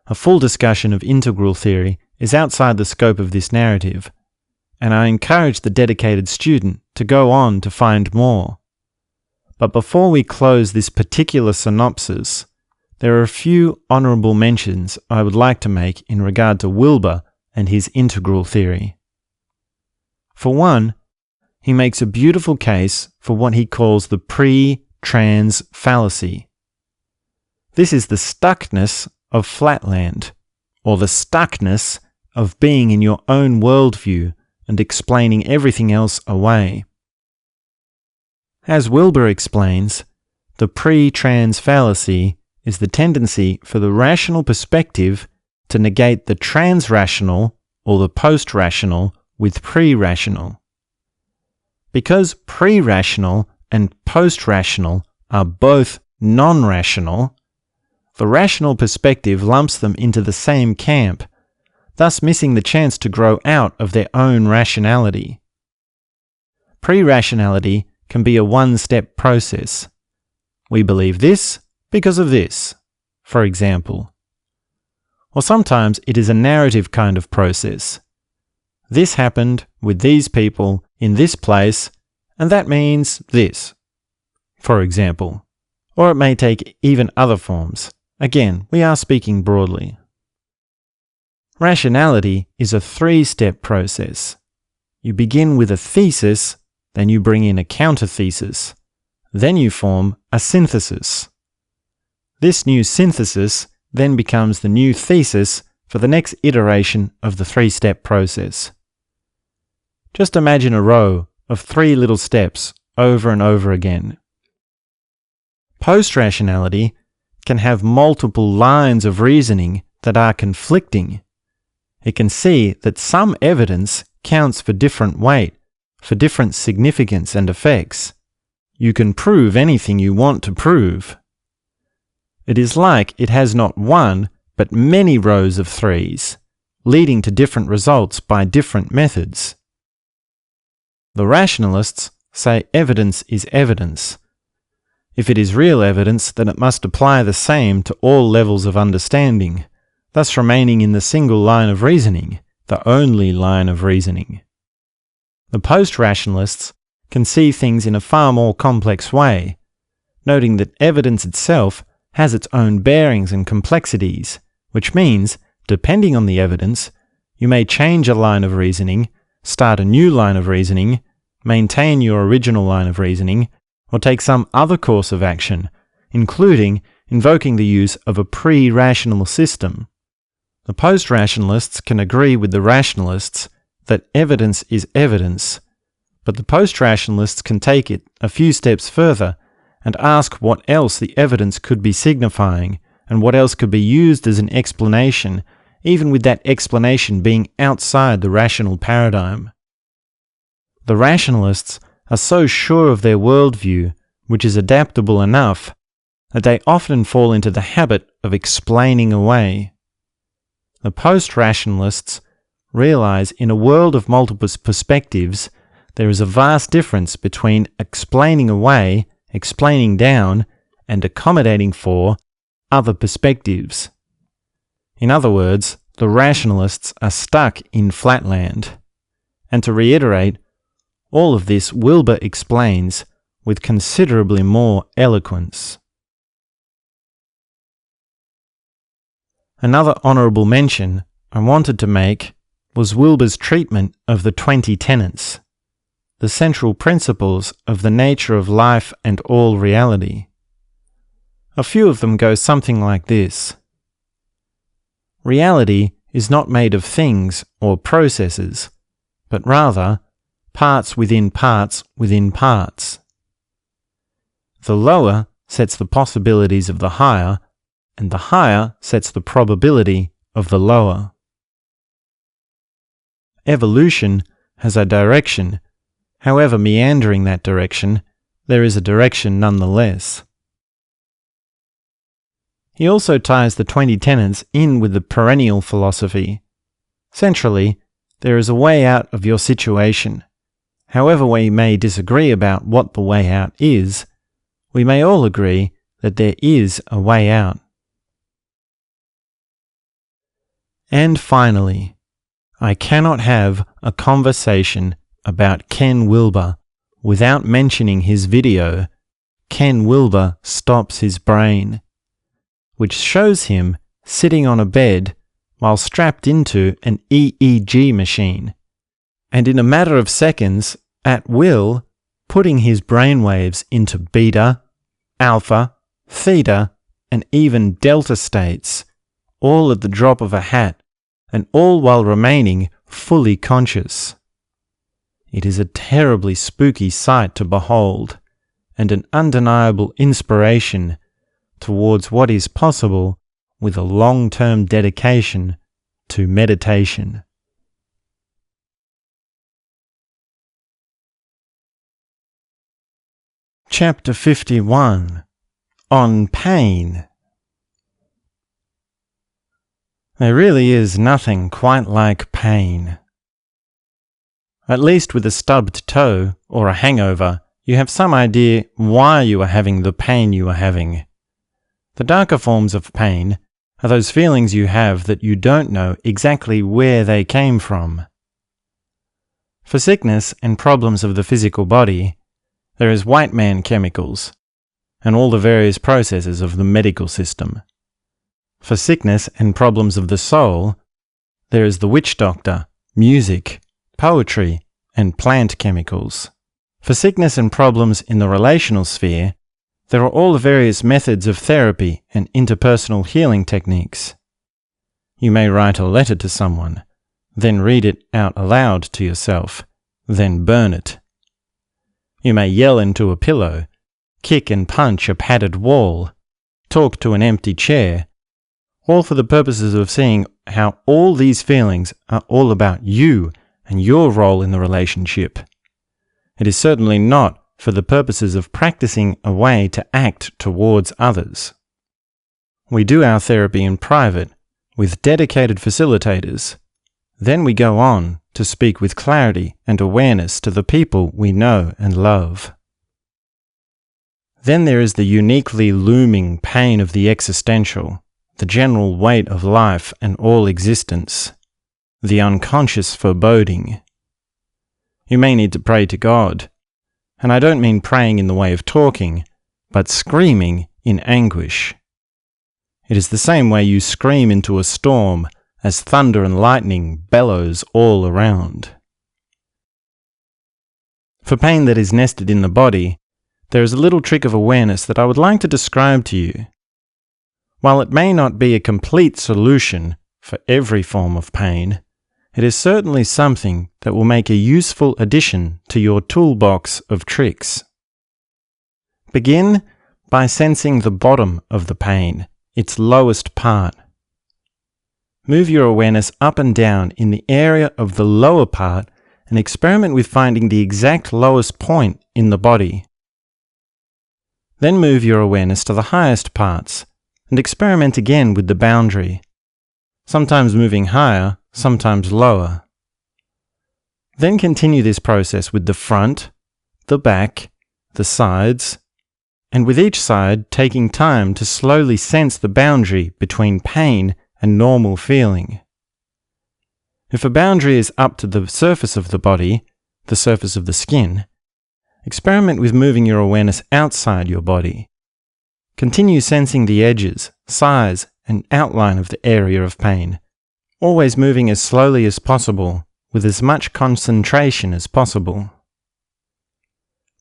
A full discussion of integral theory is outside the scope of this narrative, and I encourage the dedicated student to go on to find more. But before we close this particular synopsis, there are a few honourable mentions I would like to make in regard to Wilber and his integral theory. For one, he makes a beautiful case for what he calls the pre-trans fallacy. This is the stuckness of flatland, or the stuckness of being in your own worldview and explaining everything else away. As Wilber explains, the pre-trans fallacy is the tendency for the rational perspective to negate the trans-rational or the post-rational with pre-rational. Because pre-rational and post-rational are both non-rational, the rational perspective lumps them into the same camp, thus missing the chance to grow out of their own rationality. Pre-rationality can be a one-step process. We believe this because of this, for example. Or sometimes it is a narrative kind of process. This happened with these people in this place, and that means this, for example. Or it may take even other forms. Again, we are speaking broadly. Rationality is a three-step process. You begin with a thesis, then you bring in a counter-thesis. Then you form a synthesis. This new synthesis then becomes the new thesis for the next iteration of the three-step process. Just imagine a row of three little steps over and over again. Post-rationality can have multiple lines of reasoning that are conflicting. It can see that some evidence counts for different weight, for different significance and effects. You can prove anything you want to prove. It is like it has not one, but many rows of threes, leading to different results by different methods. The rationalists say evidence is evidence. If it is real evidence, then it must apply the same to all levels of understanding, thus remaining in the single line of reasoning, the only line of reasoning. The post-rationalists can see things in a far more complex way, noting that evidence itself has its own bearings and complexities, which means, depending on the evidence, you may change a line of reasoning, start a new line of reasoning, maintain your original line of reasoning, or take some other course of action, including invoking the use of a pre-rational system. The post-rationalists can agree with the rationalists that evidence is evidence, but the post-rationalists can take it a few steps further and ask what else the evidence could be signifying and what else could be used as an explanation, even with that explanation being outside the rational paradigm. The rationalists are so sure of their worldview, which is adaptable enough, that they often fall into the habit of explaining away. The post-rationalists realize in a world of multiple perspectives, there is a vast difference between explaining away, explaining down, and accommodating for other perspectives. In other words, the rationalists are stuck in flatland. And to reiterate, all of this Wilber explains with considerably more eloquence. Another honourable mention I wanted to make was Wilber's treatment of the 20 tenets, the central principles of the nature of life and all reality. A few of them go something like this. Reality is not made of things or processes, but rather parts within parts within parts. The lower sets the possibilities of the higher, and the higher sets the probability of the lower. Evolution has a direction. However meandering that direction, there is a direction nonetheless. He also ties the 20 tenets in with the perennial philosophy. Centrally, there is a way out of your situation. However we may disagree about what the way out is, we may all agree that there is a way out. And finally, I cannot have a conversation about Ken Wilber without mentioning his video, Ken Wilber Stops His Brain, which shows him sitting on a bed while strapped into an EEG machine, and in a matter of seconds, at will, putting his brainwaves into beta, alpha, theta, and even delta states, all at the drop of a hat, and all while remaining fully conscious. It is a terribly spooky sight to behold, and an undeniable inspiration towards what is possible with a long-term dedication to meditation. Chapter 51. On Pain. There really is nothing quite like pain. At least with a stubbed toe or a hangover, you have some idea why you are having the pain you are having. The darker forms of pain are those feelings you have that you don't know exactly where they came from. For sickness and problems of the physical body, there is white man chemicals and all the various processes of the medical system. For sickness and problems of the soul, there is the witch doctor, music, poetry, and plant chemicals. For sickness and problems in the relational sphere, there are all the various methods of therapy and interpersonal healing techniques. You may write a letter to someone, then read it out aloud to yourself, then burn it. You may yell into a pillow, kick and punch a padded wall, talk to an empty chair, all for the purposes of seeing how all these feelings are all about you and your role in the relationship. It is certainly not for the purposes of practicing a way to act towards others. We do our therapy in private with dedicated facilitators. Then we go on to speak with clarity and awareness to the people we know and love. Then there is the uniquely looming pain of the existential, the general weight of life and all existence, the unconscious foreboding. You may need to pray to God, and I don't mean praying in the way of talking, but screaming in anguish. It is the same way you scream into a storm as thunder and lightning bellows all around. For pain that is nested in the body, there is a little trick of awareness that I would like to describe to you. While it may not be a complete solution for every form of pain, it is certainly something that will make a useful addition to your toolbox of tricks. Begin by sensing the bottom of the pain, its lowest part. Move your awareness up and down in the area of the lower part and experiment with finding the exact lowest point in the body. Then move your awareness to the highest parts and experiment again with the boundary, sometimes moving higher, sometimes lower. Then continue this process with the front, the back, the sides, and with each side taking time to slowly sense the boundary between pain and normal feeling. If a boundary is up to the surface of the body, the surface of the skin, experiment with moving your awareness outside your body. Continue sensing the edges, size, and outline of the area of pain, always moving as slowly as possible, with as much concentration as possible.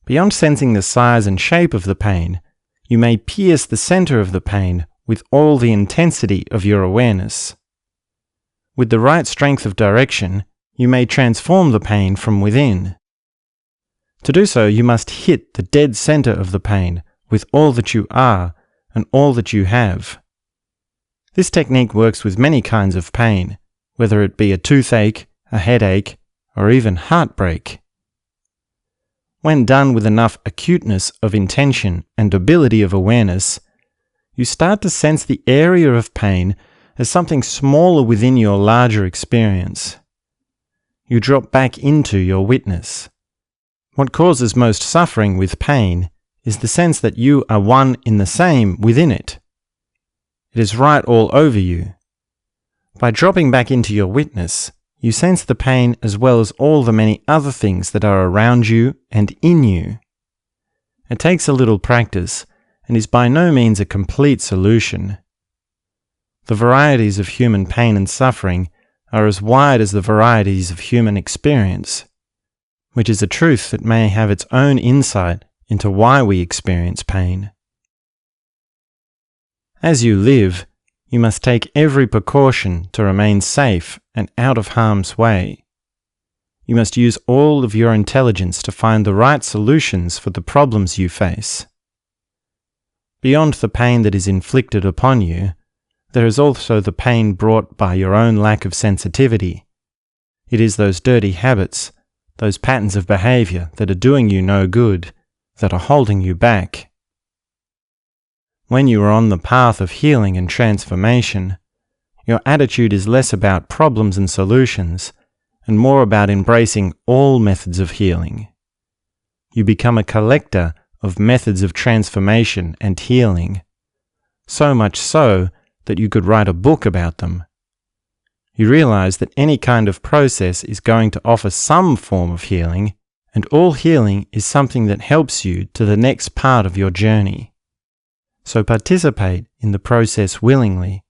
Beyond sensing the size and shape of the pain, you may pierce the center of the pain with all the intensity of your awareness. With the right strength of direction, you may transform the pain from within. To do so, you must hit the dead center of the pain with all that you are and all that you have. This technique works with many kinds of pain, whether it be a toothache, a headache, or even heartbreak. When done with enough acuteness of intention and ability of awareness, you start to sense the area of pain as something smaller within your larger experience. You drop back into your witness. What causes most suffering with pain is the sense that you are one in the same within it. It is right all over you. By dropping back into your witness, you sense the pain as well as all the many other things that are around you and in you. It takes a little practice and is by no means a complete solution. The varieties of human pain and suffering are as wide as the varieties of human experience, which is a truth that may have its own insight into why we experience pain. As you live, you must take every precaution to remain safe and out of harm's way. You must use all of your intelligence to find the right solutions for the problems you face. Beyond the pain that is inflicted upon you, there is also the pain brought by your own lack of sensitivity. It is those dirty habits, those patterns of behavior that are doing you no good, that are holding you back. When you are on the path of healing and transformation, your attitude is less about problems and solutions, and more about embracing all methods of healing. You become a collector of methods of transformation and healing, so much so that you could write a book about them. You realize that any kind of process is going to offer some form of healing, and all healing is something that helps you to the next part of your journey. So participate in the process willingly,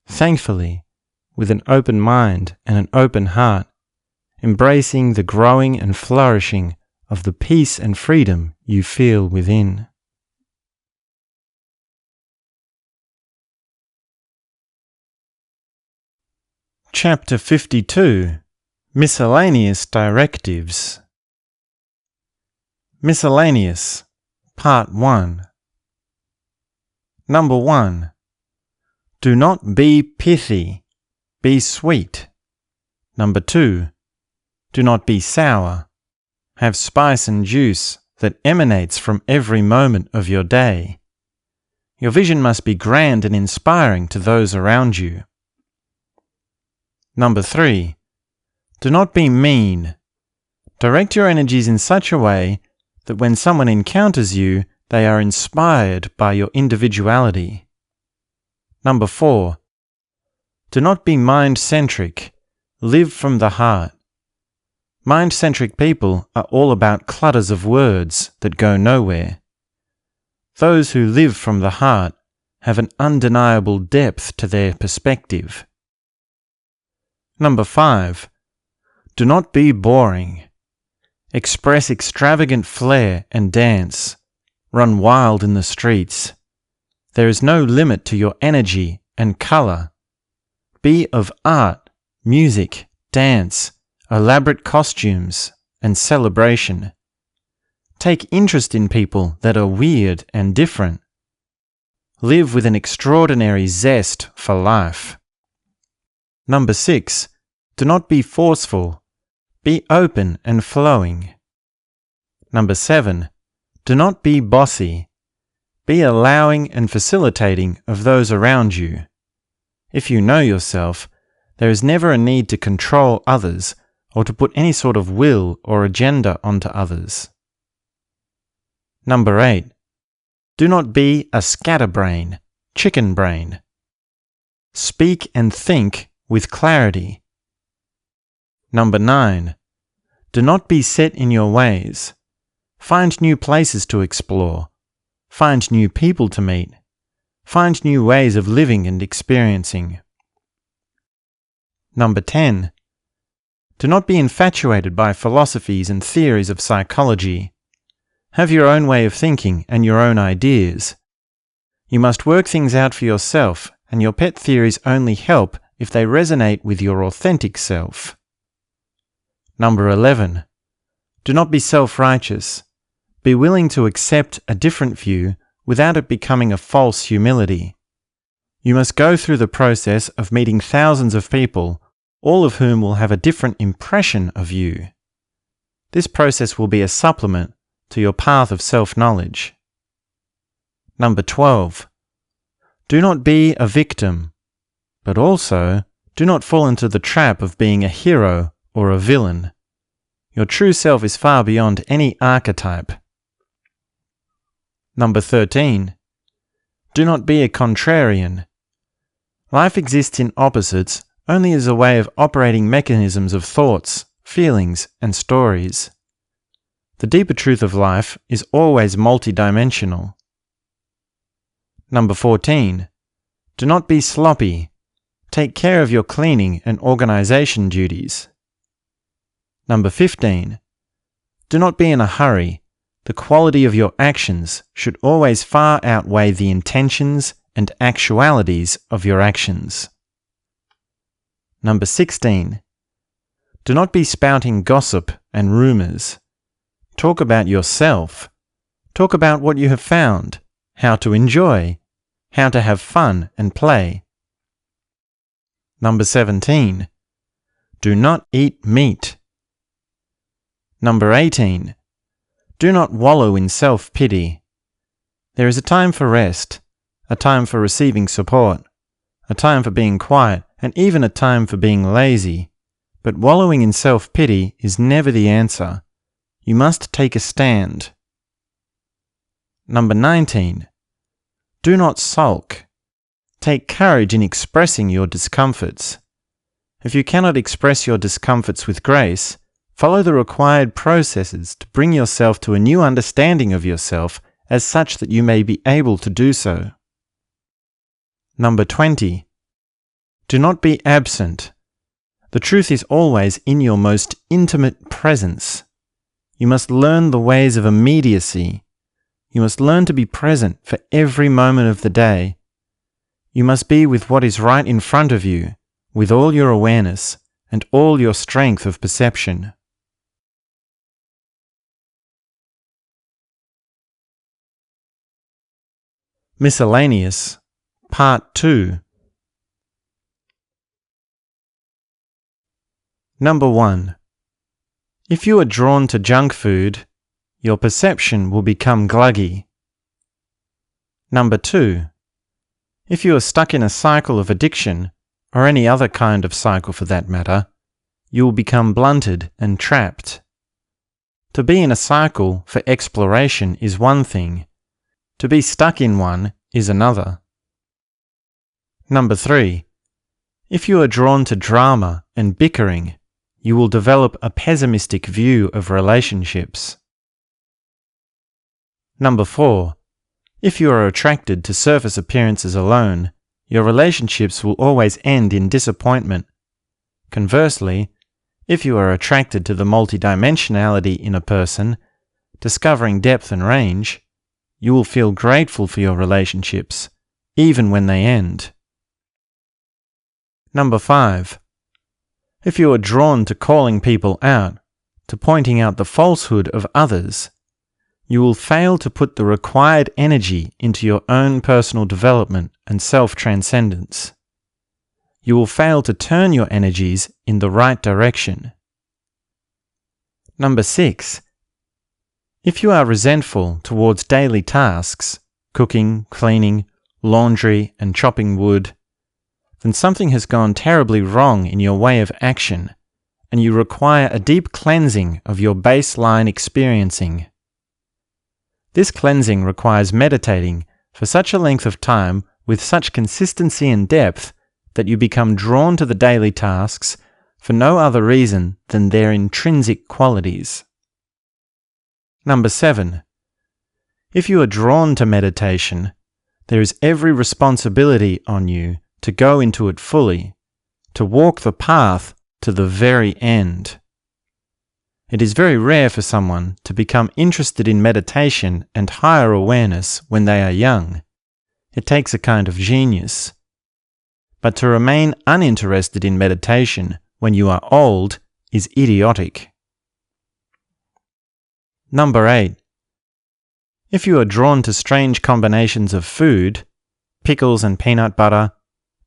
thankfully, with an open mind and an open heart, embracing the growing and flourishing of the peace and freedom you feel within. Chapter 52. Miscellaneous Directives. Miscellaneous, Part 1. Number 1. Do not be pithy, be sweet. Number 2. Do not be sour. Have spice and juice that emanates from every moment of your day. Your vision must be grand and inspiring to those around you. Number 3. Do not be mean. Direct your energies in such a way that when someone encounters you, they are inspired by your individuality. Number 4. Do not be mind-centric. Live from the heart. Mind-centric people are all about clutters of words that go nowhere. Those who live from the heart have an undeniable depth to their perspective. Number 5. Do not be boring. Express extravagant flair and dance. Run wild in the streets. There is no limit to your energy and color. Be of art, music, dance, elaborate costumes, and celebration. Take interest in people that are weird and different. Live with an extraordinary zest for life. Number 6. Do not be forceful. Be open and flowing. Number 7. Do not be bossy. Be allowing and facilitating of those around you. If you know yourself, there is never a need to control others or to put any sort of will or agenda onto others. Number 8. Do not be a scatterbrain, chicken brain. Speak and think with clarity. Number 9. Do not be set in your ways. Find new places to explore. Find new people to meet. Find new ways of living and experiencing. Number 10. Do not be infatuated by philosophies and theories of psychology. Have your own way of thinking and your own ideas. You must work things out for yourself, and your pet theories only help if they resonate with your authentic self. Number 11. Do not be self-righteous. Be willing to accept a different view without it becoming a false humility. You must go through the process of meeting thousands of people, all of whom will have a different impression of you. This process will be a supplement to your path of self-knowledge. Number 12. Do not be a victim, but also do not fall into the trap of being a hero or a villain. Your true self is far beyond any archetype. Number 13. Do not be a contrarian. Life exists in opposites only as a way of operating mechanisms of thoughts, feelings, and stories. The deeper truth of life is always multidimensional. Number 14. Do not be sloppy. Take care of your cleaning and organization duties. Number 15. Do not be in a hurry. The quality of your actions should always far outweigh the intentions and actualities of your actions. Number 16. Do not be spouting gossip and rumors. Talk about yourself. Talk about what you have found, how to enjoy, how to have fun and play. Number 17. Do not eat meat. Number 18. Do not wallow in self-pity. There is a time for rest, a time for receiving support, a time for being quiet and even a time for being lazy, but wallowing in self-pity is never the answer. You must take a stand. Number 19. Do not sulk. Take courage in expressing your discomforts. If you cannot express your discomforts with grace, follow the required processes to bring yourself to a new understanding of yourself as such that you may be able to do so. Number 20. Do not be absent. The truth is always in your most intimate presence. You must learn the ways of immediacy. You must learn to be present for every moment of the day. You must be with what is right in front of you, with all your awareness and all your strength of perception. Miscellaneous, Part 2. Number 1. If you are drawn to junk food, your perception will become gluggy. Number 2. If you are stuck in a cycle of addiction, or any other kind of cycle for that matter, you will become blunted and trapped. To be in a cycle for exploration is one thing. To be stuck in one is another. Number 3. If you are drawn to drama and bickering, you will develop a pessimistic view of relationships. Number 4. If you are attracted to surface appearances alone, your relationships will always end in disappointment. Conversely, if you are attracted to the multidimensionality in a person, discovering depth and range, you will feel grateful for your relationships, even when they end. Number 5. If you are drawn to calling people out, to pointing out the falsehood of others, you will fail to put the required energy into your own personal development and self-transcendence. You will fail to turn your energies in the right direction. Number 6. If you are resentful towards daily tasks, cooking, cleaning, laundry, and chopping wood, then something has gone terribly wrong in your way of action, and you require a deep cleansing of your baseline experiencing. This cleansing requires meditating for such a length of time with such consistency and depth that you become drawn to the daily tasks for no other reason than their intrinsic qualities. Number 7. If you are drawn to meditation, there is every responsibility on you to go into it fully, to walk the path to the very end. It is very rare for someone to become interested in meditation and higher awareness when they are young. It takes a kind of genius. But to remain uninterested in meditation when you are old is idiotic. Number 8. If you are drawn to strange combinations of food, pickles and peanut butter,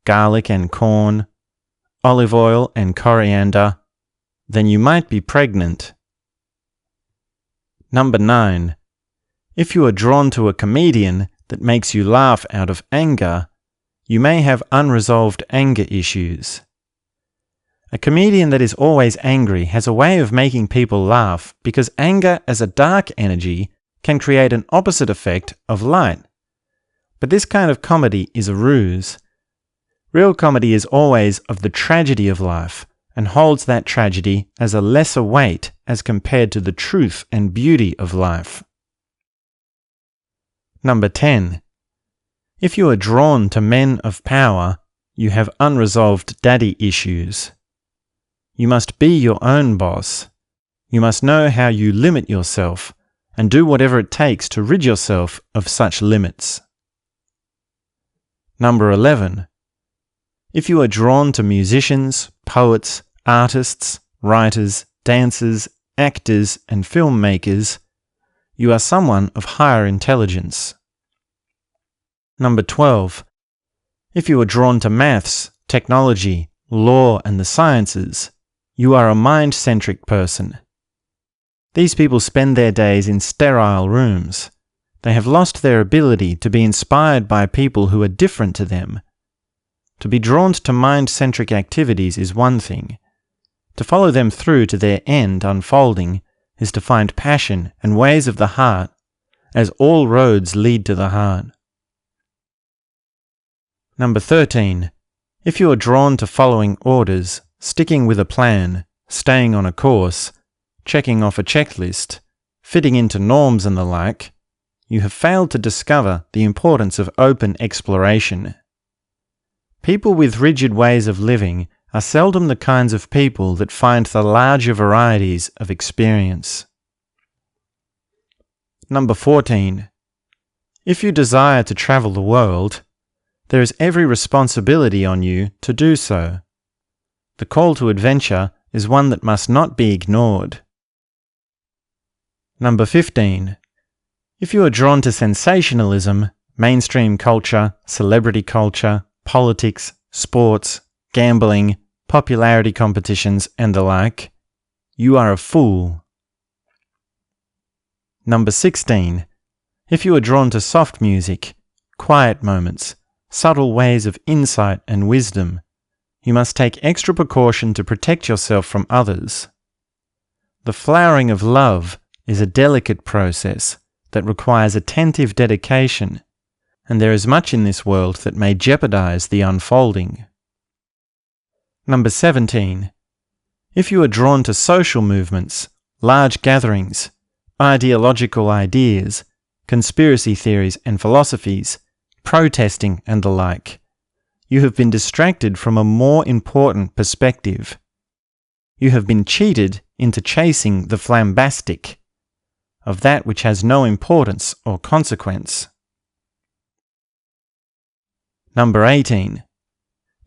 garlic and corn, olive oil and coriander, then you might be pregnant. Number 9. If you are drawn to a comedian that makes you laugh out of anger, you may have unresolved anger issues. A comedian that is always angry has a way of making people laugh because anger as a dark energy can create an opposite effect of light. But this kind of comedy is a ruse. Real comedy is always of the tragedy of life and holds that tragedy as a lesser weight as compared to the truth and beauty of life. Number 10. If you are drawn to men of power, you have unresolved daddy issues. You must be your own boss. You must know how you limit yourself and do whatever it takes to rid yourself of such limits. Number 11. If you are drawn to musicians, poets, artists, writers, dancers, actors, and filmmakers, you are someone of higher intelligence. Number 12. If you are drawn to maths, technology, law, and the sciences, you are a mind-centric person. These people spend their days in sterile rooms. They have lost their ability to be inspired by people who are different to them. To be drawn to mind-centric activities is one thing. To follow them through to their end unfolding is to find passion and ways of the heart, as all roads lead to the heart. Number 13. If you are drawn to following orders, sticking with a plan, staying on a course, checking off a checklist, fitting into norms and the like, you have failed to discover the importance of open exploration. People with rigid ways of living are seldom the kinds of people that find the larger varieties of experience. Number 14. If you desire to travel the world, there is every responsibility on you to do so. The call to adventure is one that must not be ignored. Number 15. If you are drawn to sensationalism, mainstream culture, celebrity culture, politics, sports, gambling, popularity competitions, and the like, you are a fool. Number 16. If you are drawn to soft music, quiet moments, subtle ways of insight and wisdom, you must take extra precaution to protect yourself from others. The flowering of love is a delicate process that requires attentive dedication, and there is much in this world that may jeopardize the unfolding. Number 17. If you are drawn to social movements, large gatherings, ideological ideas, conspiracy theories and philosophies, protesting and the like, you have been distracted from a more important perspective. You have been cheated into chasing the flambastic, of that which has no importance or consequence. Number 18.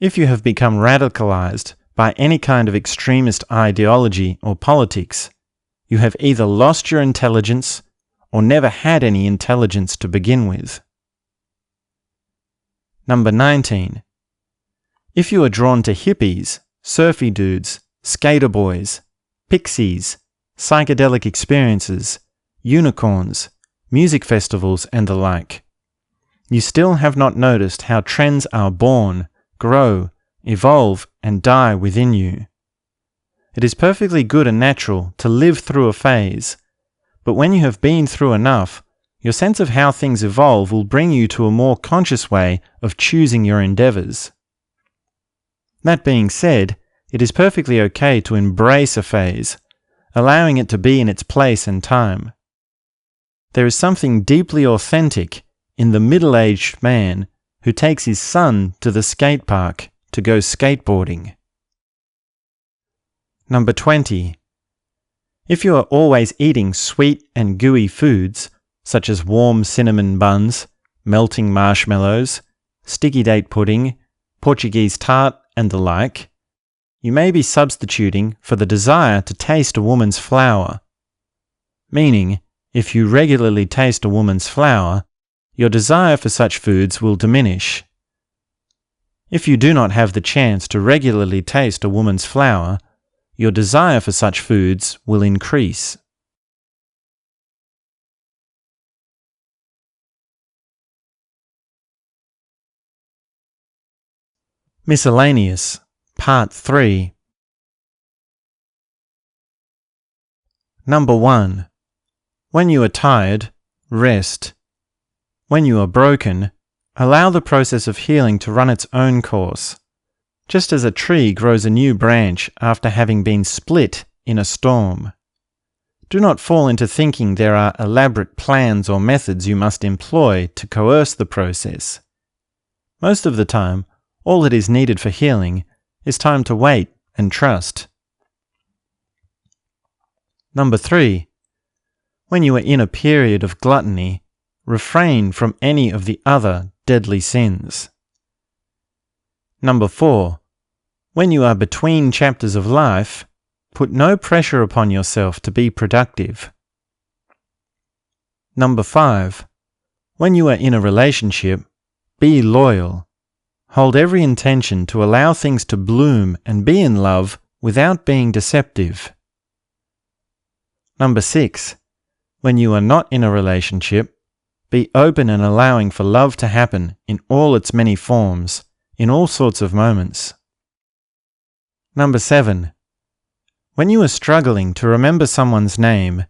If you have become radicalized by any kind of extremist ideology or politics, you have either lost your intelligence or never had any intelligence to begin with. Number 19. If you are drawn to hippies, surfy dudes, skater boys, pixies, psychedelic experiences, unicorns, music festivals, and the like, you still have not noticed how trends are born, grow, evolve, and die within you. It is perfectly good and natural to live through a phase, but when you have been through enough, your sense of how things evolve will bring you to a more conscious way of choosing your endeavors. That being said, it is perfectly okay to embrace a phase, allowing it to be in its place and time. There is something deeply authentic in the middle-aged man who takes his son to the skate park to go skateboarding. Number 20. If you are always eating sweet and gooey foods, such as warm cinnamon buns, melting marshmallows, sticky date pudding, Portuguese tart, and the like, you may be substituting for the desire to taste a woman's flower. Meaning, if you regularly taste a woman's flower, your desire for such foods will diminish. If you do not have the chance to regularly taste a woman's flower, your desire for such foods will increase. Miscellaneous, Part 3. Number 1. When you are tired, rest. When you are broken, allow the process of healing to run its own course, just as a tree grows a new branch after having been split in a storm. Do not fall into thinking there are elaborate plans or methods you must employ to coerce the process. Most of the time, all that is needed for healing is time to wait and trust. Number 3. When you are in a period of gluttony, refrain from any of the other deadly sins. Number 4. When you are between chapters of life, put no pressure upon yourself to be productive. Number 5. When you are in a relationship, be loyal. Hold every intention to allow things to bloom and be in love without being deceptive. Number 6. When you are not in a relationship, be open and allowing for love to happen in all its many forms, in all sorts of moments. Number 7. When you are struggling to remember someone's name,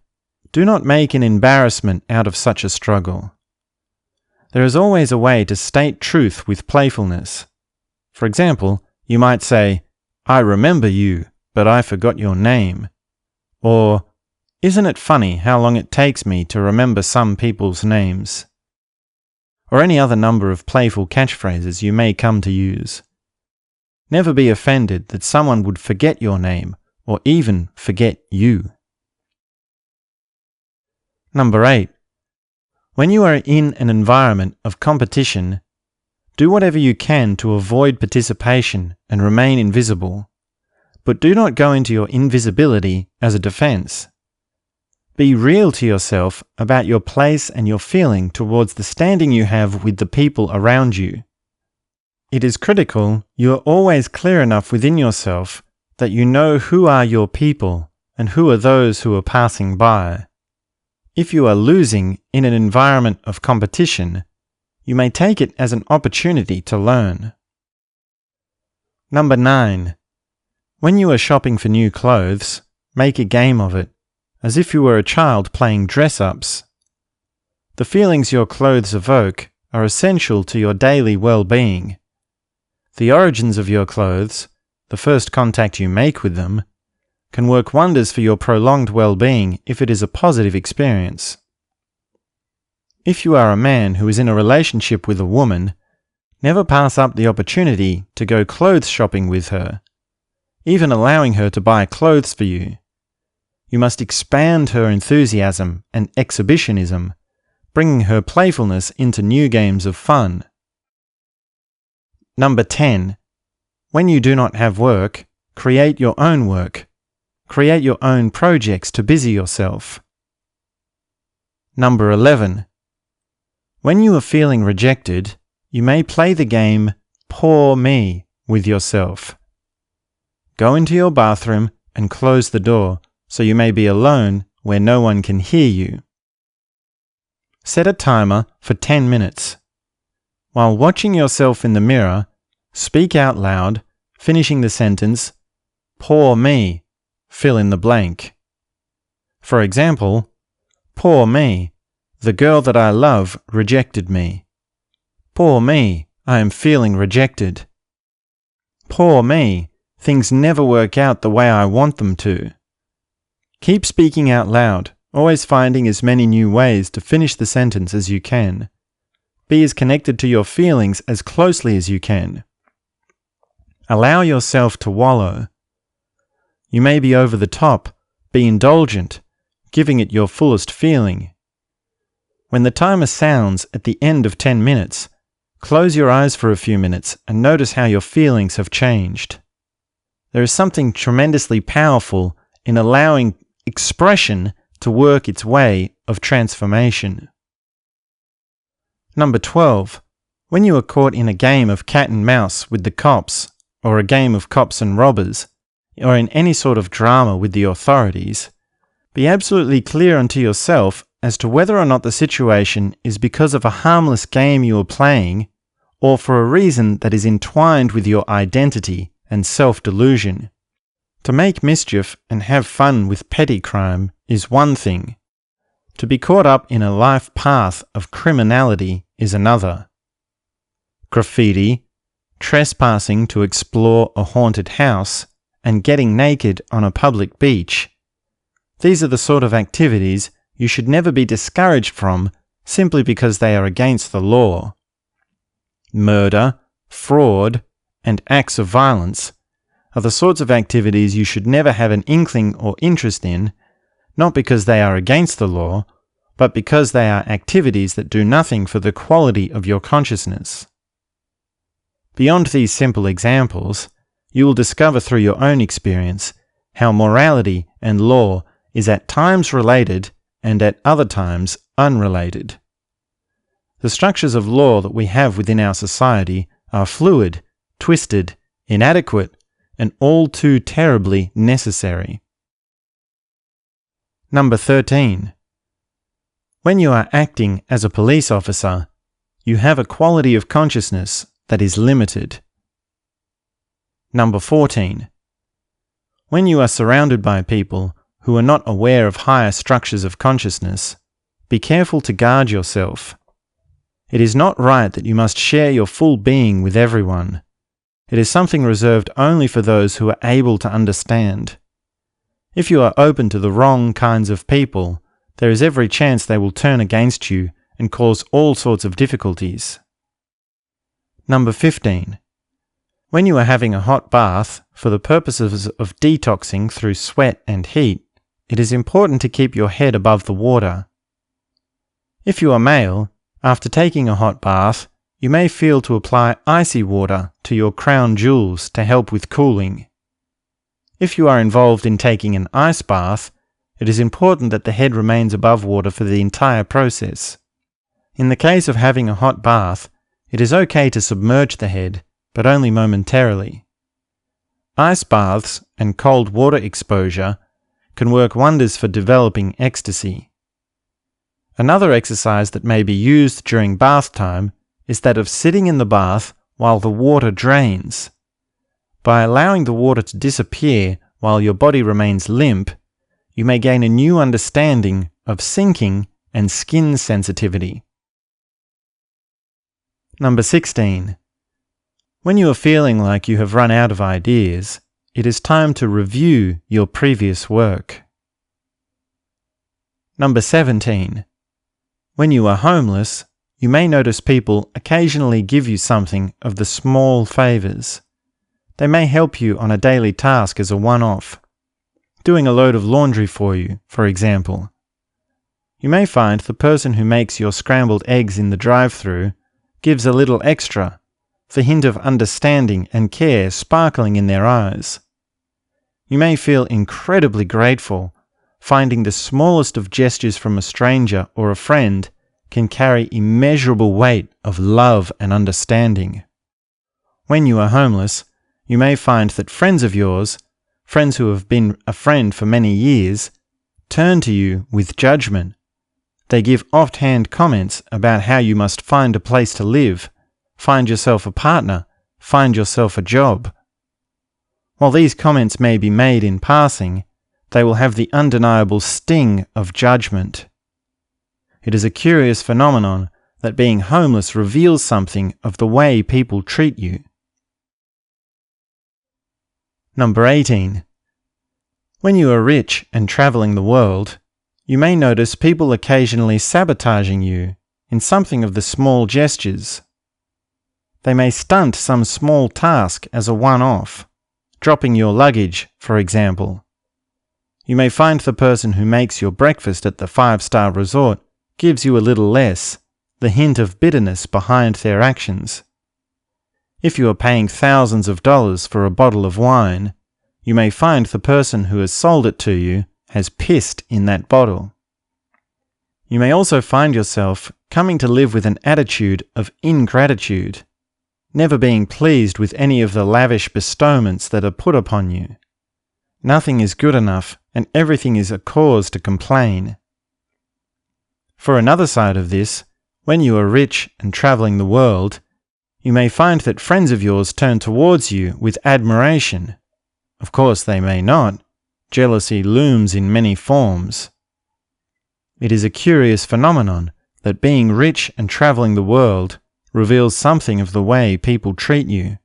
do not make an embarrassment out of such a struggle. There is always a way to state truth with playfulness. For example, you might say, "I remember you, but I forgot your name." Or, "Isn't it funny how long it takes me to remember some people's names?" Or any other number of playful catchphrases you may come to use. Never be offended that someone would forget your name, or even forget you. Number 8. When you are in an environment of competition, do whatever you can to avoid participation and remain invisible, but do not go into your invisibility as a defense. Be real to yourself about your place and your feeling towards the standing you have with the people around you. It is critical you are always clear enough within yourself that you know who are your people and who are those who are passing by. If you are losing in an environment of competition, you may take it as an opportunity to learn. Number 9. When you are shopping for new clothes, make a game of it, as if you were a child playing dress-ups. The feelings your clothes evoke are essential to your daily well-being. The origins of your clothes, the first contact you make with them, can work wonders for your prolonged well-being if it is a positive experience. If you are a man who is in a relationship with a woman, never pass up the opportunity to go clothes shopping with her, even allowing her to buy clothes for you. You must expand her enthusiasm and exhibitionism, bringing her playfulness into new games of fun. Number 10. When you do not have work, create your own work. Create your own projects to busy yourself. Number 11. When you are feeling rejected, you may play the game "Poor Me" with yourself. Go into your bathroom and close the door so you may be alone where no one can hear you. Set a timer for 10 minutes. While watching yourself in the mirror, speak out loud, finishing the sentence, "Poor me," fill in the blank. For example, "Poor me, the girl that I love rejected me." "Poor me, I am feeling rejected." "Poor me, things never work out the way I want them to." Keep speaking out loud, always finding as many new ways to finish the sentence as you can. Be as connected to your feelings as closely as you can. Allow yourself to wallow. You may be over the top, be indulgent, giving it your fullest feeling. When the timer sounds at the end of 10 minutes, close your eyes for a few minutes and notice how your feelings have changed. There is something tremendously powerful in allowing expression to work its way of transformation. Number 12. When you are caught in a game of cat and mouse with the cops, or a game of cops and robbers, or in any sort of drama with the authorities, be absolutely clear unto yourself as to whether or not the situation is because of a harmless game you are playing, or for a reason that is entwined with your identity and self-delusion. To make mischief and have fun with petty crime is one thing. To be caught up in a life path of criminality is another. Graffiti, trespassing to explore a haunted house, and getting naked on a public beach. These are the sort of activities you should never be discouraged from simply because they are against the law. Murder, fraud, and acts of violence are the sorts of activities you should never have an inkling or interest in, not because they are against the law, but because they are activities that do nothing for the quality of your consciousness. Beyond these simple examples, you will discover through your own experience how morality and law is at times related and at other times unrelated. The structures of law that we have within our society are fluid, twisted, inadequate, and all too terribly necessary. Number 13. When you are acting as a police officer, you have a quality of consciousness that is limited. Number 14. When you are surrounded by people who are not aware of higher structures of consciousness, be careful to guard yourself. It is not right that you must share your full being with everyone. It is something reserved only for those who are able to understand. If you are open to the wrong kinds of people, there is every chance they will turn against you and cause all sorts of difficulties. Number 15. When you are having a hot bath for the purposes of detoxing through sweat and heat, it is important to keep your head above the water. If you are male, after taking a hot bath, you may feel to apply icy water to your crown jewels to help with cooling. If you are involved in taking an ice bath, it is important that the head remains above water for the entire process. In the case of having a hot bath, it is okay to submerge the head, but only momentarily. Ice baths and cold water exposure can work wonders for developing ecstasy. Another exercise that may be used during bath time is that of sitting in the bath while the water drains. By allowing the water to disappear while your body remains limp, you may gain a new understanding of sinking and skin sensitivity. Number 16. When you are feeling like you have run out of ideas, it is time to review your previous work. Number 17. When you are homeless, you may notice people occasionally give you something of the small favors. They may help you on a daily task as a one-off, doing a load of laundry for you, for example. You may find the person who makes your scrambled eggs in the drive-thru gives a little extra, the hint of understanding and care sparkling in their eyes. You may feel incredibly grateful, finding the smallest of gestures from a stranger or a friend can carry immeasurable weight of love and understanding. When you are homeless, you may find that friends of yours, friends who have been a friend for many years, turn to you with judgment. They give offhand comments about how you must find a place to live, find yourself a partner, find yourself a job. While these comments may be made in passing, they will have the undeniable sting of judgment. It is a curious phenomenon that being homeless reveals something of the way people treat you. Number 18. When you are rich and traveling the world, you may notice people occasionally sabotaging you in something of the small gestures. They may stunt some small task as a one-off, dropping your luggage, for example. You may find the person who makes your breakfast at the 5-star resort gives you a little less, the hint of bitterness behind their actions. If you are paying thousands of dollars for a bottle of wine, you may find the person who has sold it to you has pissed in that bottle. You may also find yourself coming to live with an attitude of ingratitude, never being pleased with any of the lavish bestowments that are put upon you. Nothing is good enough, and everything is a cause to complain. For another side of this, when you are rich and traveling the world, you may find that friends of yours turn towards you with admiration. Of course they may not. Jealousy looms in many forms. It is a curious phenomenon that being rich and traveling the world reveals something of the way people treat you.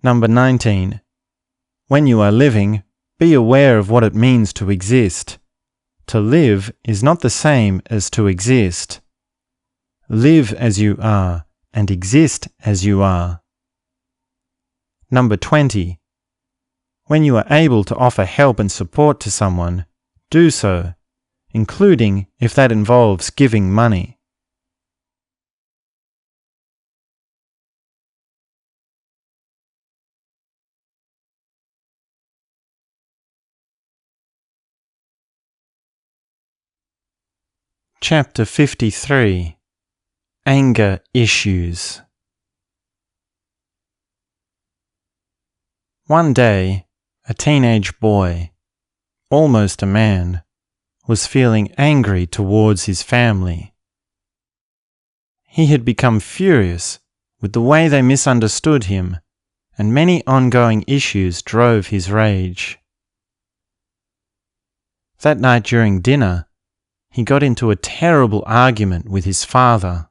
Number 19. When you are living, be aware of what it means to exist. To live is not the same as to exist. Live as you are, and exist as you are. Number 20. When you are able to offer help and support to someone, do so, including if that involves giving money. Chapter 53. Anger Issues. One day, a teenage boy, almost a man, was feeling angry towards his family. He had become furious with the way they misunderstood him and many ongoing issues drove his rage. That night during dinner, he got into a terrible argument with his father.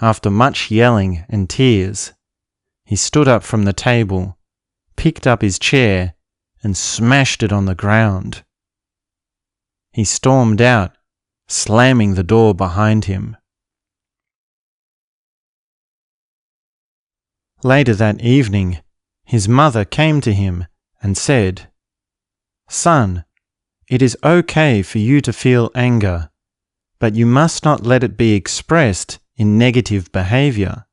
After much yelling and tears, he stood up from the table, picked up his chair, and smashed it on the ground. He stormed out, slamming the door behind him. Later that evening, his mother came to him and said, "Son, it is okay for you to feel anger, but you must not let it be expressed in negative behavior.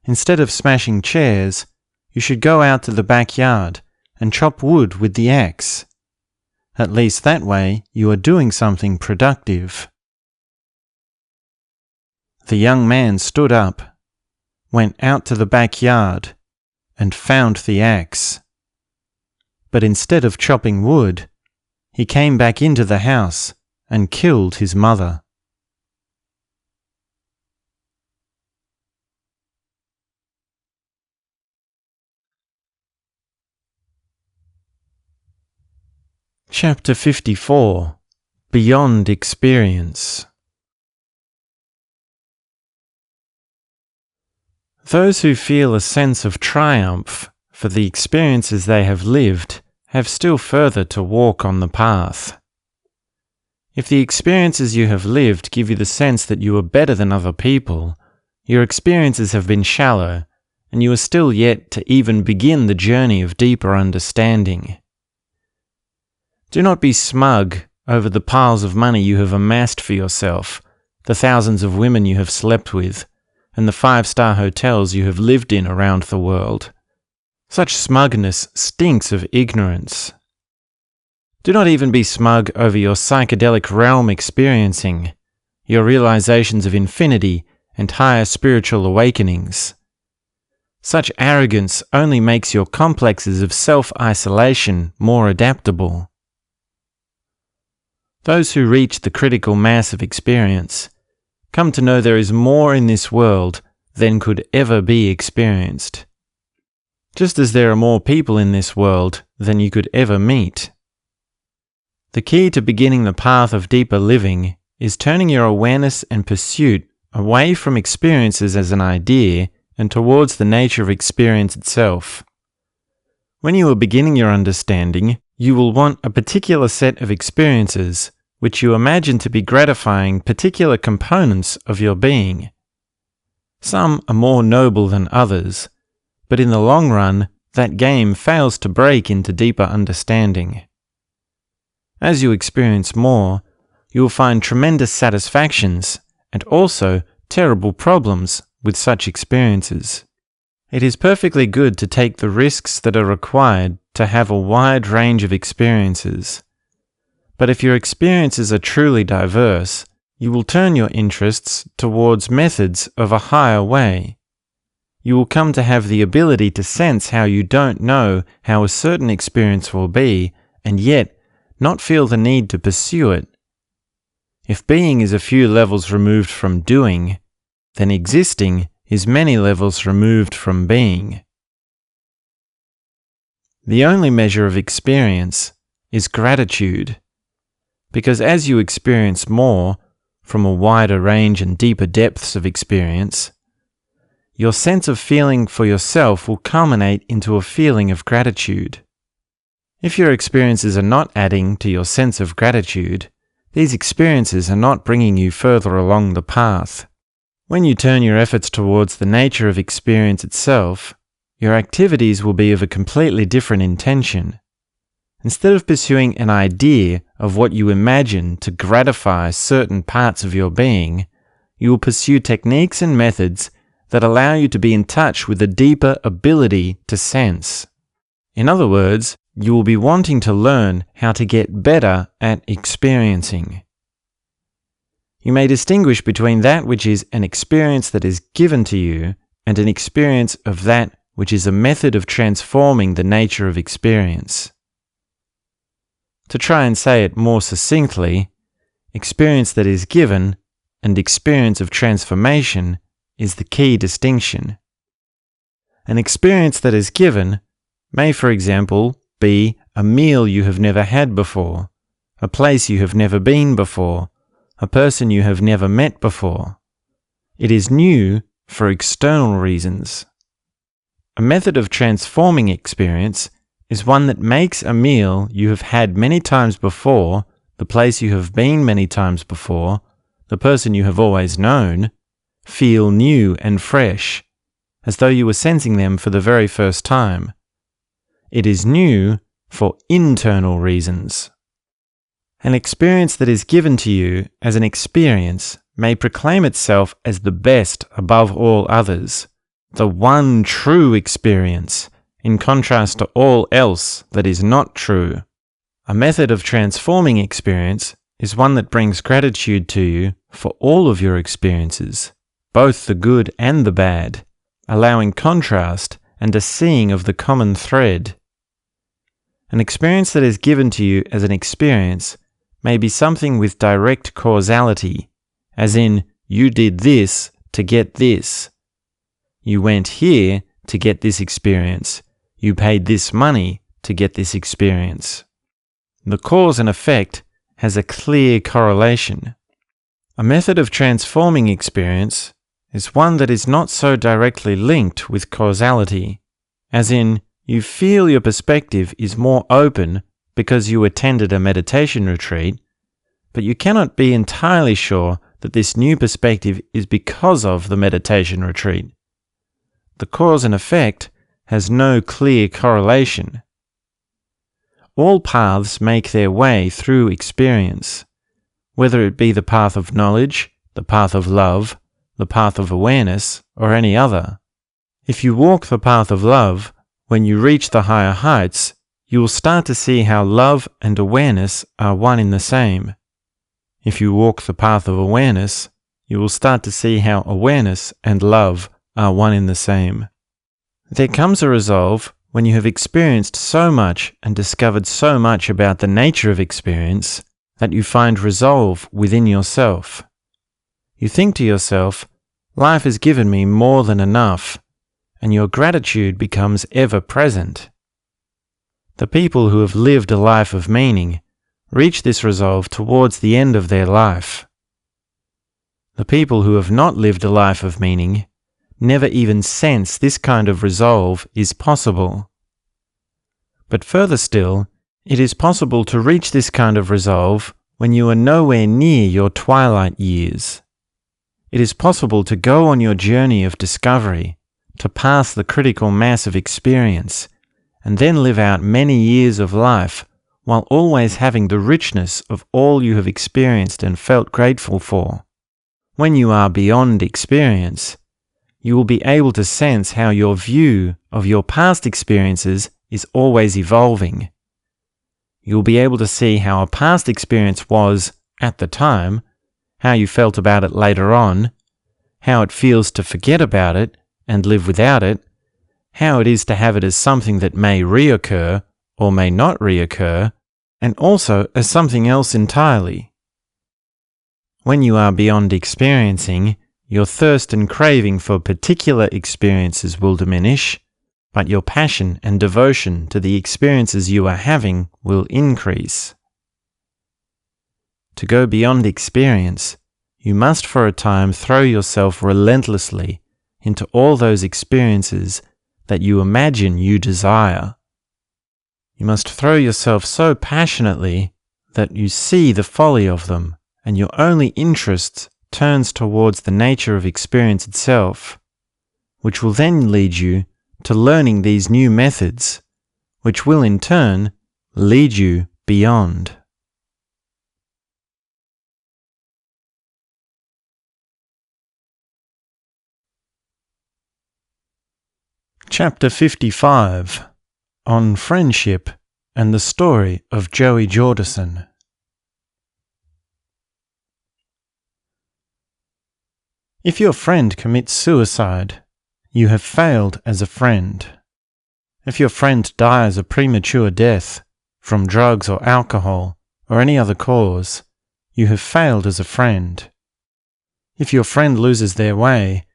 Instead of smashing chairs, you should go out to the backyard and chop wood with the axe. At least that way you are doing something productive." The young man stood up, went out to the backyard, and found the axe. But instead of chopping wood, he came back into the house and killed his mother. Chapter 54. Beyond Experience. Those who feel a sense of triumph for the experiences they have lived have still further to walk on the path. If the experiences you have lived give you the sense that you are better than other people, your experiences have been shallow, and you are still yet to even begin the journey of deeper understanding. Do not be smug over the piles of money you have amassed for yourself, the thousands of women you have slept with, and the 5-star hotels you have lived in around the world. Such smugness stinks of ignorance. Do not even be smug over your psychedelic realm experiencing, your realizations of infinity and higher spiritual awakenings. Such arrogance only makes your complexes of self-isolation more adaptable. Those who reach the critical mass of experience come to know there is more in this world than could ever be experienced, just as there are more people in this world than you could ever meet. The key to beginning the path of deeper living is turning your awareness and pursuit away from experiences as an idea and towards the nature of experience itself. When you are beginning your understanding, you will want a particular set of experiences which you imagine to be gratifying particular components of your being. Some are more noble than others, but in the long run, that game fails to break into deeper understanding. As you experience more, you will find tremendous satisfactions and also terrible problems with such experiences. It is perfectly good to take the risks that are required to have a wide range of experiences. But if your experiences are truly diverse, you will turn your interests towards methods of a higher way. You will come to have the ability to sense how you don't know how a certain experience will be, and yet not feel the need to pursue it. If being is a few levels removed from doing, then existing is many levels removed from being. The only measure of experience is gratitude, because as you experience more from a wider range and deeper depths of experience, your sense of feeling for yourself will culminate into a feeling of gratitude. If your experiences are not adding to your sense of gratitude, these experiences are not bringing you further along the path. When you turn your efforts towards the nature of experience itself, your activities will be of a completely different intention. Instead of pursuing an idea of what you imagine to gratify certain parts of your being, you will pursue techniques and methods that allow you to be in touch with a deeper ability to sense. In other words, you will be wanting to learn how to get better at experiencing. You may distinguish between that which is an experience that is given to you and an experience of that which is a method of transforming the nature of experience. To try and say it more succinctly, experience that is given and experience of transformation is the key distinction. An experience that is given may, for example, be a meal you have never had before, a place you have never been before, a person you have never met before. It is new for external reasons. A method of transforming experience is one that makes a meal you have had many times before, the place you have been many times before, the person you have always known, feel new and fresh, as though you were sensing them for the very first time. It is new for internal reasons. An experience that is given to you as an experience may proclaim itself as the best above all others, the one true experience, in contrast to all else that is not true. A method of transforming experience is one that brings gratitude to you for all of your experiences, both the good and the bad, allowing contrast and a seeing of the common thread. An experience that is given to you as an experience may be something with direct causality, as in, you did this to get this. You went here to get this experience. You paid this money to get this experience. The cause and effect has a clear correlation. A method of transforming experience is one that is not so directly linked with causality, as in, you feel your perspective is more open because you attended a meditation retreat, but you cannot be entirely sure that this new perspective is because of the meditation retreat. The cause and effect has no clear correlation. All paths make their way through experience, whether it be the path of knowledge, the path of love, the path of awareness, or any other. If you walk the path of love, when you reach the higher heights, you will start to see how love and awareness are one in the same. If you walk the path of awareness, you will start to see how awareness and love are one in the same. There comes a resolve when you have experienced so much and discovered so much about the nature of experience that you find resolve within yourself. You think to yourself, life has given me more than enough, and your gratitude becomes ever present. The people who have lived a life of meaning reach this resolve towards the end of their life. The people who have not lived a life of meaning never even sense this kind of resolve is possible. But further still, it is possible to reach this kind of resolve when you are nowhere near your twilight years. It is possible to go on your journey of discovery, to pass the critical mass of experience, and then live out many years of life while always having the richness of all you have experienced and felt grateful for. When you are beyond experience, you will be able to sense how your view of your past experiences is always evolving. You will be able to see how a past experience was at the time, how you felt about it later on, how it feels to forget about it and live without it, how it is to have it as something that may reoccur or may not reoccur, and also as something else entirely. When you are beyond experiencing, your thirst and craving for particular experiences will diminish, but your passion and devotion to the experiences you are having will increase. To go beyond experience, you must for a time throw yourself relentlessly into all those experiences that you imagine you desire. You must throw yourself so passionately that you see the folly of them, and your only interest turns towards the nature of experience itself, which will then lead you to learning these new methods, which will in turn lead you beyond. Chapter 55 On Friendship and the Story of Joey Jordison. If your friend commits suicide, you have failed as a friend. If your friend dies a premature death from drugs or alcohol or any other cause, you have failed as a friend. If your friend loses their way,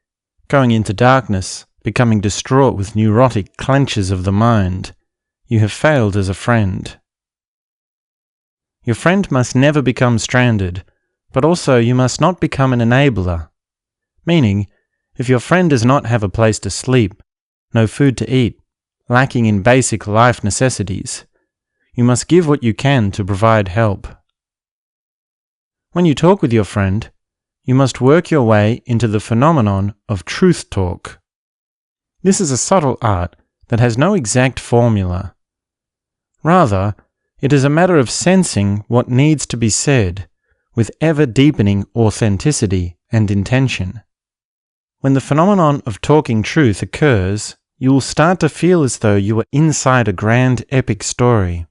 going into darkness becoming distraught with neurotic clenches of the mind, you have failed as a friend. Your friend must never become stranded, but also you must not become an enabler. Meaning, if your friend does not have a place to sleep, no food to eat, lacking in basic life necessities, you must give what you can to provide help. When you talk with your friend, you must work your way into the phenomenon of truth talk. This is a subtle art that has no exact formula. Rather, it is a matter of sensing what needs to be said with ever-deepening authenticity and intention. When the phenomenon of talking truth occurs, you will start to feel as though you are inside a grand epic story.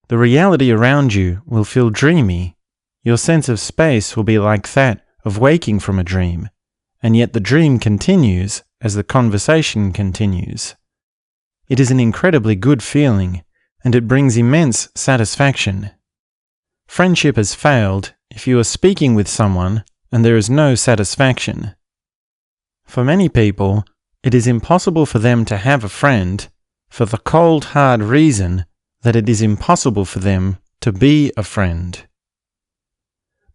The reality around you will feel dreamy. Your sense of space will be like that of waking from a dream, and yet the dream continues as the conversation continues. It is an incredibly good feeling, and it brings immense satisfaction. Friendship has failed if you are speaking with someone and there is no satisfaction. For many people, it is impossible for them to have a friend for the cold, hard reason that it is impossible for them to be a friend.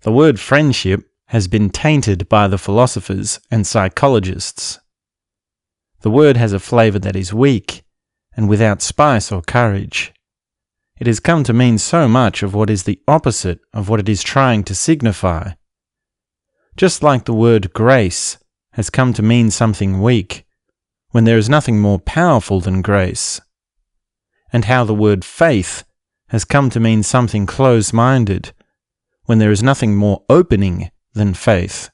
The word friendship has been tainted by the philosophers and psychologists. The word has a flavor that is weak and without spice or courage. It has come to mean so much of what is the opposite of what it is trying to signify. Just like the word grace has come to mean something weak, when there is nothing more powerful than grace, and how the word faith has come to mean something close-minded, when there is nothing more opening than faith.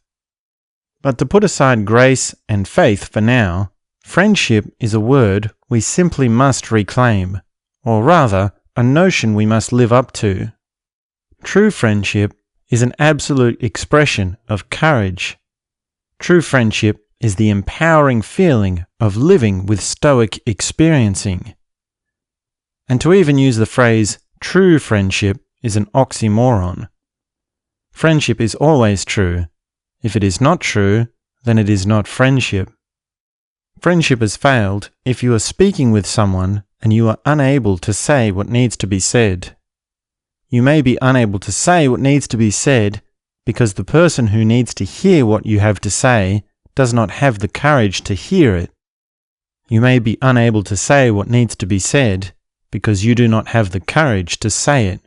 But to put aside grace and faith for now, friendship is a word we simply must reclaim, or rather, a notion we must live up to. True friendship is an absolute expression of courage. True friendship is the empowering feeling of living with Stoic experiencing. And to even use the phrase true friendship is an oxymoron. Friendship is always true. If it is not true, then it is not friendship. Friendship has failed if you are speaking with someone and you are unable to say what needs to be said. You may be unable to say what needs to be said because the person who needs to hear what you have to say does not have the courage to hear it. You may be unable to say what needs to be said because you do not have the courage to say it.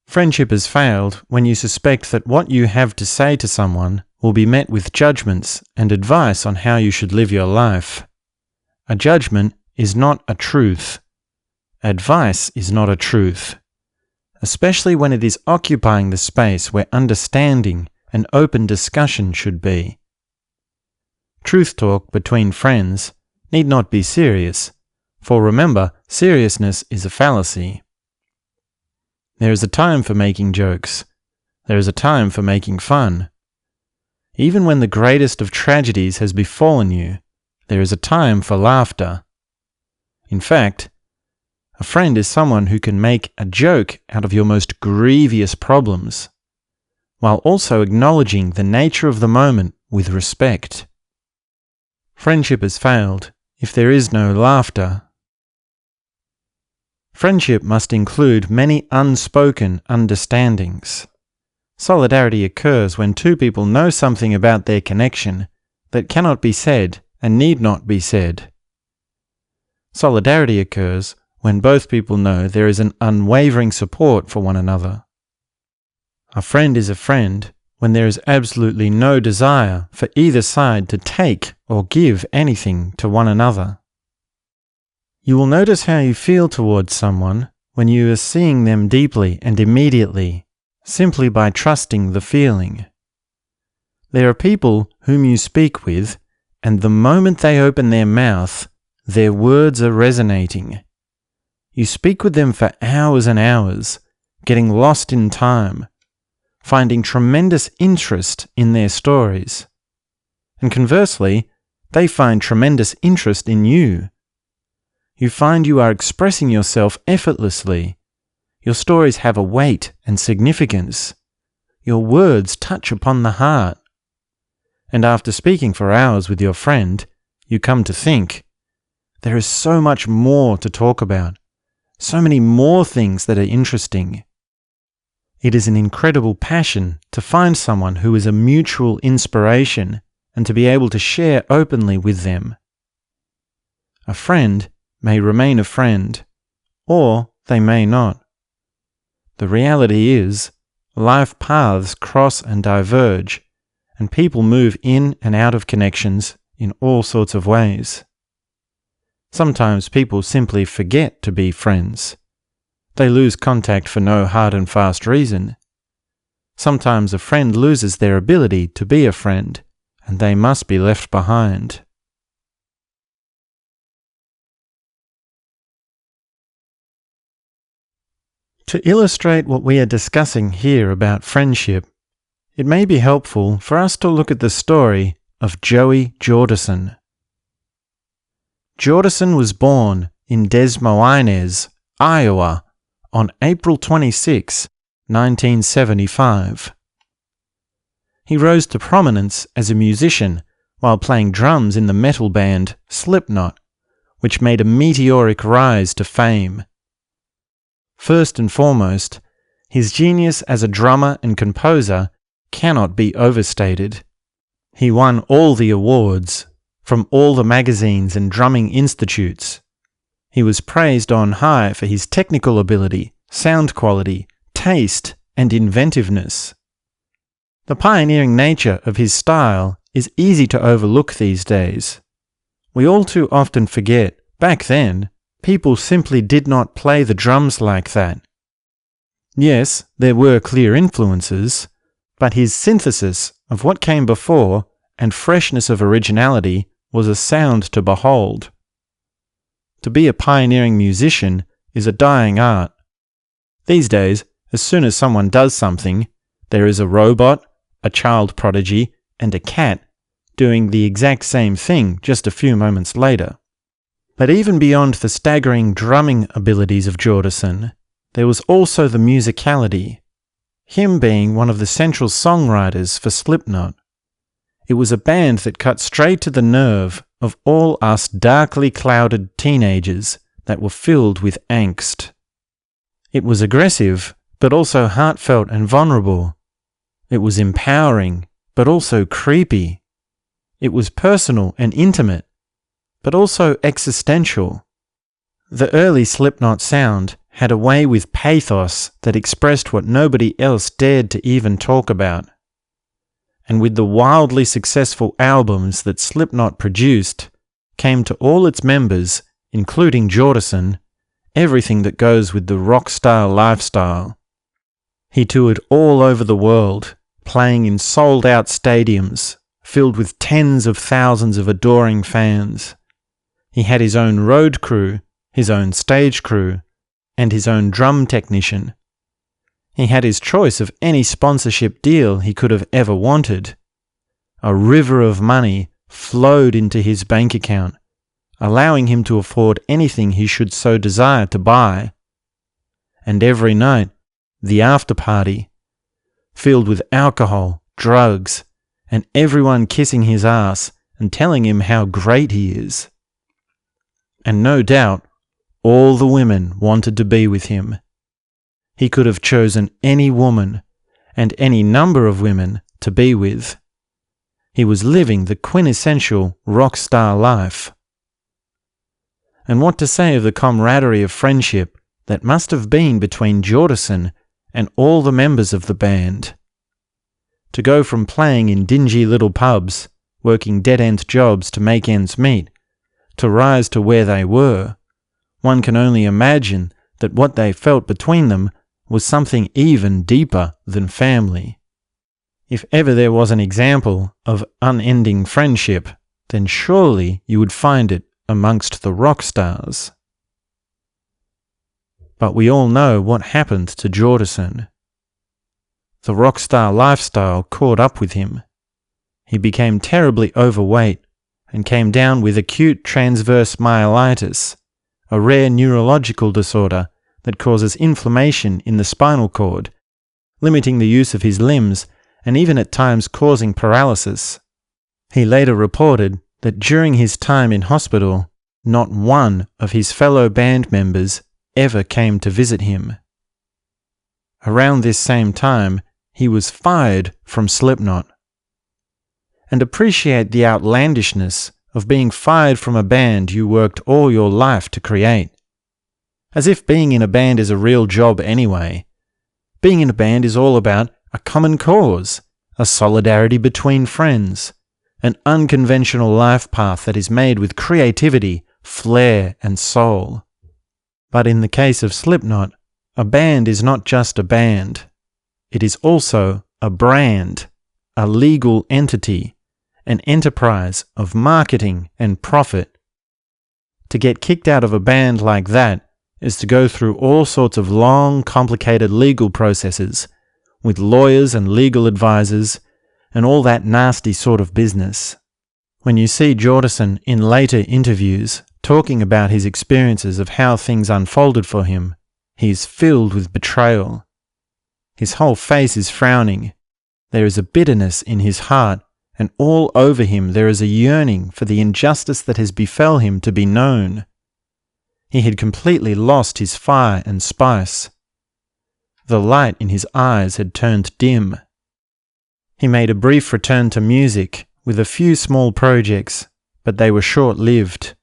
Friendship has failed when you suspect that what you have to say to someone will be met with judgments and advice on how you should live your life. A judgment is not a truth. Advice is not a truth, especially when it is occupying the space where understanding and open discussion should be. Truth talk between friends need not be serious, for remember, seriousness is a fallacy. There is a time for making jokes. There is a time for making fun. Even when the greatest of tragedies has befallen you, there is a time for laughter. In fact, a friend is someone who can make a joke out of your most grievous problems, while also acknowledging the nature of the moment with respect. Friendship has failed if there is no laughter. Friendship must include many unspoken understandings. Solidarity occurs when two people know something about their connection that cannot be said and need not be said. Solidarity occurs when both people know there is an unwavering support for one another. A friend is a friend when there is absolutely no desire for either side to take or give anything to one another. You will notice how you feel towards someone when you are seeing them deeply and immediately, simply by trusting the feeling. There are people whom you speak with, and the moment they open their mouth, their words are resonating. You speak with them for hours and hours, getting lost in time, finding tremendous interest in their stories. And conversely, they find tremendous interest in you. You find you are expressing yourself effortlessly. Your stories have a weight and significance. Your words touch upon the heart. And after speaking for hours with your friend, you come to think, there is so much more to talk about, so many more things that are interesting. It is an incredible passion to find someone who is a mutual inspiration and to be able to share openly with them. A friend may remain a friend, or they may not. The reality is, life paths cross and diverge, and people move in and out of connections in all sorts of ways. Sometimes people simply forget to be friends. They lose contact for no hard and fast reason. Sometimes a friend loses their ability to be a friend, and they must be left behind. To illustrate what we are discussing here about friendship, it may be helpful for us to look at the story of Joey Jordison. Jordison was born in Des Moines, Iowa, on April 26, 1975. He rose to prominence as a musician while playing drums in the metal band Slipknot, which made a meteoric rise to fame. First and foremost, his genius as a drummer and composer cannot be overstated. He won all the awards from all the magazines and drumming institutes. He was praised on high for his technical ability, sound quality, taste, and inventiveness. The pioneering nature of his style is easy to overlook these days. We all too often forget, back then, people simply did not play the drums like that. Yes, there were clear influences, but his synthesis of what came before and freshness of originality was a sound to behold. To be a pioneering musician is a dying art. These days, as soon as someone does something, there is a robot, a child prodigy, and a cat doing the exact same thing just a few moments later. But even beyond the staggering drumming abilities of Jordison, there was also the musicality, him being one of the central songwriters for Slipknot. It was a band that cut straight to the nerve of all us darkly clouded teenagers that were filled with angst. It was aggressive, but also heartfelt and vulnerable. It was empowering, but also creepy. It was personal and intimate, but also existential. The early Slipknot sound had a way with pathos that expressed what nobody else dared to even talk about. And with the wildly successful albums that Slipknot produced, came to all its members, including Jordison, everything that goes with the rock-style lifestyle. He toured all over the world, playing in sold-out stadiums, filled with tens of thousands of adoring fans. He had his own road crew, his own stage crew, and his own drum technician. He had his choice of any sponsorship deal he could have ever wanted. A river of money flowed into his bank account, allowing him to afford anything he should so desire to buy. And every night, the after party, filled with alcohol, drugs, and everyone kissing his ass and telling him how great he is. And no doubt, all the women wanted to be with him. He could have chosen any woman, and any number of women, to be with. He was living the quintessential rock star life. And what to say of the camaraderie of friendship that must have been between Jordison and all the members of the band. To go from playing in dingy little pubs, working dead-end jobs to make ends meet, to rise to where they were, one can only imagine that what they felt between them was something even deeper than family. If ever there was an example of unending friendship, then surely you would find it amongst the rock stars. But we all know what happened to Jordison. The rock star lifestyle caught up with him. He became terribly overweight and came down with acute transverse myelitis, a rare neurological disorder that causes inflammation in the spinal cord, limiting the use of his limbs and even at times causing paralysis. He later reported that during his time in hospital, not one of his fellow band members ever came to visit him. Around this same time, he was fired from Slipknot. And appreciate the outlandishness of being fired from a band you worked all your life to create. As if being in a band is a real job anyway. Being in a band is all about a common cause, a solidarity between friends, an unconventional life path that is made with creativity, flair, and soul. But in the case of Slipknot, a band is not just a band. It is also a brand, a legal entity, an enterprise of marketing and profit. To get kicked out of a band like that is to go through all sorts of long, complicated legal processes with lawyers and legal advisors and all that nasty sort of business. When you see Jordison in later interviews talking about his experiences of how things unfolded for him, he is filled with betrayal. His whole face is frowning. There is a bitterness in his heart, and all over him there is a yearning for the injustice that has befell him to be known. He had completely lost his fire and spice. The light in his eyes had turned dim. He made a brief return to music with a few small projects, but they were short-lived.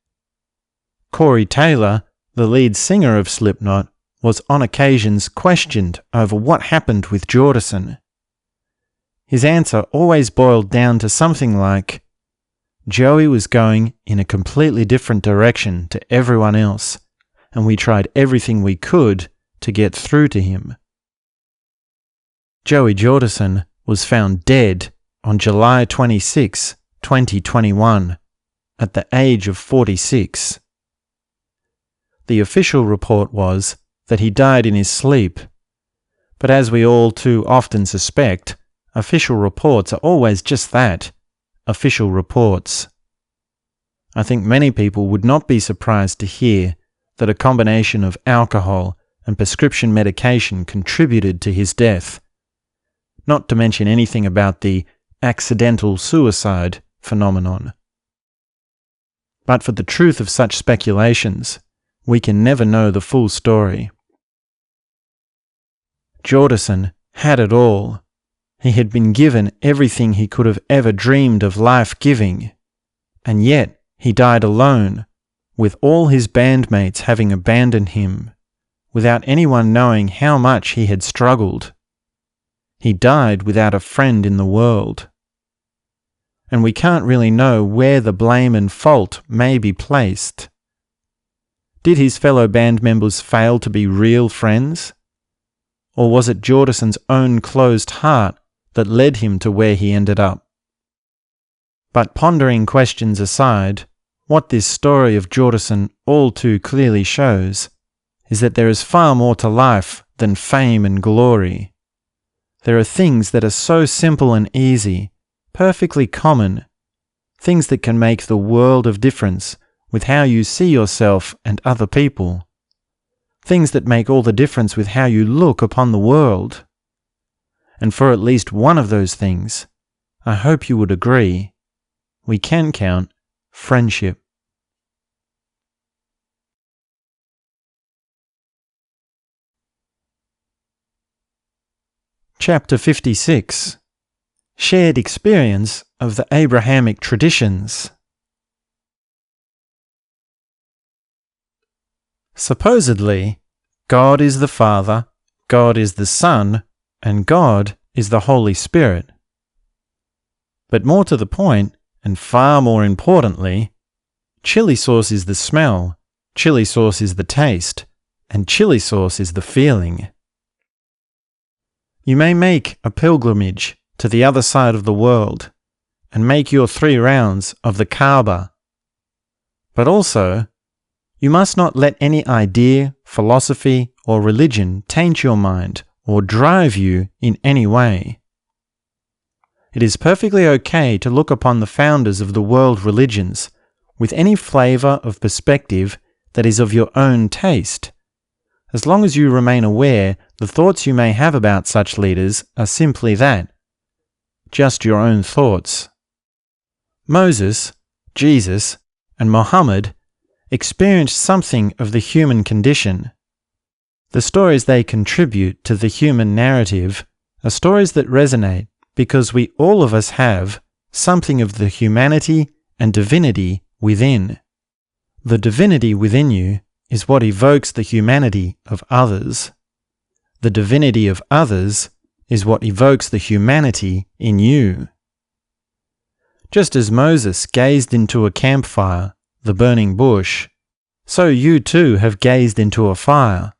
Corey Taylor, the lead singer of Slipknot, was on occasions questioned over what happened with Jordison. His answer always boiled down to something like, "Joey was going in a completely different direction to everyone else, and we tried everything we could to get through to him." Joey Jordison was found dead on July 26, 2021, at the age of 46. The official report was that he died in his sleep, but as we all too often suspect, official reports are always just that, official reports. I think many people would not be surprised to hear that a combination of alcohol and prescription medication contributed to his death, not to mention anything about the accidental suicide phenomenon. But for the truth of such speculations, we can never know the full story. Jordison had it all. He had been given everything he could have ever dreamed of life giving, and yet he died alone, with all his bandmates having abandoned him, without anyone knowing how much he had struggled. He died without a friend in the world. And we can't really know where the blame and fault may be placed. Did his fellow band members fail to be real friends? Or was it Jordison's own closed heart that led him to where he ended up? But pondering questions aside, what this story of Jordison all too clearly shows is that there is far more to life than fame and glory. There are things that are so simple and easy, perfectly common, things that can make the world of difference with how you see yourself and other people, things that make all the difference with how you look upon the world. And for at least one of those things, I hope you would agree, we can count friendship. Chapter 56. Shared Experience of the Abrahamic Traditions. Supposedly, God is the Father, God is the Son, and God is the Holy Spirit. But more to the point, and far more importantly, chili sauce is the smell, chili sauce is the taste, and chili sauce is the feeling. You may make a pilgrimage to the other side of the world and make your 3 rounds of the Kaaba. But also, you must not let any idea, philosophy, or religion taint your mind or drive you in any way. It is perfectly okay to look upon the founders of the world religions with any flavor of perspective that is of your own taste, as long as you remain aware the thoughts you may have about such leaders are simply that, just your own thoughts. Moses, Jesus, and Mohammed experienced something of the human condition. The stories they contribute to the human narrative are stories that resonate because we all of us have something of the humanity and divinity within. The divinity within you is what evokes the humanity of others. The divinity of others is what evokes the humanity in you. Just as Moses gazed into a campfire, the burning bush, so you too have gazed into a fire.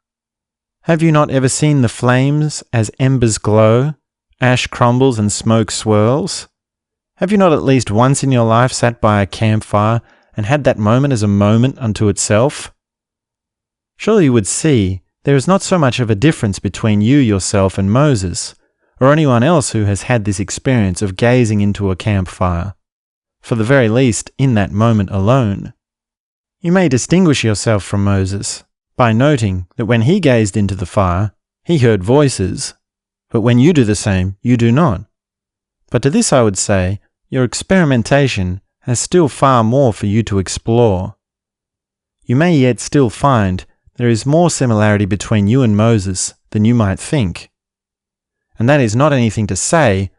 Have you not ever seen the flames as embers glow, ash crumbles and smoke swirls? Have you not at least once in your life sat by a campfire and had that moment as a moment unto itself? Surely you would see there is not so much of a difference between you yourself and Moses, or anyone else who has had this experience of gazing into a campfire, for the very least in that moment alone. You may distinguish yourself from Moses by noting that when he gazed into the fire, he heard voices, but when you do the same, you do not. But to this I would say, your experimentation has still far more for you to explore. You may yet still find there is more similarity between you and Moses than you might think. And that is not anything to say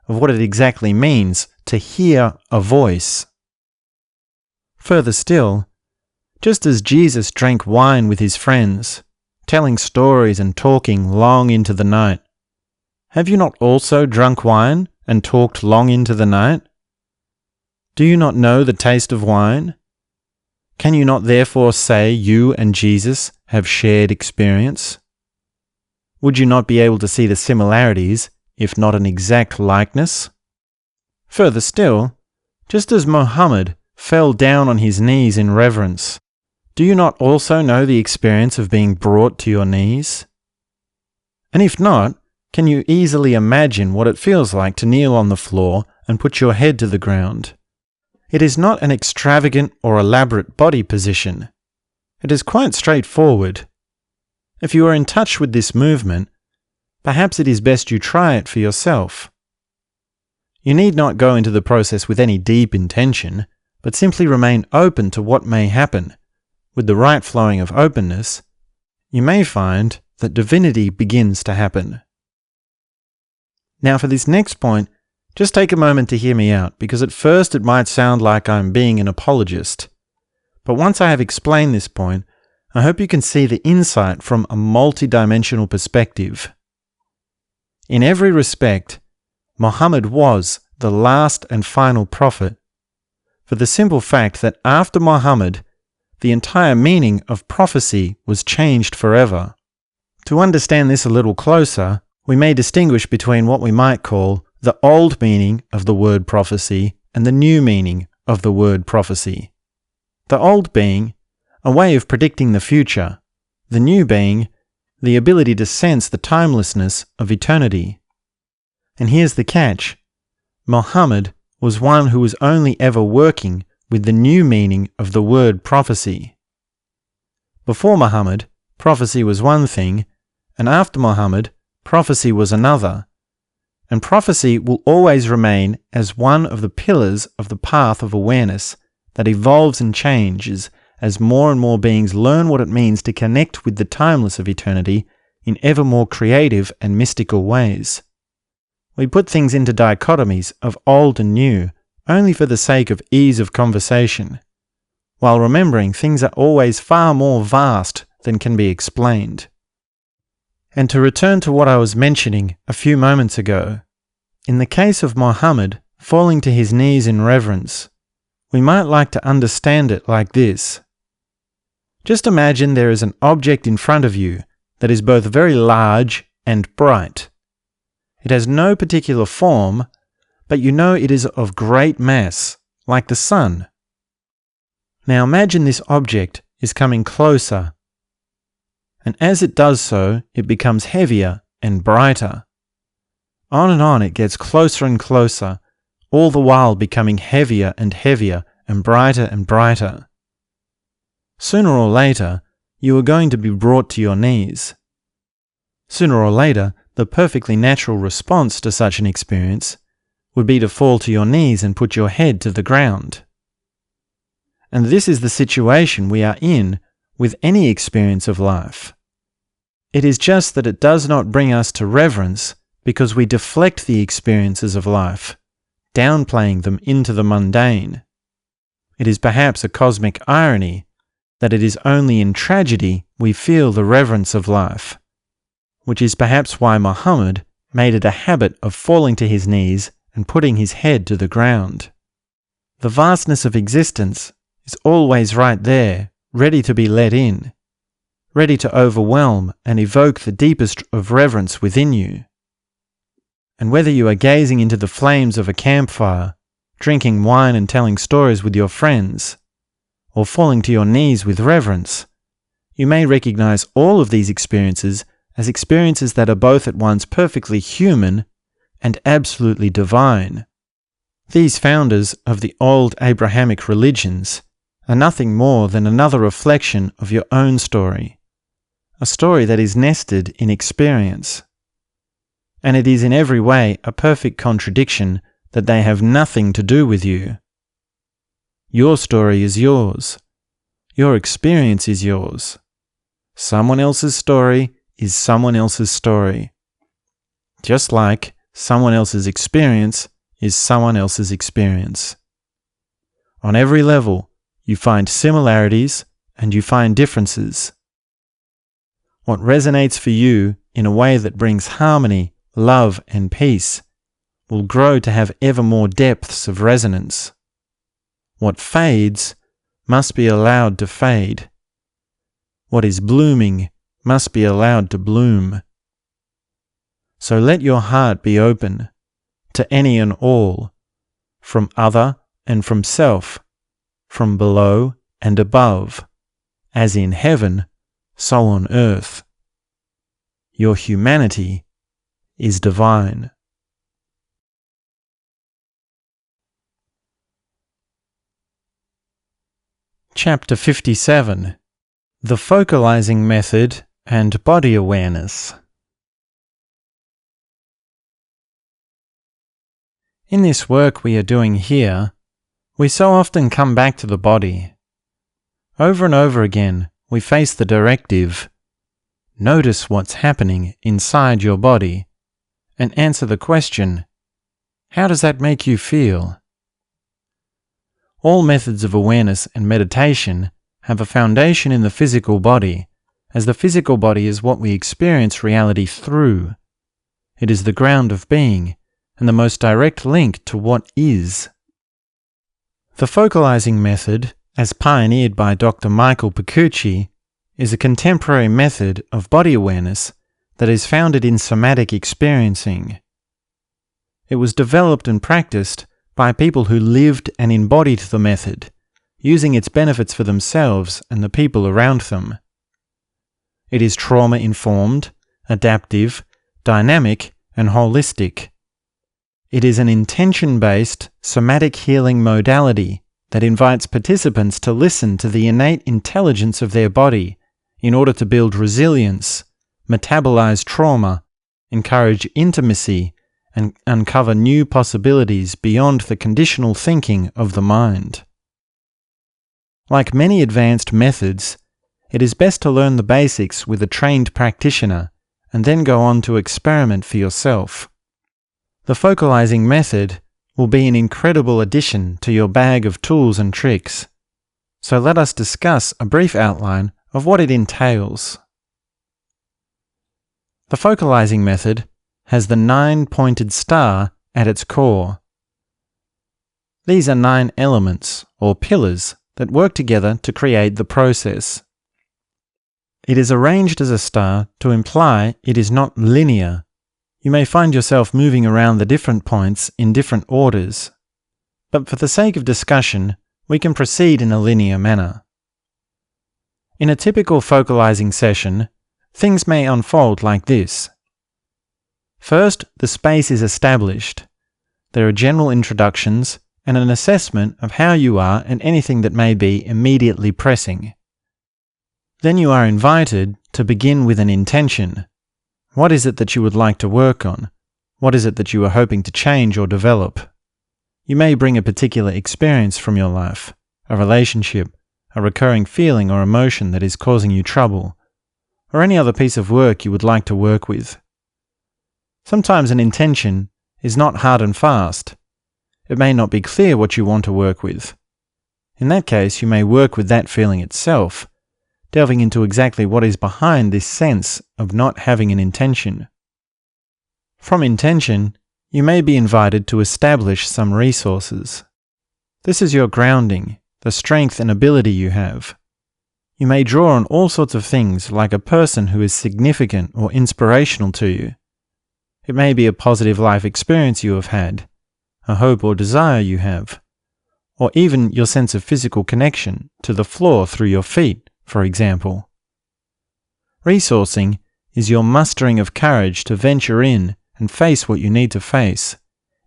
of what it exactly means to hear a voice. Further still, just as Jesus drank wine with his friends, telling stories and talking long into the night, have you not also drunk wine and talked long into the night? Do you not know the taste of wine? Can you not therefore say you and Jesus have shared experience? Would you not be able to see the similarities, if not an exact likeness? Further still, just as Mohammed fell down on his knees in reverence, do you not also know the experience of being brought to your knees? And if not, can you easily imagine what it feels like to kneel on the floor and put your head to the ground? It is not an extravagant or elaborate body position. It is quite straightforward. If you are in touch with this movement, perhaps it is best you try it for yourself. You need not go into the process with any deep intention, but simply remain open to what may happen. With the right flowing of openness, you may find that divinity begins to happen. Now for this next point, just take a moment to hear me out, because at first it might sound like I'm being an apologist. But once I have explained this point, I hope you can see the insight from a multi-dimensional perspective. In every respect, Muhammad was the last and final prophet, for the simple fact that after Muhammad, the entire meaning of prophecy was changed forever. To understand this a little closer, we may distinguish between what we might call the old meaning of the word prophecy and the new meaning of the word prophecy. The old being a way of predicting the future, the new being the ability to sense the timelessness of eternity. And here's the catch. Muhammad was one who was only ever working with the new meaning of the word prophecy. Before Muhammad, prophecy was one thing, and after Muhammad, prophecy was another. And prophecy will always remain as one of the pillars of the path of awareness that evolves and changes as more and more beings learn what it means to connect with the timeless of eternity in ever more creative and mystical ways. We put things into dichotomies of old and new only for the sake of ease of conversation, while remembering things are always far more vast than can be explained. And to return to what I was mentioning a few moments ago, in the case of Muhammad falling to his knees in reverence, we might like to understand it like this. Just imagine there is an object in front of you that is both very large and bright. It has no particular form, but you know it is of great mass, like the sun. Now imagine this object is coming closer, and as it does so, it becomes heavier and brighter. On and on it gets closer and closer, all the while becoming heavier and heavier and brighter. Sooner or later, you are going to be brought to your knees. Sooner or later, the perfectly natural response to such an experience would be to fall to your knees and put your head to the ground. and this is the situation we are in with any experience of life. It is just that it does not bring us to reverence because we deflect the experiences of life, downplaying them into the mundane. It is perhaps a cosmic irony that it is only in tragedy we feel the reverence of life, which is perhaps why Muhammad made it a habit of falling to his knees and putting his head to the ground. The vastness of existence is always right there, ready to be let in, ready to overwhelm and evoke the deepest of reverence within you. And whether you are gazing into the flames of a campfire, drinking wine and telling stories with your friends, or falling to your knees with reverence, you may recognize all of these experiences as experiences that are both at once perfectly human and absolutely divine. These founders of the old Abrahamic religions are nothing more than another reflection of your own story, a story that is nested in experience. And it is in every way a perfect contradiction that they have nothing to do with you. Your story is yours. Your experience is yours. Someone else's story is someone else's story. Just like someone else's experience is someone else's experience. On every level, you find similarities and you find differences. What resonates for you in a way that brings harmony, love, and peace will grow to have ever more depths of resonance. What fades must be allowed to fade. What is blooming must be allowed to bloom. So let your heart be open to any and all, from other and from self, from below and above, as in heaven, so on earth. Your humanity is divine. Chapter 57. The Focalizing Method and Body Awareness. In this work we are doing here, we so often come back to the body. Over and over again, we face the directive, notice what's happening inside your body, and answer the question, how does that make you feel? All methods of awareness and meditation have a foundation in the physical body, as the physical body is what we experience reality through. It is the ground of being, and the most direct link to what is. The focalizing method, as pioneered by Dr. Michael Piccucci, is a contemporary method of body awareness that is founded in somatic experiencing. It was developed and practiced by people who lived and embodied the method, using its benefits for themselves and the people around them. It is trauma-informed, adaptive, dynamic, and holistic. It is an intention-based, somatic healing modality that invites participants to listen to the innate intelligence of their body in order to build resilience, metabolize trauma, encourage intimacy, and uncover new possibilities beyond the conditional thinking of the mind. Like many advanced methods, it is best to learn the basics with a trained practitioner and then go on to experiment for yourself. The focalizing method will be an incredible addition to your bag of tools and tricks. So let us discuss a brief outline of what it entails. The focalizing method has the 9-pointed star at its core. These are 9 elements, or pillars, that work together to create the process. It is arranged as a star to imply it is not linear. You may find yourself moving around the different points in different orders, but for the sake of discussion, we can proceed in a linear manner. In a typical focalizing session, things may unfold like this. First, the space is established. There are general introductions and an assessment of how you are and anything that may be immediately pressing. Then you are invited to begin with an intention. What is it that you would like to work on? What is it that you are hoping to change or develop? You may bring a particular experience from your life, a relationship, a recurring feeling or emotion that is causing you trouble, or any other piece of work you would like to work with. Sometimes an intention is not hard and fast. It may not be clear what you want to work with. In that case, you may work with that feeling itself, delving into exactly what is behind this sense of not having an intention. From intention, you may be invited to establish some resources. This is your grounding, the strength and ability you have. You may draw on all sorts of things like a person who is significant or inspirational to you. It may be a positive life experience you have had, a hope or desire you have, or even your sense of physical connection to the floor through your feet, for example. Resourcing is your mustering of courage to venture in and face what you need to face,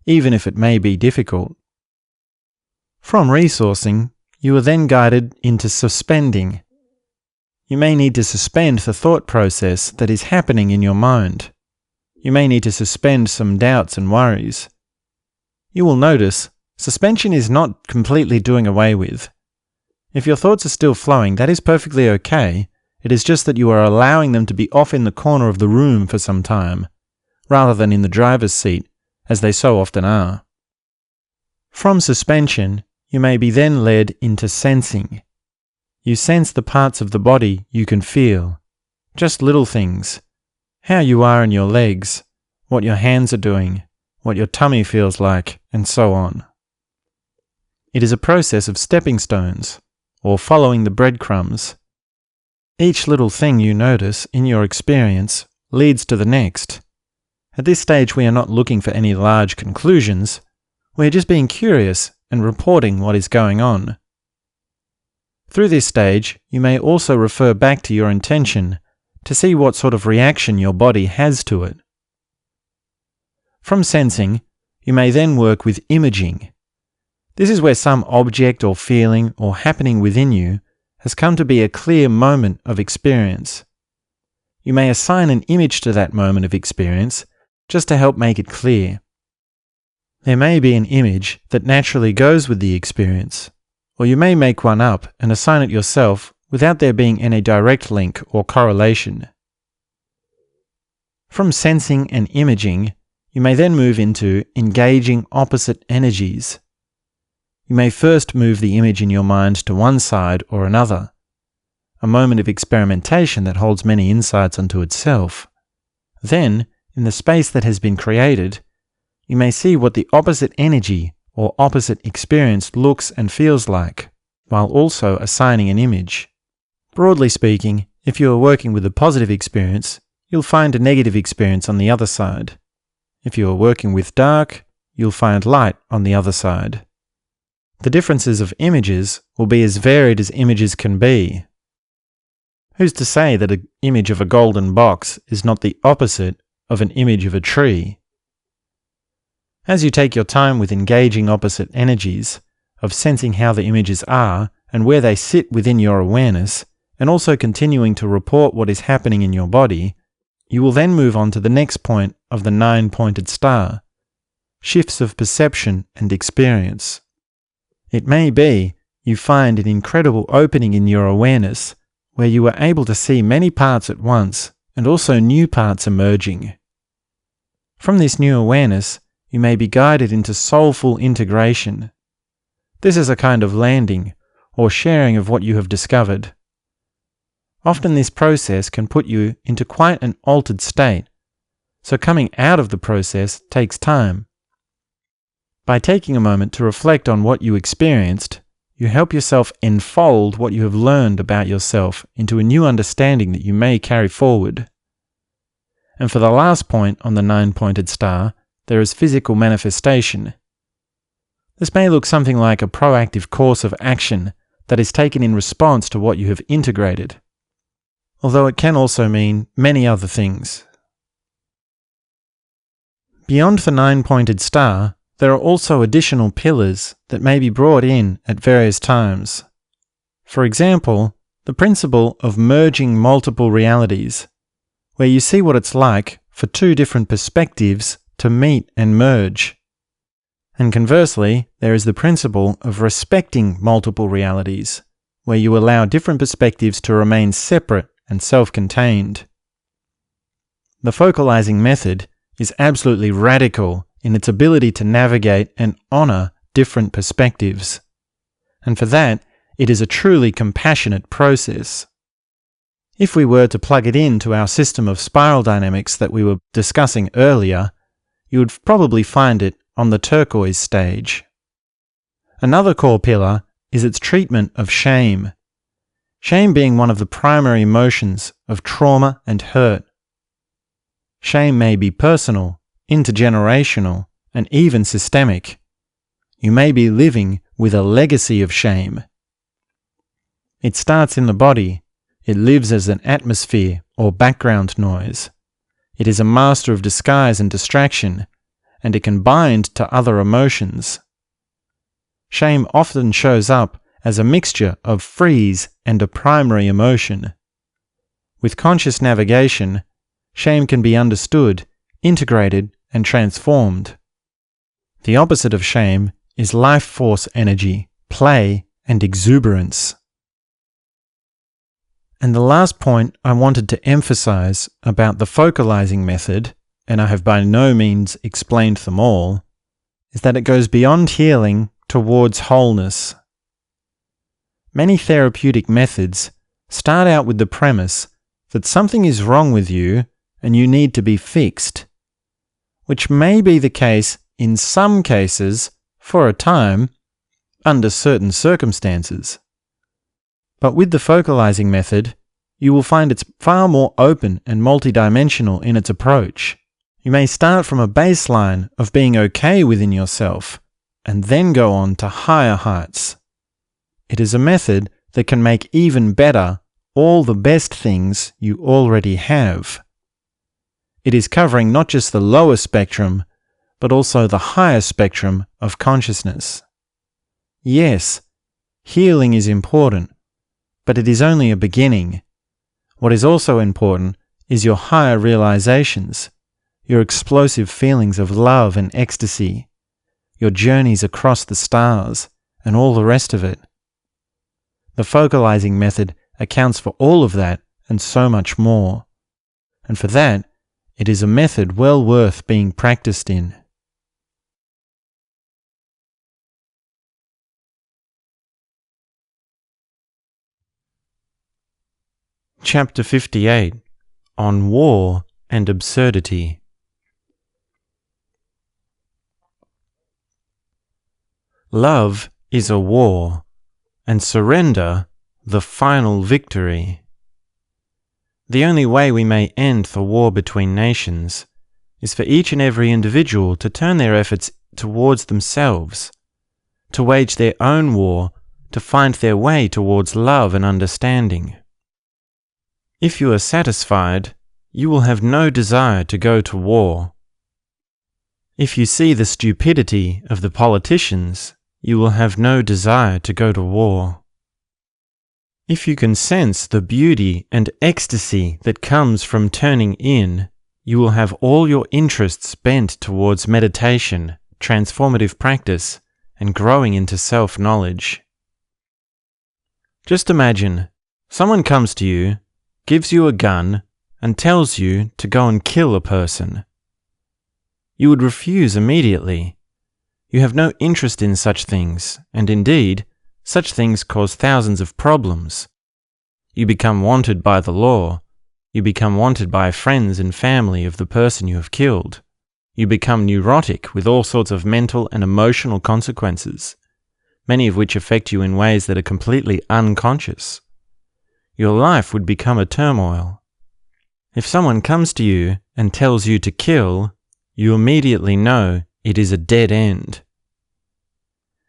even if it may be difficult. From resourcing, you are then guided into suspending. You may need to suspend the thought process that is happening in your mind. You may need to suspend some doubts and worries. You will notice suspension is not completely doing away with. If your thoughts are still flowing, that is perfectly okay. It is just that you are allowing them to be off in the corner of the room for some time, rather than in the driver's seat, as they so often are. From suspension, you may be then led into sensing. You sense the parts of the body you can feel, just little things, how you are in your legs, what your hands are doing, what your tummy feels like, and so on. It is a process of stepping stones, or following the breadcrumbs. Each little thing you notice in your experience leads to the next. At this stage, we are not looking for any large conclusions. We are just being curious and reporting what is going on. Through this stage, you may also refer back to your intention to see what sort of reaction your body has to it. From sensing, you may then work with imaging. This is where some object or feeling or happening within you has come to be a clear moment of experience. You may assign an image to that moment of experience just to help make it clear. There may be an image that naturally goes with the experience, or you may make one up and assign it yourself without there being any direct link or correlation. From sensing and imaging, you may then move into engaging opposite energies. You may first move the image in your mind to one side or another, a moment of experimentation that holds many insights unto itself. Then, in the space that has been created, you may see what the opposite energy or opposite experience looks and feels like, while also assigning an image. Broadly speaking, if you are working with a positive experience, you'll find a negative experience on the other side. If you are working with dark, you'll find light on the other side. The differences of images will be as varied as images can be. Who's to say that an image of a golden box is not the opposite of an image of a tree? As you take your time with engaging opposite energies, of sensing how the images are and where they sit within your awareness, and also continuing to report what is happening in your body, you will then move on to the next point of the 9-pointed star, shifts of perception and experience. It may be you find an incredible opening in your awareness where you are able to see many parts at once and also new parts emerging. From this new awareness, you may be guided into soulful integration. This is a kind of landing or sharing of what you have discovered. Often this process can put you into quite an altered state, so coming out of the process takes time. By taking a moment to reflect on what you experienced, you help yourself enfold what you have learned about yourself into a new understanding that you may carry forward. And for the last point on the 9-pointed star, there is physical manifestation. This may look something like a proactive course of action that is taken in response to what you have integrated, although it can also mean many other things. Beyond the 9-pointed star, there are also additional pillars that may be brought in at various times. For example, the principle of merging multiple realities, where you see what it's like for two different perspectives to meet and merge. And conversely, there is the principle of respecting multiple realities, where you allow different perspectives to remain separate and self-contained. The focalizing method is absolutely radical in its ability to navigate and honor different perspectives. And for that, it is a truly compassionate process. If we were to plug it into our system of spiral dynamics that we were discussing earlier, you would probably find it on the turquoise stage. Another core pillar is its treatment of shame. Shame being one of the primary emotions of trauma and hurt. Shame may be personal, intergenerational, and even systemic. You may be living with a legacy of shame. It starts in the body. It lives as an atmosphere or background noise. It is a master of disguise and distraction, and it can bind to other emotions. Shame often shows up as a mixture of freeze and a primary emotion. With conscious navigation, shame can be understood, integrated, and transformed. The opposite of shame is life force energy, play, and exuberance. And the last point I wanted to emphasize about the focalizing method, and I have by no means explained them all, is that it goes beyond healing towards wholeness. Many therapeutic methods start out with the premise that something is wrong with you and you need to be fixed, which may be the case in some cases for a time under certain circumstances. But with the focalizing method, you will find it's far more open and multidimensional in its approach. You may start from a baseline of being okay within yourself and then go on to higher heights. It is a method that can make even better all the best things you already have. It is covering not just the lower spectrum, but also the higher spectrum of consciousness. Yes, healing is important, but it is only a beginning. What is also important is your higher realizations, your explosive feelings of love and ecstasy, your journeys across the stars, and all the rest of it. The focalizing method accounts for all of that and so much more. And for that, it is a method well worth being practiced in. Chapter 58 on War and Absurdity. Love is a war, and surrender the final victory. The only way we may end the war between nations is for each and every individual to turn their efforts towards themselves, to wage their own war, to find their way towards love and understanding. If you are satisfied, you will have no desire to go to war. If you see the stupidity of the politicians, you will have no desire to go to war. If you can sense the beauty and ecstasy that comes from turning in, you will have all your interests bent towards meditation, transformative practice, and growing into self-knowledge. Just imagine, someone comes to you, gives you a gun, and tells you to go and kill a person. You would refuse immediately. You have no interest in such things, and indeed, such things cause thousands of problems. You become wanted by the law. You become wanted by friends and family of the person you have killed. You become neurotic with all sorts of mental and emotional consequences, many of which affect you in ways that are completely unconscious. Your life would become a turmoil. If someone comes to you and tells you to kill, you immediately know it is a dead end.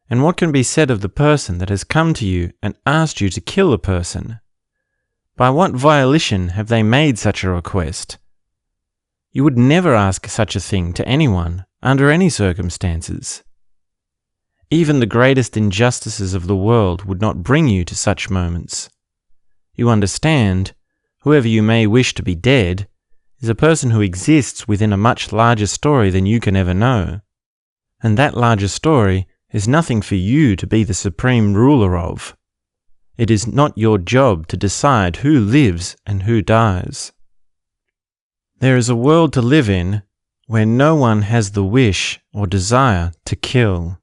And what can be said of the person that has come to you and asked you to kill a person? By what violation have they made such a request? You would never ask such a thing to anyone, under any circumstances. Even the greatest injustices of the world would not bring you to such moments. You understand, whoever you may wish to be dead is a person who exists within a much larger story than you can ever know. and that larger story is nothing for you to be the supreme ruler of. It is not your job to decide who lives and who dies. There is a world to live in where no one has the wish or desire to kill.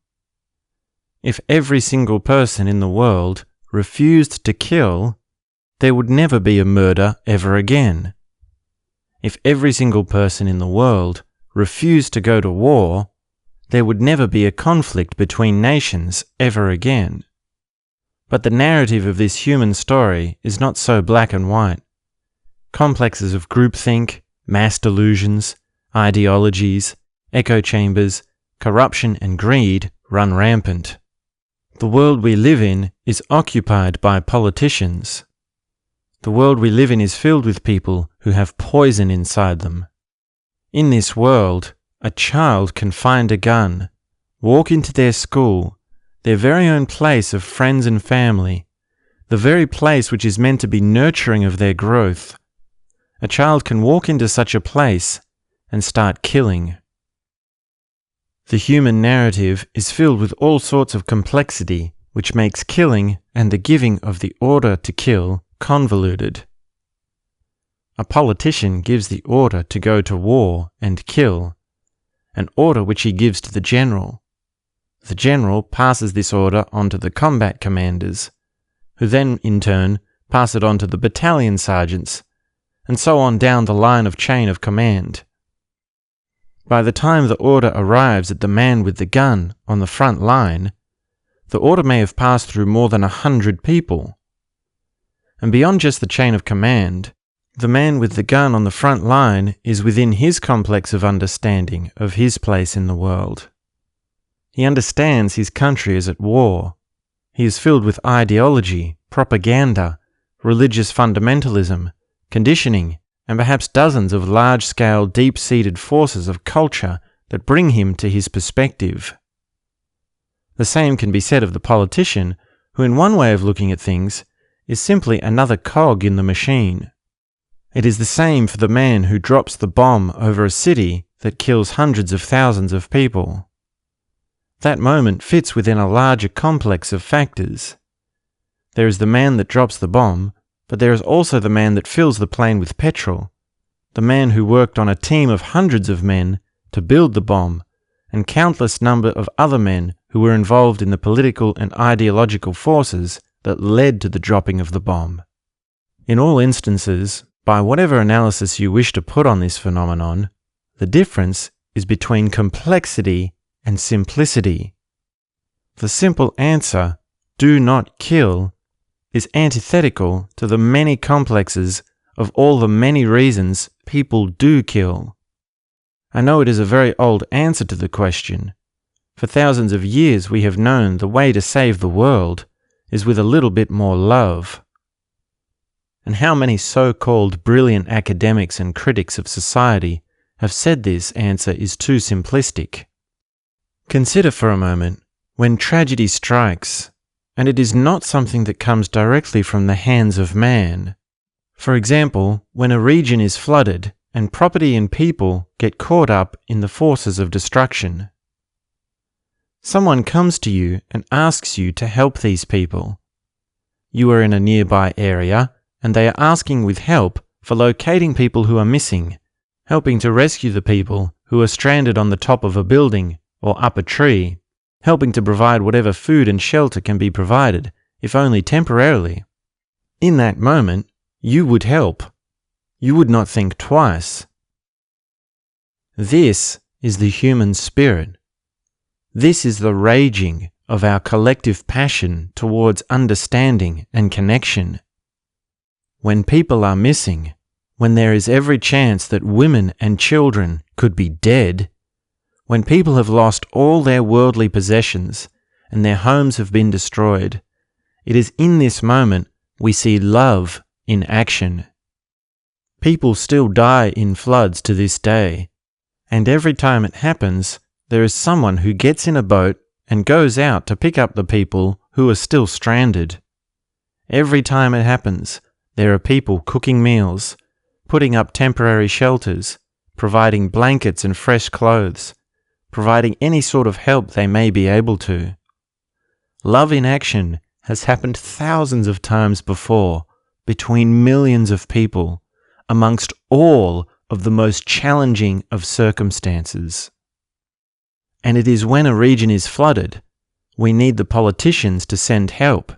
If every single person in the world refused to kill, there would never be a murder ever again. If every single person in the world refused to go to war, there would never be a conflict between nations ever again. But the narrative of this human story is not so black and white. Complexes of groupthink, mass delusions, ideologies, echo chambers, corruption and greed run rampant. The world we live in is occupied by politicians. The world we live in is filled with people who have poison inside them. In this world, a child can find a gun, walk into their school, their very own place of friends and family, the very place which is meant to be nurturing of their growth. A child can walk into such a place and start killing. The human narrative is filled with all sorts of complexity, which makes killing and the giving of the order to kill convoluted. A politician gives the order to go to war and kill, an order which he gives to the general. The general passes this order on to the combat commanders, who then in turn pass it on to the battalion sergeants, and so on down the line of chain of command. By the time the order arrives at the man with the gun on the front line, the order may have passed through more than 100 people. And beyond just the chain of command, the man with the gun on the front line is within his complex of understanding of his place in the world. He understands his country is at war. He is filled with ideology, propaganda, religious fundamentalism, conditioning, and perhaps dozens of large-scale, deep-seated forces of culture that bring him to his perspective. The same can be said of the politician, who in one way of looking at things is simply another cog in the machine. It is the same for the man who drops the bomb over a city that kills hundreds of thousands of people. That moment fits within a larger complex of factors. There is the man that drops the bomb, but there is also the man that fills the plane with petrol, the man who worked on a team of hundreds of men to build the bomb, and countless number of other men who were involved in the political and ideological forces that led to the dropping of the bomb. In all instances, by whatever analysis you wish to put on this phenomenon, the difference is between complexity and simplicity. The simple answer, do not kill, is antithetical to the many complexes of all the many reasons people do kill. I know it is a very old answer to the question. For thousands of years we have known the way to save the world is with a little bit more love. And how many so-called brilliant academics and critics of society have said this answer is too simplistic? Consider for a moment, when tragedy strikes, and it is not something that comes directly from the hands of man. For example, when a region is flooded and property and people get caught up in the forces of destruction. Someone comes to you and asks you to help these people. You are in a nearby area and they are asking with help for locating people who are missing, helping to rescue the people who are stranded on the top of a building or up a tree, helping to provide whatever food and shelter can be provided, if only temporarily. In that moment, you would help. You would not think twice. This is the human spirit. This is the raging of our collective passion towards understanding and connection. When people are missing, when there is every chance that women and children could be dead, when people have lost all their worldly possessions and their homes have been destroyed, it is in this moment we see love in action. People still die in floods to this day, and every time it happens, there is someone who gets in a boat and goes out to pick up the people who are still stranded. Every time it happens, there are people cooking meals, putting up temporary shelters, providing blankets and fresh clothes, providing any sort of help they may be able to. Love in action has happened thousands of times before, between millions of people, amongst all of the most challenging of circumstances. And it is when a region is flooded, we need the politicians to send help,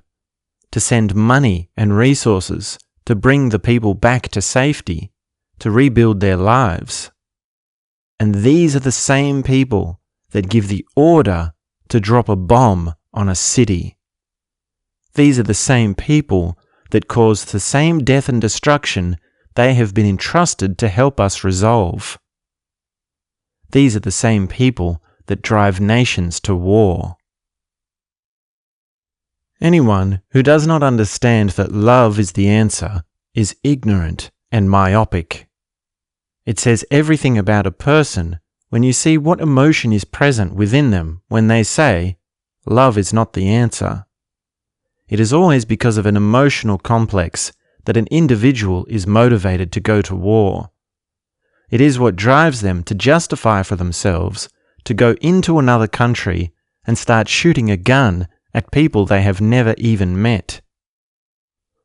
to send money and resources to bring the people back to safety, to rebuild their lives. And these are the same people that give the order to drop a bomb on a city. These are the same people that cause the same death and destruction they have been entrusted to help us resolve. These are the same people that drive nations to war. Anyone who does not understand that love is the answer is ignorant and myopic. It says everything about a person when you see what emotion is present within them when they say, love is not the answer. It is always because of an emotional complex that an individual is motivated to go to war. It is what drives them to justify for themselves to go into another country and start shooting a gun at people they have never even met.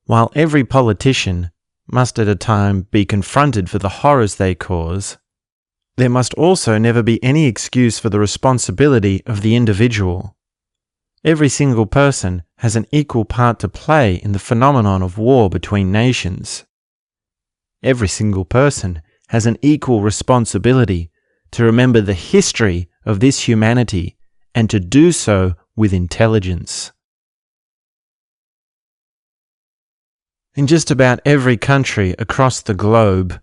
While every politician must at a time be confronted for the horrors they cause, there must also never be any excuse for the responsibility of the individual. Every single person has an equal part to play in the phenomenon of war between nations. Every single person has an equal responsibility to remember the history of this humanity and to do so with intelligence. In just about every country across the globe,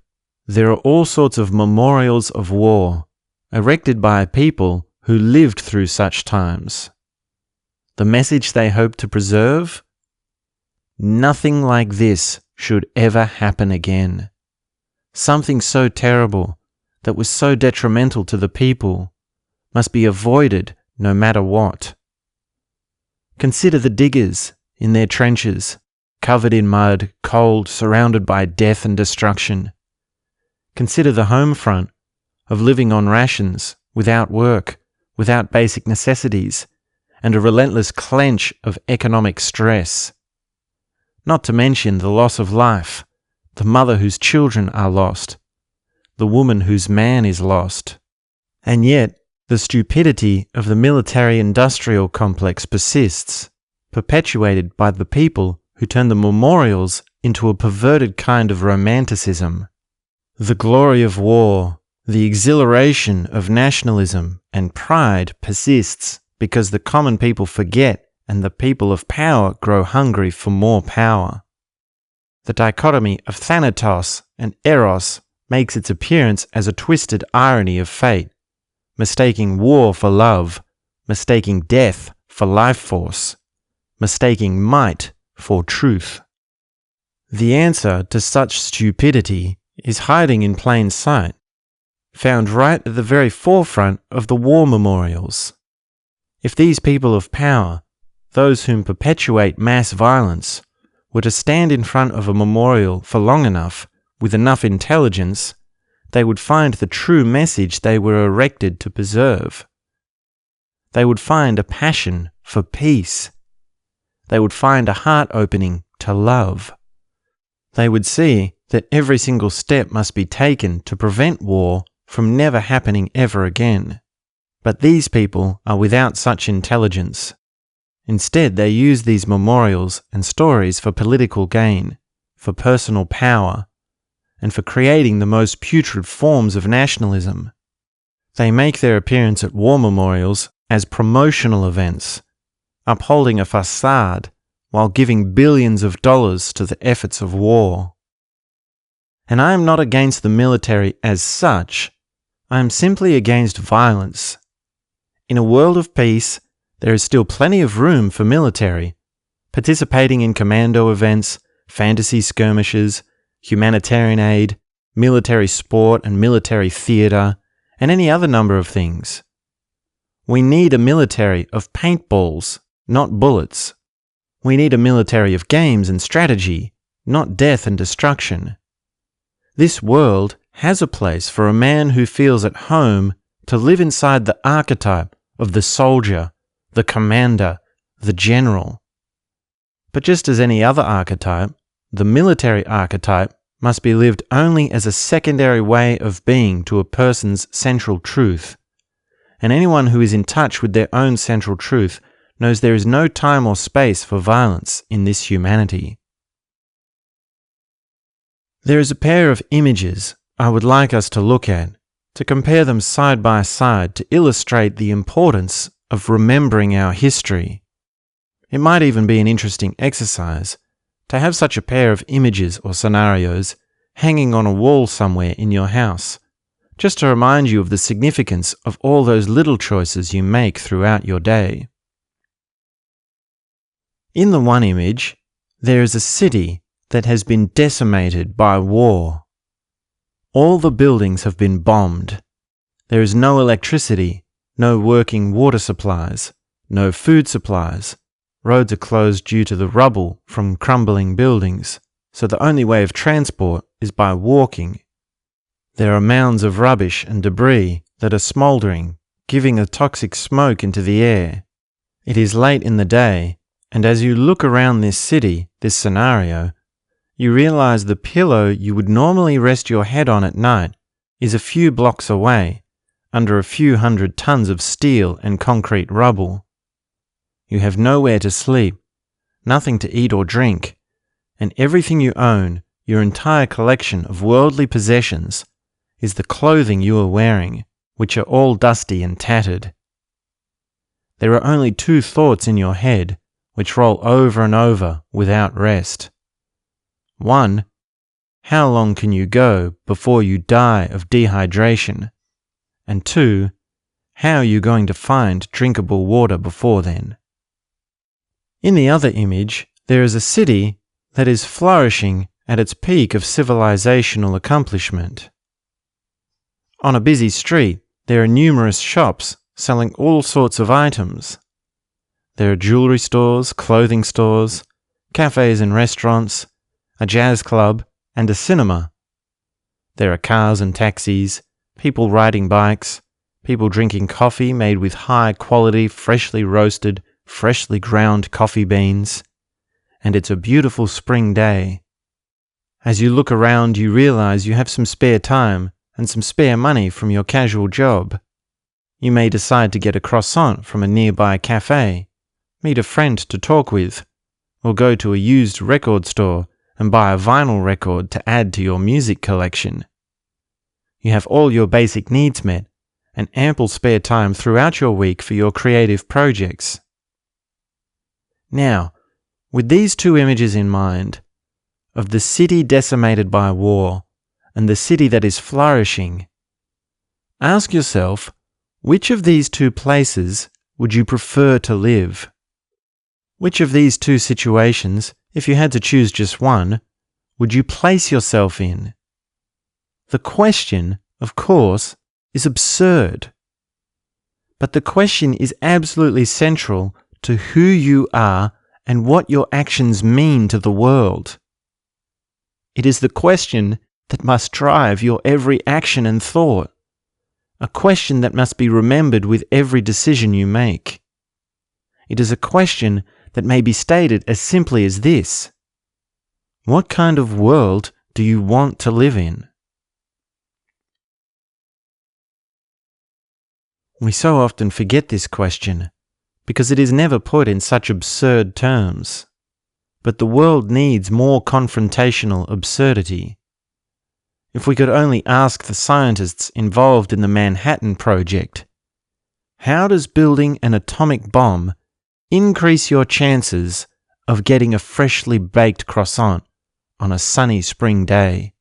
there are all sorts of memorials of war, erected by people who lived through such times. The message they hope to preserve? Nothing like this should ever happen again. Something so terrible that was so detrimental to the people must be avoided no matter what. Consider the diggers in their trenches, covered in mud, cold, surrounded by death and destruction. Consider the home front of living on rations, without work, without basic necessities, and a relentless clench of economic stress. Not to mention the loss of life, the mother whose children are lost, the woman whose man is lost. And yet, the stupidity of the military-industrial complex persists, perpetuated by the people who turn the memorials into a perverted kind of romanticism. The glory of war, the exhilaration of nationalism and pride persists because the common people forget and the people of power grow hungry for more power. The dichotomy of Thanatos and Eros makes its appearance as a twisted irony of fate, mistaking war for love, mistaking death for life force, mistaking might for truth. The answer to such stupidity is hiding in plain sight, found right at the very forefront of the war memorials. If these people of power, those whom perpetuate mass violence, were to stand in front of a memorial for long enough, with enough intelligence, they would find the true message they were erected to preserve. They would find a passion for peace. They would find a heart opening to love. They would see that every single step must be taken to prevent war from never happening ever again. But these people are without such intelligence. Instead, they use these memorials and stories for political gain, for personal power, and for creating the most putrid forms of nationalism. They make their appearance at war memorials as promotional events, upholding a facade while giving billions of dollars to the efforts of war. And I am not against the military as such, I am simply against violence. In a world of peace, there is still plenty of room for military, participating in commando events, fantasy skirmishes, humanitarian aid, military sport and military theatre, and any other number of things. We need a military of paintballs, not bullets. We need a military of games and strategy, not death and destruction. This world has a place for a man who feels at home to live inside the archetype of the soldier, the commander, the general. But just as any other archetype, the military archetype must be lived only as a secondary way of being to a person's central truth. And anyone who is in touch with their own central truth knows there is no time or space for violence in this humanity. There is a pair of images I would like us to look at, to compare them side by side to illustrate the importance of remembering our history. It might even be an interesting exercise to have such a pair of images or scenarios hanging on a wall somewhere in your house, just to remind you of the significance of all those little choices you make throughout your day. In the one image, there is a city that has been decimated by war. All the buildings have been bombed. There is no electricity, no working water supplies, no food supplies. Roads are closed due to the rubble from crumbling buildings, so the only way of transport is by walking. There are mounds of rubbish and debris that are smouldering, giving a toxic smoke into the air. It is late in the day, and as you look around this city, this scenario, you realize the pillow you would normally rest your head on at night is a few blocks away, under a few hundred tons of steel and concrete rubble. You have nowhere to sleep, nothing to eat or drink, and everything you own, your entire collection of worldly possessions, is the clothing you are wearing, which are all dusty and tattered. There are only two thoughts in your head, which roll over and over without rest. One, how long can you go before you die of dehydration? And two, how are you going to find drinkable water before then? In the other image, there is a city that is flourishing at its peak of civilizational accomplishment. On a busy street, there are numerous shops selling all sorts of items. There are jewelry stores, clothing stores, cafes and restaurants, a jazz club, and a cinema. There are cars and taxis, people riding bikes, people drinking coffee made with high-quality, freshly roasted, freshly ground coffee beans. And it's a beautiful spring day. As you look around, you realize you have some spare time and some spare money from your casual job. You may decide to get a croissant from a nearby cafe, meet a friend to talk with, or go to a used record store and buy a vinyl record to add to your music collection. You have all your basic needs met and ample spare time throughout your week for your creative projects. Now, with these two images in mind, of the city decimated by war and the city that is flourishing, ask yourself, which of these two places would you prefer to live? Which of these two situations, if you had to choose just one, would you place yourself in? The question, of course, is absurd. But the question is absolutely central to who you are and what your actions mean to the world. It is the question that must drive your every action and thought, a question that must be remembered with every decision you make. It is a question that may be stated as simply as this: what kind of world do you want to live in? We so often forget this question because it is never put in such absurd terms. But the world needs more confrontational absurdity. If we could only ask the scientists involved in the Manhattan Project, how does building an atomic bomb increase your chances of getting a freshly baked croissant on a sunny spring day?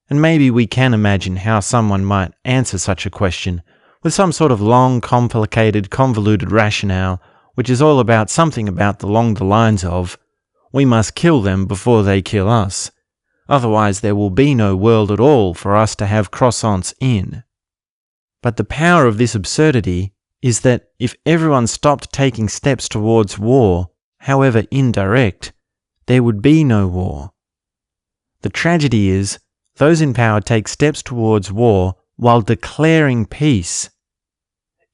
And maybe we can imagine how someone might answer such a question with some sort of long, complicated, convoluted rationale, which is all about something along the lines of, we must kill them before they kill us, otherwise there will be no world at all for us to have croissants in. But the power of this absurdity is that if everyone stopped taking steps towards war, however indirect, there would be no war. The tragedy is, those in power take steps towards war while declaring peace.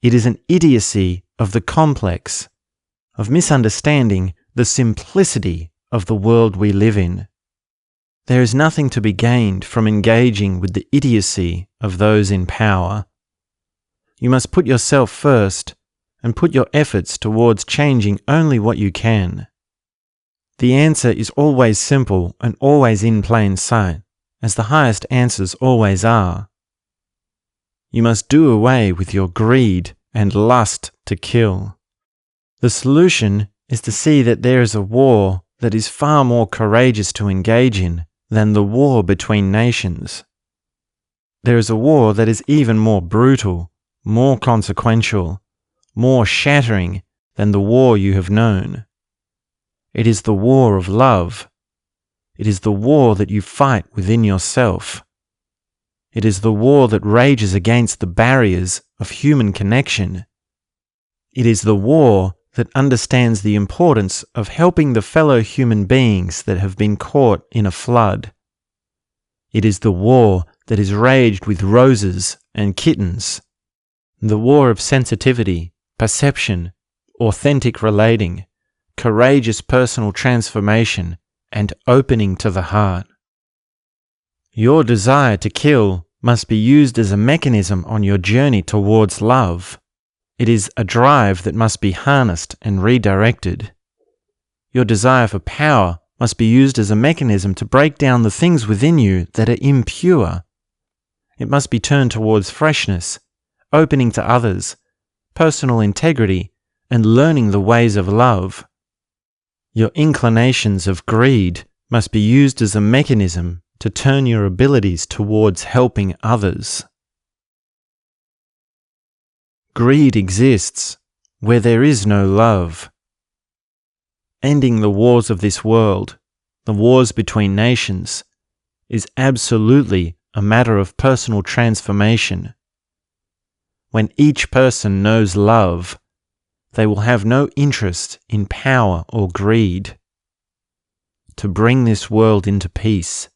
It is an idiocy of the complex, of misunderstanding the simplicity of the world we live in. There is nothing to be gained from engaging with the idiocy of those in power. You must put yourself first and put your efforts towards changing only what you can. The answer is always simple and always in plain sight, as the highest answers always are. You must do away with your greed and lust to kill. The solution is to see that there is a war that is far more courageous to engage in than the war between nations. There is a war that is even more brutal, more consequential, more shattering than the war you have known. It is the war of love. It is the war that you fight within yourself. It is the war that rages against the barriers of human connection. It is the war that understands the importance of helping the fellow human beings that have been caught in a flood. It is the war that is raged with roses and kittens. The war of sensitivity, perception, authentic relating, courageous personal transformation, and opening to the heart. Your desire to kill must be used as a mechanism on your journey towards love. It is a drive that must be harnessed and redirected. Your desire for power must be used as a mechanism to break down the things within you that are impure. It must be turned towards freshness, opening to others, personal integrity, and learning the ways of love. Your inclinations of greed must be used as a mechanism to turn your abilities towards helping others. Greed exists where there is no love. Ending the wars of this world, the wars between nations, is absolutely a matter of personal transformation. When each person knows love, they will have no interest in power or greed. To bring this world into peace,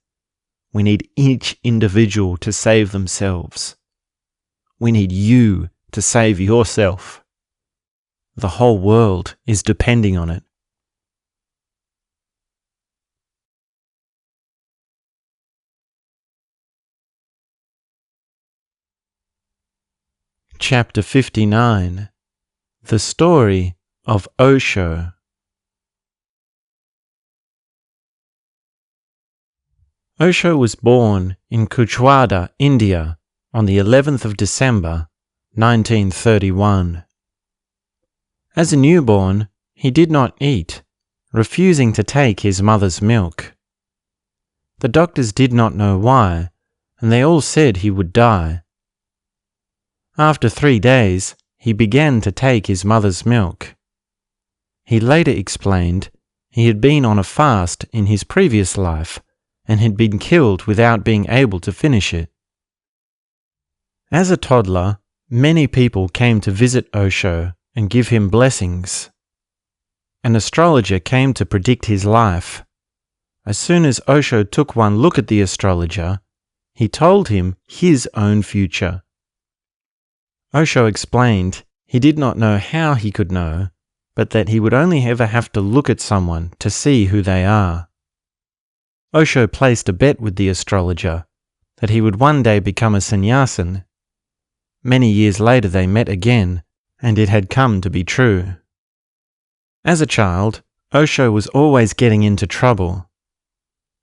we need each individual to save themselves. We need you to save yourself. The whole world is depending on it. Chapter 59. The Story of Osho. Osho was born in Kuchwada, India, on the 11th of December, 1931. As a newborn, he did not eat, refusing to take his mother's milk. The doctors did not know why, and they all said he would die. After 3 days, he began to take his mother's milk. He later explained he had been on a fast in his previous life and had been killed without being able to finish it. As a toddler, many people came to visit Osho and give him blessings. An astrologer came to predict his life. As soon as Osho took one look at the astrologer, he told him his own future. Osho explained he did not know how he could know, but that he would only ever have to look at someone to see who they are. Osho placed a bet with the astrologer that he would one day become a sannyasin. Many years later they met again, and it had come to be true. As a child, Osho was always getting into trouble.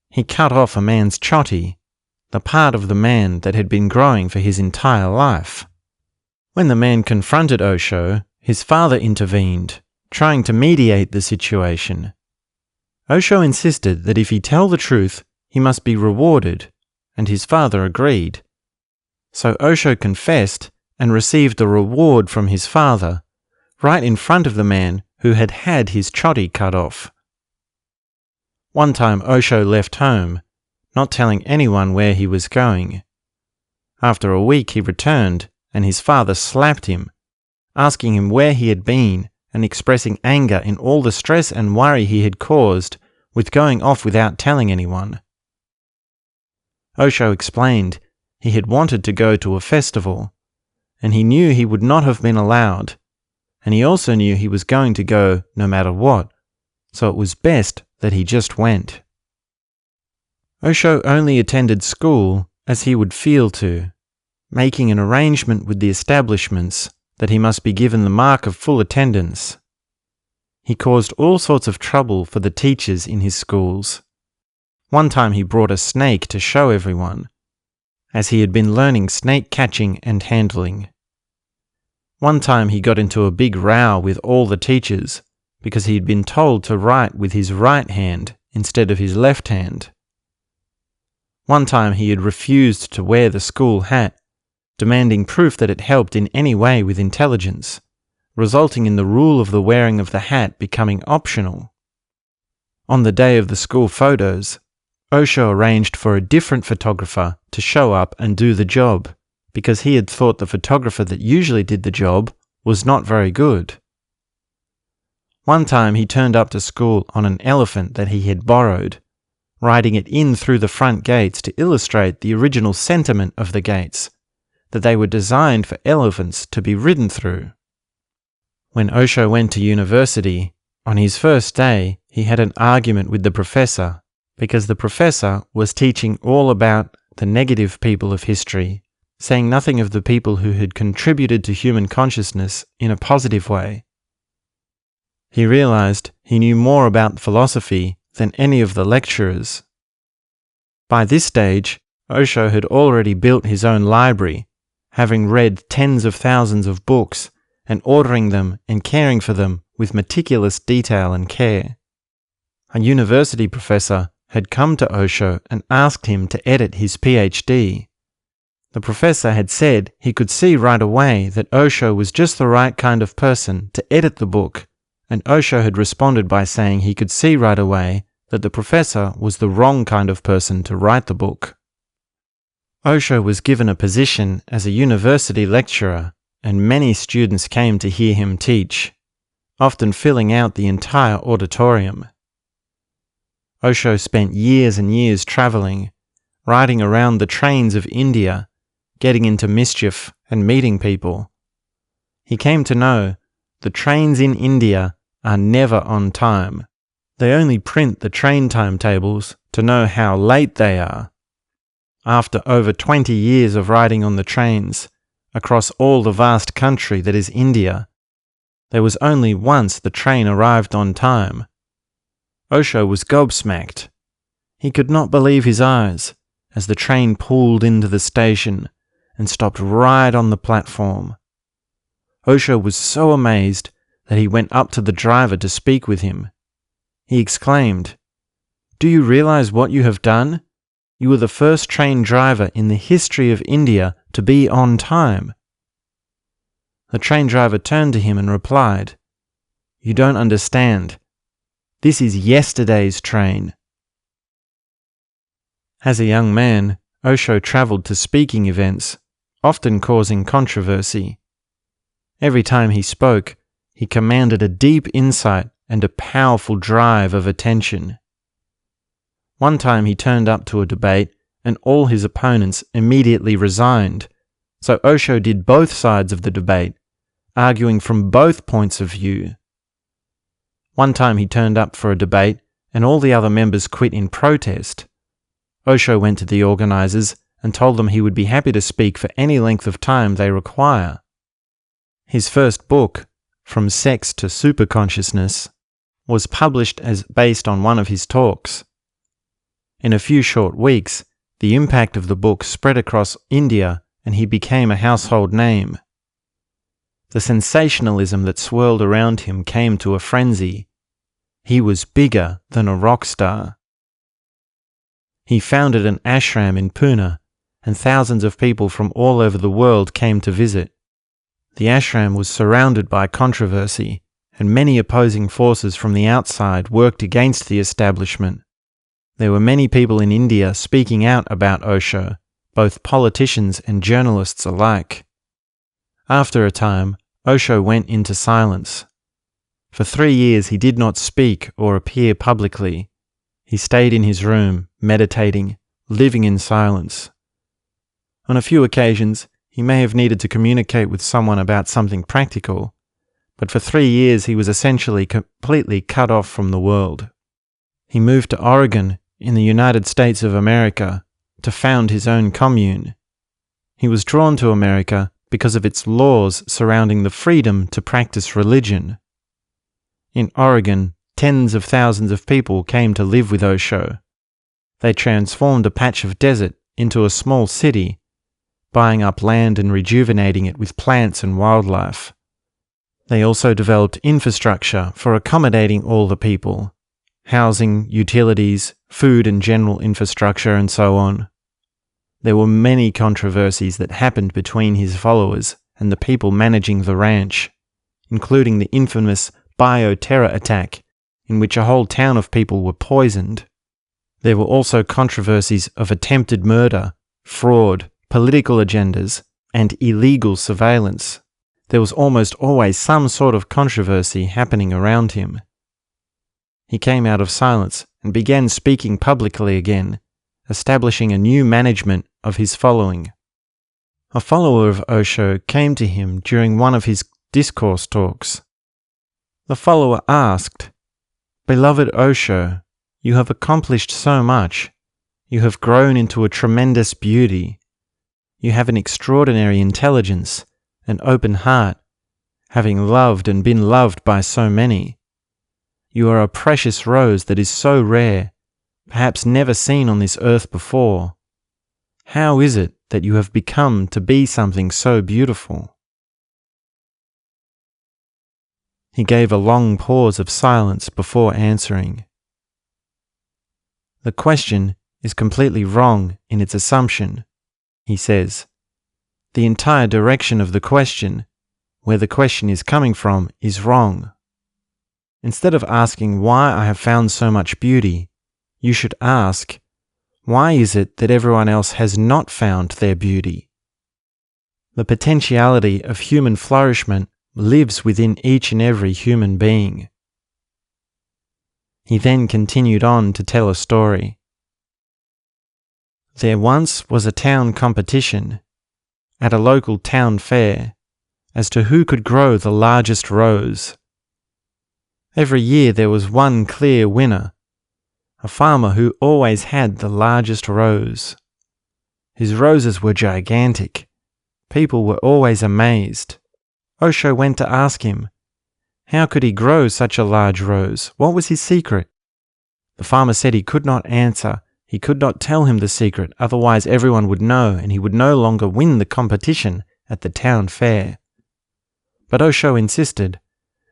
He cut off a man's choti, the part of the man that had been growing for his entire life. When the man confronted Osho, his father intervened, trying to mediate the situation. Osho insisted that if he tell the truth, he must be rewarded, and his father agreed. So Osho confessed and received the reward from his father, right in front of the man who had had his choti cut off. One time Osho left home, not telling anyone where he was going. After a week he returned, and his father slapped him, asking him where he had been and expressing anger in all the stress and worry he had caused with going off without telling anyone. Osho explained he had wanted to go to a festival, and he knew he would not have been allowed, and he also knew he was going to go no matter what, so it was best that he just went. Osho only attended school as he would feel to, making an arrangement with the establishments that he must be given the mark of full attendance. He caused all sorts of trouble for the teachers in his schools. One time he brought a snake to show everyone, as he had been learning snake catching and handling. One time he got into a big row with all the teachers because he had been told to write with his right hand instead of his left hand. One time he had refused to wear the school hat, demanding proof that it helped in any way with intelligence, resulting in the rule of the wearing of the hat becoming optional. On the day of the school photos, Osho arranged for a different photographer to show up and do the job, because he had thought the photographer that usually did the job was not very good. One time he turned up to school on an elephant that he had borrowed, riding it in through the front gates to illustrate the original sentiment of the gates, that they were designed for elephants to be ridden through. When Osho went to university, on his first day he had an argument with the professor, because the professor was teaching all about the negative people of history, saying nothing of the people who had contributed to human consciousness in a positive way. He realized he knew more about philosophy than any of the lecturers. By this stage, Osho had already built his own library, having read tens of thousands of books and ordering them and caring for them with meticulous detail and care. A university professor had come to Osho and asked him to edit his PhD. The professor had said he could see right away that Osho was just the right kind of person to edit the book, and Osho had responded by saying he could see right away that the professor was the wrong kind of person to write the book. Osho was given a position as a university lecturer, and many students came to hear him teach, often filling out the entire auditorium. Osho spent years and years traveling, riding around the trains of India, getting into mischief and meeting people. He came to know the trains in India are never on time. They only print the train timetables to know how late they are. After over 20 years of riding on the trains, across all the vast country that is India, there was only once the train arrived on time. Osho was gobsmacked. He could not believe his eyes as the train pulled into the station and stopped right on the platform. Osho was so amazed that he went up to the driver to speak with him. He exclaimed, "Do you realize what you have done? You were the first train driver in the history of India to be on time." The train driver turned to him and replied, "You don't understand. This is yesterday's train." As a young man, Osho traveled to speaking events, often causing controversy. Every time he spoke, he commanded a deep insight and a powerful drive of attention. One time he turned up to a debate and all his opponents immediately resigned, so Osho did both sides of the debate, arguing from both points of view. One time he turned up for a debate and all the other members quit in protest. Osho went to the organizers and told them he would be happy to speak for any length of time they require. His first book, From Sex to Superconsciousness, was published as based on one of his talks. In a few short weeks, the impact of the book spread across India and he became a household name. The sensationalism that swirled around him came to a frenzy. He was bigger than a rock star. He founded an ashram in Pune, and thousands of people from all over the world came to visit. The ashram was surrounded by controversy, and many opposing forces from the outside worked against the establishment. There were many people in India speaking out about Osho, both politicians and journalists alike. After a time, Osho went into silence. For 3 years he did not speak or appear publicly. He stayed in his room, meditating, living in silence. On a few occasions, he may have needed to communicate with someone about something practical, but for 3 years he was essentially completely cut off from the world. He moved to Oregon in the United States of America to found his own commune. He was drawn to America because of its laws surrounding the freedom to practice religion. In Oregon, tens of thousands of people came to live with Osho. They transformed a patch of desert into a small city, buying up land and rejuvenating it with plants and wildlife. They also developed infrastructure for accommodating all the people, housing, utilities, food and general infrastructure, and so on. There were many controversies that happened between his followers and the people managing the ranch, including the infamous bioterror attack, in which a whole town of people were poisoned. There were also controversies of attempted murder, fraud, political agendas, and illegal surveillance. There was almost always some sort of controversy happening around him. He came out of silence and began speaking publicly again, establishing a new management of his following. A follower of Osho came to him during one of his discourse talks. The follower asked, "Beloved Osho, you have accomplished so much. You have grown into a tremendous beauty. You have an extraordinary intelligence, an open heart, having loved and been loved by so many. You are a precious rose that is so rare, perhaps never seen on this earth before. How is it that you have become to be something so beautiful?" He gave a long pause of silence before answering. "The question is completely wrong in its assumption," he says. "The entire direction of the question, where the question is coming from, is wrong. Instead of asking why I have found so much beauty, you should ask, why is it that everyone else has not found their beauty? The potentiality of human flourishment lives within each and every human being." He then continued on to tell a story. There once was a town competition at a local town fair as to who could grow the largest rose. Every year there was one clear winner, a farmer who always had the largest rose. His roses were gigantic. People were always amazed. Osho went to ask him, how could he grow such a large rose? What was his secret? The farmer said he could not answer. He could not tell him the secret, otherwise everyone would know and he would no longer win the competition at the town fair. But Osho insisted,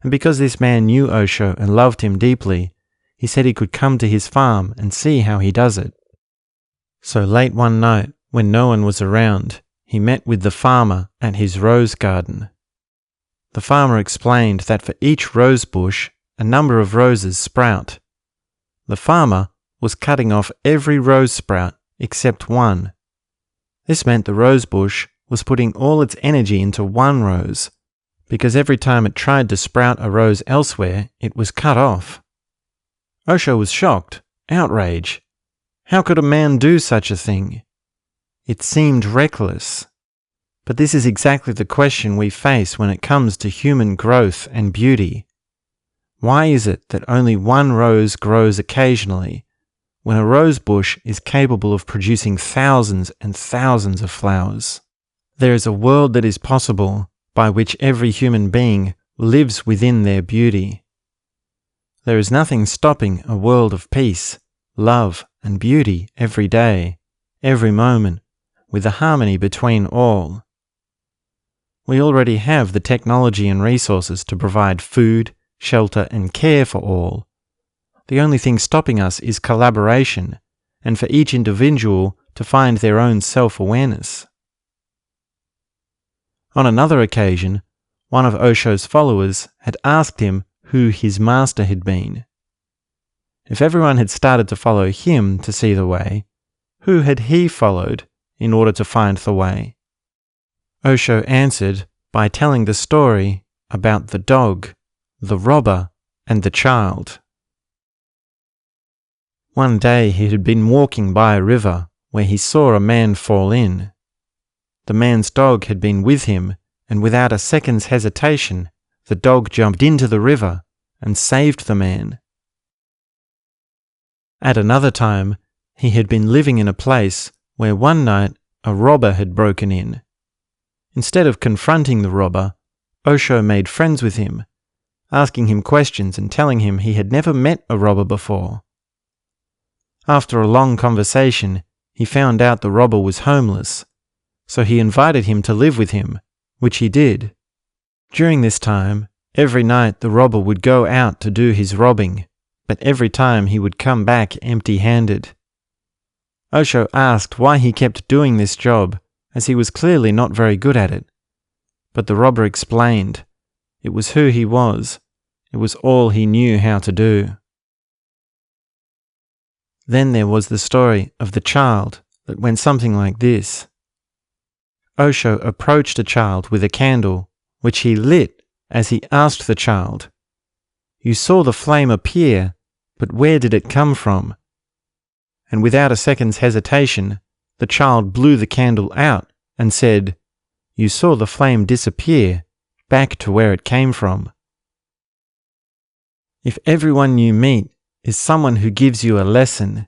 and because this man knew Osho and loved him deeply, he said he could come to his farm and see how he does it. So late one night, when no one was around, he met with the farmer at his rose garden. The farmer explained that for each rose bush, a number of roses sprout. The farmer was cutting off every rose sprout except one. This meant the rose bush was putting all its energy into one rose, because every time it tried to sprout a rose elsewhere, it was cut off. Osho was shocked, outraged. How could a man do such a thing? It seemed reckless. But this is exactly the question we face when it comes to human growth and beauty. Why is it that only one rose grows occasionally, when a rose bush is capable of producing thousands and thousands of flowers? There is a world that is possible by which every human being lives within their beauty. There is nothing stopping a world of peace, love, and beauty every day, every moment, with a harmony between all. We already have the technology and resources to provide food, shelter, and care for all. The only thing stopping us is collaboration, and for each individual to find their own self-awareness. On another occasion, one of Osho's followers had asked him who his master had been. If everyone had started to follow him to see the way, who had he followed in order to find the way? Osho answered by telling the story about the dog, the robber, and the child. One day he had been walking by a river where he saw a man fall in. the man's dog had been with him, and without a second's hesitation, the dog jumped into the river and saved the man. At another time, he had been living in a place where one night a robber had broken in. Instead of confronting the robber, Osho made friends with him, asking him questions and telling him he had never met a robber before. After a long conversation, he found out the robber was homeless, so he invited him to live with him, which he did. During this time, every night the robber would go out to do his robbing, but every time he would come back empty-handed. Osho asked why he kept doing this job, as he was clearly not very good at it. But the robber explained, it was who he was, it was all he knew how to do. Then there was the story of the child that went something like this. Osho approached a child with a candle, which he lit as he asked the child, "You saw the flame appear, but where did it come from?" And without a second's hesitation, the child blew the candle out and said, "You saw the flame disappear, back to where it came from." If everyone you meet is someone who gives you a lesson,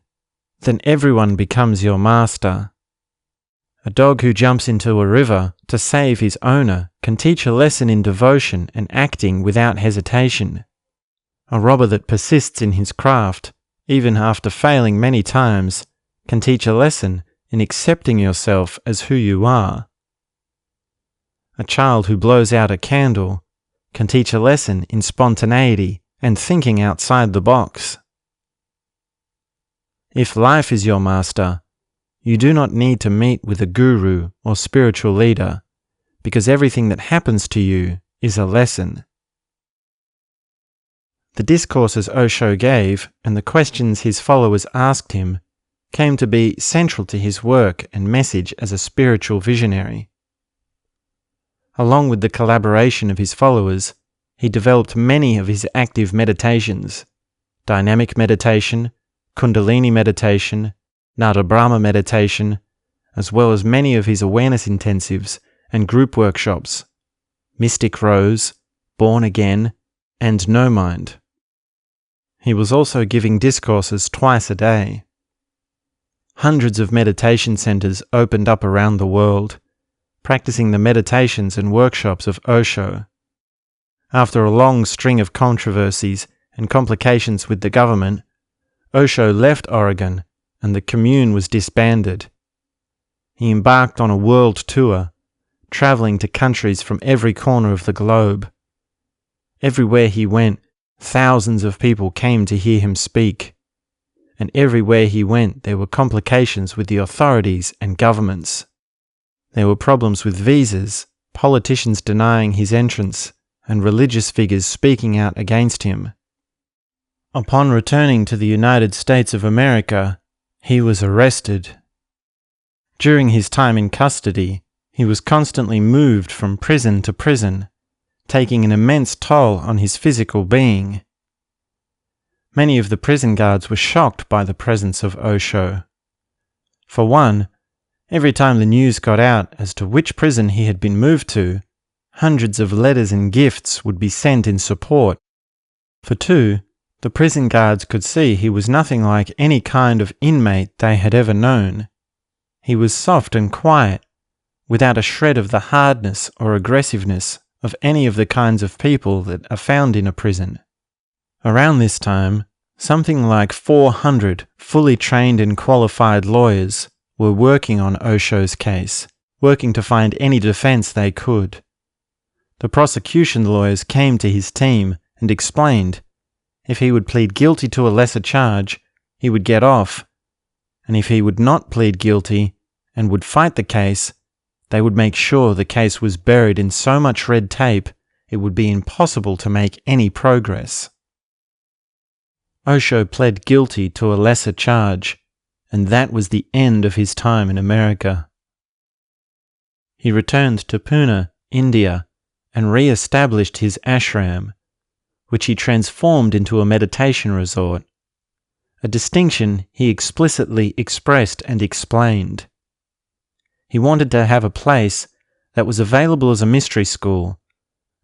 then everyone becomes your master. A dog who jumps into a river to save his owner can teach a lesson in devotion and acting without hesitation. A robber that persists in his craft, even after failing many times, can teach a lesson in accepting yourself as who you are. A child who blows out a candle can teach a lesson in spontaneity and thinking outside the box. If life is your master, you do not need to meet with a guru or spiritual leader, because everything that happens to you is a lesson. The discourses Osho gave and the questions his followers asked him came to be central to his work and message as a spiritual visionary. Along with the collaboration of his followers, he developed many of his active meditations: dynamic meditation, Kundalini meditation, Nada Brahma meditation, as well as many of his awareness intensives and group workshops, Mystic Rose, Born Again, and No Mind. He was also giving discourses twice a day. Hundreds of meditation centers opened up around the world, practicing the meditations and workshops of Osho. After a long string of controversies and complications with the government, Osho left Oregon and the commune was disbanded. He embarked on a world tour, traveling to countries from every corner of the globe. Everywhere he went, thousands of people came to hear him speak. And everywhere he went, there were complications with the authorities and governments. There were problems with visas, politicians denying his entrance, and religious figures speaking out against him. Upon returning to the United States of America, he was arrested. During his time in custody, he was constantly moved from prison to prison, taking an immense toll on his physical being. Many of the prison guards were shocked by the presence of Osho. For one, every time the news got out as to which prison he had been moved to, hundreds of letters and gifts would be sent in support. For two, the prison guards could see he was nothing like any kind of inmate they had ever known. He was soft and quiet, without a shred of the hardness or aggressiveness of any of the kinds of people that are found in a prison. Around this time, something like 400 fully trained and qualified lawyers were working on Osho's case, working to find any defense they could. The prosecution lawyers came to his team and explained if he would plead guilty to a lesser charge, he would get off, and if he would not plead guilty and would fight the case, they would make sure the case was buried in so much red tape it would be impossible to make any progress. Osho pled guilty to a lesser charge, and that was the end of his time in America. He returned to Pune, India, and re-established his ashram, which he transformed into a meditation resort, a distinction he explicitly expressed and explained. He wanted to have a place that was available as a mystery school,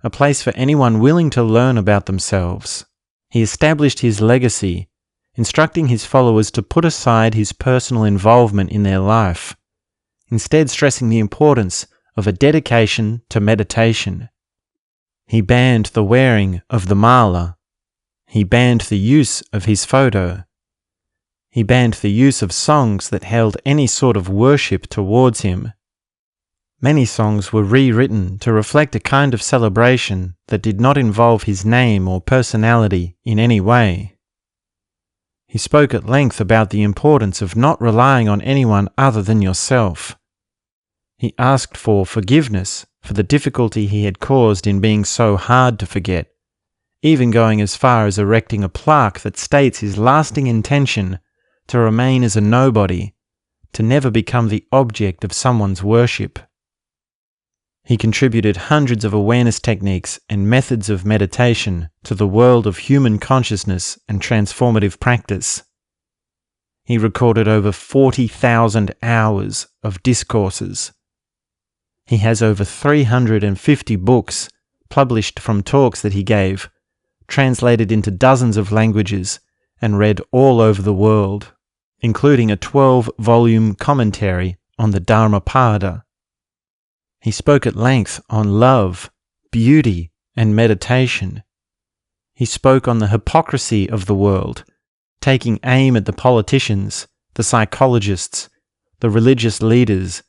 a place for anyone willing to learn about themselves. He established his legacy, instructing his followers to put aside his personal involvement in their life, instead stressing the importance of a dedication to meditation. He banned the wearing of the mala. He banned the use of his photo. He banned the use of songs that held any sort of worship towards him. Many songs were rewritten to reflect a kind of celebration that did not involve his name or personality in any way. He spoke at length about the importance of not relying on anyone other than yourself. He asked for forgiveness for the difficulty he had caused in being so hard to forget, even going as far as erecting a plaque that states his lasting intention to remain as a nobody, to never become the object of someone's worship. He contributed hundreds of awareness techniques and methods of meditation to the world of human consciousness and transformative practice. He recorded over 40,000 hours of discourses. He has over 350 books published from talks that he gave, translated into dozens of languages and read all over the world, including a 12-volume commentary on the Dharmapada. He spoke at length on love, beauty, and meditation. He spoke on the hypocrisy of the world, taking aim at the politicians, the psychologists, the religious leaders,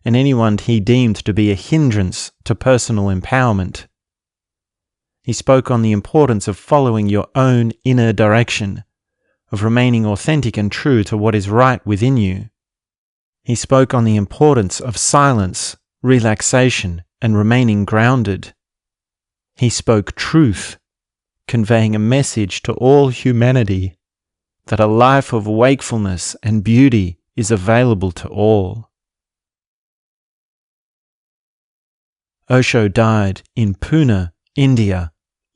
and anyone he deemed to be a hindrance to personal empowerment. He spoke on the importance of following your own inner direction, of remaining authentic and true to what is right within you. He spoke on the importance of silence, relaxation, and remaining grounded. He spoke truth, conveying a message to all humanity that a life of wakefulness and beauty is available to all. Osho died in Pune, India,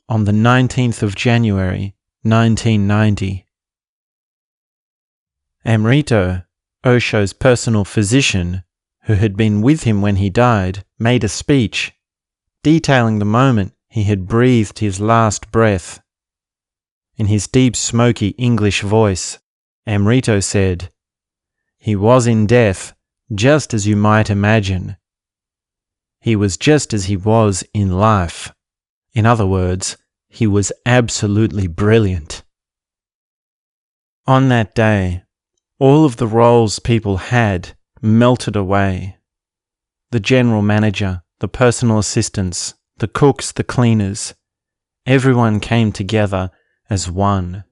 on the 19th of January, 1990. Amrito, Osho's personal physician, who had been with him when he died, made a speech, detailing the moment he had breathed his last breath. In his deep, smoky English voice, Amrito said, "He was in death, just as you might imagine. He was just as he was in life. In other words, he was absolutely brilliant." On that day, all of the roles people had melted away. The general manager, the personal assistants, the cooks, the cleaners, everyone came together as one.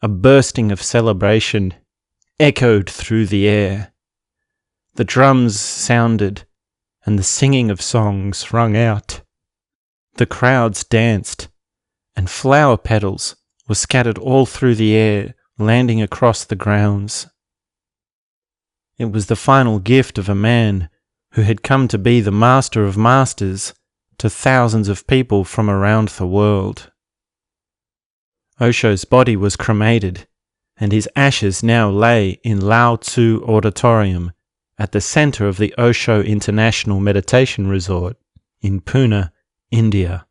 A bursting of celebration echoed through the air. The drums sounded, and the singing of songs rung out. The crowds danced, and flower petals were scattered all through the air, landing across the grounds. It was the final gift of a man who had come to be the master of masters to thousands of people from around the world. Osho's body was cremated, and his ashes now lay in Lao Tzu Auditorium at the center of the Osho International Meditation Resort in Pune, India.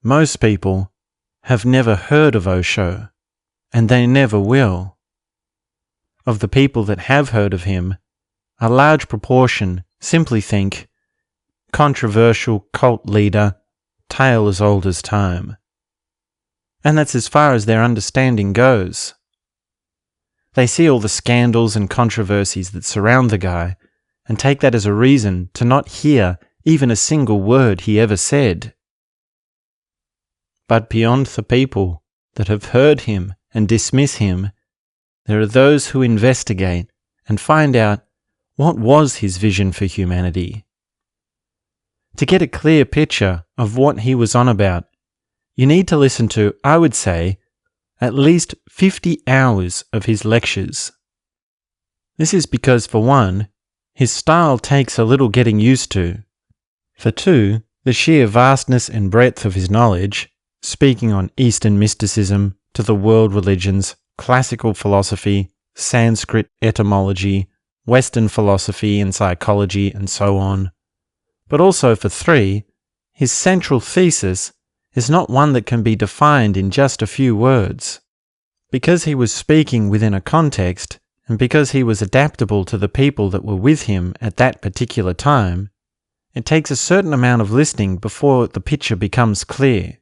Most people have never heard of Osho, and they never will. Of the people that have heard of him, a large proportion simply think, controversial cult leader, tale as old as time. And that's as far as their understanding goes. They see all the scandals and controversies that surround the guy, and take that as a reason to not hear even a single word he ever said. But beyond the people that have heard him and dismiss him, there are those who investigate and find out what was his vision for humanity. To get a clear picture of what he was on about, you need to listen to, I would say, at least 50 hours of his lectures. This is because, for one, his style takes a little getting used to. For two, the sheer vastness and breadth of his knowledge, speaking on Eastern mysticism, to the world religions, classical philosophy, Sanskrit etymology, Western philosophy and psychology, and so on. But also for 3, his central thesis is not one that can be defined in just a few words. Because he was speaking within a context, and because he was adaptable to the people that were with him at that particular time, it takes a certain amount of listening before the picture becomes clear.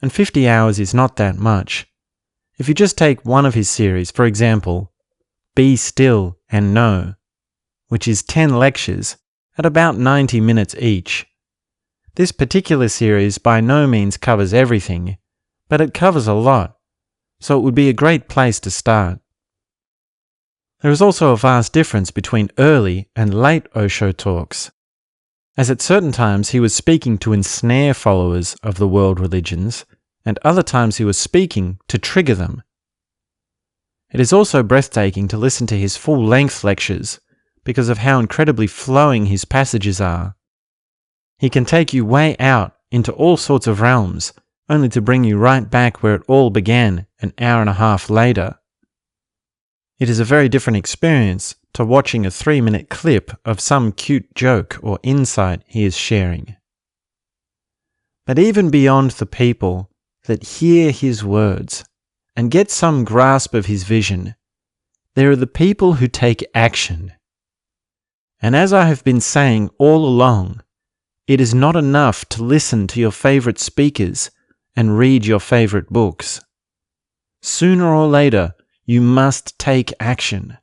And 50 hours is not that much. If you just take one of his series, for example, Be Still and Know, which is 10 lectures at about 90 minutes each. This particular series by no means covers everything, but it covers a lot, so it would be a great place to start. There is also a vast difference between early and late Osho talks, as at certain times he was speaking to ensnare followers of the world religions, and other times he was speaking to trigger them. It is also breathtaking to listen to his full-length lectures because of how incredibly flowing his passages are. He can take you way out into all sorts of realms, only to bring you right back where it all began an hour and a half later. It is a very different experience to watching a 3-minute clip of some cute joke or insight he is sharing. But even beyond the people that hear his words and get some grasp of his vision, there are the people who take action. And as I have been saying all along, it is not enough to listen to your favorite speakers and read your favorite books. Sooner or later, you must take action.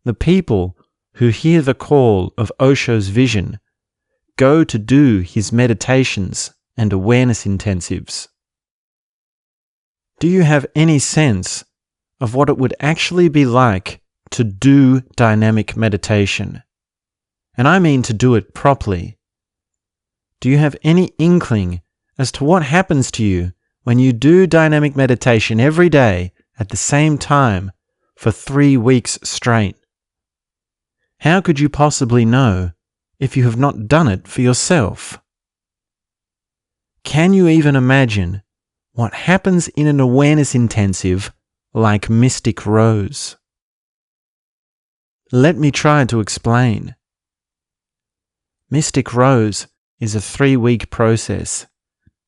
The people who hear the call of Osho's vision go to do his meditations and awareness intensives. Do you have any sense of what it would actually be like to do dynamic meditation? And I mean to do it properly. Do you have any inkling as to what happens to you when you do dynamic meditation every day at the same time for 3 weeks straight? How could you possibly know if you have not done it for yourself? Can you even imagine what happens in an awareness intensive like Mystic Rose? Let me try to explain. Mystic Rose is a 3-week process.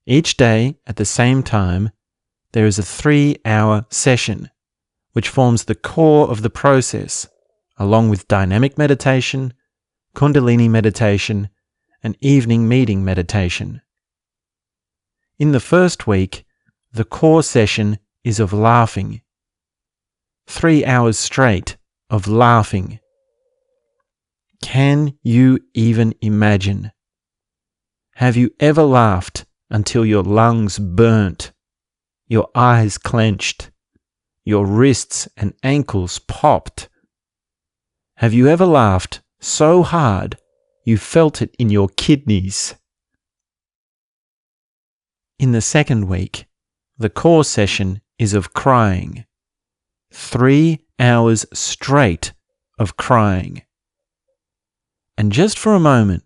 Each day at the same time, there is a 3-hour session, which forms the core of the process, along with dynamic meditation, Kundalini meditation, and evening meeting meditation. In the first week, the core session is of laughing. 3 hours straight of laughing. Can you even imagine? Have you ever laughed until your lungs burnt, your eyes clenched, your wrists and ankles popped? Have you ever laughed so hard you felt it in your kidneys? In the second week, the core session is of crying. 3 hours straight of crying. And just for a moment,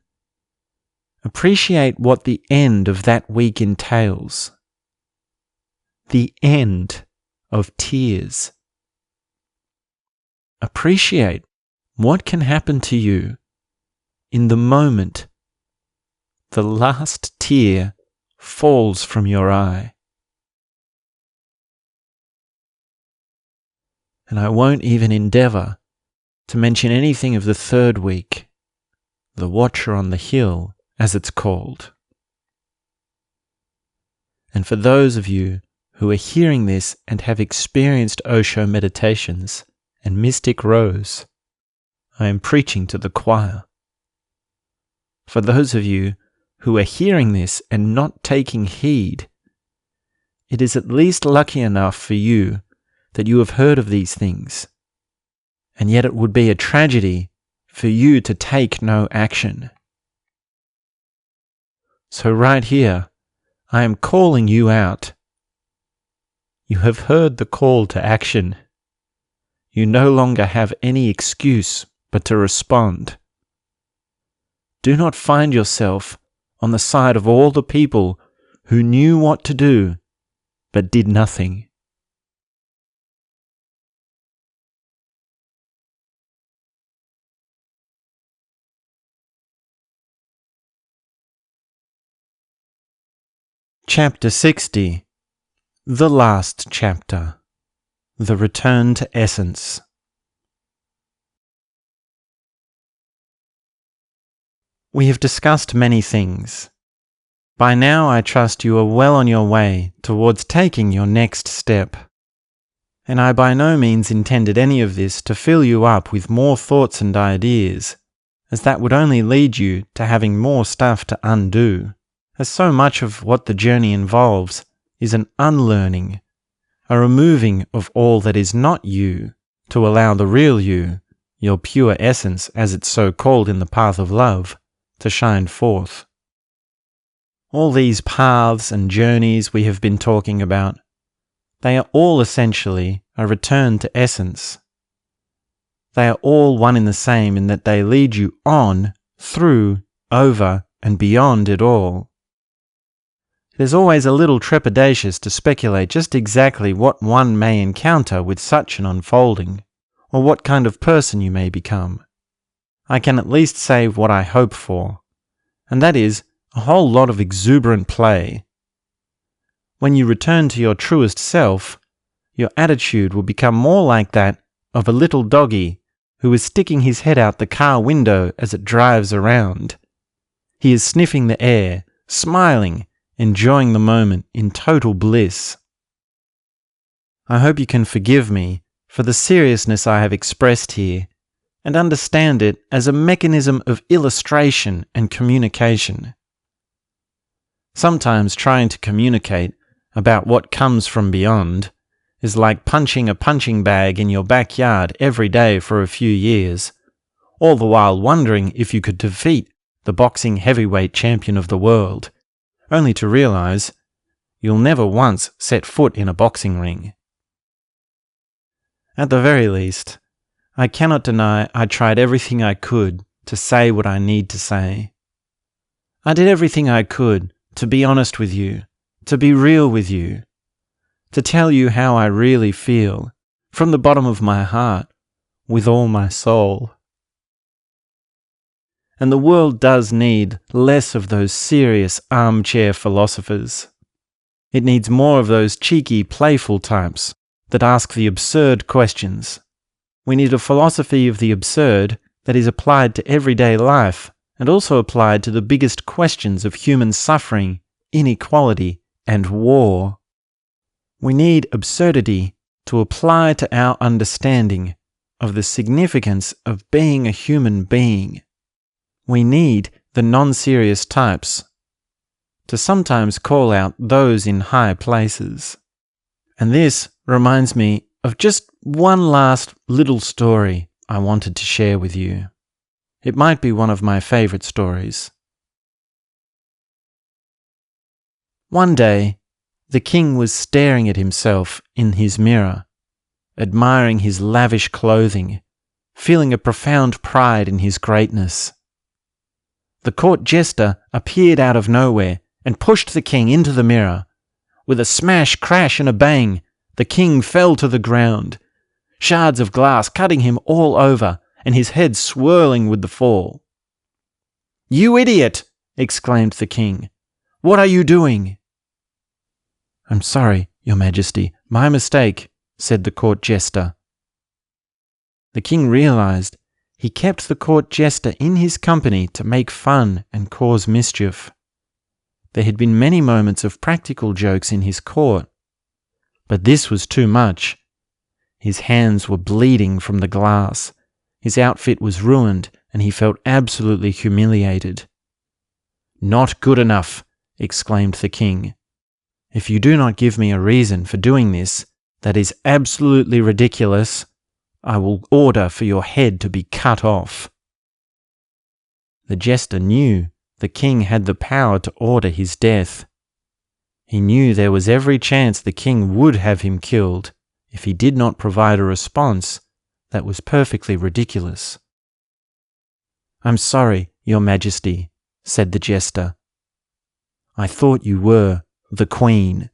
appreciate what the end of that week entails. The end of tears. Appreciate what can happen to you in the moment the last tear falls from your eye. And I won't even endeavour to mention anything of the third week, the Watcher on the Hill, as it's called. And for those of you who are hearing this and have experienced Osho meditations and Mystic Rose, I am preaching to the choir. For those of you who are hearing this and not taking heed, it is at least lucky enough for you that you have heard of these things, and yet it would be a tragedy for you to take no action. So right here, I am calling you out. You have heard the call to action. You no longer have any excuse but to respond. Do not find yourself on the side of all the people who knew what to do but did nothing. Chapter 60. The last chapter. The return to essence. We have discussed many things. By now I trust you are well on your way towards taking your next step. And I by no means intended any of this to fill you up with more thoughts and ideas, as that would only lead you to having more stuff to undo, as so much of what the journey involves is an unlearning, a removing of all that is not you, to allow the real you, your pure essence as it's so called in the path of love, to shine forth. All these paths and journeys we have been talking about, they are all essentially a return to essence. They are all one in the same in that they lead you on, through, over, and beyond it all. It is always a little trepidatious to speculate just exactly what one may encounter with such an unfolding, or what kind of person you may become. I can at least say what I hope for, and that is a whole lot of exuberant play. When you return to your truest self, your attitude will become more like that of a little doggy who is sticking his head out the car window as it drives around. He is sniffing the air, smiling, enjoying the moment in total bliss. I hope you can forgive me for the seriousness I have expressed here, and understand it as a mechanism of illustration and communication. Sometimes trying to communicate about what comes from beyond is like punching a punching bag in your backyard every day for a few years, all the while wondering if you could defeat the boxing heavyweight champion of the world, only to realize you'll never once set foot in a boxing ring. At the very least, I cannot deny I tried everything I could to say what I need to say. I did everything I could to be honest with you, to be real with you, to tell you how I really feel, from the bottom of my heart, with all my soul. And the world does need less of those serious armchair philosophers. It needs more of those cheeky, playful types that ask the absurd questions. We need a philosophy of the absurd that is applied to everyday life and also applied to the biggest questions of human suffering, inequality, and war. We need absurdity to apply to our understanding of the significance of being a human being. We need the non-serious types to sometimes call out those in high places. And this reminds me of just one last little story I wanted to share with you. It might be one of my favorite stories. One day, the king was staring at himself in his mirror, admiring his lavish clothing, feeling a profound pride in his greatness. The court jester appeared out of nowhere and pushed the king into the mirror. With a smash, crash, and a bang, the king fell to the ground, shards of glass cutting him all over and his head swirling with the fall. "You idiot!" exclaimed the king. "What are you doing?" "I'm sorry, Your Majesty, my mistake," said the court jester. The king realized he kept the court jester in his company to make fun and cause mischief. There had been many moments of practical jokes in his court, but this was too much. His hands were bleeding from the glass, his outfit was ruined, and he felt absolutely humiliated. "Not good enough," exclaimed the king. "If you do not give me a reason for doing this that is absolutely ridiculous, I will order for your head to be cut off." The jester knew the king had the power to order his death. He knew there was every chance the king would have him killed if he did not provide a response that was perfectly ridiculous. "I'm sorry, Your Majesty," said the jester. "I thought you were the Queen."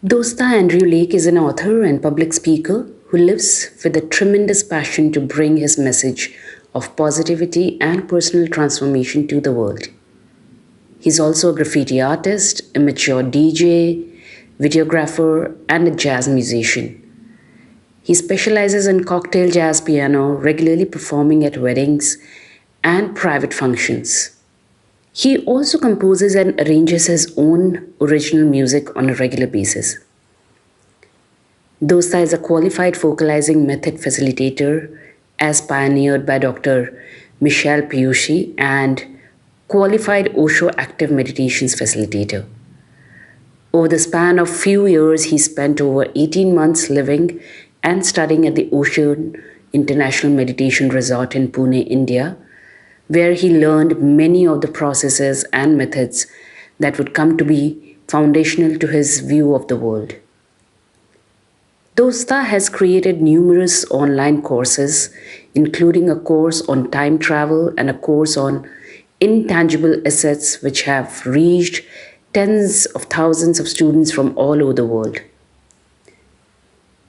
Dosta Andrew Lake is an author and public speaker who lives with a tremendous passion to bring his message of positivity and personal transformation to the world. He's also a graffiti artist, a mature DJ, videographer, and a jazz musician. He specializes in cocktail jazz piano, regularly performing at weddings and private functions. He also composes and arranges his own original music on a regular basis. Dosta is a qualified vocalizing method facilitator as pioneered by Dr. Michelle Piucci and qualified Osho active meditations facilitator. Over the span of few years, he spent over 18 months living and studying at the Osho International Meditation Resort in Pune, India, where he learned many of the processes and methods that would come to be foundational to his view of the world. Dosta has created numerous online courses, including a course on time travel and a course on intangible assets, which have reached tens of thousands of students from all over the world.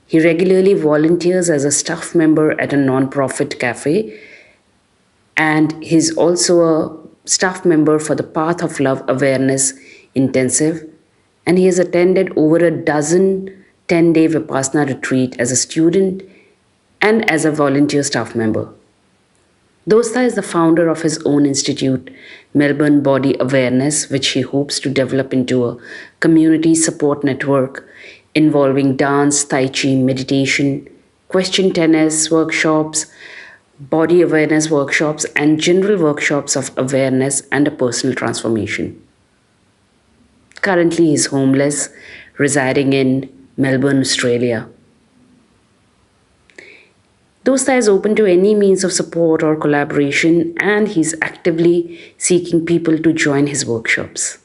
He regularly volunteers as a staff member at a non-profit cafe, and he's also a staff member for the Path of Love Awareness Intensive, and he has attended over a dozen 10-day Vipassana retreat as a student and as a volunteer staff member. Dosta is the founder of his own institute, Melbourne Body Awareness, which he hopes to develop into a community support network involving dance, tai chi, meditation, question tennis workshops, body awareness workshops, and general workshops of awareness and a personal transformation. Currently, he is homeless, residing in Melbourne, Australia. Dosta is open to any means of support or collaboration, and he's actively seeking people to join his workshops.